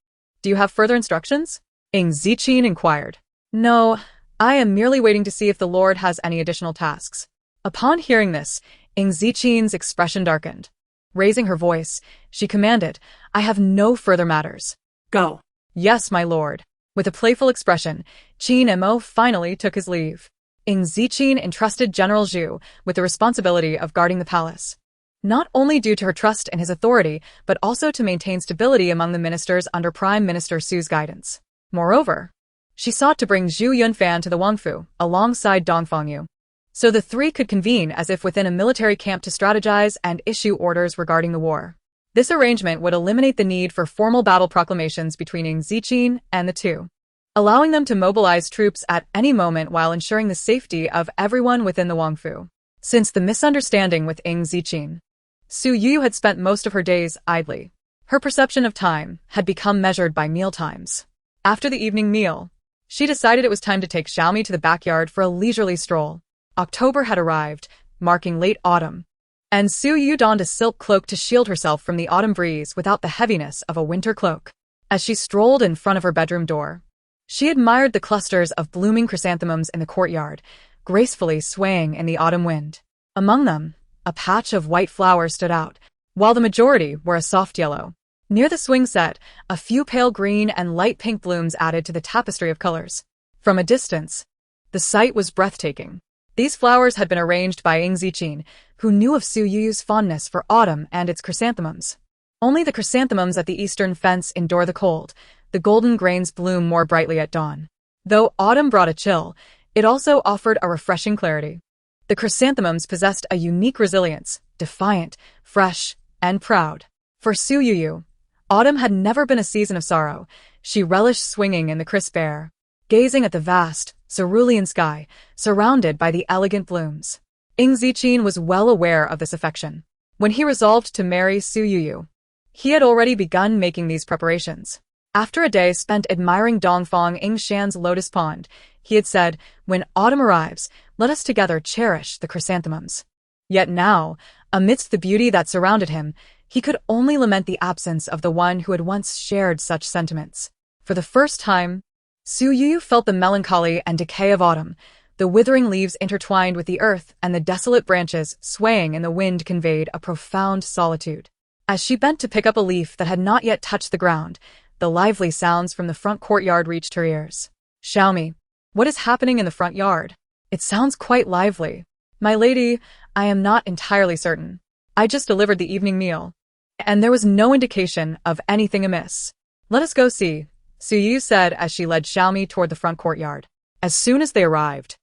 Do you have further instructions?" Ying Zijing inquired. "No, I am merely waiting to see if the lord has any additional tasks." Upon hearing this, Ying Zijing's expression darkened. Raising her voice, she commanded, "I have no further matters." Go. "Yes, my lord." With a playful expression, Qin Mo finally took his leave. Ying Zijing entrusted General Zhu with the responsibility of guarding the palace, not only due to her trust in his authority, but also to maintain stability among the ministers under Prime Minister Su's guidance. Moreover, she sought to bring Zhu Yunfan to the Wangfu, alongside Dong Fangyu, so the three could convene as if within a military camp to strategize and issue orders regarding the war. This arrangement would eliminate the need for formal battle proclamations between Ying Zijing and the two, allowing them to mobilize troops at any moment while ensuring the safety of everyone within the Wangfu. Since the misunderstanding with Ying Zijing, Su Youyou had spent most of her days idly. Her perception of time had become measured by meal times. After the evening meal, she decided it was time to take Xiaomi to the backyard for a leisurely stroll. October had arrived, marking late autumn, and Su Youyou donned a silk cloak to shield herself from the autumn breeze without the heaviness of a winter cloak. As she strolled in front of her bedroom door, she admired the clusters of blooming chrysanthemums in the courtyard, gracefully swaying in the autumn wind. Among them, a patch of white flowers stood out, while the majority were a soft yellow. Near the swing set, a few pale green and light pink blooms added to the tapestry of colors. From a distance, the sight was breathtaking. These flowers had been arranged by Ying Zijing, who knew of Su Youyou's fondness for autumn and its chrysanthemums. Only the chrysanthemums at the eastern fence endure the cold. The golden grains bloom more brightly at dawn. Though autumn brought a chill, it also offered a refreshing clarity. The chrysanthemums possessed a unique resilience, defiant, fresh, and proud. For Su Youyou, autumn had never been a season of sorrow. She relished swinging in the crisp air, gazing at the vast, cerulean sky, surrounded by the elegant blooms. Ying Zijing was well aware of this affection. When he resolved to marry Su Youyou, he had already begun making these preparations. After a day spent admiring Dongfang Yingshan's lotus pond, he had said, "When autumn arrives, let us together cherish the chrysanthemums." Yet now, amidst the beauty that surrounded him, he could only lament the absence of the one who had once shared such sentiments. For the first time, Su Youyou felt the melancholy and decay of autumn. The withering leaves intertwined with the earth and the desolate branches swaying in the wind conveyed a profound solitude. As she bent to pick up a leaf that had not yet touched the ground, the lively sounds from the front courtyard reached her ears. "Xiaomi, what is happening in the front yard? It sounds quite lively." "My lady, I am not entirely certain. I just delivered the evening meal, and there was no indication of anything amiss." "Let us go see," Su Youyou said as she led Xiaomi toward the front courtyard. As soon as they arrived,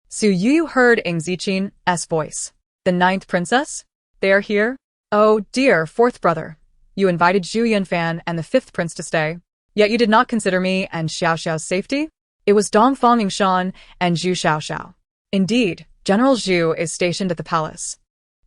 Su Youyou heard Ying Zijing's voice. "The ninth princess? They are here? Oh, dear fourth brother. You invited Zhu Yunfan and the fifth prince to stay, yet you did not consider me and Xiao Xiao's safety?" It was Dongfang Yingshan and Zhu Xiao Xiao. "Indeed, General Zhu is stationed at the palace.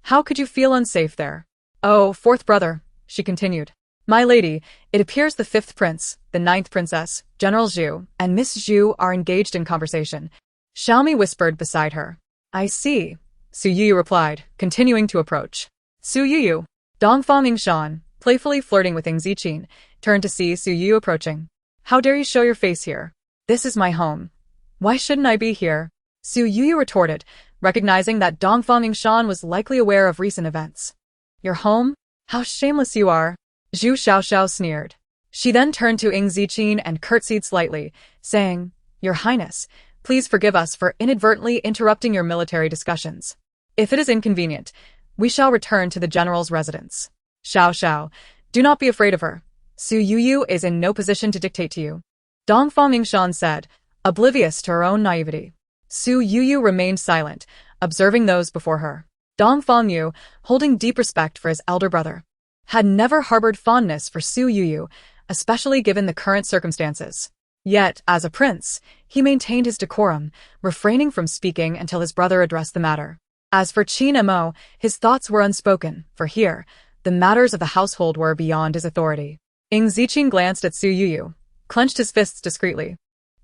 How could you feel unsafe there?" "Oh, fourth brother," she continued. "My lady, it appears the fifth prince, the ninth princess, General Zhu, and Miss Zhu are engaged in conversation." Xiaomi whispered beside her. "I see," Su Youyou replied, continuing to approach. Su Youyou, Dongfang Yingshan, playfully flirting with Ying Zijing, turned to see Su Youyou approaching. "How dare you show your face here? This is my home. Why shouldn't I be here?" Su Youyou retorted, recognizing that Dongfang Yingshan was likely aware of recent events. "Your home? How shameless you are!" Zhu Xiaoxiao sneered. She then turned to Ying Zijing and curtsied slightly, saying, "Your Highness, please forgive us for inadvertently interrupting your military discussions. If it is inconvenient, we shall return to the general's residence." "Xiao Xiao, do not be afraid of her. Su Youyou is in no position to dictate to you," Dongfang Yingshan said, oblivious to her own naivety. Su Youyou remained silent, observing those before her. Dongfang Yu, holding deep respect for his elder brother, had never harbored fondness for Su Youyou, especially given the current circumstances. Yet, as a prince, he maintained his decorum, refraining from speaking until his brother addressed the matter. As for Qin Mo, his thoughts were unspoken, for here, the matters of the household were beyond his authority. Ying Zijing glanced at Su Youyou, clenched his fists discreetly,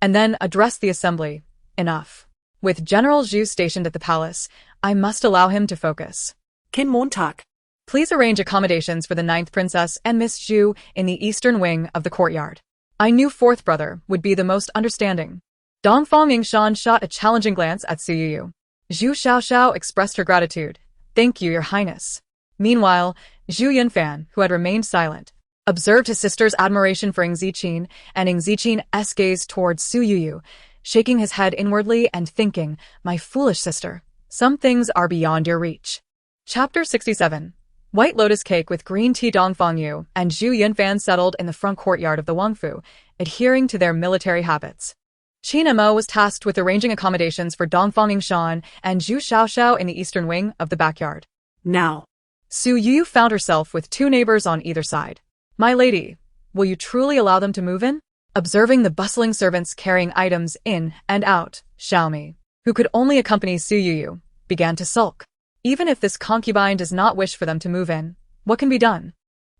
and then addressed the assembly. "Enough. With General Zhu stationed at the palace, I must allow him to focus. Kin Montag. Please arrange accommodations for the ninth princess and Miss Zhu in the eastern wing of the courtyard. I knew fourth brother would be the most understanding." Dongfang Yingshan shot a challenging glance at Su Youyou. Zhu Xiaoxiao expressed her gratitude, Thank you, Your Highness. Meanwhile, Zhu Yunfan, who had remained silent, observed his sister's admiration for Ying Zijing and Ying Zijing's gaze towards Su Youyou, shaking his head inwardly and thinking, my foolish sister, some things are beyond your reach. Chapter 67. White lotus cake with green tea. Dongfang Yu and Zhu Yunfan settled in the front courtyard of the Wangfu, adhering to their military habits. Qin Mo was tasked with arranging accommodations for Dongfang Yingshan and Zhu Xiaoxiao in the eastern wing of the backyard. Now, Su Youyou found herself with two neighbors on either side. My lady, will you truly allow them to move in? Observing the bustling servants carrying items in and out, Xiaomi, who could only accompany Su Youyou, began to sulk. Even if this concubine does not wish for them to move in, what can be done?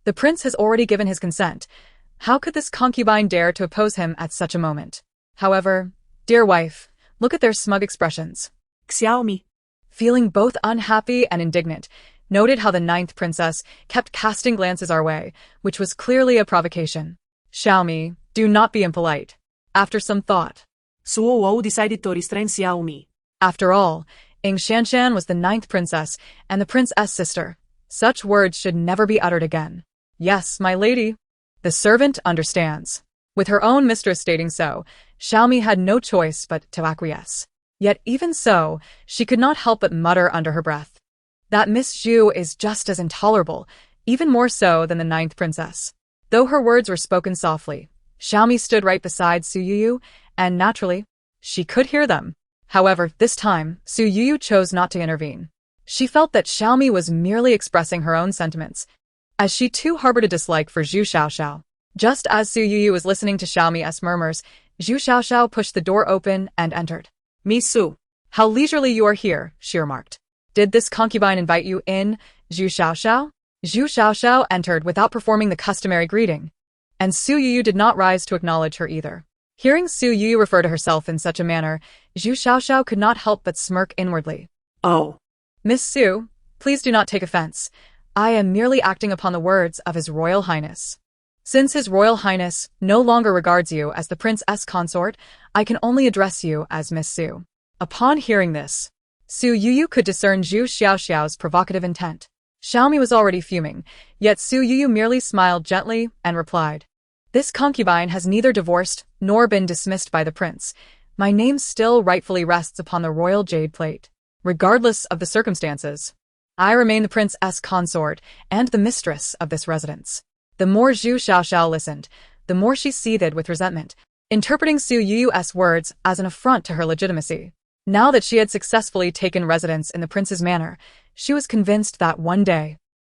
The prince has already given his consent. How could this concubine dare to oppose him at such a moment? However, dear wife, look at their smug expressions. Xiaomi, Feeling both unhappy and indignant, noted how the ninth princess kept casting glances our way, which was clearly a provocation. Xiaomi, do not be impolite. After some thought. Su Youyou decided to restrain Xiaomi. After all, Ying Shanshan was the ninth princess and the prince's sister. Such words should never be uttered again. Yes, my lady. The servant understands. With her own mistress stating so, Xiaomi had no choice but to acquiesce. Yet even so, she could not help but mutter under her breath. That Miss Zhu is just as intolerable, even more so than the ninth princess. Though her words were spoken softly, Xiaomi stood right beside Su Youyou, and naturally, she could hear them. However, this time, Su Youyou chose not to intervene. She felt that Xiaomi was merely expressing her own sentiments, as she too harbored a dislike for Zhu Xiaoxiao. Just as Su Youyou was listening to Xiaomi's murmurs, Zhu Xiaoxiao pushed the door open and entered. Miss Su, How leisurely you are here, she remarked. Did this concubine invite you in, Zhu Xiaoxiao? Zhu Xiaoxiao entered without performing the customary greeting, and Su Youyou did not rise to acknowledge her either. Hearing Su Youyou refer to herself in such a manner, Zhu Xiaoxiao could not help but smirk inwardly. oh, Miss Su, please do not take offense. I am merely acting upon the words of His Royal Highness. Since His Royal Highness no longer regards you as the prince's consort, I can only address you as Miss Su. Upon hearing this, Su Youyou could discern Zhu Xiaoxiao's provocative intent. Xiaomi was already fuming, yet Su Youyou merely smiled gently and replied, this concubine has neither divorced nor been dismissed by the prince. My name still rightfully rests upon the royal jade plate. Regardless of the circumstances, I remain the prince's consort and the mistress of this residence. The more Zhu Xiaoxiao listened, the more she seethed with resentment, interpreting Su Youyou's words as an affront to her legitimacy. Now that she had successfully taken residence in the prince's manor, she was convinced that one day,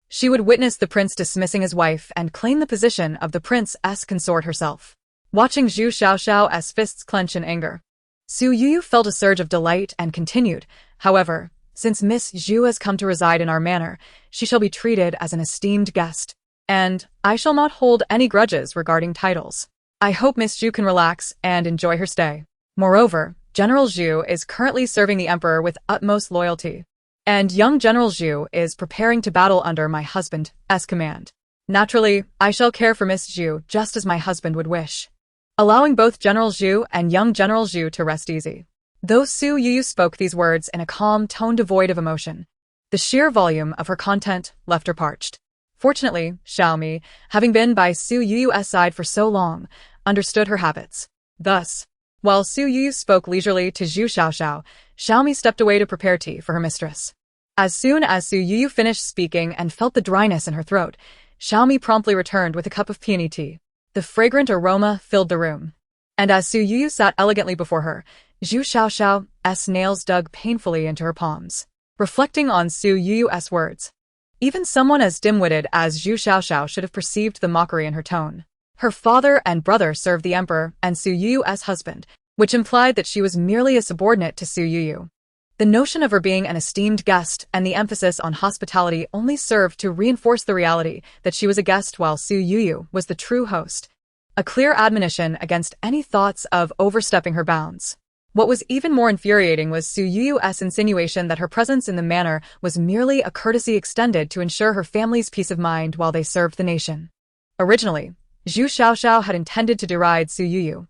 she would witness the prince dismissing his wife and claim the position of the prince's consort herself. Watching Zhu Xiaoxiao's fists clench in anger, Su Youyou felt a surge of delight and continued, however, since Miss Zhu has come to reside in our manor, she shall be treated as an esteemed guest, and I shall not hold any grudges regarding titles. I hope Miss Zhu can relax and enjoy her stay. Moreover, General Zhu is currently serving the emperor with utmost loyalty, and young General Zhu is preparing to battle under my husband's command. Naturally, I shall care for Miss Zhu just as my husband would wish, allowing both General Zhu and young General Zhu to rest easy. Though Su Youyou spoke these words in a calm tone devoid of emotion, the sheer volume of her content left her parched. Fortunately, Xiaomi, having been by Su Youyou's side for so long, understood her habits. Thus, while Su Youyou spoke leisurely to Zhu Xiaoxiao, Xiaomi stepped away to prepare tea for her mistress. As soon as Su Youyou finished speaking and felt the dryness in her throat, Xiaomi promptly returned with a cup of peony tea. The fragrant aroma filled the room, and as Su Youyou sat elegantly before her, Zhu Xiaoxiao's nails dug painfully into her palms. Reflecting on Su Youyou's words, even someone as dim-witted as Zhu Xiaoxiao should have perceived the mockery in her tone. Her father and brother served the emperor and Su Youyou's husband, which implied that she was merely a subordinate to Su Youyou. The notion of her being an esteemed guest and the emphasis on hospitality only served to reinforce the reality that she was a guest while Su Youyou was the true host. A clear admonition against any thoughts of overstepping her bounds. What was even more infuriating was Su Youyou's insinuation that her presence in the manor was merely a courtesy extended to ensure her family's peace of mind while they served the nation. Originally, Zhu Xiaoxiao had intended to deride Su Youyou,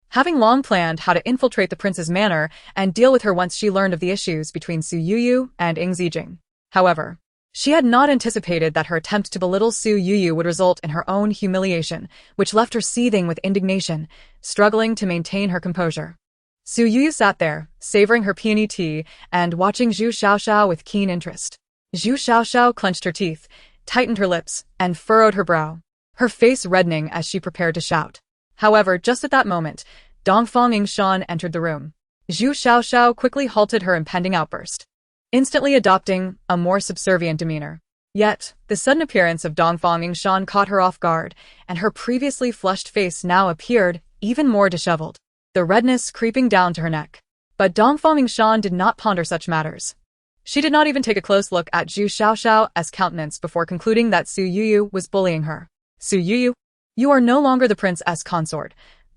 having long planned how to infiltrate the prince's manor and deal with her once she learned of the issues between Su Youyou and Ying Zijing. However, she had not anticipated that her attempt to belittle Su Youyou would result in her own humiliation, which left her seething with indignation, struggling to maintain her composure. Su Youyou sat there, savoring her peony tea and watching Zhu Xiaoxiao with keen interest. Zhu Xiaoxiao clenched her teeth, tightened her lips, and furrowed her brow, her face reddening as she prepared to shout. However, just at that moment, Dongfang Yingshan entered the room. Zhu Xiaoxiao quickly halted her impending outburst, instantly adopting a more subservient demeanor. Yet, the sudden appearance of Dongfang Yingshan caught her off guard, and her previously flushed face now appeared even more disheveled, the redness creeping down to her neck. But Dongfang Yingshan did not ponder such matters. She did not even take a close look at Zhu Xiaoxiao's countenance before concluding that Su Youyou was bullying her. Su Youyou, you are no longer the prince's consort.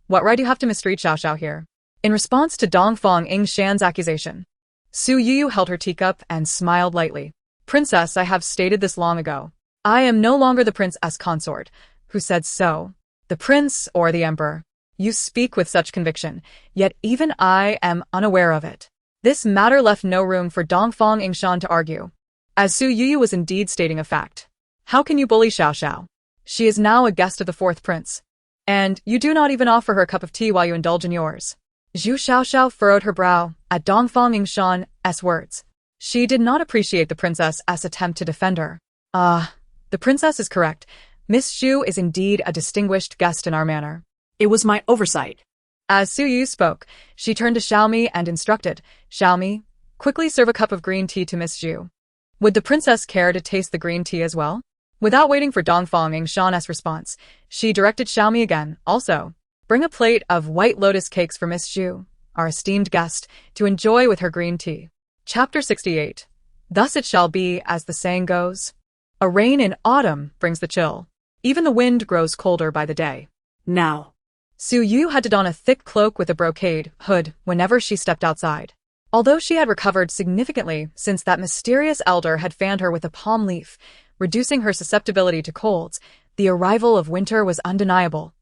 What right do you have to mistreat Xiaoxiao here? In response to Dongfang Yingshan's accusation, Su Youyou held her teacup and smiled lightly. Princess, I have stated this long ago. I am no longer the prince's consort. Who said so? The prince or the emperor? You speak with such conviction, yet even I am unaware of it. This matter left no room for Dongfang Yingshan to argue, as Su Youyou was indeed stating a fact. How can you bully Xiaoxiao? She is now a guest of the fourth prince, and you do not even offer her a cup of tea while you indulge in yours. Zhu Xiaoxiao furrowed her brow at Dongfang Yingshan's words. She did not appreciate the princess's attempt to defend her. The princess is correct. Miss Zhu is indeed a distinguished guest in our manor. It was my oversight. As Su Youyou spoke, she turned to Xiaomi and instructed, Xiaomi, quickly serve a cup of green tea to Miss Zhu. Would the princess care to taste the green tea as well? Without waiting for Dongfang Yingshan's response, she directed Xiaomi again, also, bring a plate of white lotus cakes for Miss Zhu, our esteemed guest, to enjoy with her green tea. Chapter 68. Thus it shall be as the saying goes. A rain in autumn brings the chill. Even the wind grows colder by the day. Now. Su Youyou had to don a thick cloak with a brocade hood whenever she stepped outside. Although she had recovered significantly since that mysterious elder had fanned her with a palm leaf, reducing her susceptibility to colds, the arrival of winter was undeniable,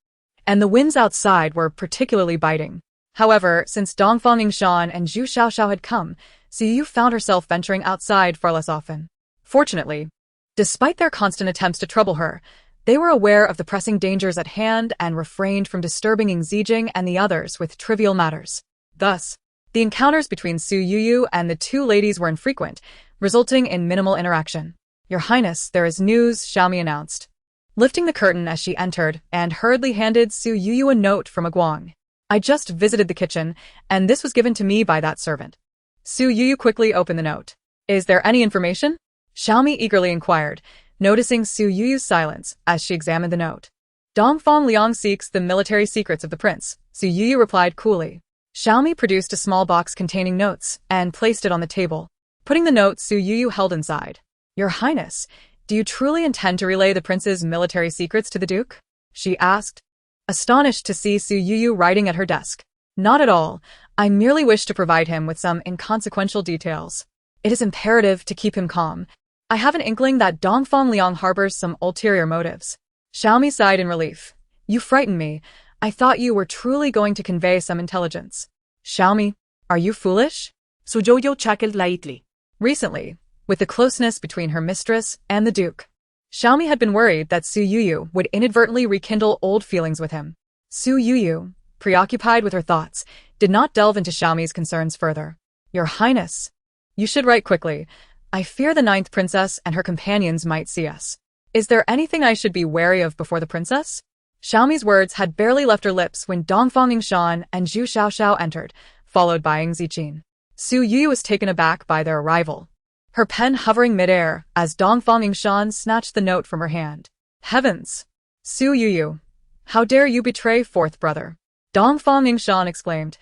and the winds outside were particularly biting. However, since Dongfang Yingshan and Zhu Xiaoxiao had come, Su Youyou found herself venturing outside far less often. Fortunately, despite their constant attempts to trouble her, they were aware of the pressing dangers at hand and refrained from disturbing Ying Zijing and the others with trivial matters. Thus, the encounters between Su Youyou and the two ladies were infrequent, resulting in minimal interaction. Your Highness, there is news, Xiaomi announced, lifting the curtain as she entered and hurriedly handed Su Youyou a note from a guang. I just visited the kitchen, and this was given to me by that servant. Su Youyou quickly opened the note. Is there any information? Xiaomi eagerly inquired, noticing Su Youyou's silence as she examined the note. Dongfang Liang seeks the military secrets of the prince, Su Youyou replied coolly. Xiaomi produced a small box containing notes and placed it on the table, putting the note Su Youyou held inside. Your Highness, do you truly intend to relay the prince's military secrets to the Duke? She asked, astonished to see Su Youyou writing at her desk. Not at all. I merely wish to provide him with some inconsequential details. It is imperative to keep him calm. I have an inkling that Dongfang Liang harbors some ulterior motives. Xiaomi sighed in relief. You frighten me. I thought you were truly going to convey some intelligence. Xiaomi, are you foolish? Su Youyou chuckled lightly. Recently, with the closeness between her mistress and the Duke, Xiaomi had been worried that Su Youyou would inadvertently rekindle old feelings with him. Su Youyou, preoccupied with her thoughts, did not delve into Xiaomi's concerns further. Your Highness, you should write quickly. I fear the ninth princess and her companions might see us. Is there anything I should be wary of before the princess? Xiaomi's words had barely left her lips when Dongfang Yingshan and Zhu Xiaoxiao entered, followed by Ying Zijing. Su Youyou was taken aback by their arrival, her pen hovering midair as Dongfang Yingshan snatched the note from her hand. Heavens! Su Youyou, how dare you betray fourth brother? Dongfang Yingshan exclaimed,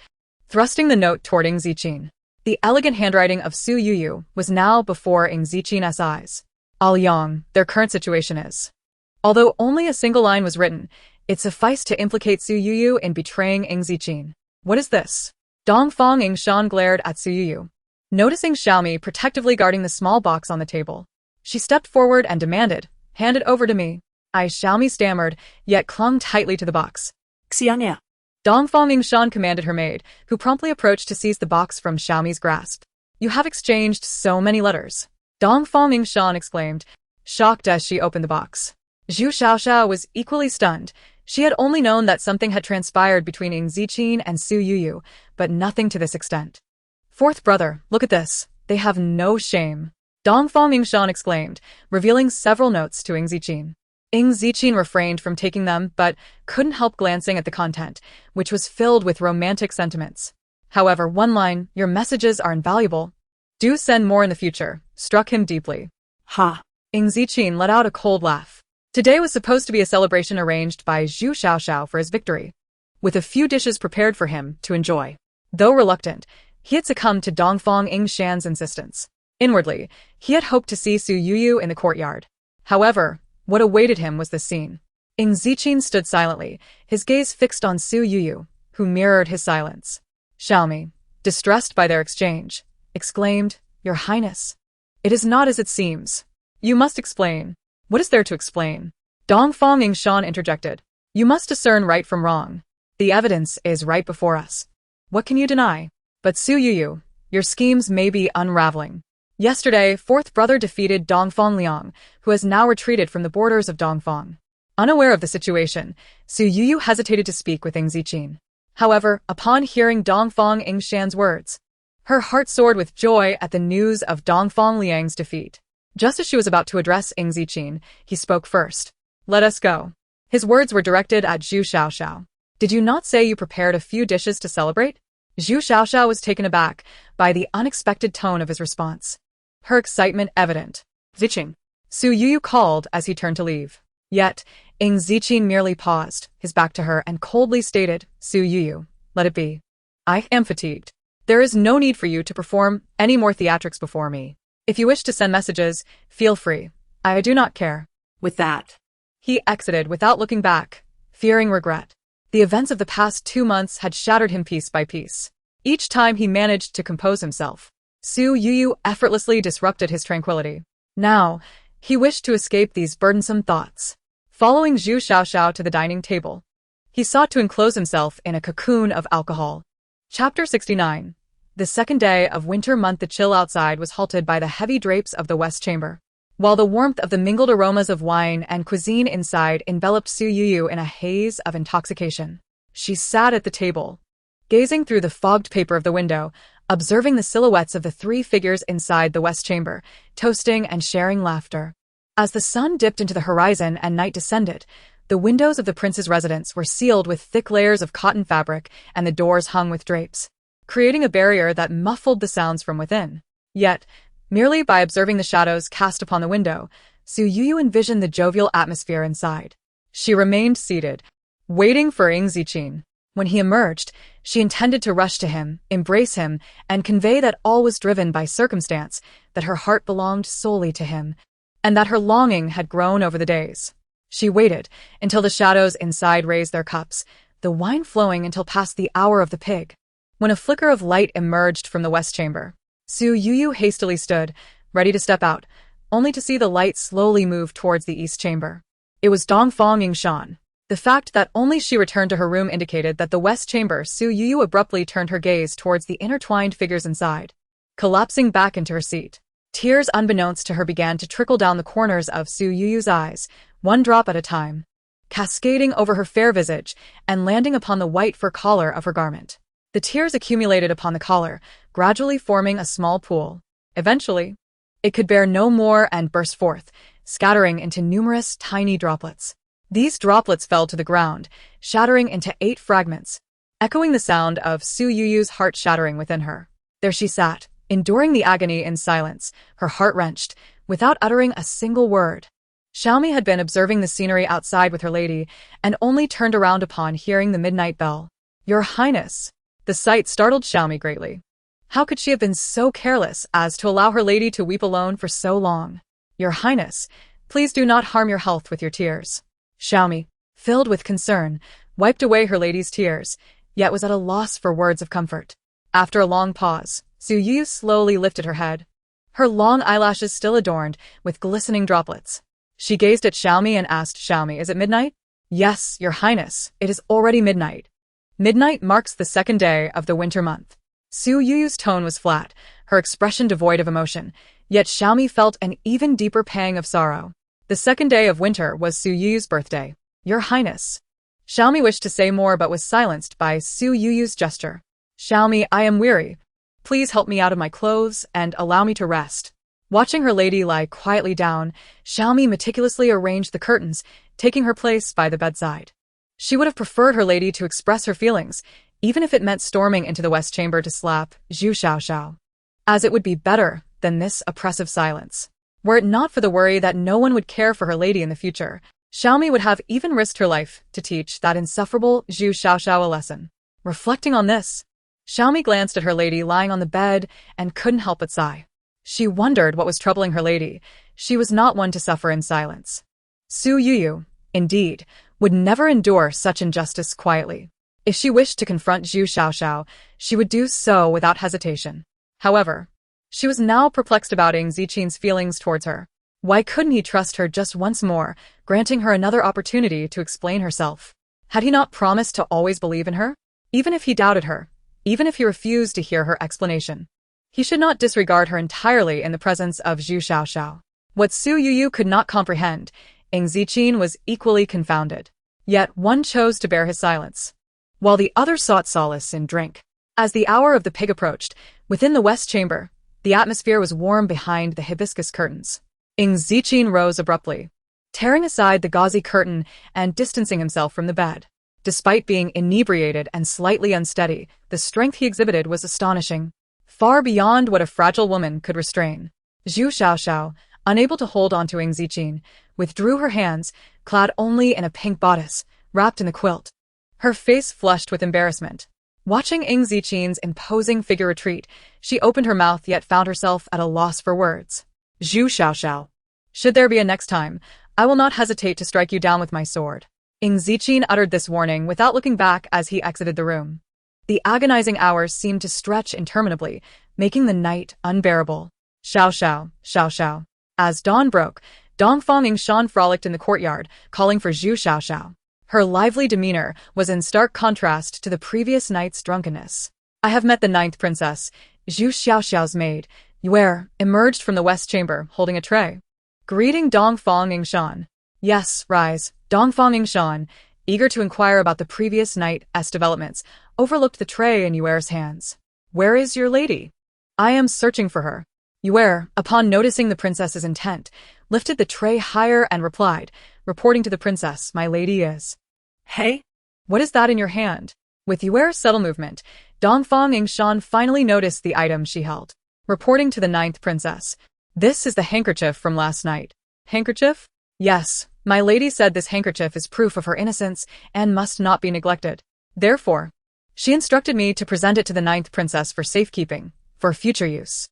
thrusting the note toward Ying Zijing. The elegant handwriting of Su Youyou was now before Ying Zijing's eyes. Yang, their current situation is. Although only a single line was written, it sufficed to implicate Su Youyou in betraying Ying Zijing. What is this? Dongfang Yingshan glared at Su Youyou. Noticing Xiaomi protectively guarding the small box on the table, she stepped forward and demanded, hand it over to me. Xiaomi stammered, yet clung tightly to the box. Xiangya. Dongfang Yingshan commanded her maid, who promptly approached to seize the box from Xiaomi's grasp. You have exchanged so many letters. Dongfang Yingshan exclaimed, shocked as she opened the box. Zhu Xiaoxiao was equally stunned. She had only known that something had transpired between Ying Zijing and Su Youyou, but nothing to this extent. Fourth brother, look at this. They have no shame. Dongfang Yingshan exclaimed, revealing several notes to Ying Zijing. Ying Zijing refrained from taking them, but couldn't help glancing at the content, which was filled with romantic sentiments. However, one line, your messages are invaluable. Do send more in the future, struck him deeply. Ha! Ying Zijing let out a cold laugh. Today was supposed to be a celebration arranged by Zhu Xiaoxiao for his victory, with a few dishes prepared for him to enjoy. Though reluctant, he had succumbed to Dongfang Yingshan's insistence. Inwardly, he had hoped to see Su Youyou in the courtyard. However, what awaited him was the scene. Ying Zijing stood silently, his gaze fixed on Su Youyou, who mirrored his silence. Xiaomi, distressed by their exchange, exclaimed, Your Highness. It is not as it seems. You must explain. What is there to explain? Dongfang Yingshan interjected. You must discern right from wrong. The evidence is right before us. What can you deny? But Su Youyou, your schemes may be unraveling. Yesterday, fourth brother defeated Dongfang Liang, who has now retreated from the borders of Dongfang. Unaware of the situation, Su Youyou hesitated to speak with Ying Zijing. However, upon hearing Dongfang Yingshan's words, her heart soared with joy at the news of Dongfang Liang's defeat. Just as she was about to address Ying Zijing, he spoke first. Let us go. His words were directed at Zhu Xiaoxiao. Did you not say you prepared a few dishes to celebrate? Zhu Xiaoxiao was taken aback by the unexpected tone of his response. Her excitement evident. Zijing. Su Youyou called as he turned to leave. Yet, Ying Zijing merely paused, his back to her, and coldly stated, Su Youyou, let it be. I am fatigued. There is no need for you to perform any more theatrics before me. If you wish to send messages, feel free. I do not care. With that, he exited without looking back, fearing regret. The events of the past 2 months had shattered him piece by piece. Each time he managed to compose himself, Su Youyou effortlessly disrupted his tranquility. Now, he wished to escape these burdensome thoughts. Following Zhu Xiaoxiao to the dining table, he sought to enclose himself in a cocoon of alcohol. Chapter 69. The second day of winter month, the chill outside was halted by the heavy drapes of the west chamber, while the warmth of the mingled aromas of wine and cuisine inside enveloped Su Youyou in a haze of intoxication. She sat at the table, gazing through the fogged paper of the window, observing the silhouettes of the 3 figures inside the west chamber, toasting and sharing laughter. As the sun dipped into the horizon and night descended, the windows of the prince's residence were sealed with thick layers of cotton fabric and the doors hung with drapes, creating a barrier that muffled the sounds from within. Yet, merely by observing the shadows cast upon the window, Su Youyou envisioned the jovial atmosphere inside. She remained seated, waiting for Ying Zijing. When he emerged, she intended to rush to him, embrace him, and convey that all was driven by circumstance, that her heart belonged solely to him, and that her longing had grown over the days. She waited until the shadows inside raised their cups, the wine flowing until past the hour of the pig. When a flicker of light emerged from the west chamber, Su Youyou hastily stood, ready to step out, only to see the light slowly move towards the east chamber. It was Dongfang Yingshan. The fact that only she returned to her room indicated that the west chamber. Su Youyou abruptly turned her gaze towards the intertwined figures inside, collapsing back into her seat. Tears unbeknownst to her began to trickle down the corners of Su Youyou's eyes, one drop at a time, cascading over her fair visage and landing upon the white fur collar of her garment. The tears accumulated upon the collar, gradually forming a small pool. Eventually, it could bear no more and burst forth, scattering into numerous tiny droplets. These droplets fell to the ground, shattering into 8 fragments, echoing the sound of Su Youyou's heart shattering within her. There she sat, enduring the agony in silence, her heart wrenched, without uttering a single word. Xiaomi had been observing the scenery outside with her lady, and only turned around upon hearing the midnight bell. Your Highness! The sight startled Xiaomi greatly. How could she have been so careless as to allow her lady to weep alone for so long? Your Highness, please do not harm your health with your tears. Xiaomi, filled with concern, wiped away her lady's tears, yet was at a loss for words of comfort. After a long pause, Su Youyou slowly lifted her head, her long eyelashes still adorned with glistening droplets. She gazed at Xiaomi and asked, Xiaomi, is it midnight? Yes, Your Highness, it is already midnight. Midnight marks the second day of the winter month. Su Youyou's tone was flat, her expression devoid of emotion, yet Xiaomi felt an even deeper pang of sorrow. The second day of winter was Su Youyou's birthday. Your Highness. Xiaomi wished to say more but was silenced by Su Youyou's gesture. Xiaomi, I am weary. Please help me out of my clothes and allow me to rest. Watching her lady lie quietly down, Xiaomi meticulously arranged the curtains, taking her place by the bedside. She would have preferred her lady to express her feelings, even if it meant storming into the west chamber to slap Zhu Xiaoxiao, as it would be better than this oppressive silence. Were it not for the worry that no one would care for her lady in the future, Xiaomi would have even risked her life to teach that insufferable Zhu Xiaoxiao a lesson. Reflecting on this, Xiaomi glanced at her lady lying on the bed and couldn't help but sigh. She wondered what was troubling her lady. She was not one to suffer in silence. Su Youyou, indeed, would never endure such injustice quietly. If she wished to confront Zhu Xiaoxiao, she would do so without hesitation. However, she was now perplexed about Ying Zijing's feelings towards her. Why couldn't he trust her just once more, granting her another opportunity to explain herself? Had he not promised to always believe in her? Even if he doubted her, even if he refused to hear her explanation, he should not disregard her entirely in the presence of Zhu Xiaoxiao. What Su Youyou could not comprehend, Ying Zijing was equally confounded. Yet one chose to bear his silence, while the other sought solace in drink. As the hour of the pig approached, within the west chamber, the atmosphere was warm behind the hibiscus curtains. Ying Zijing rose abruptly, tearing aside the gauzy curtain and distancing himself from the bed. Despite being inebriated and slightly unsteady, the strength he exhibited was astonishing, far beyond what a fragile woman could restrain. Zhu Xiaoxiao, unable to hold on to Ying Zijing, withdrew her hands, clad only in a pink bodice, wrapped in the quilt. Her face flushed with embarrassment. Watching Ying Zijing's imposing figure retreat, she opened her mouth yet found herself at a loss for words. Zhu Xiaoxiao, should there be a next time, I will not hesitate to strike you down with my sword. Ying Zijing uttered this warning without looking back as he exited the room. The agonizing hours seemed to stretch interminably, making the night unbearable. Xiao. As dawn broke, Dongfang Yingshan frolicked in the courtyard, calling for Zhu Xiaoxiao. Her lively demeanor was in stark contrast to the previous night's drunkenness. I have met the 9th princess. Zhu Xiaoxiao's maid, Yuer, emerged from the west chamber, holding a tray. Greeting Dongfang Yingshan. Yes, rise. Dongfang Yingshan, eager to inquire about the previous night's developments, overlooked the tray in Yuer's hands. Where is your lady? I am searching for her. Yuer, upon noticing the princess's intent, lifted the tray higher and replied, reporting to the princess, my lady is. Hey? What is that in your hand? With Yuer's subtle movement, Dongfang Yingshan finally noticed the item she held. Reporting to the 9th princess, this is the handkerchief from last night. Handkerchief? Yes, my lady said this handkerchief is proof of her innocence and must not be neglected. Therefore, she instructed me to present it to the 9th princess for safekeeping, for future use.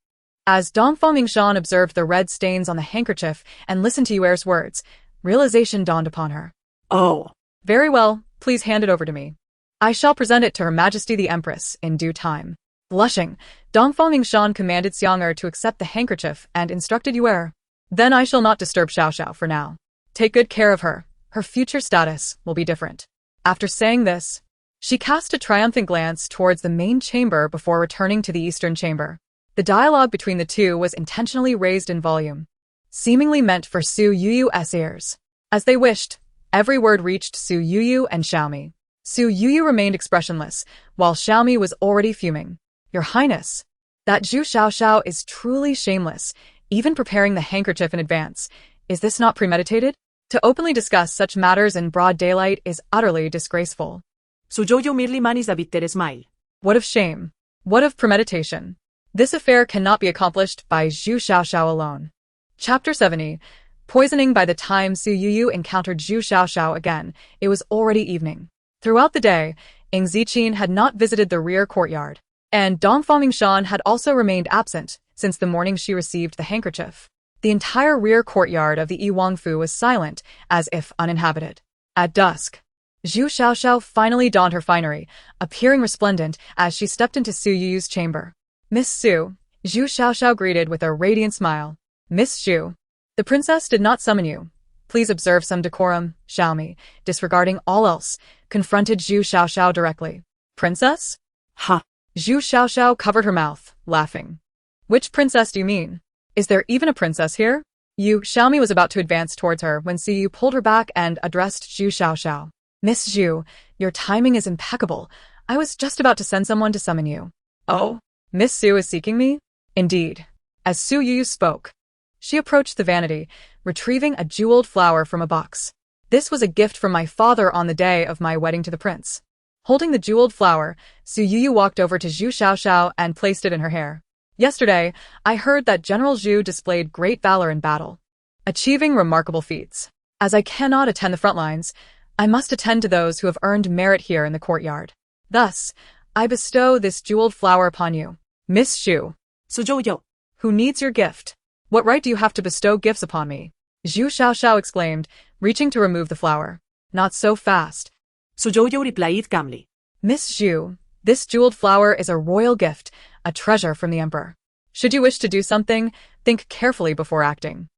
As Dongfang Yingshan observed the red stains on the handkerchief and listened to Yuer's words, realization dawned upon her. Oh. Very well, please hand it over to me. I shall present it to Her Majesty the Empress in due time. Blushing, Dongfang Yingshan commanded Xiang'er to accept the handkerchief and instructed Yuer. Then I shall not disturb Xiaoxiao for now. Take good care of her. Her future status will be different. After saying this, she cast a triumphant glance towards the main chamber before returning to the eastern chamber. The dialogue between the two was intentionally raised in volume, seemingly meant for Su Youyou's ears. As they wished, every word reached Su Youyou and Xiaomi. Su Youyou remained expressionless, while Xiaomi was already fuming. Your Highness, that Zhu Xiaoxiao is truly shameless, even preparing the handkerchief in advance. Is this not premeditated? To openly discuss such matters in broad daylight is utterly disgraceful. Su Youyou merely managed a bitter smile. What of shame? What of premeditation? This affair cannot be accomplished by Zhu Xiaoxiao alone. Chapter 70. Poisoning. By the time Su Youyou encountered Zhu Xiaoxiao again, it was already evening. Throughout the day, Ying Zijing had not visited the rear courtyard, and Dongfang Yingshan had also remained absent since the morning she received the handkerchief. The entire rear courtyard of the Yiwangfu was silent, as if uninhabited. At dusk, Zhu Xiaoxiao finally donned her finery, appearing resplendent as she stepped into Su Youyou's chamber. Miss Su, Zhu Xiaoxiao greeted with a radiant smile. Miss Zhu, the princess did not summon you. Please observe some decorum. Xiaomi, disregarding all else, confronted Zhu Xiaoxiao directly. Princess? Ha! Zhu Xiaoxiao covered her mouth, laughing. Which princess do you mean? Is there even a princess here? Yu Xiaomi was about to advance towards her when Su Youyou pulled her back and addressed Zhu Xiaoxiao. Miss Zhu, your timing is impeccable. I was just about to send someone to summon you. Oh? Miss Su is seeking me? Indeed. As Su Youyou spoke, she approached the vanity, retrieving a jeweled flower from a box. This was a gift from my father on the day of my wedding to the prince. Holding the jeweled flower, Su Youyou walked over to Zhu Xiaoxiao and placed it in her hair. Yesterday, I heard that General Zhu displayed great valor in battle, achieving remarkable feats. As I cannot attend the front lines, I must attend to those who have earned merit here in the courtyard. Thus, I bestow this jeweled flower upon you, Miss Zhu. Su Youyou. Who needs your gift? What right do you have to bestow gifts upon me? Zhu Xiaoxiao exclaimed, reaching to remove the flower. Not so fast. Su Youyou replied calmly. Miss Zhu, this jeweled flower is a royal gift, a treasure from the emperor. Should you wish to do something, think carefully before acting.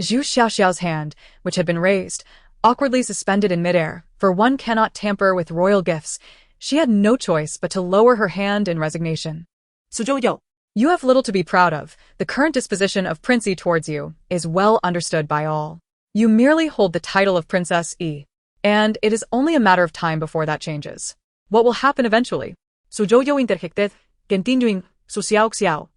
Zhu Xiaoxiao's hand, which had been raised, awkwardly suspended in midair, for one cannot tamper with royal gifts. She had no choice but to lower her hand in resignation. Su Youyou. You have little to be proud of. The current disposition of Princey towards you is well understood by all. You merely hold the title of Princess E, and it is only a matter of time before that changes. What will happen eventually? Su Youyou interjected, continuing, Su Xiaoxiao.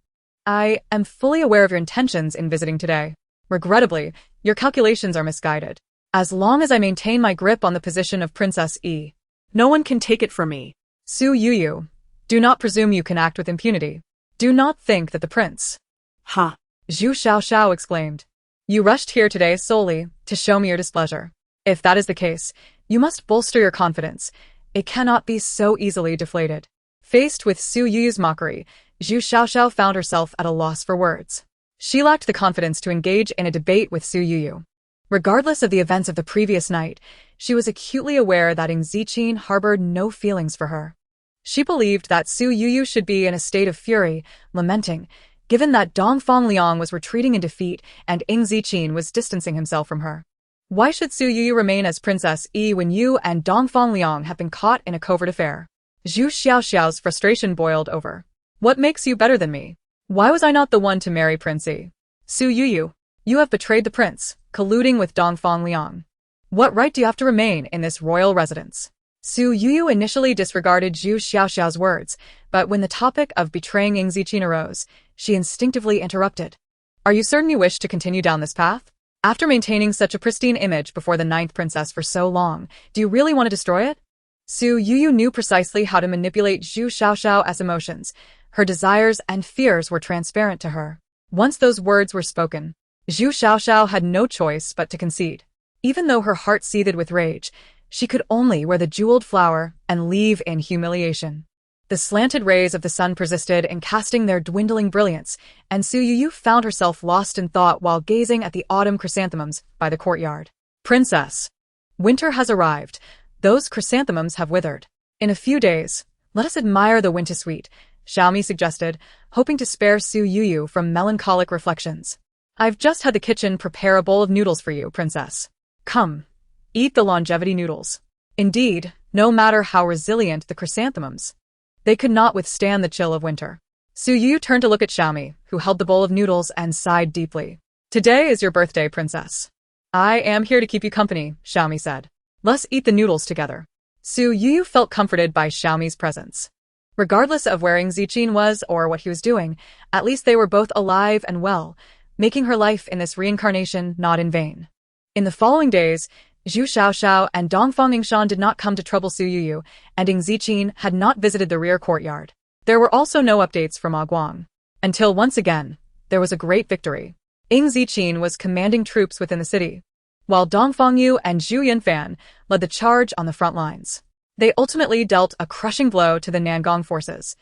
I am fully aware of your intentions in visiting today. Regrettably, your calculations are misguided. As long as I maintain my grip on the position of Princess E, no one can take it from me. Su Youyou, do not presume you can act with impunity. Do not think that the prince... Ha! Zhu Xiaoxiao exclaimed. You rushed here today solely to show me your displeasure. If that is the case, you must bolster your confidence. It cannot be so easily deflated. Faced with Su Youyou's mockery, Zhu Xiaoxiao found herself at a loss for words. She lacked the confidence to engage in a debate with Su Youyou. Regardless of the events of the previous night, she was acutely aware that Ying Zijing harbored no feelings for her. She believed that Su Youyou should be in a state of fury, lamenting, given that Dongfang Liang was retreating in defeat and Ying Zijing was distancing himself from her. Why should Su Youyou remain as Princess E when you and Dongfang Liang have been caught in a covert affair? Zhu Xiaoxiao's frustration boiled over. What makes you better than me? Why was I not the one to marry Prince E? Su Youyou, you have betrayed the prince, colluding with Dongfang Liang. What right do you have to remain in this royal residence? Su Youyou initially disregarded Zhu Xiaoxiao's words, but when the topic of betraying Ying Zijing arose, she instinctively interrupted. Are you certain you wish to continue down this path? After maintaining such a pristine image before the ninth princess for so long, do you really want to destroy it? Su Youyou knew precisely how to manipulate Zhu Xiaoxiao's emotions. Her desires and fears were transparent to her. Once those words were spoken, Zhu Xiaoxiao had no choice but to concede. Even though her heart seethed with rage, she could only wear the jeweled flower and leave in humiliation. The slanted rays of the sun persisted in casting their dwindling brilliance, and Su Youyou found herself lost in thought while gazing at the autumn chrysanthemums by the courtyard. Princess, winter has arrived. Those chrysanthemums have withered. In a few days, let us admire the winter sweet, Xiaomi suggested, hoping to spare Su Youyou from melancholic reflections. I've just had the kitchen prepare a bowl of noodles for you, princess. Come, eat the longevity noodles. Indeed, no matter how resilient the chrysanthemums, they could not withstand the chill of winter. Su Youyou turned to look at Xiaomi, who held the bowl of noodles and sighed deeply. Today is your birthday, princess. I am here to keep you company, Xiaomi said. Let's eat the noodles together. Su Youyou felt comforted by Xiaomi's presence. Regardless of where Ying Zijing was or what he was doing, at least they were both alive and well, making her life in this reincarnation not in vain. In the following days, Zhu Xiaoxiao and Dongfang Yingshan did not come to trouble Su Youyou, and Ying Zijing had not visited the rear courtyard. There were also no updates from Guang. Until once again, there was a great victory. Ying Zijing was commanding troops within the city, while Dongfang Yu and Zhu Yunfan led the charge on the front lines. They ultimately dealt a crushing blow to the Nangong forces,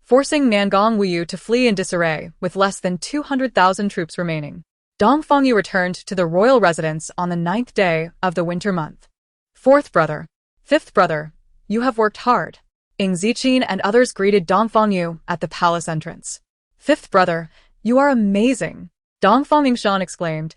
forcing Nangong Wuyu to flee in disarray with less than 200,000 troops remaining. Dongfang Yu returned to the royal residence on the 9th day of the winter month. Fourth brother, fifth brother, you have worked hard. Ying Zijing and others greeted Dongfang Yu at the palace entrance. Fifth brother, you are amazing, Dongfang Yingshan exclaimed,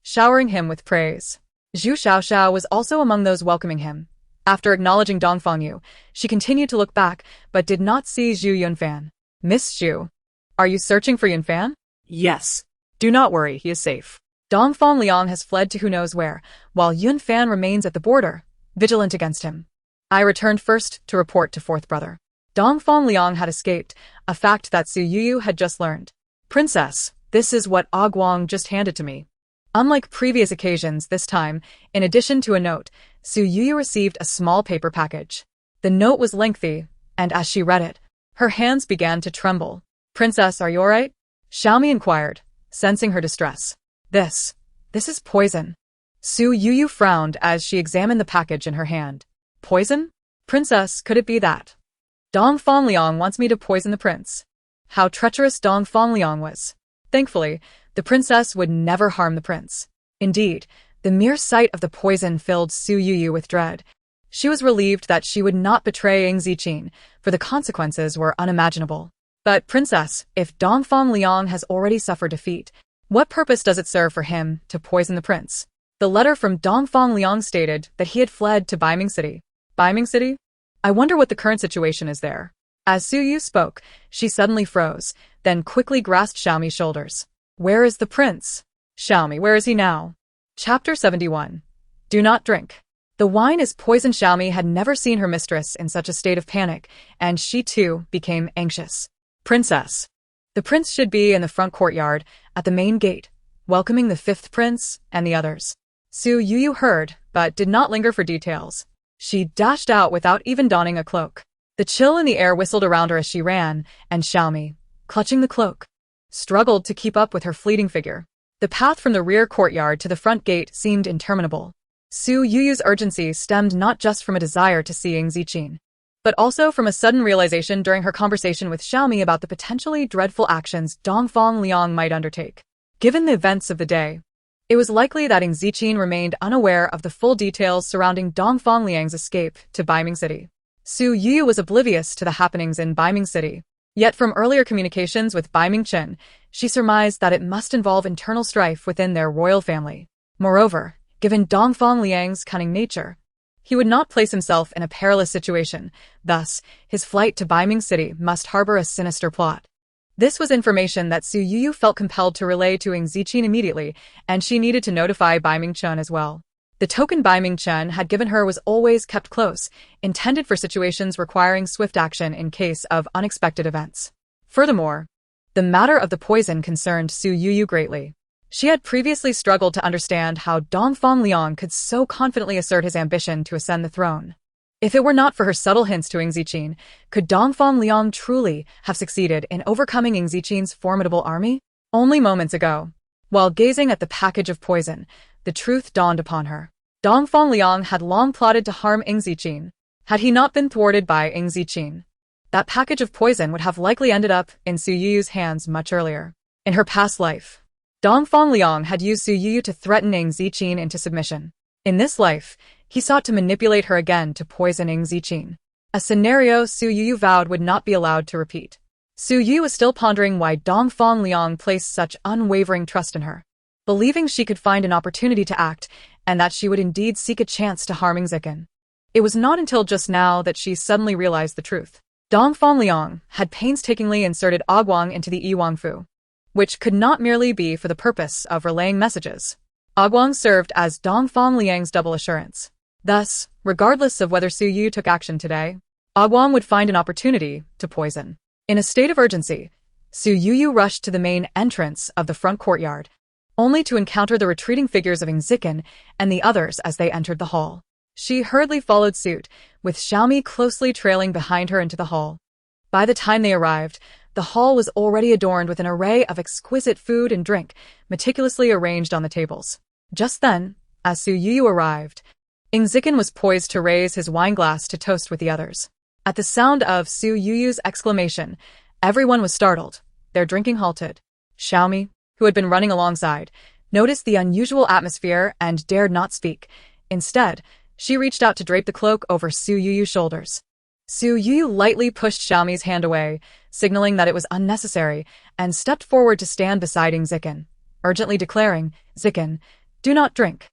showering him with praise. Zhu Xiaoxiao was also among those welcoming him, After acknowledging Dongfangyu, she continued to look back, but did not see Zhu Yunfan. Miss Zhu, are you searching for Yunfan? Yes. Do not worry, he is safe. Dongfang Liang has fled to who knows where, while Yunfan remains at the border, vigilant against him. I returned first to report to fourth brother. Dongfang Liang had escaped, a fact that Su Youyou had just learned. Princess, this is what Guang just handed to me. Unlike previous occasions this time, in addition to a note, Su Youyou received a small paper package. The note was lengthy, and as she read it, her hands began to tremble. Princess, are you alright? Xiaomi inquired, sensing her distress. This is poison. Su Youyou frowned as she examined the package in her hand. Poison? Princess, could it be that? Dongfang Liang wants me to poison the prince. How treacherous Dongfang Liang was. Thankfully, the princess would never harm the prince. Indeed, the mere sight of the poison filled Su Youyou with dread. She was relieved that she would not betray Ying Zijing, for the consequences were unimaginable. But princess, if Dongfang Liang has already suffered defeat, what purpose does it serve for him to poison the prince? The letter from Dongfang Liang stated that he had fled to Baiming City. Baiming City? I wonder what the current situation is there. As Su Youyou spoke, she suddenly froze, then quickly grasped Xiaomi's shoulders. Where is the prince? Xiaomi, where is he now? Chapter 71. Do not drink. The wine is poison. Xiaomi had never seen her mistress in such a state of panic, and she too became anxious. Princess. The prince should be in the front courtyard, at the main gate, welcoming the fifth prince and the others. Su Youyou heard, but did not linger for details. She dashed out without even donning a cloak. The chill in the air whistled around her as she ran, and Xiaomi, clutching the cloak, struggled to keep up with her fleeting figure. The path from the rear courtyard to the front gate seemed interminable. Su Youyou's urgency stemmed not just from a desire to see Ying Zijing, but also from a sudden realization during her conversation with Xiaomi about the potentially dreadful actions Dongfang Liang might undertake. Given the events of the day, it was likely that Ying Zijing remained unaware of the full details surrounding Dongfang Liang's escape to Baiming City. Su Youyou was oblivious to the happenings in Baiming City. Yet from earlier communications with Baiming Qin, she surmised that it must involve internal strife within their royal family. Moreover, given Dongfang Liang's cunning nature, he would not place himself in a perilous situation. Thus, his flight to Baiming City must harbor a sinister plot. This was information that Su Youyou felt compelled to relay to Ying Zijing immediately, and she needed to notify Baiming Qin as well. The token Baiming Qin had given her was always kept close, intended for situations requiring swift action in case of unexpected events. Furthermore, the matter of the poison concerned Su Youyou greatly. She had previously struggled to understand how Dongfang Liang could so confidently assert his ambition to ascend the throne. If it were not for her subtle hints to Ying Zijing, could Dongfang Liang truly have succeeded in overcoming Ying Zijing's formidable army? Only moments ago, while gazing at the package of poison, the truth dawned upon her. Dongfang Liang had long plotted to harm Ying Zijing. Had he not been thwarted by Ying Zijing, that package of poison would have likely ended up in Su Youyou's hands much earlier. In her past life, Dongfang Liang had used Su Youyou to threaten Ying Zijing into submission. In this life, he sought to manipulate her again to poison Ying Zijing, a scenario Su Youyou vowed would not be allowed to repeat. Su Youyou was still pondering why Dongfang Liang placed such unwavering trust in her, believing she could find an opportunity to act and that she would indeed seek a chance to harm Ying Zijing. It was not until just now that she suddenly realized the truth. Dongfang Liang had painstakingly inserted Guang into the Yiwangfu, which could not merely be for the purpose of relaying messages. Guang served as Dongfang Liang's double assurance. Thus, regardless of whether Su Youyou took action today, Guang would find an opportunity to poison. In a state of urgency, Su Youyou rushed to the main entrance of the front courtyard, only to encounter the retreating figures of Ying Zijing and the others as they entered the hall. She hurriedly followed suit, with Xiaomi closely trailing behind her into the hall. By the time they arrived, the hall was already adorned with an array of exquisite food and drink, meticulously arranged on the tables. Just then, as Su Youyou arrived, Ying Zijing was poised to raise his wineglass to toast with the others. At the sound of Su Youyou's exclamation, everyone was startled. Their drinking halted. Xiaomi, who had been running alongside, noticed the unusual atmosphere and dared not speak. Instead, she reached out to drape the cloak over Su Youyou's shoulders. Su Youyou lightly pushed Xiaomi's hand away, signaling that it was unnecessary, and stepped forward to stand beside Ying Zijing, urgently declaring, "Zijing, do not drink.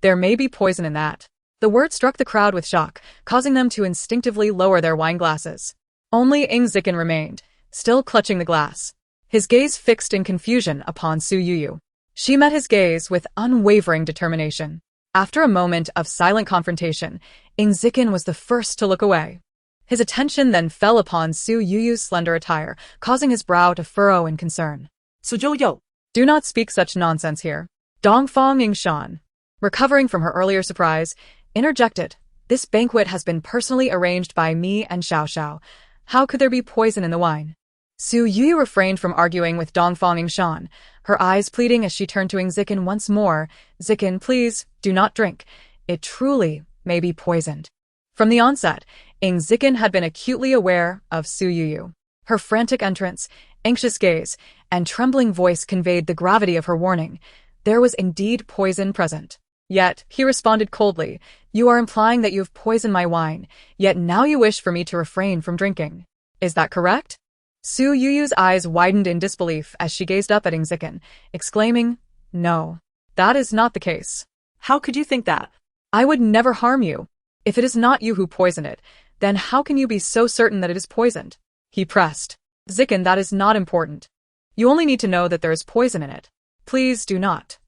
There may be poison in that." The word struck the crowd with shock, causing them to instinctively lower their wine glasses. Only Ying Zijing remained, still clutching the glass, his gaze fixed in confusion upon Su Youyou. She met his gaze with unwavering determination. After a moment of silent confrontation, Ying Zijing was the first to look away. His attention then fell upon Su Youyou's slender attire, causing his brow to furrow in concern. Su Youyou. Do not speak such nonsense here. Dongfang Yingshan, recovering from her earlier surprise, interjected. This banquet has been personally arranged by me and Xiao Xiao. How could there be poison in the wine? Su Youyou refrained from arguing with Dongfang Yingshan, her eyes pleading as she turned to Ying Zijing once more. Zijing, please, do not drink. It truly may be poisoned. From the onset, Ying Zijing had been acutely aware of Su Youyou. Her frantic entrance, anxious gaze, and trembling voice conveyed the gravity of her warning. There was indeed poison present. Yet, he responded coldly, you are implying that you have poisoned my wine, yet now you wish for me to refrain from drinking. Is that correct? Su Youyou's eyes widened in disbelief as she gazed up at Ying Zijing, exclaiming, no, that is not the case. How could you think that? I would never harm you. If it is not you who poisoned it, then how can you be so certain that it is poisoned? He pressed. Zijing, that is not important. You only need to know that there is poison in it. Please do not.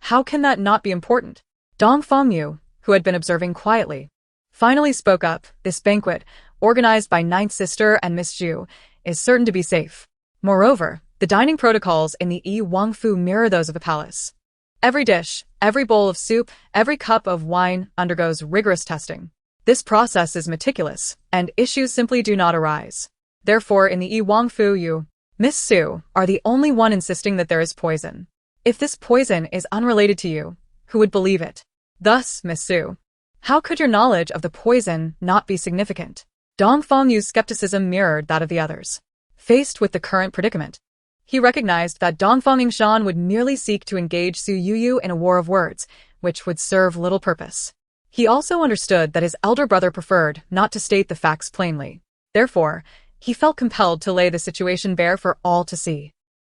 How can that not be important? Dongfang Yu, who had been observing quietly, finally spoke up. This banquet, organized by Ninth Sister and Miss Zhu, is certain to be safe. Moreover, the dining protocols in the Yi Wangfu mirror those of a palace. Every dish, every bowl of soup, every cup of wine undergoes rigorous testing. This process is meticulous, and issues simply do not arise. Therefore, in the Yi Wangfu, you, Miss Su, are the only one insisting that there is poison. If this poison is unrelated to you, who would believe it? Thus, Miss Su, how could your knowledge of the poison not be significant? Dongfang Yu's skepticism mirrored that of the others. Faced with the current predicament, he recognized that Dongfang Yingshan would merely seek to engage Su Youyou in a war of words, which would serve little purpose. He also understood that his elder brother preferred not to state the facts plainly. Therefore, he felt compelled to lay the situation bare for all to see.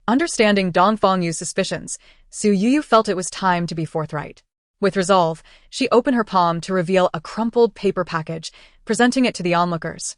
Understanding Dongfang Yu's suspicions, Su Youyou felt it was time to be forthright. With resolve, she opened her palm to reveal a crumpled paper package, presenting it to the onlookers.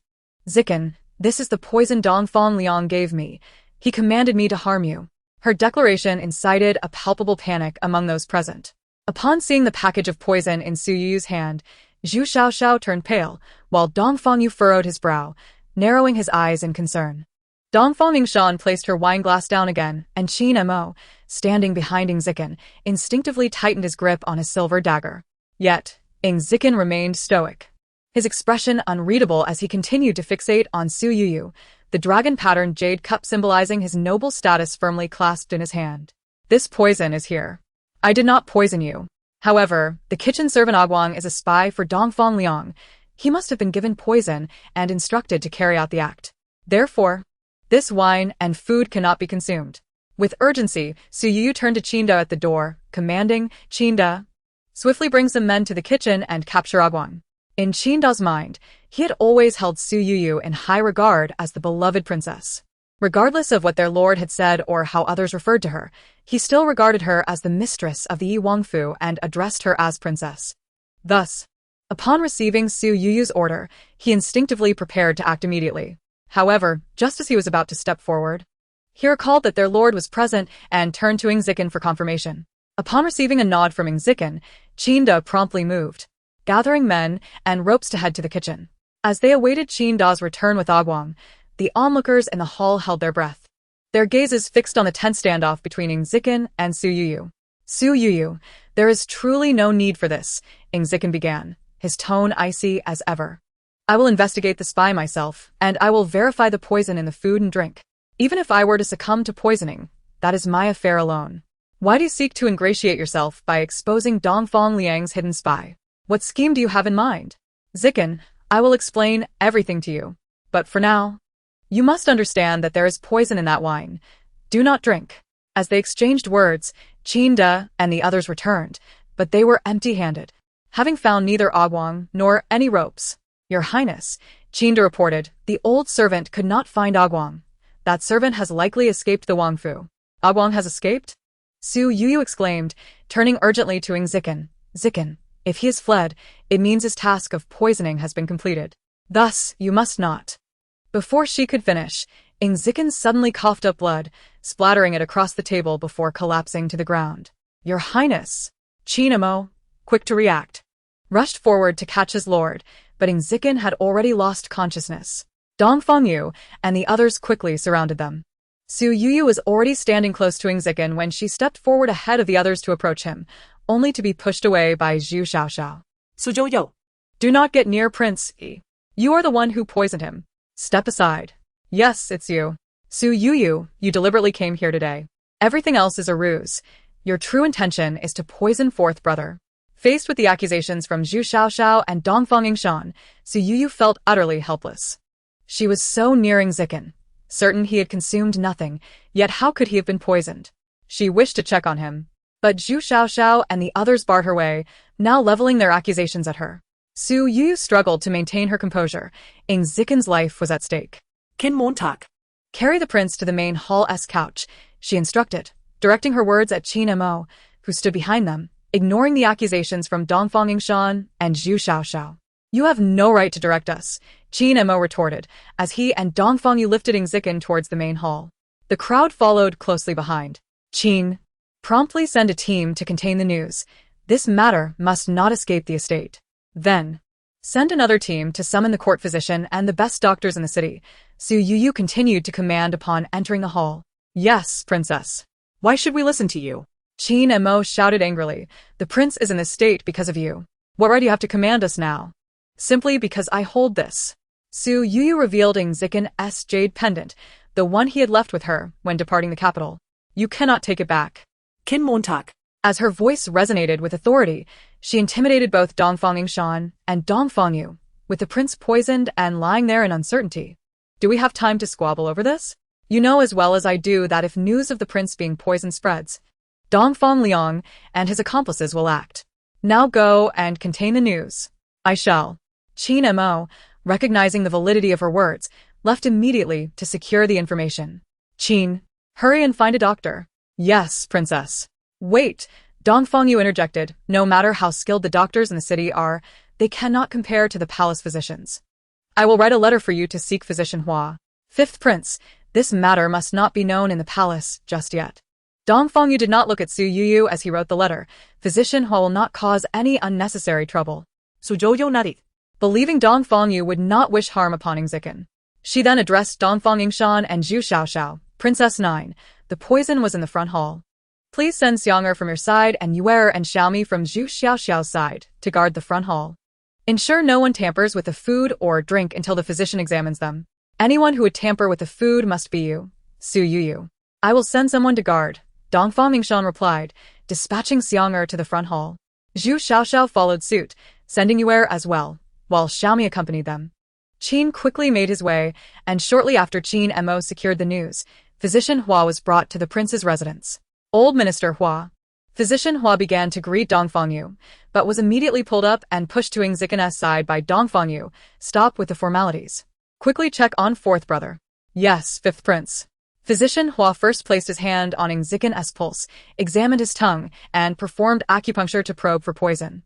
Zijing, this is the poison Dongfang Liang gave me. He commanded me to harm you. Her declaration incited a palpable panic among those present. Upon seeing the package of poison in Su Youyou's hand, Zhu Xiaoxiao turned pale, while Dongfang Yu furrowed his brow, narrowing his eyes in concern. Dongfang Yingshan placed her wine glass down again, and Qin Mo, standing behind Ying Zijing, instinctively tightened his grip on his silver dagger. Yet, Ying Zijing remained stoic, his expression unreadable as he continued to fixate on Su Youyou, the dragon-patterned jade cup symbolizing his noble status firmly clasped in his hand. This poison is here. I did not poison you. However, the kitchen servant Aguang is a spy for Dongfang Liang. He must have been given poison and instructed to carry out the act. Therefore, this wine and food cannot be consumed. With urgency, Su Youyou turned to Qinda at the door, commanding, Qinda, swiftly bring some men to the kitchen and capture Aguang. In Qinda's mind, he had always held Su Youyou in high regard as the beloved princess. Regardless of what their lord had said or how others referred to her, he still regarded her as the mistress of the Yi Wangfu and addressed her as princess. Thus, upon receiving Su Youyou's order, he instinctively prepared to act immediately. However, just as he was about to step forward, he recalled that their lord was present and turned to Ying Zijing for confirmation. Upon receiving a nod from Ying Zijing, Qinda promptly moved, gathering men and ropes to head to the kitchen. As they awaited Qinda's return with Aguang, the onlookers in the hall held their breath, their gazes fixed on the tense standoff between Ying Zijing and Su Youyou. Su Youyou, there is truly no need for this, Ying Zijing began, his tone icy as ever. I will investigate the spy myself, and I will verify the poison in the food and drink. Even if I were to succumb to poisoning, that is my affair alone. Why do you seek to ingratiate yourself by exposing Dongfang Liang's hidden spy? What scheme do you have in mind? Zijing, I will explain everything to you. But for now, you must understand that there is poison in that wine. Do not drink. As they exchanged words, Qinda and the others returned, but they were empty-handed, having found neither Aguang nor any ropes. Your Highness, Qinda reported, the old servant could not find Aguang. That servant has likely escaped the Wangfu. Aguang has escaped? Su Youyou exclaimed, turning urgently to Ying Zijing. Zijing, If he has fled, it means his task of poisoning has been completed. Thus, you must not. Before she could finish, Ying Zijing suddenly coughed up blood, splattering it across the table before collapsing to the ground. Your Highness! Qin Emo, quick to react, rushed forward to catch his lord, but Ying Zijing had already lost consciousness. Dong Fangyu and the others quickly surrounded them. Su Youyou was already standing close to Ying Zijing when she stepped forward ahead of the others to approach him, only to be pushed away by Zhu Xiaoxiao. Su Youyou. Do not get near Prince E. You are the one who poisoned him. Step aside. Yes, it's you. Su Youyou, you deliberately came here today. Everything else is a ruse. Your true intention is to poison fourth brother. Faced with the accusations from Zhu Xiaoxiao and Dongfang Yingshan, Su Youyou felt utterly helpless. She was so near Ying Zijing, certain he had consumed nothing, yet how could he have been poisoned? She wished to check on him, but Zhu Xiaoxiao and the others barred her way, now leveling their accusations at her. Su Youyou struggled to maintain her composure. Ying Zijing's life was at stake. Kin Montak. Carry the prince to the main hall's couch, she instructed, directing her words at Qin Emo, who stood behind them, ignoring the accusations from Dongfang Yingshan and Zhu Xiaoxiao. You have no right to direct us, Qin Emo retorted, as he and Dongfang Yu lifted Ying Zijing towards the main hall. The crowd followed closely behind. Qin, promptly send a team to contain the news. This matter must not escape the estate. Then, send another team to summon the court physician and the best doctors in the city. Su Youyou continued to command upon entering the hall. Yes, princess. Why should we listen to you? Qin Emo shouted angrily. The prince is in this state because of you. What right do you have to command us now? Simply because I hold this. Su Youyou revealed Ying Zijing's jade pendant, the one he had left with her when departing the capital. You cannot take it back. Kin Montak. As her voice resonated with authority, she intimidated both Dongfang Yingshan and Dongfang Yu, with the prince poisoned and lying there in uncertainty. Do we have time to squabble over this? You know as well as I do that if news of the prince being poisoned spreads, Dongfang Liang and his accomplices will act. Now go and contain the news. I shall. Qin Mo, recognizing the validity of her words, left immediately to secure the information. Qin, hurry and find a doctor. Yes, princess. Wait, Dongfang Yu interjected. No matter how skilled the doctors in the city are, they cannot compare to the palace physicians. I will write a letter for you to seek physician Hua. Fifth prince, this matter must not be known in the palace just yet. Dongfang Yu did not look at Su Youyou as he wrote the letter. Physician Hua will not cause any unnecessary trouble. Su Youyou nodded, believing Dongfang Yu would not wish harm upon Ying Zijing. She then addressed Dongfang Yingshan and Zhu Xiaoxiao. Princess 9, the poison was in the front hall. Please send Xiang'er from your side and Yuer and Xiaomi from Zhu Xiaoxiao's side to guard the front hall. Ensure no one tampers with the food or drink until the physician examines them. Anyone who would tamper with the food must be you, Su Youyou. I will send someone to guard, Dongfang Yingshan replied, dispatching Xiang'er to the front hall. Zhu Xiaoxiao followed suit, sending Yuer as well, while Xiaomi accompanied them. Qin quickly made his way, and shortly after Qin Mo secured the news, Physician Hua was brought to the prince's residence. Old Minister Hua. Physician Hua began to greet Dongfang Yu, but was immediately pulled up and pushed to Ying Zijing's side by Dongfang Yu. Stop with the formalities. Quickly check on fourth brother. Yes, fifth prince. Physician Hua first placed his hand on Ying Zijing's pulse, examined his tongue, and performed acupuncture to probe for poison.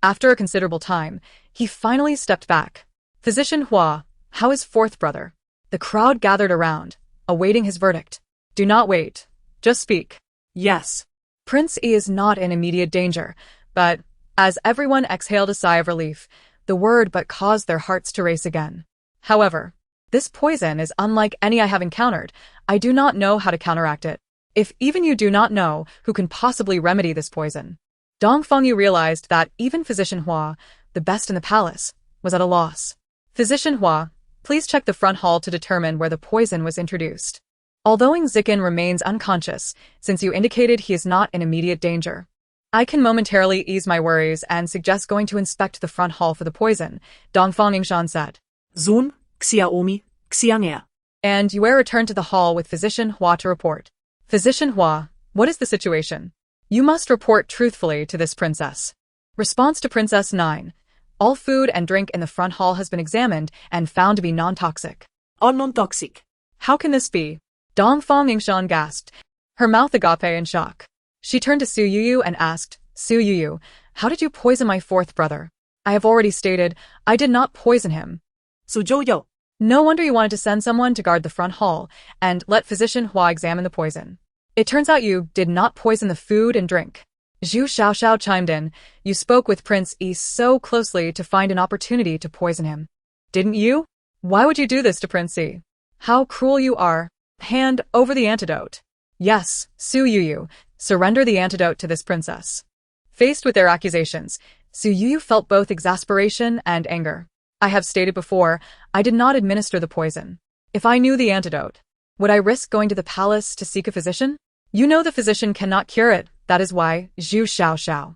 After a considerable time, he finally stepped back. Physician Hua, how is fourth brother? The crowd gathered around, awaiting his verdict. Do not wait. Just speak. Yes. Prince E is not in immediate danger, but, as everyone exhaled a sigh of relief, the word but caused their hearts to race again. However, this poison is unlike any I have encountered. I do not know how to counteract it. If even you do not know who can possibly remedy this poison. Dongfang Yu realized that even Physician Hua, the best in the palace, was at a loss. Physician Hua, please check the front hall to determine where the poison was introduced. Although Ying Zijing remains unconscious, since you indicated he is not in immediate danger, I can momentarily ease my worries and suggest going to inspect the front hall for the poison, Dongfang Yingshan said. Zun, Xiaomi, Xiang'er. And Yuer returned to the hall with Physician Hua to report. Physician Hua, what is the situation? You must report truthfully to this princess. Response to Princess 9. All food and drink in the front hall has been examined and found to be non-toxic. All non-toxic. How can this be? Dongfang Yingshan gasped, her mouth agape in shock. She turned to Su Youyou and asked, Su Youyou, How did you poison my fourth brother? I have already stated, I did not poison him. Su Youyou. No wonder you wanted to send someone to guard the front hall and let physician Hua examine the poison. It turns out you did not poison the food and drink. Zhu Xiaoxiao chimed in. You spoke with Prince Yi so closely to find an opportunity to poison him. Didn't you? Why would you do this to Prince Yi? How cruel you are. Hand over the antidote. Yes, Su Youyou, surrender the antidote to this princess. Faced with their accusations, Su Youyou felt both exasperation and anger. I have stated before, I did not administer the poison. If I knew the antidote, would I risk going to the palace to seek a physician? You know the physician cannot cure it, that is why, Zhu Xiaoxiao.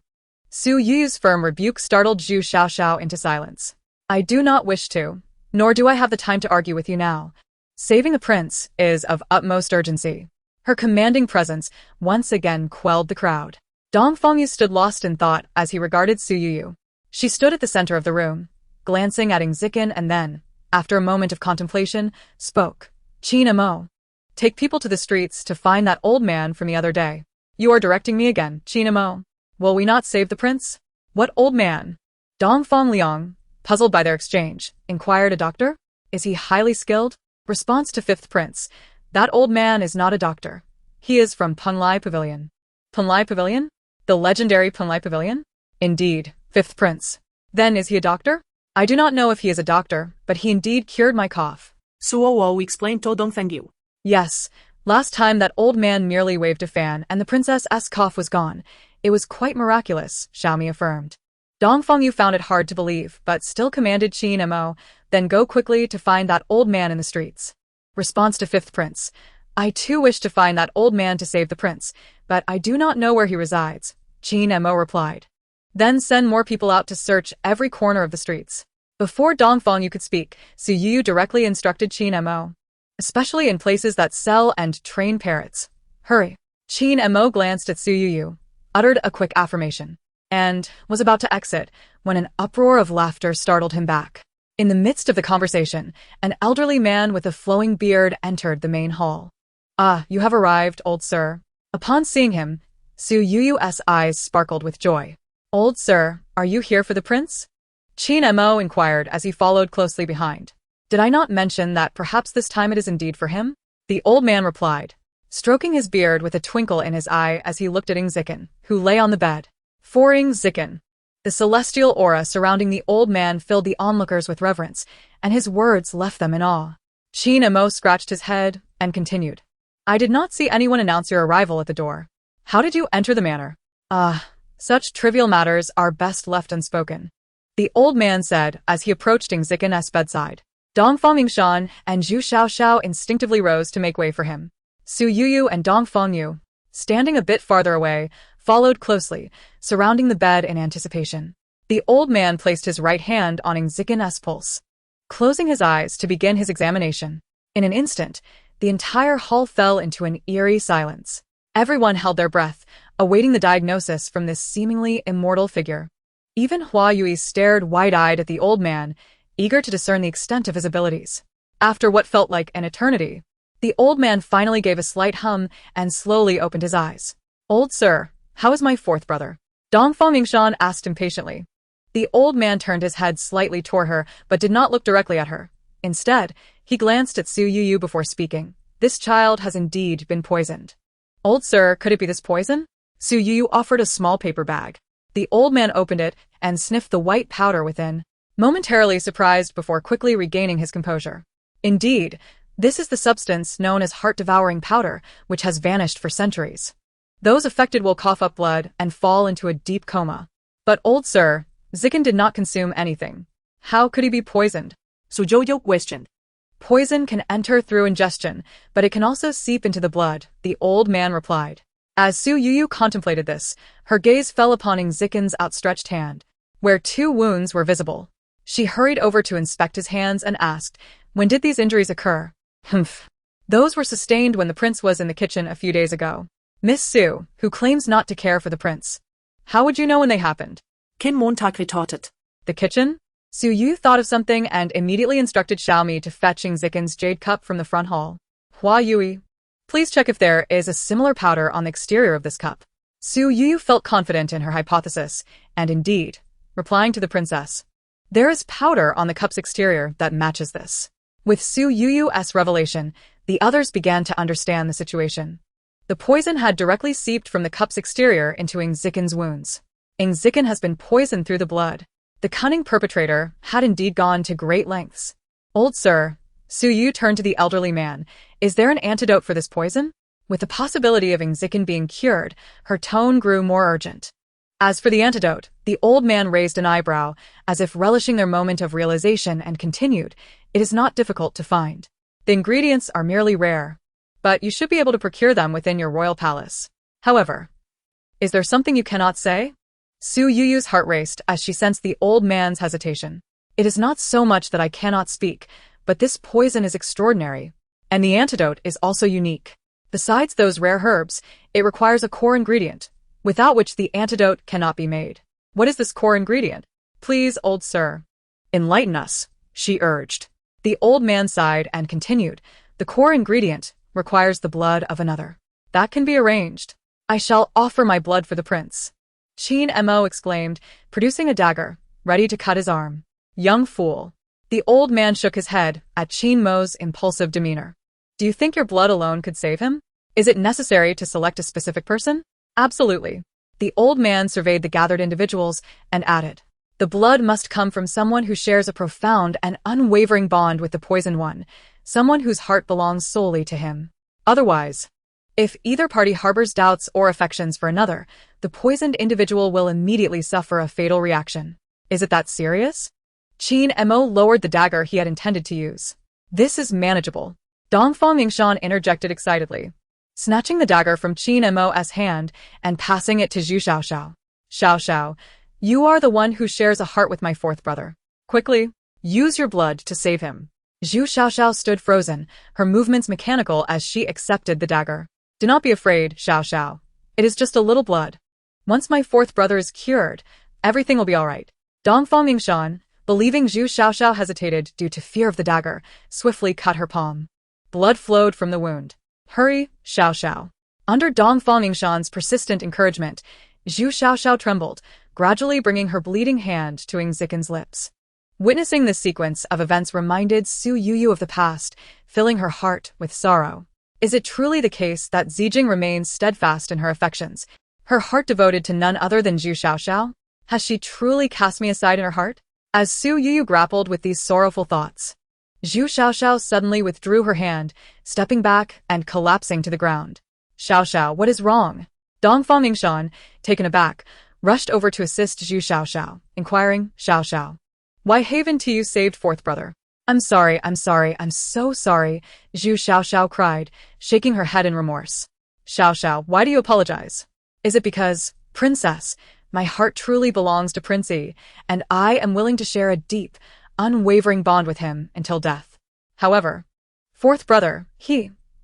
Su Youyou's firm rebuke startled Zhu Xiaoxiao into silence. I do not wish to, nor do I have the time to argue with you now. Saving the prince is of utmost urgency. Her commanding presence once again quelled the crowd. Dong Fengyu stood lost in thought as he regarded Su Youyou. She stood at the center of the room, glancing at Ying Zijing and then, after a moment of contemplation, spoke. Qin Mo. Take people to the streets to find that old man from the other day. You are directing me again, Qin Mo. Will we not save the prince? What old man? Dong Liang, puzzled by their exchange, inquired a doctor? Is he highly skilled? Response to fifth prince. That old man is not a doctor. He is from Penglai Pavilion. Penglai Pavilion? The legendary Penglai Pavilion? Indeed, fifth prince. Then is he a doctor? I do not know if he is a doctor, but he indeed cured my cough. Su Youyou explained to Dong Fengyu. Yes, last time that old man merely waved a fan and the princess's cough was gone. It was quite miraculous, Xiaomi affirmed. Dong Fengyu found it hard to believe, but still commanded Qin Mo, then go quickly to find that old man in the streets. Response to fifth prince. I too wish to find that old man to save the prince, but I do not know where he resides, Qin Mo replied. Then send more people out to search every corner of the streets. Before Dong Fengyu could speak, Su Youyou directly instructed Qin Mo. Especially in places that sell and train parrots. Hurry. Qin Mo glanced at Su Youyou, uttered a quick affirmation, and was about to exit when an uproar of laughter startled him back. In the midst of the conversation, an elderly man with a flowing beard entered the main hall. Ah, you have arrived, old sir. Upon seeing him, Su Youyou's eyes sparkled with joy. Old sir, are you here for the prince? Qin Mo inquired as he followed closely behind. Did I not mention that perhaps this time it is indeed for him? The old man replied, stroking his beard with a twinkle in his eye as he looked at Ying Zijing, who lay on the bed. For Ying Zijing. The celestial aura surrounding the old man filled the onlookers with reverence, and his words left them in awe. Qin Mo scratched his head and continued. I did not see anyone announce your arrival at the door. How did you enter the manor? Such trivial matters are best left unspoken. The old man said as he approached Ying Zijing's bedside. Dong Fengyu and Zhu Xiaoxiao instinctively rose to make way for him. Su Youyou and Dong Fengyu, standing a bit farther away, followed closely, surrounding the bed in anticipation. The old man placed his right hand on Ying Zijing's pulse, closing his eyes to begin his examination. In an instant, the entire hall fell into an eerie silence. Everyone held their breath, awaiting the diagnosis from this seemingly immortal figure. Even Hua Yui stared wide-eyed at the old man, eager to discern the extent of his abilities. After what felt like an eternity, the old man finally gave a slight hum and slowly opened his eyes. Old sir, how is my fourth brother? Dong Fengyu asked impatiently. The old man turned his head slightly toward her, but did not look directly at her. Instead, he glanced at Su Youyou before speaking. This child has indeed been poisoned. Old sir, could it be this poison? Su Youyou offered a small paper bag. The old man opened it and sniffed the white powder within, momentarily surprised before quickly regaining his composure. Indeed, this is the substance known as heart-devouring powder, which has vanished for centuries. Those affected will cough up blood and fall into a deep coma. But old sir, Zijing did not consume anything. How could he be poisoned? Su Youyou questioned. Poison can enter through ingestion, but it can also seep into the blood, the old man replied. As Su Youyou contemplated this, her gaze fell upon Ying Zijing's outstretched hand, where 2 wounds were visible. She hurried over to inspect his hands and asked, when did these injuries occur? Humph. Those were sustained when the prince was in the kitchen a few days ago. Miss Su, who claims not to care for the prince. How would you know when they happened? Qin Montag retorted. The kitchen? Su Youyou thought of something and immediately instructed Xiaomi to fetch Ying Zijing's jade cup from the front hall. Hua Yui, please check if there is a similar powder on the exterior of this cup. Su Youyou felt confident in her hypothesis, and indeed, replying to the princess, "There is powder on the cup's exterior that matches this." With Su Youyou's revelation, the others began to understand the situation. The poison had directly seeped from the cup's exterior into Ying Zijing's wounds. Ying Zijing has been poisoned through the blood. The cunning perpetrator had indeed gone to great lengths. "Old sir," Su Youyou turned to the elderly man, "is there an antidote for this poison?" With the possibility of Ying Zijing being cured, her tone grew more urgent. As for the antidote, the old man raised an eyebrow, as if relishing their moment of realization, and continued, "It is not difficult to find. The ingredients are merely rare, but you should be able to procure them within your royal palace. However, is there something you cannot say?" Su Youyou's heart raced as she sensed the old man's hesitation. "It is not so much that I cannot speak, but this poison is extraordinary, and the antidote is also unique. Besides those rare herbs, it requires a core ingredient, without which the antidote cannot be made." "What is this core ingredient? Please, old sir, enlighten us," she urged. The old man sighed and continued, "The core ingredient requires the blood of another. That can be arranged. I shall offer my blood for the prince." Qin Mo exclaimed, producing a dagger, ready to cut his arm. "Young fool." The old man shook his head at Qin Mo's impulsive demeanor. "Do you think your blood alone could save him? Is it necessary to select a specific person?" "Absolutely." The old man surveyed the gathered individuals and added, "The blood must come from someone who shares a profound and unwavering bond with the poisoned one, someone whose heart belongs solely to him. Otherwise, if either party harbors doubts or affections for another, the poisoned individual will immediately suffer a fatal reaction." "Is it that serious?" Qin Mo lowered the dagger he had intended to use. "This is manageable." Dongfang Yingshan interjected excitedly, snatching the dagger from Qin Mo's hand and passing it to Zhu Xiaoxiao. "Xiaoxiao, you are the one who shares a heart with my fourth brother. Quickly, use your blood to save him." Zhu Xiaoxiao stood frozen, her movements mechanical as she accepted the dagger. "Do not be afraid, Xiaoxiao. It is just a little blood. Once my fourth brother is cured, everything will be all right." Dongfang Yingshan, believing Zhu Xiaoxiao hesitated due to fear of the dagger, swiftly cut her palm. Blood flowed from the wound. "Hurry, Xiaoxiao." Under Dongfang Yingshan's persistent encouragement, Zhu Xiaoxiao trembled, gradually bringing her bleeding hand to Ying Zijing's lips. Witnessing this sequence of events reminded Su Youyou of the past, filling her heart with sorrow. Is it truly the case that Zijing remains steadfast in her affections, her heart devoted to none other than Zhu Xiaoxiao? Has she truly cast me aside in her heart? As Su Youyou grappled with these sorrowful thoughts, Zhu Xiaoxiao suddenly withdrew her hand, stepping back and collapsing to the ground. "Xiaoxiao, what is wrong?" Dongfang Yingshan, taken aback, rushed over to assist Zhu Xiaoxiao, inquiring, "Xiaoxiao, why haven't you saved fourth brother?" I'm so sorry," Zhu Xiaoxiao cried, shaking her head in remorse. "Xiaoxiao, why do you apologize? Is it because, princess, my heart truly belongs to Prince Yi, and I am willing to share a deep, unwavering bond with him until death. However, fourth brother,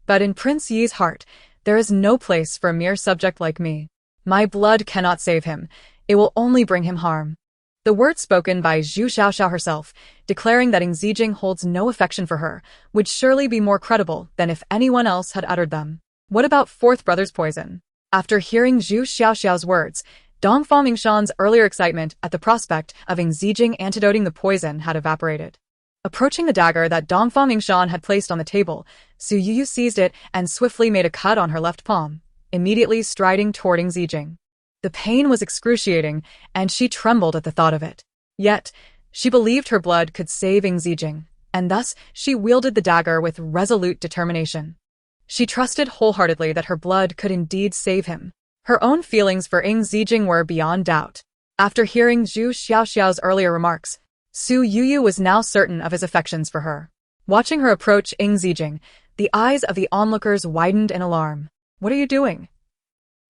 but in Prince Yi's heart, there is no place for a mere subject like me. My blood cannot save him, it will only bring him harm." The words spoken by Zhu Xiaoxiao herself, declaring that Ying Zijing holds no affection for her, would surely be more credible than if anyone else had uttered them. What about fourth brother's poison? After hearing Zhu Xiaoxiao's words, Dongfang Yingshan's earlier excitement at the prospect of Ying Zijing antidoting the poison had evaporated. Approaching the dagger that Dongfang Yingshan had placed on the table, Su Youyou seized it and swiftly made a cut on her left palm, immediately striding toward Ying Zijing. The pain was excruciating, and she trembled at the thought of it. Yet, she believed her blood could save Ying Zijing, and thus she wielded the dagger with resolute determination. She trusted wholeheartedly that her blood could indeed save him. Her own feelings for Ying Zijing were beyond doubt. After hearing Zhu Xiaoxiao's earlier remarks, Su Youyou was now certain of his affections for her. Watching her approach Ying Zijing, the eyes of the onlookers widened in alarm. "What are you doing?"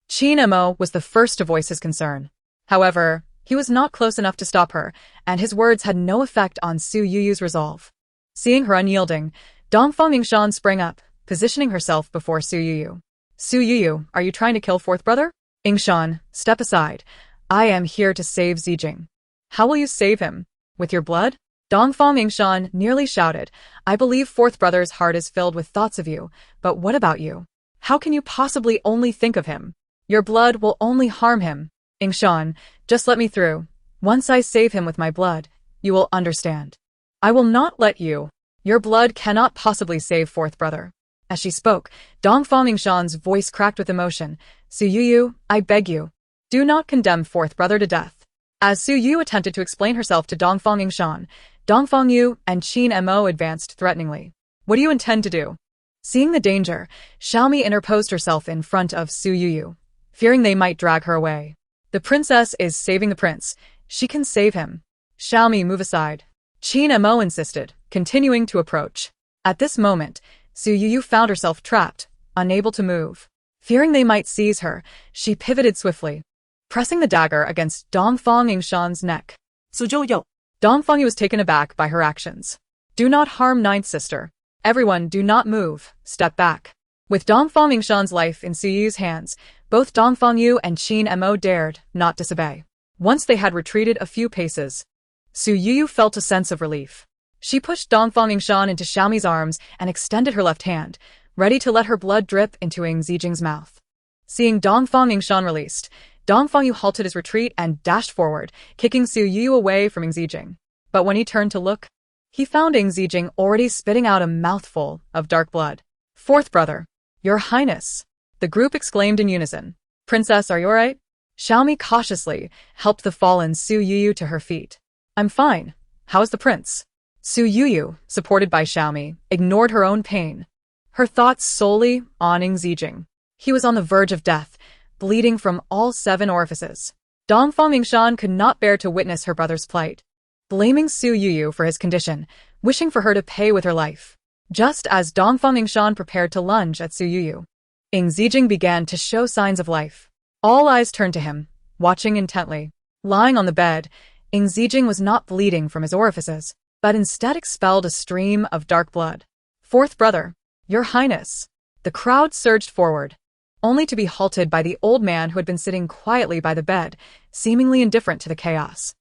Qin Mo was the first to voice his concern. However, he was not close enough to stop her, and his words had no effect on Su Youyou's resolve. Seeing her unyielding, Dongfang Yingshan sprang up, positioning herself before Su Youyou. "Su Youyou, are you trying to kill fourth brother?" "Yingshan, step aside. I am here to save Zijing." "How will you save him? With your blood?" Dongfang Yingshan nearly shouted. "I believe fourth brother's heart is filled with thoughts of you, but what about you? How can you possibly only think of him?" Your blood will only harm him. Yingshan, just let me through. Once I save him with my blood, you will understand. I will not let you. Your blood cannot possibly save fourth brother. As she spoke, Dongfang Yingshan's voice cracked with emotion. Su Youyou, I beg you. Do not condemn fourth brother to death. As Su Youyou attempted to explain herself to Dongfang Yingshan, Dongfang Yu and Qin Mo advanced threateningly. What do you intend to do? Seeing the danger, Xiaomi interposed herself in front of Su Youyou, fearing they might drag her away. The princess is saving the prince. She can save him. Xiaomi, move aside. Qin Mo insisted, continuing to approach. At this moment, Su Youyou found herself trapped, unable to move. Fearing they might seize her, she pivoted swiftly, pressing the dagger against Dongfang Yingshan's neck. Su Youyou. Dongfang Yu was taken aback by her actions. Do not harm ninth sister. Everyone, do not move. Step back. With Dongfang Yingshan's life in Su Youyou's hands, both Dongfang Yu and Qin Mo dared not disobey. Once they had retreated a few paces, Su Youyou felt a sense of relief. She pushed Dongfang Yingshan into Xiaomi's arms and extended her left hand, ready to let her blood drip into Ying Zijing's mouth. Seeing Dongfang Yingshan released, Dongfang Yu halted his retreat and dashed forward, kicking Su Youyou away from Ying Zijing. But when he turned to look, he found Ying Zijing already spitting out a mouthful of dark blood. Fourth brother, Your Highness, the group exclaimed in unison. Princess, are you alright? Xiaomi cautiously helped the fallen Su Youyou to her feet. I'm fine. How is the prince? Su Youyou, supported by Xiaomi, ignored her own pain. Her thoughts solely on Ying Zijing. He was on the verge of death, bleeding from all 7 orifices. Dongfang Yingshan could not bear to witness her brother's plight, blaming Su Youyou for his condition, wishing for her to pay with her life. Just as Dongfang Yingshan prepared to lunge at Su Youyou, Ying Zijing began to show signs of life. All eyes turned to him, watching intently. Lying on the bed, Ying Zijing was not bleeding from his orifices, but instead expelled a stream of dark blood. Fourth brother, Your Highness. The crowd surged forward, only to be halted by the old man who had been sitting quietly by the bed, seemingly indifferent to the chaos.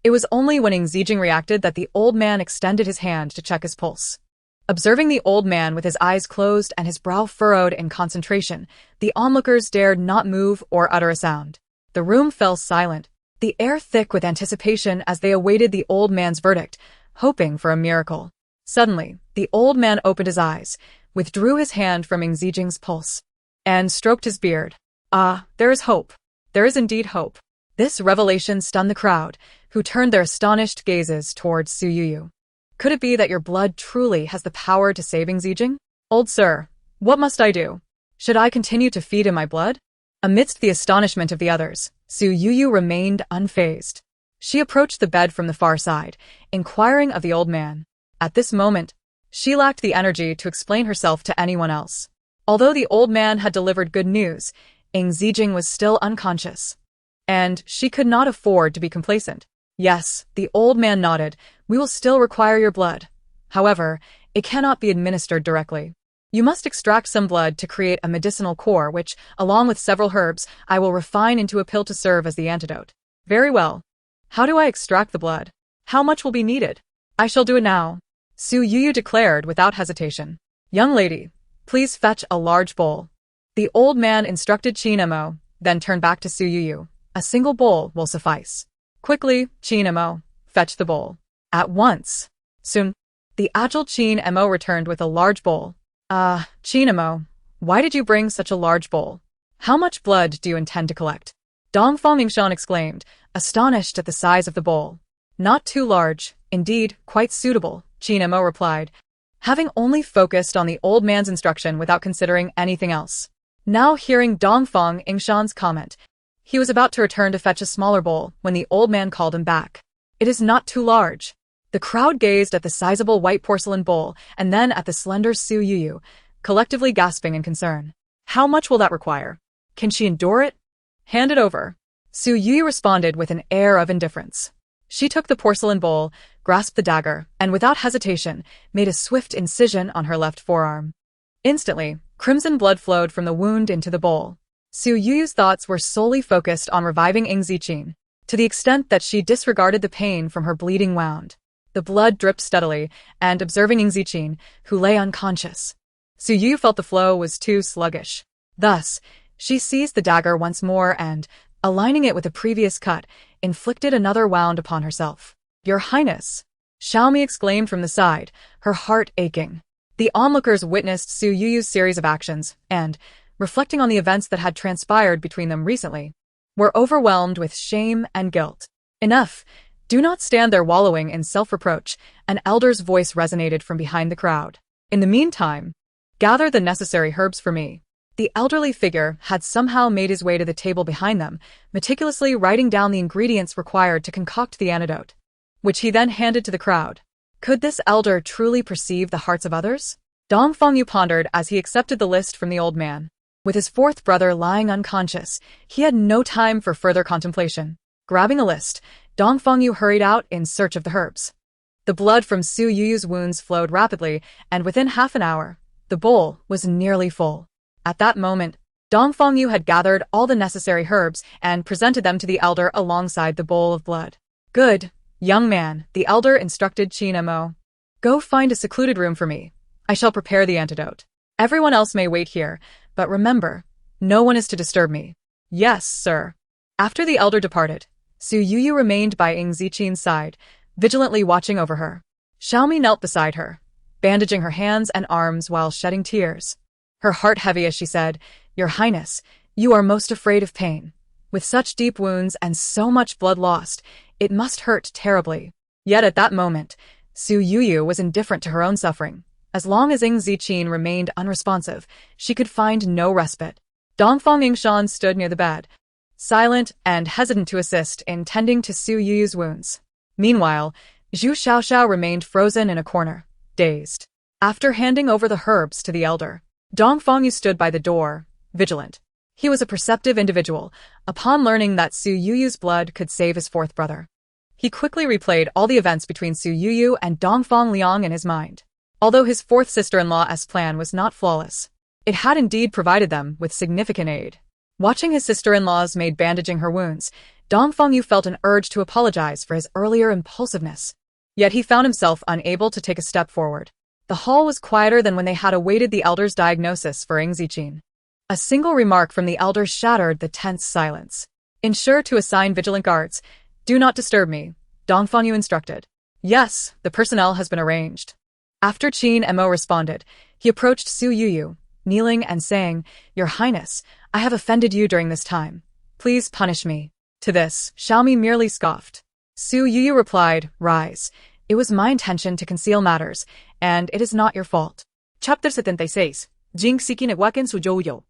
It was only when Ying Zijing reacted that the old man extended his hand to check his pulse. Observing the old man with his eyes closed and his brow furrowed in concentration, the onlookers dared not move or utter a sound. The room fell silent, the air thick with anticipation as they awaited the old man's verdict, hoping for a miracle. Suddenly, the old man opened his eyes, withdrew his hand from Ying Zijing's pulse, and stroked his beard. Ah, there is hope. There is indeed hope. This revelation stunned the crowd, who turned their astonished gazes towards Su Youyou. Could it be that your blood truly has the power to save Ying Zijing? Old sir, what must I do? Should I continue to feed him my blood? Amidst the astonishment of the others, Su Youyou remained unfazed. She approached the bed from the far side, inquiring of the old man. At this moment, she lacked the energy to explain herself to anyone else. Although the old man had delivered good news, Ying Zijing was still unconscious, and she could not afford to be complacent. Yes, the old man nodded. We will still require your blood. However, it cannot be administered directly. You must extract some blood to create a medicinal core which, along with several herbs, I will refine into a pill to serve as the antidote. Very well. How do I extract the blood? How much will be needed? I shall do it now. Su Youyou declared without hesitation. Young lady, please fetch a large bowl. The old man instructed Qin Mo, then turned back to Su Youyou. A single bowl will suffice. Quickly, Qin Mo, fetch the bowl. At once. Soon, the agile Qin Mo returned with a large bowl. Qin Mo, why did you bring such a large bowl? How much blood do you intend to collect? Dongfang Yingshan exclaimed, astonished at the size of the bowl. Not too large, indeed, quite suitable, Qin Mo replied, having only focused on the old man's instruction without considering anything else. Now hearing Dongfang Yingshan's comment, he was about to return to fetch a smaller bowl when the old man called him back. It is not too large. The crowd gazed at the sizable white porcelain bowl and then at the slender Su Youyou, collectively gasping in concern. How much will that require? Can she endure it? Hand it over. Su Youyou responded with an air of indifference. She took the porcelain bowl, grasped the dagger, and without hesitation, made a swift incision on her left forearm. Instantly, crimson blood flowed from the wound into the bowl. Su Youyou's thoughts were solely focused on reviving Ying Zijing, to the extent that she disregarded the pain from her bleeding wound. The blood dripped steadily, and observing Ying Zijing, who lay unconscious, Su Youyou felt the flow was too sluggish. Thus, She seized the dagger once more and, aligning it with a previous cut, inflicted another wound upon herself. "Your Highness!" Xiaomi exclaimed from the side, her heart aching. The onlookers witnessed Su Youyou's series of actions and, reflecting on the events that had transpired between them recently, were overwhelmed with shame and guilt. "Enough! Do not stand there wallowing in self-reproach," an elder's voice resonated from behind the crowd. "In the meantime, gather the necessary herbs for me." The elderly figure had somehow made his way to the table behind them, meticulously writing down the ingredients required to concoct the antidote, which he then handed to the crowd. Could this elder truly perceive the hearts of others? Dong Fengyu pondered as he accepted the list from the old man. With his fourth brother lying unconscious, he had no time for further contemplation. Grabbing the list, Dong Fengyu hurried out in search of the herbs. The blood from Su Youyou's wounds flowed rapidly, and within half an hour, the bowl was nearly full. At that moment, Dong Fengyu had gathered all the necessary herbs and presented them to the elder alongside the bowl of blood. "Good, young man," the elder instructed Qin Mo. "Go find a secluded room for me. I shall prepare the antidote. Everyone else may wait here, but remember, no one is to disturb me." "Yes, sir." After the elder departed, Su Youyou remained by Ying Zijing's side, vigilantly watching over her. Xiaomi knelt beside her, bandaging her hands and arms while shedding tears. Her heart heavy as she said, "Your Highness, you are most afraid of pain. With such deep wounds and so much blood lost, it must hurt terribly." Yet at that moment, Su Youyou was indifferent to her own suffering. As long as Ying Zijing remained unresponsive, she could find no respite. Dongfang Yingshan stood near the bed, silent and hesitant to assist in tending to Su Youyou's wounds. Meanwhile, Zhu Xiaoxiao remained frozen in a corner, dazed. After handing over the herbs to the elder, Dong Fengyu stood by the door, vigilant. He was a perceptive individual, upon learning that Su Youyou's blood could save his fourth brother. He quickly replayed all the events between Su Youyou and Dongfang Liang in his mind. Although his fourth sister-in-law's plan was not flawless, it had indeed provided them with significant aid. Watching his sister-in-law's maid bandaging her wounds, Dong Fengyu felt an urge to apologize for his earlier impulsiveness. Yet he found himself unable to take a step forward. The hall was quieter than when they had awaited the elder's diagnosis for Ying Zijing. A single remark from the elder shattered the tense silence. "Ensure to assign vigilant guards. Do not disturb me," Dong Fengyu instructed. "Yes, the personnel has been arranged." After Qin Mo responded, he approached Su Youyou, kneeling and saying, "Your Highness, I have offended you during this time. Please punish me." To this, Xiaomi merely scoffed. Su Youyou replied, "Rise. It was my intention to conceal matters, and it is not your fault." Chapter 76. Ying Zijing awakens Su Youyou.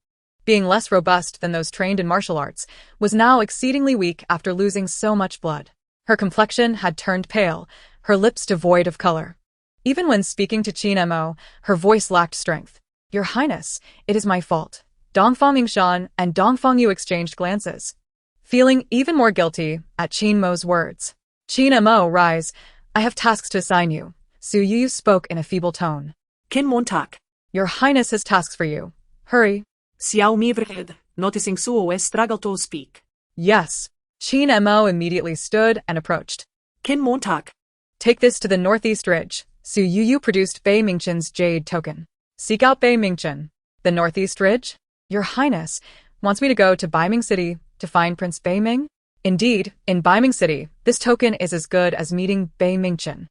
Being less robust than those trained in martial arts, was now exceedingly weak after losing so much blood. Her complexion had turned pale, her lips devoid of color. Even when speaking to Qin Mo, her voice lacked strength. "Your Highness, it is my fault." Dongfang Yingshan and Dong Fengyu exchanged glances, feeling even more guilty at Qin Mo's words. "Qin Mo, rise. I have tasks to assign you." Su Youyou spoke in a feeble tone. Kin Montak. "Your Highness has tasks for you. Hurry." Xiaomi vred, noticing Su Youyou struggled to speak. "Yes." Qin Mo immediately stood and approached. Kin Montak. "Take this to the northeast ridge." Su Youyou produced Bei Mingchen's jade token. "Seek out Bei Mingchen." "The northeast ridge?" "Your Highness wants me to go to Baiming City to find Prince Bei Ming?" "Indeed, in Baiming City, this token is as good as meeting Bei Mingchen.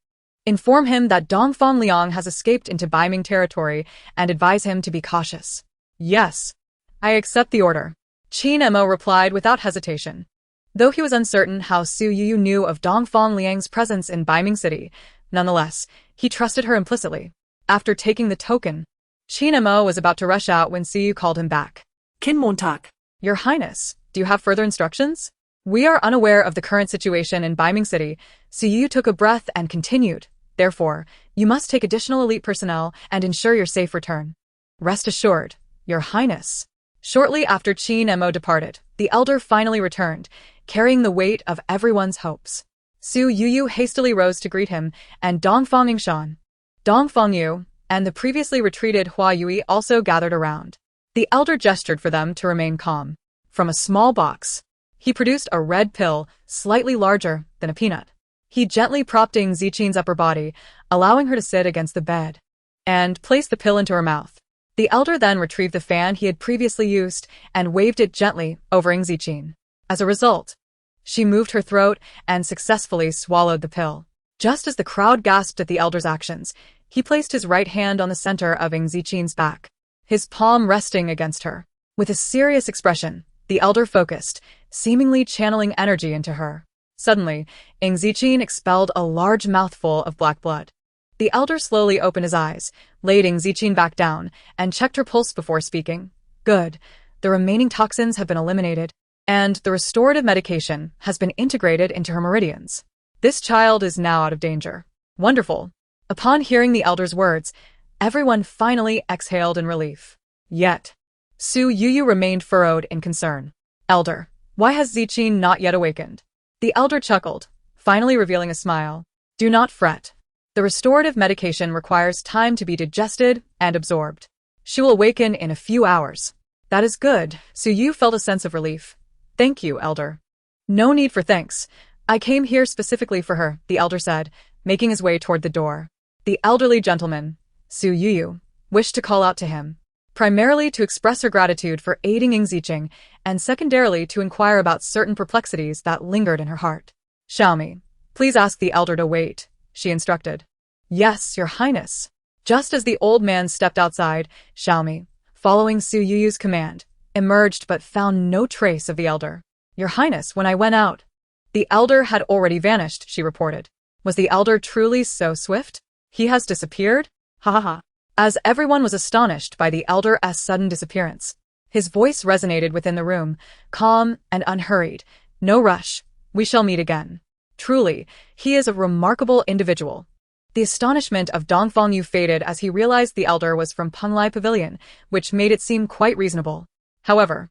Inform him that Dongfang Liang has escaped into Baiming territory and advise him to be cautious." "Yes, I accept the order," Qin Mo replied without hesitation. Though he was uncertain how Su Youyou knew of Dongfang Liang's presence in Baiming City, nonetheless, he trusted her implicitly. After taking the token, Qin Mo was about to rush out when Su Youyou called him back. Kin Montak. "Your Highness, do you have further instructions?" "We are unaware of the current situation in Baiming City." Su Youyou took a breath and continued. "Therefore, you must take additional elite personnel and ensure your safe return." "Rest assured, Your Highness." Shortly after Qin Mo departed, the elder finally returned, carrying the weight of everyone's hopes. Su Youyou hastily rose to greet him, and Dongfang Yingshan, Dong Fengyu, and the previously retreated Hua Yui also gathered around. The elder gestured for them to remain calm. From a small box, he produced a red pill, slightly larger than a peanut. He gently propped Ying Zijing's upper body, allowing her to sit against the bed, and placed the pill into her mouth. The elder then retrieved the fan he had previously used and waved it gently over Ying Zijing. As a result, she moved her throat and successfully swallowed the pill. Just as the crowd gasped at the elder's actions, he placed his right hand on the center of Ying Zijing's back, his palm resting against her. With a serious expression, the elder focused, seemingly channeling energy into her. Suddenly, Ying Zijing expelled a large mouthful of black blood. The elder slowly opened his eyes, laid Ying Zijing back down, and checked her pulse before speaking. Good. The remaining toxins have been eliminated, and the restorative medication has been integrated into her meridians. This child is now out of danger. Wonderful. Upon hearing the elder's words, everyone finally exhaled in relief. Yet, Su Youyou remained furrowed in concern. Elder, why has Zijing not yet awakened? The elder chuckled, finally revealing a smile. Do not fret. The restorative medication requires time to be digested and absorbed. She will awaken in a few hours. That is good. Su Youyou felt a sense of relief. Thank you, elder. No need for thanks. I came here specifically for her, the elder said, making his way toward the door. The elderly gentleman, Su Youyou, wished to call out to him, primarily to express her gratitude for aiding Ying Zijing, and secondarily to inquire about certain perplexities that lingered in her heart. Xiaomi, please ask the elder to wait, she instructed. Yes, your highness. Just as the old man stepped outside, Xiaomi, following Su Youyou's command, emerged but found no trace of the elder. Your highness, when I went out, the elder had already vanished, she reported. Was the elder truly so swift? He has disappeared? Ha ha ha. As everyone was astonished by the elder's sudden disappearance, his voice resonated within the room, calm and unhurried. No rush. We shall meet again. Truly, he is a remarkable individual. The astonishment of Dongfang Yu faded as he realized the elder was from Penglai Pavilion, which made it seem quite reasonable. However,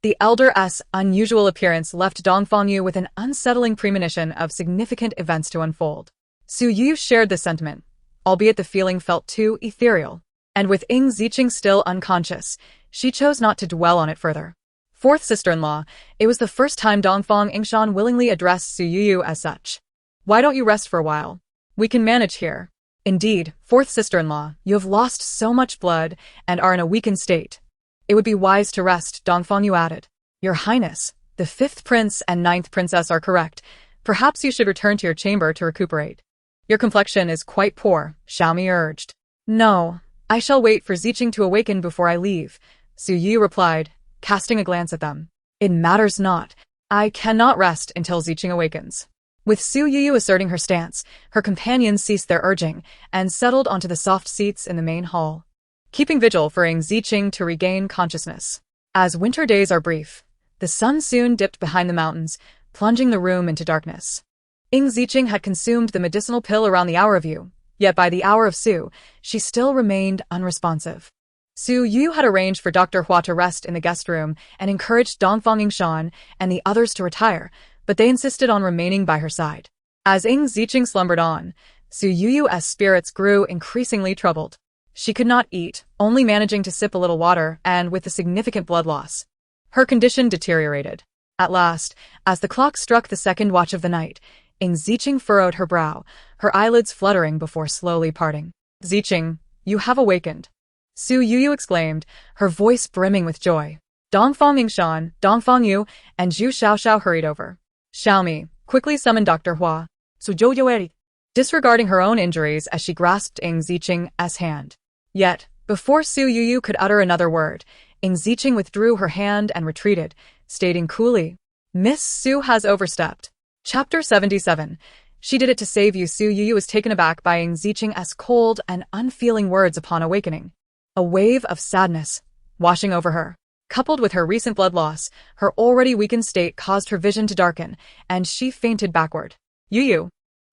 the elder's unusual appearance left Dongfang Yu with an unsettling premonition of significant events to unfold. Su Youyou shared this sentiment, albeit the feeling felt too ethereal. And with Ying Zijing still unconscious, she chose not to dwell on it further. Fourth sister-in-law, it was the first time Dongfang Yingshan willingly addressed Su Youyou as such. Why don't you rest for a while? We can manage here. Indeed, fourth sister-in-law, you have lost so much blood and are in a weakened state. It would be wise to rest, Dongfang Yu added. Your highness, the fifth prince and ninth princess are correct. Perhaps you should return to your chamber to recuperate. Your complexion is quite poor, Xiaomi urged. No, I shall wait for Zijing to awaken before I leave, Su Youyou replied, casting a glance at them. It matters not. I cannot rest until Zijing awakens. With Su Youyou asserting her stance, her companions ceased their urging and settled onto the soft seats in the main hall, keeping vigil for Ying Zijing to regain consciousness. As winter days are brief, the sun soon dipped behind the mountains, plunging the room into darkness. Ying Zijing had consumed the medicinal pill around the hour of Yu, yet by the hour of Su, she still remained unresponsive. Su Youyou had arranged for Dr. Hua to rest in the guest room and encouraged Dongfang Yingshan and the others to retire, but they insisted on remaining by her side. As Ying Zijing slumbered on, Su Youyou's spirits grew increasingly troubled. She could not eat, only managing to sip a little water, and with a significant blood loss, her condition deteriorated. At last, as the clock struck the second watch of the night, Ying Zijing furrowed her brow, her eyelids fluttering before slowly parting. Zijing, you have awakened. Su Youyou exclaimed, her voice brimming with joy. Dongfang Yingshan, Dongfang Yu, and Zhu Xiaoxiao hurried over. Xiaomi, quickly summon Dr. Hua. Su Youyou, disregarding her own injuries as she grasped Ying Zijing's hand. Yet, before Su Youyou could utter another word, Ying Zijing withdrew her hand and retreated, stating coolly, Miss Su has overstepped. Chapter 77. She did it to save you. Su Youyou was taken aback by Ying Zijing's cold and unfeeling words upon awakening. A wave of sadness, washing over her. Coupled with her recent blood loss, her already weakened state caused her vision to darken, and she fainted backward. Youyou.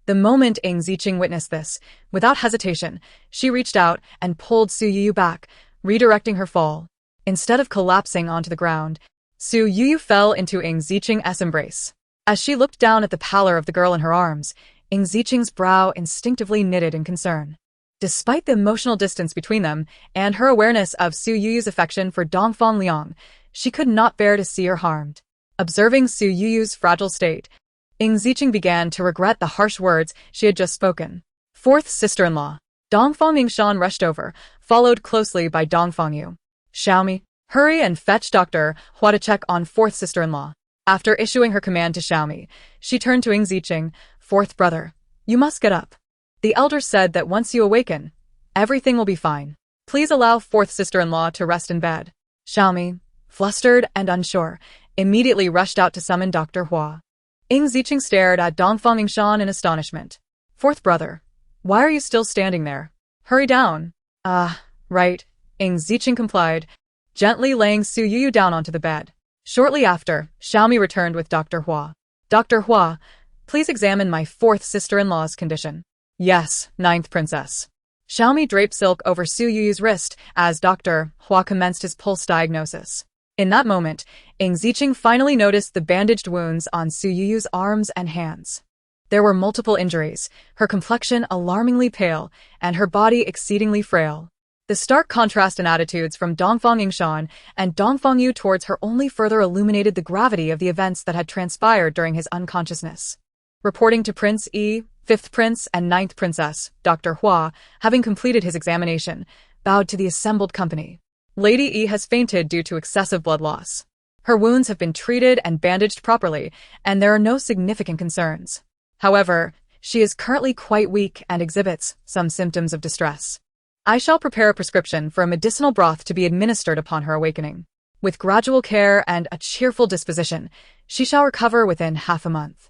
The moment Ying Zijing witnessed this, without hesitation, she reached out and pulled Su Youyou back, redirecting her fall. Instead of collapsing onto the ground, Su Youyou fell into Ying Zijing's embrace. As she looked down at the pallor of the girl in her arms, Ying Zijing's brow instinctively knitted in concern. Despite the emotional distance between them and her awareness of Su Youyou's affection for Dongfang Liang, she could not bear to see her harmed. Observing Su Youyou's fragile state, Ying Zijing began to regret the harsh words she had just spoken. Fourth sister-in-law. Dongfang Yingshan rushed over, followed closely by Dongfang Yu. Xiaomi, hurry and fetch Dr. Hua to check on fourth sister-in-law. After issuing her command to Xiaomi, she turned to Ying Zijing. Fourth brother, you must get up. The elder said that once you awaken, everything will be fine. Please allow fourth sister-in-law to rest in bed. Xiaomi, flustered and unsure, immediately rushed out to summon Dr. Hua. Ying Zijing stared at Dongfang Yingshan in astonishment. Fourth brother, why are you still standing there? Hurry down. Right, Ying Zijing complied, gently laying Su Youyou down onto the bed. Shortly after, Xiaomi returned with Dr. Hua. Dr. Hua, please examine my fourth sister-in-law's condition. Yes, ninth princess. Xiaomi draped silk over Su Youyou's wrist as Dr. Hua commenced his pulse diagnosis. In that moment, Ying Zijing finally noticed the bandaged wounds on Su Youyou's arms and hands. There were multiple injuries, her complexion alarmingly pale, and her body exceedingly frail. The stark contrast in attitudes from Dongfang Yingshan and Dongfang Yu towards her only further illuminated the gravity of the events that had transpired during his unconsciousness. Reporting to Prince Yi, fifth prince and ninth princess, Dr. Hua, having completed his examination, bowed to the assembled company. Lady Yi has fainted due to excessive blood loss. Her wounds have been treated and bandaged properly, and there are no significant concerns. However, she is currently quite weak and exhibits some symptoms of distress. I shall prepare a prescription for a medicinal broth to be administered upon her awakening. With gradual care and a cheerful disposition, she shall recover within half a month.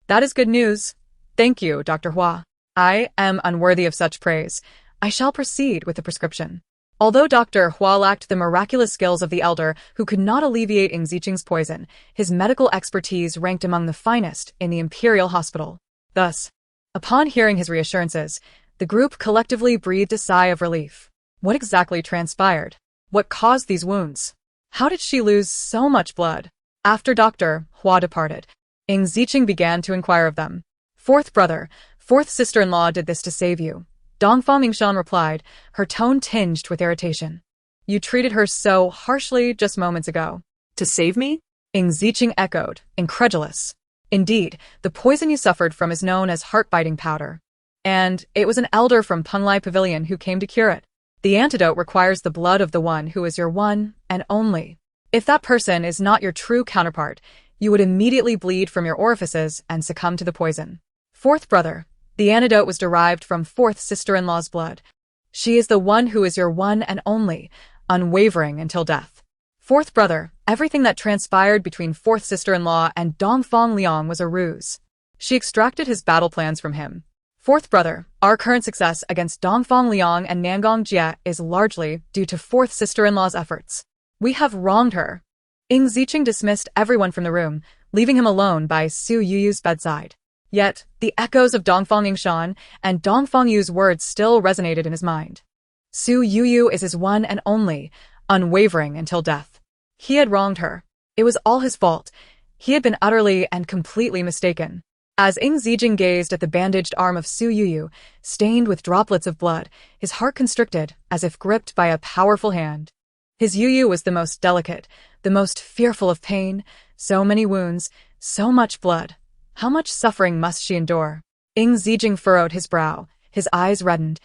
That is good news. Thank you, Dr. Hua. I am unworthy of such praise. I shall proceed with the prescription. Although Dr. Hua lacked the miraculous skills of the elder who could not alleviate Ying Zijing's poison, his medical expertise ranked among the finest in the Imperial Hospital. Thus, upon hearing his reassurances, the group collectively breathed a sigh of relief. What exactly transpired? What caused these wounds? How did she lose so much blood? After Dr. Hua departed, Ying Zijing began to inquire of them. Fourth brother, fourth sister-in-law did this to save you. Dongfang Yingshan replied, her tone tinged with irritation. You treated her so harshly just moments ago. To save me? Ying Zijing echoed, incredulous. Indeed, the poison you suffered from is known as heart-biting powder. And it was an elder from Penglai Pavilion who came to cure it. The antidote requires the blood of the one who is your one and only. If that person is not your true counterpart, you would immediately bleed from your orifices and succumb to the poison. Fourth brother, the antidote was derived from fourth sister-in-law's blood. She is the one who is your one and only, unwavering until death. Fourth brother, everything that transpired between fourth sister-in-law and Dongfang Liang was a ruse. She extracted his battle plans from him. Fourth brother, our current success against Dongfang Liang and Nangong Jie is largely due to fourth sister-in-law's efforts. We have wronged her. Ying Zijing dismissed everyone from the room, leaving him alone by Su Youyou's bedside. Yet, the echoes of Dongfang Yingshan and Dongfang Yu's words still resonated in his mind. Su Youyou is his one and only, unwavering until death. He had wronged her. It was all his fault. He had been utterly and completely mistaken. As Ying Zijing gazed at the bandaged arm of Su Youyou, stained with droplets of blood, his heart constricted as if gripped by a powerful hand. His Youyou was the most delicate, the most fearful of pain, so many wounds, so much blood. How much suffering must she endure? Ying Zijing furrowed his brow, his eyes reddened,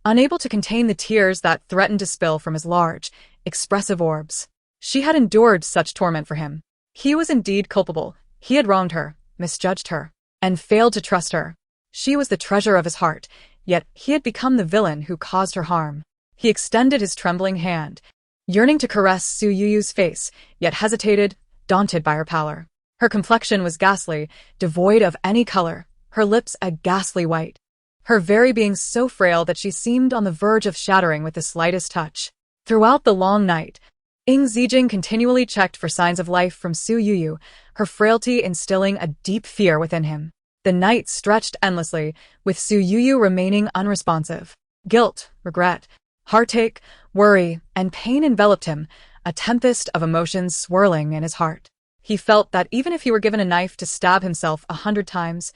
unable to contain the tears that threatened to spill from his large, expressive orbs. She had endured such torment for him. He was indeed culpable. He had wronged her, misjudged her, and failed to trust her. She was the treasure of his heart, yet he had become the villain who caused her harm. He extended his trembling hand, yearning to caress Su Youyou's face, yet hesitated, daunted by her pallor. Her complexion was ghastly, devoid of any color, her lips a ghastly white. Her very being so frail that she seemed on the verge of shattering with the slightest touch. Throughout the long night, Ying Zijing continually checked for signs of life from Su Youyou, her frailty instilling a deep fear within him. The night stretched endlessly, with Su Youyou remaining unresponsive. Guilt, regret, heartache, worry, and pain enveloped him, a tempest of emotions swirling in his heart. He felt that even if he were given a knife to stab himself 100 times,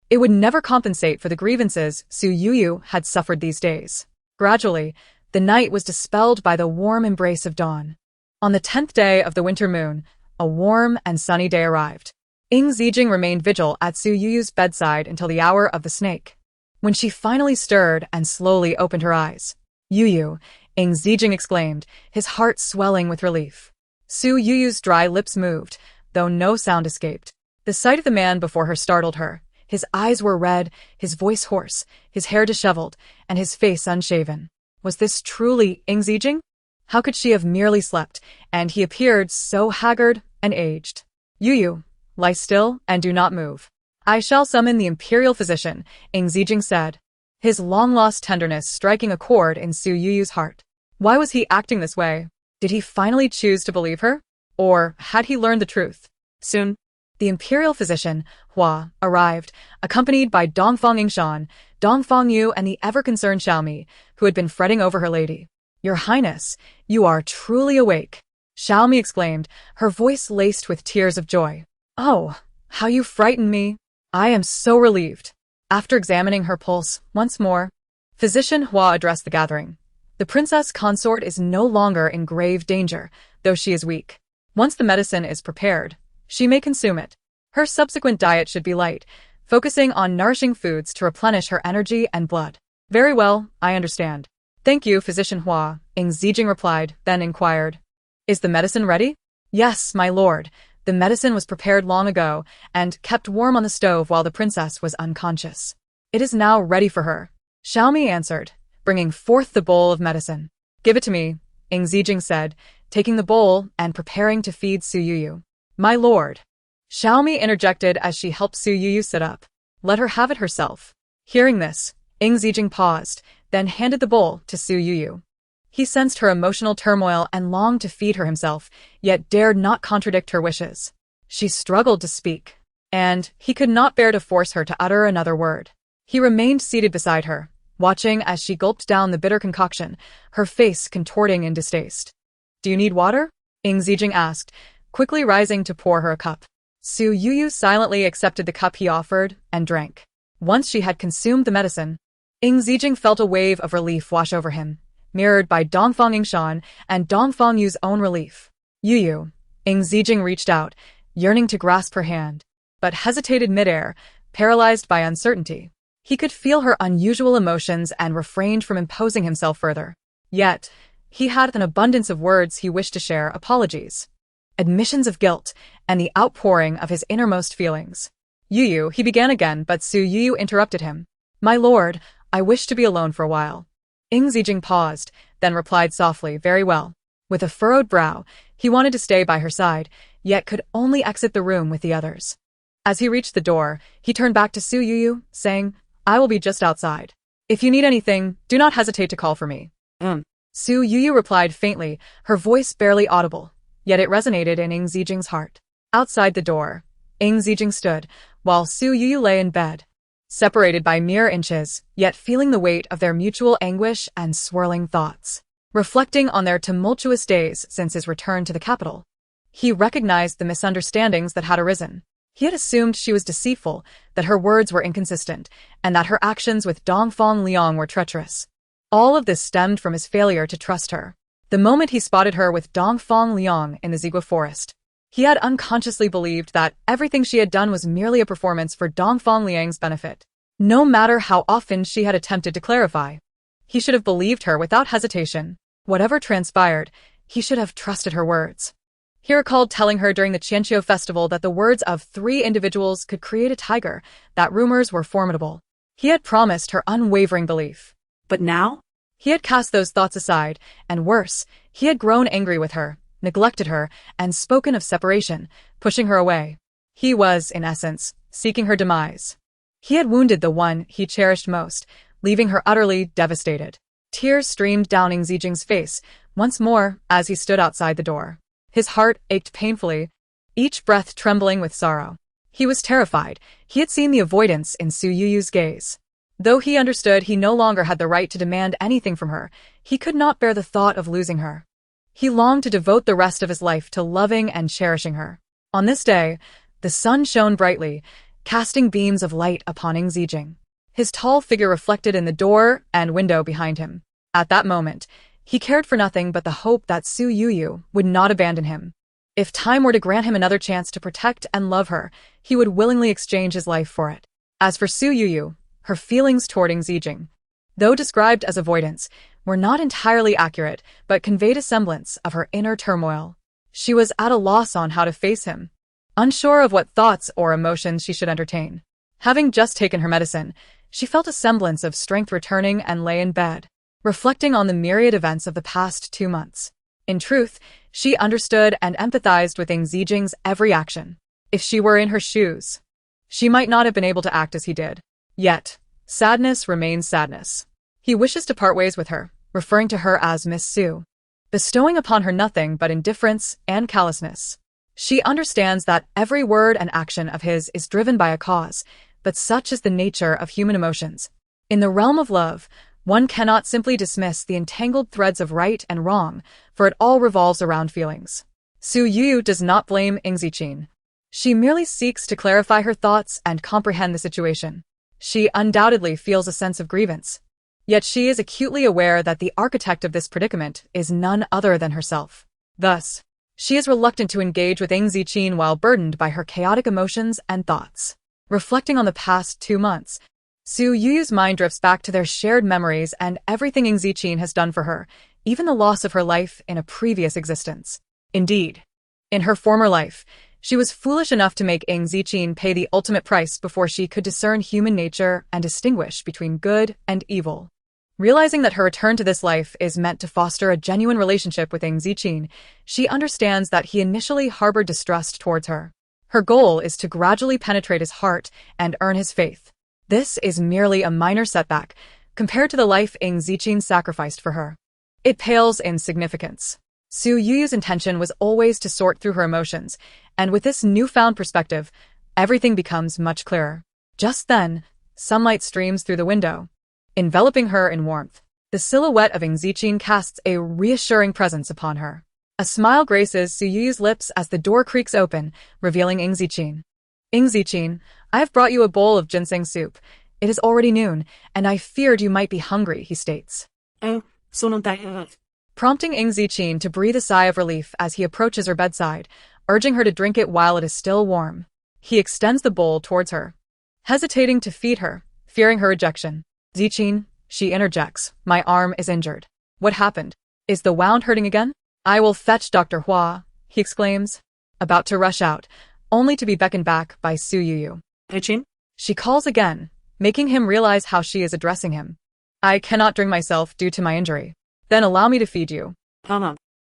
it would never compensate for the grievances Su Youyou had suffered these days. Gradually, the night was dispelled by the warm embrace of dawn. On the 10th day of the winter moon, a warm and sunny day arrived. Ying Zijing remained vigil at Su Youyou's bedside until the hour of the snake. When she finally stirred and slowly opened her eyes, Youyou, Ying Zijing exclaimed, his heart swelling with relief. Su Youyou's dry lips moved, though no sound escaped. The sight of the man before her startled her. His eyes were red, his voice hoarse, his hair disheveled, and his face unshaven. Was this truly Ying Zijing? How could she have merely slept, and he appeared so haggard and aged? Youyou, lie still and do not move. I shall summon the imperial physician, Ying Zijing said, his long-lost tenderness striking a chord in Su Youyou's heart. Why was he acting this way? Did he finally choose to believe her? Or had he learned the truth? Soon, the imperial physician, Hua, arrived, accompanied by Dongfang Yingshan, Dongfang Yu, and the ever-concerned Xiaomi, who had been fretting over her lady. Your Highness, you are truly awake, Xiaomi exclaimed, her voice laced with tears of joy. Oh, how you frightened me. I am so relieved. After examining her pulse once more, Physician Hua addressed the gathering. The princess consort is no longer in grave danger, though she is weak. Once the medicine is prepared, she may consume it. Her subsequent diet should be light, focusing on nourishing foods to replenish her energy and blood. Very well, I understand. Thank you, Physician Hua, Ying Zijing replied, then inquired. Is the medicine ready? Yes, my lord. The medicine was prepared long ago and kept warm on the stove while the princess was unconscious. It is now ready for her, Xiaomi answered, bringing forth the bowl of medicine. Give it to me, Ying Zijing said, taking the bowl and preparing to feed Su Youyou. My lord, Xiaomi interjected as she helped Su Youyou sit up. Let her have it herself. Hearing this, Ying Zijing paused, then handed the bowl to Su Youyou. He sensed her emotional turmoil and longed to feed her himself, yet dared not contradict her wishes. She struggled to speak, and he could not bear to force her to utter another word. He remained seated beside her, watching as she gulped down the bitter concoction, her face contorting in distaste. Do you need water? Ying Zijing asked, quickly rising to pour her a cup. Su Youyou silently accepted the cup he offered and drank. Once she had consumed the medicine, Ying Zijing felt a wave of relief wash over him, mirrored by Dongfang Yingshan and Dongfang Yu's own relief. Youyou, Ying Zijing reached out, yearning to grasp her hand, but hesitated midair, paralyzed by uncertainty. He could feel her unusual emotions and refrained from imposing himself further. Yet, he had an abundance of words he wished to share: apologies, admissions of guilt, and the outpouring of his innermost feelings. Youyou, he began again, but Su Youyou interrupted him. My lord, I wish to be alone for a while. Ying Zijing paused, then replied softly, very well. With a furrowed brow, he wanted to stay by her side, yet could only exit the room with the others. As he reached the door, he turned back to Su Youyou, saying, I will be just outside. If you need anything, do not hesitate to call for me. Su Youyou replied faintly, her voice barely audible, yet it resonated in Ying Zijing's heart. Outside the door, Ying Zijing stood, while Su Youyou lay in bed, separated by mere inches, yet feeling the weight of their mutual anguish and swirling thoughts. Reflecting on their tumultuous days since his return to the capital, he recognized the misunderstandings that had arisen. He had assumed she was deceitful, that her words were inconsistent, and that her actions with Dongfang Liang were treacherous. All of this stemmed from his failure to trust her. The moment he spotted her with Dongfang Liang in the Zigua forest, he had unconsciously believed that everything she had done was merely a performance for Dongfang Liang's benefit. No matter how often she had attempted to clarify, he should have believed her without hesitation. Whatever transpired, he should have trusted her words. He recalled telling her during the Qianqiu festival that the words of 3 individuals could create a tiger, that rumors were formidable. He had promised her unwavering belief. But now? He had cast those thoughts aside, and worse, he had grown angry with her, neglected her, and spoken of separation, pushing her away. He was, in essence, seeking her demise. He had wounded the one he cherished most, leaving her utterly devastated. Tears streamed down Ying Zijing's face, once more, as he stood outside the door. His heart ached painfully, each breath trembling with sorrow. He was terrified. He had seen the avoidance in Su Youyou's gaze. Though he understood he no longer had the right to demand anything from her, he could not bear the thought of losing her. He longed to devote the rest of his life to loving and cherishing her. On this day, the sun shone brightly, casting beams of light upon Ying Zijing. His tall figure reflected in the door and window behind him. At that moment, he cared for nothing but the hope that Su Youyou would not abandon him. If time were to grant him another chance to protect and love her, he would willingly exchange his life for it. As for Su Youyou, her feelings toward Ying Zijing, though described as avoidance, were not entirely accurate but conveyed a semblance of her inner turmoil. She was at a loss on how to face him, unsure of what thoughts or emotions she should entertain. Having just taken her medicine, she felt a semblance of strength returning and lay in bed, reflecting on the myriad events of the past 2 months. In truth, she understood and empathized with Ying Zijing's every action. If she were in her shoes, she might not have been able to act as he did. Yet, sadness remains sadness. He wishes to part ways with her, referring to her as Miss Su, bestowing upon her nothing but indifference and callousness. She understands that every word and action of his is driven by a cause, but such is the nature of human emotions. In the realm of love, one cannot simply dismiss the entangled threads of right and wrong, for it all revolves around feelings. Su Youyou does not blame Ying Zijing. She merely seeks to clarify her thoughts and comprehend the situation. She undoubtedly feels a sense of grievance. Yet she is acutely aware that the architect of this predicament is none other than herself. Thus, she is reluctant to engage with Ying Zijing while burdened by her chaotic emotions and thoughts. Reflecting on the past 2 months, Su Youyou's mind drifts back to their shared memories and everything Ying Zijing has done for her, even the loss of her life in a previous existence. Indeed, in her former life, she was foolish enough to make Ying Zijing pay the ultimate price before she could discern human nature and distinguish between good and evil. Realizing that her return to this life is meant to foster a genuine relationship with Ying Zijing, she understands that he initially harbored distrust towards her. Her goal is to gradually penetrate his heart and earn his faith. This is merely a minor setback compared to the life Ying Zijing sacrificed for her. It pales in significance. Su Youyou's intention was always to sort through her emotions, and with this newfound perspective, everything becomes much clearer. Just then, sunlight streams through the window, enveloping her in warmth. The silhouette of Ying Zijing casts a reassuring presence upon her. A smile graces Su Youyou's lips as the door creaks open, revealing Ying Zijing. Ying Zijing, I have brought you a bowl of ginseng soup. It is already noon, and I feared you might be hungry, he states, prompting Ying Zijing to breathe a sigh of relief as he approaches her bedside, urging her to drink it while it is still warm. He extends the bowl towards her, hesitating to feed her, fearing her rejection. Zijing, she interjects, my arm is injured. What happened? Is the wound hurting again? I will fetch Dr. Hua, he exclaims, about to rush out, only to be beckoned back by Su Youyou. Zijing? She calls again, making him realize how she is addressing him. I cannot drink myself due to my injury. Then allow me to feed you.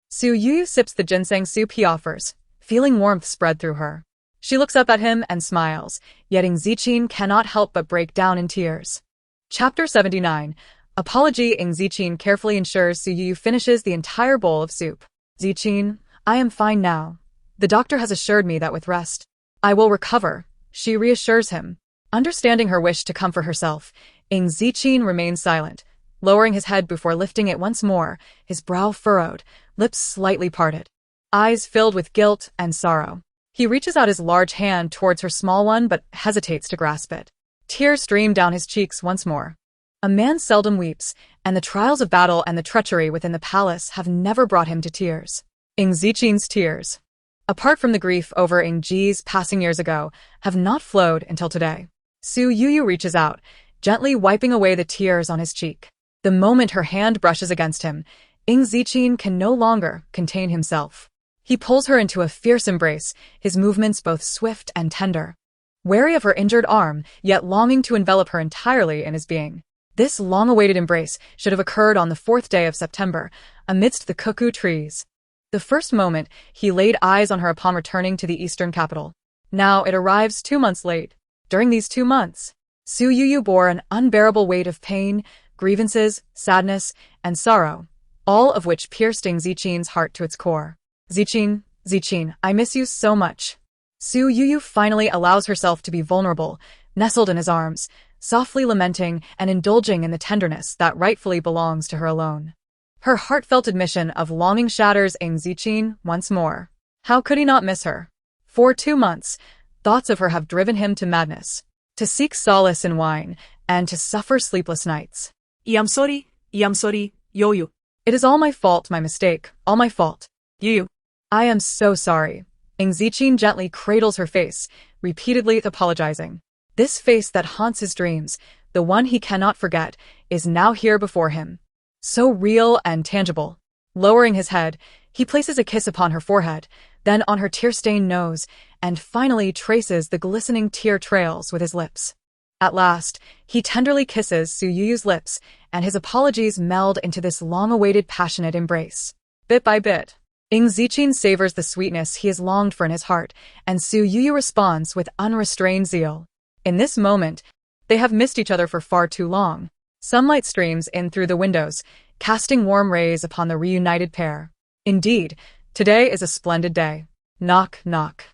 Su Youyou sips the ginseng soup he offers, feeling warmth spread through her. She looks up at him and smiles, yet Ying Zijing cannot help but break down in tears. Chapter 79. Apology. Ying Zijing carefully ensures Su Youyou finishes the entire bowl of soup. Zijing, I am fine now. The doctor has assured me that with rest, I will recover, she reassures him. Understanding her wish to comfort herself, Ying Zijing remains silent, lowering his head before lifting it once more, his brow furrowed, lips slightly parted, eyes filled with guilt and sorrow. He reaches out his large hand towards her small one but hesitates to grasp it. Tears stream down his cheeks once more. A man seldom weeps, and the trials of battle and the treachery within the palace have never brought him to tears. Ying Zijing's tears, apart from the grief over Ying Ji's passing years ago, have not flowed until today. Su Youyou reaches out, gently wiping away the tears on his cheek. The moment her hand brushes against him, Ying Zijing can no longer contain himself. He pulls her into a fierce embrace, his movements both swift and tender. Wary of her injured arm, yet longing to envelop her entirely in his being. This long-awaited embrace should have occurred on the 4th day of September, amidst the cuckoo trees. The first moment he laid eyes on her upon returning to the eastern capital. Now it arrives 2 months late. During these 2 months, Su Youyou bore an unbearable weight of pain, grievances, sadness, and sorrow, all of which pierced Ying Zijing's heart to its core. Zijing, I miss you so much. Su Youyou finally allows herself to be vulnerable, nestled in his arms, softly lamenting and indulging in the tenderness that rightfully belongs to her alone. Her heartfelt admission of longing shatters Ying Zijing once more. How could he not miss her? For 2 months, thoughts of her have driven him to madness, to seek solace in wine, and to suffer sleepless nights. I'm sorry, Youyou. It is all my fault, my mistake, all my fault. Youyou. I am so sorry. Ying Zijing gently cradles her face, repeatedly apologizing. This face that haunts his dreams, the one he cannot forget, is now here before him. So real and tangible. Lowering his head, he places a kiss upon her forehead, then on her tear-stained nose, and finally traces the glistening tear trails with his lips. At last, he tenderly kisses Su Youyou's lips, and his apologies meld into this long-awaited passionate embrace. Bit by bit, Ying Zijing savors the sweetness he has longed for in his heart, and Su Youyou responds with unrestrained zeal. In this moment, they have missed each other for far too long. Sunlight streams in through the windows, casting warm rays upon the reunited pair. Indeed, today is a splendid day. Knock, knock.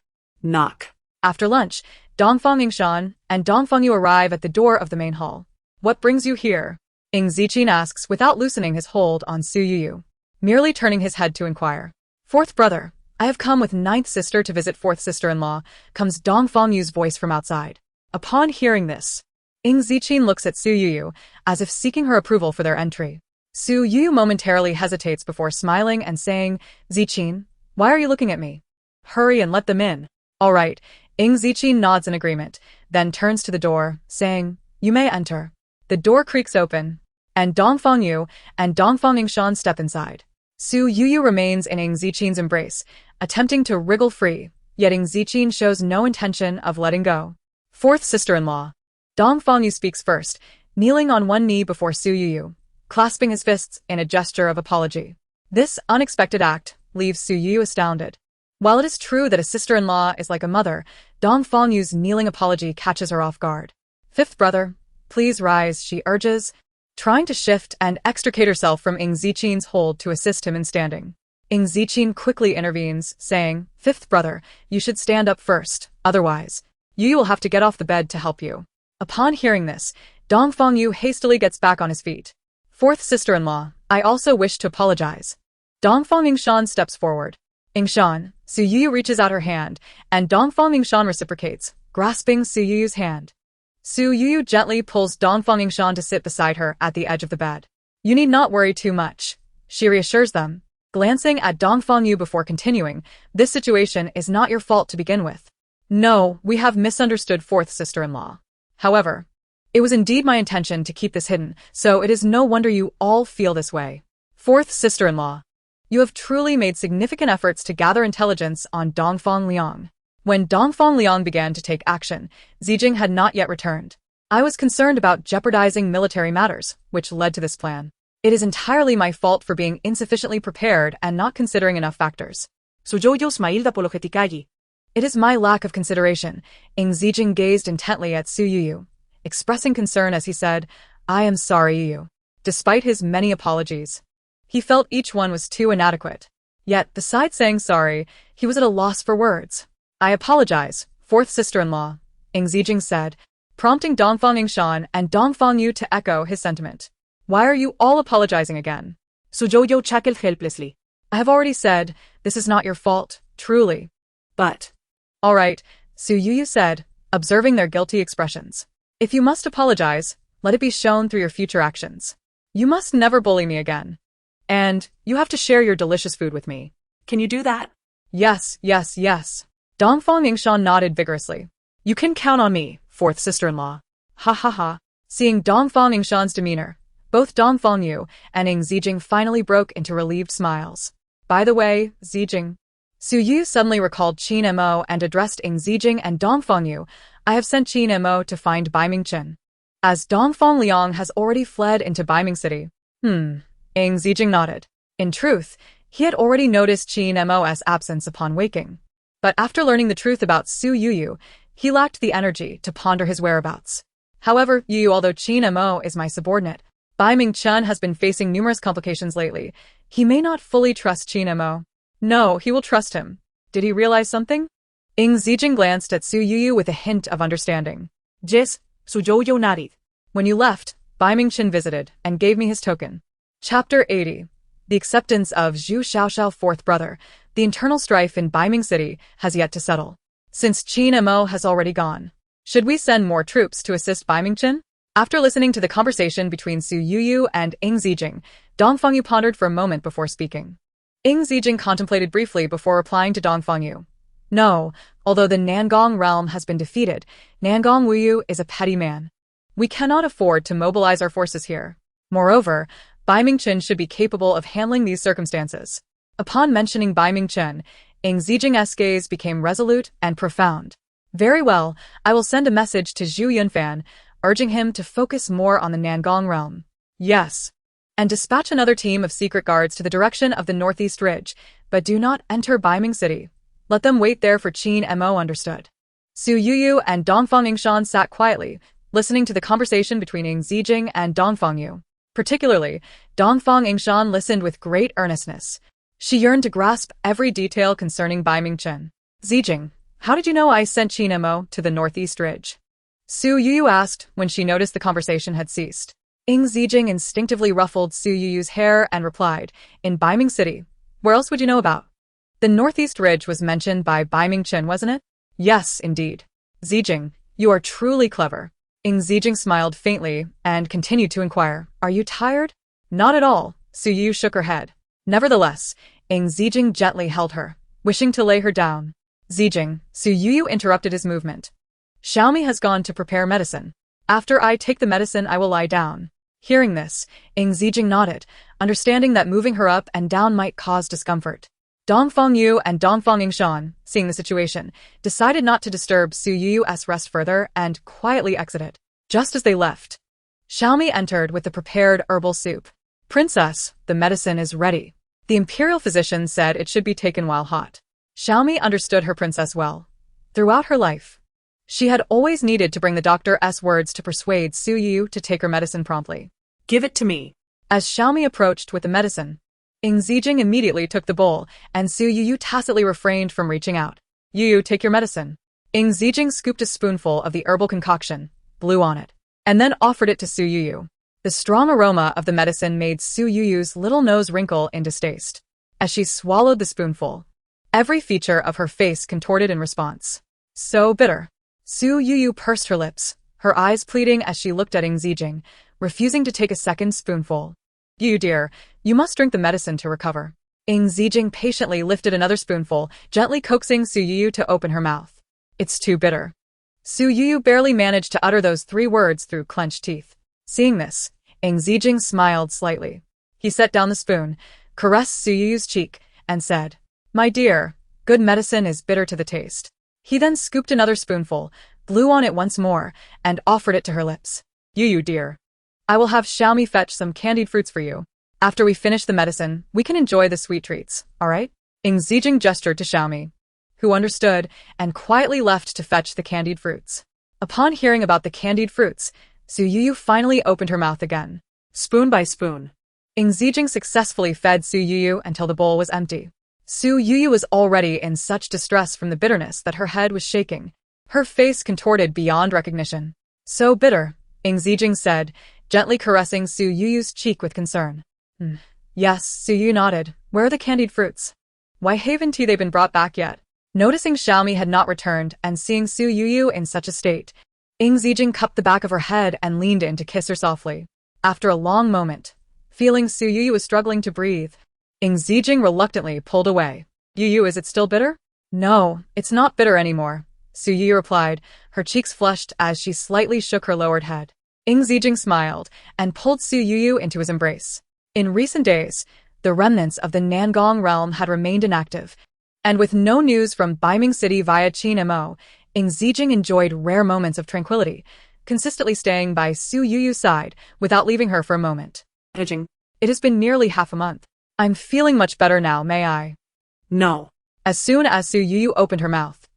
Knock. After lunch, Dongfang Yingshan and Dongfang Yu arrive at the door of the main hall. What brings you here? Ying Zijing asks without loosening his hold on Su Youyou, merely turning his head to inquire. Fourth brother, I have come with ninth sister to visit fourth sister-in-law, comes Dongfang Yu's voice from outside. Upon hearing this, Ying Zijing looks at Su Youyou, as if seeking her approval for their entry. Su Youyou momentarily hesitates before smiling and saying, Zijing, why are you looking at me? Hurry and let them in. All right, Ying Zijing nods in agreement, then turns to the door, saying, you may enter. The door creaks open, and Dongfang Yu and Dongfang Yingshan step inside. Su Youyou remains in Ying Zijing's embrace, attempting to wriggle free, yet Ying Zijing shows no intention of letting go. Fourth sister-in-law. Dongfang Yu speaks first, kneeling on one knee before Su Youyou, clasping his fists in a gesture of apology. This unexpected act leaves Su Youyou astounded. While it is true that a sister-in-law is like a mother, Dongfang Yu's kneeling apology catches her off guard. Fifth brother, please rise, she urges, trying to shift and extricate herself from Ying Zijing's hold to assist him in standing. Ying Zijing quickly intervenes, saying, Fifth brother, you should stand up first, otherwise, Youyou will have to get off the bed to help you. Upon hearing this, Dongfang Yu hastily gets back on his feet. Fourth sister-in-law, I also wish to apologize. Dongfang Yingshan steps forward. Yingshan, Su Youyou reaches out her hand, and Dongfang Yingshan reciprocates, grasping Su Youyou's hand. Su Youyou gently pulls Dongfang Yingshan to sit beside her at the edge of the bed. You need not worry too much, she reassures them, glancing at Dongfang Yu before continuing, this situation is not your fault to begin with. No, we have misunderstood fourth sister-in-law. However, it was indeed my intention to keep this hidden, so it is no wonder you all feel this way. Fourth sister-in-law. You have truly made significant efforts to gather intelligence on Dongfang Liang. When Dongfang Liang began to take action, Zijing had not yet returned. I was concerned about jeopardizing military matters, which led to this plan. It is entirely my fault for being insufficiently prepared and not considering enough factors. Su Youyou smiled apologetically. It is my lack of consideration. Ying Zijing gazed intently at Su Youyou, expressing concern as he said, I am sorry, Youyou. Despite his many apologies, he felt each one was too inadequate. Yet, besides saying sorry, he was at a loss for words. I apologize, fourth sister-in-law, Ying Zijing said, prompting Dongfang Yingshan and Dongfang Yu to echo his sentiment. Why are you all apologizing again? Su Youyou chuckled helplessly. I have already said, this is not your fault, truly. But. All right, Su Youyou said, observing their guilty expressions. If you must apologize, let it be shown through your future actions. You must never bully me again. And, you have to share your delicious food with me. Can you do that? Yes, yes, yes. Dongfang Yingshan nodded vigorously. You can count on me, fourth sister-in-law. Ha ha ha. Seeing Dongfang Yingshan's demeanor, both Dongfang Yu and Ying Zijing finally broke into relieved smiles. By the way, Zijing. Su Youyou suddenly recalled Qin Mo and addressed Ying Zijing and Dongfang Yu. I have sent Qin Mo to find Baiming Chen. As Dongfang Liang has already fled into Baiming City. Ying Zijing nodded. In truth, he had already noticed Qin Mo's absence upon waking. But after learning the truth about Su Youyou, he lacked the energy to ponder his whereabouts. However, Youyou, although Qin Mo is my subordinate, Baiming Chen has been facing numerous complications lately. He may not fully trust Qin Mo. No, he will trust him. Did he realize something? Ying Zijing glanced at Su Youyou with a hint of understanding. Yes, Su Youyou nodded. When you left, Baiming Chen visited and gave me his token. Chapter 80. The acceptance of Zhu Xiaoxiao fourth brother. The internal strife in Baiming City has yet to settle. Since Qin Mo has already gone, should we send more troops to assist Baiming Chen? After listening to the conversation between Su Youyou and Ying Zijing, Dongfang Yu pondered for a moment before speaking. Ying Zijing contemplated briefly before replying to Dongfang Yu. No, although the Nangong realm has been defeated, Nangong Wuyu is a petty man. We cannot afford to mobilize our forces here. Moreover, Bai Mingchen should be capable of handling these circumstances. Upon mentioning Bai Mingchen, Ying Zijing's gaze became resolute and profound. Very well, I will send a message to Zhu Yunfan, urging him to focus more on the Nangong realm. Yes. And dispatch another team of secret guards to the direction of the northeast ridge, but do not enter Baiming City. Let them wait there for Qin Mo. Understood. Su Youyou and Dongfang Yingshan sat quietly, listening to the conversation between Ying Zijing and Dongfang Yu. Particularly, Dongfang Yingshan listened with great earnestness. She yearned to grasp every detail concerning Bai Mingchen. Zijing, how did you know I sent Qin Mo to the northeast ridge? Su Youyou asked when she noticed the conversation had ceased. Ying Zijing instinctively ruffled Su Youyou's hair and replied, in Baiming City. Where else would you know about? The northeast ridge was mentioned by Bai Mingchen, wasn't it? Yes, indeed. Zijing, you are truly clever. Ying Zijing smiled faintly and continued to inquire, are you tired? Not at all, Su Youyou shook her head. Nevertheless, Ying Zijing gently held her, wishing to lay her down. Zijing, Su Youyou interrupted his movement. Xiaomi has gone to prepare medicine. After I take the medicine, I will lie down. Hearing this, Ying Zijing nodded, understanding that moving her up and down might cause discomfort. Dongfang Yu and Dongfang Yingshan, seeing the situation, decided not to disturb Su Youyou's rest further and quietly exited. Just as they left, Xiaomi entered with the prepared herbal soup. Princess, the medicine is ready. The imperial physician said it should be taken while hot. Xiaomi understood her princess well. Throughout her life, she had always needed to bring the doctor's words to persuade Su Youyou to take her medicine promptly. Give it to me. As Xiaomi approached with the medicine, Ying Zijing immediately took the bowl, and Su Youyou tacitly refrained from reaching out. Youyou, take your medicine. Ying Zijing scooped a spoonful of the herbal concoction, blew on it, and then offered it to Su Youyou. The strong aroma of the medicine made Su Youyou's little nose wrinkle in distaste. As she swallowed the spoonful, every feature of her face contorted in response. So bitter. Su Youyou pursed her lips, her eyes pleading as she looked at Ying Zijing, refusing to take a second spoonful. You dear, you must drink the medicine to recover. Ying Zijing patiently lifted another spoonful, gently coaxing Su Youyou to open her mouth. It's too bitter. Su Youyou barely managed to utter those 3 words through clenched teeth. Seeing this, Ying Zijing smiled slightly. He set down the spoon, caressed Su Youyou's cheek, and said, My dear, good medicine is bitter to the taste. He then scooped another spoonful, blew on it once more, and offered it to her lips. Youyou dear, I will have Xiaomi fetch some candied fruits for you. After we finish the medicine, we can enjoy the sweet treats, alright? Ying Zijing gestured to Xiaomi, who understood and quietly left to fetch the candied fruits. Upon hearing about the candied fruits, Su Youyou finally opened her mouth again. Spoon by spoon, Ying Zijing successfully fed Su Youyou until the bowl was empty. Su Youyou was already in such distress from the bitterness that her head was shaking. Her face contorted beyond recognition. So bitter, Ying Zijing said, gently caressing Su Youyou's cheek with concern. Yes, Su Youyou nodded. Where are the candied fruits? Why haven't they been brought back yet? Noticing Xiaomi had not returned and seeing Su Youyou in such a state, Ying Zijing cupped the back of her head and leaned in to kiss her softly. After a long moment, feeling Su Youyou was struggling to breathe, Ying Zijing reluctantly pulled away. Youyou, is it still bitter? No, it's not bitter anymore, Su Youyou replied, her cheeks flushed as she slightly shook her lowered head. Ying Zijing smiled and pulled Su Youyou into his embrace. In recent days, the remnants of the Nangong realm had remained inactive, and with no news from Baiming City via Qin Mo, Ying Zijing enjoyed rare moments of tranquility, consistently staying by Su Youyou's side without leaving her for a moment. Zijing. It has been nearly half a month. I'm feeling much better now, may I? No. As soon as Su Youyou opened her mouth,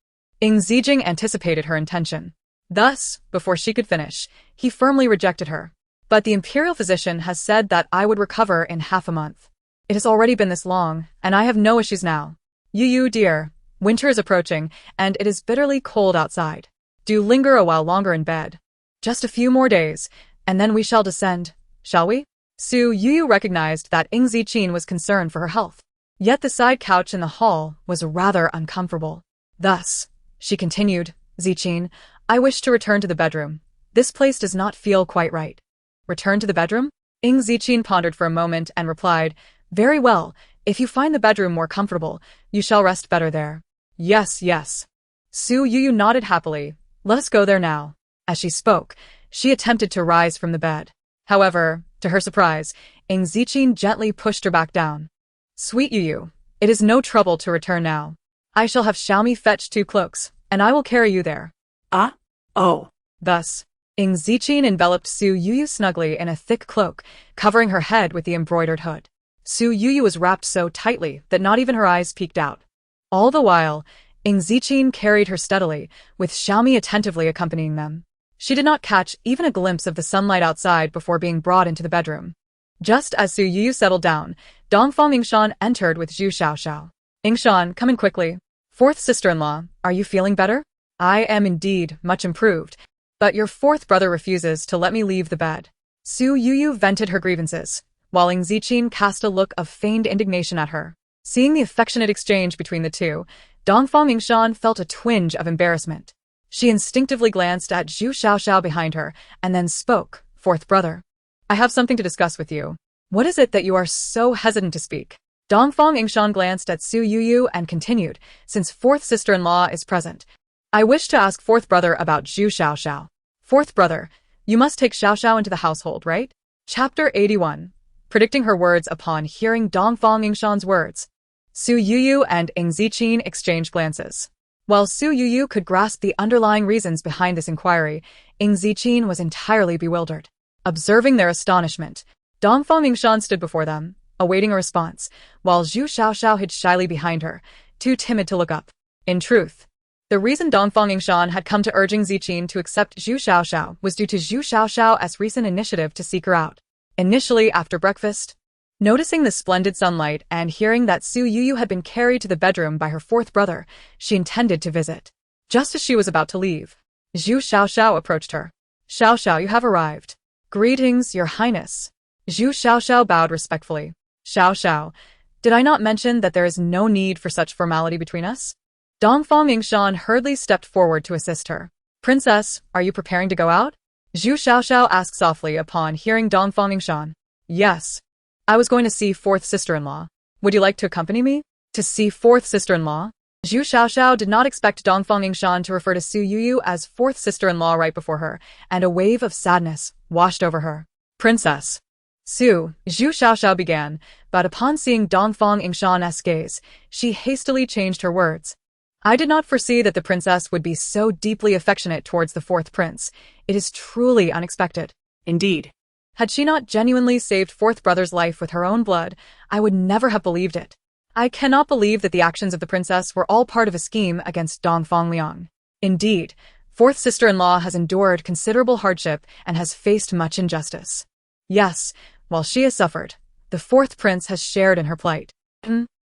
Ying Zijing anticipated her intention. Thus, before she could finish, he firmly rejected her. But the imperial physician has said that I would recover in half a month. It has already been this long, and I have no issues now. Youyou dear, winter is approaching, and it is bitterly cold outside. Do linger a while longer in bed. Just a few more days, and then we shall descend, shall we? Su Youyou recognized that Ying Zijing was concerned for her health. Yet the side couch in the hall was rather uncomfortable. Thus, she continued, Zijing, I wish to return to the bedroom. This place does not feel quite right. Return to the bedroom? Ying Zijing pondered for a moment and replied, Very well, if you find the bedroom more comfortable, you shall rest better there. Yes, yes. Su Youyou nodded happily. Let us go there now. As she spoke, She attempted to rise from the bed. However, to her surprise, Ying Zijing gently pushed her back down. Sweet Youyou, it is no trouble to return now. I shall have Xiaomi fetch 2 cloaks, and I will carry you there. Ah? Oh. Thus, Ying Zijing enveloped Su Youyou snugly in a thick cloak, covering her head with the embroidered hood. Su Youyou was wrapped so tightly that not even her eyes peeked out. All the while, Ying Zijing carried her steadily, with Xiaomi attentively accompanying them. She did not catch even a glimpse of the sunlight outside before being brought into the bedroom. Just as Su Youyou settled down, Dongfang Yingshan entered with Zhu Xiaoxiao. Yingshan, come in quickly. 4th sister-in-law, are you feeling better? I am indeed much improved, but your 4th brother refuses to let me leave the bed. Su Youyou vented her grievances, while Ying Zijing cast a look of feigned indignation at her. Seeing the affectionate exchange between the two, Dongfang Yingshan felt a twinge of embarrassment. She instinctively glanced at Zhu Xiaoxiao behind her and then spoke, 4th brother. I have something to discuss with you. What is it that you are so hesitant to speak? Dongfang Yingshan glanced at Su Youyou and continued, since 4th sister-in-law is present. I wish to ask 4th brother about Zhu Xiaoxiao. 4th brother, you must take Xiaoxiao into the household, right? Chapter 81. Predicting her words upon hearing Dongfang Yingshan's words. Su Youyou and Ying Zijing exchanged glances. While Su Youyou could grasp the underlying reasons behind this inquiry, Ying Zijing was entirely bewildered. Observing their astonishment, Dongfang Yingshan stood before them, awaiting a response, while Zhu Xiaoxiao hid shyly behind her, too timid to look up. In truth, the reason Dongfang Yingshan had come to urge Ying Zijing to accept Zhu Xiaoxiao was due to Zhu Xiaoxiao's recent initiative to seek her out. Initially after breakfast, noticing the splendid sunlight and hearing that Su Youyou had been carried to the bedroom by her 4th brother, she intended to visit. Just as she was about to leave, Zhu Xiaoxiao approached her. Xiaoxiao, you have arrived. Greetings, Your Highness. Zhu Xiaoxiao bowed respectfully. Xiaoxiao, did I not mention that there is no need for such formality between us? Dongfang Yingshan hurriedly stepped forward to assist her. Princess, are you preparing to go out? Zhu Xiaoxiao asked softly upon hearing Dongfang Yingshan. Yes. I was going to see 4th sister-in-law. Would you like to accompany me? To see 4th sister-in-law? Zhu Xiaoxiao did not expect Dongfang Yingshan to refer to Su Youyou as 4th sister-in-law right before her, and a wave of sadness washed over her. Princess. Zhu Xiaoxiao began, but upon seeing Dongfang Yingshan's gaze, she hastily changed her words. I did not foresee that the princess would be so deeply affectionate towards the 4th prince. It is truly unexpected. Indeed. Had she not genuinely saved 4th brother's life with her own blood, I would never have believed it. I cannot believe that the actions of the princess were all part of a scheme against Dongfang Liang. Indeed, 4th sister-in-law has endured considerable hardship and has faced much injustice. Yes, while she has suffered, the 4th prince has shared in her plight.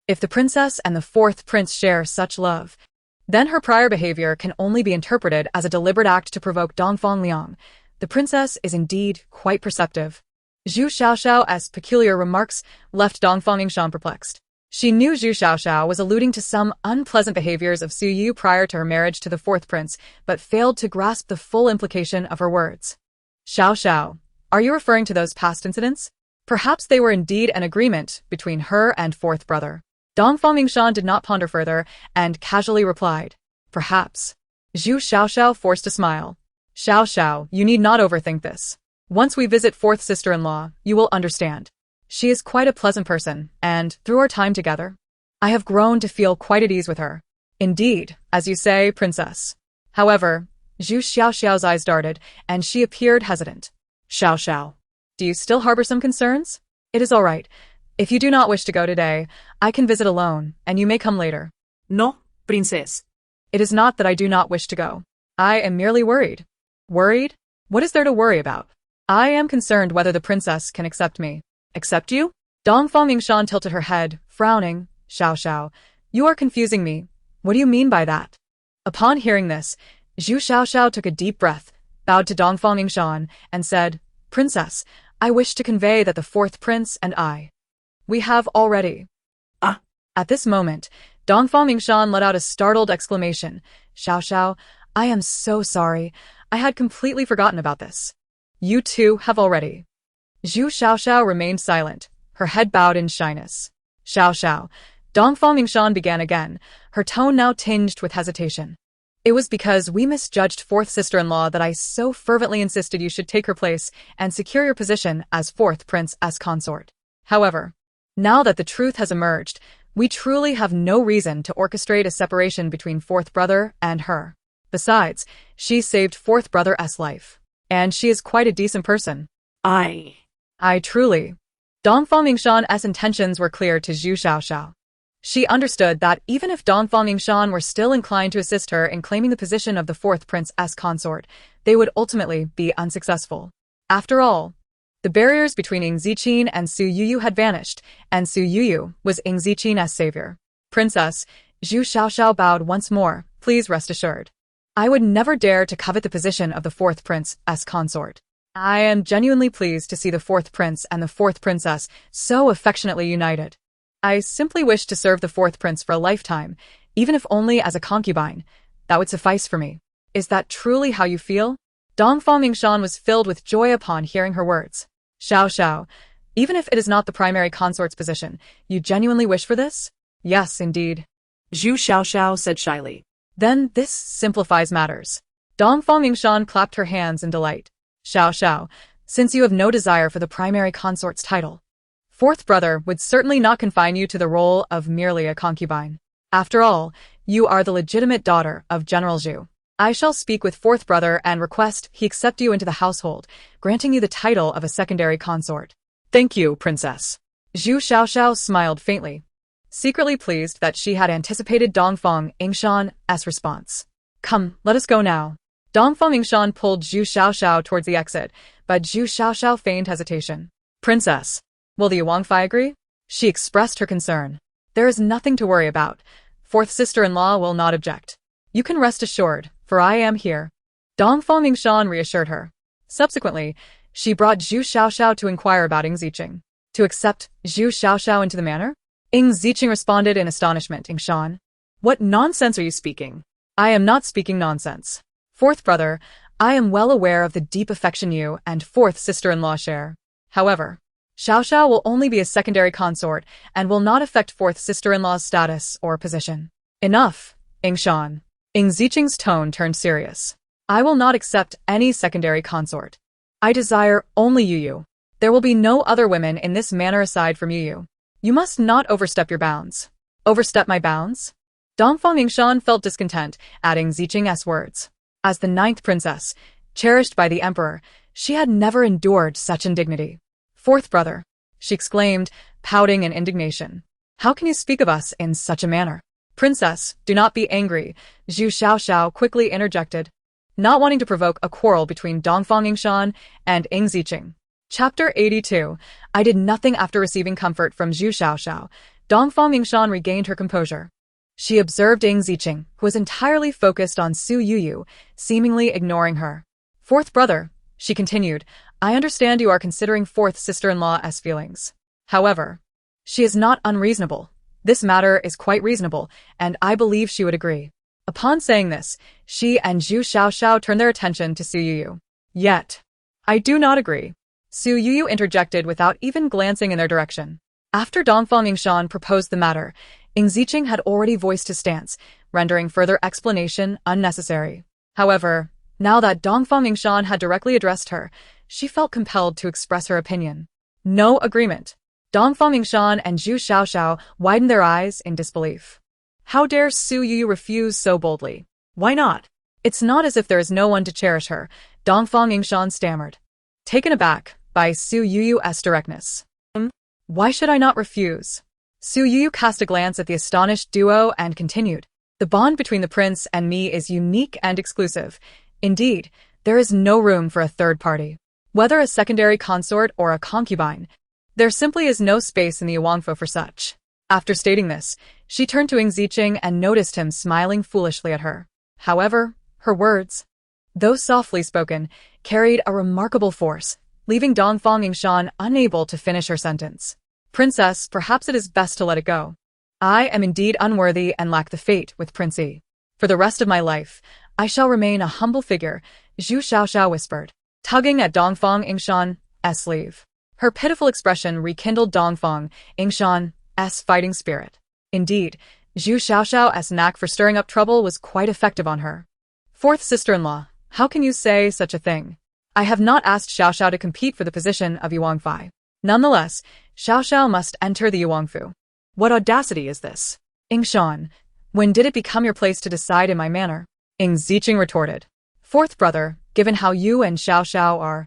If the princess and the 4th prince share such love, then her prior behavior can only be interpreted as a deliberate act to provoke Dongfang Liang. The princess is indeed quite perceptive. Zhu Xiaoxiao's peculiar remarks left Dongfang Yingshan perplexed. She knew Zhu Xiaoxiao was alluding to some unpleasant behaviors of Su Youyou prior to her marriage to the 4th prince, but failed to grasp the full implication of her words. Xiaoxiao, are you referring to those past incidents? Perhaps they were indeed an agreement between her and 4th brother. Dongfang Yingshan did not ponder further and casually replied, Perhaps. Zhu Xiaoxiao forced a smile. Xiaoxiao, you need not overthink this. Once we visit 4th sister-in-law, you will understand. She is quite a pleasant person, and, through our time together, I have grown to feel quite at ease with her. Indeed, as you say, princess. However, Zhu Xiaoxiao's eyes darted, and she appeared hesitant. Xiaoxiao, do you still harbor some concerns? It is all right. If you do not wish to go today, I can visit alone, and you may come later. No, princess. It is not that I do not wish to go. I am merely worried. Worried? What is there to worry about? I am concerned whether the princess can accept me. Accept you? Dongfang Yingshan tilted her head, frowning. Xiaoxiao, you are confusing me. What do you mean by that? Upon hearing this, Zhu Xiaoxiao took a deep breath, bowed to Dongfang Yingshan, and said, Princess, I wish to convey that the 4th prince and we have already. Ah. At this moment, Dongfang Yingshan let out a startled exclamation. Xiaoxiao, I am so sorry. I had completely forgotten about this. You two have already. Zhu Xiaoxiao remained silent, her head bowed in shyness. Xiaoxiao, Dongfang Yingshan began again, her tone now tinged with hesitation. It was because we misjudged fourth sister-in-law that I so fervently insisted you should take her place and secure your position as fourth princess consort. However, now that the truth has emerged, we truly have no reason to orchestrate a separation between fourth brother and her. Besides, she saved fourth brother's life. And she is quite a decent person. I Truly. Dongfang Mingshan's intentions were clear to Zhu Xiaoxiao. She understood that even if Dongfang Mingshan were still inclined to assist her in claiming the position of the fourth princess consort, they would ultimately be unsuccessful. After all, the barriers between Ying Zijing and Su Youyou had vanished, and Su Youyou was Ying Zijing's savior. Princess, Zhu Xiaoxiao bowed once more. Please rest assured. I would never dare to covet the position of the fourth princess consort. I am genuinely pleased to see the fourth prince and the fourth princess so affectionately united. I simply wish to serve the fourth prince for a lifetime, even if only as a concubine. That would suffice for me. Is that truly how you feel? Dongfang Mingshan was filled with joy upon hearing her words. Xiao, even if it is not the primary consort's position, you genuinely wish for this? Yes, indeed. Zhu Xiaoxiao said shyly. Then this simplifies matters. Dongfang Mingshan clapped her hands in delight. Xiao, since you have no desire for the primary consort's title, fourth brother would certainly not confine you to the role of merely a concubine. After all, you are the legitimate daughter of General Zhu. I shall speak with fourth brother and request he accept you into the household, granting you the title of a secondary consort. Thank you, princess. Zhu Xiaoxiao smiled faintly, secretly pleased that she had anticipated Dongfang Mingshan's response. Come, let us go now. Dongfang Mingshan pulled Zhu Xiaoxiao towards the exit, but Zhu Xiaoxiao feigned hesitation. Princess, will the Yuangfei agree? She expressed her concern. There is nothing to worry about. Fourth sister-in-law will not object. You can rest assured, for I am here. Dongfang Mingshan reassured her. Subsequently, she brought Zhu Xiaoxiao to inquire about Ying Zijing. To accept Zhu Xiaoxiao into the manor? Ying Zijing responded in astonishment. Mingshan, what nonsense are you speaking? I am not speaking nonsense. Fourth brother, I am well aware of the deep affection you and fourth sister-in-law share. However, Xiaoxiao will only be a secondary consort and will not affect fourth sister-in-law's status or position. Enough, Mingshan. Ying Zijing's tone turned serious. I will not accept any secondary consort. I desire only Youyou. There will be no other women in this manor aside from Youyou. You must not overstep your bounds. Overstep my bounds? Dongfang Mingshan felt discontent at Ying Zijing's words. As the ninth princess, cherished by the emperor, she had never endured such indignity. Fourth brother, she exclaimed, pouting in indignation. How can you speak of us in such a manner? Princess, do not be angry, Zhu Xiaoxiao quickly interjected, not wanting to provoke a quarrel between Dongfang Mingshan and Ying Zijing. Chapter 82. I did nothing after receiving comfort from Zhu Xiaoxiao. Dongfang Mingshan regained her composure. She observed Ying Zijing, who was entirely focused on Su Youyou, seemingly ignoring her. Fourth brother, she continued, I understand you are considering fourth sister-in-law's feelings. However, she is not unreasonable. This matter is quite reasonable, and I believe she would agree. Upon saying this, she and Zhu Xiaoxiao turned their attention to Su Youyou. Yet, I do not agree. Su Youyou interjected without even glancing in their direction. After Dongfang Mingshan proposed the matter, Ying Zijing had already voiced his stance, rendering further explanation unnecessary. However, now that Dongfang Mingshan had directly addressed her, she felt compelled to express her opinion. No agreement. Dongfang Mingshan and Zhu Xiaoxiao widened their eyes in disbelief. How dare Su Youyou refuse so boldly? Why not? It's not as if there is no one to cherish her, Dongfang Mingshan stammered, taken aback by Su Youyou's directness. Why should I not refuse? Su Youyou cast a glance at the astonished duo and continued. The bond between the prince and me is unique and exclusive. Indeed, there is no room for a third party. Whether a secondary consort or a concubine, there simply is no space in the Yuangfo for such. After stating this, she turned to Ying Zijing and noticed him smiling foolishly at her. However, her words, though softly spoken, carried a remarkable force, leaving Dongfang Mingshan unable to finish her sentence. Princess, perhaps it is best to let it go. I am indeed unworthy and lack the fate with Prince Yi. For the rest of my life, I shall remain a humble figure, Zhu Xiaoxiao whispered, tugging at Dongfang Mingshan's sleeve. Her pitiful expression rekindled Dongfang Mingshan's fighting spirit. Indeed, Zhu Xiaoxiao's knack for stirring up trouble was quite effective on her. Fourth sister-in-law, how can you say such a thing? I have not asked Xiao Xiao to compete for the position of Yuangfei. Nonetheless, Xiao Xiao must enter the Yuangfu. What audacity is this? Ying Shan, when did it become your place to decide in my manner? Ying Zijing retorted. Fourth brother, given how you and Xiao Xiao are,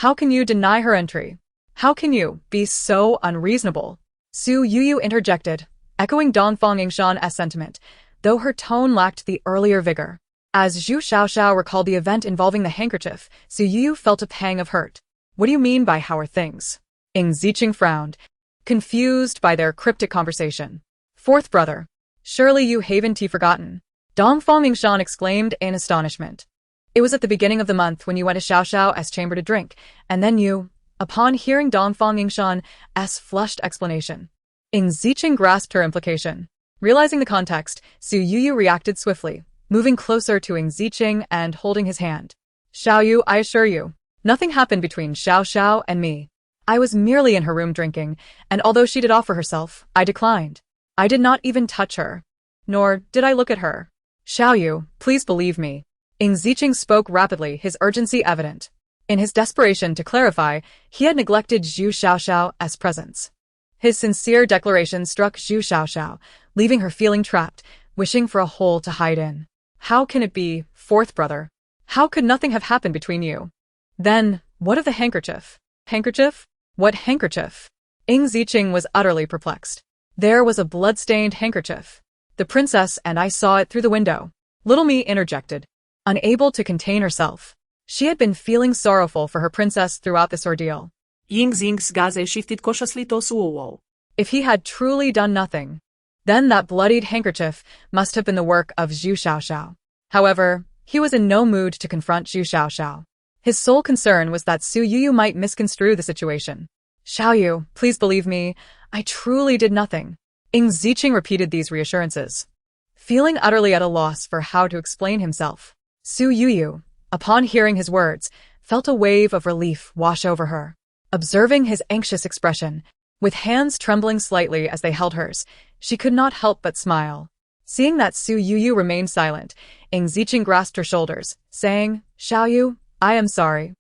how can you deny her entry? How can you be so unreasonable? Su Youyou interjected, echoing Dongfang Yingshan's sentiment, though her tone lacked the earlier vigor. As Zhu Xiaoxiao recalled the event involving the handkerchief, Su Youyou felt a pang of hurt. What do you mean by how are things? Ying Zijing frowned, confused by their cryptic conversation. Fourth brother, surely you haven't forgotten. Dongfang Yingshan exclaimed in astonishment. It was at the beginning of the month when you went to Xiao Xiao's chamber to drink, and then you, upon hearing Dongfang Yingshan's flushed explanation. Ying Zijing grasped her implication. Realizing the context, Su Youyou reacted swiftly, moving closer to Ying Zijing and holding his hand. Xiaoyu, I assure you, nothing happened between Xiao Xiao and me. I was merely in her room drinking, and although she did offer herself, I declined. I did not even touch her. Nor did I look at her. Xiaoyu, please believe me. Ying Zijing spoke rapidly, his urgency evident. In his desperation to clarify, he had neglected Zhu Xiaoxiao's presence. His sincere declaration struck Zhu Xiaoxiao, leaving her feeling trapped, wishing for a hole to hide in. How can it be, fourth brother? How could nothing have happened between you? Then, what of the handkerchief? Handkerchief? What handkerchief? Ying Zijing was utterly perplexed. There was a blood-stained handkerchief. The princess and I saw it through the window. Little me interjected. Unable to contain herself. She had been feeling sorrowful for her princess throughout this ordeal. Ying Zijing's gaze shifted cautiously to Su Youyou. If he had truly done nothing, then that bloodied handkerchief must have been the work of Zhu Xiaoxiao. However, he was in no mood to confront Zhu Xiaoxiao. His sole concern was that Su Youyou might misconstrue the situation. Xiaoyu, please believe me, I truly did nothing. Ying Zijing repeated these reassurances. Feeling utterly at a loss for how to explain himself, Su Youyou, upon hearing his words, felt a wave of relief wash over her. Observing his anxious expression, with hands trembling slightly as they held hers, she could not help but smile. Seeing that Su Youyou remained silent, Ying Zijing grasped her shoulders, saying, Xiaoyu, I am sorry.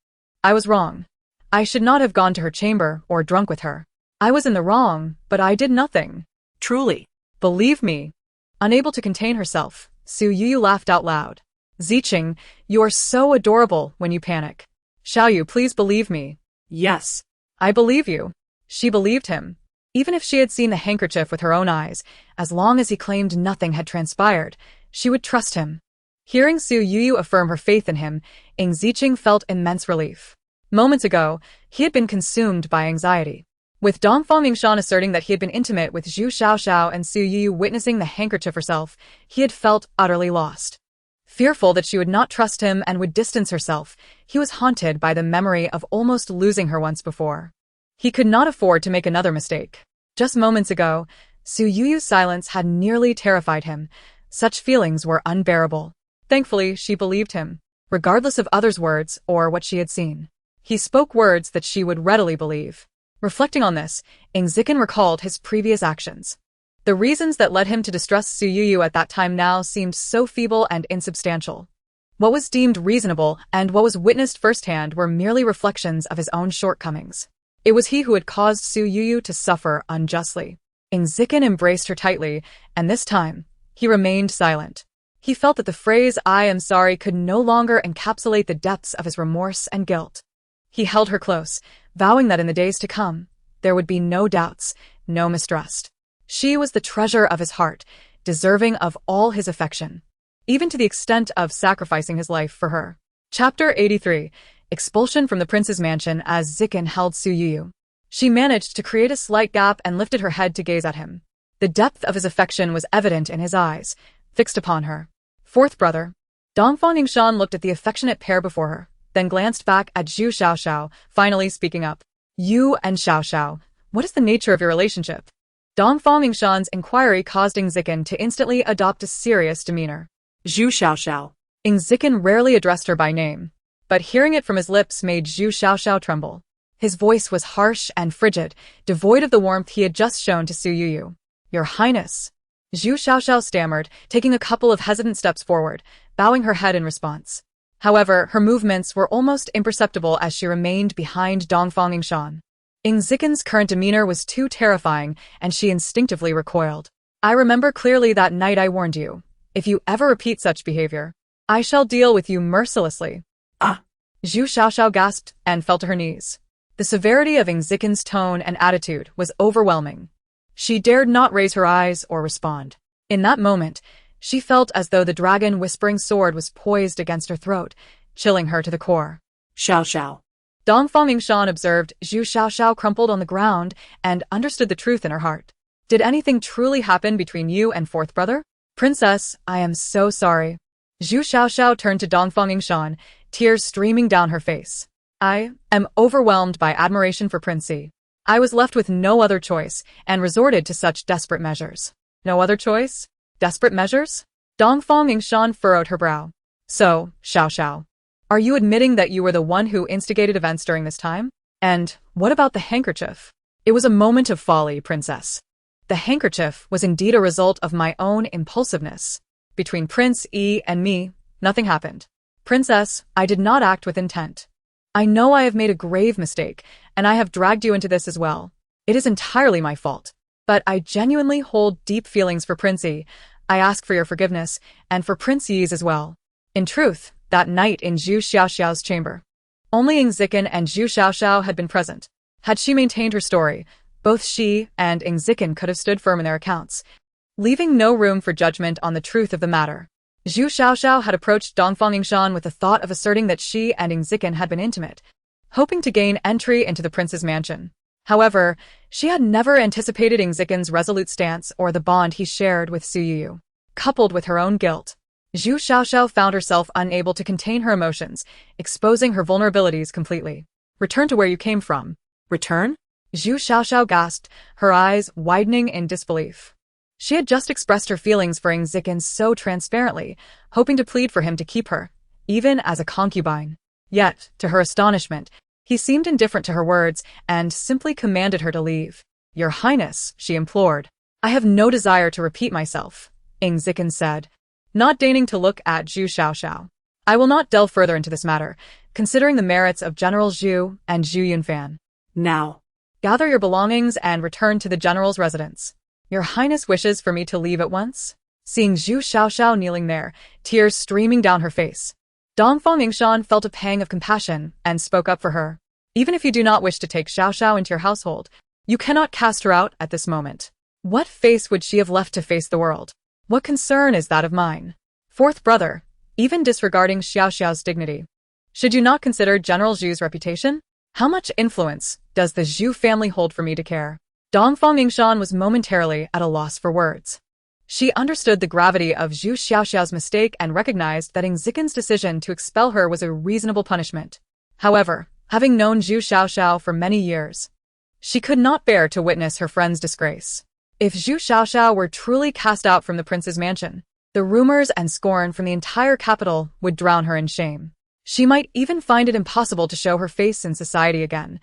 I was wrong. I should not have gone to her chamber or drunk with her. I was in the wrong, but I did nothing. Truly. Believe me. Unable to contain herself, Su Youyou laughed out loud. Zijing, you are so adorable when you panic. Xiaoyu, please believe me. Yes. I believe you. She believed him. Even if she had seen the handkerchief with her own eyes, as long as he claimed nothing had transpired, she would trust him. Hearing Su Youyou affirm her faith in him, Ying Zijing felt immense relief. Moments ago, he had been consumed by anxiety. With Dongfang Yingshan asserting that he had been intimate with Zhu Xiaoxiao and Su Youyou witnessing the handkerchief herself, he had felt utterly lost. Fearful that she would not trust him and would distance herself, he was haunted by the memory of almost losing her once before. He could not afford to make another mistake. Just moments ago, Su Youyou's silence had nearly terrified him. Such feelings were unbearable. Thankfully, she believed him, regardless of others' words or what she had seen. He spoke words that she would readily believe. Reflecting on this, Ying Zijing recalled his previous actions. The reasons that led him to distrust Su Youyou at that time now seemed so feeble and insubstantial. What was deemed reasonable and what was witnessed firsthand were merely reflections of his own shortcomings. It was he who had caused Su Youyou to suffer unjustly. Ying Zijing embraced her tightly, and this time, he remained silent. He felt that the phrase, I am sorry, could no longer encapsulate the depths of his remorse and guilt. He held her close, vowing that in the days to come, there would be no doubts, no mistrust. She was the treasure of his heart, deserving of all his affection, even to the extent of sacrificing his life for her. Chapter 83. Expulsion from the prince's mansion as Zijing held Su Youyou. She managed to create a slight gap and lifted her head to gaze at him. The depth of his affection was evident in his eyes, fixed upon her. Fourth brother. Dongfang Yingshan looked at the affectionate pair before her, then glanced back at Zhu Xiaoxiao, finally speaking up. You and Xiao Xiao, what is the nature of your relationship? Dongfang Yingshan's inquiry caused Ying Zijing to instantly adopt a serious demeanor. Zhu Xiaoxiao. Ying Zijing rarely addressed her by name, but hearing it from his lips made Zhu Xiaoxiao tremble. His voice was harsh and frigid, devoid of the warmth he had just shown to Su Youyou. Your Highness. Zhu Xiaoxiao stammered, taking a couple of hesitant steps forward, bowing her head in response. However, her movements were almost imperceptible as she remained behind Dongfang Yingshan. Ying Zijing's current demeanor was too terrifying, and she instinctively recoiled. I remember clearly that night I warned you. If you ever repeat such behavior, I shall deal with you mercilessly. Ah! Zhu Xiaoxiao gasped and fell to her knees. The severity of Ying Zijing's tone and attitude was overwhelming. She dared not raise her eyes or respond. In that moment, she felt as though the dragon whispering sword was poised against her throat, chilling her to the core. Xiao. Dongfang Yingshan observed Zhu Xiaoxiao crumpled on the ground and understood the truth in her heart. Did anything truly happen between you and fourth brother? Princess, I am so sorry. Zhu Xiaoxiao turned to Dongfang Yingshan, tears streaming down her face. I am overwhelmed by admiration for Prince Yi. I was left with no other choice and resorted to such desperate measures. No other choice? Desperate measures? Dongfang Yingshan furrowed her brow. So, Xiaoxiao, are you admitting that you were the one who instigated events during this time? And what about the handkerchief? It was a moment of folly, Princess. The handkerchief was indeed a result of my own impulsiveness. Between Prince Yi and me, nothing happened. Princess, I did not act with intent. I know I have made a grave mistake, and I have dragged you into this as well. It is entirely my fault. But I genuinely hold deep feelings for Prince Yi. I ask for your forgiveness, and for Prince Yi's as well. In truth, that night in Zhu Xiaoxiao's chamber, only Ying Zijing and Zhu Xiaoxiao had been present. Had she maintained her story, both she and Ying Zijing could have stood firm in their accounts, leaving no room for judgment on the truth of the matter. Zhu Xiaoxiao had approached Dongfang Yingshan with the thought of asserting that she and Ying Zijing had been intimate, hoping to gain entry into the prince's mansion. However, she had never anticipated Ying Zijing's resolute stance or the bond he shared with Su Youyou. Coupled with her own guilt, Zhu Xiaoxiao found herself unable to contain her emotions, exposing her vulnerabilities completely. Return to where you came from. Return? Zhu Xiaoxiao gasped, her eyes widening in disbelief. She had just expressed her feelings for Ying Zijing so transparently, hoping to plead for him to keep her, even as a concubine. Yet, to her astonishment, he seemed indifferent to her words and simply commanded her to leave. Your Highness, she implored. I have no desire to repeat myself, Ying Zijing said, not deigning to look at Zhu Xiaoxiao. I will not delve further into this matter, considering the merits of General Zhu and Zhu Yunfan. Now, gather your belongings and return to the general's residence. Your Highness wishes for me to leave at once? Seeing Zhu Xiaoxiao kneeling there, tears streaming down her face, Dongfang Yingshan felt a pang of compassion and spoke up for her. Even if you do not wish to take Xiaoxiao into your household, you cannot cast her out at this moment. What face would she have left to face the world? What concern is that of mine? Fourth brother, even disregarding Xiaoxiao's dignity. Should you not consider General Zhu's reputation? How much influence does the Zhu family hold for me to care? Dongfang Yingshan was momentarily at a loss for words. She understood the gravity of Zhu Xiaoxiao's mistake and recognized that Ying Zijing's decision to expel her was a reasonable punishment. However, having known Zhu Xiaoxiao for many years, she could not bear to witness her friend's disgrace. If Zhu Xiaoxiao were truly cast out from the prince's mansion, the rumors and scorn from the entire capital would drown her in shame. She might even find it impossible to show her face in society again,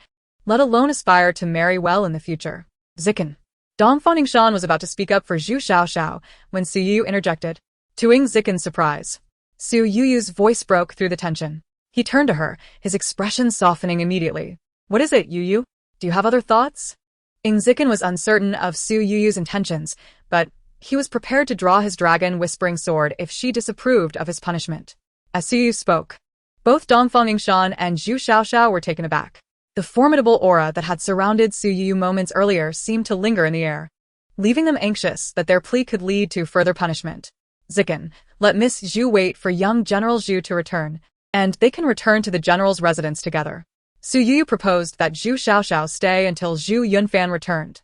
let alone aspire to marry well in the future. Zikin. Dongfang Yingshan was about to speak up for Zhu Xiaoxiao when Su Youyou interjected. To Ying Zikin's surprise, Su Youyou's voice broke through the tension. He turned to her, his expression softening immediately. What is it, Youyou? Do you have other thoughts? Ying Zijing was uncertain of Su Youyou's intentions, but he was prepared to draw his dragon whispering sword if she disapproved of his punishment. As Su Youyou spoke, both Dongfang Yingshan and Zhu Xiaoxiao were taken aback. The formidable aura that had surrounded Su Youyou moments earlier seemed to linger in the air, leaving them anxious that their plea could lead to further punishment. Zikin, let Miss Zhu wait for young General Zhu to return, and they can return to the general's residence together. Su Youyou proposed that Zhu Xiaoxiao stay until Zhu Yunfan returned.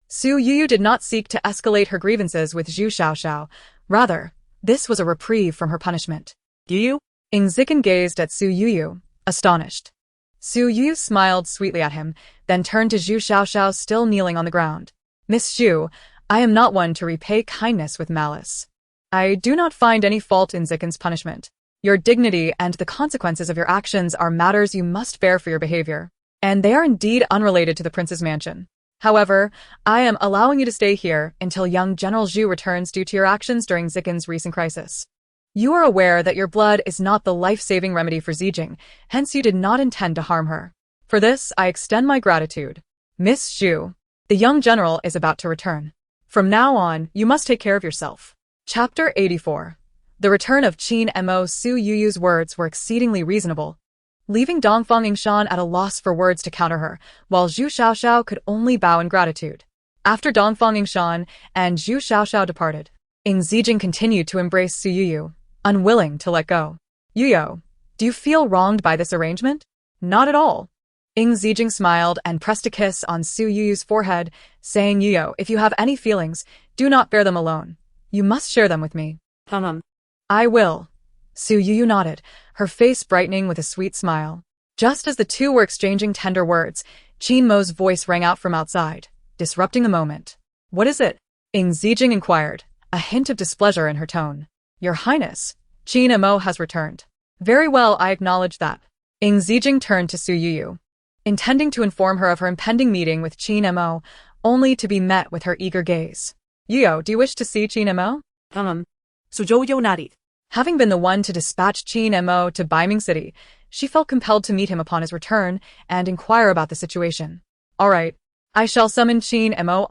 Su Youyou did not seek to escalate her grievances with Zhu Xiaoxiao. Rather, this was a reprieve from her punishment. Youyou? Ying Zijing gazed at Su Youyou, astonished. Su Youyou smiled sweetly at him, then turned to Zhu Xiaoxiao still kneeling on the ground. Miss Zhu, I am not one to repay kindness with malice. I do not find any fault in Zikin's punishment. Your dignity and the consequences of your actions are matters you must bear for your behavior, and they are indeed unrelated to the prince's mansion. However, I am allowing you to stay here until young General Zhu returns due to your actions during Zikin's recent crisis. You are aware that your blood is not the life-saving remedy for Zijing, hence you did not intend to harm her. For this, I extend my gratitude. Miss Zhu, the young general is about to return. From now on, you must take care of yourself. Chapter 84. The return of Qin Mo. Su Youyou's words were exceedingly reasonable, leaving Dongfang Yingshan at a loss for words to counter her, while Zhu Xiaoxiao could only bow in gratitude. After Dongfang Yingshan and Zhu Xiaoxiao departed, Ying Zijing continued to embrace Su Youyou, unwilling to let go. Youyou, do you feel wronged by this arrangement? Not at all. Ying Zijing smiled and pressed a kiss on Su Youyou's forehead, saying, Youyou, if you have any feelings, do not bear them alone. You must share them with me. I will. Su Youyou nodded, her face brightening with a sweet smile. Just as the two were exchanging tender words, Qin Mo's voice rang out from outside, disrupting the moment. What is it? Ying Zijing inquired, a hint of displeasure in her tone. Your Highness, Qin Mo has returned. Very well, I acknowledge that. Ying Zijing turned to Su Youyou, intending to inform her of her impending meeting with Qin Mo, only to be met with her eager gaze. Youyou, do you wish to see Qin Mo? Su Youyou nodded. Having been the one to dispatch Qin Mo to Beiming City, she felt compelled to meet him upon his return and inquire about the situation. All right, I shall summon Qin Mo.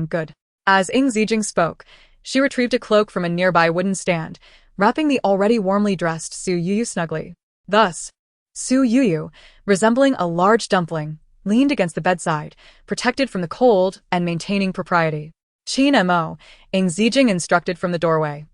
Good. As Ying Zijing spoke, she retrieved a cloak from a nearby wooden stand, wrapping the already warmly dressed Su Youyou snugly. Thus, Su Youyou, resembling a large dumpling, leaned against the bedside, protected from the cold and maintaining propriety. Qin Mo, Ying Zijing instructed from the doorway.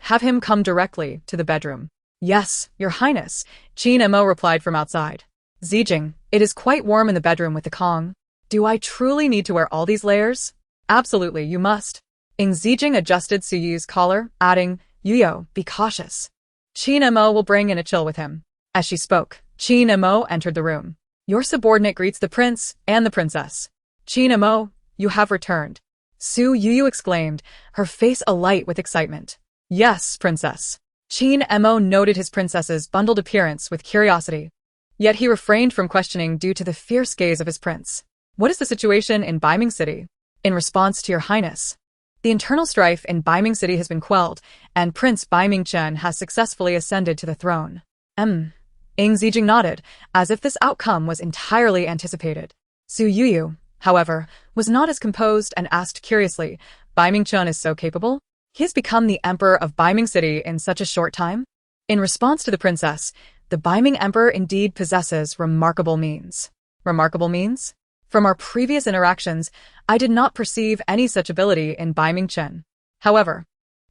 Have him come directly to the bedroom. Yes, Your Highness, Qin Mo replied from outside. Zijing, it is quite warm in the bedroom with the Kong. Do I truly need to wear all these layers? Absolutely, you must. Ying Zijing adjusted Su Youyou's collar, adding, Youyou, be cautious. Qin Mo will bring in a chill with him. As she spoke, Qin Mo entered the room. Your subordinate greets the prince and the princess. Qin Mo, you have returned. Su Youyou exclaimed, her face alight with excitement. Yes, princess. Qin Mo noted his princess's bundled appearance with curiosity. Yet he refrained from questioning due to the fierce gaze of his prince. What is the situation in Beiming City? In response to Your Highness, the internal strife in Beiming City has been quelled, and Prince Beiming Chen has successfully ascended to the throne. Ying Zijing nodded, as if this outcome was entirely anticipated. Su Youyou, however, was not as composed and asked curiously, Beiming Chen is so capable? He has become the emperor of Beiming City in such a short time? In response to the princess, the Beiming emperor indeed possesses remarkable means. Remarkable means? From our previous interactions, I did not perceive any such ability in Beiming Chen. However,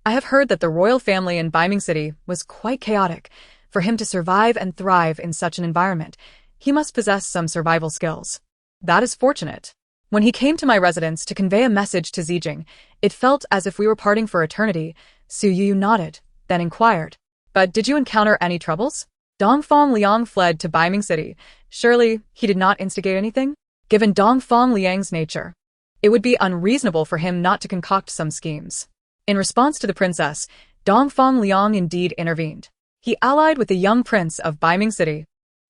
I have heard that the royal family in Beiming City was quite chaotic. For him to survive and thrive in such an environment, he must possess some survival skills. That is fortunate. When he came to my residence to convey a message to Zijing, it felt as if we were parting for eternity. Su Youyou nodded, then inquired, but did you encounter any troubles? Dongfang Liang fled to Beiming City. Surely, he did not instigate anything? Given Dongfang Liang's nature, it would be unreasonable for him not to concoct some schemes. In response to the princess, Dongfang Liang indeed intervened. He allied with the young prince of Beiming City,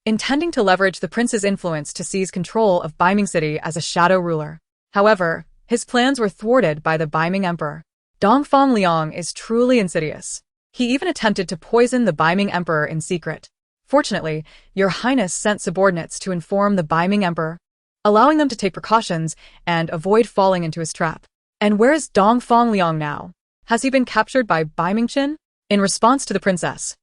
intending to leverage the prince's influence to seize control of Beiming City as a shadow ruler. However, his plans were thwarted by the Beiming emperor. Dongfang Liang is truly insidious. He even attempted to poison the Beiming emperor in secret. Fortunately, Your Highness sent subordinates to inform the Beiming emperor, allowing them to take precautions and avoid falling into his trap. And where is Dongfang Liang now? Has he been captured by Beiming Qin? In response to the princess,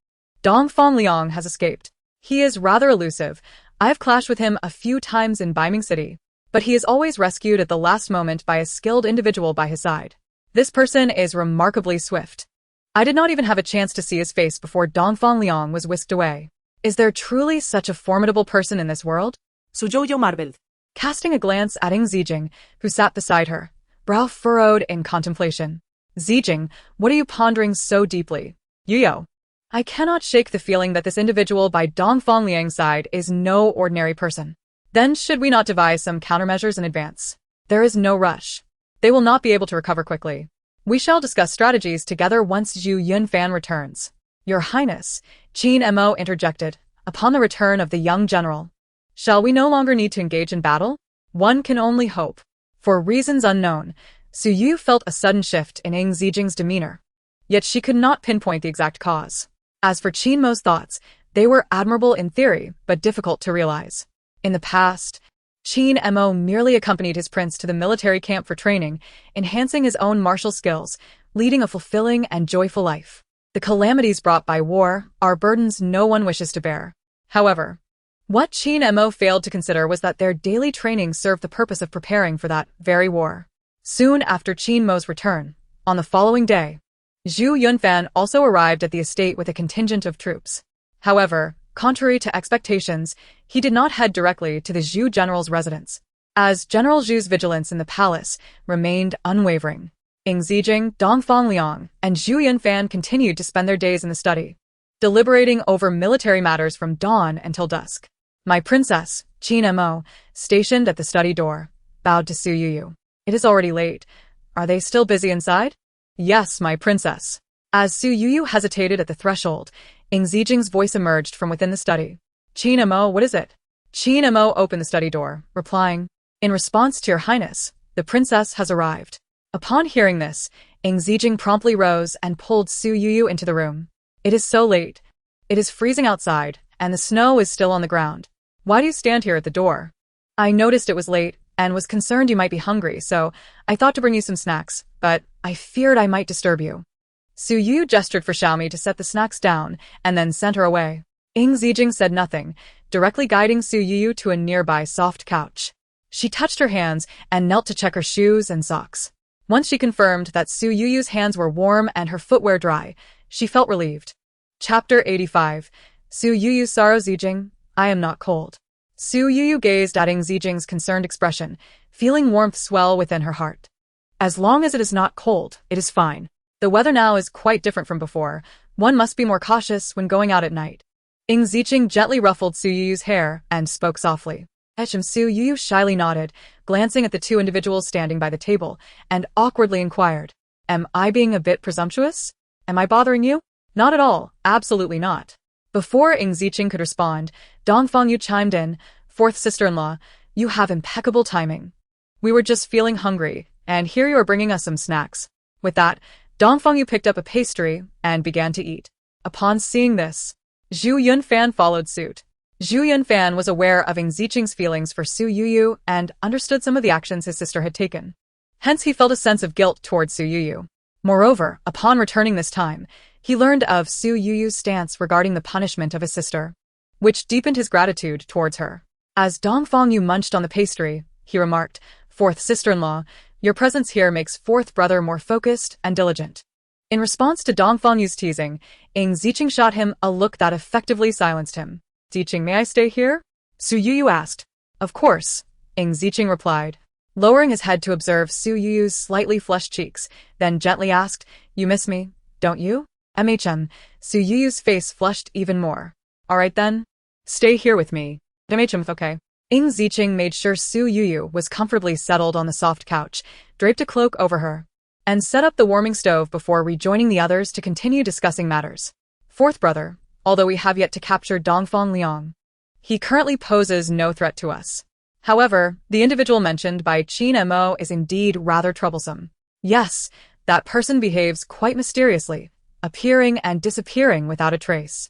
Dongfang Liang has escaped. He is rather elusive. I have clashed with him a few times in Beiming City, but he is always rescued at the last moment by a skilled individual by his side. This person is remarkably swift. I did not even have a chance to see his face before Dongfang Liang was whisked away. Is there truly such a formidable person in this world? Su Youyou marveled, casting a glance at Ying Zijing, who sat beside her, brow furrowed in contemplation. Zijing, what are you pondering so deeply? Youyou, I cannot shake the feeling that this individual by Dongfang Liang's side is no ordinary person. Then should we not devise some countermeasures in advance? There is no rush. They will not be able to recover quickly. We shall discuss strategies together once Zhu Yunfan returns. Your Highness, Qin Mo interjected, upon the return of the young general. Shall we no longer need to engage in battle? One can only hope. For reasons unknown, Su Youyou felt a sudden shift in Ying Zijing's demeanor. Yet she could not pinpoint the exact cause. As for Qin Mo's thoughts, they were admirable in theory, but difficult to realize. In the past, Qin Mo merely accompanied his prince to the military camp for training, enhancing his own martial skills, leading a fulfilling and joyful life. The calamities brought by war are burdens no one wishes to bear. However, what Qin Mo failed to consider was that their daily training served the purpose of preparing for that very war. Soon after Qin Mo's return, on the following day, Zhu Yunfan also arrived at the estate with a contingent of troops. However, contrary to expectations, he did not head directly to the Zhu general's residence, as General Zhu's vigilance in the palace remained unwavering. Ying Zijing, Dongfang Liang, and Zhu Yunfan continued to spend their days in the study, deliberating over military matters from dawn until dusk. My princess, Qin Mo, stationed at the study door, bowed to Su Youyou. It is already late. Are they still busy inside? Yes, my princess. As Su Youyou hesitated at the threshold, Ying Zijing's voice emerged from within the study. Qin Mo, what is it? Qin Mo opened the study door, replying, in response to your highness, the princess has arrived. Upon hearing this, Ying Zijing promptly rose and pulled Su Youyou into the room. It is so late. It is freezing outside, and the snow is still on the ground. Why do you stand here at the door? I noticed it was late, and was concerned you might be hungry, so I thought to bring you some snacks, but I feared I might disturb you. Su Youyou gestured for Xiaomi to set the snacks down, and then sent her away. Ying Zijing said nothing, directly guiding Su Youyou to a nearby soft couch. She touched her hands and knelt to check her shoes and socks. Once she confirmed that Su Youyou's hands were warm and her footwear dry, she felt relieved. Chapter 85. Su Youyou sorrow Zijing, I am not cold. Su Youyou gazed at Ying Zijing's concerned expression, feeling warmth swell within her heart. As long as it is not cold, it is fine. The weather now is quite different from before. One must be more cautious when going out at night. Ying Zijing gently ruffled Su Youyou's hair and spoke softly. Su Youyou shyly nodded, glancing at the two individuals standing by the table, and awkwardly inquired, am I being a bit presumptuous? Am I bothering you? Not at all, absolutely not. Before Ying Zijing could respond, Dongfang Yu chimed in, fourth sister-in-law, you have impeccable timing. We were just feeling hungry, and here you are bringing us some snacks. With that, Dongfang Yu picked up a pastry and began to eat. Upon seeing this, Zhu Yunfan followed suit. Zhu Yunfan was aware of Ying Zijing's feelings for Su Youyou and understood some of the actions his sister had taken. Hence he felt a sense of guilt towards Su Youyou. Moreover, upon returning this time, he learned of Su Youyou's stance regarding the punishment of his sister, which deepened his gratitude towards her. As Dongfang Yu munched on the pastry, he remarked, fourth sister-in-law, your presence here makes fourth brother more focused and diligent. In response to Dongfang Yu's teasing, Ying Zijing shot him a look that effectively silenced him. Zijing, may I stay here? Su Youyou asked. Of course, Ying Zijing replied, lowering his head to observe Su Youyou's slightly flushed cheeks, then gently asked, you miss me, don't you? Su Youyou's face flushed even more. All right then. Stay here with me. Okay. Ying Zijing made sure Su Youyou was comfortably settled on the soft couch, draped a cloak over her, and set up the warming stove before rejoining the others to continue discussing matters. Fourth brother, although we have yet to capture Dongfang Liang, he currently poses no threat to us. However, the individual mentioned by Qin Mo is indeed rather troublesome. Yes, that person behaves quite mysteriously, appearing and disappearing without a trace.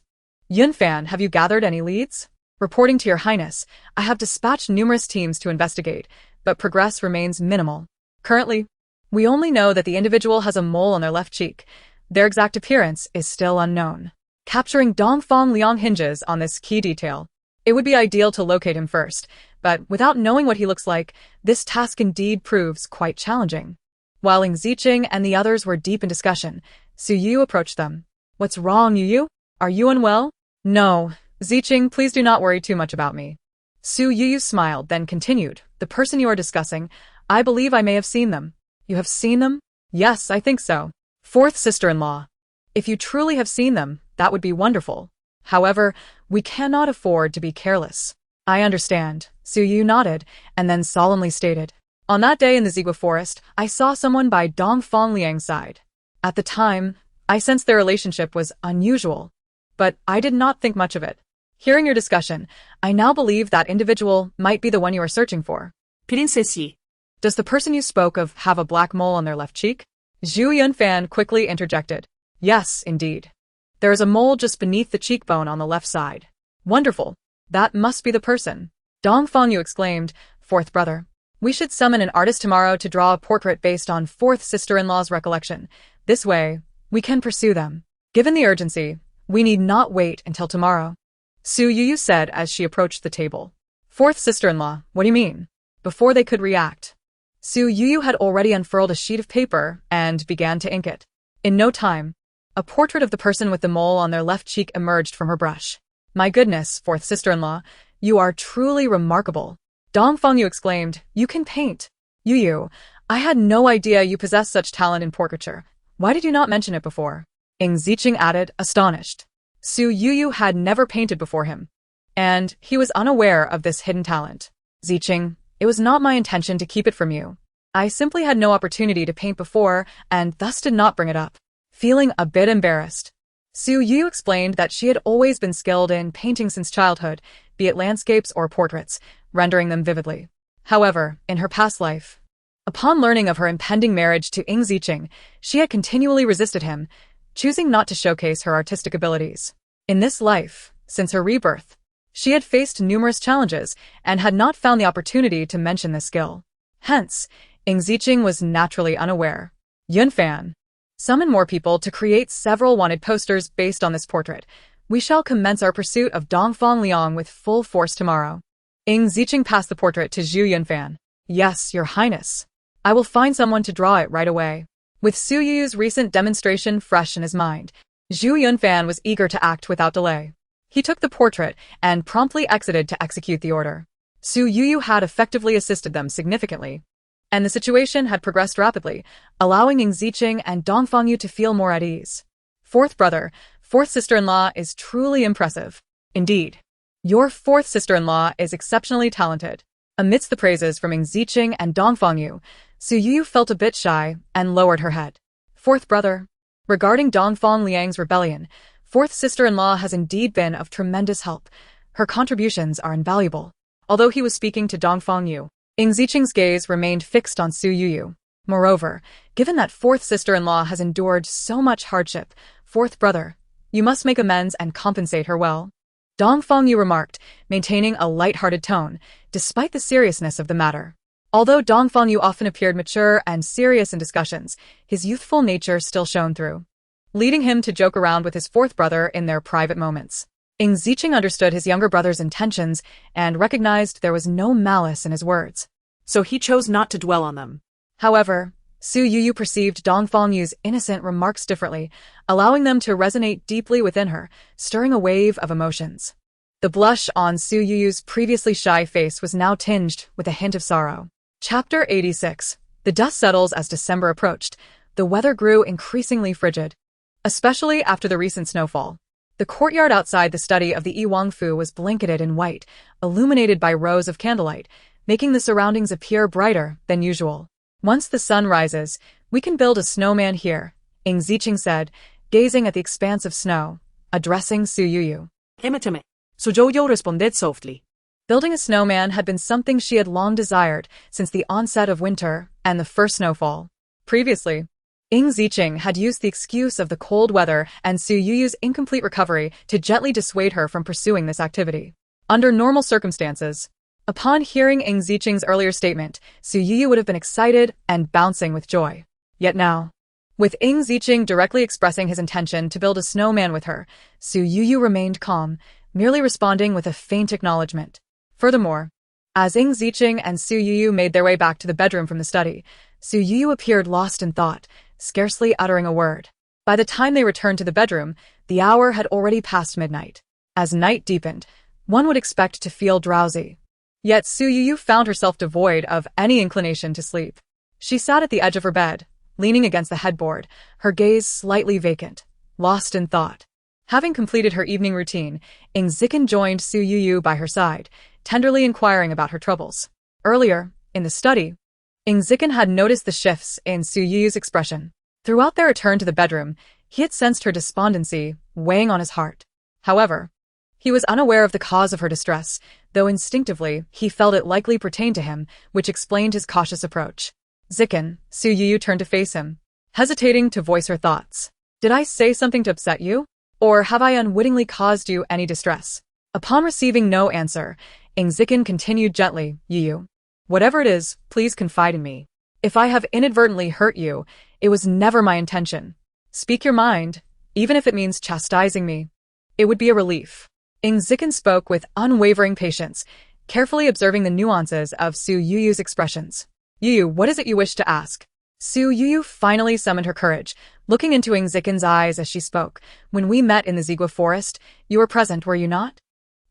Yunfan, have you gathered any leads? Reporting to your highness, I have dispatched numerous teams to investigate, but progress remains minimal. Currently, we only know that the individual has a mole on their left cheek. Their exact appearance is still unknown. Capturing Dongfang Liang hinges on this key detail. It would be ideal to locate him first, but without knowing what he looks like, this task indeed proves quite challenging. While Ying Zijing and the others were deep in discussion, Su Youyou approached them. What's wrong, Youyou? Are you unwell? No, Zijing, please do not worry too much about me. Su Youyou smiled, then continued, the person you are discussing, I believe I may have seen them. You have seen them? Yes, I think so. Fourth sister-in-law. If you truly have seen them, that would be wonderful. However, we cannot afford to be careless. I understand, Su Youyou nodded, and then solemnly stated. On that day in the Zigua forest, I saw someone by Dongfang Liang's side. At the time, I sensed their relationship was unusual, but I did not think much of it. Hearing your discussion, I now believe that individual might be the one you are searching for. Princessy. Does the person you spoke of have a black mole on their left cheek? Zhu Yunfan quickly interjected. Yes, indeed. There is a mole just beneath the cheekbone on the left side. Wonderful. That must be the person. Dong Fangyu exclaimed, fourth brother. We should summon an artist tomorrow to draw a portrait based on fourth sister-in-law's recollection. This way, we can pursue them. Given the urgency, we need not wait until tomorrow. Su Youyou said as she approached the table. Fourth sister-in-law, what do you mean? Before they could react, Su Youyou had already unfurled a sheet of paper and began to ink it. In no time, a portrait of the person with the mole on their left cheek emerged from her brush. My goodness, fourth sister-in-law, you are truly remarkable. Dong Fangyu exclaimed, you can paint. Youyou, I had no idea you possessed such talent in portraiture. Why did you not mention it before? Ying Zijing added, astonished. Su Youyou had never painted before him, and he was unaware of this hidden talent. Zijing, it was not my intention to keep it from you. I simply had no opportunity to paint before, and thus did not bring it up. Feeling a bit embarrassed, Su Youyou explained that she had always been skilled in painting since childhood, be it landscapes or portraits, rendering them vividly. However, in her past life, upon learning of her impending marriage to Ying Zijing, she had continually resisted him, choosing not to showcase her artistic abilities. In this life, since her rebirth, she had faced numerous challenges and had not found the opportunity to mention this skill. Hence, Ying Zijing was naturally unaware. Yunfan, summon more people to create several wanted posters based on this portrait. We shall commence our pursuit of Dongfang Liang with full force tomorrow. Ying Zijing passed the portrait to Zhu Yunfan. Yes, your highness. I will find someone to draw it right away. With Su Youyou's recent demonstration fresh in his mind, Zhu Yunfan was eager to act without delay. He took the portrait and promptly exited to execute the order. Su Youyou had effectively assisted them significantly, and the situation had progressed rapidly, allowing Ying Zijing and Dong Fangyu to feel more at ease. Fourth brother, fourth sister-in-law is truly impressive. Indeed, your fourth sister-in-law is exceptionally talented. Amidst the praises from Ying Zijing and Dong Fangyu, Su Youyou felt a bit shy and lowered her head. Fourth brother, regarding Dongfang Liang's rebellion, fourth sister-in-law has indeed been of tremendous help. Her contributions are invaluable. Although he was speaking to Dong Fangyu, Ying Zijing's gaze remained fixed on Su Youyou. Moreover, given that fourth sister-in-law has endured so much hardship, fourth brother, you must make amends and compensate her well. Dong Fangyu remarked, maintaining a light-hearted tone, despite the seriousness of the matter. Although Dong Fangyu often appeared mature and serious in discussions, his youthful nature still shone through, leading him to joke around with his fourth brother in their private moments. Ying Zijing understood his younger brother's intentions and recognized there was no malice in his words, so he chose not to dwell on them. However, Su Youyou perceived Dong Fangyu's innocent remarks differently, allowing them to resonate deeply within her, stirring a wave of emotions. The blush on Su Youyou's previously shy face was now tinged with a hint of sorrow. Chapter 86. The dust settles as December approached. The weather grew increasingly frigid, especially after the recent snowfall. The courtyard outside the study of the Yi Wangfu was blanketed in white, illuminated by rows of candlelight, making the surroundings appear brighter than usual. Once the sun rises, we can build a snowman here, Ying Zijing said, gazing at the expanse of snow, addressing Su Youyou. Imítame. Su Youyou responded softly. Building a snowman had been something she had long desired since the onset of winter and the first snowfall. Previously, Ying Zijing had used the excuse of the cold weather and Su Youyou's incomplete recovery to gently dissuade her from pursuing this activity. Under normal circumstances, upon hearing Ying Zijing's earlier statement, Su Youyou would have been excited and bouncing with joy. Yet now, with Ying Zijing directly expressing his intention to build a snowman with her, Su Youyou remained calm, merely responding with a faint acknowledgement. Furthermore, as Ying Zijing and Su Youyou made their way back to the bedroom from the study, Su Youyou appeared lost in thought, scarcely uttering a word. By the time they returned to the bedroom, the hour had already passed midnight. As night deepened, one would expect to feel drowsy. Yet Su Youyou found herself devoid of any inclination to sleep. She sat at the edge of her bed, leaning against the headboard, her gaze slightly vacant, lost in thought. Having completed her evening routine, Ying Zijing joined Su Youyou by her side, tenderly inquiring about her troubles. Earlier, in the study, Ying Zijing had noticed the shifts in Su Youyou's expression. Throughout their return to the bedroom, he had sensed her despondency weighing on his heart. However, He was unaware of the cause of her distress, though instinctively he felt it likely pertained to him, which explained his cautious approach. Zikin, Su Youyou turned to face him, hesitating to voice her thoughts. Did I say something to upset you? Or have I unwittingly caused you any distress? Upon receiving no answer, Ying Zijing continued gently, Youyou. Whatever it is, please confide in me. If I have inadvertently hurt you, it was never my intention. Speak your mind, even if it means chastising me. It would be a relief. Ying Zijing spoke with unwavering patience, carefully observing the nuances of Su Youyou's expressions. Youyou, what is it you wish to ask? Su Youyou finally summoned her courage, looking into Ying Zijing's eyes as she spoke. When we met in the Zigua forest, you were present, were you not?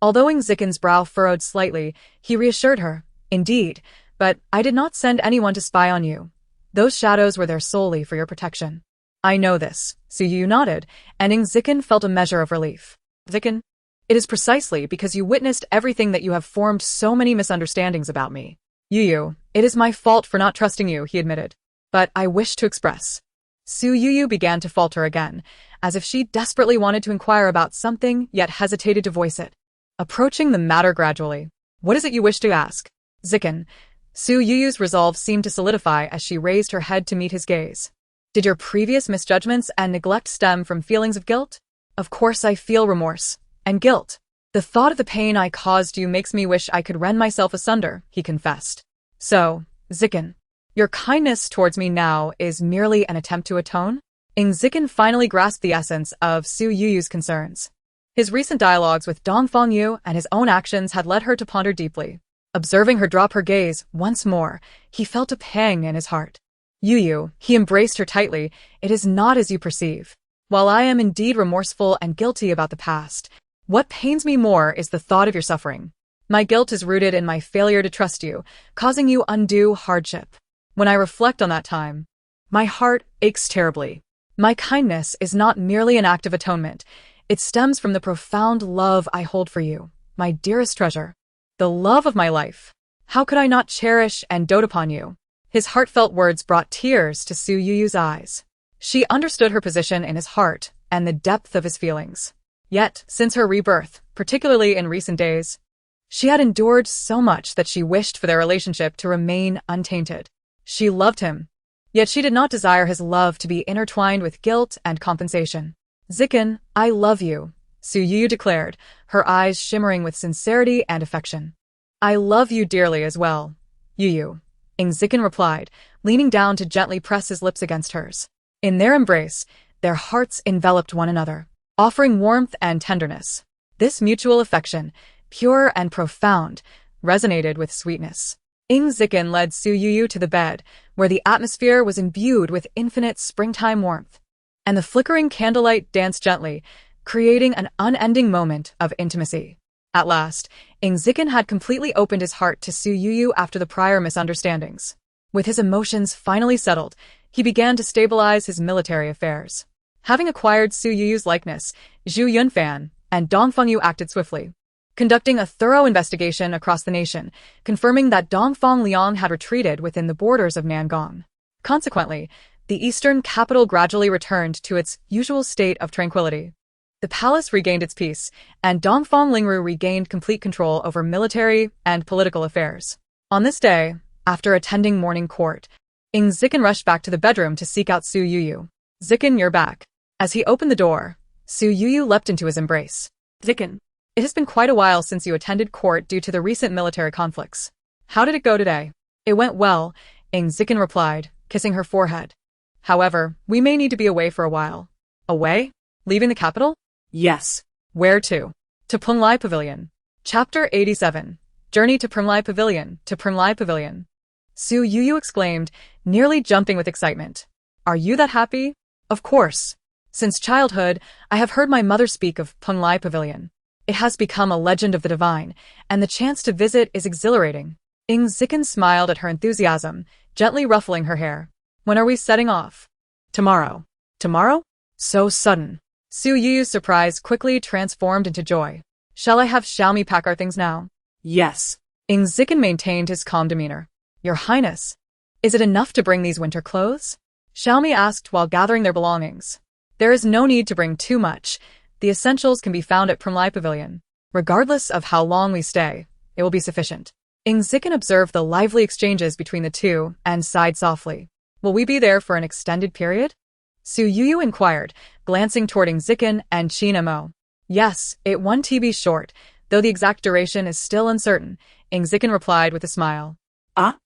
Although Ying Zijing's brow furrowed slightly, he reassured her. Indeed, but I did not send anyone to spy on you. Those shadows were there solely for your protection. I know this. Su Youyou nodded, and Ying Zijing felt a measure of relief. Zijing, it is precisely because you witnessed everything that you have formed so many misunderstandings about me. Youyou, it is my fault for not trusting you, he admitted. But I wish to express. Su Youyou began to falter again, as if she desperately wanted to inquire about something, yet hesitated to voice it. Approaching the matter gradually. What is it you wish to ask? Zikin. Su Youyou's resolve seemed to solidify as she raised her head to meet his gaze. Did your previous misjudgments and neglect stem from feelings of guilt? Of course I feel remorse. And guilt. The thought of the pain I caused you makes me wish I could rend myself asunder, he confessed. So, Zikin, your kindness towards me now is merely an attempt to atone? Ying Zijing finally grasped the essence of Su Youyou's concerns. His recent dialogues with Dongfang Yu and his own actions had led her to ponder deeply. Observing her drop her gaze once more, he felt a pang in his heart. Youyou, he embraced her tightly, it is not as you perceive. While I am indeed remorseful and guilty about the past, what pains me more is the thought of your suffering. My guilt is rooted in my failure to trust you, causing you undue hardship. When I reflect on that time, my heart aches terribly. My kindness is not merely an act of atonement. It stems from the profound love I hold for you, my dearest treasure. The love of my life. How could I not cherish and dote upon you? His heartfelt words brought tears to Su Youyou's eyes. She understood her position in his heart and the depth of his feelings. Yet, since her rebirth, particularly in recent days, she had endured so much that she wished for their relationship to remain untainted. She loved him, yet she did not desire his love to be intertwined with guilt and compensation. Zikin, I love you, Su Youyou declared, her eyes shimmering with sincerity and affection. I love you dearly as well, Youyou, Ying Zijing replied, leaning down to gently press his lips against hers. In their embrace, their hearts enveloped one another, offering warmth and tenderness. This mutual affection, pure and profound, resonated with sweetness. Ying Zijing led Su Youyou to the bed, where the atmosphere was imbued with infinite springtime warmth, and the flickering candlelight danced gently, creating an unending moment of intimacy. At last, Ying Zijing had completely opened his heart to Su Youyou after the prior misunderstandings. With his emotions finally settled, he began to stabilize his military affairs. Having acquired Su Youyou's likeness, Zhu Yunfan and Dongfeng Yu acted swiftly, conducting a thorough investigation across the nation, confirming that Dongfang Liang had retreated within the borders of Nangong. Consequently, the eastern capital gradually returned to its usual state of tranquility. The palace regained its peace, and Dongfang Lingru regained complete control over military and political affairs. On this day, after attending morning court, Ying Zijing rushed back to the bedroom to seek out Su Youyou. Zikin, you're back. As he opened the door, Su Youyou leapt into his embrace. Zikin. It has been quite a while since you attended court due to the recent military conflicts. How did it go today? It went well, Ying Zijing replied, kissing her forehead. However, we may need to be away for a while. Away? Leaving the capital? Yes. Where to? To Penglai Pavilion. Chapter 87. Journey to Penglai Pavilion, to Penglai Pavilion. Su Youyou exclaimed, nearly jumping with excitement. Are you that happy? Of course. Since childhood, I have heard my mother speak of Penglai Pavilion. It has become a legend of the divine, and the chance to visit is exhilarating. Ying Zijing smiled at her enthusiasm, gently ruffling her hair. When are we setting off? Tomorrow. Tomorrow? So sudden. Su Youyou's surprise quickly transformed into joy. Shall I have Xiaomi pack our things now? Yes. Ying Zijing maintained his calm demeanor. Your Highness, is it enough to bring these winter clothes? Xiaomi asked while gathering their belongings. There is no need to bring too much. The essentials can be found at Penglai Pavilion. Regardless of how long we stay, it will be sufficient. Ying Zijing observed the lively exchanges between the two and sighed softly. Will we be there for an extended period? Su Youyou inquired, glancing toward Ying Zijing and Qin Mo. Yes, it won't be short, though the exact duration is still uncertain, Ying Zijing replied with a smile. Ah?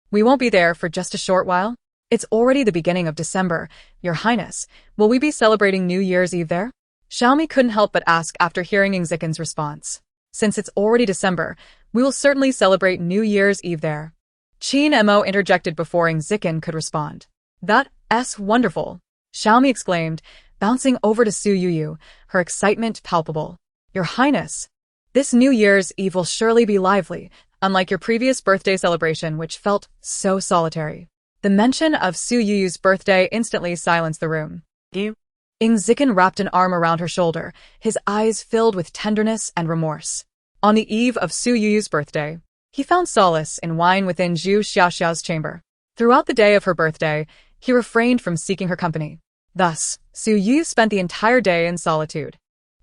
We won't be there for just a short while. It's already the beginning of December, Your Highness. Will we be celebrating New Year's Eve there? Xiaomi couldn't help but ask after hearing Ying Zijing's response. Since it's already December, we will certainly celebrate New Year's Eve there. Qin Mo interjected before Ying Zijing could respond. That's wonderful, Xiaomi exclaimed, bouncing over to Su Youyou, her excitement palpable. Your Highness, this New Year's Eve will surely be lively, unlike your previous birthday celebration which felt so solitary. The mention of Su Youyou's birthday instantly silenced the room. You? Ying Zijing wrapped an arm around her shoulder, his eyes filled with tenderness and remorse. On the eve of Su Youyou's birthday, he found solace in wine within Zhu Xiaoxiao's chamber. Throughout the day of her birthday, he refrained from seeking her company. Thus, Su Youyou spent the entire day in solitude.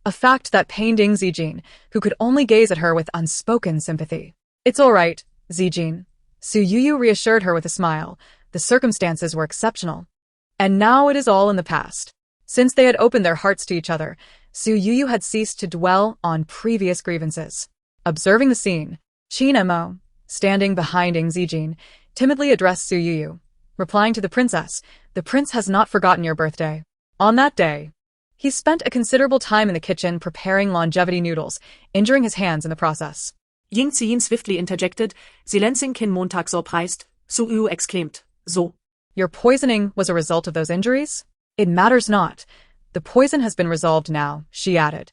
A fact that pained Ying Zijing, who could only gaze at her with unspoken sympathy. It's all right, Zijing. Su Youyou reassured her with a smile. The circumstances were exceptional. And now it is all in the past. Since they had opened their hearts to each other, Su Youyou had ceased to dwell on previous grievances. Observing the scene, Qin Mo, standing behind Ying Zijing, timidly addressed Su Youyou. Replying to the princess, the prince has not forgotten your birthday. On that day, he spent a considerable time in the kitchen preparing longevity noodles, injuring his hands in the process. Ying Zijing swiftly interjected, silencing Qin Montag surprised. Su Youyou exclaimed, So. Your poisoning was a result of those injuries? It matters not. The poison has been resolved now, she added.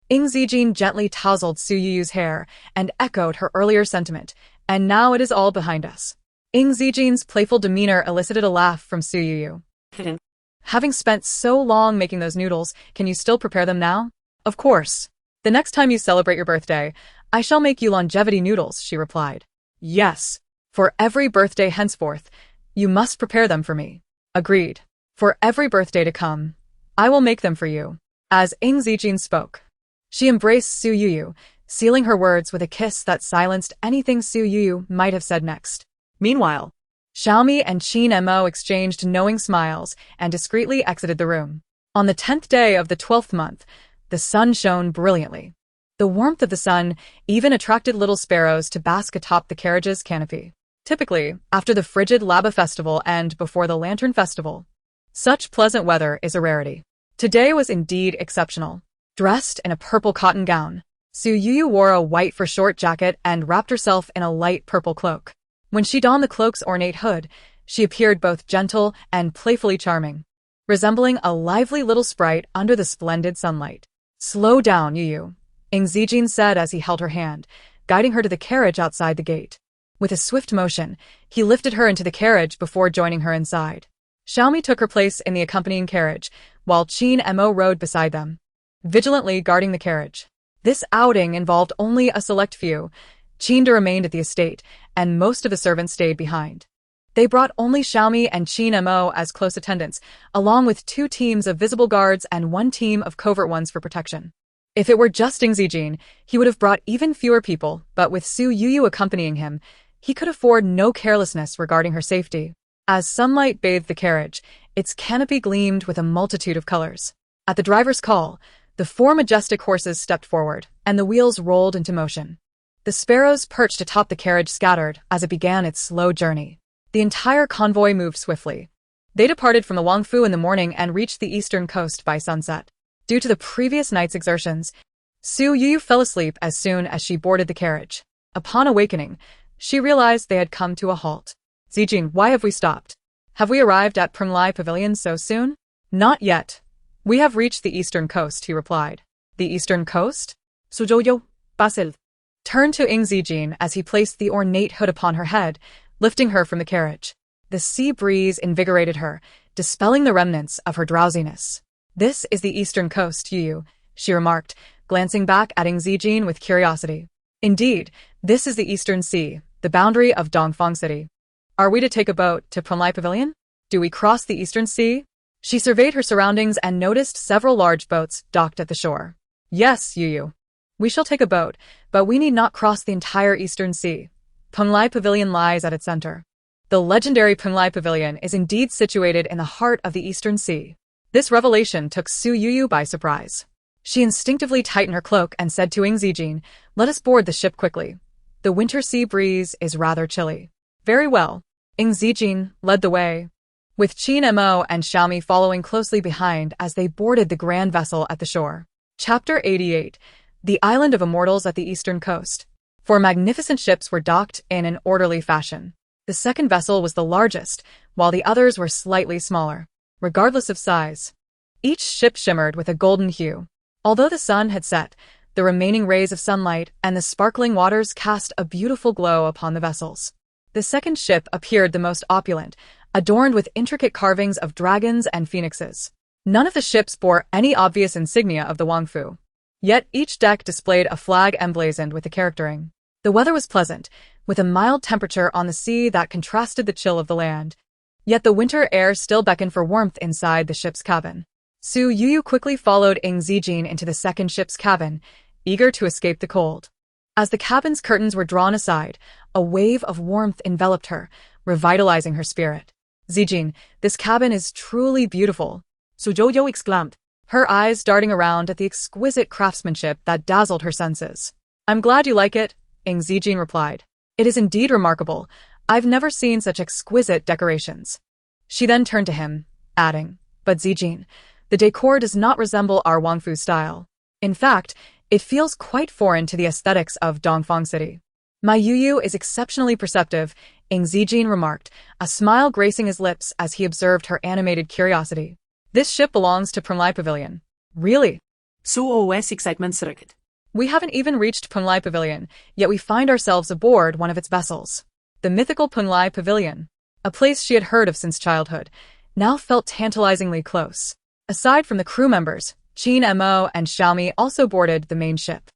Ying Zijing gently tousled Su Youyou's hair and echoed her earlier sentiment, and now it is all behind us. Ying Zijing's playful demeanor elicited a laugh from Su Youyou. Having spent so long making those noodles, can you still prepare them now? Of course. The next time you celebrate your birthday, I shall make you longevity noodles, she replied. Yes. For every birthday henceforth, you must prepare them for me. Agreed. For every birthday to come, I will make them for you. As Ying Zijing spoke, she embraced Su Youyou, sealing her words with a kiss that silenced anything Su Youyou might have said next. Meanwhile, Xiaomi and Qin Mo exchanged knowing smiles and discreetly exited the room. On the 10th day of the 12th month, the sun shone brilliantly. The warmth of the sun even attracted little sparrows to bask atop the carriage's canopy. Typically, after the frigid Laba festival and before the Lantern festival, such pleasant weather is a rarity. Today was indeed exceptional. Dressed in a purple cotton gown, Su Youyou wore a white fur short jacket and wrapped herself in a light purple cloak. When she donned the cloak's ornate hood, she appeared both gentle and playfully charming, resembling a lively little sprite under the splendid sunlight. Slow down, Youyou, Ying Zijing said as he held her hand, guiding her to the carriage outside the gate. With a swift motion, he lifted her into the carriage before joining her inside. Xiaomi took her place in the accompanying carriage, while Qin Mo rode beside them, vigilantly guarding the carriage. This outing involved only a select few. Qin remained at the estate, and most of the servants stayed behind. They brought only Xiaomi and Qin Mo as close attendants, along with 2 teams of visible guards and 1 team of covert ones for protection. If it were just Ying Zijing, he would have brought even fewer people, but with Su Youyou accompanying him, he could afford no carelessness regarding her safety. As sunlight bathed the carriage, its canopy gleamed with a multitude of colors. At the driver's call, the 4 majestic horses stepped forward, and the wheels rolled into motion. The sparrows perched atop the carriage scattered as it began its slow journey. The entire convoy moved swiftly. They departed from the Wangfu in the morning and reached the eastern coast by sunset. Due to the previous night's exertions, Su Youyou fell asleep as soon as she boarded the carriage. Upon awakening, she realized they had come to a halt. Zijing, why have we stopped? Have we arrived at Prunlai Pavilion so soon? Not yet. We have reached the eastern coast, he replied. The eastern coast? Su Youyou, Basil. Turned to Ying Zijing as he placed the ornate hood upon her head, lifting her from the carriage. The sea breeze invigorated her, dispelling the remnants of her drowsiness. This is the eastern coast, Youyou, she remarked, glancing back at Ying Zijing with curiosity. Indeed, this is the eastern sea, the boundary of Dongfang City. Are we to take a boat to Prunlai Pavilion? Do we cross the eastern sea? She surveyed her surroundings and noticed several large boats docked at the shore. Yes, Youyou. We shall take a boat, but we need not cross the entire Eastern Sea. Penglai Pavilion lies at its center. The legendary Penglai Pavilion is indeed situated in the heart of the Eastern Sea. This revelation took Su Youyou by surprise. She instinctively tightened her cloak and said to Ying Zijing, "Let us board the ship quickly. The winter sea breeze is rather chilly." Very well. Ying Zijing led the way, with Qin Mo and Xiaomi following closely behind as they boarded the grand vessel at the shore. Chapter 88. The Island of Immortals at the Eastern Coast. Four magnificent ships were docked in an orderly fashion. The second vessel was the largest, while the others were slightly smaller. Regardless of size, each ship shimmered with a golden hue. Although the sun had set, the remaining rays of sunlight and the sparkling waters cast a beautiful glow upon the vessels. The second ship appeared the most opulent, adorned with intricate carvings of dragons and phoenixes. None of the ships bore any obvious insignia of the Wangfu. Yet each deck displayed a flag emblazoned with the charactering. The weather was pleasant, with a mild temperature on the sea that contrasted the chill of the land. Yet the winter air still beckoned for warmth inside the ship's cabin. Su Youyou quickly followed Ying Zijing into the second ship's cabin, eager to escape the cold. As the cabin's curtains were drawn aside, a wave of warmth enveloped her, revitalizing her spirit. "Zijing, this cabin is truly beautiful," Su Youyou exclaimed, her eyes darting around at the exquisite craftsmanship that dazzled her senses. "I'm glad you like it," Ying Zijing replied. "It is indeed remarkable. I've never seen such exquisite decorations." She then turned to him, adding, "But Zijing, the decor does not resemble our Wangfu style. In fact, it feels quite foreign to the aesthetics of Dongfang City." "My Youyou is exceptionally perceptive," Ying Zijing remarked, a smile gracing his lips as he observed her animated curiosity. "This ship belongs to Penglai Pavilion." "Really?" Su's excitement circuit. "We haven't even reached Penglai Pavilion, yet we find ourselves aboard one of its vessels." The mythical Penglai Pavilion, a place she had heard of since childhood, now felt tantalizingly close. Aside from the crew members, Qin Mo and Xiaomi also boarded the main ship.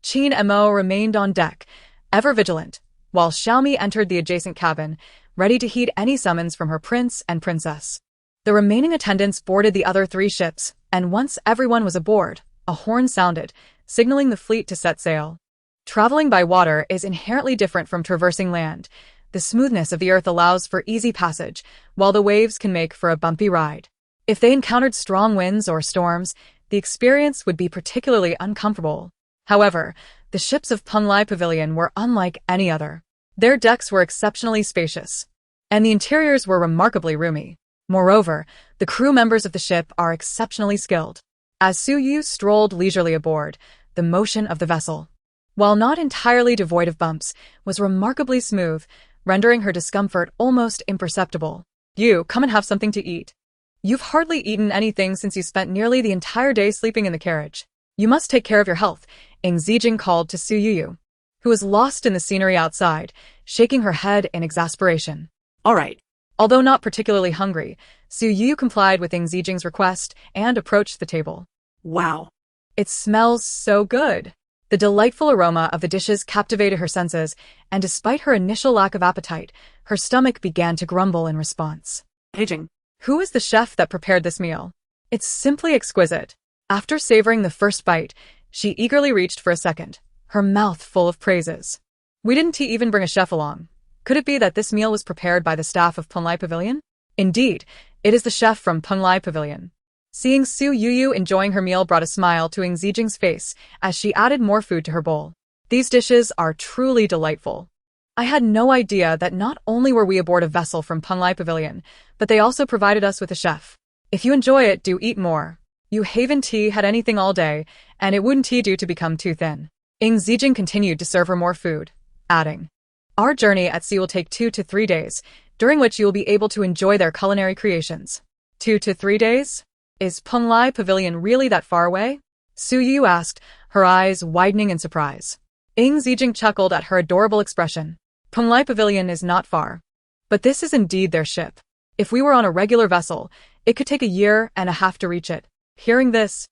Qin Mo remained on deck, ever vigilant, while Xiaomi entered the adjacent cabin, ready to heed any summons from her prince and princess. The remaining attendants boarded the other three ships, and once everyone was aboard, a horn sounded, signaling the fleet to set sail. Traveling by water is inherently different from traversing land. The smoothness of the earth allows for easy passage, while the waves can make for a bumpy ride. If they encountered strong winds or storms, the experience would be particularly uncomfortable. However, the ships of Penglai Pavilion were unlike any other. Their decks were exceptionally spacious, and the interiors were remarkably roomy. Moreover, the crew members of the ship are exceptionally skilled. As Su Youyou strolled leisurely aboard, the motion of the vessel, while not entirely devoid of bumps, was remarkably smooth, rendering her discomfort almost imperceptible. "You, come and have something to eat. You've hardly eaten anything since you spent nearly the entire day sleeping in the carriage. You must take care of your health," Ying Zijing called to Su Youyou, who was lost in the scenery outside, shaking her head in exasperation. "All right." Although not particularly hungry, Su Youyou complied with Ying Zijing's request and approached the table. "Wow. It smells so good." The delightful aroma of the dishes captivated her senses, and despite her initial lack of appetite, her stomach began to grumble in response. Zijing. "Who is the chef that prepared this meal? It's simply exquisite." After savoring the first bite, she eagerly reached for a second, her mouth full of praises. "We didn't even bring a chef along. Could it be that this meal was prepared by the staff of Penglai Pavilion?" "Indeed, it is the chef from Penglai Pavilion." Seeing Su Youyou enjoying her meal brought a smile to Ying Zijing's face as she added more food to her bowl. "These dishes are truly delightful. I had no idea that not only were we aboard a vessel from Penglai Pavilion, but they also provided us with a chef. If you enjoy it, do eat more. You haven't had anything all day, and it wouldn't do to become too thin." Ying Zijing continued to serve her more food, adding, "Our journey at sea will take 2 to 3 days, during which you will be able to enjoy their culinary creations." 2 to 3 days? Is Penglai Pavilion really that far away? Su Youyou asked, her eyes widening in surprise. Ying Zijing chuckled at her adorable expression. "Penglai Pavilion is not far. But this is indeed their ship. If we were on a regular vessel, it could take a year and a half to reach it." Hearing this,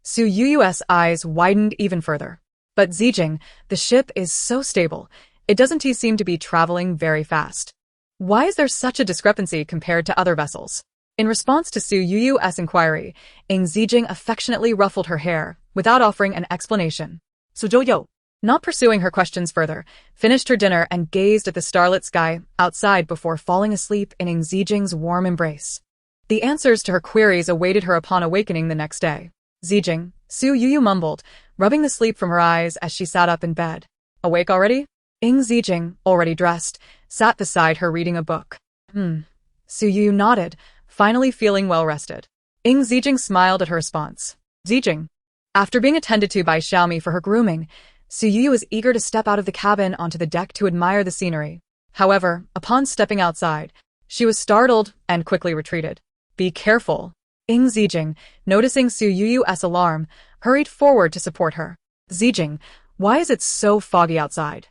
Su Youyou's eyes widened even further. "But Zijing, the ship is so stable, it doesn't seem to be traveling very fast. Why is there such a discrepancy compared to other vessels?" In response to Su Youyou's inquiry, Ying Zijing affectionately ruffled her hair, without offering an explanation. Su Youyou, not pursuing her questions further, finished her dinner and gazed at the starlit sky outside before falling asleep in Ying Zijing's warm embrace. The answers to her queries awaited her upon awakening the next day. Zijing, Su Youyou mumbled, rubbing the sleep from her eyes as she sat up in bed. Awake already? Ying Zijing, already dressed, sat beside her reading a book. Su Youyou nodded, finally feeling well rested. Ying Zijing smiled at her response. Zijing. After being attended to by Xiaomi for her grooming, Su Youyou was eager to step out of the cabin onto the deck to admire the scenery. However, upon stepping outside, she was startled and quickly retreated. Be careful. Ying Zijing, noticing Su Youyou's alarm, hurried forward to support her. Zijing, why is it so foggy outside?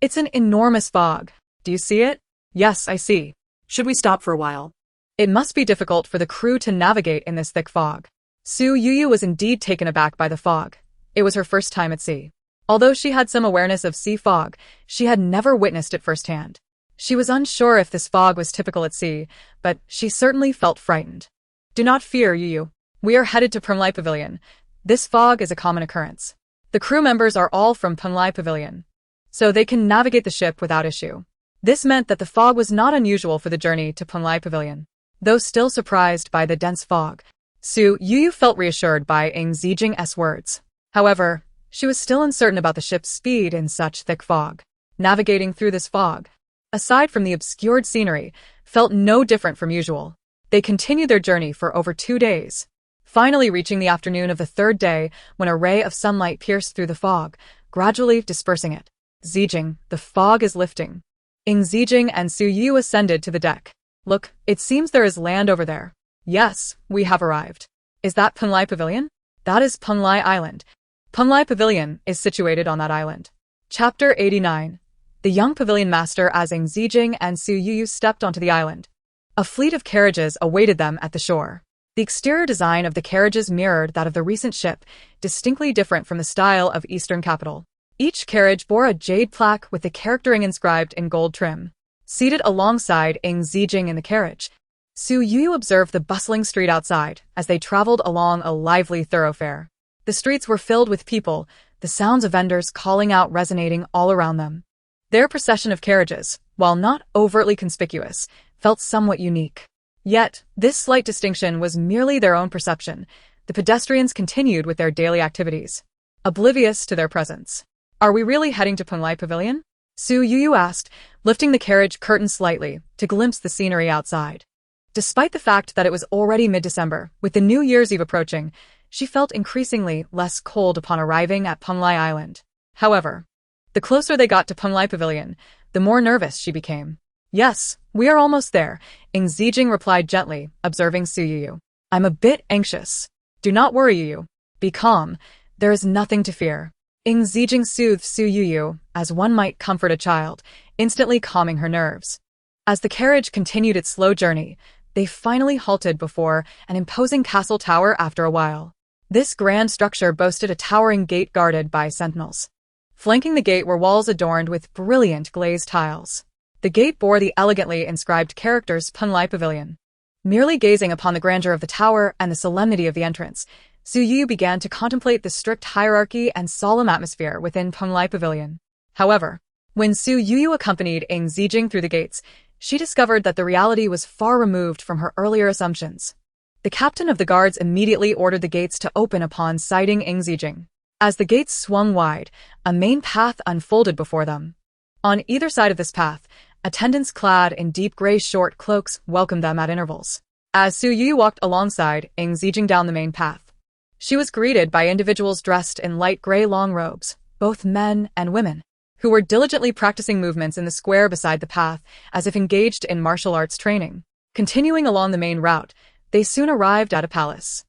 It's an enormous fog. Do you see it? Yes, I see. Should we stop for a while? It must be difficult for the crew to navigate in this thick fog. Su Youyou was indeed taken aback by the fog. It was her first time at sea. Although she had some awareness of sea fog, she had never witnessed it firsthand. She was unsure if this fog was typical at sea, but she certainly felt frightened. Do not fear, Youyou. We are headed to Penglai Pavilion. This fog is a common occurrence. The crew members are all from Penglai Pavilion, so they can navigate the ship without issue. This meant that the fog was not unusual for the journey to Penglai Pavilion. Though still surprised by the dense fog, Su Youyou felt reassured by Ying Zijing's words. However, she was still uncertain about the ship's speed in such thick fog. Navigating through this fog, aside from the obscured scenery, felt no different from usual. They continued their journey for over 2 days, finally reaching the afternoon of the third day when a ray of sunlight pierced through the fog, gradually dispersing it. Zijing, the fog is lifting. Ying Zijing and Su Youyou ascended to the deck. Look, it seems there is land over there. Yes, we have arrived. Is that Penglai Pavilion? That is Penglai Island. Penglai Pavilion is situated on that island. Chapter 89. The young pavilion master as Ying Zijing and Su Youyou stepped onto the island. A fleet of carriages awaited them at the shore. The exterior design of the carriages mirrored that of the recent ship, distinctly different from the style of Eastern capital. Each carriage bore a jade plaque with the charactering inscribed in gold trim. Seated alongside Ying Zijing in the carriage, Su Youyou observed the bustling street outside as they traveled along a lively thoroughfare. The streets were filled with people, the sounds of vendors calling out resonating all around them. Their procession of carriages, while not overtly conspicuous, felt somewhat unique. Yet, this slight distinction was merely their own perception. The pedestrians continued with their daily activities, oblivious to their presence. Are we really heading to Penglai Pavilion? Su Youyou asked, lifting the carriage curtain slightly to glimpse the scenery outside. Despite the fact that it was already mid-December, with the New Year's Eve approaching, she felt increasingly less cold upon arriving at Penglai Island. However, the closer they got to Penglai Pavilion, the more nervous she became. Yes, we are almost there, Ying Zijing replied gently, observing Su Youyou. I'm a bit anxious. Do not worry, Youyou. Be calm. There is nothing to fear. Ying Zijing soothed Su Youyou, as one might comfort a child, instantly calming her nerves. As the carriage continued its slow journey, they finally halted before an imposing castle tower after a while. This grand structure boasted a towering gate guarded by sentinels. Flanking the gate were walls adorned with brilliant glazed tiles. The gate bore the elegantly inscribed characters Penglai Pavilion. Merely gazing upon the grandeur of the tower and the solemnity of the entrance, Su Youyou began to contemplate the strict hierarchy and solemn atmosphere within Penglai Pavilion. However, when Su Youyou accompanied Ying Zijing through the gates, she discovered that the reality was far removed from her earlier assumptions. The captain of the guards immediately ordered the gates to open upon sighting Ying Zijing. As the gates swung wide, a main path unfolded before them. On either side of this path, attendants clad in deep gray short cloaks welcomed them at intervals. As Su Youyou walked alongside Ying Zijing down the main path, she was greeted by individuals dressed in light gray long robes, both men and women, who were diligently practicing movements in the square beside the path as if engaged in martial arts training. Continuing along the main route, they soon arrived at a palace.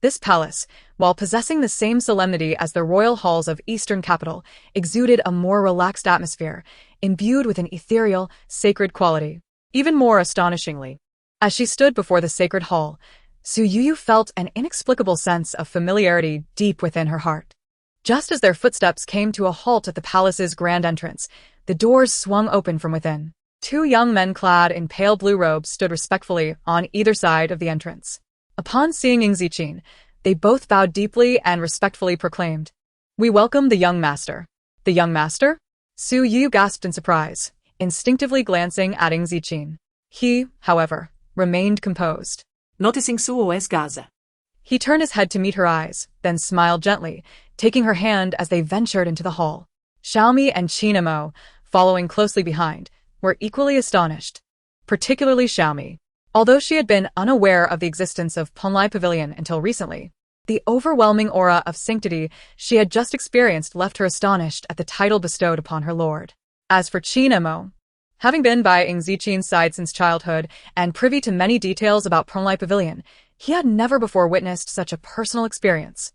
This palace, while possessing the same solemnity as the royal halls of Eastern capital, exuded a more relaxed atmosphere, imbued with an ethereal, sacred quality. Even more astonishingly, as she stood before the sacred hall, Su Youyou felt an inexplicable sense of familiarity deep within her heart. Just as their footsteps came to a halt at the palace's grand entrance, the doors swung open from within. 2 young men clad in pale blue robes stood respectfully on either side of the entrance. Upon seeing Ying Zijing, they both bowed deeply and respectfully proclaimed, We welcome the young master. The young master? Su Youyou gasped in surprise, instinctively glancing at Ying Zijing. He, however, remained composed. Noticing Suo's gaze. He turned his head to meet her eyes, then smiled gently, taking her hand as they ventured into the hall. Xiaomi and Qin Mo, following closely behind, were equally astonished. Particularly Xiaomi. Although she had been unaware of the existence of Penlai Pavilion until recently, the overwhelming aura of sanctity she had just experienced left her astonished at the title bestowed upon her lord. As for Qin Mo, having been by Ying Zijing's side since childhood and privy to many details about Penlai Pavilion, he had never before witnessed such a personal experience.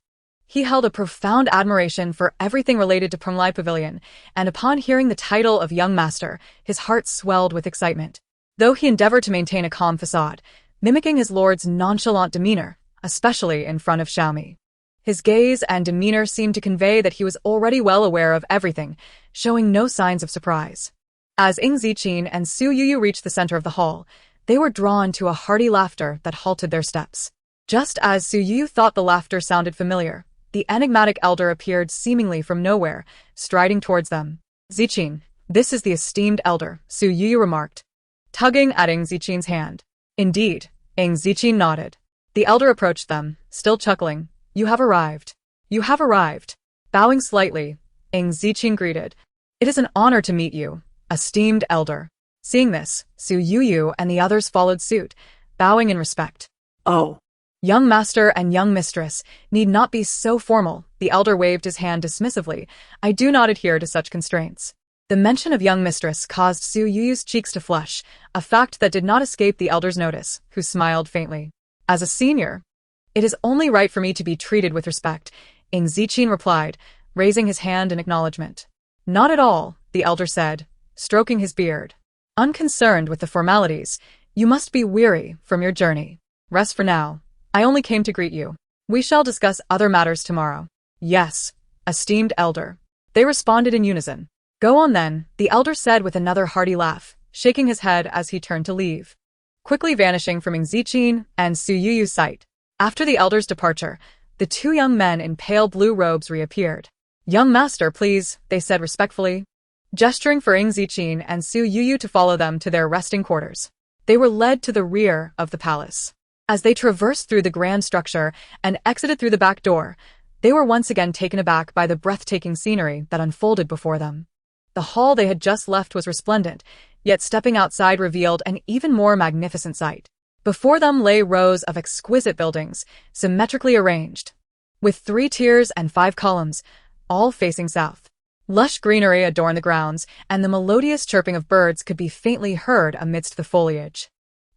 He held a profound admiration for everything related to Penlai Pavilion, and upon hearing the title of young master, his heart swelled with excitement. Though he endeavored to maintain a calm facade, mimicking his lord's nonchalant demeanor, especially in front of Xiaomi. His gaze and demeanor seemed to convey that he was already well aware of everything, showing no signs of surprise. As Ying Zijing and Su Youyou reached the center of the hall, they were drawn to a hearty laughter that halted their steps. Just as Su Youyou thought the laughter sounded familiar, the enigmatic elder appeared seemingly from nowhere, striding towards them. Zijing, this is the esteemed elder, Su Youyou remarked, tugging at Ying Zijing's hand. Indeed, Ying Zijing nodded. The elder approached them, still chuckling. You have arrived. You have arrived. Bowing slightly, Ying Zijing greeted. It is an honor to meet you, esteemed elder. Seeing this, Su Youyou and the others followed suit, bowing in respect. Oh. Young master and young mistress need not be so formal, the elder waved his hand dismissively. I do not adhere to such constraints. The mention of young mistress caused Su Youyou's cheeks to flush, a fact that did not escape the elder's notice, who smiled faintly. As a senior, it is only right for me to be treated with respect, Ying Zijing replied, raising his hand in acknowledgement. Not at all, the elder said, stroking his beard. Unconcerned with the formalities, you must be weary from your journey. Rest for now. I only came to greet you. We shall discuss other matters tomorrow. Yes, esteemed elder. They responded in unison. Go on then, the elder said with another hearty laugh, shaking his head as he turned to leave, quickly vanishing from Ying Zijing and Su Youyou's sight. After the elder's departure, the two young men in pale blue robes reappeared. Young master, please, they said respectfully, gesturing for Ying Zijing and Su Youyou to follow them to their resting quarters. They were led to the rear of the palace. As they traversed through the grand structure and exited through the back door, they were once again taken aback by the breathtaking scenery that unfolded before them. The hall they had just left was resplendent, yet stepping outside revealed an even more magnificent sight. Before them lay rows of exquisite buildings, symmetrically arranged, with 3 tiers and 5 columns, all facing south. Lush greenery adorned the grounds, and the melodious chirping of birds could be faintly heard amidst the foliage.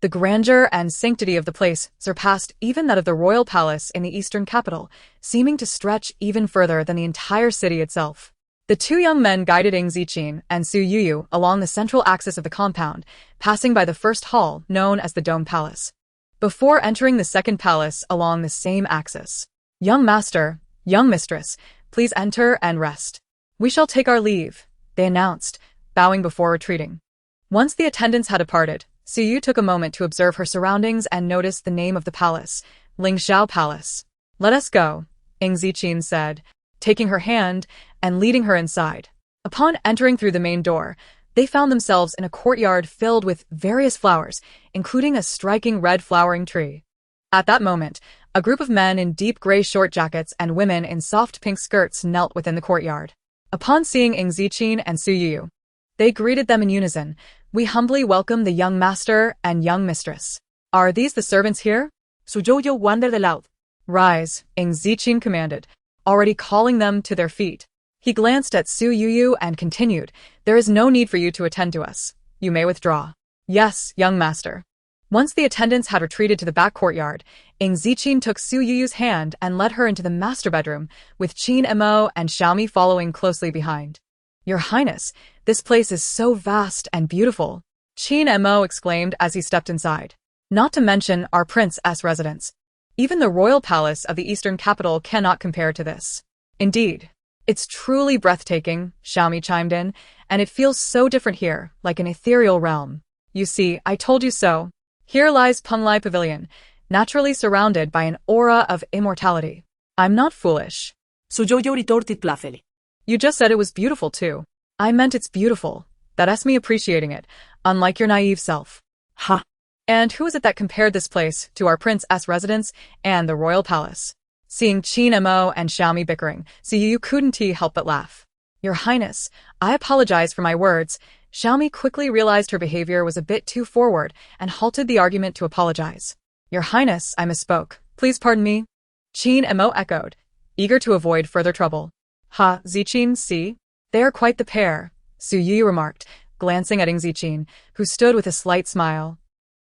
The grandeur and sanctity of the place surpassed even that of the royal palace in the eastern capital, seeming to stretch even further than the entire city itself. The two young men guided Ying Zijing and Su Youyou along the central axis of the compound, passing by the first hall, known as the Dome Palace, before entering the second palace along the same axis. Young master, young mistress, please enter and rest. We shall take our leave, they announced, bowing before retreating. Once the attendants had departed, Su Youyou took a moment to observe her surroundings and noticed the name of the palace, Lingxiao Palace. Let us go, Ying Zijing said, taking her hand and leading her inside. Upon entering through the main door, they found themselves in a courtyard filled with various flowers, including a striking red flowering tree. At that moment, a group of men in deep gray short jackets and women in soft pink skirts knelt within the courtyard. Upon seeing Ying Zijing and Su Youyou, they greeted them in unison. We humbly welcome the young master and young mistress. Are these the servants here? Su Youyou wondered aloud. Rise, Ying Zijing commanded, already calling them to their feet. He glanced at Su Youyou and continued, there is no need for you to attend to us. You may withdraw. Yes, young master. Once the attendants had retreated to the back courtyard, Ying Zijing took Su Youyou's hand and led her into the master bedroom, with Qin Mo and Xiaomi following closely behind. Your Highness, this place is so vast and beautiful, Qin Mo exclaimed as he stepped inside. Not to mention our prince's residence. Even the royal palace of the eastern capital cannot compare to this. Indeed. It's truly breathtaking, Xiaomi chimed in, and it feels so different here, like an ethereal realm. You see, I told you so. Here lies Penlai Pavilion, naturally surrounded by an aura of immortality. I'm not foolish. Su Youyou retorted playfully. You just said it was beautiful too. I meant it's beautiful. That's me appreciating it, unlike your naive self. Ha! And who is it that compared this place to our prince's residence and the royal palace? Seeing Qin Mo and Xiaomi bickering, Su Youyou couldn't help but laugh. Your Highness, I apologize for my words. Xiaomi quickly realized her behavior was a bit too forward and halted the argument to apologize. Your Highness, I misspoke. Please pardon me. Qin Mo echoed, eager to avoid further trouble. Ha, Zijing, see? They are quite the pair, Su Youyou remarked, glancing at Ying Zijing, who stood with a slight smile.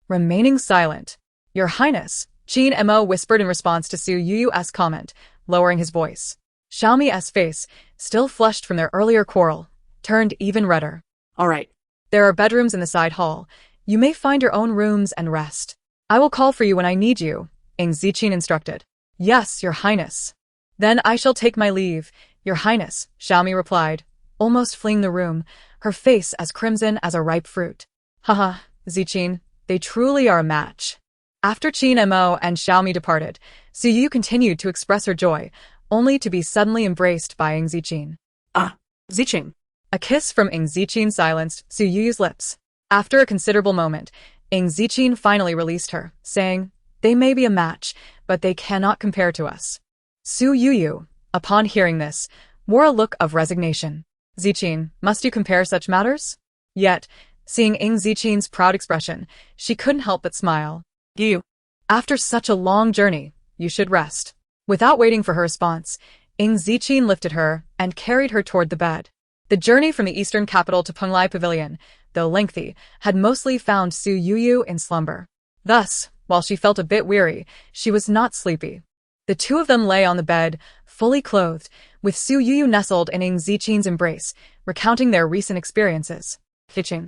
Remaining silent. Your Highness, Qin Mo whispered in response to Su Youyou's comment, lowering his voice. Xiaomi's face, still flushed from their earlier quarrel, turned even redder. All right. There are bedrooms in the side hall. You may find your own rooms and rest. I will call for you when I need you, Ying Zijing instructed. Yes, Your Highness. Then I shall take my leave, Your Highness, Xiaomi replied, almost fleeing the room, her face as crimson as a ripe fruit. Haha, Zijing, they truly are a match. After Qin Mo and Xiaomi departed, Su Youyou continued to express her joy, only to be suddenly embraced by Ying Zijing. Ah, Zijing. A kiss from Ying Zijing silenced Su Youyou's lips. After a considerable moment, Ying Zijing finally released her, saying, They may be a match, but they cannot compare to us. Su Youyou, upon hearing this, wore a look of resignation. Zijing, must you compare such matters? Yet, seeing Ying Zijing's proud expression, she couldn't help but smile. You. After such a long journey, you should rest. Without waiting for her response, Ying Zijing lifted her and carried her toward the bed. The journey from the eastern capital to Penglai Pavilion, though lengthy, had mostly found Su Youyou in slumber. Thus, while she felt a bit weary, she was not sleepy. The two of them lay on the bed, fully clothed, with Su Youyou nestled in Ying Zijing's embrace, recounting their recent experiences. Zijing.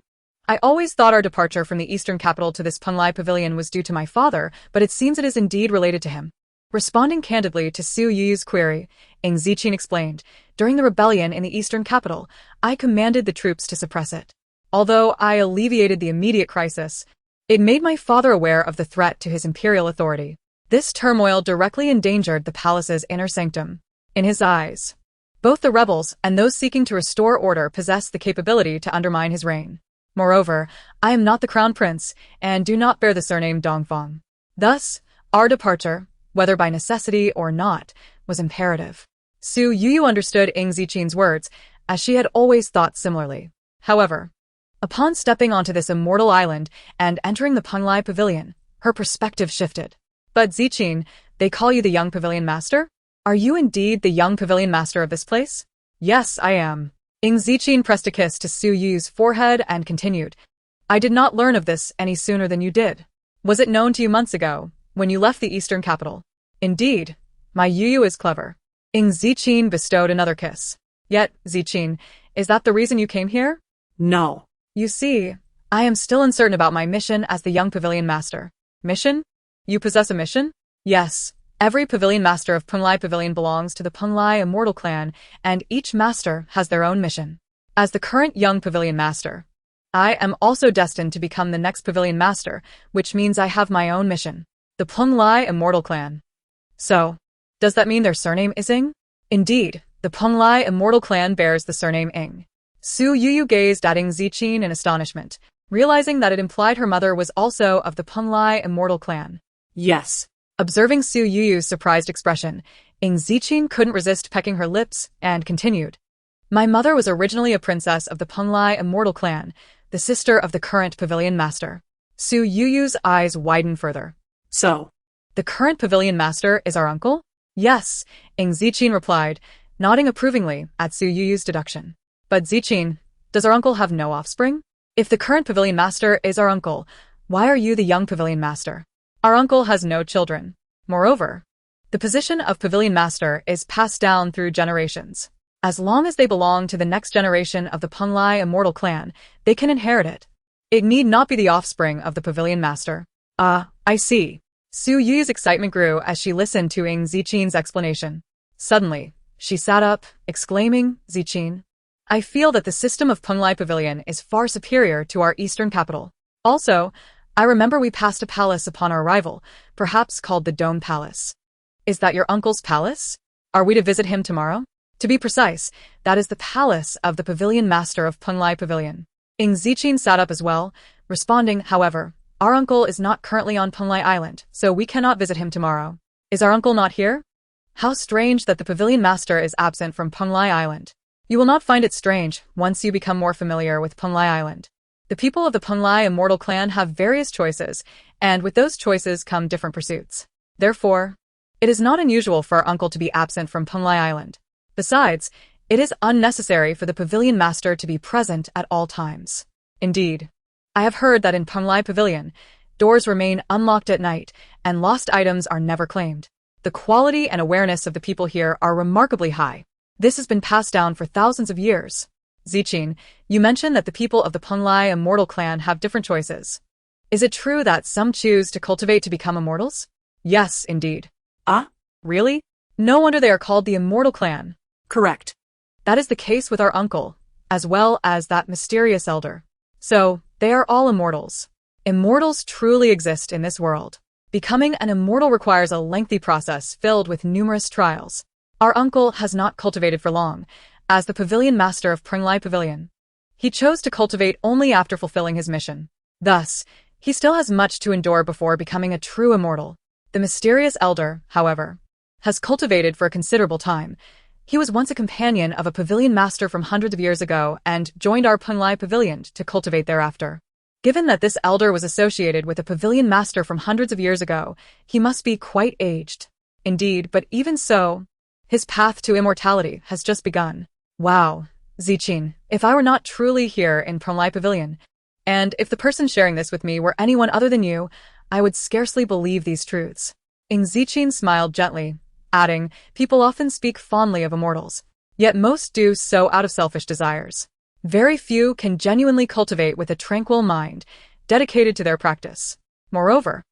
I always thought our departure from the eastern capital to this Penglai Pavilion was due to my father, but it seems it is indeed related to him. Responding candidly to Su Youyou's query, Ying Zijing explained, During the rebellion in the eastern capital, I commanded the troops to suppress it. Although I alleviated the immediate crisis, it made my father aware of the threat to his imperial authority. This turmoil directly endangered the palace's inner sanctum. In his eyes, both the rebels and those seeking to restore order possessed the capability to undermine his reign. Moreover, I am not the crown prince, and do not bear the surname Dongfang. Thus, our departure, whether by necessity or not, was imperative. Su Youyou understood Ying Zijing's words, as she had always thought similarly. However, upon stepping onto this immortal island and entering the Penglai Pavilion, her perspective shifted. But Zijing, they call you the young pavilion master? Are you indeed the young pavilion master of this place? Yes, I am. Ying Zijing pressed a kiss to Su Youyou's forehead and continued. I did not learn of this any sooner than you did. Was it known to you months ago, when you left the eastern capital? Indeed, my Youyou is clever. Ying Zijing bestowed another kiss. Yet, Zijing, is that the reason you came here? No. You see, I am still uncertain about my mission as the young pavilion master. Mission? You possess a mission? Yes. Every pavilion master of Penglai Pavilion belongs to the Penglai Immortal Clan, and each master has their own mission. As the current young pavilion master, I am also destined to become the next pavilion master, which means I have my own mission. The Penglai Immortal Clan. So, does that mean their surname is Ying? Indeed, the Penglai Immortal Clan bears the surname Ying. Su Youyou gazed at Ying Zijing in astonishment, realizing that it implied her mother was also of the Penglai Immortal Clan. Yes. Observing Su Youyou's surprised expression, Ying Zijing couldn't resist pecking her lips and continued. My mother was originally a princess of the Penglai Immortal Clan, the sister of the current pavilion master. Su Youyou's eyes widened further. So, the current pavilion master is our uncle? Yes, Ying Zijing replied, nodding approvingly at Su Youyou's deduction. But Zijing, does our uncle have no offspring? If the current pavilion master is our uncle, why are you the young pavilion master? Our uncle has no children. Moreover, the position of pavilion master is passed down through generations. As long as they belong to the next generation of the Penglai Immortal Clan, they can inherit it. It need not be the offspring of the pavilion master. I see. Su Youyou's excitement grew as she listened to Ying Zijing's explanation. Suddenly, she sat up, exclaiming, Zijing, I feel that the system of Penglai Pavilion is far superior to our eastern capital. Also, I remember we passed a palace upon our arrival, perhaps called the Dome Palace. Is that your uncle's palace? Are we to visit him tomorrow? To be precise, that is the palace of the pavilion master of Penglai Pavilion. Ying Zijing sat up as well, responding, however, our uncle is not currently on Penglai Island, so we cannot visit him tomorrow. Is our uncle not here? How strange that the pavilion master is absent from Penglai Island. You will not find it strange once you become more familiar with Penglai Island. The people of the Penglai immortal clan have various choices, and with those choices come different pursuits. Therefore, it is not unusual for our uncle to be absent from Penglai Island. Besides, it is unnecessary for the pavilion master to be present at all times. Indeed, I have heard that in Penglai Pavilion, doors remain unlocked at night, and lost items are never claimed. The quality and awareness of the people here are remarkably high. This has been passed down for thousands of years. Zijing, you mentioned that the people of the Penglai immortal clan have different choices. Is it true that some choose to cultivate to become immortals? Yes, indeed. Ah? Really? No wonder they are called the immortal clan. Correct. That is the case with our uncle, as well as that mysterious elder. So, they are all immortals. Immortals truly exist in this world. Becoming an immortal requires a lengthy process filled with numerous trials. Our uncle has not cultivated for long, as the pavilion master of Penglai Pavilion. He chose to cultivate only after fulfilling his mission. Thus, he still has much to endure before becoming a true immortal. The mysterious elder, however, has cultivated for a considerable time. He was once a companion of a pavilion master from hundreds of years ago and joined our Penglai Pavilion to cultivate thereafter. Given that this elder was associated with a pavilion master from hundreds of years ago, he must be quite aged. Indeed, but even so, his path to immortality has just begun. Wow, Zijing, if I were not truly here in Penglai Pavilion, and if the person sharing this with me were anyone other than you, I would scarcely believe these truths. Ying Zijing smiled gently, adding, people often speak fondly of immortals, yet most do so out of selfish desires. Very few can genuinely cultivate with a tranquil mind, dedicated to their practice. Moreover,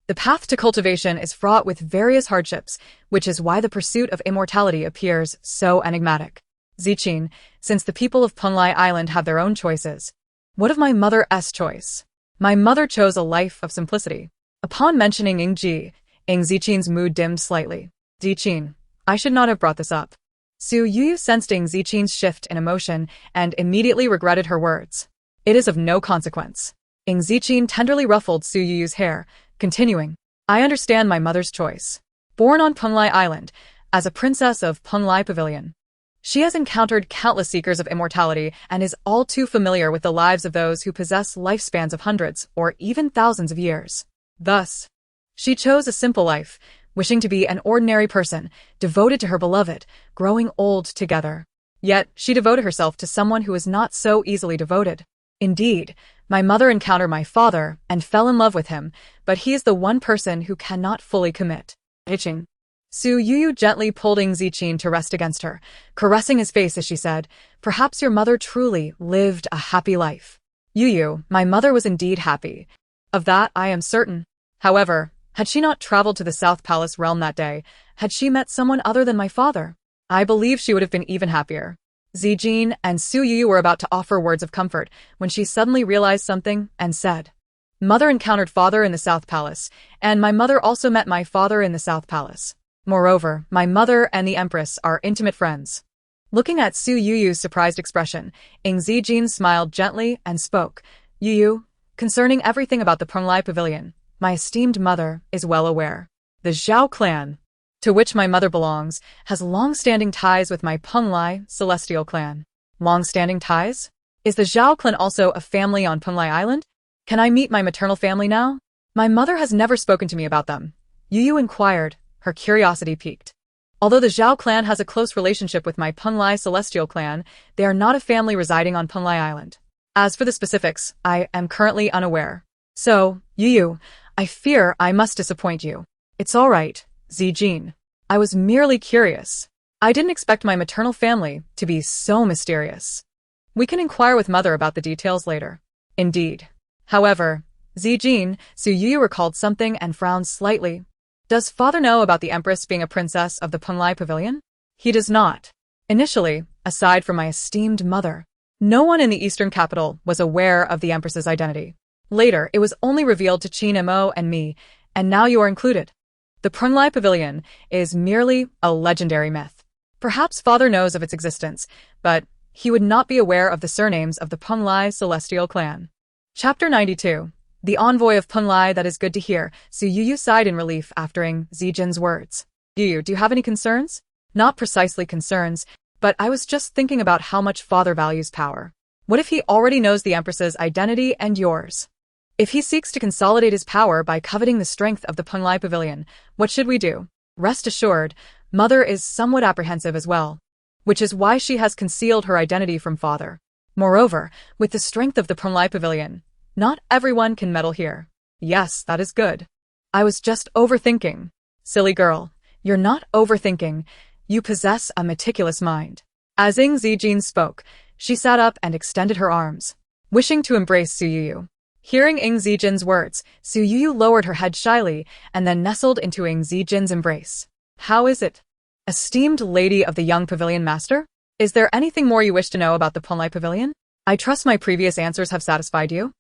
the path to cultivation is fraught with various hardships, which is why the pursuit of immortality appears so enigmatic. Zijing, since the people of Penglai Island have their own choices, what of my mother's choice? My mother chose a life of simplicity. Upon mentioning Ying Zijing's mood dimmed slightly. Zijing, I should not have brought this up. Su Youyou sensed Ying Zijing's shift in emotion and immediately regretted her words. It is of no consequence. Ying Zijing tenderly ruffled Su Youyou's hair, continuing, I understand my mother's choice. Born on Penglai Island, as a princess of Penglai Pavilion, she has encountered countless seekers of immortality and is all too familiar with the lives of those who possess lifespans of hundreds or even thousands of years. Thus, she chose a simple life, wishing to be an ordinary person, devoted to her beloved, growing old together. Yet, she devoted herself to someone who is not so easily devoted. Indeed, my mother encountered my father and fell in love with him, but he is the one person who cannot fully commit. Zijing. Su Youyou gently pulled Ying Zijing to rest against her, caressing his face as she said, perhaps your mother truly lived a happy life. Youyou, my mother was indeed happy. Of that I am certain. However, had she not traveled to the South Palace realm that day, had she met someone other than my father, I believe she would have been even happier. Zijing and Su Youyou were about to offer words of comfort when she suddenly realized something and said, Mother encountered father in the South Palace, and my mother also met my father in the South Palace. Moreover, my mother and the Empress are intimate friends. Looking at Su Youyou's surprised expression, Ying Zijing smiled gently and spoke, Youyou, concerning everything about the Penglai Pavilion, my esteemed mother is well aware. The Zhao clan, to which my mother belongs, has long-standing ties with my Penglai celestial clan. Long-standing ties? Is the Zhao clan also a family on Penglai Island? Can I meet my maternal family now? My mother has never spoken to me about them. Youyou inquired, her curiosity piqued. Although the Zhao clan has a close relationship with my Penglai celestial clan, they are not a family residing on Penglai Island. As for the specifics, I am currently unaware. So, Youyou, I fear I must disappoint you. It's all right, Zijing. I was merely curious. I didn't expect my maternal family to be so mysterious. We can inquire with mother about the details later. Indeed. However, Zijing, Su Youyou recalled something and frowned slightly. Does father know about the Empress being a princess of the Penglai Pavilion? He does not. Initially, aside from my esteemed mother, no one in the eastern capital was aware of the Empress's identity. Later, it was only revealed to Qin Mo and me, and now you are included. The Penglai Pavilion is merely a legendary myth. Perhaps father knows of its existence, but he would not be aware of the surnames of the Punlai celestial clan. Chapter 92. The envoy of Punlai. That is good to hear. Su Youyou sighed in relief after Ying Zijing's words. Youyou, do you have any concerns? Not precisely concerns, but I was just thinking about how much father values power. What if he already knows the Empress's identity and yours? If he seeks to consolidate his power by coveting the strength of the Punlai Pavilion, what should we do? Rest assured, Mother is somewhat apprehensive as well, which is why she has concealed her identity from father. Moreover, with the strength of the Punlai Pavilion, not everyone can meddle here. Yes, that is good. I was just overthinking. Silly girl, you're not overthinking. You possess a meticulous mind. As Ying Zijing spoke, she sat up and extended her arms, wishing to embrace Su Youyou. Hearing Ying Zijing's words, Su Youyou lowered her head shyly and then nestled into Ying Zijing's embrace. How is it? Esteemed lady of the young pavilion master? Is there anything more you wish to know about the Punlai Pavilion? I trust my previous answers have satisfied you?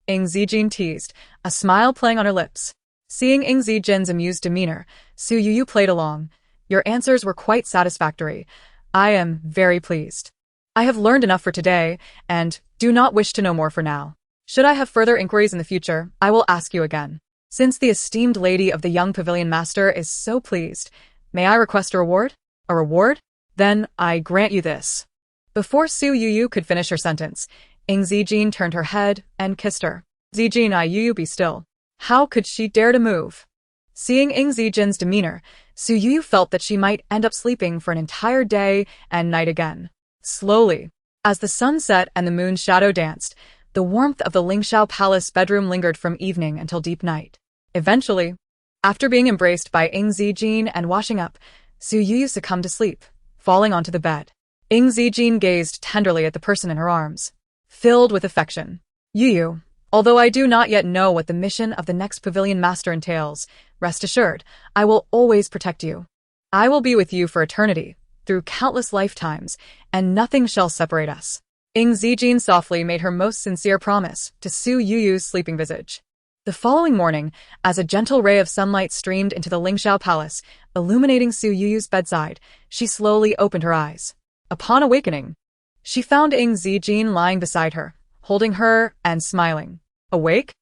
Ying Zijing teased, a smile playing on her lips. Seeing Ying Zijing's amused demeanor, Su Youyou played along. Your answers were quite satisfactory. I am very pleased. I have learned enough for today, and do not wish to know more for now. Should I have further inquiries in the future, I will ask you again. Since the esteemed lady of the young pavilion master is so pleased, may I request a reward? A reward? Then I grant you this. Before Su Youyou could finish her sentence, Ying Zijing turned her head and kissed her. Zijing, Youyou, be still. How could she dare to move? Seeing Ying Zijing's demeanor, Su Youyou felt that she might end up sleeping for an entire day and night again. Slowly, as the sun set and the moon's shadow danced, the warmth of the Lingxiao Palace bedroom lingered from evening until deep night. Eventually, after being embraced by Ying Zijing and washing up, Su Youyou succumbed to sleep, falling onto the bed. Ying Zijing gazed tenderly at the person in her arms, filled with affection. Youyou, although I do not yet know what the mission of the next pavilion master entails, rest assured, I will always protect you. I will be with you for eternity, through countless lifetimes, and nothing shall separate us. Ying Zijing softly made her most sincere promise to Su Youyou's sleeping visage. The following morning, as a gentle ray of sunlight streamed into the Lingxiao Palace, illuminating Su Youyou's bedside, she slowly opened her eyes. Upon awakening, she found Ying Zijing lying beside her, holding her and smiling. Awake?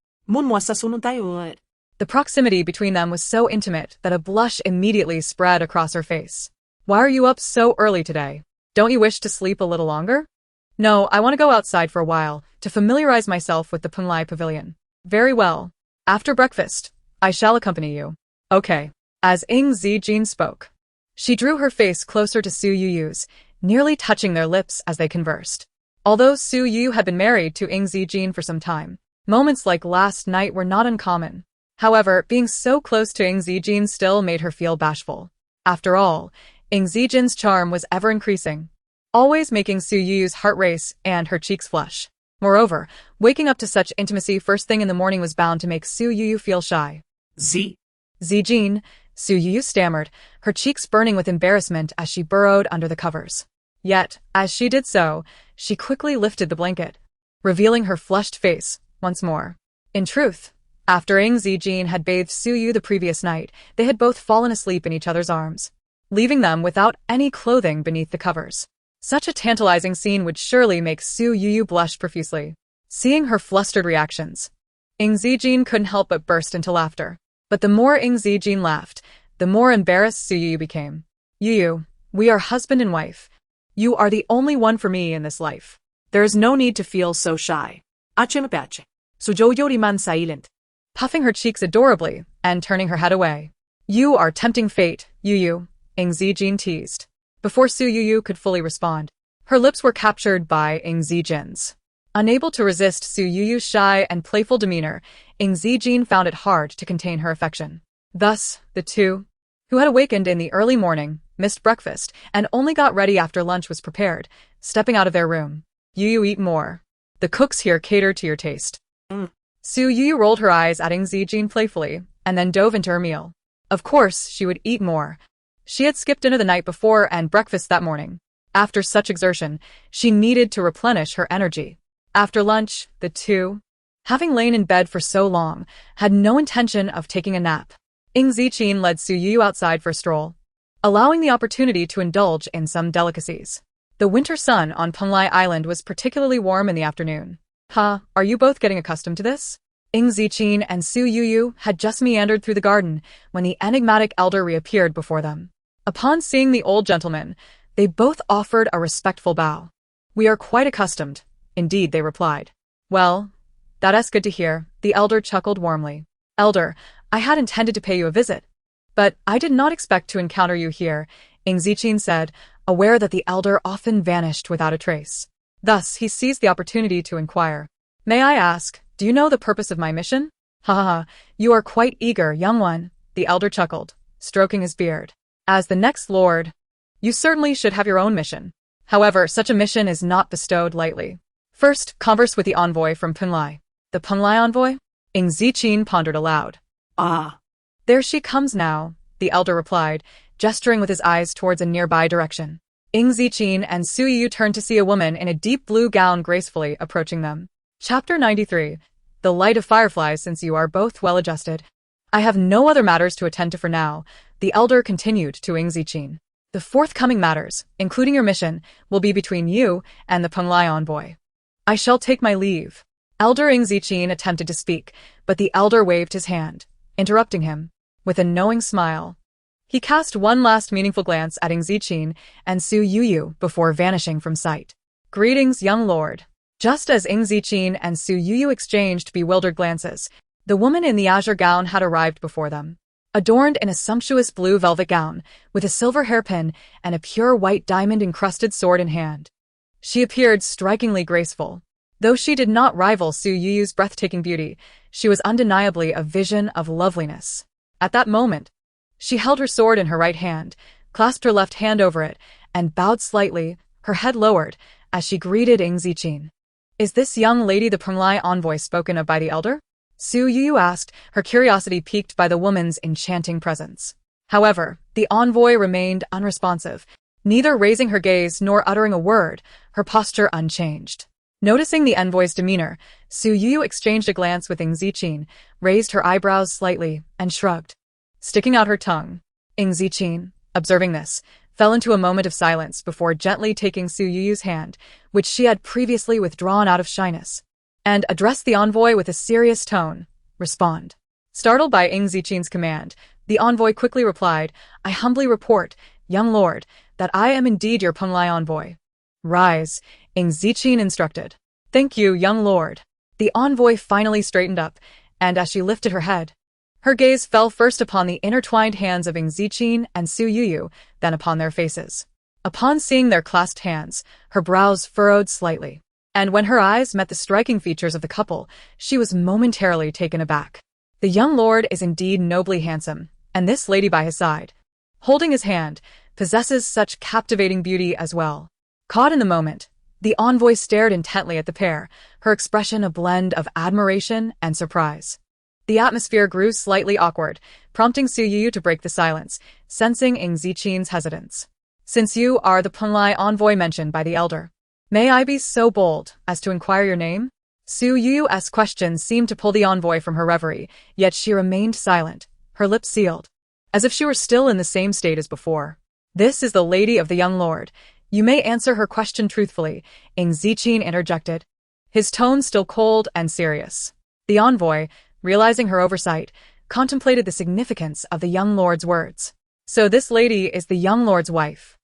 The proximity between them was so intimate that a blush immediately spread across her face. Why are you up so early today? Don't you wish to sleep a little longer? No, I want to go outside for a while, to familiarize myself with the Punlai Pavilion. Very well. After breakfast, I shall accompany you. Okay. As Ying Zijing spoke, she drew her face closer to Su Youyou's, nearly touching their lips as they conversed. Although Su Youyou had been married to Ying Zijing for some time, moments like last night were not uncommon. However, being so close to Ying Zijing still made her feel bashful. After all, Ying Zijing's charm was ever increasing, always making Su Youyou's heart race and her cheeks flush. Moreover, waking up to such intimacy first thing in the morning was bound to make Su Youyou feel shy. Zijing, Su Youyou stammered, her cheeks burning with embarrassment as she burrowed under the covers. Yet, as she did so, she quickly lifted the blanket, revealing her flushed face once more. In truth, after Ying Zijing had bathed Su Youyou the previous night, they had both fallen asleep in each other's arms, leaving them without any clothing beneath the covers. Such a tantalizing scene would surely make Su Youyou blush profusely. Seeing her flustered reactions, Ying Zijing couldn't help but burst into laughter. But the more Ying Zijing laughed, the more embarrassed Su Youyou became. Youyou, we are husband and wife. You are the only one for me in this life. There is no need to feel so shy. Su Youyou remained silent, puffing her cheeks adorably and turning her head away. You are tempting fate, Youyou, Ying Zijing teased. Before Su Youyou could fully respond, her lips were captured by Ying Zijing's. Unable to resist Su Youyou's shy and playful demeanor, Ying Zijing found it hard to contain her affection. Thus, the two, who had awakened in the early morning, missed breakfast, and only got ready after lunch was prepared, stepping out of their room. Youyou, eat more. The cooks here cater to your taste. Su Youyou rolled her eyes at Ying Zijing playfully, and then dove into her meal. Of course, she would eat more. She had skipped dinner the night before and breakfast that morning. After such exertion, she needed to replenish her energy. After lunch, the two, having lain in bed for so long, had no intention of taking a nap. Ying Zijing led Su Youyou outside for a stroll. allowing the opportunity to indulge in some delicacies. The winter sun on Penglai Island was particularly warm in the afternoon. Are you both getting accustomed to this? Ying Zijing and Su Youyou had just meandered through the garden when the enigmatic elder reappeared before them. Upon seeing the old gentleman, they both offered a respectful bow. We are quite accustomed, indeed, they replied. Well, that's good to hear, the elder chuckled warmly. Elder, I had intended to pay you a visit, but I did not expect to encounter you here, Ying Zijing said, aware that the elder often vanished without a trace. Thus, he seized the opportunity to inquire. May I ask, do you know the purpose of my mission? You are quite eager, young one, the elder chuckled, stroking his beard. As the next lord, you certainly should have your own mission. However, such a mission is not bestowed lightly. First, converse with the envoy from Penglai. The Penglai envoy? Ying Zijing pondered aloud. There she comes now, the elder replied, gesturing with his eyes towards a nearby direction. Ying Zijing and Su Youyou turned to see a woman in a deep blue gown gracefully approaching them. Chapter 93. The Light of Fireflies. Since you are both well adjusted, I have no other matters to attend to for now, the elder continued to Ying Zijing. The forthcoming matters, including your mission, will be between you and the Penglai envoy. I shall take my leave. Elder Ying Zijing attempted to speak, but the elder waved his hand, interrupting him. With a knowing smile, he cast one last meaningful glance at Ying Zijing and Su Youyou before vanishing from sight. Greetings, young lord. Just as Ying Zijing and Su Youyou exchanged bewildered glances, the woman in the azure gown had arrived before them. Adorned in a sumptuous blue velvet gown, with a silver hairpin and a pure white diamond-encrusted sword in hand, she appeared strikingly graceful. Though she did not rival Su Youyou's breathtaking beauty, she was undeniably a vision of loveliness. At that moment, she held her sword in her right hand, clasped her left hand over it, and bowed slightly, her head lowered, as she greeted Ying Zijing. Is this young lady the Penglai envoy spoken of by the elder? Su Youyou asked, her curiosity piqued by the woman's enchanting presence. However, the envoy remained unresponsive, neither raising her gaze nor uttering a word, her posture unchanged. Noticing the envoy's demeanor, Su Youyou exchanged a glance with Ying Zijing, raised her eyebrows slightly, and shrugged, sticking out her tongue. Ying Zijing, observing this, fell into a moment of silence before gently taking Su Youyou's hand, which she had previously withdrawn out of shyness, and addressed the envoy with a serious tone. Respond. Startled by Ying Zijing's command, the envoy quickly replied, I humbly report, young lord, that I am indeed your Penglai envoy. Rise, Ying Zijing instructed. Thank you, young lord. The envoy finally straightened up, and as she lifted her head, her gaze fell first upon the intertwined hands of Ying Zijing and Su Youyou, then upon their faces. Upon seeing their clasped hands, her brows furrowed slightly, and when her eyes met the striking features of the couple, she was momentarily taken aback. The young lord is indeed nobly handsome, and this lady by his side, holding his hand, possesses such captivating beauty as well. Caught in the moment, the envoy stared intently at the pair, her expression a blend of admiration and surprise. The atmosphere grew slightly awkward, prompting Su Youyou to break the silence, sensing Ying Zijing's hesitance. Since you are the Penglai envoy mentioned by the elder, may I be so bold as to inquire your name? Su Youyou's question seemed to pull the envoy from her reverie, yet she remained silent, her lips sealed, as if she were still in the same state as before. This is the lady of the young lord. You may answer her question truthfully, Ying Zijing interjected, his tone still cold and serious. The envoy, realizing her oversight, contemplated the significance of the young lord's words. So this lady is the young lord's wife.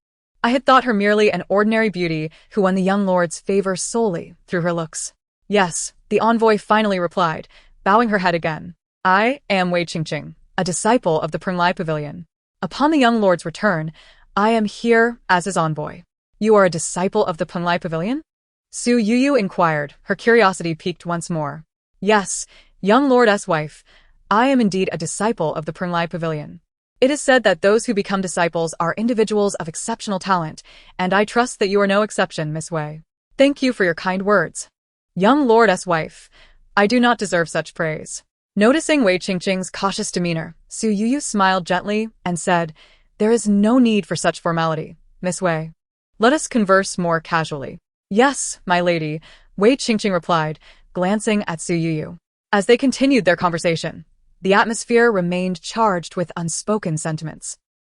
I had thought her merely an ordinary beauty who won the young lord's favor solely through her looks. Yes, the envoy finally replied, bowing her head again. I am Wei Qingqing, a disciple of the Penglai Pavilion. Upon the young lord's return, I am here as his envoy. You are a disciple of the Penglai Pavilion? Su Youyou inquired, her curiosity piqued once more. Yes, young lord's wife, I am indeed a disciple of the Penglai Pavilion. It is said that those who become disciples are individuals of exceptional talent, and I trust that you are no exception, Miss Wei. Thank you for your kind words. Young lord's wife, I do not deserve such praise. Noticing Wei Qingqing's cautious demeanor, Su Youyou smiled gently and said, there is no need for such formality, Miss Wei. Let us converse more casually. Yes, my lady, Wei Qingqing replied, glancing at Su Youyou. As they continued their conversation, the atmosphere remained charged with unspoken sentiments.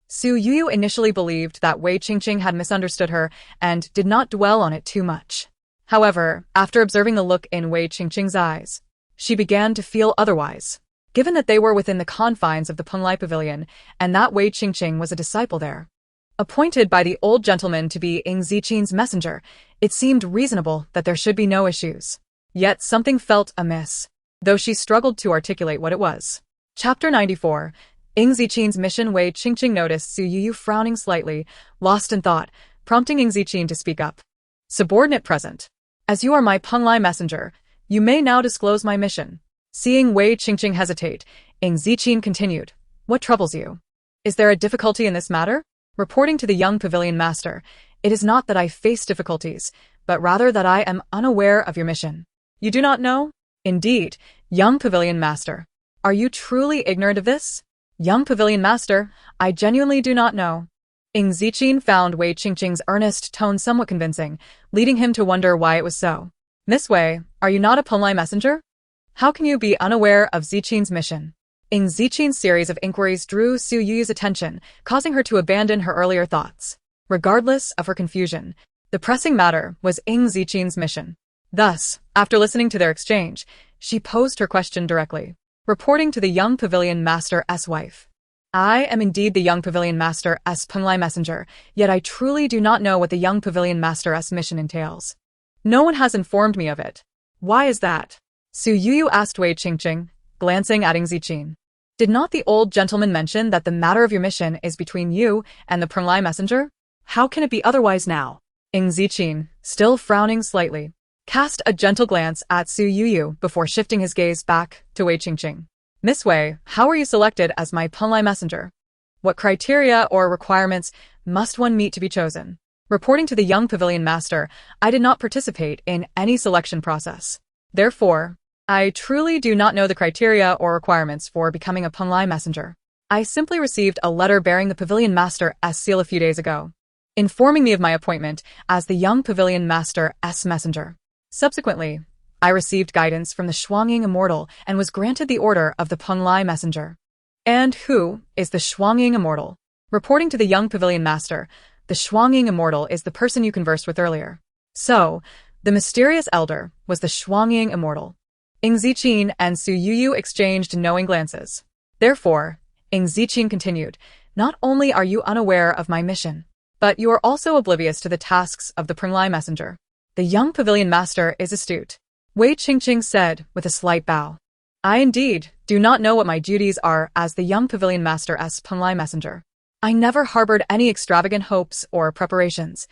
Su Youyou initially believed that Wei Qingqing had misunderstood her and did not dwell on it too much. However, after observing the look in Wei Qingqing's eyes, she began to feel otherwise. Given that they were within the confines of the Penglai Pavilion and that Wei Qingqing was a disciple there, appointed by the old gentleman to be Ying Zijing's messenger, it seemed reasonable that there should be no issues. Yet something felt amiss, though she struggled to articulate what it was. Chapter 94. Ying Zijing's mission. Wei Qingqing noticed Su Youyou frowning slightly, lost in thought, prompting Ying Zijing to speak up. Subordinate present. As you are my Penglai messenger, you may now disclose my mission. Seeing Wei Qingqing hesitate, Ying Zijing continued. What troubles you? Is there a difficulty in this matter? Reporting to the young pavilion master, it is not that I face difficulties, but rather that I am unaware of your mission. You do not know? Indeed, young pavilion master. Are you truly ignorant of this? Young pavilion master, I genuinely do not know. Ying Zijing found Wei Qingqing's earnest tone somewhat convincing, leading him to wonder why it was so. Miss Wei, are you not a Penglai messenger? How can you be unaware of Zijing's mission? Ying Zijing's series of inquiries drew Su Youyou's attention, causing her to abandon her earlier thoughts. Regardless of her confusion, the pressing matter was Ying Zijing's mission. Thus, after listening to their exchange, she posed her question directly, reporting to the young pavilion master's wife. I am indeed the young pavilion master's Penglai messenger, yet I truly do not know what the young pavilion master's mission entails. No one has informed me of it. Why is that? Su Youyou asked Wei Qingqing, glancing at Ying Zijing. Did not the old gentleman mention that the matter of your mission is between you and the Penglai messenger? How can it be otherwise now? Ying Zijing, still frowning slightly, cast a gentle glance at Su Youyou before shifting his gaze back to Wei Qingqing. Miss Wei, how were you selected as my Penglai messenger? What criteria or requirements must one meet to be chosen? Reporting to the young pavilion master, I did not participate in any selection process. Therefore, I truly do not know the criteria or requirements for becoming a Penglai messenger. I simply received a letter bearing the pavilion master's seal a few days ago, informing me of my appointment as the young pavilion master's messenger. Subsequently, I received guidance from the Shuangying Immortal and was granted the order of the Penglai messenger. And who is the Shuangying Immortal? Reporting to the young pavilion master, the Shuangying Immortal is the person you conversed with earlier. So, the mysterious elder was the Shuangying Immortal. Ying Zijing and Su Youyou exchanged knowing glances. Therefore, Ying Zijing continued, not only are you unaware of my mission, but you are also oblivious to the tasks of the Penglai messenger. The young pavilion master is astute. Wei Qingqing said with a slight bow. I indeed do not know what my duties are as the young pavilion master's Penglai messenger. I never harbored any extravagant hopes or preparations.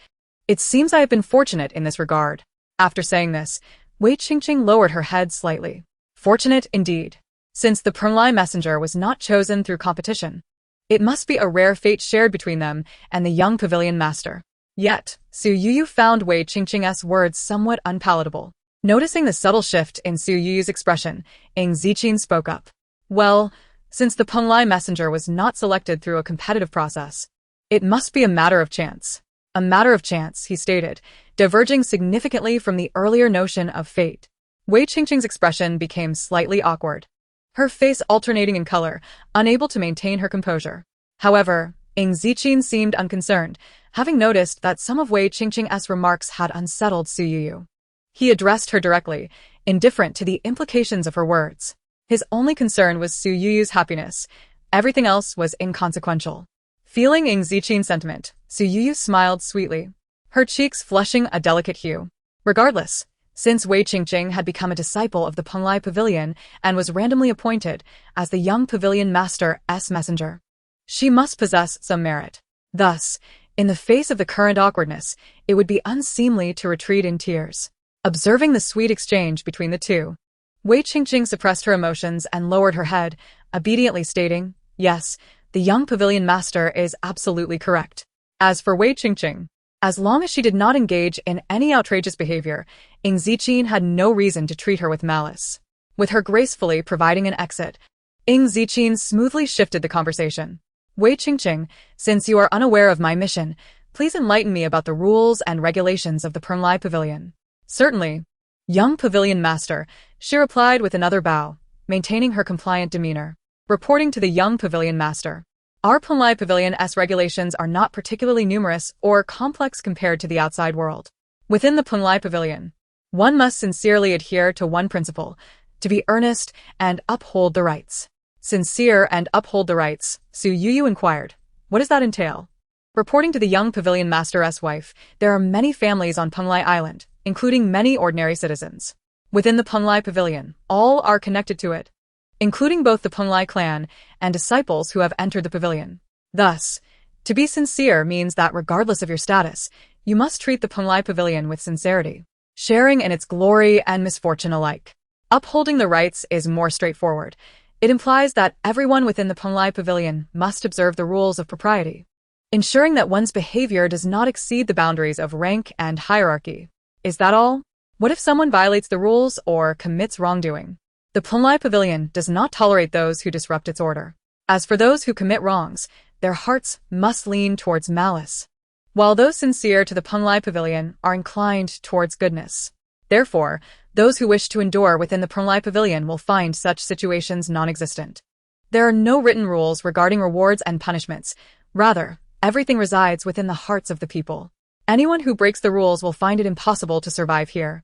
It seems I have been fortunate in this regard. After saying this, Wei Qingqing lowered her head slightly. Fortunate indeed. Since the Penglai messenger was not chosen through competition, it must be a rare fate shared between them and the young pavilion master. Yet, Su Youyou found Wei Qingqing's words somewhat unpalatable. Noticing the subtle shift in Su Youyou's expression, Ying Zijing spoke up. Well, since the Penglai messenger was not selected through a competitive process, it must be a matter of chance. A matter of chance, he stated, diverging significantly from the earlier notion of fate. Wei Qingqing's expression became slightly awkward, her face alternating in color, unable to maintain her composure. However, Ying Zijing seemed unconcerned, having noticed that some of Wei Qingqing's remarks had unsettled Su Youyou. He addressed her directly, indifferent to the implications of her words. His only concern was Su Youyou's happiness. Everything else was inconsequential. Feeling Ying Zijing's sentiment, Su Youyou smiled sweetly, her cheeks flushing a delicate hue. Regardless, since Wei Qingqing had become a disciple of the Penglai Pavilion and was randomly appointed as the young pavilion master's messenger, she must possess some merit. Thus, in the face of the current awkwardness, it would be unseemly to retreat in tears. Observing the sweet exchange between the two, Wei Qingqing suppressed her emotions and lowered her head, obediently stating, yes, the young pavilion master is absolutely correct. As for Wei Qingqing, as long as she did not engage in any outrageous behavior, Ying Zijing had no reason to treat her with malice. With her gracefully providing an exit, Ying Zijing smoothly shifted the conversation. Wei Qingqing, since you are unaware of my mission, please enlighten me about the rules and regulations of the Penglai Pavilion. Certainly, young pavilion master, she replied with another bow, maintaining her compliant demeanor. Reporting to the young pavilion master, Our Punlai Pavilion's regulations are not particularly numerous or complex compared to the outside world. Within the Punlai Pavilion, one must sincerely adhere to one principle, to be earnest and uphold the rights. Sincere and uphold the rights, Su Youyou inquired. What does that entail? Reporting to the young pavilion master's wife, there are many families on Punlai Island, including many ordinary citizens. Within the Punlai Pavilion, all are connected to it, including both the Punlai clan and disciples who have entered the pavilion. Thus, to be sincere means that regardless of your status, you must treat the Punlai Pavilion with sincerity, sharing in its glory and misfortune alike. Upholding the rights is more straightforward. It implies that everyone within the Punlai Pavilion must observe the rules of propriety, ensuring that one's behavior does not exceed the boundaries of rank and hierarchy. Is that all? What if someone violates the rules or commits wrongdoing? The Punlai Pavilion does not tolerate those who disrupt its order. As for those who commit wrongs, their hearts must lean towards malice, while those sincere to the Punlai Pavilion are inclined towards goodness. Therefore, those who wish to endure within the Punlai Pavilion will find such situations non-existent. There are no written rules regarding rewards and punishments. Rather, everything resides within the hearts of the people. Anyone who breaks the rules will find it impossible to survive here.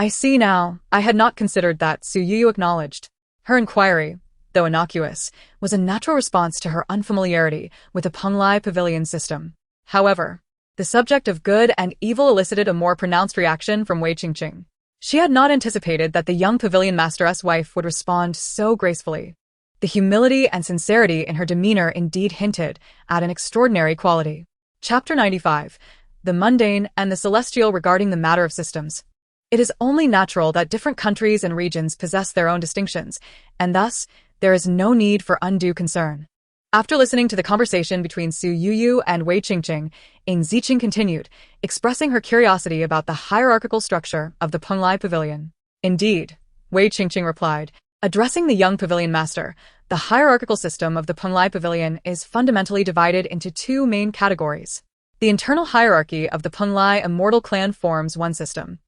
I see now. I had not considered that, Su Youyou acknowledged. Her inquiry, though innocuous, was a natural response to her unfamiliarity with the Punlai Pavilion system. However, the subject of good and evil elicited a more pronounced reaction from Wei Qingqing. She had not anticipated that the young pavilion master's wife would respond so gracefully. The humility and sincerity in her demeanor indeed hinted at an extraordinary quality. Chapter 95. The Mundane and the Celestial regarding the matter of systems. It is only natural that different countries and regions possess their own distinctions, and thus, there is no need for undue concern. After listening to the conversation between Su Youyou and Wei Qingqing, Ying Zijing continued, expressing her curiosity about the hierarchical structure of the Punlai Pavilion. Indeed, Wei Qingqing replied, addressing the young pavilion master, the hierarchical system of the Punlai Pavilion is fundamentally divided into two main categories. The internal hierarchy of the Punlai immortal clan forms one system,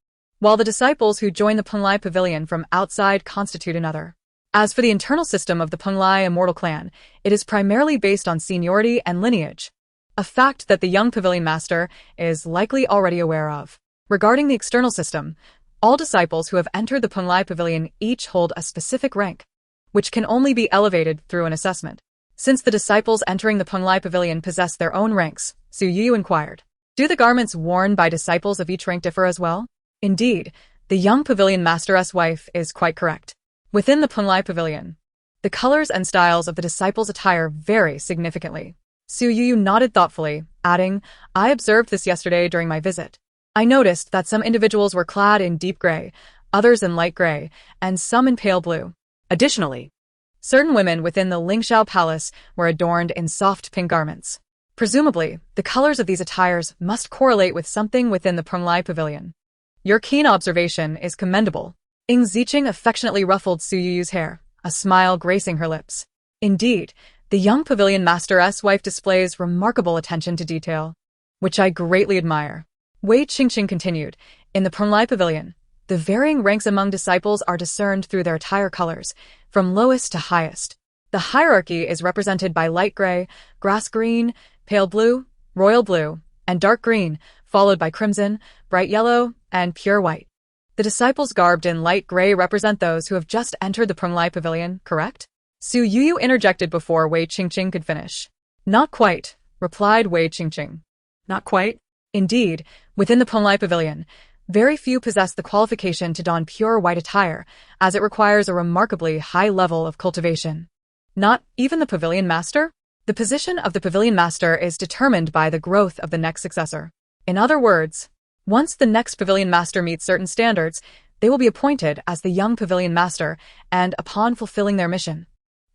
while the disciples who join the Punlai Pavilion from outside constitute another. As for the internal system of the Punlai immortal clan, it is primarily based on seniority and lineage, a fact that the young pavilion master is likely already aware of. Regarding the external system, all disciples who have entered the Punlai Pavilion each hold a specific rank, which can only be elevated through an assessment. Since the disciples entering the Punlai Pavilion possess their own ranks, Su Youyou inquired, do the garments worn by disciples of each rank differ as well? Indeed, the young pavilion master's wife is quite correct. Within the Punlai Pavilion, the colors and styles of the disciples' attire vary significantly. Su Youyou nodded thoughtfully, adding, I observed this yesterday during my visit. I noticed that some individuals were clad in deep gray, others in light gray, and some in pale blue. Additionally, certain women within the Lingxiao Palace were adorned in soft pink garments. Presumably, the colors of these attires must correlate with something within the Punlai Pavilion. Your keen observation is commendable. Ying Zijing affectionately ruffled Su Youyou's hair, a smile gracing her lips. Indeed, the young pavilion master's wife displays remarkable attention to detail, which I greatly admire. Wei Qingqing continued, in the Punlai Pavilion, the varying ranks among disciples are discerned through their attire colors, from lowest to highest. The hierarchy is represented by light gray, grass green, pale blue, royal blue, and dark green, followed by crimson, bright yellow, and pure white. The disciples garbed in light gray represent those who have just entered the Punlai Pavilion, correct? Su Youyou interjected before Wei Qingqing could finish. Not quite, replied Wei Qingqing. Not quite? Indeed, within the Punlai Pavilion, very few possess the qualification to don pure white attire, as it requires a remarkably high level of cultivation. Not even the pavilion master? The position of the pavilion master is determined by the growth of the next successor. In other words, once the next pavilion master meets certain standards, they will be appointed as the young pavilion master, and upon fulfilling their mission,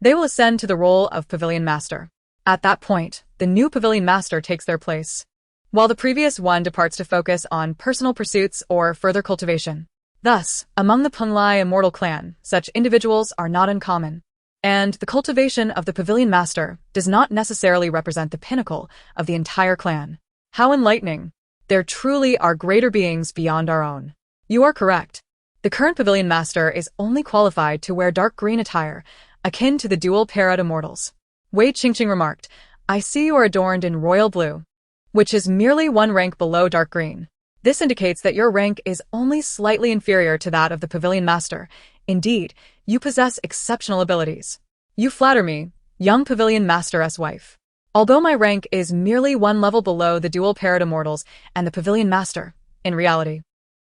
they will ascend to the role of pavilion master. At that point, the new pavilion master takes their place, while the previous one departs to focus on personal pursuits or further cultivation. Thus, among the Punlai immortal clan, such individuals are not uncommon, and the cultivation of the pavilion master does not necessarily represent the pinnacle of the entire clan. How enlightening! There truly are greater beings beyond our own. You are correct. The current pavilion master is only qualified to wear dark green attire, akin to the dual parad immortals. Wei Qingqing remarked, I see you are adorned in royal blue, which is merely one rank below dark green. This indicates that your rank is only slightly inferior to that of the Pavilion Master. Indeed, you possess exceptional abilities. You flatter me, young Pavilion Master's wife. Although my rank is merely one level below the dual-paired immortals and the Pavilion Master, in reality,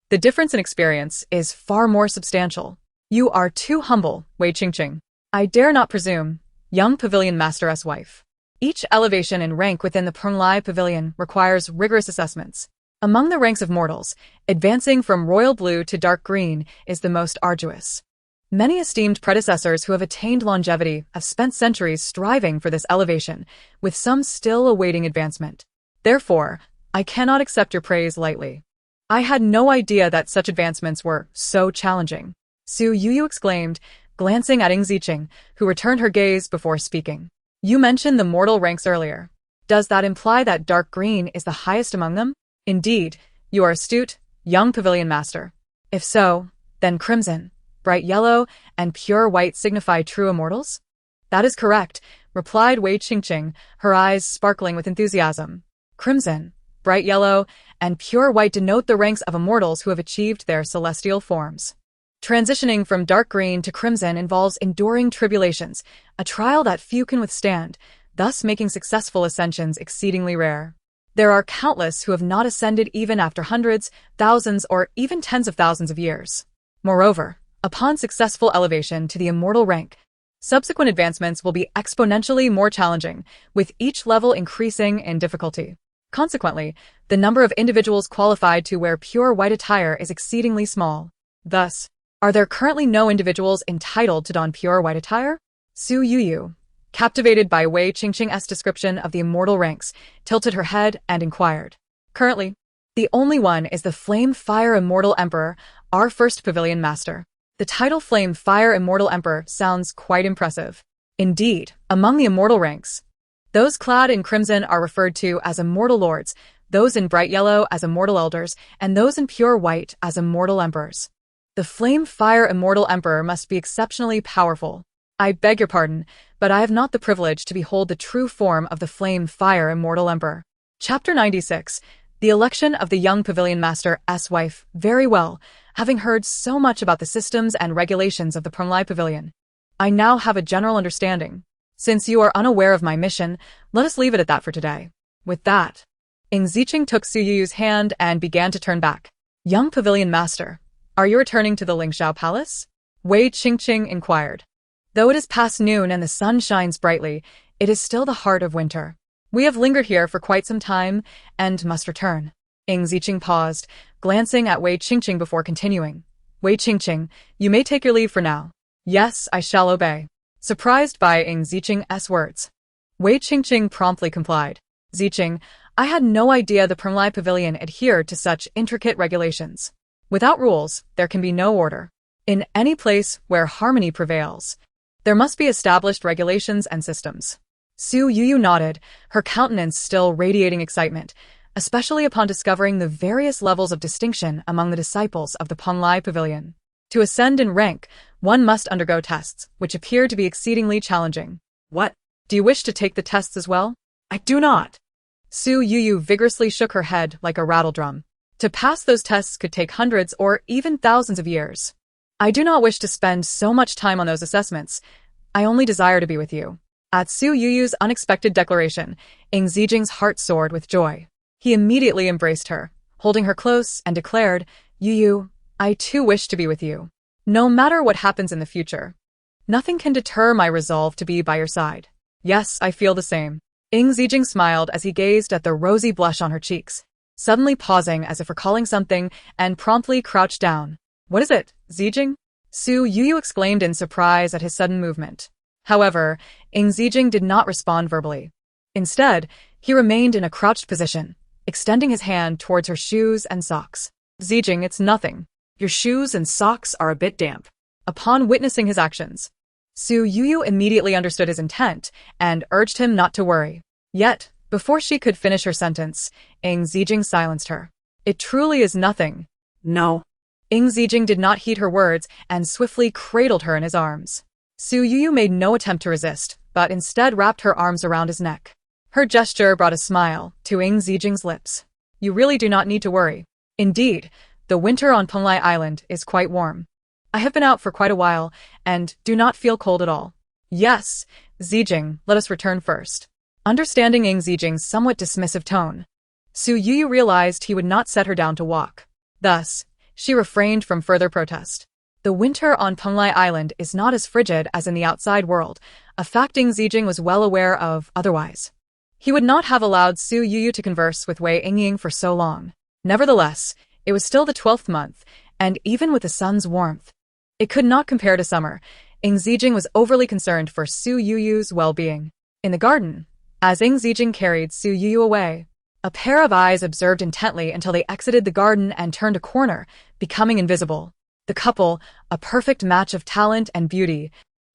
the difference in experience is far more substantial. You are too humble, Wei Qingqing. I dare not presume, young Pavilion Master's wife. Each elevation in rank within the Penglai Pavilion requires rigorous assessments. Among the ranks of mortals, advancing from royal blue to dark green is the most arduous. Many esteemed predecessors who have attained longevity have spent centuries striving for this elevation, with some still awaiting advancement. Therefore, I cannot accept your praise lightly. I had no idea that such advancements were so challenging. Su Youyou exclaimed, glancing at Ying Zijing, who returned her gaze before speaking. You mentioned the mortal ranks earlier. Does that imply that dark green is the highest among them? Indeed, you are astute, young Pavilion Master. If so, then crimson, bright yellow, and pure white signify true immortals? That is correct, replied Wei Qingqing, her eyes sparkling with enthusiasm. Crimson, bright yellow, and pure white denote the ranks of immortals who have achieved their celestial forms. Transitioning from dark green to crimson involves enduring tribulations, a trial that few can withstand, thus making successful ascensions exceedingly rare. There are countless who have not ascended even after hundreds, thousands, or even tens of thousands of years. Moreover, upon successful elevation to the immortal rank, subsequent advancements will be exponentially more challenging, with each level increasing in difficulty. Consequently, the number of individuals qualified to wear pure white attire is exceedingly small. Thus, are there currently no individuals entitled to don pure white attire? Su Youyou, captivated by Wei Qingqing's description of the immortal ranks, tilted her head and inquired. Currently, the only one is the Flame Fire Immortal Emperor, our first Pavilion Master. The title Flame Fire Immortal Emperor sounds quite impressive. Indeed, among the immortal ranks, those clad in crimson are referred to as immortal lords, those in bright yellow as immortal elders, and those in pure white as immortal emperors. The Flame Fire Immortal Emperor must be exceptionally powerful. I beg your pardon, but I have not the privilege to behold the true form of the Flame Fire Immortal Emperor. Chapter 96. The election of the young Pavilion Master's wife. Very well, having heard so much about the systems and regulations of the Penglai Pavilion, I now have a general understanding. Since you are unaware of my mission, let us leave it at that for today. With that, Ying Zijing took Su Youyou's hand and began to turn back. Young Pavilion Master, are you returning to the Lingxiao Palace? Wei Qingqing inquired. Though it is past noon and the sun shines brightly, it is still the heart of winter. We have lingered here for quite some time and must return. Ying Zijing paused, glancing at Wei Qingqing before continuing. Wei Qingqing, you may take your leave for now. Yes, I shall obey. Surprised by Ying Zijing's words, Wei Qingqing promptly complied. Zijing, I had no idea the Penglai Pavilion adhered to such intricate regulations. Without rules, there can be no order. In any place where harmony prevails, there must be established regulations and systems. Su Youyou nodded, her countenance still radiating excitement, especially upon discovering the various levels of distinction among the disciples of the Penglai Pavilion. To ascend in rank, one must undergo tests, which appear to be exceedingly challenging. What? Do you wish to take the tests as well? I do not. Su Youyou vigorously shook her head like a rattledrum. To pass those tests could take hundreds or even thousands of years. I do not wish to spend so much time on those assessments. I only desire to be with you. At Su Youyou's unexpected declaration, Ying Zijing's heart soared with joy. He immediately embraced her, holding her close, and declared, Youyou, I too wish to be with you. No matter what happens in the future, nothing can deter my resolve to be by your side. Yes, I feel the same. Ying Zijing smiled as he gazed at the rosy blush on her cheeks, suddenly pausing as if recalling something, and promptly crouched down. What is it, Zijing? Su Youyou exclaimed in surprise at his sudden movement. However, Ying Zijing did not respond verbally. Instead, he remained in a crouched position, extending his hand towards her shoes and socks. Zijing, it's nothing. Your shoes and socks are a bit damp. Upon witnessing his actions, Su Youyou immediately understood his intent and urged him not to worry. Yet, before she could finish her sentence, Ying Zijing silenced her. It truly is nothing. No. Ying Zijing did not heed her words and swiftly cradled her in his arms. Su Youyou made no attempt to resist, but instead wrapped her arms around his neck. Her gesture brought a smile to Ying Zijing's lips. You really do not need to worry. Indeed, the winter on Penglai Island is quite warm. I have been out for quite a while, and do not feel cold at all. Yes, Zijing, let us return first. Understanding Ying Zijing's somewhat dismissive tone, Su Youyou realized he would not set her down to walk. Thus, she refrained from further protest. The winter on Penglai Island is not as frigid as in the outside world, a fact Ying Zijing was well aware of otherwise. He would not have allowed Su Youyou to converse with Wei Yingying for so long. Nevertheless, it was still the 12th month, and even with the sun's warmth, it could not compare to summer. Ying Zijing was overly concerned for Su Youyou's well-being. In the garden, as Ying Zijing carried Su Youyou away, a pair of eyes observed intently until they exited the garden and turned a corner, becoming invisible. The couple, a perfect match of talent and beauty,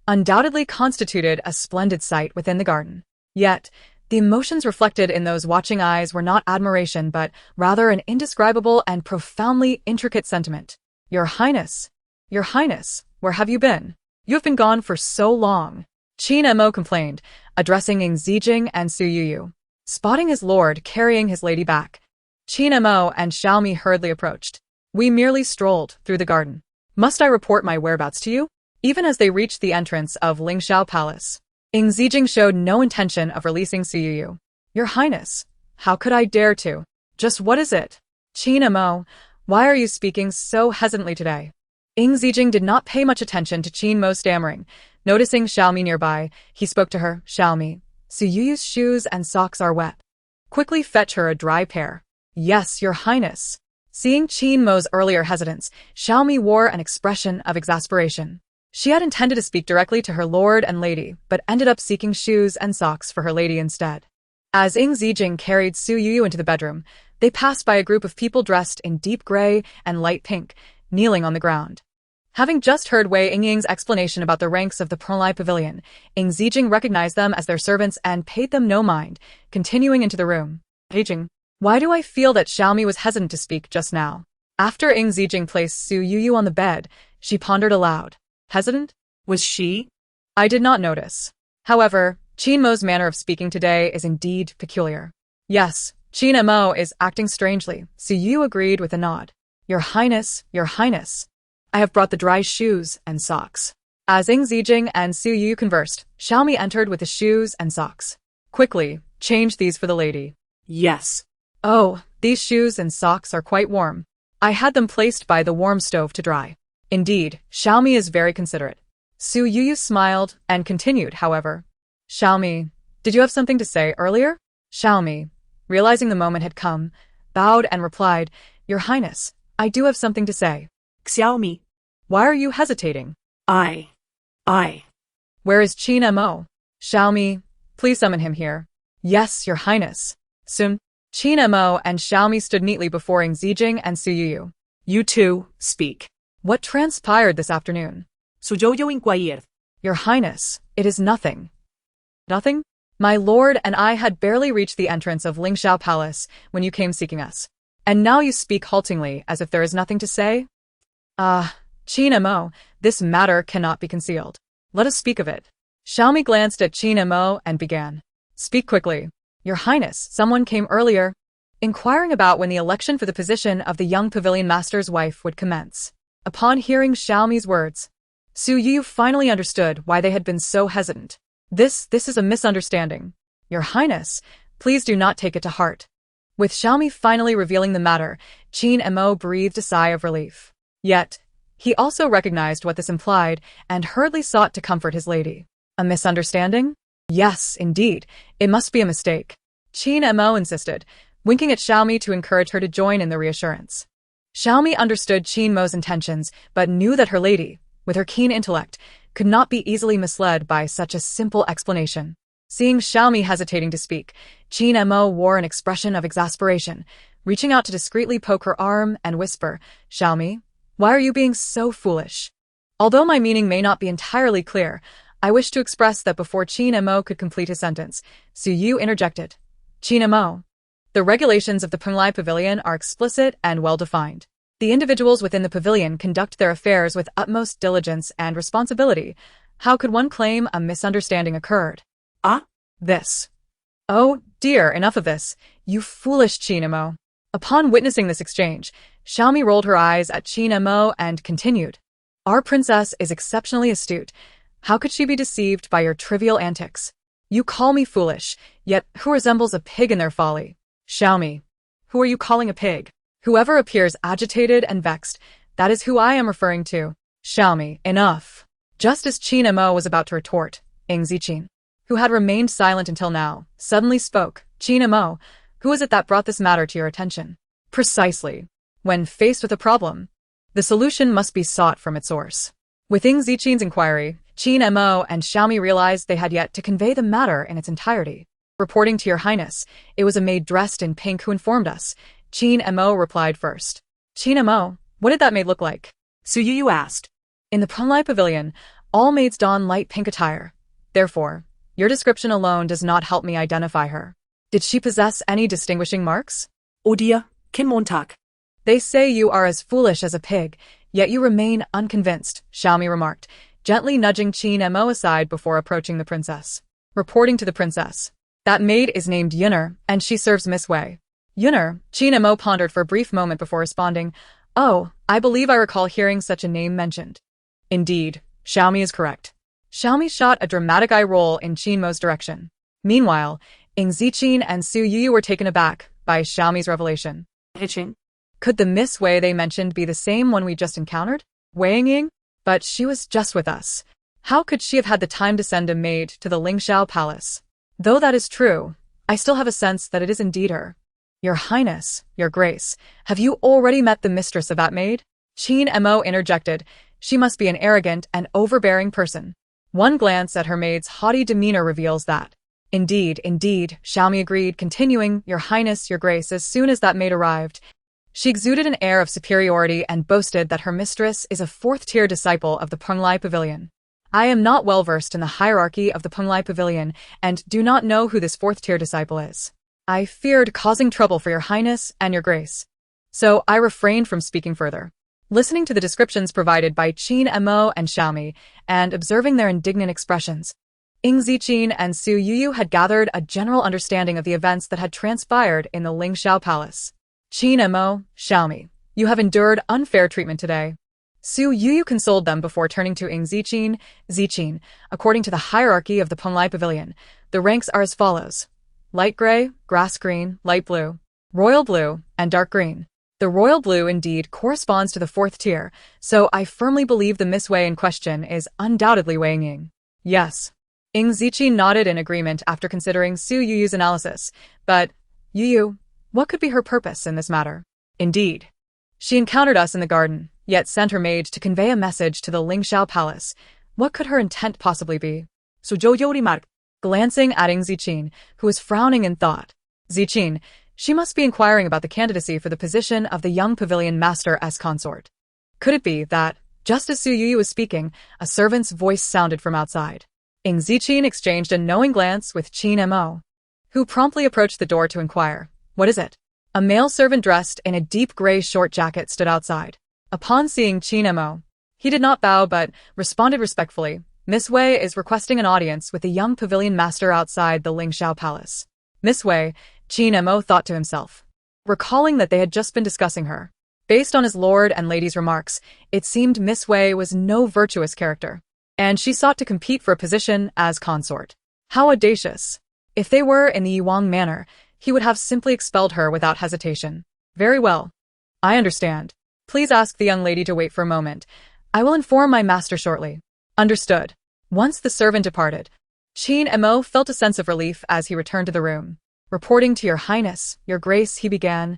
undoubtedly constituted a splendid sight within the garden. Yet, the emotions reflected in those watching eyes were not admiration but rather an indescribable and profoundly intricate sentiment. Your Highness, where have you been? You have been gone for so long. Qin Mo complained, addressing Ying Zijing and Su Youyou. Spotting his lord carrying his lady back, Qin Mo and Xiaomi hurriedly approached. We merely strolled through the garden. Must I report my whereabouts to you? Even as they reached the entrance of Lingxiao Palace, Ying Zijing showed no intention of releasing Su Youyou. Your Highness, how could I dare to? Just what is it? Qin Mo, why are you speaking so hesitantly today? Ying Zijing did not pay much attention to Qin Mo stammering. Noticing Xiaomi nearby, he spoke to her. Xiaomi, Su Youyou's shoes and socks are wet. Quickly fetch her a dry pair. Yes, Your Highness. Seeing Qin Mo's earlier hesitance, Xiaomi wore an expression of exasperation. She had intended to speak directly to her lord and lady, but ended up seeking shoes and socks for her lady instead. As Ying Zijing carried Su Youyou into the bedroom, they passed by a group of people dressed in deep gray and light pink, kneeling on the ground. Having just heard Wei Yingying's explanation about the ranks of the Penglai Pavilion, Ying Zijing recognized them as their servants and paid them no mind, continuing into the room. Zijing, why do I feel that Xiaomi was hesitant to speak just now? After Ying Zijing placed Su Youyou on the bed, she pondered aloud. Hesitant? Was she? I did not notice. However, Qin Mo's manner of speaking today is indeed peculiar. Yes, Qin Mo is acting strangely, Su Youyou agreed with a nod. Your Highness, I have brought the dry shoes and socks. As Ying Zijing and Su Youyou conversed, Xiaomi entered with the shoes and socks. Quickly, change these for the lady. Yes. Oh, these shoes and socks are quite warm. I had them placed by the warm stove to dry. Indeed, Xiaomi is very considerate. Su Youyou smiled and continued, however. Xiaomi, did you have something to say earlier? Xiaomi, realizing the moment had come, bowed and replied, Your Highness, I do have something to say. Xiaomi. Why are you hesitating? I. Where is Qin Mo? Xiaomi, please summon him here. Yes, Your Highness. Soon, Qin Mo and Xiaomi stood neatly before Ying Zijing and Su Youyou. You two, speak. What transpired this afternoon? Su Youyou inquired. Your Highness, it is nothing. Nothing? My lord and I had barely reached the entrance of Lingxiao Palace when you came seeking us. And now you speak haltingly as if there is nothing to say? Qin Mo, this matter cannot be concealed. Let us speak of it. Xiaomi glanced at Qin Mo and began. Speak quickly. Your Highness, someone came earlier, inquiring about when the election for the position of the young pavilion master's wife would commence. Upon hearing Xiaomi's words, Su Youyou finally understood why they had been so hesitant. This is a misunderstanding. Your Highness, please do not take it to heart. With Xiaomi finally revealing the matter, Qin Mo breathed a sigh of relief. Yet, he also recognized what this implied and hurriedly sought to comfort his lady. A misunderstanding? Yes, indeed. It must be a mistake. Qin Mo insisted, winking at Xiaomi to encourage her to join in the reassurance. Xiaomi understood Qin Mo's intentions, but knew that her lady, with her keen intellect, could not be easily misled by such a simple explanation. Seeing Xiaomi hesitating to speak, Qin Mo wore an expression of exasperation, reaching out to discreetly poke her arm and whisper, Xiaomi, why are you being so foolish? Although my meaning may not be entirely clear, I wish to express that before Qin Mo could complete his sentence, Su Youyou interjected. Qin Mo, the regulations of the Penglai Pavilion are explicit and well-defined. The individuals within the pavilion conduct their affairs with utmost diligence and responsibility. How could one claim a misunderstanding occurred? Ah? This. Oh, Dear, enough of this. You foolish Qin Mo. Upon witnessing this exchange, Xiaomi rolled her eyes at Qin Mo and continued. Our princess is exceptionally astute. How could she be deceived by your trivial antics? You call me foolish, yet who resembles a pig in their folly? Xiaomi. Who are you calling a pig? Whoever appears agitated and vexed, that is who I am referring to. Xiaomi, enough. Just as Qin Mo was about to retort, Ying Zijing, who had remained silent until now, suddenly spoke. Qin Mo, who is it that brought this matter to your attention? Precisely. When faced with a problem, the solution must be sought from its source. With Ying Zijing's inquiry, Qin Mo and Xiaomi realized they had yet to convey the matter in its entirety. Reporting to your highness, it was a maid dressed in pink who informed us. Qin Mo replied first. Qin Mo, what did that maid look like? Su Youyou asked. In the Prunglai Pavilion, all maids don light pink attire. Therefore, your description alone does not help me identify her. Did she possess any distinguishing marks? Oh dear, Kin Montag. They say you are as foolish as a pig, yet you remain unconvinced, Xiaomi remarked, gently nudging Qin Mo aside before approaching the princess. Reporting to the princess. That maid is named Yunner, and she serves Miss Wei. Yunner, Qin Mo pondered for a brief moment before responding. Oh, I believe I recall hearing such a name mentioned. Indeed, Xiaomi is correct. Xiaomi shot a dramatic eye roll in Qin Mo's direction. Meanwhile, Ying Zijing and Su Youyou were taken aback by Xiaomi's revelation. Hitching. Could the Miss Wei they mentioned be the same one we just encountered? Wei Ying? But she was just with us. How could she have had the time to send a maid to the Lingxiao Palace? Though that is true, I still have a sense that it is indeed her. Your Highness, Your Grace, have you already met the mistress of that maid? Qin Mo interjected. She must be an arrogant and overbearing person. One glance at her maid's haughty demeanor reveals that. Indeed, Xiaomi agreed, continuing, Your Highness, Your Grace, as soon as that maid arrived. She exuded an air of superiority and boasted that her mistress is a fourth-tier disciple of the Prunglai Pavilion. I am not well versed in the hierarchy of the Prunglai Pavilion and do not know who this fourth-tier disciple is. I feared causing trouble for Your Highness and Your Grace. So I refrained from speaking further. Listening to the descriptions provided by Qin Mo and Xiaomi, and observing their indignant expressions, Ying Zijing and Su Youyou had gathered a general understanding of the events that had transpired in the Lingxiao Palace. Qin Mo, Xiaomi, you have endured unfair treatment today. Su Youyou consoled them before turning to Ying Zijing. Zijing, according to the hierarchy of the Prunglai Pavilion, the ranks are as follows. Light gray, grass green, light blue, royal blue, and dark green. The royal blue indeed corresponds to the fourth tier, so I firmly believe the Miss Wei in question is undoubtedly Wei Ying. Yes. Ying Zijing nodded in agreement after considering Su Youyou's analysis. But, Youyou, what could be her purpose in this matter? Indeed. She encountered us in the garden, yet sent her maid to convey a message to the Lingxiao Palace. What could her intent possibly be? Su Youyou remarked, glancing at Ying Zijing, who was frowning in thought. Zijing, she must be inquiring about the candidacy for the position of the young pavilion master as consort. Could it be that, just as Su Youyou was speaking, a servant's voice sounded from outside? Ying Zijing exchanged a knowing glance with Qin Mo, who promptly approached the door to inquire, What is it? A male servant dressed in a deep gray short jacket stood outside. Upon seeing Qin Mo, he did not bow but responded respectfully, Miss Wei is requesting an audience with the young pavilion master outside the Lingxiao Palace. Miss Wei, Qin Mo thought to himself, recalling that they had just been discussing her. Based on his lord and lady's remarks, it seemed Miss Wei was no virtuous character, and she sought to compete for a position as consort. How audacious! If they were in the Yuang manor, he would have simply expelled her without hesitation. Very well. I understand. Please ask the young lady to wait for a moment. I will inform my master shortly. Understood. Once the servant departed, Qin Mo felt a sense of relief as he returned to the room. Reporting to Your Highness, Your Grace, he began.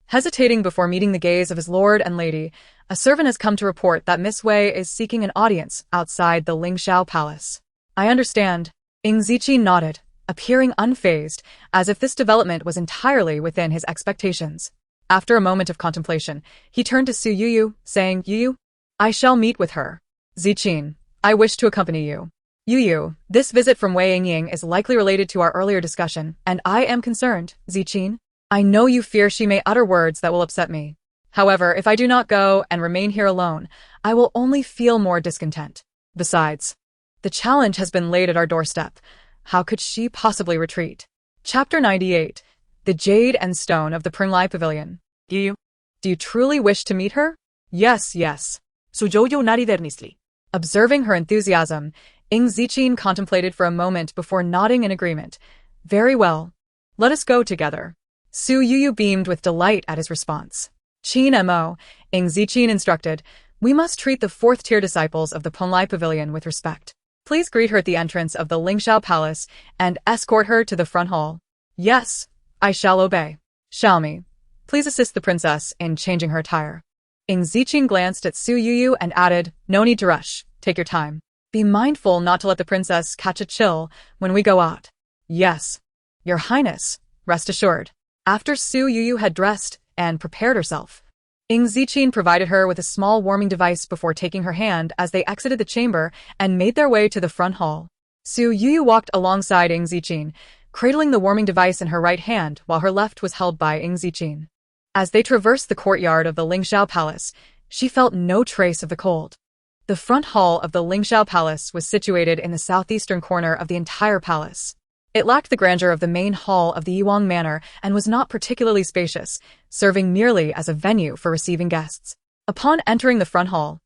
Hesitating before meeting the gaze of his lord and lady, a servant has come to report that Miss Wei is seeking an audience outside the Lingxiao Palace. I understand. Ying Zijing nodded, appearing unfazed, as if this development was entirely within his expectations. After a moment of contemplation, he turned to Su Youyou, saying, Youyou, I shall meet with her. Zijing, I wish to accompany you. Youyou, this visit from Wei Ying is likely related to our earlier discussion, and I am concerned, Zijing. I know you fear she may utter words that will upset me. However, if I do not go and remain here alone, I will only feel more discontent. Besides, the challenge has been laid at our doorstep. How could she possibly retreat? Chapter 98. The Jade and Stone of the Pringlai Pavilion. You. Do you truly wish to meet her? Yes, yes. Su Youyou nodded earnestly. Observing her enthusiasm, Ying Zijing contemplated for a moment before nodding in agreement. Very well. Let us go together. Su Youyou beamed with delight at his response. Qin Mo, Ying Zijing instructed, we must treat the fourth-tier disciples of the Pringlai Pavilion with respect. Please greet her at the entrance of the Lingxiao Palace and escort her to the front hall. Yes, I shall obey. Xiaomi, please assist the princess in changing her attire. Ying Zijing glanced at Su Youyou and added, no need to rush, take your time. Be mindful not to let the princess catch a chill when we go out. Yes, Your Highness, rest assured. After Su Youyou had dressed and prepared herself, Ying Zijing provided her with a small warming device before taking her hand as they exited the chamber and made their way to the front hall. Su Youyou walked alongside Ying Zijing, cradling the warming device in her right hand while her left was held by Ying Zijing. As they traversed the courtyard of the Lingxiao Palace, she felt no trace of the cold. The front hall of the Lingxiao Palace was situated in the southeastern corner of the entire palace. It lacked the grandeur of the main hall of the Yuang Manor and was not particularly spacious, serving merely as a venue for receiving guests. Upon entering the front hall,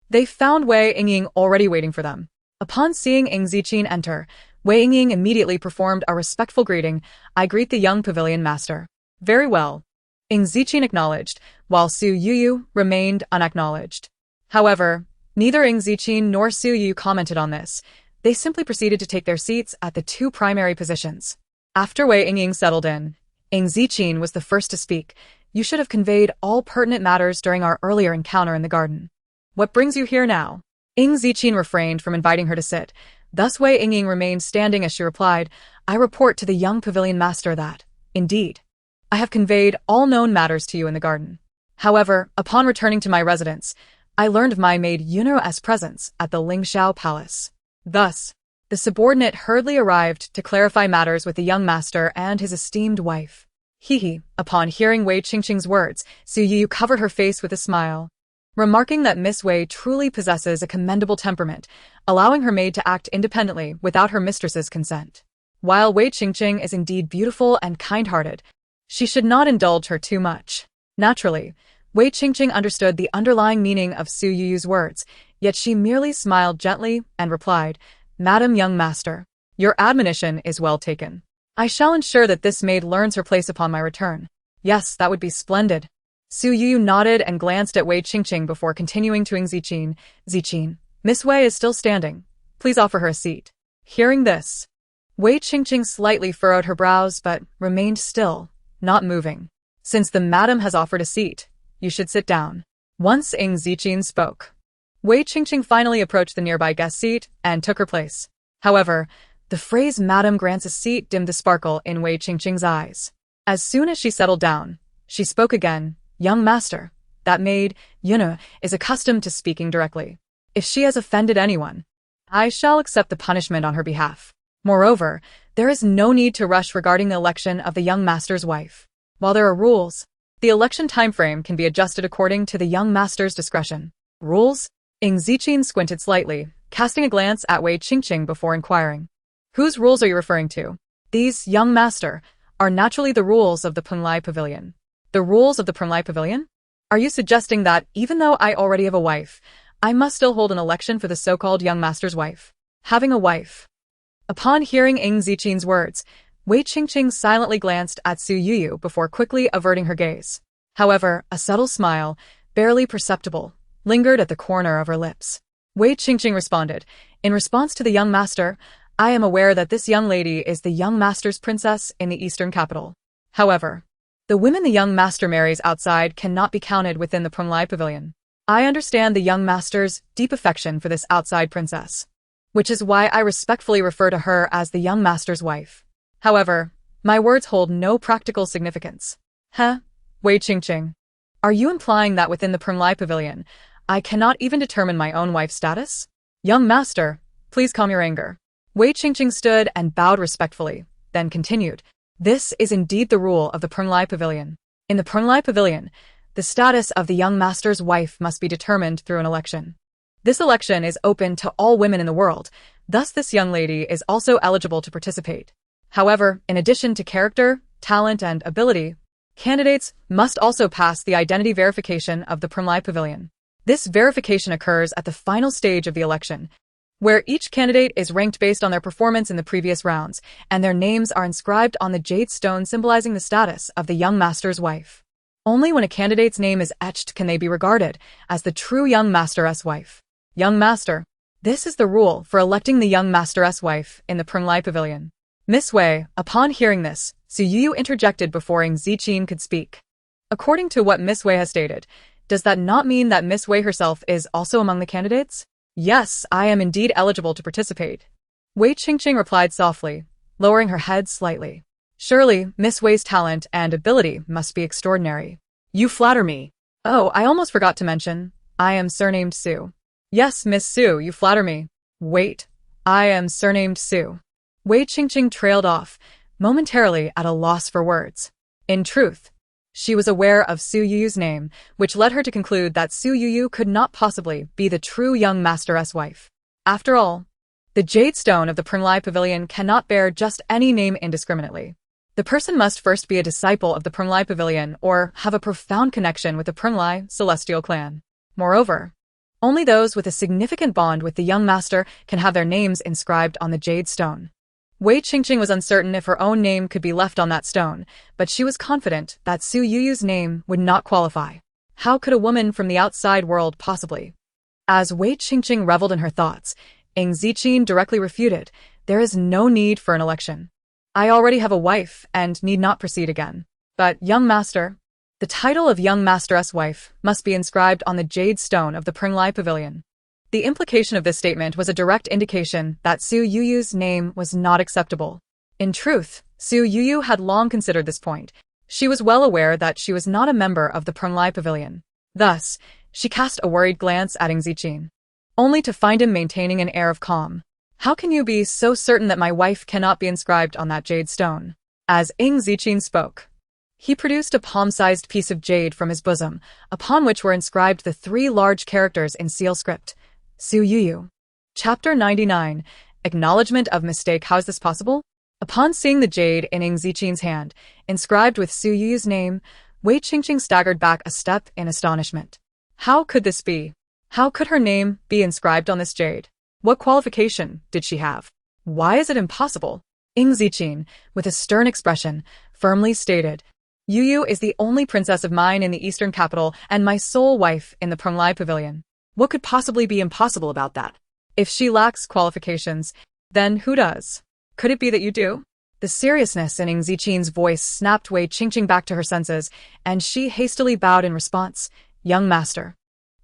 they found Wei Yingying already waiting for them. Upon seeing Ying Zijing enter, Wei Yingying immediately performed a respectful greeting. I greet the young pavilion master. Very well. Ying Zijing acknowledged, while Su Youyou remained unacknowledged. However, neither Ying Zijing nor Su Youyou commented on this. They simply proceeded to take their seats at the two primary positions. After Wei Yingying settled in, Ying Zijing was the first to speak. You should have conveyed all pertinent matters during our earlier encounter in the garden. What brings you here now? Ying Zijing refrained from inviting her to sit. Thus Wei Yingying remained standing as she replied, I report to the young pavilion master that, indeed, I have conveyed all known matters to you in the garden. However, upon returning to my residence, I learned of my maid Yuno's presence at the Lingxiao Palace. Thus, the subordinate hurriedly arrived to clarify matters with the young master and his esteemed wife. Upon hearing Wei Qingqing's words, Su Youyou covered her face with a smile, remarking that Miss Wei truly possesses a commendable temperament, allowing her maid to act independently without her mistress's consent. While Wei Qingqing is indeed beautiful and kind-hearted, she should not indulge her too much. Naturally, Wei Qingqing understood the underlying meaning of Su Youyou's words, yet she merely smiled gently and replied, Madam Young Master, your admonition is well taken. I shall ensure that this maid learns her place upon my return. Yes, that would be splendid. Su Youyou nodded and glanced at Wei Qingqing before continuing to Ying Zijing. Zijing, Miss Wei is still standing. Please offer her a seat. Hearing this, Wei Qingqing slightly furrowed her brows but remained still, not moving. Since the madam has offered a seat, you should sit down. Once Ying Zijing spoke, Wei Qingqing finally approached the nearby guest seat and took her place. However, the phrase Madam grants a seat dimmed the sparkle in Wei Qingqing's eyes. As soon as she settled down, she spoke again. Young master, that maid, Yuno, is accustomed to speaking directly. If she has offended anyone, I shall accept the punishment on her behalf. Moreover, there is no need to rush regarding the election of the young master's wife. While there are rules, the election timeframe can be adjusted according to the young master's discretion. Rules? Ying Zijing squinted slightly, casting a glance at Wei Qingqing before inquiring. Whose rules are you referring to? These, young master, are naturally the rules of the Pringlai Pavilion. The rules of the Pringlai Pavilion? Are you suggesting that, even though I already have a wife, I must still hold an election for the so-called young master's wife? Having a wife. Upon hearing Ying Zijing's words, Wei Qingqing silently glanced at Su Youyou before quickly averting her gaze. However, a subtle smile, barely perceptible, lingered at the corner of her lips. Wei Qingqing responded, in response to the young master, I am aware that this young lady is the young master's princess in the eastern capital. However, the women the young master marries outside cannot be counted within the Pringlai Pavilion. I understand the young master's deep affection for this outside princess, which is why I respectfully refer to her as the young master's wife. However, my words hold no practical significance. Wei Qingqing, are you implying that within the Pringlai Pavilion, I cannot even determine my own wife's status? Young master, please calm your anger. Wei Qingqing stood and bowed respectfully, then continued, This is indeed the rule of the Pringlai Pavilion. In the Pringlai Pavilion, the status of the young master's wife must be determined through an election. This election is open to all women in the world, thus this young lady is also eligible to participate. However, in addition to character, talent, and ability, candidates must also pass the identity verification of the Primly Pavilion. This verification occurs at the final stage of the election, where each candidate is ranked based on their performance in the previous rounds, and their names are inscribed on the jade stone symbolizing the status of the young master's wife. Only when a candidate's name is etched can they be regarded as the true young master's wife. Young master. This is the rule for electing the young master's wife in the Primly Pavilion. Miss Wei, upon hearing this, Su Youyou interjected before Ying Zijing could speak. According to what Miss Wei has stated, does that not mean that Miss Wei herself is also among the candidates? Yes, I am indeed eligible to participate. Wei Qingqing replied softly, lowering her head slightly. Surely, Miss Wei's talent and ability must be extraordinary. You flatter me. Oh, I almost forgot to mention, I am surnamed Su. Yes, Miss Su, you flatter me. Wait, I am surnamed Su. Wei Qingqing trailed off, momentarily at a loss for words. In truth, she was aware of Su Youyou's name, which led her to conclude that Su Youyou could not possibly be the true young master's wife. After all, the jade stone of the Primly Pavilion cannot bear just any name indiscriminately. The person must first be a disciple of the Primly Pavilion or have a profound connection with the Primly celestial clan. Moreover, only those with a significant bond with the young master can have their names inscribed on the jade stone. Wei Qingqing was uncertain if her own name could be left on that stone, but she was confident that Su Youyou's name would not qualify. How could a woman from the outside world possibly? As Wei Qingqing reveled in her thoughts, Ying Zijing directly refuted, there is no need for an election. I already have a wife and need not proceed again. But, young master, the title of young master's wife must be inscribed on the jade stone of the Primly Pavilion. The implication of this statement was a direct indication that Su Youyou's name was not acceptable. In truth, Su Youyou had long considered this point. She was well aware that she was not a member of the Primly Pavilion. Thus, she cast a worried glance at Ying Zijing, only to find him maintaining an air of calm. How can you be so certain that my wife cannot be inscribed on that jade stone? As Ying Zijing spoke, he produced a palm-sized piece of jade from his bosom, upon which were inscribed the 3 large characters in seal script. Su Youyou. Chapter 99. Acknowledgement of mistake. How is this possible? Upon seeing the jade in Ying Zijing's hand, inscribed with Su Youyou's name, Wei Qingqing staggered back a step in astonishment. How could this be? How could her name be inscribed on this jade? What qualification did she have? Why is it impossible? Ying Zijing, with a stern expression, firmly stated, Youyou is the only princess of mine in the eastern capital and my sole wife in the Primly Pavilion. What could possibly be impossible about that? If she lacks qualifications, then who does? Could it be that you do? The seriousness in Ying Zijing's voice snapped Wei Qingqing back to her senses, and she hastily bowed in response. Young master,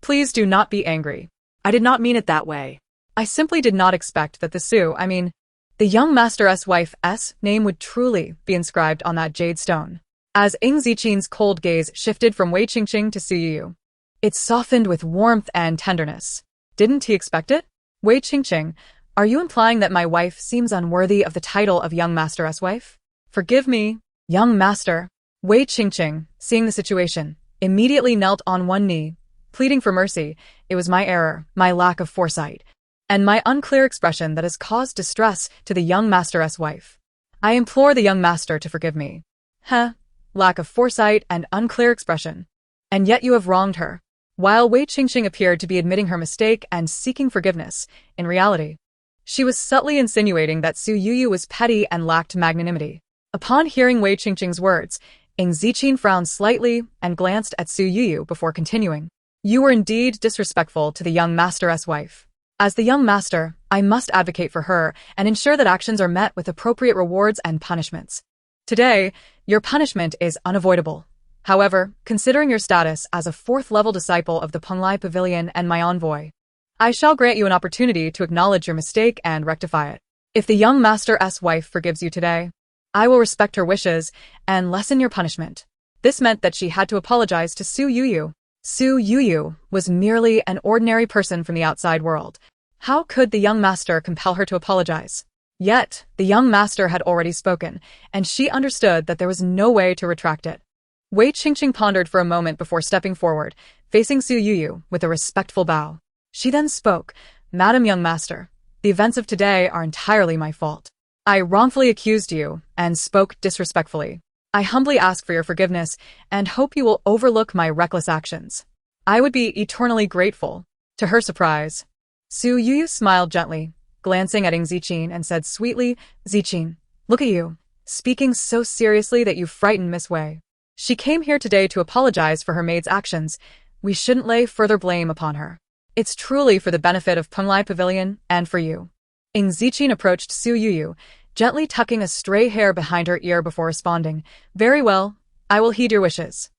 please do not be angry. I did not mean it that way. I simply did not expect that the young master's wife's name would truly be inscribed on that jade stone. As Ying Zijing's cold gaze shifted from Wei Qingqing to Su Youyou, it softened with warmth and tenderness. Didn't he expect it? Wei Qingqing, are you implying that my wife seems unworthy of the title of young master's wife? Forgive me, young master. Wei Qingqing, seeing the situation, immediately knelt on one knee, pleading for mercy. It was my error, my lack of foresight, and my unclear expression that has caused distress to the young master's wife. I implore the young master to forgive me. Lack of foresight and unclear expression. And yet you have wronged her. While Wei Qingqing appeared to be admitting her mistake and seeking forgiveness, in reality, she was subtly insinuating that Su Youyou was petty and lacked magnanimity. Upon hearing Wei Qingqing's words, Ying Zijing frowned slightly and glanced at Su Youyou before continuing. You were indeed disrespectful to the young master's wife. As the young master, I must advocate for her and ensure that actions are met with appropriate rewards and punishments. Today, your punishment is unavoidable. However, considering your status as a 4th-level disciple of the Primly Pavilion and my envoy, I shall grant you an opportunity to acknowledge your mistake and rectify it. If the young master's wife forgives you today, I will respect her wishes and lessen your punishment. This meant that she had to apologize to Su Youyou. Su Youyou was merely an ordinary person from the outside world. How could the young master compel her to apologize? Yet, the young master had already spoken, and she understood that there was no way to retract it. Wei Qingqing pondered for a moment before stepping forward, facing Su Youyou with a respectful bow. She then spoke, Madam Young Master, the events of today are entirely my fault. I wrongfully accused you and spoke disrespectfully. I humbly ask for your forgiveness and hope you will overlook my reckless actions. I would be eternally grateful. To her surprise, Su Youyou smiled gently, glancing at Ying Zijing and said sweetly, Zijing, look at you, speaking so seriously that you frightened Miss Wei. She came here today to apologize for her maid's actions. We shouldn't lay further blame upon her. It's truly for the benefit of Penglai Pavilion and for you. Ying Zijing approached Su Youyou, gently tucking a stray hair behind her ear before responding, Very well, I will heed your wishes.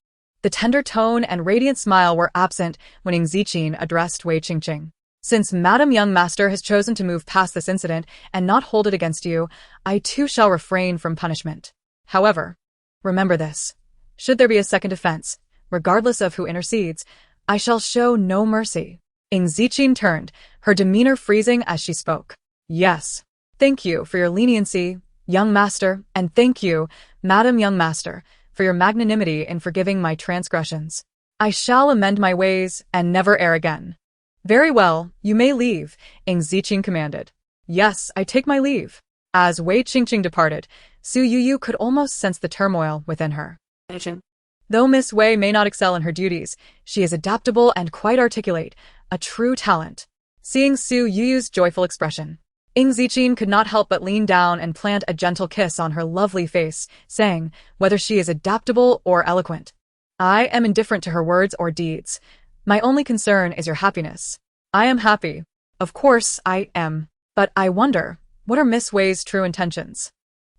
The tender tone and radiant smile were absent when Ying Zijing addressed Wei Qingqing. Since Madam Young Master has chosen to move past this incident and not hold it against you, I too shall refrain from punishment. However, remember this. Should there be a second offense, regardless of who intercedes, I shall show no mercy. Ying Zijing turned, her demeanor freezing as she spoke. Yes. Thank you for your leniency, young master, and thank you, Madam Young Master, for your magnanimity in forgiving my transgressions. I shall amend my ways and never err again. Very well, you may leave, Ying Zijing commanded. Yes, I take my leave. As Wei Qingqing departed, Su Youyou could almost sense the turmoil within her. Though Miss Wei may not excel in her duties, she is adaptable and quite articulate, a true talent. Seeing Su Youyou's joyful expression, Ying Zijing could not help but lean down and plant a gentle kiss on her lovely face, saying, whether she is adaptable or eloquent, I am indifferent to her words or deeds. My only concern is your happiness. I am happy. Of course, I am. But I wonder, what are Miss Wei's true intentions?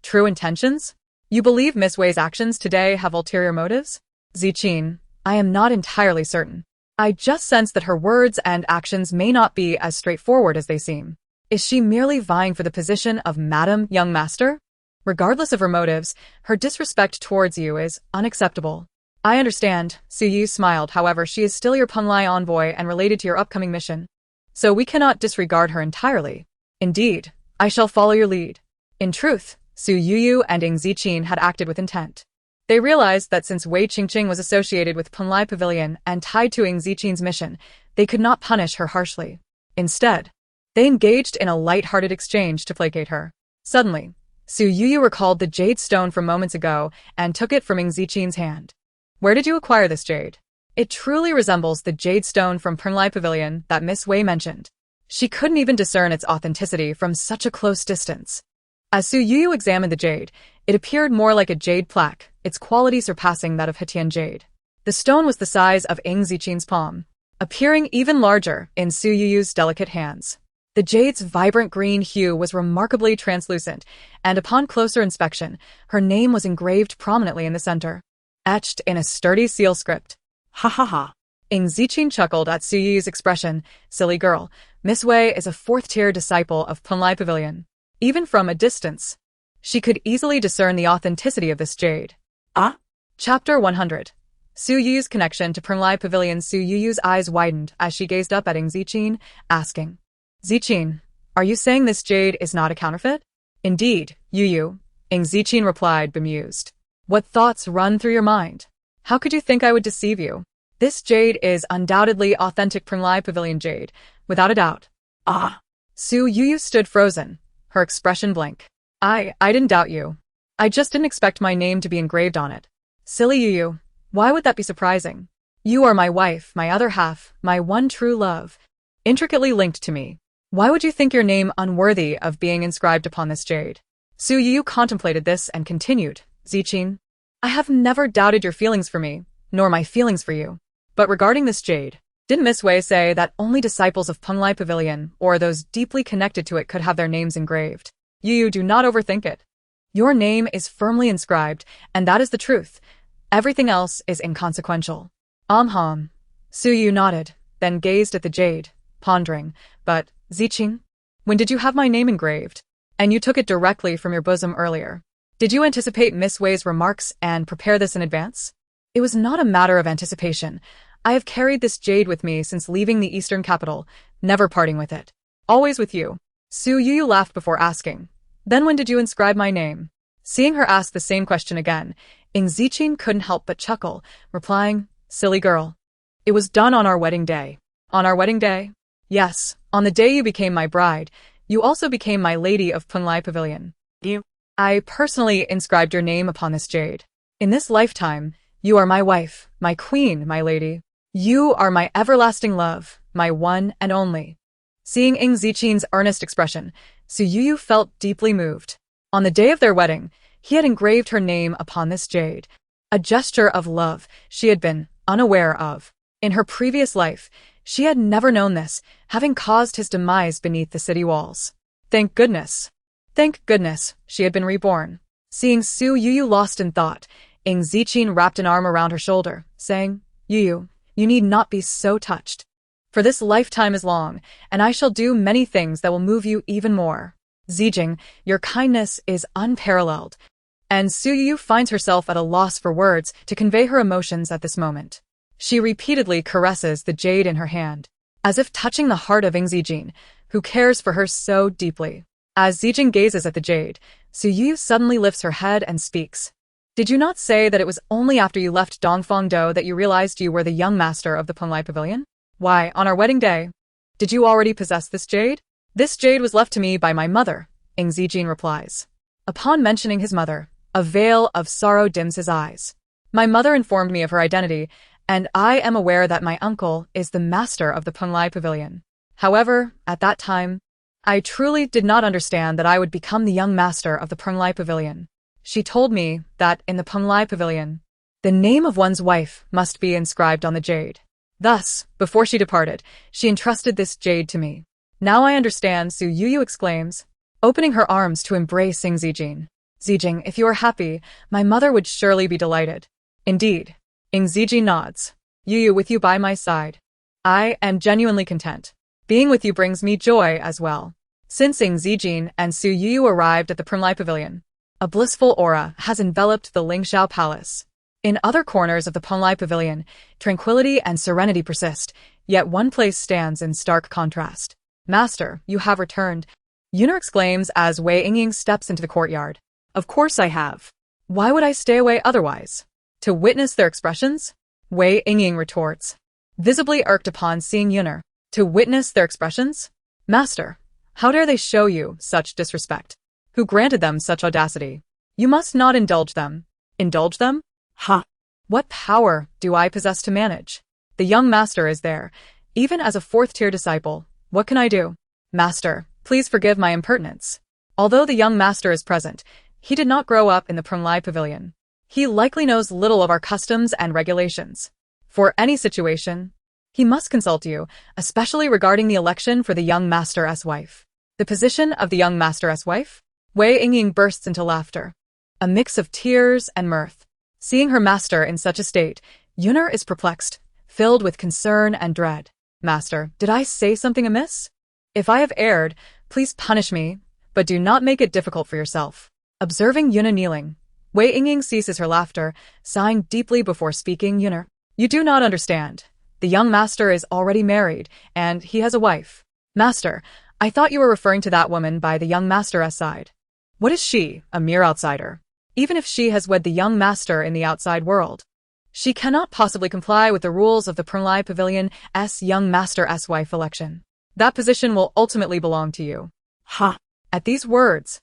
True intentions? You believe Miss Wei's actions today have ulterior motives? Zijing, I am not entirely certain. I just sense that her words and actions may not be as straightforward as they seem. Is she merely vying for the position of Madam Young Master? Regardless of her motives, her disrespect towards you is unacceptable. I understand, Su Youyou smiled, however she is still your Penglai envoy and related to your upcoming mission. So we cannot disregard her entirely. Indeed, I shall follow your lead. In truth, Su Youyou and Ying Zijing had acted with intent. They realized that since Wei Qingqing was associated with Penglai Pavilion and tied to Ying Zijing's mission, they could not punish her harshly. Instead, they engaged in a light-hearted exchange to placate her. Suddenly, Su Youyou recalled the jade stone from moments ago and took it from Ying Zijing's hand. Where did you acquire this jade? It truly resembles the jade stone from Penglai Pavilion that Miss Wei mentioned. She couldn't even discern its authenticity from such a close distance. As Su Youyou examined the jade, it appeared more like a jade plaque, its quality surpassing that of Hetian jade. The stone was the size of Ying Zijing's palm, appearing even larger in Su Youyou's delicate hands. The jade's vibrant green hue was remarkably translucent, and upon closer inspection, her name was engraved prominently in the center, etched in a sturdy seal script. Ha ha ha. Ying Zijing chuckled at Su Youyou's expression. Silly girl, Miss Wei is a fourth-tier disciple of Penglai Pavilion. Even from a distance, she could easily discern the authenticity of this jade. Ah? Chapter 100. Su Youyou's connection to Penglai Pavilion. Su Youyou's eyes widened as she gazed up at Ying Zijing, asking, Zijing, are you saying this jade is not a counterfeit? Indeed, Youyou, Ying Zijing replied, bemused. What thoughts run through your mind? How could you think I would deceive you? This jade is undoubtedly authentic Penglai Pavilion jade, without a doubt. Ah. Su Youyou stood frozen, her expression blank. I didn't doubt you. I just didn't expect my name to be engraved on it. Silly Youyou, why would that be surprising? You are my wife, my other half, my one true love, intricately linked to me. Why would you think your name unworthy of being inscribed upon this jade? Su Youyou contemplated this and continued, Zijing, I have never doubted your feelings for me, nor my feelings for you. But regarding this jade, didn't Miss Wei say that only disciples of Penglai Pavilion or those deeply connected to it could have their names engraved? Youyou, do not overthink it. Your name is firmly inscribed, and that is the truth. Everything else is inconsequential. Su Youyou nodded, then gazed at the jade, pondering. But, Zijing, when did you have my name engraved? And you took it directly from your bosom earlier. Did you anticipate Miss Wei's remarks and prepare this in advance? It was not a matter of anticipation. I have carried this jade with me since leaving the eastern capital, never parting with it. Always with you. Su Youyou laughed before asking, Then when did you inscribe my name? Seeing her ask the same question again, Ying Zijing couldn't help but chuckle, replying, Silly girl. It was done on our wedding day. On our wedding day? Yes, on the day you became my bride, you also became my lady of Penglai Pavilion. You. I personally inscribed your name upon this jade. In this lifetime, you are my wife, my queen, my lady. You are my everlasting love, my one and only. Seeing Ying Zijing's earnest expression, Su Youyou felt deeply moved. On the day of their wedding, he had engraved her name upon this jade, a gesture of love she had been unaware of. In her previous life, she had never known this, having caused his demise beneath the city walls. Thank goodness. Thank goodness, she had been reborn. Seeing Su Youyou lost in thought, Ying Zijing wrapped an arm around her shoulder, saying, Youyou, you need not be so touched. For this lifetime is long, and I shall do many things that will move you even more. Zijing, your kindness is unparalleled. And Su Youyou finds herself at a loss for words to convey her emotions at this moment. She repeatedly caresses the jade in her hand, as if touching the heart of Ying Zijing, who cares for her so deeply. As Zijing gazes at the jade, Su Youyou suddenly lifts her head and speaks. Did you not say that it was only after you left Dongfangdo that you realized you were the young master of the Penglai Pavilion? Why, on our wedding day, did you already possess this jade? This jade was left to me by my mother, Ying Zijing replies. Upon mentioning his mother, a veil of sorrow dims his eyes. My mother informed me of her identity, and I am aware that my uncle is the master of the Penglai Pavilion. However, at that time, I truly did not understand that I would become the young master of the Penglai Pavilion. She told me that in the Penglai Pavilion, the name of one's wife must be inscribed on the jade. Thus, before she departed, she entrusted this jade to me. Now I understand, Su Youyou exclaims, opening her arms to embrace Ying Zijing. Zijing, if you are happy, my mother would surely be delighted. Indeed. Ying Zijing nods. Youyou, with you by my side, I am genuinely content. Being with you brings me joy as well. Since Ying Zijing and Su Youyou arrived at the Penglai Pavilion, a blissful aura has enveloped the Lingxiao Palace. In other corners of the Penglai Pavilion, tranquility and serenity persist, yet one place stands in stark contrast. Master, you have returned, Yuner exclaims as Wei Yingying steps into the courtyard. Of course I have. Why would I stay away otherwise? To witness their expressions? Wei Yingying retorts, visibly irked upon seeing Yuner. To witness their expressions? Master, how dare they show you such disrespect? Who granted them such audacity? You must not indulge them. Indulge them? Ha! What power do I possess to manage? The young master is there, even as a fourth-tier disciple. What can I do? Master, please forgive my impertinence. Although the young master is present, he did not grow up in the Penglai Pavilion. He likely knows little of our customs and regulations. For any situation, he must consult you, especially regarding the election for the young master's wife. The position of the young master's wife? Wei Yingying bursts into laughter, a mix of tears and mirth. Seeing her master in such a state, Yuner is perplexed, filled with concern and dread. Master, did I say something amiss? If I have erred, please punish me, but do not make it difficult for yourself. Observing Yuner kneeling, Wei Yingying ceases her laughter, sighing deeply before speaking. Yuner, you do not understand. The young master is already married, and he has a wife. Master, I thought you were referring to that woman by the young master's side. What is she, a mere outsider? Even if she has wed the young master in the outside world, she cannot possibly comply with the rules of the Penglai Pavilion's young master's wife election. That position will ultimately belong to you. Ha! At these words,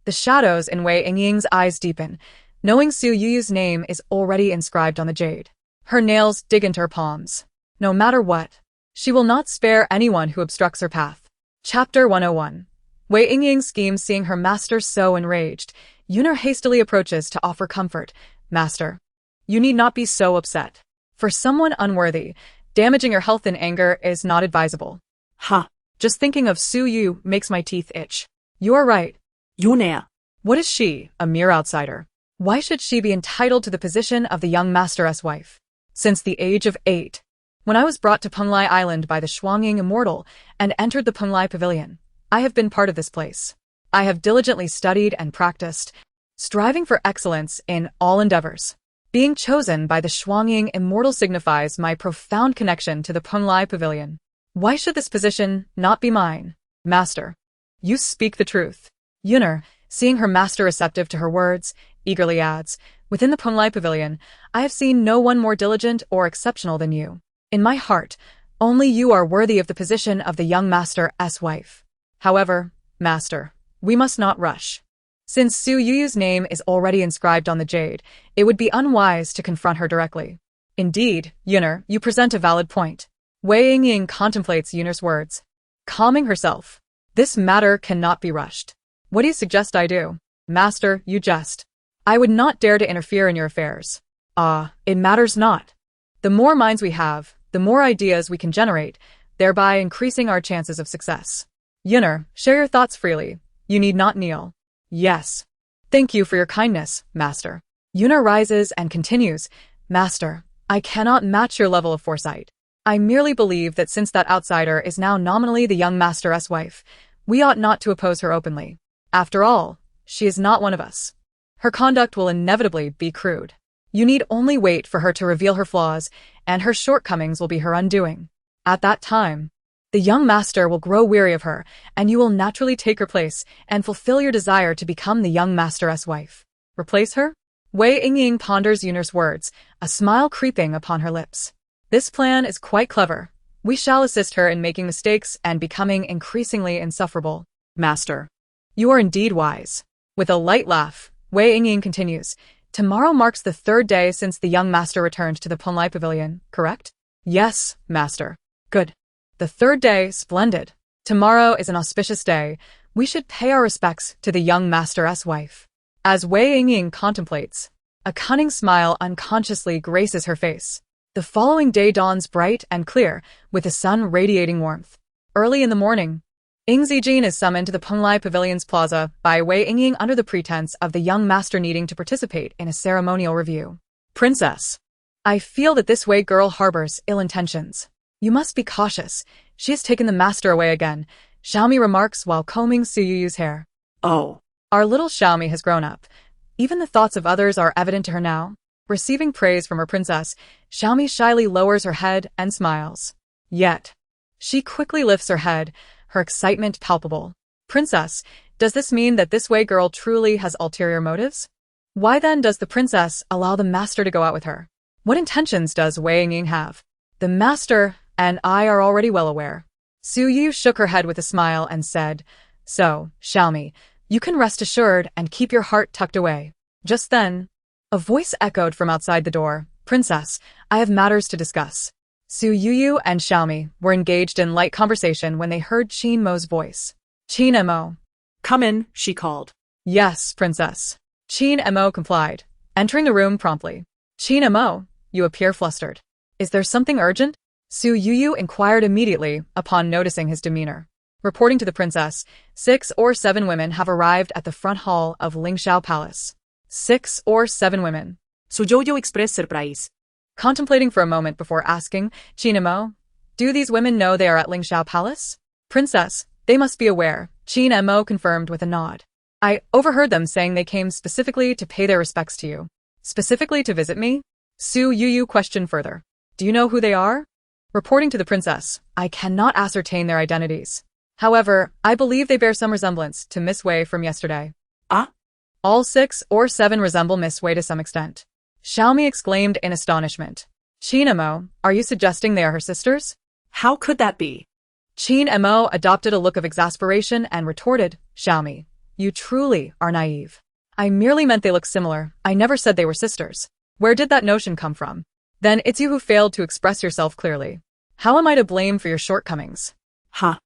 the shadows in Wei Yingying's eyes deepen, knowing Su Youyou's name is already inscribed on the jade. Her nails dig into her palms. No matter what, she will not spare anyone who obstructs her path. Chapter 101. Wei Yingying schemes. Seeing her master so enraged, Yuner hastily approaches to offer comfort. Master, you need not be so upset. For someone unworthy, damaging your health in anger is not advisable. Ha! Just thinking of Su Youyou makes my teeth itch. You are right. Yuner. What is she, a mere outsider? Why should she be entitled to the position of the young master's wife? Since the age of 8, when I was brought to Penglai Island by the Shuangying Immortal and entered the Penglai Pavilion, I have been part of this place. I have diligently studied and practiced, striving for excellence in all endeavors. Being chosen by the Shuangying Immortal signifies my profound connection to the Penglai Pavilion. Why should this position not be mine? Master, you speak the truth. Yuner, seeing her master receptive to her words, eagerly adds, within the Penglai Pavilion, I have seen no one more diligent or exceptional than you. In my heart, only you are worthy of the position of the young master's wife. However, Master, we must not rush. Since Su Youyou's name is already inscribed on the jade, it would be unwise to confront her directly. Indeed, Yuner, you present a valid point. Wei Ying contemplates Yuner's words, calming herself. This matter cannot be rushed. What do you suggest I do? Master, you jest. I would not dare to interfere in your affairs. It matters not. The more minds we have, the more ideas we can generate, thereby increasing our chances of success. Yuner, share your thoughts freely. You need not kneel. Yes. Thank you for your kindness, Master. Yuner rises and continues, Master, I cannot match your level of foresight. I merely believe that since that outsider is now nominally the young Master's wife, we ought not to oppose her openly. After all, she is not one of us. Her conduct will inevitably be crude. You need only wait for her to reveal her flaws, and her shortcomings will be her undoing. At that time, the young master will grow weary of her, and you will naturally take her place and fulfill your desire to become the young Master's wife. Replace her? Wei Ying ponders Yuner's words, a smile creeping upon her lips. This plan is quite clever. We shall assist her in making mistakes and becoming increasingly insufferable. Master, you are indeed wise. With a light laugh, Wei Ying continues, tomorrow marks the 3rd day since the young master returned to the Punlai Pavilion, correct? Yes, Master. Good. The 3rd day, splendid. Tomorrow is an auspicious day. We should pay our respects to the young Master's wife. As Wei Ying contemplates, a cunning smile unconsciously graces her face. The following day dawns bright and clear, with the sun radiating warmth. Early in the morning, Ying Zijing is summoned to the Punlai Pavilion's plaza by Wei Ying under the pretense of the young master needing to participate in a ceremonial review. Princess, I feel that this Wei girl harbors ill intentions. You must be cautious. She has taken the master away again, Xiaomi remarks while combing Su Youyou's hair. Oh. Our little Xiaomi has grown up. Even the thoughts of others are evident to her now. Receiving praise from her princess, Xiaomi shyly lowers her head and smiles. Yet, she quickly lifts her head, her excitement palpable. Princess, does this mean that this Wei girl truly has ulterior motives? Why then does the princess allow the master to go out with her? What intentions does Wei Ying have? The master and I are already well aware. Su Youyou shook her head with a smile and said, So, Xiaomi, you can rest assured and keep your heart tucked away. Just then, a voice echoed from outside the door. Princess, I have matters to discuss. Su Youyou and Xiaomi were engaged in light conversation when they heard Qin Mo's voice. Qin Mo. Come in, she called. Yes, Princess. Qin Mo complied, entering the room promptly. Qin Mo, you appear flustered. Is there something urgent? Su Youyou inquired immediately upon noticing his demeanor. Reporting to the princess, 6 or 7 women have arrived at the front hall of Lingxiao Palace. 6 or 7 women. Su Youyou expressed surprise. Contemplating for a moment before asking, Qin Mo, do these women know they are at Lingxiao Palace? Princess, they must be aware, Qin Mo confirmed with a nod. I overheard them saying they came specifically to pay their respects to you. Specifically to visit me? Su Youyou questioned further. Do you know who they are? Reporting to the princess, I cannot ascertain their identities. However, I believe they bear some resemblance to Miss Wei from yesterday. Ah? All 6 or 7 resemble Miss Wei to some extent. Xiaomi exclaimed in astonishment. Qin Mo, are you suggesting they are her sisters? How could that be? Qin Mo adopted a look of exasperation and retorted, Xiaomi, you truly are naive. I merely meant they look similar. I never said they were sisters. Where did that notion come from? Then it's you who failed to express yourself clearly. How am I to blame for your shortcomings? Huh?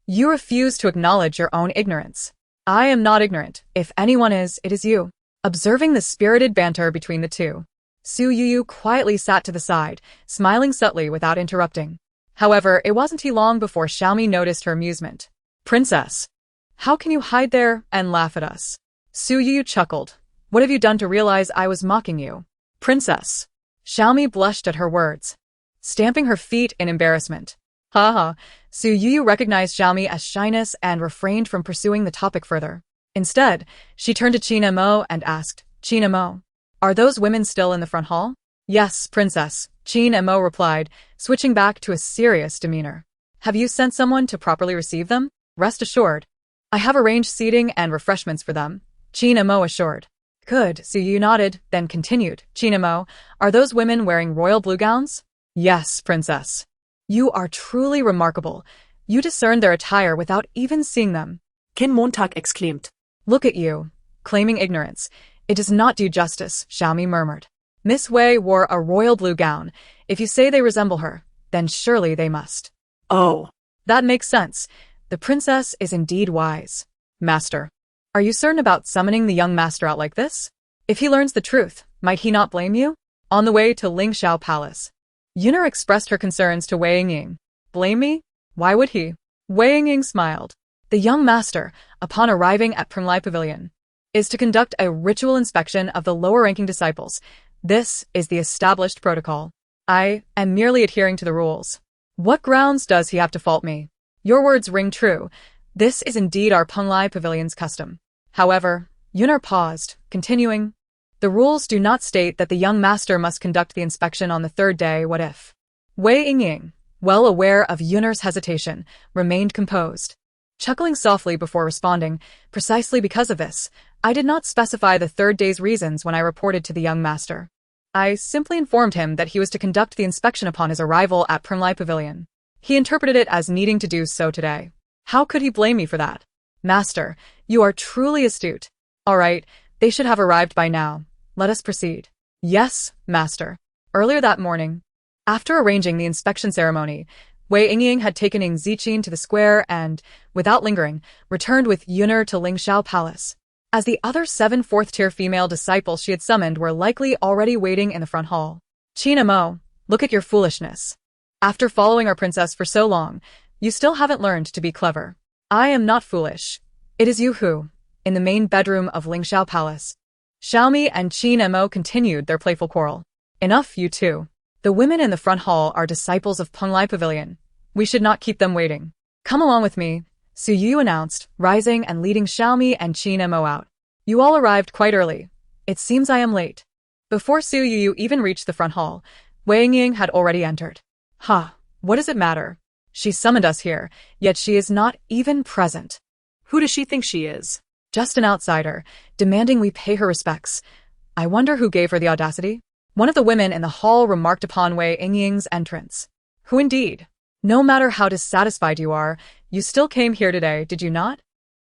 You refuse to acknowledge your own ignorance. I am not ignorant. If anyone is, it is you. Observing the spirited banter between the two, Su Youyou quietly sat to the side, smiling subtly without interrupting. However, it wasn't long before Xiaomi noticed her amusement. Princess, how can you hide there and laugh at us? Su Youyou chuckled. What have you done to realize I was mocking you? Princess. Xiaomi blushed at her words, stamping her feet in embarrassment. Haha, Su Youyou recognized Xiaomi as shyness and refrained from pursuing the topic further. Instead, she turned to Qin Mo and asked, Qin Mo, are those women still in the front hall? Yes, Princess, Qin Mo replied, switching back to a serious demeanor. Have you sent someone to properly receive them? Rest assured. I have arranged seating and refreshments for them, Qin Mo assured. Good, Su Youyou nodded, then continued, Qin Mo, are those women wearing royal blue gowns? Yes, Princess. You are truly remarkable. You discerned their attire without even seeing them. Ken Montag exclaimed. Look at you. claiming ignorance. It does not do justice, Xiaomi murmured. Miss Wei wore a royal blue gown. If you say they resemble her, then surely they must. Oh. That makes sense. The princess is indeed wise. Master, are you certain about summoning the young master out like this? If he learns the truth, might he not blame you? On the way to Lingxiao Palace, Yunar expressed her concerns to Wei Yingying. Blame me? Why would he? Wei Yingying smiled. The young master, upon arriving at Penglai Pavilion, is to conduct a ritual inspection of the lower-ranking disciples. This is the established protocol. I am merely adhering to the rules. What grounds does he have to fault me? Your words ring true. This is indeed our Penglai Pavilion's custom. However, Yunar paused, continuing, the rules do not state that the young master must conduct the inspection on the third day. What if? Wei Yingying, well aware of Yunar's hesitation, remained composed. Chuckling softly before responding, precisely because of this, I did not specify the third day's reasons when I reported to the young master. I simply informed him that he was to conduct the inspection upon his arrival at Penglai Pavilion. He interpreted it as needing to do so today. How could he blame me for that? Master, you are truly astute. All right, they should have arrived by now. Let us proceed. Yes, Master. Earlier that morning, after arranging the inspection ceremony, Wei Yingying had taken Ying Zijing to the square and, without lingering, returned with Yunar to Lingxiao Palace. As the other 7 fourth-tier female disciples she had summoned were likely already waiting in the front hall. Qina Mo, look at your foolishness. After following our princess for so long, you still haven't learned to be clever. I am not foolish. It is you who, in the main bedroom of Lingxiao Palace. Xiaomi and Qin Mo continued their playful quarrel. Enough, you two. The women in the front hall are disciples of Penglai Pavilion. We should not keep them waiting. Come along with me, Su Youyou announced, rising and leading Xiaomi and Qin Mo out. You all arrived quite early. It seems I am late. Before Su Youyou even reached the front hall, Wei Yingying had already entered. What does it matter? She summoned us here, yet she is not even present. Who does she think she is? Just an outsider, demanding we pay her respects. I wonder who gave her the audacity? One of the women in the hall remarked upon Wei Yingying's entrance. Who indeed? No matter how dissatisfied you are, you still came here today, did you not?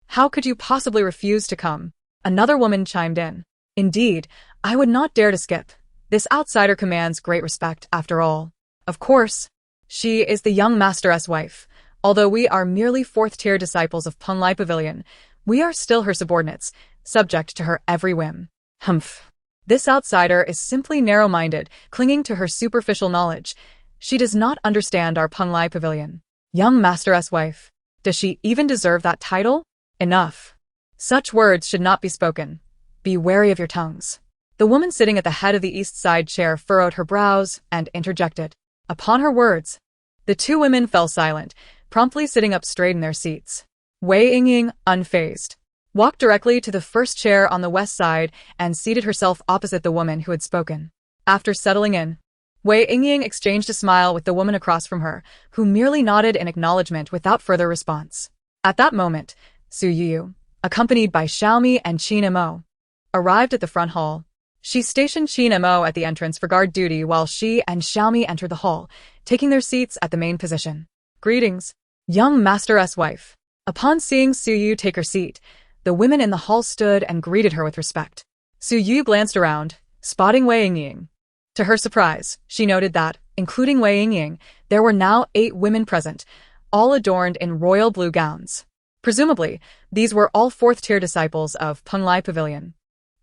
How could you possibly refuse to come? Another woman chimed in. Indeed, I would not dare to skip. This outsider commands great respect, after all. Of course, she is the young master's wife. Although we are merely 4th-tier disciples of Penglai Pavilion, we are still her subordinates, subject to her every whim. Humph. This outsider is simply narrow-minded, clinging to her superficial knowledge. She does not understand our Penglai Pavilion. Young master's wife. Does she even deserve that title? Enough. Such words should not be spoken. Be wary of your tongues. The woman sitting at the head of the east side chair furrowed her brows and interjected. Upon her words, the 2 women fell silent, promptly sitting up straight in their seats. Wei Yingying, unfazed, walked directly to the first chair on the west side and seated herself opposite the woman who had spoken. After settling in, Wei Yingying exchanged a smile with the woman across from her, who merely nodded in acknowledgement without further response. At that moment, Su Youyou, accompanied by Xiaomi and Qin Mo, arrived at the front hall. She stationed Qin Mo at the entrance for guard duty while she and Xiaomi entered the hall, taking their seats at the main position. Greetings, young master's wife. Upon seeing Su Youyou take her seat, the women in the hall stood and greeted her with respect. Su Youyou glanced around, spotting Wei Yingying. To her surprise, she noted that, including Wei Yingying, there were now 8 women present, all adorned in royal blue gowns. Presumably, these were all 4th-tier disciples of Penglai Pavilion.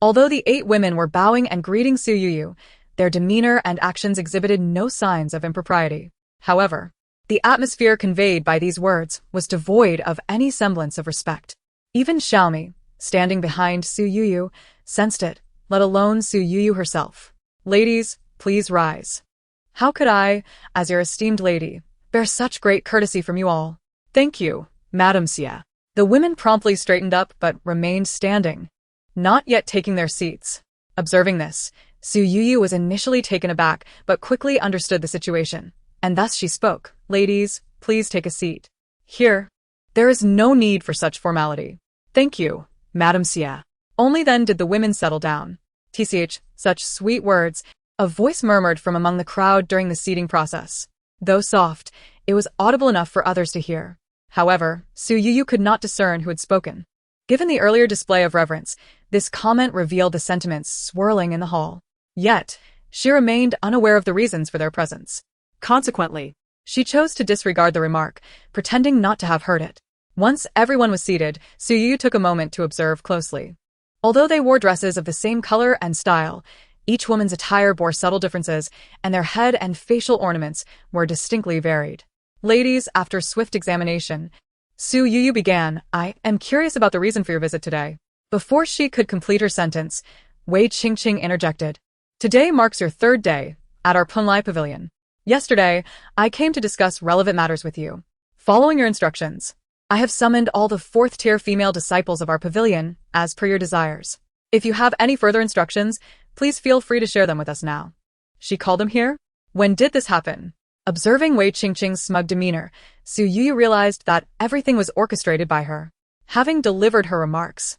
Although the 8 women were bowing and greeting Su Youyou, their demeanor and actions exhibited no signs of impropriety. However, the atmosphere conveyed by these words was devoid of any semblance of respect. Even Xiaomi, standing behind Su Youyou, sensed it, let alone Su Youyou herself. Ladies, please rise. How could I, as your esteemed lady, bear such great courtesy from you all? Thank you, Madam Xia. The women promptly straightened up but remained standing, not yet taking their seats. Observing this, Su Youyou was initially taken aback but quickly understood the situation, and thus she spoke. Ladies, please take a seat. Here. There is no need for such formality. Thank you, Madam Xia. Only then did the women settle down. Tch, such sweet words, a voice murmured from among the crowd during the seating process. Though soft, it was audible enough for others to hear. However, Su Youyou could not discern who had spoken. Given the earlier display of reverence, this comment revealed the sentiments swirling in the hall. Yet, she remained unaware of the reasons for their presence. Consequently, She chose to disregard the remark, pretending not to have heard it. Once everyone was seated, Su Youyou took a moment to observe closely. Although they wore dresses of the same color and style, each woman's attire bore subtle differences, and their head and facial ornaments were distinctly varied. Ladies, after swift examination, Su Youyou began, "I am curious about the reason for your visit today." Before she could complete her sentence, Wei Qingqing interjected. "Today marks your third day at our Punlai Pavilion. Yesterday, I came to discuss relevant matters with you. Following your instructions, I have summoned all the fourth-tier female disciples of our pavilion, as per your desires. If you have any further instructions, please feel free to share them with us now." She called them here? When did this happen? Observing Wei Qingqing's smug demeanor, Su Youyou realized that everything was orchestrated by her. Having delivered her remarks,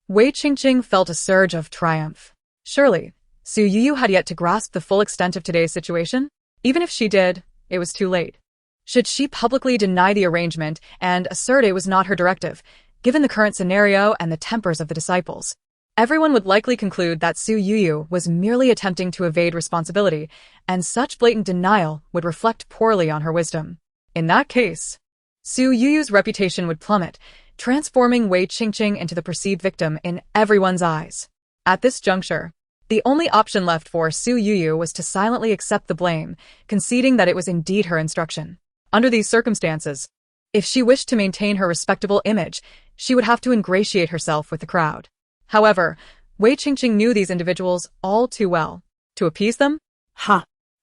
Wei Qingqing felt a surge of triumph. Surely, Su Youyou had yet to grasp the full extent of today's situation? Even if she did, it was too late. Should she publicly deny the arrangement and assert it was not her directive, given the current scenario and the tempers of the disciples? Everyone would likely conclude that Su Youyou was merely attempting to evade responsibility, and such blatant denial would reflect poorly on her wisdom. In that case, Su Youyou's reputation would plummet, transforming Wei Qingqing into the perceived victim in everyone's eyes. At this juncture, the only option left for Su Youyou was to silently accept the blame, conceding that it was indeed her instruction. Under these circumstances, if she wished to maintain her respectable image, she would have to ingratiate herself with the crowd. However, Wei Qingqing knew these individuals all too well. To appease them?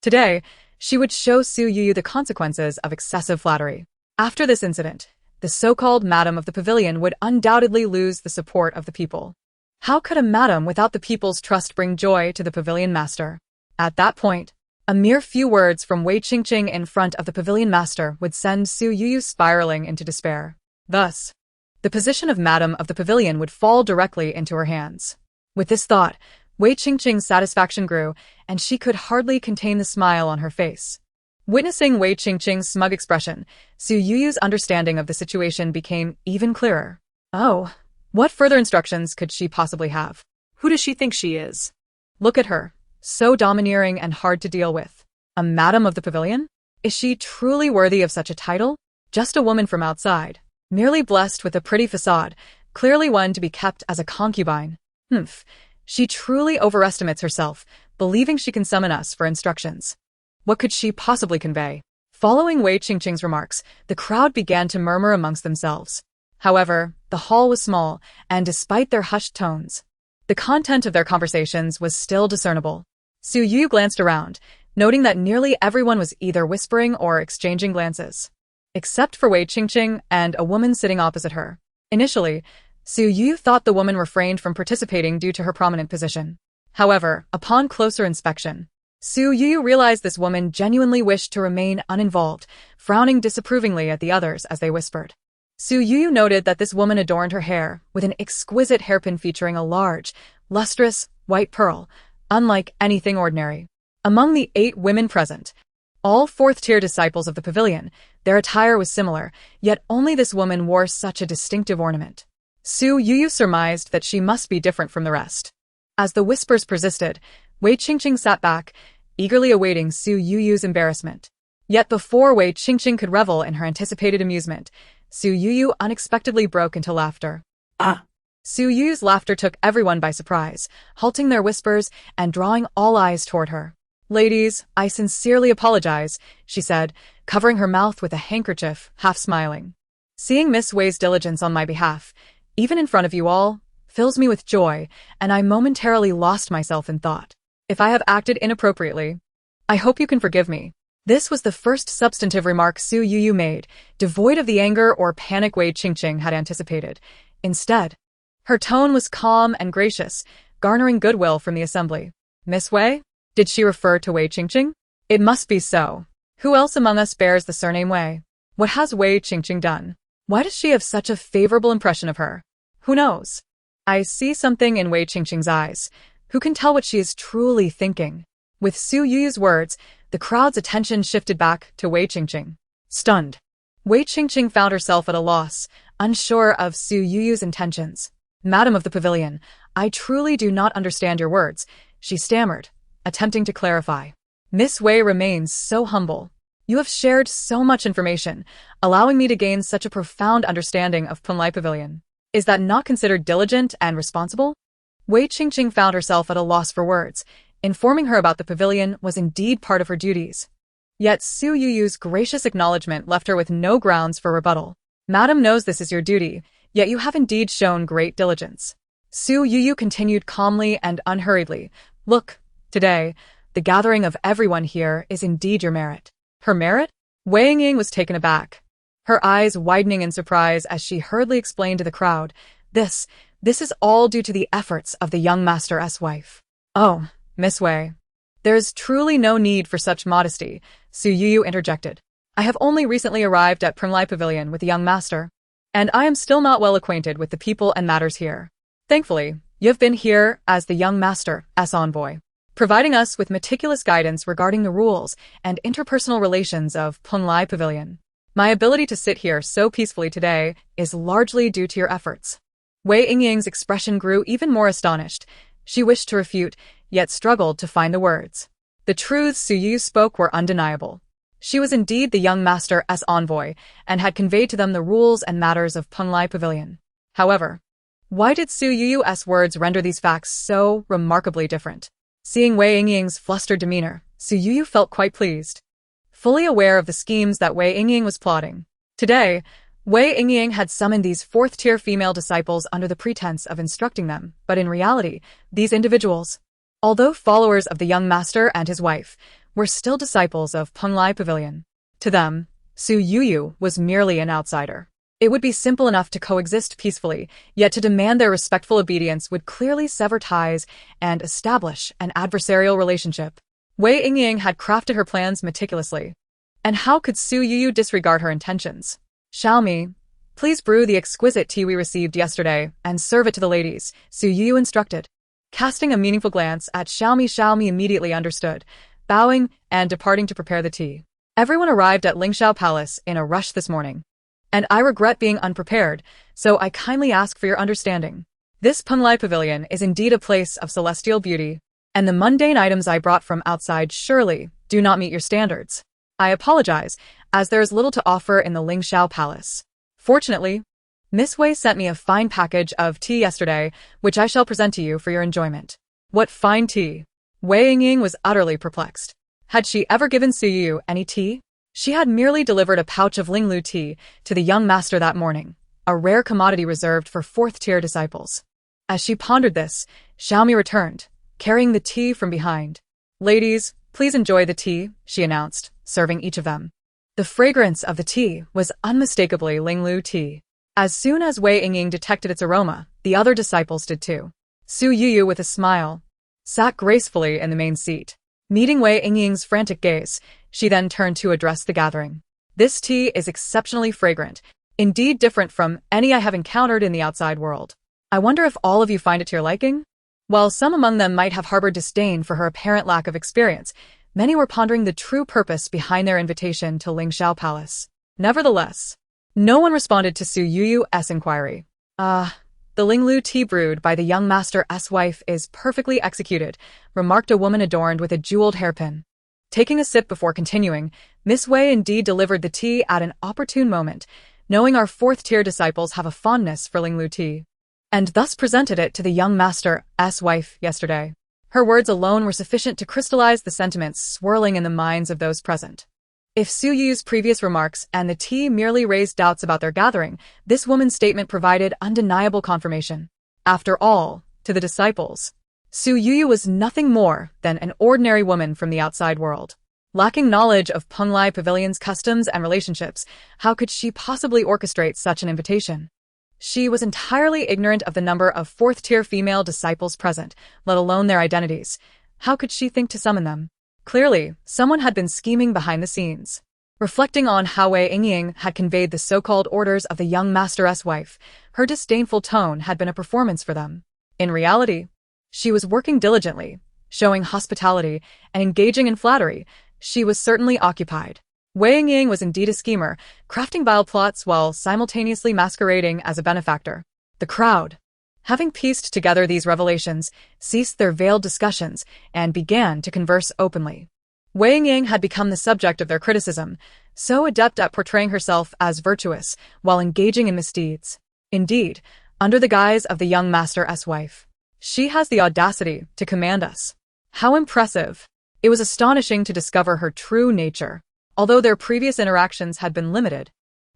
Today, she would show Su Youyou the consequences of excessive flattery. After this incident, the so-called madam of the pavilion would undoubtedly lose the support of the people. How could a madam without the people's trust bring joy to the pavilion master? At that point, a mere few words from Wei Qingqing in front of the pavilion master would send Su Youyou spiraling into despair. Thus, the position of madam of the pavilion would fall directly into her hands. With this thought, Wei Qingqing's satisfaction grew, and she could hardly contain the smile on her face. Witnessing Wei Qingqing's smug expression, Su Youyou's understanding of the situation became even clearer. Oh, what further instructions could she possibly have? Who does she think she is? Look at her, so domineering and hard to deal with. A madam of the pavilion? Is she truly worthy of such a title? Just a woman from outside, merely blessed with a pretty facade, clearly one to be kept as a concubine. She truly overestimates herself, believing she can summon us for instructions. What could she possibly convey? Following Wei Qingqing's remarks, the crowd began to murmur amongst themselves. However, the hall was small, and despite their hushed tones, the content of their conversations was still discernible. Su Youyou glanced around, noting that nearly everyone was either whispering or exchanging glances, except for Wei Qingqing and a woman sitting opposite her. Initially, Su Youyou thought the woman refrained from participating due to her prominent position. However, upon closer inspection, Su Youyou realized this woman genuinely wished to remain uninvolved, frowning disapprovingly at the others as they whispered. Su Youyou noted that this woman adorned her hair with an exquisite hairpin featuring a large, lustrous, white pearl, unlike anything ordinary. Among the 8 women present, all fourth-tier disciples of the pavilion, their attire was similar, yet only this woman wore such a distinctive ornament. Su Youyou surmised that she must be different from the rest. As the whispers persisted, Wei Qingqing sat back, eagerly awaiting Su Youyou's embarrassment. Yet before Wei Qingqing could revel in her anticipated amusement, Su Youyou unexpectedly broke into laughter. Su Youyou's laughter took everyone by surprise, halting their whispers and drawing all eyes toward her. "Ladies, I sincerely apologize," she said, covering her mouth with a handkerchief, half smiling. "Seeing Miss Wei's diligence on my behalf, even in front of you all, fills me with joy, and I momentarily lost myself in thought. If I have acted inappropriately, I hope you can forgive me." This was the first substantive remark Su Youyou made, devoid of the anger or panic Wei Qingqing had anticipated. Instead, her tone was calm and gracious, garnering goodwill from the assembly. "Miss Wei? Did she refer to Wei Qingqing? It must be so. Who else among us bears the surname Wei? What has Wei Qingqing done? Why does she have such a favorable impression of her? Who knows? I see something in Wei Qingqing's eyes. Who can tell what she is truly thinking?" With Su Youyou's words, the crowd's attention shifted back to Wei Qingqing. Stunned, Wei Qingqing found herself at a loss, unsure of Su Youyou's intentions. Madam of the pavilion, I truly do not understand your words, she stammered, attempting to clarify. Miss Wei remains so humble. You have shared so much information, allowing me to gain such a profound understanding of Punlai Pavilion. Is that not considered diligent and responsible? Wei Qingqing found herself at a loss for words. Informing her about the pavilion was indeed part of her duties. Yet Su Youyou's gracious acknowledgement left her with no grounds for rebuttal. Madam knows this is your duty, yet you have indeed shown great diligence. Su Youyou continued calmly and unhurriedly. Look, today, the gathering of everyone here is indeed your merit. Her merit? Wei Ying was taken aback, her eyes widening in surprise as she hurriedly explained to the crowd, This is all due to the efforts of the young master's wife. Oh, Miss Wei. There is truly no need for such modesty, Su Youyou interjected. I have only recently arrived at Punlai Pavilion with the young master, and I am still not well acquainted with the people and matters here. Thankfully, you have been here as the young master's envoy, providing us with meticulous guidance regarding the rules and interpersonal relations of Punlai Pavilion. My ability to sit here so peacefully today is largely due to your efforts. Wei Ying's expression grew even more astonished. She wished to refute, yet struggled to find the words. The truths Su Youyou spoke were undeniable. She was indeed the young master's envoy, and had conveyed to them the rules and matters of Punlai Pavilion. However, why did Su Youyou's words render these facts so remarkably different? Seeing Wei Ying's flustered demeanor, Su Youyou felt quite pleased. Fully aware of the schemes that Wei Ying was plotting. Today, Wei Ying had summoned these fourth-tier female disciples under the pretense of instructing them, but in reality, these individuals, although followers of the young master and his wife, were still disciples of Punlai Pavilion. To them, Su Youyou was merely an outsider. It would be simple enough to coexist peacefully, yet to demand their respectful obedience would clearly sever ties and establish an adversarial relationship. Wei Ying had crafted her plans meticulously. And how could Su Youyou disregard her intentions? Xiaomi, please brew the exquisite tea we received yesterday and serve it to the ladies, Su Youyou instructed. Casting a meaningful glance at Xiaomi immediately understood, bowing and departing to prepare the tea. Everyone arrived at Lingxiao Palace in a rush this morning. And I regret being unprepared, so I kindly ask for your understanding. This Punlai Pavilion is indeed a place of celestial beauty, and the mundane items I brought from outside surely do not meet your standards. I apologize, as there is little to offer in the Lingxiao Palace. Fortunately, Miss Wei sent me a fine package of tea yesterday, which I shall present to you for your enjoyment. What fine tea! Wei Ying was utterly perplexed. Had she ever given Su Youyou any tea? She had merely delivered a pouch of Linglu tea to the young master that morning, a rare commodity reserved for fourth-tier disciples. As she pondered this, Xiaomi returned, carrying the tea from behind. Ladies, please enjoy the tea, she announced, serving each of them. The fragrance of the tea was unmistakably Linglu tea. As soon as Wei Ying detected its aroma, the other disciples did too. Su Youyou, with a smile, sat gracefully in the main seat. Meeting Wei Ying's frantic gaze, she then turned to address the gathering. This tea is exceptionally fragrant, indeed different from any I have encountered in the outside world. I wonder if all of you find it to your liking? While some among them might have harbored disdain for her apparent lack of experience, many were pondering the true purpose behind their invitation to Lingxiao Palace. Nevertheless, no one responded to Su Youyou's inquiry. The Linglu tea brewed by the young master's wife is perfectly executed, remarked a woman adorned with a jeweled hairpin. Taking a sip before continuing, Miss Wei indeed delivered the tea at an opportune moment, knowing our fourth-tier disciples have a fondness for Linglu tea, and thus presented it to the young master's wife yesterday. Her words alone were sufficient to crystallize the sentiments swirling in the minds of those present. If Su Youyou's previous remarks and the tea merely raised doubts about their gathering, this woman's statement provided undeniable confirmation. After all, to the disciples, Su Youyou was nothing more than an ordinary woman from the outside world. Lacking knowledge of Punlai Pavilion's customs and relationships, how could she possibly orchestrate such an invitation? She was entirely ignorant of the number of fourth-tier female disciples present, let alone their identities. How could she think to summon them? Clearly, someone had been scheming behind the scenes. Reflecting on how Wei Ying had conveyed the so-called orders of the young master's wife, her disdainful tone had been a performance for them. In reality, she was working diligently, showing hospitality, and engaging in flattery. She was certainly occupied. Wei Ying was indeed a schemer, crafting vile plots while simultaneously masquerading as a benefactor. The crowd, having pieced together these revelations, ceased their veiled discussions and began to converse openly. Wei Ying had become the subject of their criticism, so adept at portraying herself as virtuous while engaging in misdeeds. Indeed, under the guise of the young master's wife, she has the audacity to command us. How impressive! It was astonishing to discover her true nature. Although their previous interactions had been limited,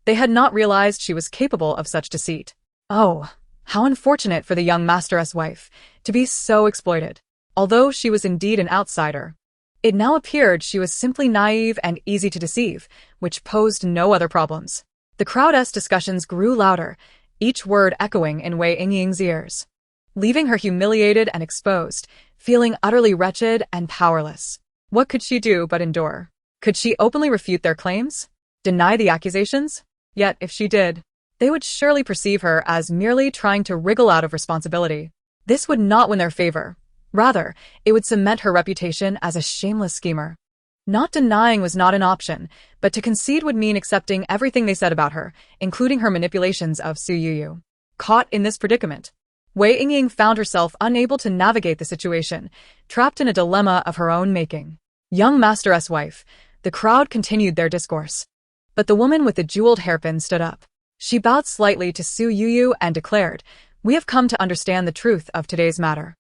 they had not realized she was capable of such deceit. Oh, how unfortunate for the young master's wife to be so exploited. Although she was indeed an outsider, it now appeared she was simply naive and easy to deceive, which posed no other problems. The crowd's discussions grew louder, each word echoing in Wei Ying's ears, leaving her humiliated and exposed, feeling utterly wretched and powerless. What could she do but endure? Could she openly refute their claims? Deny the accusations? Yet, if she did, they would surely perceive her as merely trying to wriggle out of responsibility. This would not win their favor. Rather, it would cement her reputation as a shameless schemer. Not denying was not an option, but to concede would mean accepting everything they said about her, including her manipulations of Su Youyou. Caught in this predicament, Wei Ying found herself unable to navigate the situation, trapped in a dilemma of her own making. Young master's wife, the crowd continued their discourse. But the woman with the jeweled hairpin stood up. She bowed slightly to Su Youyou and declared, "We have come to understand the truth of today's matter.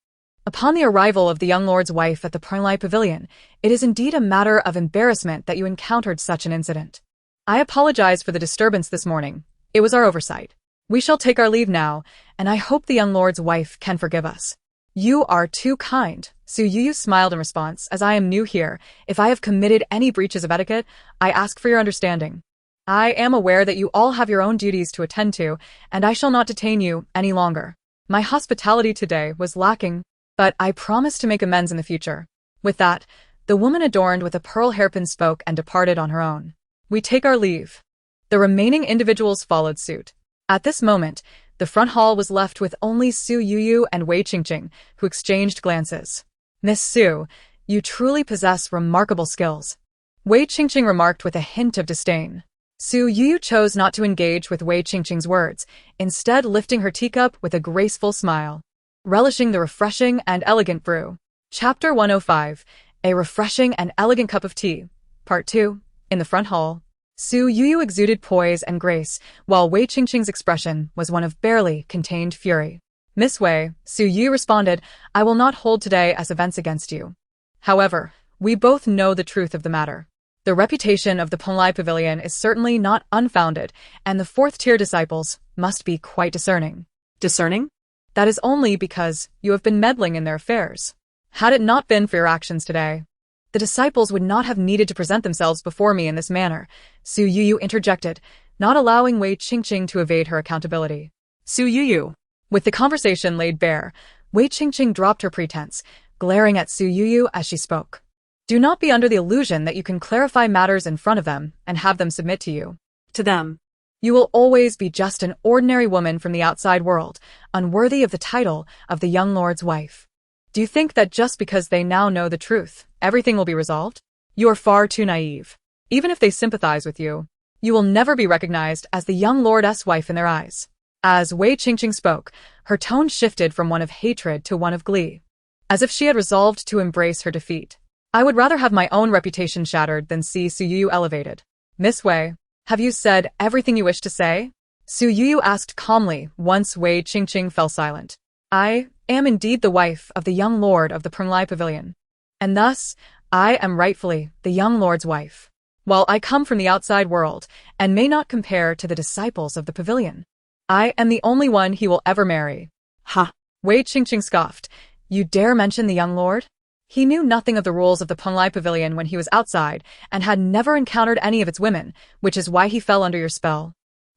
Upon the arrival of the young lord's wife at the Pernlai Pavilion, it is indeed a matter of embarrassment that you encountered such an incident. I apologize for the disturbance this morning. It was our oversight. We shall take our leave now, and I hope the young lord's wife can forgive us." "You are too kind," Su Youyou smiled in response. "As I am new here, if I have committed any breaches of etiquette, I ask for your understanding. I am aware that you all have your own duties to attend to, and I shall not detain you any longer. My hospitality today was lacking, but I promise to make amends in the future." With that, the woman adorned with a pearl hairpin spoke and departed on her own. "We take our leave." The remaining individuals followed suit. At this moment, the front hall was left with only Su Youyou and Wei Qingqing, who exchanged glances. "Miss Su, you truly possess remarkable skills," Wei Qingqing remarked with a hint of disdain. Su Youyou chose not to engage with Wei Qingqing's words, instead lifting her teacup with a graceful smile, relishing the refreshing and elegant brew. Chapter 105, A Refreshing and Elegant Cup of Tea, Part 2, in the front hall. Su Youyou exuded poise and grace, while Wei Qingqing's expression was one of barely contained fury. "Miss Wei," Su Youyou responded, "I will not hold today as events against you. However, we both know the truth of the matter. The reputation of the Pernlai Pavilion is certainly not unfounded, and the fourth-tier disciples must be quite discerning." Discerning? "That is only because you have been meddling in their affairs. Had it not been for your actions today, the disciples would not have needed to present themselves before me in this manner," Su Youyou interjected, not allowing Wei Qingqing to evade her accountability. Su Youyou. With the conversation laid bare, Wei Qingqing dropped her pretense, glaring at Su Youyou as she spoke. "Do not be under the illusion that you can clarify matters in front of them and have them submit to you. To them. You will always be just an ordinary woman from the outside world, unworthy of the title of the young lord's wife. Do you think that just because they now know the truth, everything will be resolved? You are far too naive. Even if they sympathize with you, you will never be recognized as the young lord's wife in their eyes." As Wei Qingqing spoke, her tone shifted from one of hatred to one of glee, as if she had resolved to embrace her defeat. "I would rather have my own reputation shattered than see Su Youyou elevated. Miss Wei, have you said everything you wish to say?" Su Youyou asked calmly once Wei Qingqing fell silent. "I am indeed the wife of the young lord of the Pernlai Pavilion, and thus I am rightfully the young lord's wife. While I come from the outside world and may not compare to the disciples of the pavilion, I am the only one he will ever marry." "Ha!" Wei Qingqing scoffed. "You dare mention the young lord?" He knew nothing of the rules of the Pernlai Pavilion when he was outside and had never encountered any of its women, which is why he fell under your spell.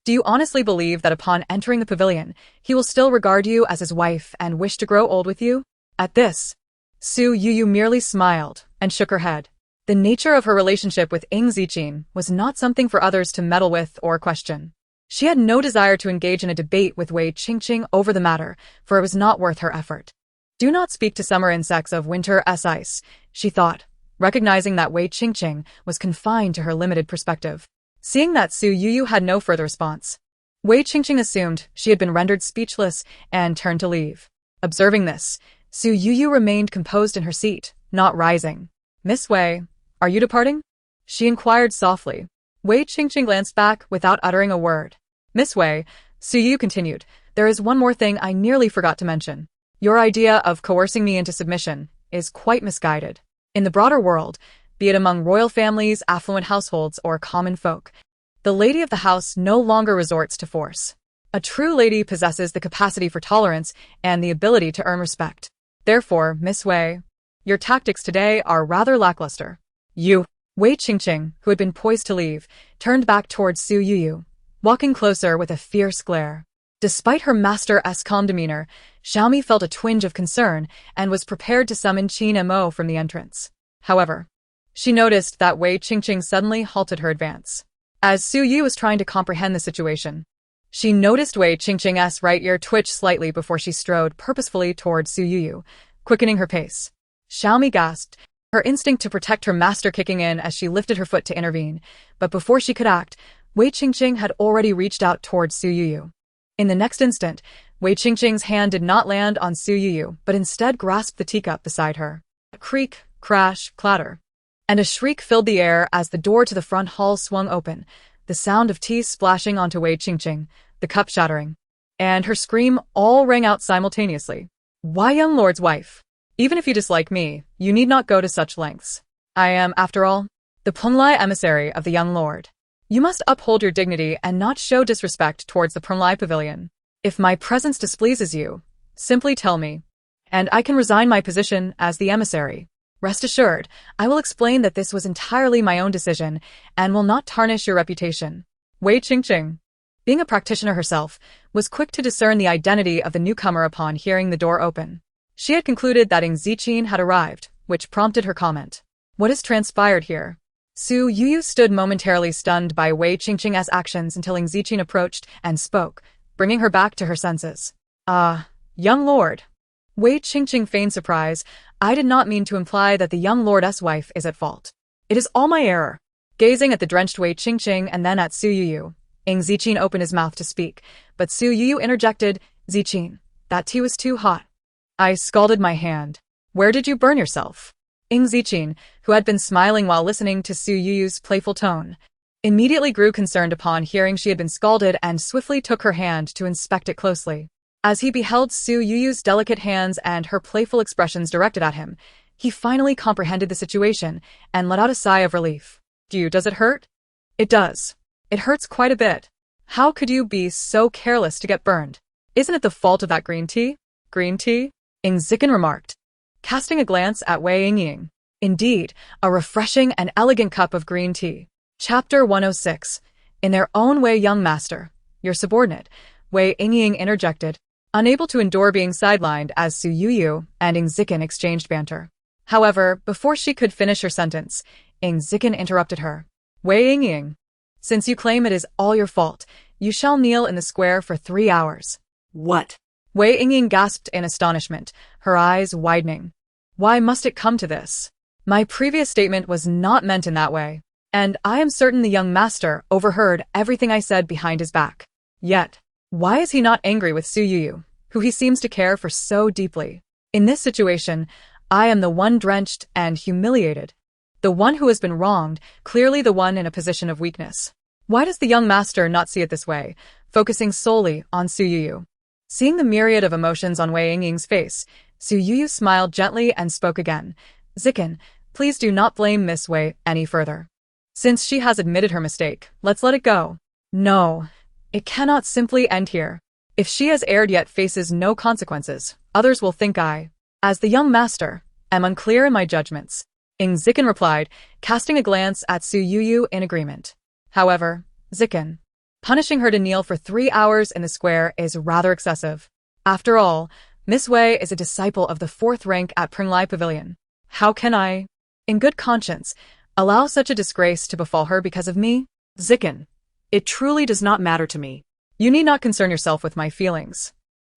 "Do you honestly believe that upon entering the pavilion, he will still regard you as his wife and wish to grow old with you?" At this, Su Youyou merely smiled and shook her head. The nature of her relationship with Ying Zijing was not something for others to meddle with or question. She had no desire to engage in a debate with Wei Qingqing over the matter, for it was not worth her effort. "Do not speak to summer insects of winter's ice," she thought, recognizing that Wei Qingqing was confined to her limited perspective. Seeing that Su Youyou had no further response, Wei Qingqing assumed she had been rendered speechless and turned to leave. Observing this, Su Youyou remained composed in her seat, not rising. "Miss Wei, are you departing?" she inquired softly. Wei Qingqing glanced back without uttering a word. "Miss Wei," Su Youyou continued, "there is one more thing I nearly forgot to mention. Your idea of coercing me into submission is quite misguided. In the broader world, be it among royal families, affluent households, or common folk, the lady of the house no longer resorts to force. A true lady possesses the capacity for tolerance and the ability to earn respect. Therefore, Miss Wei, your tactics today are rather lackluster." Wei Qingqing, who had been poised to leave, turned back towards Su Youyou, walking closer with a fierce glare. Despite her master's calm demeanor, Xiaomi felt a twinge of concern and was prepared to summon Qin Mo from the entrance. However, she noticed that Wei Qingqing suddenly halted her advance. As Su Youyou was trying to comprehend the situation, she noticed Wei Qingqing's right ear twitch slightly before she strode purposefully towards Su Youyou, quickening her pace. Xiaomi gasped, her instinct to protect her master kicking in as she lifted her foot to intervene, but before she could act, Wei Qingqing had already reached out towards Su Youyou. In the next instant, Wei Qingqing's hand did not land on Su Youyou, but instead grasped the teacup beside her. A creak, crash, clatter, and a shriek filled the air as the door to the front hall swung open, the sound of tea splashing onto Wei Qingqing, the cup shattering, and her scream all rang out simultaneously. "Why, young lord's wife? Even if you dislike me, you need not go to such lengths. I am, after all, the Penglai emissary of the young lord. You must uphold your dignity and not show disrespect towards the Penglai pavilion. If my presence displeases you, simply tell me, and I can resign my position as the emissary. Rest assured, I will explain that this was entirely my own decision and will not tarnish your reputation." Wei Qingqing, being a practitioner herself, was quick to discern the identity of the newcomer upon hearing the door open. She had concluded that Ying Zijing had arrived, which prompted her comment. "What has transpired here?" Su Youyou stood momentarily stunned by Wei Qingqing's actions until Ying Zijing approached and spoke, bringing her back to her senses. Young lord." Wei Qingqing feigned surprise. "I did not mean to imply that the young lord's wife is at fault. It is all my error." Gazing at the drenched Wei Qingqing and then at Su Youyou, Ying Zijing opened his mouth to speak, but Su Youyou interjected, "Zijing, that tea was too hot." "I scalded my hand. Where did you burn yourself?" Ying Zijing, who had been smiling while listening to Su Youyou's playful tone, immediately grew concerned upon hearing she had been scalded and swiftly took her hand to inspect it closely. As he beheld Su Youyou's delicate hands and her playful expressions directed at him, he finally comprehended the situation and let out a sigh of relief. "Does it hurt?" "It does. It hurts quite a bit. How could you be so careless to get burned? Isn't it the fault of that green tea?" "Green tea?" Ying Zijing remarked, casting a glance at Wei Yingying. "Indeed, a refreshing and elegant cup of green tea." Chapter 106. In their own way, young master, your subordinate, Wei Yingying interjected, unable to endure being sidelined as Su Youyou and Ying Zijing exchanged banter. However, before she could finish her sentence, Ying Zijing interrupted her. "Wei Yingying, since you claim it is all your fault, you shall kneel in the square for 3 hours. "What?" Wei Yingying gasped in astonishment, her eyes widening. "Why must it come to this? My previous statement was not meant in that way, and I am certain the young master overheard everything I said behind his back. Yet, why is he not angry with Su Youyou, who he seems to care for so deeply? In this situation, I am the one drenched and humiliated, the one who has been wronged, clearly the one in a position of weakness. Why does the young master not see it this way, focusing solely on Su Youyou?" Seeing the myriad of emotions on Wei Yingying's face, Su Youyou smiled gently and spoke again. "Zijing, please do not blame Miss Wei any further. Since she has admitted her mistake, let's let it go. No, it cannot simply end here. If she has erred yet faces no consequences, others will think I, as the young master, am unclear in my judgments." Ying Zijing replied, casting a glance at Su Youyou in agreement. "However, Zijing, punishing her to kneel for 3 hours in the square is rather excessive. After all, Miss Wei is a disciple of the 4th rank at Penglai Pavilion. How can I, in good conscience, allow such a disgrace to befall her because of me?" "Zijing, it truly does not matter to me. "You need not concern yourself with my feelings.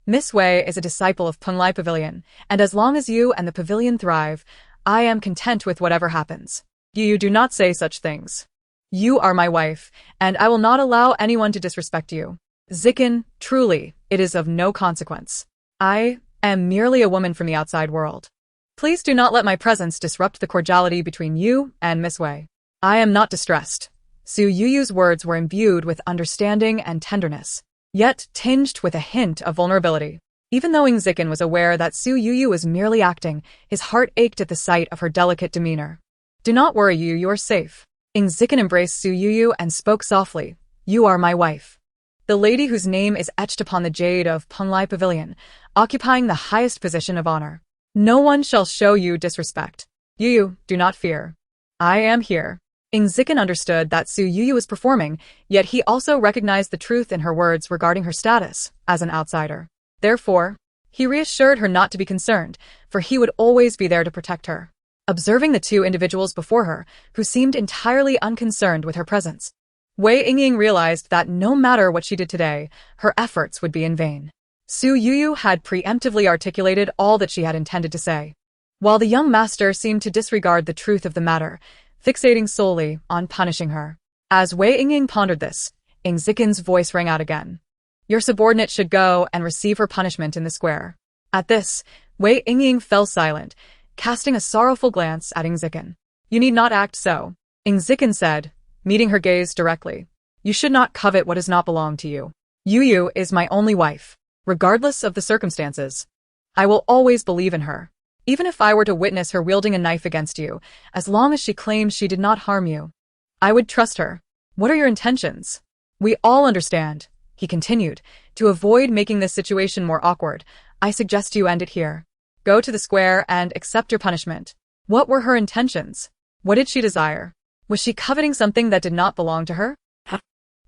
Miss Wei is a disciple of Penglai Pavilion, and as long as you and the pavilion thrive, I am content with whatever happens." "You do not say such things. You are my wife, and I will not allow anyone to disrespect you. Zikin, truly, it is of no consequence. I am merely a woman from the outside world. Please do not let my presence disrupt the cordiality between you and Miss Wei. I am not distressed. Su Youyou's words were imbued with understanding and tenderness, yet tinged with a hint of vulnerability. Even though Ying Zijing was aware that Su Youyou was merely acting, his heart ached at the sight of her delicate demeanor. Do not worry, you are safe. Ying Zijing embraced Su Youyou and spoke softly. You are my wife. The lady whose name is etched upon the jade of Penglai Pavilion, occupying the highest position of honor. No one shall show you disrespect. Youyou, do not fear. I am here. Ying Zijing understood that Su Youyou was performing, yet he also recognized the truth in her words regarding her status as an outsider. Therefore, he reassured her not to be concerned, for he would always be there to protect her. Observing the two individuals before her, who seemed entirely unconcerned with her presence, Wei Yingying realized that no matter what she did today, her efforts would be in vain. Su Youyou had preemptively articulated all that she had intended to say, while the young master seemed to disregard the truth of the matter, fixating solely on punishing her. As Wei Yingying pondered this, Ying Zijing's voice rang out again. Your subordinate should go and receive her punishment in the square. At this, Wei Yingying fell silent, casting a sorrowful glance at Ying Zijing. You need not act so, Ying Zijing said, meeting her gaze directly. You should not covet what does not belong to you. Youyou is my only wife. Regardless of the circumstances, I will always believe in her. Even if I were to witness her wielding a knife against you, as long as she claims she did not harm you, I would trust her. What are your intentions? We all understand, he continued. To avoid making this situation more awkward, I suggest you end it here. Go to the square and accept your punishment. What were her intentions? What did she desire? Was she coveting something that did not belong to her?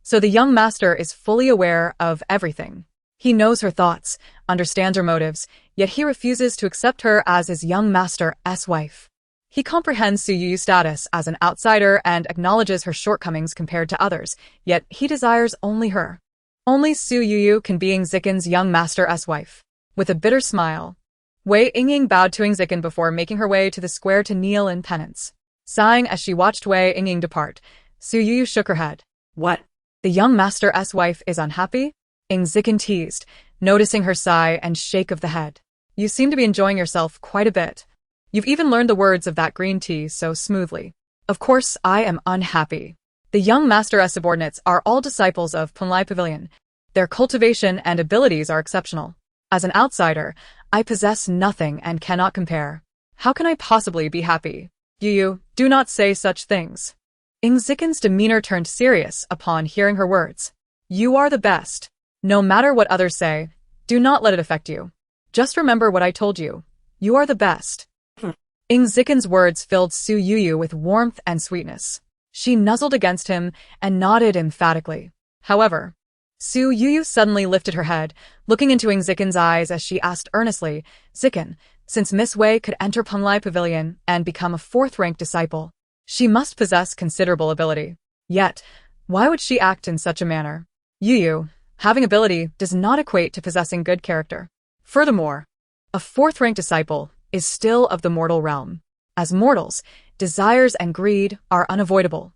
So the young master is fully aware of everything. He knows her thoughts, understands her motives, yet he refuses to accept her as his young master's wife. He comprehends Su Youyou's status as an outsider and acknowledges her shortcomings compared to others, yet he desires only her. Only Su Youyou can be Ying Zijing's young master's wife. With a bitter smile, Wei Yingying bowed to Ying Zijing before making her way to the square to kneel in penance. Sighing as she watched Wei Yingying depart, Su Youyou shook her head. What? The young master's wife is unhappy? Ying Zijing teased, noticing her sigh and shake of the head. You seem to be enjoying yourself quite a bit. You've even learned the words of that green tea so smoothly. Of course, I am unhappy. The young master's subordinates are all disciples of Penglai Pavilion. Their cultivation and abilities are exceptional. As an outsider, I possess nothing and cannot compare. How can I possibly be happy? Youyou, do not say such things. Ying Zijing's demeanor turned serious upon hearing her words. You are the best. No matter what others say, do not let it affect you. Just remember what I told you. You are the best. Ying Zijing's words filled Su Youyou with warmth and sweetness. She nuzzled against him and nodded emphatically. However, Su Youyou suddenly lifted her head, looking into Ying Zijing's eyes as she asked earnestly, Zijing, since Miss Wei could enter Penglai Pavilion and become a fourth-rank disciple, she must possess considerable ability. Yet, why would she act in such a manner? Youyou, having ability does not equate to possessing good character. Furthermore, a fourth-rank disciple is still of the mortal realm. As mortals, desires and greed are unavoidable.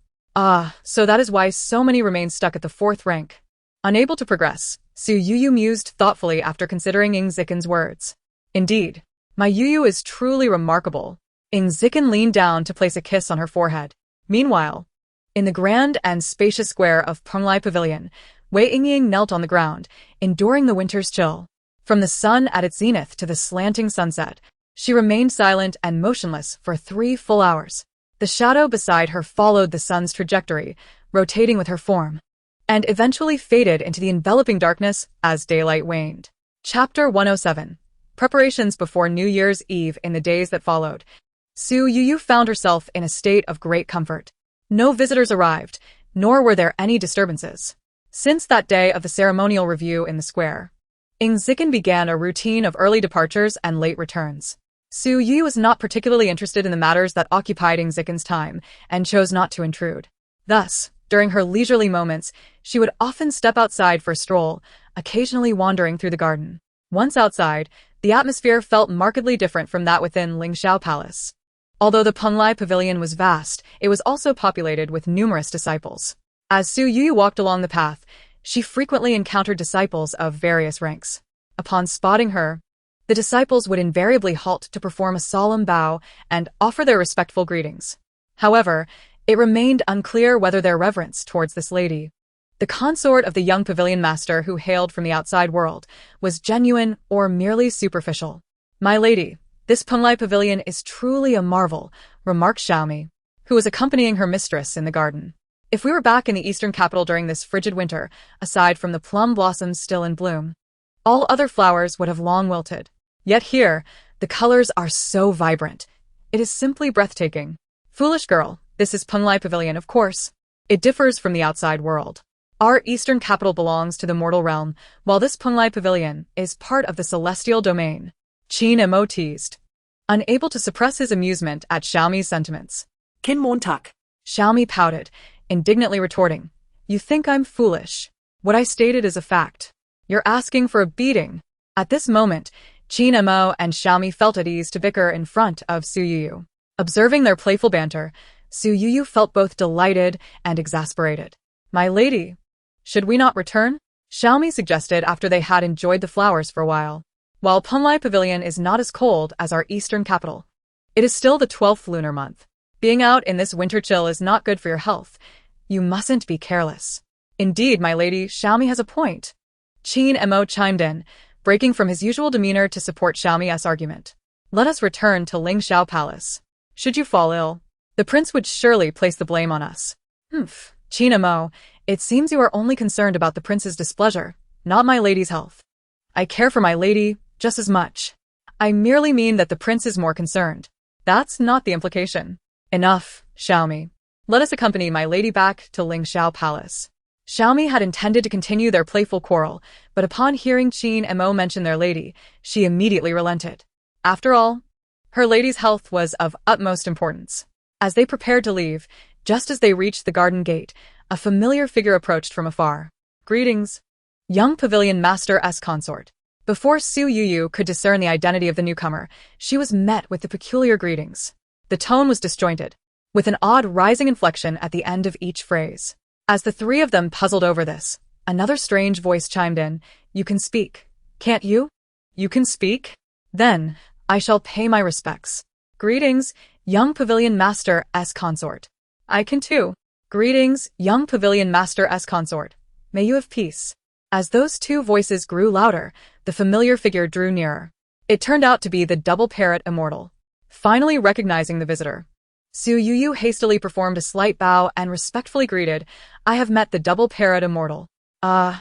So that is why so many remain stuck at the fourth rank. Unable to progress, Su Youyou mused thoughtfully after considering Ying Zijing's words. Indeed, my Youyou is truly remarkable. Ying Zijing leaned down to place a kiss on her forehead. Meanwhile, in the grand and spacious square of Penglai Pavilion, Wei Yingying knelt on the ground, enduring the winter's chill. From the sun at its zenith to the slanting sunset, she remained silent and motionless for 3 full hours. The shadow beside her followed the sun's trajectory, rotating with her form, and eventually faded into the enveloping darkness as daylight waned. Chapter 107. Preparations before New Year's Eve. In the days that followed, Su Youyou found herself in a state of great comfort. No visitors arrived, nor were there any disturbances. Since that day of the ceremonial review in the square, Ying Zijing began a routine of early departures and late returns. Su Youyou was not particularly interested in the matters that occupied Ying Zijing's time and chose not to intrude. Thus, during her leisurely moments, she would often step outside for a stroll, occasionally wandering through the garden. Once outside, the atmosphere felt markedly different from that within Lingxiao Palace. Although the Penglai Pavilion was vast, it was also populated with numerous disciples. As Su Youyou walked along the path, she frequently encountered disciples of various ranks. Upon spotting her, the disciples would invariably halt to perform a solemn bow and offer their respectful greetings. However, it remained unclear whether their reverence towards this lady, the consort of the young pavilion master who hailed from the outside world, was genuine or merely superficial. "My lady, this Penglai pavilion is truly a marvel," remarked Xiaomi, who was accompanying her mistress in the garden. "If we were back in the eastern capital during this frigid winter, aside from the plum blossoms still in bloom, all other flowers would have long wilted. Yet here, the colors are so vibrant. It is simply breathtaking. Foolish girl, this is Penglai Pavilion, of course. It differs from the outside world. Our eastern capital belongs to the mortal realm, while this Penglai Pavilion is part of the celestial domain." Qin Mo teased, unable to suppress his amusement at Xiaomi's sentiments. Kin Montag. Xiaomi pouted, indignantly retorting, "You think I'm foolish? What I stated is a fact. You're asking for a beating." At this moment, Qin Mo and Xiaomi felt at ease to bicker in front of Su Youyou. Observing their playful banter, Su Youyou felt both delighted and exasperated. "My lady, should we not return?" Xiaomi suggested after they had enjoyed the flowers for a while. "While Penglai Pavilion is not as cold as our eastern capital, it is still the 12th lunar month. Being out in this winter chill is not good for your health. You mustn't be careless." "Indeed, my lady, Xiaomi has a point." Qin Mo chimed in, breaking from his usual demeanor to support Xiaomi's argument. "Let us return to Lingxiao Palace. Should you fall ill, the prince would surely place the blame on us." "Humph, Qin Mo, it seems you are only concerned about the prince's displeasure, not my lady's health." "I care for my lady just as much. I merely mean that the prince is more concerned. That's not the implication." "Enough, Xiaomi. Let us accompany my lady back to Lingxiao Palace." Xiaomi had intended to continue their playful quarrel, but upon hearing Qin Mo mention their lady, she immediately relented. After all, her lady's health was of utmost importance. As they prepared to leave, just as they reached the garden gate, a familiar figure approached from afar. "Greetings, young pavilion master-s consort." Before Su Youyou could discern the identity of the newcomer, she was met with the peculiar greetings. The tone was disjointed, with an odd rising inflection at the end of each phrase. As the three of them puzzled over this, another strange voice chimed in. "You can speak, can't you? You can speak? Then, I shall pay my respects. Greetings, young pavilion master-s consort." "I can too. Greetings, young pavilion master-s consort. May you have peace." As those two voices grew louder, the familiar figure drew nearer. It turned out to be the double parrot immortal. Finally recognizing the visitor, Su Youyou hastily performed a slight bow and respectfully greeted, "I have met the double parrot immortal."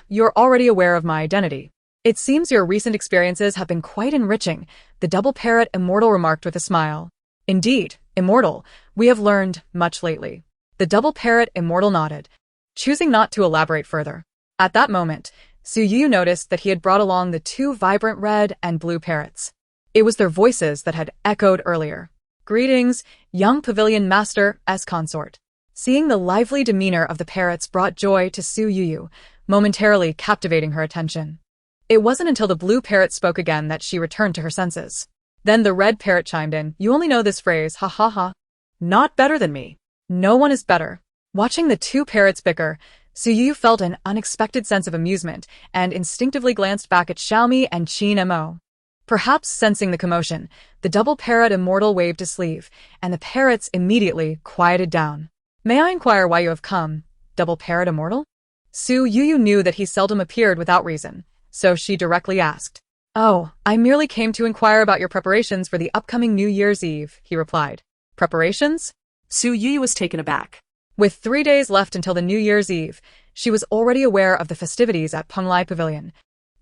You're already aware of my identity. It seems your recent experiences have been quite enriching," the double parrot immortal remarked with a smile. "Indeed, immortal, we have learned much lately." The double parrot immortal nodded, choosing not to elaborate further. At that moment, Su Youyou noticed that he had brought along the two vibrant red and blue parrots. It was their voices that had echoed earlier. "Greetings, young pavilion master-s consort." Seeing the lively demeanor of the parrots brought joy to Su Youyou, momentarily captivating her attention. It wasn't until the blue parrot spoke again that she returned to her senses. Then the red parrot chimed in, "You only know this phrase, ha ha ha. Not better than me. No one is better." Watching the two parrots bicker, Su Youyou felt an unexpected sense of amusement and instinctively glanced back at Xiaomi and Qin Mo. Perhaps sensing the commotion, the double parrot immortal waved his sleeve, and the parrots immediately quieted down. "May I inquire why you have come, double parrot immortal?" Su Youyou knew that he seldom appeared without reason, so she directly asked. "Oh, I merely came to inquire about your preparations for the upcoming New Year's Eve," he replied. "Preparations?" Su Youyou was taken aback. With 3 days left until the New Year's Eve, she was already aware of the festivities at Penglai Pavilion,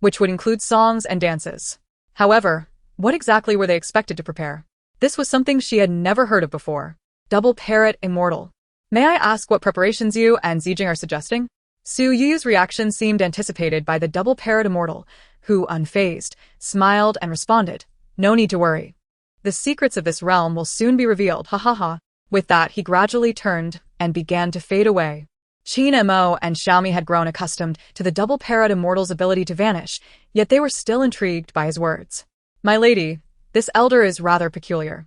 which would include songs and dances. However, what exactly were they expected to prepare? This was something she had never heard of before. Double parrot immortal. "May I ask what preparations you and Zijing are suggesting?" Su Youyou's reaction seemed anticipated by the double parrot immortal, who, unfazed, smiled and responded, "No need to worry. The secrets of this realm will soon be revealed, ha ha ha." With that, he gradually turned and began to fade away. Qin Mo and Xiaomi had grown accustomed to the double parrot immortal's ability to vanish, yet they were still intrigued by his words. "My lady, this elder is rather peculiar.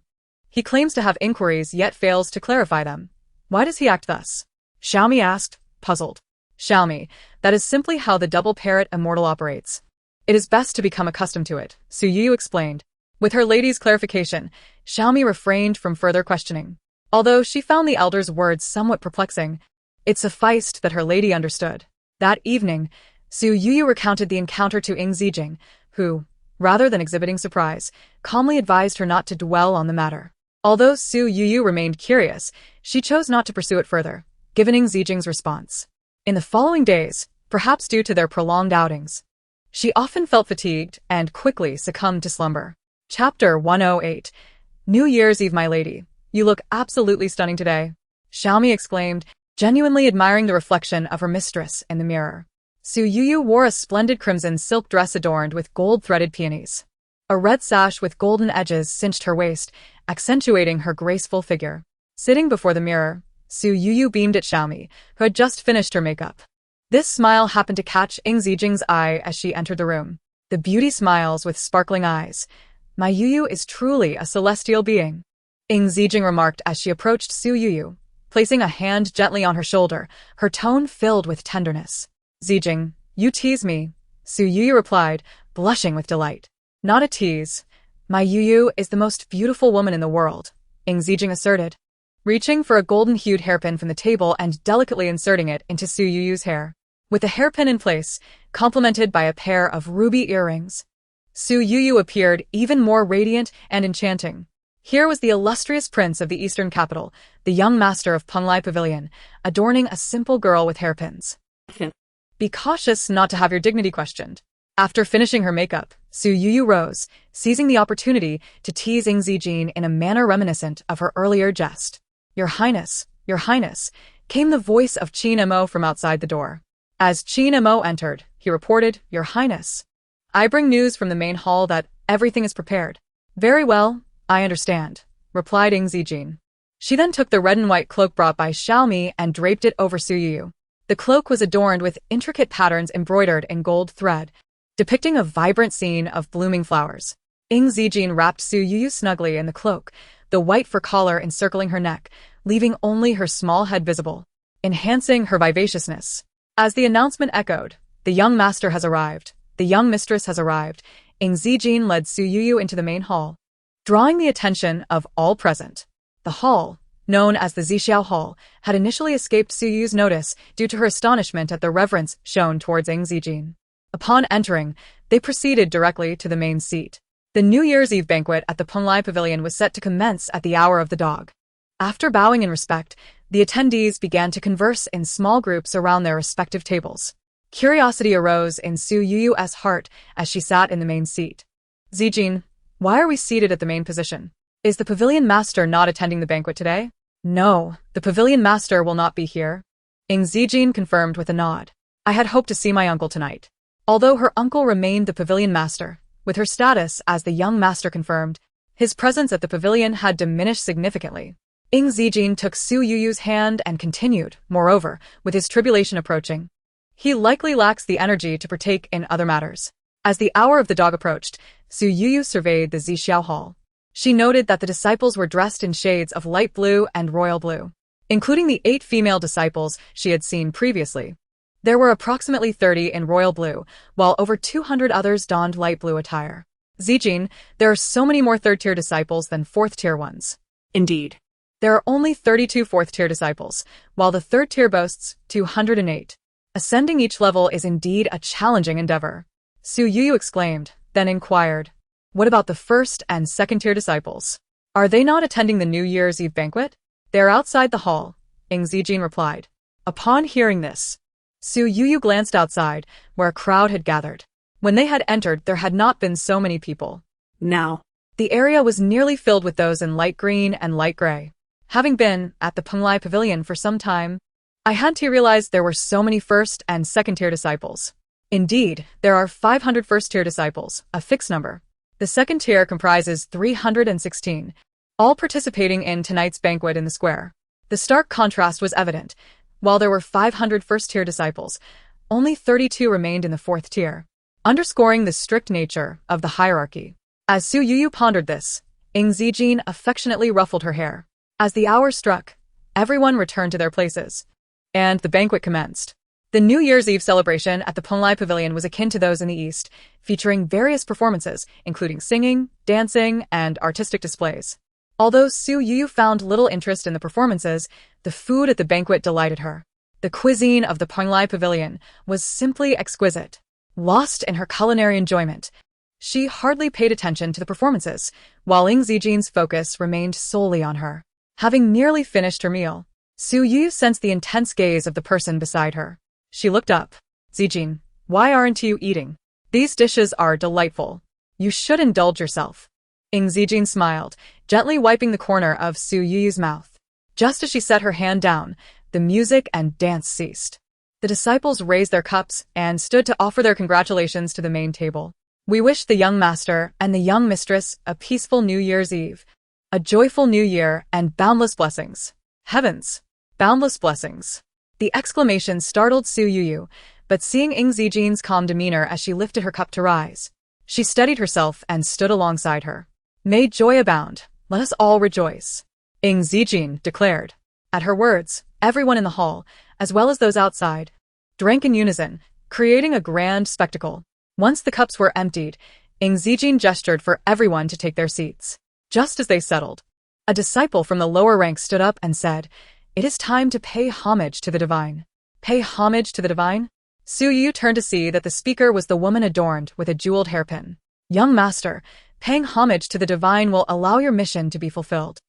He claims to have inquiries yet fails to clarify them. Why does he act thus?" Xiaomi asked, puzzled. "Xiaomi, That is simply how the double parrot immortal operates. It is best to become accustomed to it, Su Youyou explained. With her lady's clarification, Xiaomi refrained from further questioning. Although she found the elder's words somewhat perplexing, it sufficed that her lady understood. That evening, Su Youyou recounted the encounter to Ying Zijing, who, rather than exhibiting surprise, calmly advised her not to dwell on the matter. Although Su Youyou remained curious, she chose not to pursue it further, given Ying Zijing's response. In the following days, perhaps due to their prolonged outings, she often felt fatigued and quickly succumbed to slumber. Chapter 108. New Year's Eve, my lady. You look absolutely stunning today, Xiaomi exclaimed, genuinely admiring the reflection of her mistress in the mirror. Su Youyou wore a splendid crimson silk dress adorned with gold-threaded peonies. A red sash with golden edges cinched her waist, accentuating her graceful figure. Sitting before the mirror, Su Youyou beamed at Xiaomi, who had just finished her makeup. This smile happened to catch Ying Zijing's eye as she entered the room. The beauty smiles with sparkling eyes. My Youyou is truly a celestial being, Ying Zijing remarked as she approached Su Youyou, placing a hand gently on her shoulder, her tone filled with tenderness. Zijing, you tease me, Su Youyou replied, blushing with delight. Not a tease. My Youyou is the most beautiful woman in the world, Ying Zijing asserted, reaching for a golden-hued hairpin from the table and delicately inserting it into Su Youyou's hair. With the hairpin in place, complemented by a pair of ruby earrings, Su Youyou appeared even more radiant and enchanting. Here was the illustrious prince of the eastern capital, the young master of Penglai Pavilion, adorning a simple girl with hairpins. Be cautious not to have your dignity questioned. After finishing her makeup, Su Youyou rose, seizing the opportunity to tease Ying Zijing in a manner reminiscent of her earlier jest. Your Highness, came the voice of Qin Mo from outside the door. As Qin Mo entered, he reported, Your Highness, I bring news from the main hall that everything is prepared. Very well, I understand, replied Ying Zijing. She then took the red and white cloak brought by Xiaomi and draped it over Su Youyou. The cloak was adorned with intricate patterns embroidered in gold thread, depicting a vibrant scene of blooming flowers. Ying Zijing wrapped Su Youyou snugly in the cloak, the white fur collar encircling her neck, leaving only her small head visible, enhancing her vivaciousness. As the announcement echoed, the young master has arrived, the young mistress has arrived, Ying Zijing led Su Youyou into the main hall, drawing the attention of all present. The hall, known as the Zixiao Hall, had initially escaped Su Youyou's notice due to her astonishment at the reverence shown towards Ying Zijing. Upon entering, they proceeded directly to the main seat. The New Year's Eve banquet at the Penglai Pavilion was set to commence at the hour of the dog. After bowing in respect, the attendees began to converse in small groups around their respective tables. Curiosity arose in Su Youyou's heart as she sat in the main seat. Zijing, why are we seated at the main position? Is the pavilion master not attending the banquet today? No, the pavilion master will not be here, Ying Zijing confirmed with a nod. I had hoped to see my uncle tonight. Although her uncle remained the pavilion master, with her status as the young master confirmed, his presence at the pavilion had diminished significantly. Ying Zijing took Su Youyou's hand and continued, moreover, with his tribulation approaching. He likely lacks the energy to partake in other matters. As the hour of the dog approached, Su Youyou surveyed the Zixiao Hall. She noted that the disciples were dressed in shades of light blue and royal blue, including the 8 female disciples she had seen previously. There were approximately 30 in royal blue, while over 200 others donned light blue attire. Zijing, there are so many more third-tier disciples than fourth-tier ones. Indeed. There are only 32 fourth-tier disciples, while the third tier boasts 208. Ascending each level is indeed a challenging endeavor. Su Youyou exclaimed, then inquired, what about the first and second-tier disciples? Are they not attending the New Year's Eve banquet? They are outside the hall, Ying Zijing replied. Upon hearing this, Su Youyou glanced outside, where a crowd had gathered. When they had entered, there had not been so many people. Now, the area was nearly filled with those in light green and light gray. Having been at the Penglai Pavilion for some time, I had to realize there were so many first and second-tier disciples. Indeed, there are 500 first-tier disciples, a fixed number. The second tier comprises 316, all participating in tonight's banquet in the square. The stark contrast was evident. While there were 500 first-tier disciples, only 32 remained in the fourth tier, underscoring the strict nature of the hierarchy. As Su Youyou pondered this, Ying Zijing affectionately ruffled her hair. As the hour struck, everyone returned to their places, and the banquet commenced. The New Year's Eve celebration at the Ponglai Pavilion was akin to those in the East, featuring various performances, including singing, dancing, and artistic displays. Although Su Youyou found little interest in the performances, the food at the banquet delighted her. The cuisine of the Ponglai Pavilion was simply exquisite. Lost in her culinary enjoyment, she hardly paid attention to the performances, while Ying Zijing's focus remained solely on her. Having nearly finished her meal, Su Youyou sensed the intense gaze of the person beside her. She looked up. Zijing, why aren't you eating? These dishes are delightful. You should indulge yourself. Ying Zijing smiled, gently wiping the corner of Su Youyou's mouth. Just as she set her hand down, the music and dance ceased. The disciples raised their cups and stood to offer their congratulations to the main table. We wish the young master and the young mistress a peaceful New Year's Eve, a joyful New Year, and boundless blessings. Heavens! Boundless blessings. The exclamation startled Su Youyou, but seeing Ying Zijing's calm demeanor as she lifted her cup to rise, she steadied herself and stood alongside her. May joy abound. Let us all rejoice. Ying Zijing declared. At her words, everyone in the hall, as well as those outside, drank in unison, creating a grand spectacle. Once the cups were emptied, Ying Zijing gestured for everyone to take their seats. Just as they settled, a disciple from the lower ranks stood up and said, "It is time to pay homage to the divine." Pay homage to the divine? Su Youyou turned to see that the speaker was the woman adorned with a jeweled hairpin. Young master, paying homage to the divine will allow your mission to be fulfilled.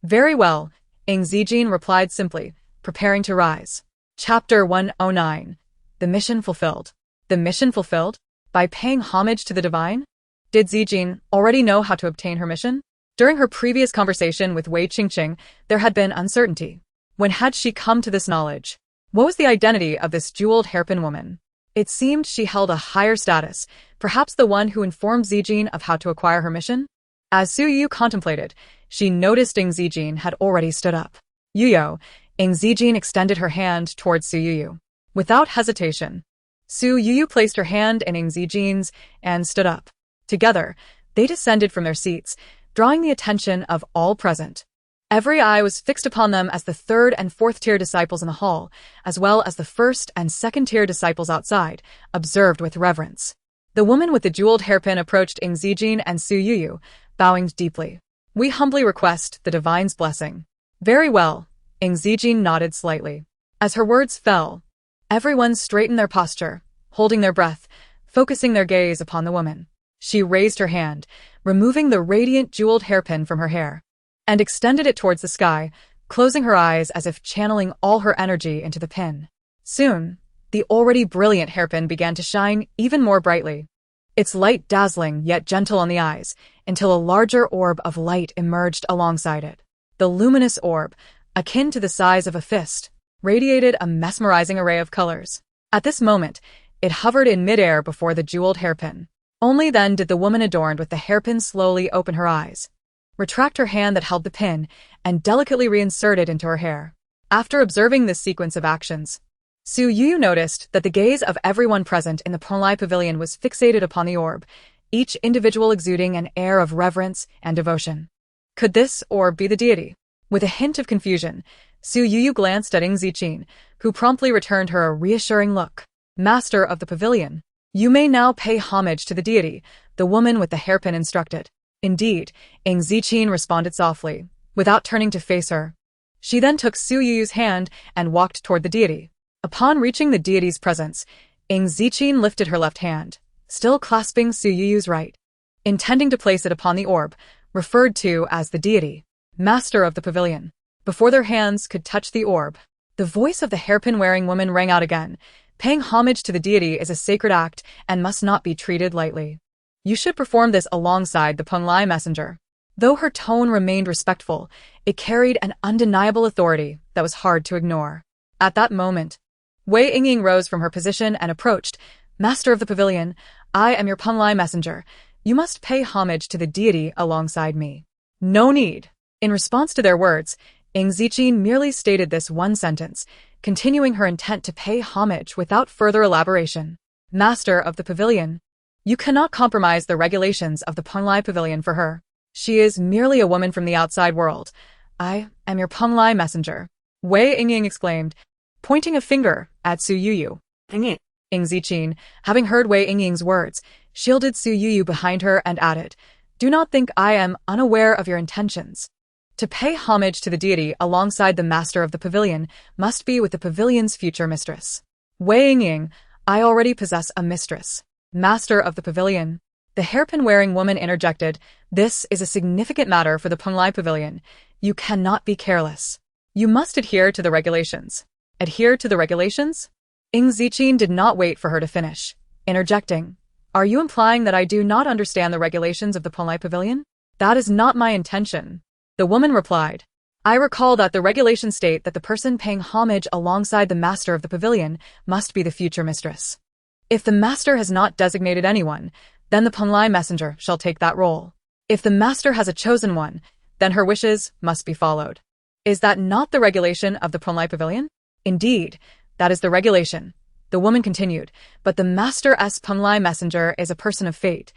Very well, Ying Zijing replied simply, preparing to rise. Chapter 109. The mission fulfilled. The mission fulfilled? By paying homage to the divine? Did Zijing already know how to obtain her mission? During her previous conversation with Wei Qingqing, there had been uncertainty. When had she come to this knowledge? What was the identity of this jeweled hairpin woman? It seemed she held a higher status, perhaps the one who informed Zijing of how to acquire her mission? As Su Youyou contemplated, she noticed Ying Zijing had already stood up. Youyou, Ying Zijing extended her hand towards Su Youyou. Without hesitation, Su Youyou placed her hand in Ying Zijing's and stood up. Together, they descended from their seats, drawing the attention of all present. Every eye was fixed upon them as the third and fourth tier disciples in the hall, as well as the first and second tier disciples outside, observed with reverence. The woman with the jeweled hairpin approached Ying Zijing and Su Youyou, bowing deeply. We humbly request the divine's blessing. Very well, Ying Zijing nodded slightly. As her words fell, everyone straightened their posture, holding their breath, focusing their gaze upon the woman. She raised her hand, removing the radiant jeweled hairpin from her hair, and extended it towards the sky, closing her eyes as if channeling all her energy into the pin. Soon, the already brilliant hairpin began to shine even more brightly, its light dazzling yet gentle on the eyes, until a larger orb of light emerged alongside it. The luminous orb, akin to the size of a fist, radiated a mesmerizing array of colors. At this moment, it hovered in midair before the jeweled hairpin. Only then did the woman adorned with the hairpin slowly open her eyes, retract her hand that held the pin, and delicately reinsert it into her hair. After observing this sequence of actions, Su Youyou noticed that the gaze of everyone present in the Ponglai Pavilion was fixated upon the orb, each individual exuding an air of reverence and devotion. Could this orb be the deity? With a hint of confusion, Su Youyou glanced at Ying Zijing, who promptly returned her a reassuring look. Master of the pavilion, you may now pay homage to the deity, the woman with the hairpin instructed. Indeed, Ying Zijing responded softly, without turning to face her. She then took Su Youyou's hand and walked toward the deity. Upon reaching the deity's presence, Ying Zijing lifted her left hand, still clasping Su Youyou's right, intending to place it upon the orb, referred to as the deity, master of the pavilion. Before their hands could touch the orb, the voice of the hairpin-wearing woman rang out again. Paying homage to the deity is a sacred act and must not be treated lightly. You should perform this alongside the Ponglai messenger. Though her tone remained respectful, it carried an undeniable authority that was hard to ignore. At that moment, Wei Yingying rose from her position and approached. Master of the pavilion, I am your Ponglai messenger. You must pay homage to the deity alongside me. No need. In response to their words, Ying Zijing merely stated this one sentence, continuing her intent to pay homage without further elaboration. Master of the pavilion, you cannot compromise the regulations of the Ponglai Pavilion for her. She is merely a woman from the outside world. I am your Ponglai messenger. Wei Yingying exclaimed, pointing a finger at Su Youyou. Ying Zijing, having heard Wei Yingying's words, shielded Su Youyou behind her and added, "Do not think I am unaware of your intentions. To pay homage to the deity alongside the master of the pavilion must be with the pavilion's future mistress." Wei Yingying, "I already possess a mistress. Master of the pavilion." The hairpin-wearing woman interjected, "This is a significant matter for the Penglai pavilion. You cannot be careless. You must adhere to the regulations." Adhere to the regulations? Ying Zijing did not wait for her to finish, interjecting, "Are you implying that I do not understand the regulations of the Penglai pavilion? That is not my intention." The woman replied, "I recall that the regulations state that the person paying homage alongside the master of the pavilion must be the future mistress. If the master has not designated anyone, then the Penglai messenger shall take that role. If the master has a chosen one, then her wishes must be followed. Is that not the regulation of the Penglai pavilion?" "Indeed, that is the regulation," the woman continued, "but the master's Penglai messenger is a person of fate.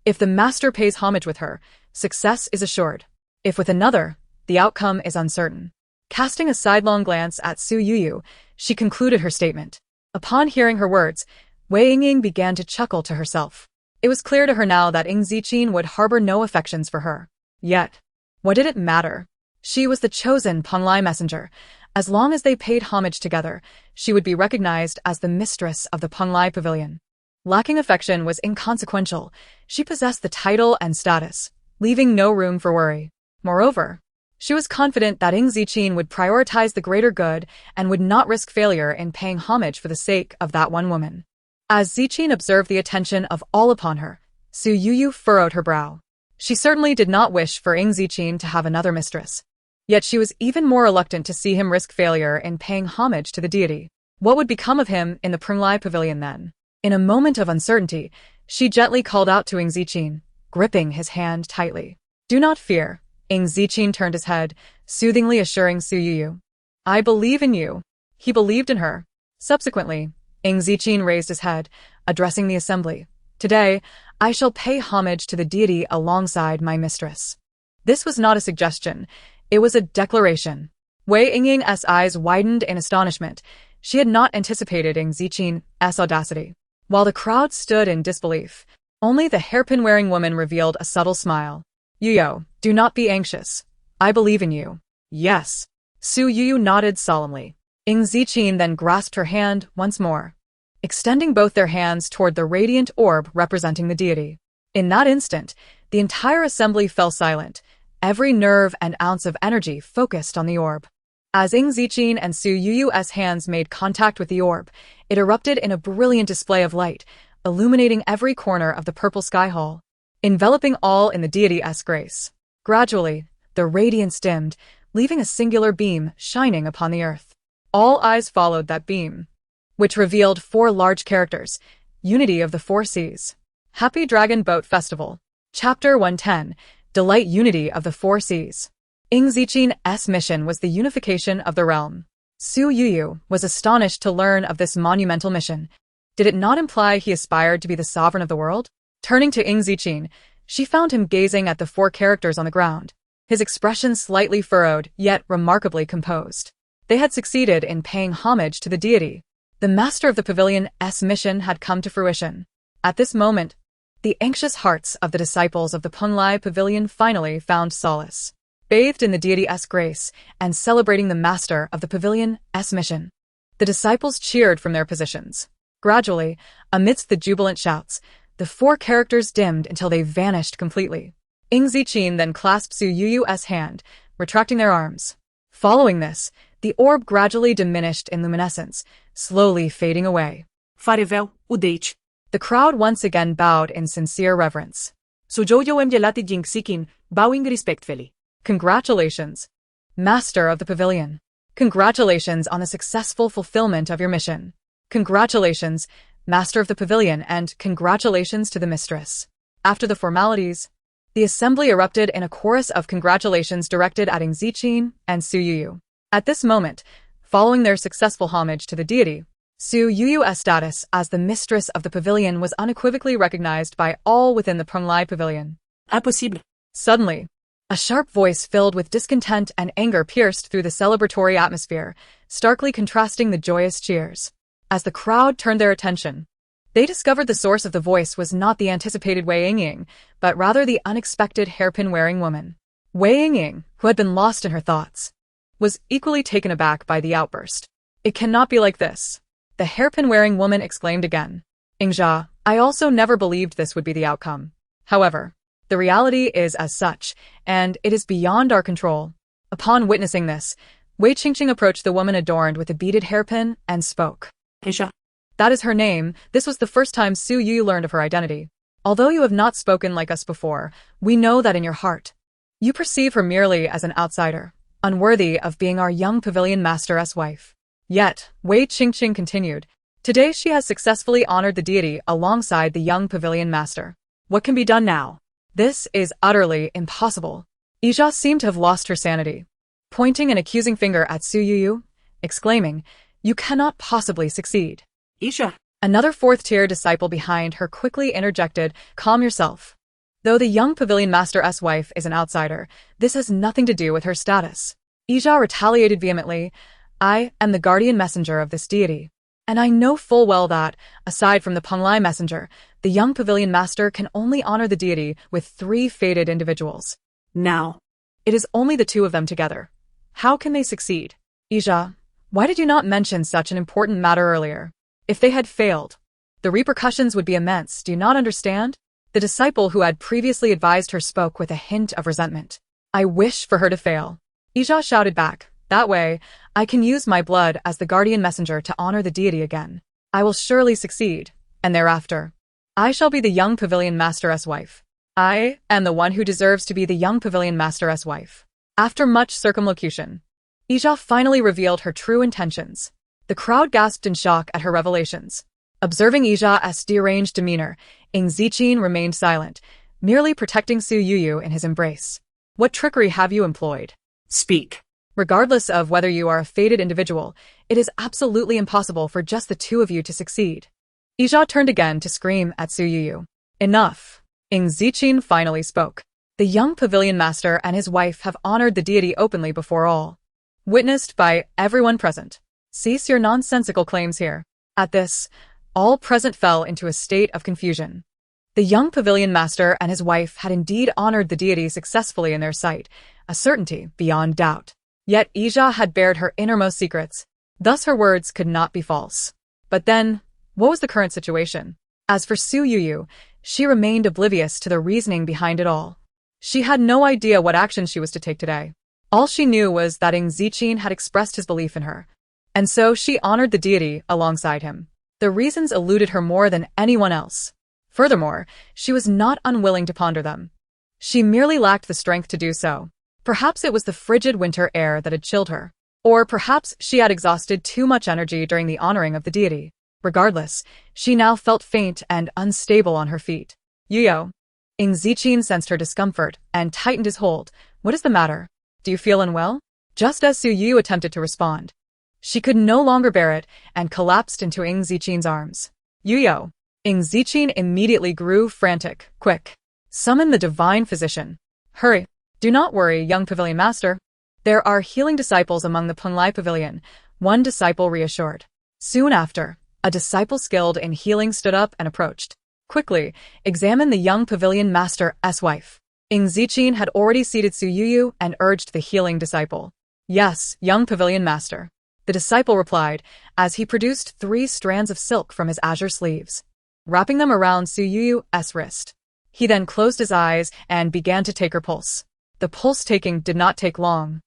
If the master pays homage with her, success is assured. If with another, the outcome is uncertain." Casting a sidelong glance at Su Youyou, she concluded her statement. Upon hearing her words, Wei Yingying began to chuckle to herself. It was clear to her now that Ying Zijing would harbor no affections for her. Yet, what did it matter? She was the chosen Penglai messenger. As long as they paid homage together, she would be recognized as the mistress of the Penglai pavilion. Lacking affection was inconsequential. She possessed the title and status, leaving no room for worry. Moreover, she was confident that Ying Zijing would prioritize the greater good and would not risk failure in paying homage for the sake of that one woman. As Zijing observed the attention of all upon her, Su Youyou furrowed her brow. She certainly did not wish for Ying Zijing to have another mistress. Yet she was even more reluctant to see him risk failure in paying homage to the deity. What would become of him in the Penglai pavilion then? In a moment of uncertainty, she gently called out to Ying Zijing, gripping his hand tightly. "Do not fear." Ying Zijing turned his head, soothingly assuring Su Youyou, "I believe in you." He believed in her. Subsequently, Ying Zijing raised his head, addressing the assembly. "Today, I shall pay homage to the deity alongside my mistress." This was not a suggestion. It was a declaration. Wei Yingying's eyes widened in astonishment. She had not anticipated Ying Zijing's audacity. While the crowd stood in disbelief, only the hairpin-wearing woman revealed a subtle smile. "Youyou, do not be anxious. I believe in you." "Yes." Su Youyou nodded solemnly. Ying Zijing then grasped her hand once more, extending both their hands toward the radiant orb representing the deity. In that instant, the entire assembly fell silent, every nerve and ounce of energy focused on the orb. As Ying Zijing and Su Youyou's hands made contact with the orb, it erupted in a brilliant display of light, illuminating every corner of the purple sky hall, enveloping all in the deity's grace. Gradually, the radiance dimmed, leaving a singular beam shining upon the earth. All eyes followed that beam, which revealed 4 large characters: Unity of the 4 Seas. Happy Dragon Boat Festival. Chapter 110. Delight Unity of the 4 Seas. Ying Zijing's mission was the unification of the realm. Su Youyou was astonished to learn of this monumental mission. Did it not imply he aspired to be the sovereign of the world? Turning to Ying Zijing, she found him gazing at the 4 characters on the ground, his expression slightly furrowed, yet remarkably composed. They had succeeded in paying homage to the deity. The master of the pavilion's mission had come to fruition. At this moment, the anxious hearts of the disciples of the Penglai pavilion finally found solace. Bathed in the deity's grace and celebrating the master of the pavilion's mission, the disciples cheered from their positions. Gradually, amidst the jubilant shouts, the 4 characters dimmed until they vanished completely. Ying Zijing then clasped Su Youyou's hand, retracting their arms. Following this, the orb gradually diminished in luminescence, slowly fading away. Farewell, Udate. The crowd once again bowed in sincere reverence. Su Youyou gelati Ying Zijing, bowing respectfully. Congratulations, Master of the Pavilion. Congratulations on the successful fulfillment of your mission. Congratulations, Master of the Pavilion, and congratulations to the mistress. After the formalities, the assembly erupted in a chorus of congratulations directed at Ying Zijing and Su Youyou. At this moment, following their successful homage to the deity, Su Youyou's status as the mistress of the pavilion was unequivocally recognized by all within the Penglai pavilion. Impossible. Suddenly, a sharp voice filled with discontent and anger pierced through the celebratory atmosphere, starkly contrasting the joyous cheers. As the crowd turned their attention, they discovered the source of the voice was not the anticipated Wei Yingying, but rather the unexpected hairpin-wearing woman. Wei Yingying, who had been lost in her thoughts, was equally taken aback by the outburst. It cannot be like this, the hairpin-wearing woman exclaimed again. Yingzha, I also never believed this would be the outcome. However, the reality is as such, and it is beyond our control. Upon witnessing this, Wei Qingqing approached the woman adorned with a beaded hairpin and spoke. Asia. That is her name. This was the first time Su Youyou learned of her identity. Although you have not spoken like us before, we know that in your heart, you perceive her merely as an outsider, unworthy of being our young pavilion master's wife. Yet, Wei Qingqing continued, today she has successfully honored the deity alongside the young pavilion master. What can be done now? This is utterly impossible. Yizha seemed to have lost her sanity, pointing an accusing finger at Su Youyou, exclaiming, you cannot possibly succeed. Isha. Another fourth-tier disciple behind her quickly interjected, calm yourself. Though the young pavilion master's wife is an outsider, this has nothing to do with her status. Yizha retaliated vehemently, I am the guardian messenger of this deity, and I know full well that, aside from the Penglai messenger, the young pavilion master can only honor the deity with 3 fated individuals. Now, it is only the 2 of them together. How can they succeed? Yizha, why did you not mention such an important matter earlier? If they had failed, the repercussions would be immense, do you not understand? The disciple who had previously advised her spoke with a hint of resentment. I wish for her to fail. Yizha shouted back, that way, I can use my blood as the guardian messenger to honor the deity again. I will surely succeed, and thereafter, I shall be the young pavilion master's wife. I am the one who deserves to be the young pavilion master's wife. After much circumlocution, Yizha finally revealed her true intentions. The crowd gasped in shock at her revelations. Observing Yizha's deranged demeanor, Ying Zijing remained silent, merely protecting Su Youyou in his embrace. What trickery have you employed? Speak. Regardless of whether you are a fated individual, it is absolutely impossible for just the 2 of you to succeed. Yizha turned again to scream at Su Youyou. Enough. Ying Zijing finally spoke. The young pavilion master and his wife have honored the deity openly before all, witnessed by everyone present. Cease your nonsensical claims here. At this, all present fell into a state of confusion. The young pavilion master and his wife had indeed honored the deity successfully in their sight, a certainty beyond doubt. Yet Yizha had bared her innermost secrets, thus her words could not be false. But then, what was the current situation? As for Su Youyou, she remained oblivious to the reasoning behind it all. She had no idea what action she was to take today. All she knew was that Ying Zijing had expressed his belief in her, and so she honored the deity alongside him. The reasons eluded her more than anyone else. Furthermore, she was not unwilling to ponder them. She merely lacked the strength to do so. Perhaps it was the frigid winter air that had chilled her. Or perhaps she had exhausted too much energy during the honoring of the deity. Regardless, she now felt faint and unstable on her feet. Youyou. Ying Zijing sensed her discomfort and tightened his hold. What is the matter? Do you feel unwell? Just as Su Youyou attempted to respond, she could no longer bear it and collapsed into Ying Zijing's arms. Youyou. Ying Zijing immediately grew frantic. Quick. Summon the divine physician. Hurry. Do not worry, young pavilion master. There are healing disciples among the Penglai pavilion, one disciple reassured. Soon after, a disciple skilled in healing stood up and approached. Quickly, examine the young pavilion master's wife. Ying Zijing had already seated Su Youyou and urged the healing disciple. Yes, young pavilion master. The disciple replied, as he produced 3 strands of silk from his azure sleeves, wrapping them around Su Youyou's wrist. He then closed his eyes and began to take her pulse. The pulse-taking did not take long,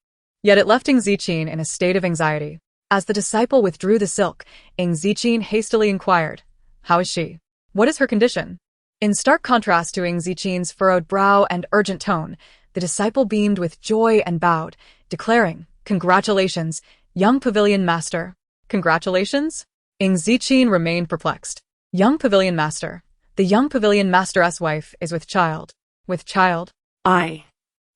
yet it left Ying Zijing in a state of anxiety. As the disciple withdrew the silk, Ying Zijing hastily inquired, how is she? What is her condition? In stark contrast to Ying Zijing's furrowed brow and urgent tone, the disciple beamed with joy and bowed, declaring, congratulations, young pavilion master. Congratulations? Ying Zijing remained perplexed. Young pavilion master. The young pavilion master's wife is with child. With child? I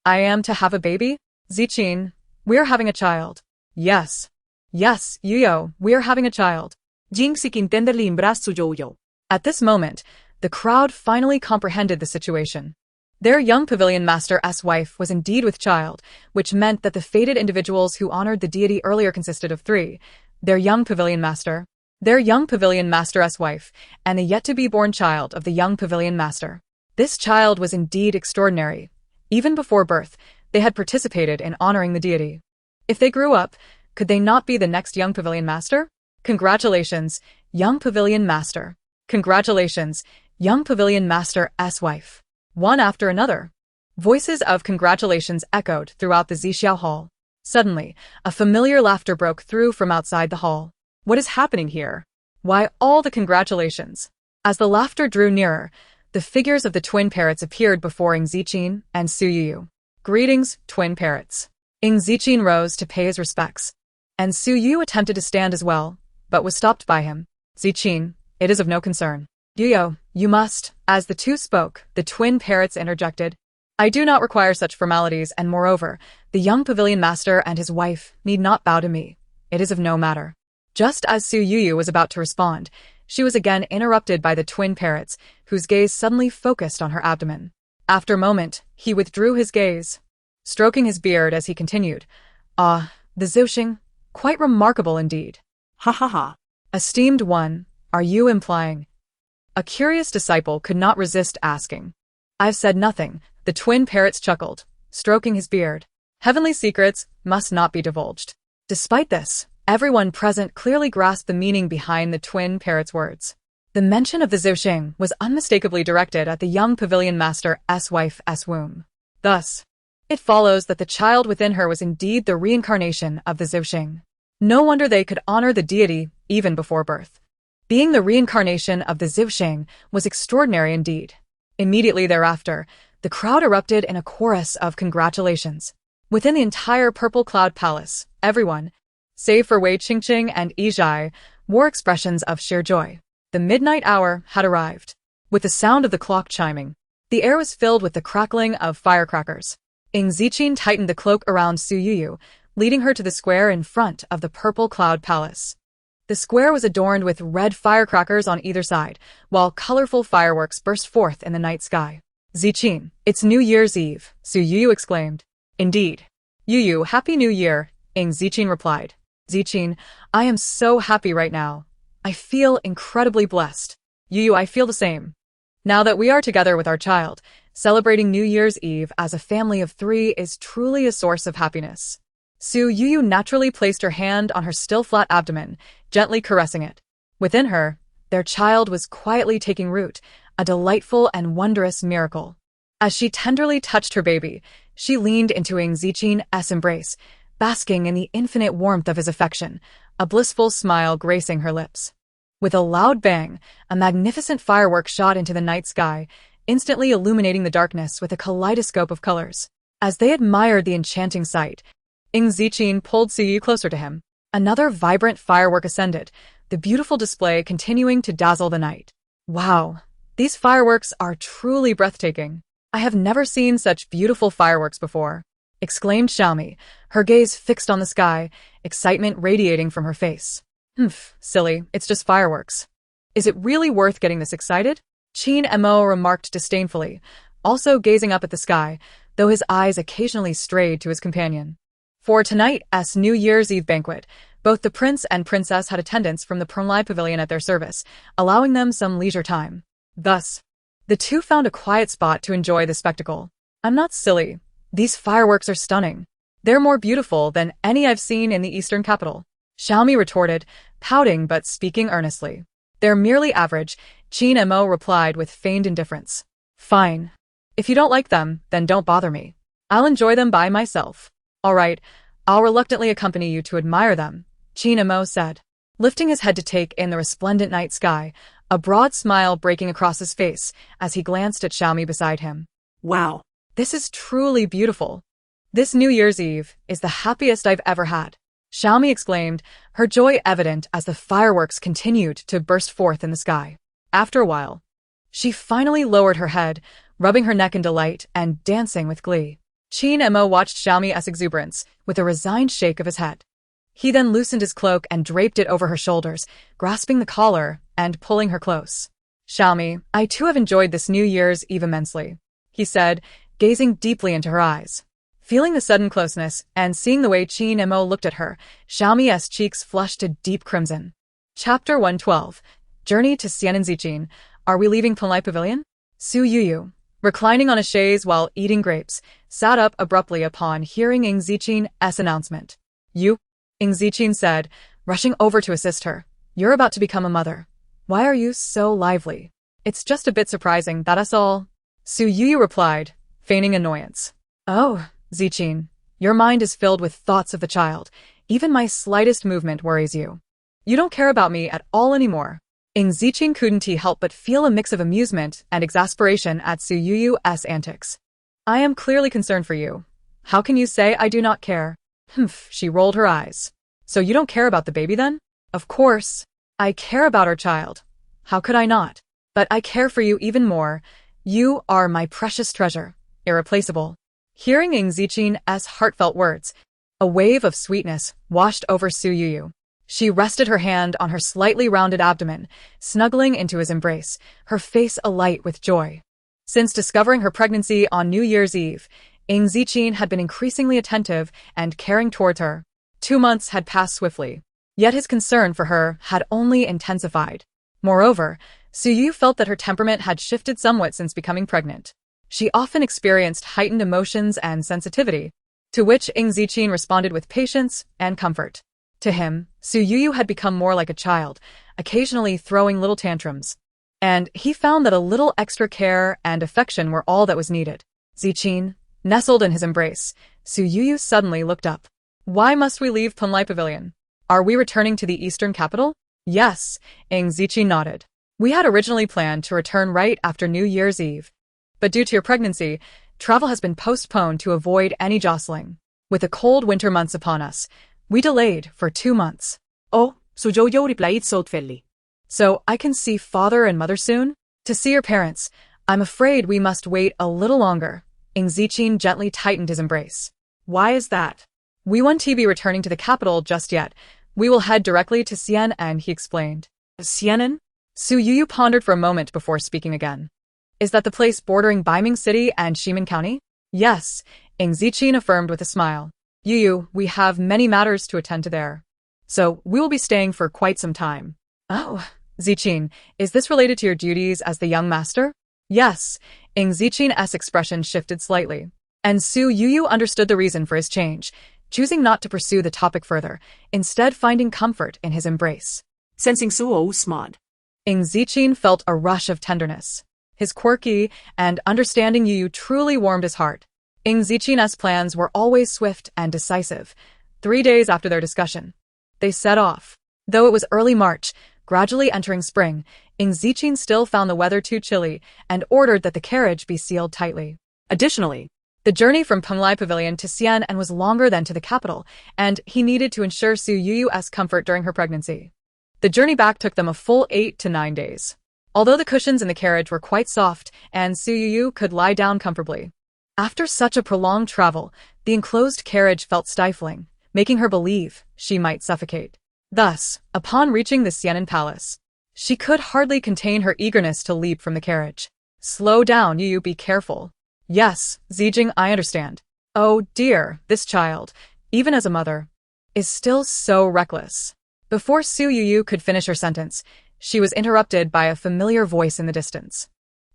am to have a baby? Zijing, we're having a child. Yes. Yes, Youyou, we're having a child. Ying Zijing tenderly embraced Su Youyou. At this moment, the crowd finally comprehended the situation. Their young pavilion master's wife was indeed with child, which meant that the fated individuals who honored the deity earlier consisted of 3. Their young pavilion master, their young pavilion master's wife, and the yet-to-be-born child of the young pavilion master. This child was indeed extraordinary. Even before birth, they had participated in honoring the deity. If they grew up, could they not be the next young pavilion master? Congratulations, young pavilion master. Congratulations, young pavilion master's wife. One after another. Voices of congratulations echoed throughout the Zixiao hall. Suddenly, a familiar laughter broke through from outside the hall. What is happening here? Why all the congratulations? As the laughter drew nearer, the figures of the twin parrots appeared before Ying Zijing and Su Youyou. Greetings, twin parrots. Ying Zijing rose to pay his respects, and Su Youyou attempted to stand as well, but was stopped by him. Zijing, it is of no concern. Youyou, you must. As the two spoke, the twin parrots interjected. I do not require such formalities, and moreover, the young pavilion master and his wife need not bow to me. It is of no matter. Just as Su Youyou was about to respond, she was again interrupted by the twin parrots, whose gaze suddenly focused on her abdomen. After a moment, he withdrew his gaze, stroking his beard as he continued. Ah, the Zouxing, quite remarkable indeed. Ha ha ha. Esteemed one, are you implying? A curious disciple could not resist asking. I've said nothing, the twin parrots chuckled, stroking his beard. Heavenly secrets must not be divulged. Despite this, everyone present clearly grasped the meaning behind the twin parrots' words. The mention of the Zouxing was unmistakably directed at the young pavilion master's wife's womb. Thus, it follows that the child within her was indeed the reincarnation of the Zouxing. No wonder they could honor the deity even before birth. Being the reincarnation of the Zouxing was extraordinary indeed. Immediately thereafter, the crowd erupted in a chorus of congratulations. Within the entire Purple Cloud Palace, everyone, save for Wei Qingqing and Yizhai, wore expressions of sheer joy. The midnight hour had arrived. With the sound of the clock chiming, the air was filled with the crackling of firecrackers. Ying Zijing tightened the cloak around Su Youyou, leading her to the square in front of the Purple Cloud Palace. The square was adorned with red firecrackers on either side, while colorful fireworks burst forth in the night sky. Zijing, it's New Year's Eve, Su Youyou exclaimed. Indeed. Youyou, Happy New Year, Ying Zijing replied. Zijing, I am so happy right now. I feel incredibly blessed. Youyou, I feel the same. Now that we are together with our child, celebrating New Year's Eve as a family of 3 is truly a source of happiness. Su Youyou naturally placed her hand on her still flat abdomen, gently caressing it. Within her, their child was quietly taking root, a delightful and wondrous miracle. As she tenderly touched her baby, she leaned into Ying Zijing's embrace, basking in the infinite warmth of his affection, a blissful smile gracing her lips. With a loud bang, a magnificent firework shot into the night sky, instantly illuminating the darkness with a kaleidoscope of colors. As they admired the enchanting sight, Ying Zijing pulled Su Youyou closer to him. Another vibrant firework ascended, the beautiful display continuing to dazzle the night. Wow, these fireworks are truly breathtaking. I have never seen such beautiful fireworks before, exclaimed Xiaomi, her gaze fixed on the sky, excitement radiating from her face. Silly, it's just fireworks. Is it really worth getting this excited? Qin Mo remarked disdainfully, also gazing up at the sky, though his eyes occasionally strayed to his companion. For tonight's New Year's Eve banquet, both the prince and princess had attendants from the Permlai Pavilion at their service, allowing them some leisure time. Thus, the two found a quiet spot to enjoy the spectacle. I'm not silly. These fireworks are stunning. They're more beautiful than any I've seen in the eastern capital. Xiaomi retorted, pouting but speaking earnestly. They're merely average, Qin Mo replied with feigned indifference. Fine. If you don't like them, then don't bother me. I'll enjoy them by myself. All right, I'll reluctantly accompany you to admire them, Qin Mo said. Lifting his head to take in the resplendent night sky, a broad smile breaking across his face as he glanced at Xiaomi beside him. Wow. This is truly beautiful. This New Year's Eve is the happiest I've ever had, Xiaomi exclaimed, her joy evident as the fireworks continued to burst forth in the sky. After a while, she finally lowered her head, rubbing her neck in delight and dancing with glee. Qin Mo watched Xiaomi's exuberance with a resigned shake of his head. He then loosened his cloak and draped it over her shoulders, grasping the collar and pulling her close. Xiaomi, I too have enjoyed this New Year's Eve immensely, he said, gazing deeply into her eyes. Feeling the sudden closeness and seeing the way Qin Mo looked at her, Xiaomi's cheeks flushed to deep crimson. Chapter 112. Journey to Ying Zijing. Are we leaving Penlai Pavilion? Su Youyou, reclining on a chaise while eating grapes, sat up abruptly upon hearing Ying Zijing's announcement. You? Ying Zijing said, rushing over to assist her. You're about to become a mother. Why are you so lively? It's just a bit surprising, that's all. Su Youyou replied, feigning annoyance. Oh, Zijing, your mind is filled with thoughts of the child. Even my slightest movement worries you. You don't care about me at all anymore. Ying Zijing couldn't help but feel a mix of amusement and exasperation at Su Youyou's antics. I am clearly concerned for you. How can you say I do not care? Humph, she rolled her eyes. So you don't care about the baby then? Of course. I care about our child. How could I not? But I care for you even more. You are my precious treasure, irreplaceable. Hearing Ying Zijing's heartfelt words, a wave of sweetness washed over Su Youyou. She rested her hand on her slightly rounded abdomen, snuggling into his embrace, her face alight with joy. Since discovering her pregnancy on New Year's Eve, Ying Zijing had been increasingly attentive and caring towards her. 2 months had passed swiftly, yet his concern for her had only intensified. Moreover, Su Youyou felt that her temperament had shifted somewhat since becoming pregnant. She often experienced heightened emotions and sensitivity, to which Ying Zijing responded with patience and comfort. To him, Su Youyou had become more like a child, occasionally throwing little tantrums. And he found that a little extra care and affection were all that was needed. Zijing, nestled in his embrace, Su Youyou suddenly looked up. Why must we leave Penlai Pavilion? Are we returning to the eastern capital? Yes, Ying Zijing nodded. We had originally planned to return right after New Year's Eve. But due to your pregnancy, travel has been postponed to avoid any jostling. With the cold winter months upon us, we delayed for 2 months. Oh, Su Youyou replied thoughtfully. So I can see father and mother soon? To see your parents, I'm afraid we must wait a little longer. Ying Zijing gently tightened his embrace. Why is that? We won't be returning to the capital just yet. We will head directly to Xianan, he explained. Xianan? Su Youyou pondered for a moment before speaking again. Is that the place bordering Baiming City and Ximen County? Yes, Ying Zijing affirmed with a smile. Youyou, we have many matters to attend to there. So, we will be staying for quite some time. Oh, Zijing, is this related to your duties as the young master? Yes, Ying Zijing's expression shifted slightly. And Su Youyou understood the reason for his change, choosing not to pursue the topic further, instead finding comfort in his embrace. Sensing Su Youyou's smile, Ying Zijing felt a rush of tenderness. His quirky and understanding Youyou truly warmed his heart. Ying Zijing's plans were always swift and decisive. 3 days after their discussion, they set off. Though it was early March, gradually entering spring, Ying Zijing still found the weather too chilly and ordered that the carriage be sealed tightly. Additionally, the journey from Penlai Pavilion to Xianan was longer than to the capital, and he needed to ensure Su Youyou's comfort during her pregnancy. The journey back took them a full 8 to 9 days. Although the cushions in the carriage were quite soft and Su Youyou could lie down comfortably. After such a prolonged travel, the enclosed carriage felt stifling, making her believe she might suffocate. Thus, upon reaching the Xianan Palace, she could hardly contain her eagerness to leap from the carriage. Slow down, Youyou, be careful. Yes, Zijing, I understand. Oh dear, this child, even as a mother, is still so reckless. Before Su Youyou could finish her sentence, she was interrupted by a familiar voice in the distance.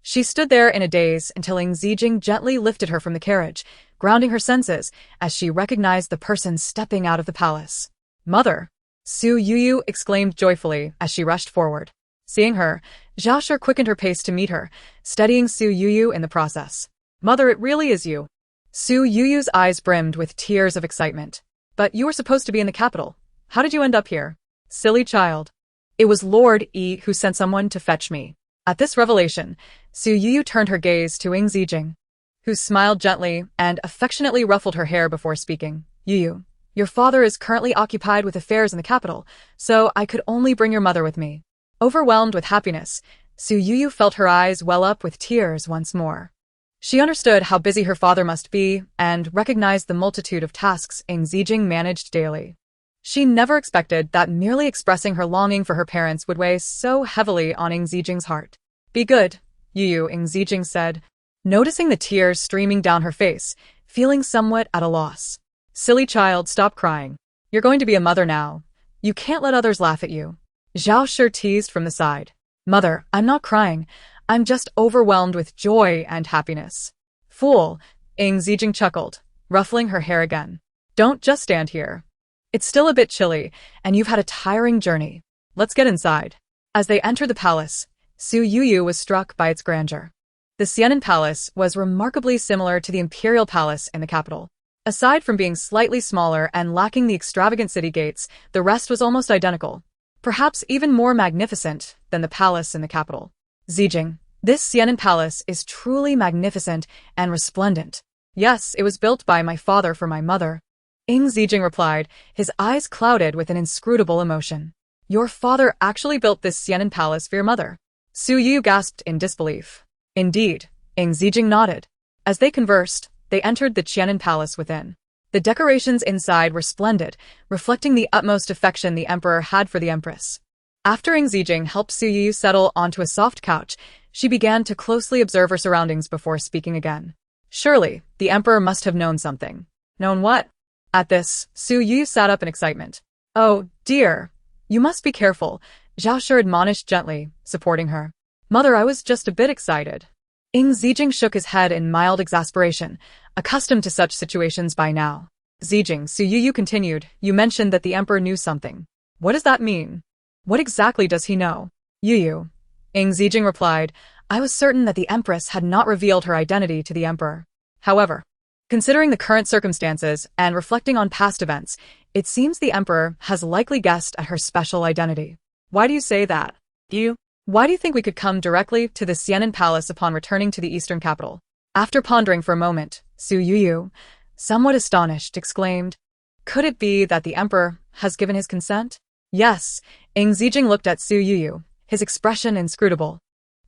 She stood there in a daze until Ying Zijing gently lifted her from the carriage, grounding her senses as she recognized the person stepping out of the palace. Mother! Su Youyou exclaimed joyfully as she rushed forward. Seeing her, Zhao quickened her pace to meet her, steadying Su Youyou in the process. Mother, it really is you. Su Youyou's eyes brimmed with tears of excitement. But you were supposed to be in the capital. How did you end up here? Silly child. It was Lord Yi who sent someone to fetch me. At this revelation, Su Youyou turned her gaze to Ying Zijing, who smiled gently and affectionately ruffled her hair before speaking. Youyou, your father is currently occupied with affairs in the capital, so I could only bring your mother with me. Overwhelmed with happiness, Su Youyou felt her eyes well up with tears once more. She understood how busy her father must be and recognized the multitude of tasks Ying Zijing managed daily. She never expected that merely expressing her longing for her parents would weigh so heavily on Ying Zijing's heart. Be good, Youyou, Ying Zijing said, noticing the tears streaming down her face, feeling somewhat at a loss. Silly child, stop crying. You're going to be a mother now. You can't let others laugh at you. Zhao Shi teased from the side. Mother, I'm not crying. I'm just overwhelmed with joy and happiness. Fool, Ying Zijing chuckled, ruffling her hair again. Don't just stand here. It's still a bit chilly, and you've had a tiring journey. Let's get inside. As they entered the palace, Su Youyou was struck by its grandeur. The Xianan Palace was remarkably similar to the Imperial Palace in the capital. Aside from being slightly smaller and lacking the extravagant city gates, the rest was almost identical, perhaps even more magnificent than the palace in the capital. Zijing, this Xianan Palace is truly magnificent and resplendent. Yes, it was built by my father for my mother. Ying Zijing replied, his eyes clouded with an inscrutable emotion. Your father actually built this Xianan Palace for your mother? Su Youyou gasped in disbelief. Indeed, Ying Zijing nodded. As they conversed, they entered the Xianan Palace within. The decorations inside were splendid, reflecting the utmost affection the emperor had for the empress. After Ying Zijing helped Su Youyou settle onto a soft couch, she began to closely observe her surroundings before speaking again. Surely, the emperor must have known something. Known what? At this, Su Youyou sat up in excitement. Oh, dear. You must be careful, Zhao Shi admonished gently, supporting her. Mother, I was just a bit excited. Ying Zijing shook his head in mild exasperation, accustomed to such situations by now. Zijing, Su Youyou continued, you mentioned that the emperor knew something. What does that mean? What exactly does he know? Youyou. Ying Zijing replied, I was certain that the empress had not revealed her identity to the emperor. However, considering the current circumstances and reflecting on past events, it seems the emperor has likely guessed at her special identity. Why do you say that? Why do you think we could come directly to the Xianan Palace upon returning to the eastern capital? After pondering for a moment, Su Youyou, somewhat astonished, exclaimed, could it be that the emperor has given his consent? Yes, Ying Zijing looked at Su Youyou, his expression inscrutable.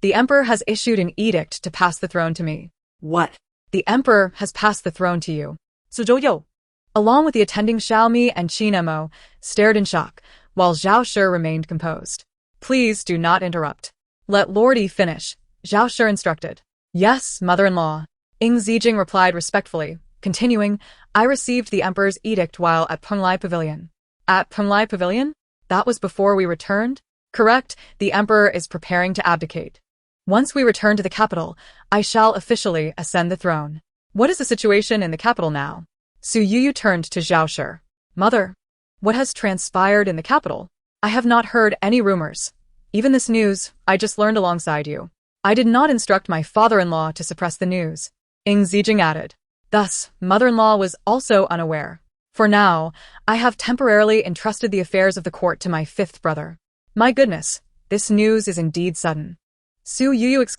The emperor has issued an edict to pass the throne to me. What? The emperor has passed the throne to you. Su Youyou, along with the attending Xiaomi and Qin Mo, stared in shock, while Zhao Shi remained composed. Please do not interrupt. Let Lord Yi finish, Zhao Shi instructed. Yes, mother-in-law. Ying Zijing replied respectfully, continuing, I received the emperor's edict while at Penglai Pavilion. At Penglai Pavilion? That was before we returned? Correct, the emperor is preparing to abdicate. Once we return to the capital, I shall officially ascend the throne. What is the situation in the capital now? Su Youyou turned to Zhao Shi. Mother, what has transpired in the capital? I have not heard any rumors. Even this news, I just learned alongside you. I did not instruct my father-in-law to suppress the news. Ying Zijing added. Thus, mother-in-law was also unaware. For now, I have temporarily entrusted the affairs of the court to my fifth brother. My goodness, this news is indeed sudden. Su Youyou exclaimed.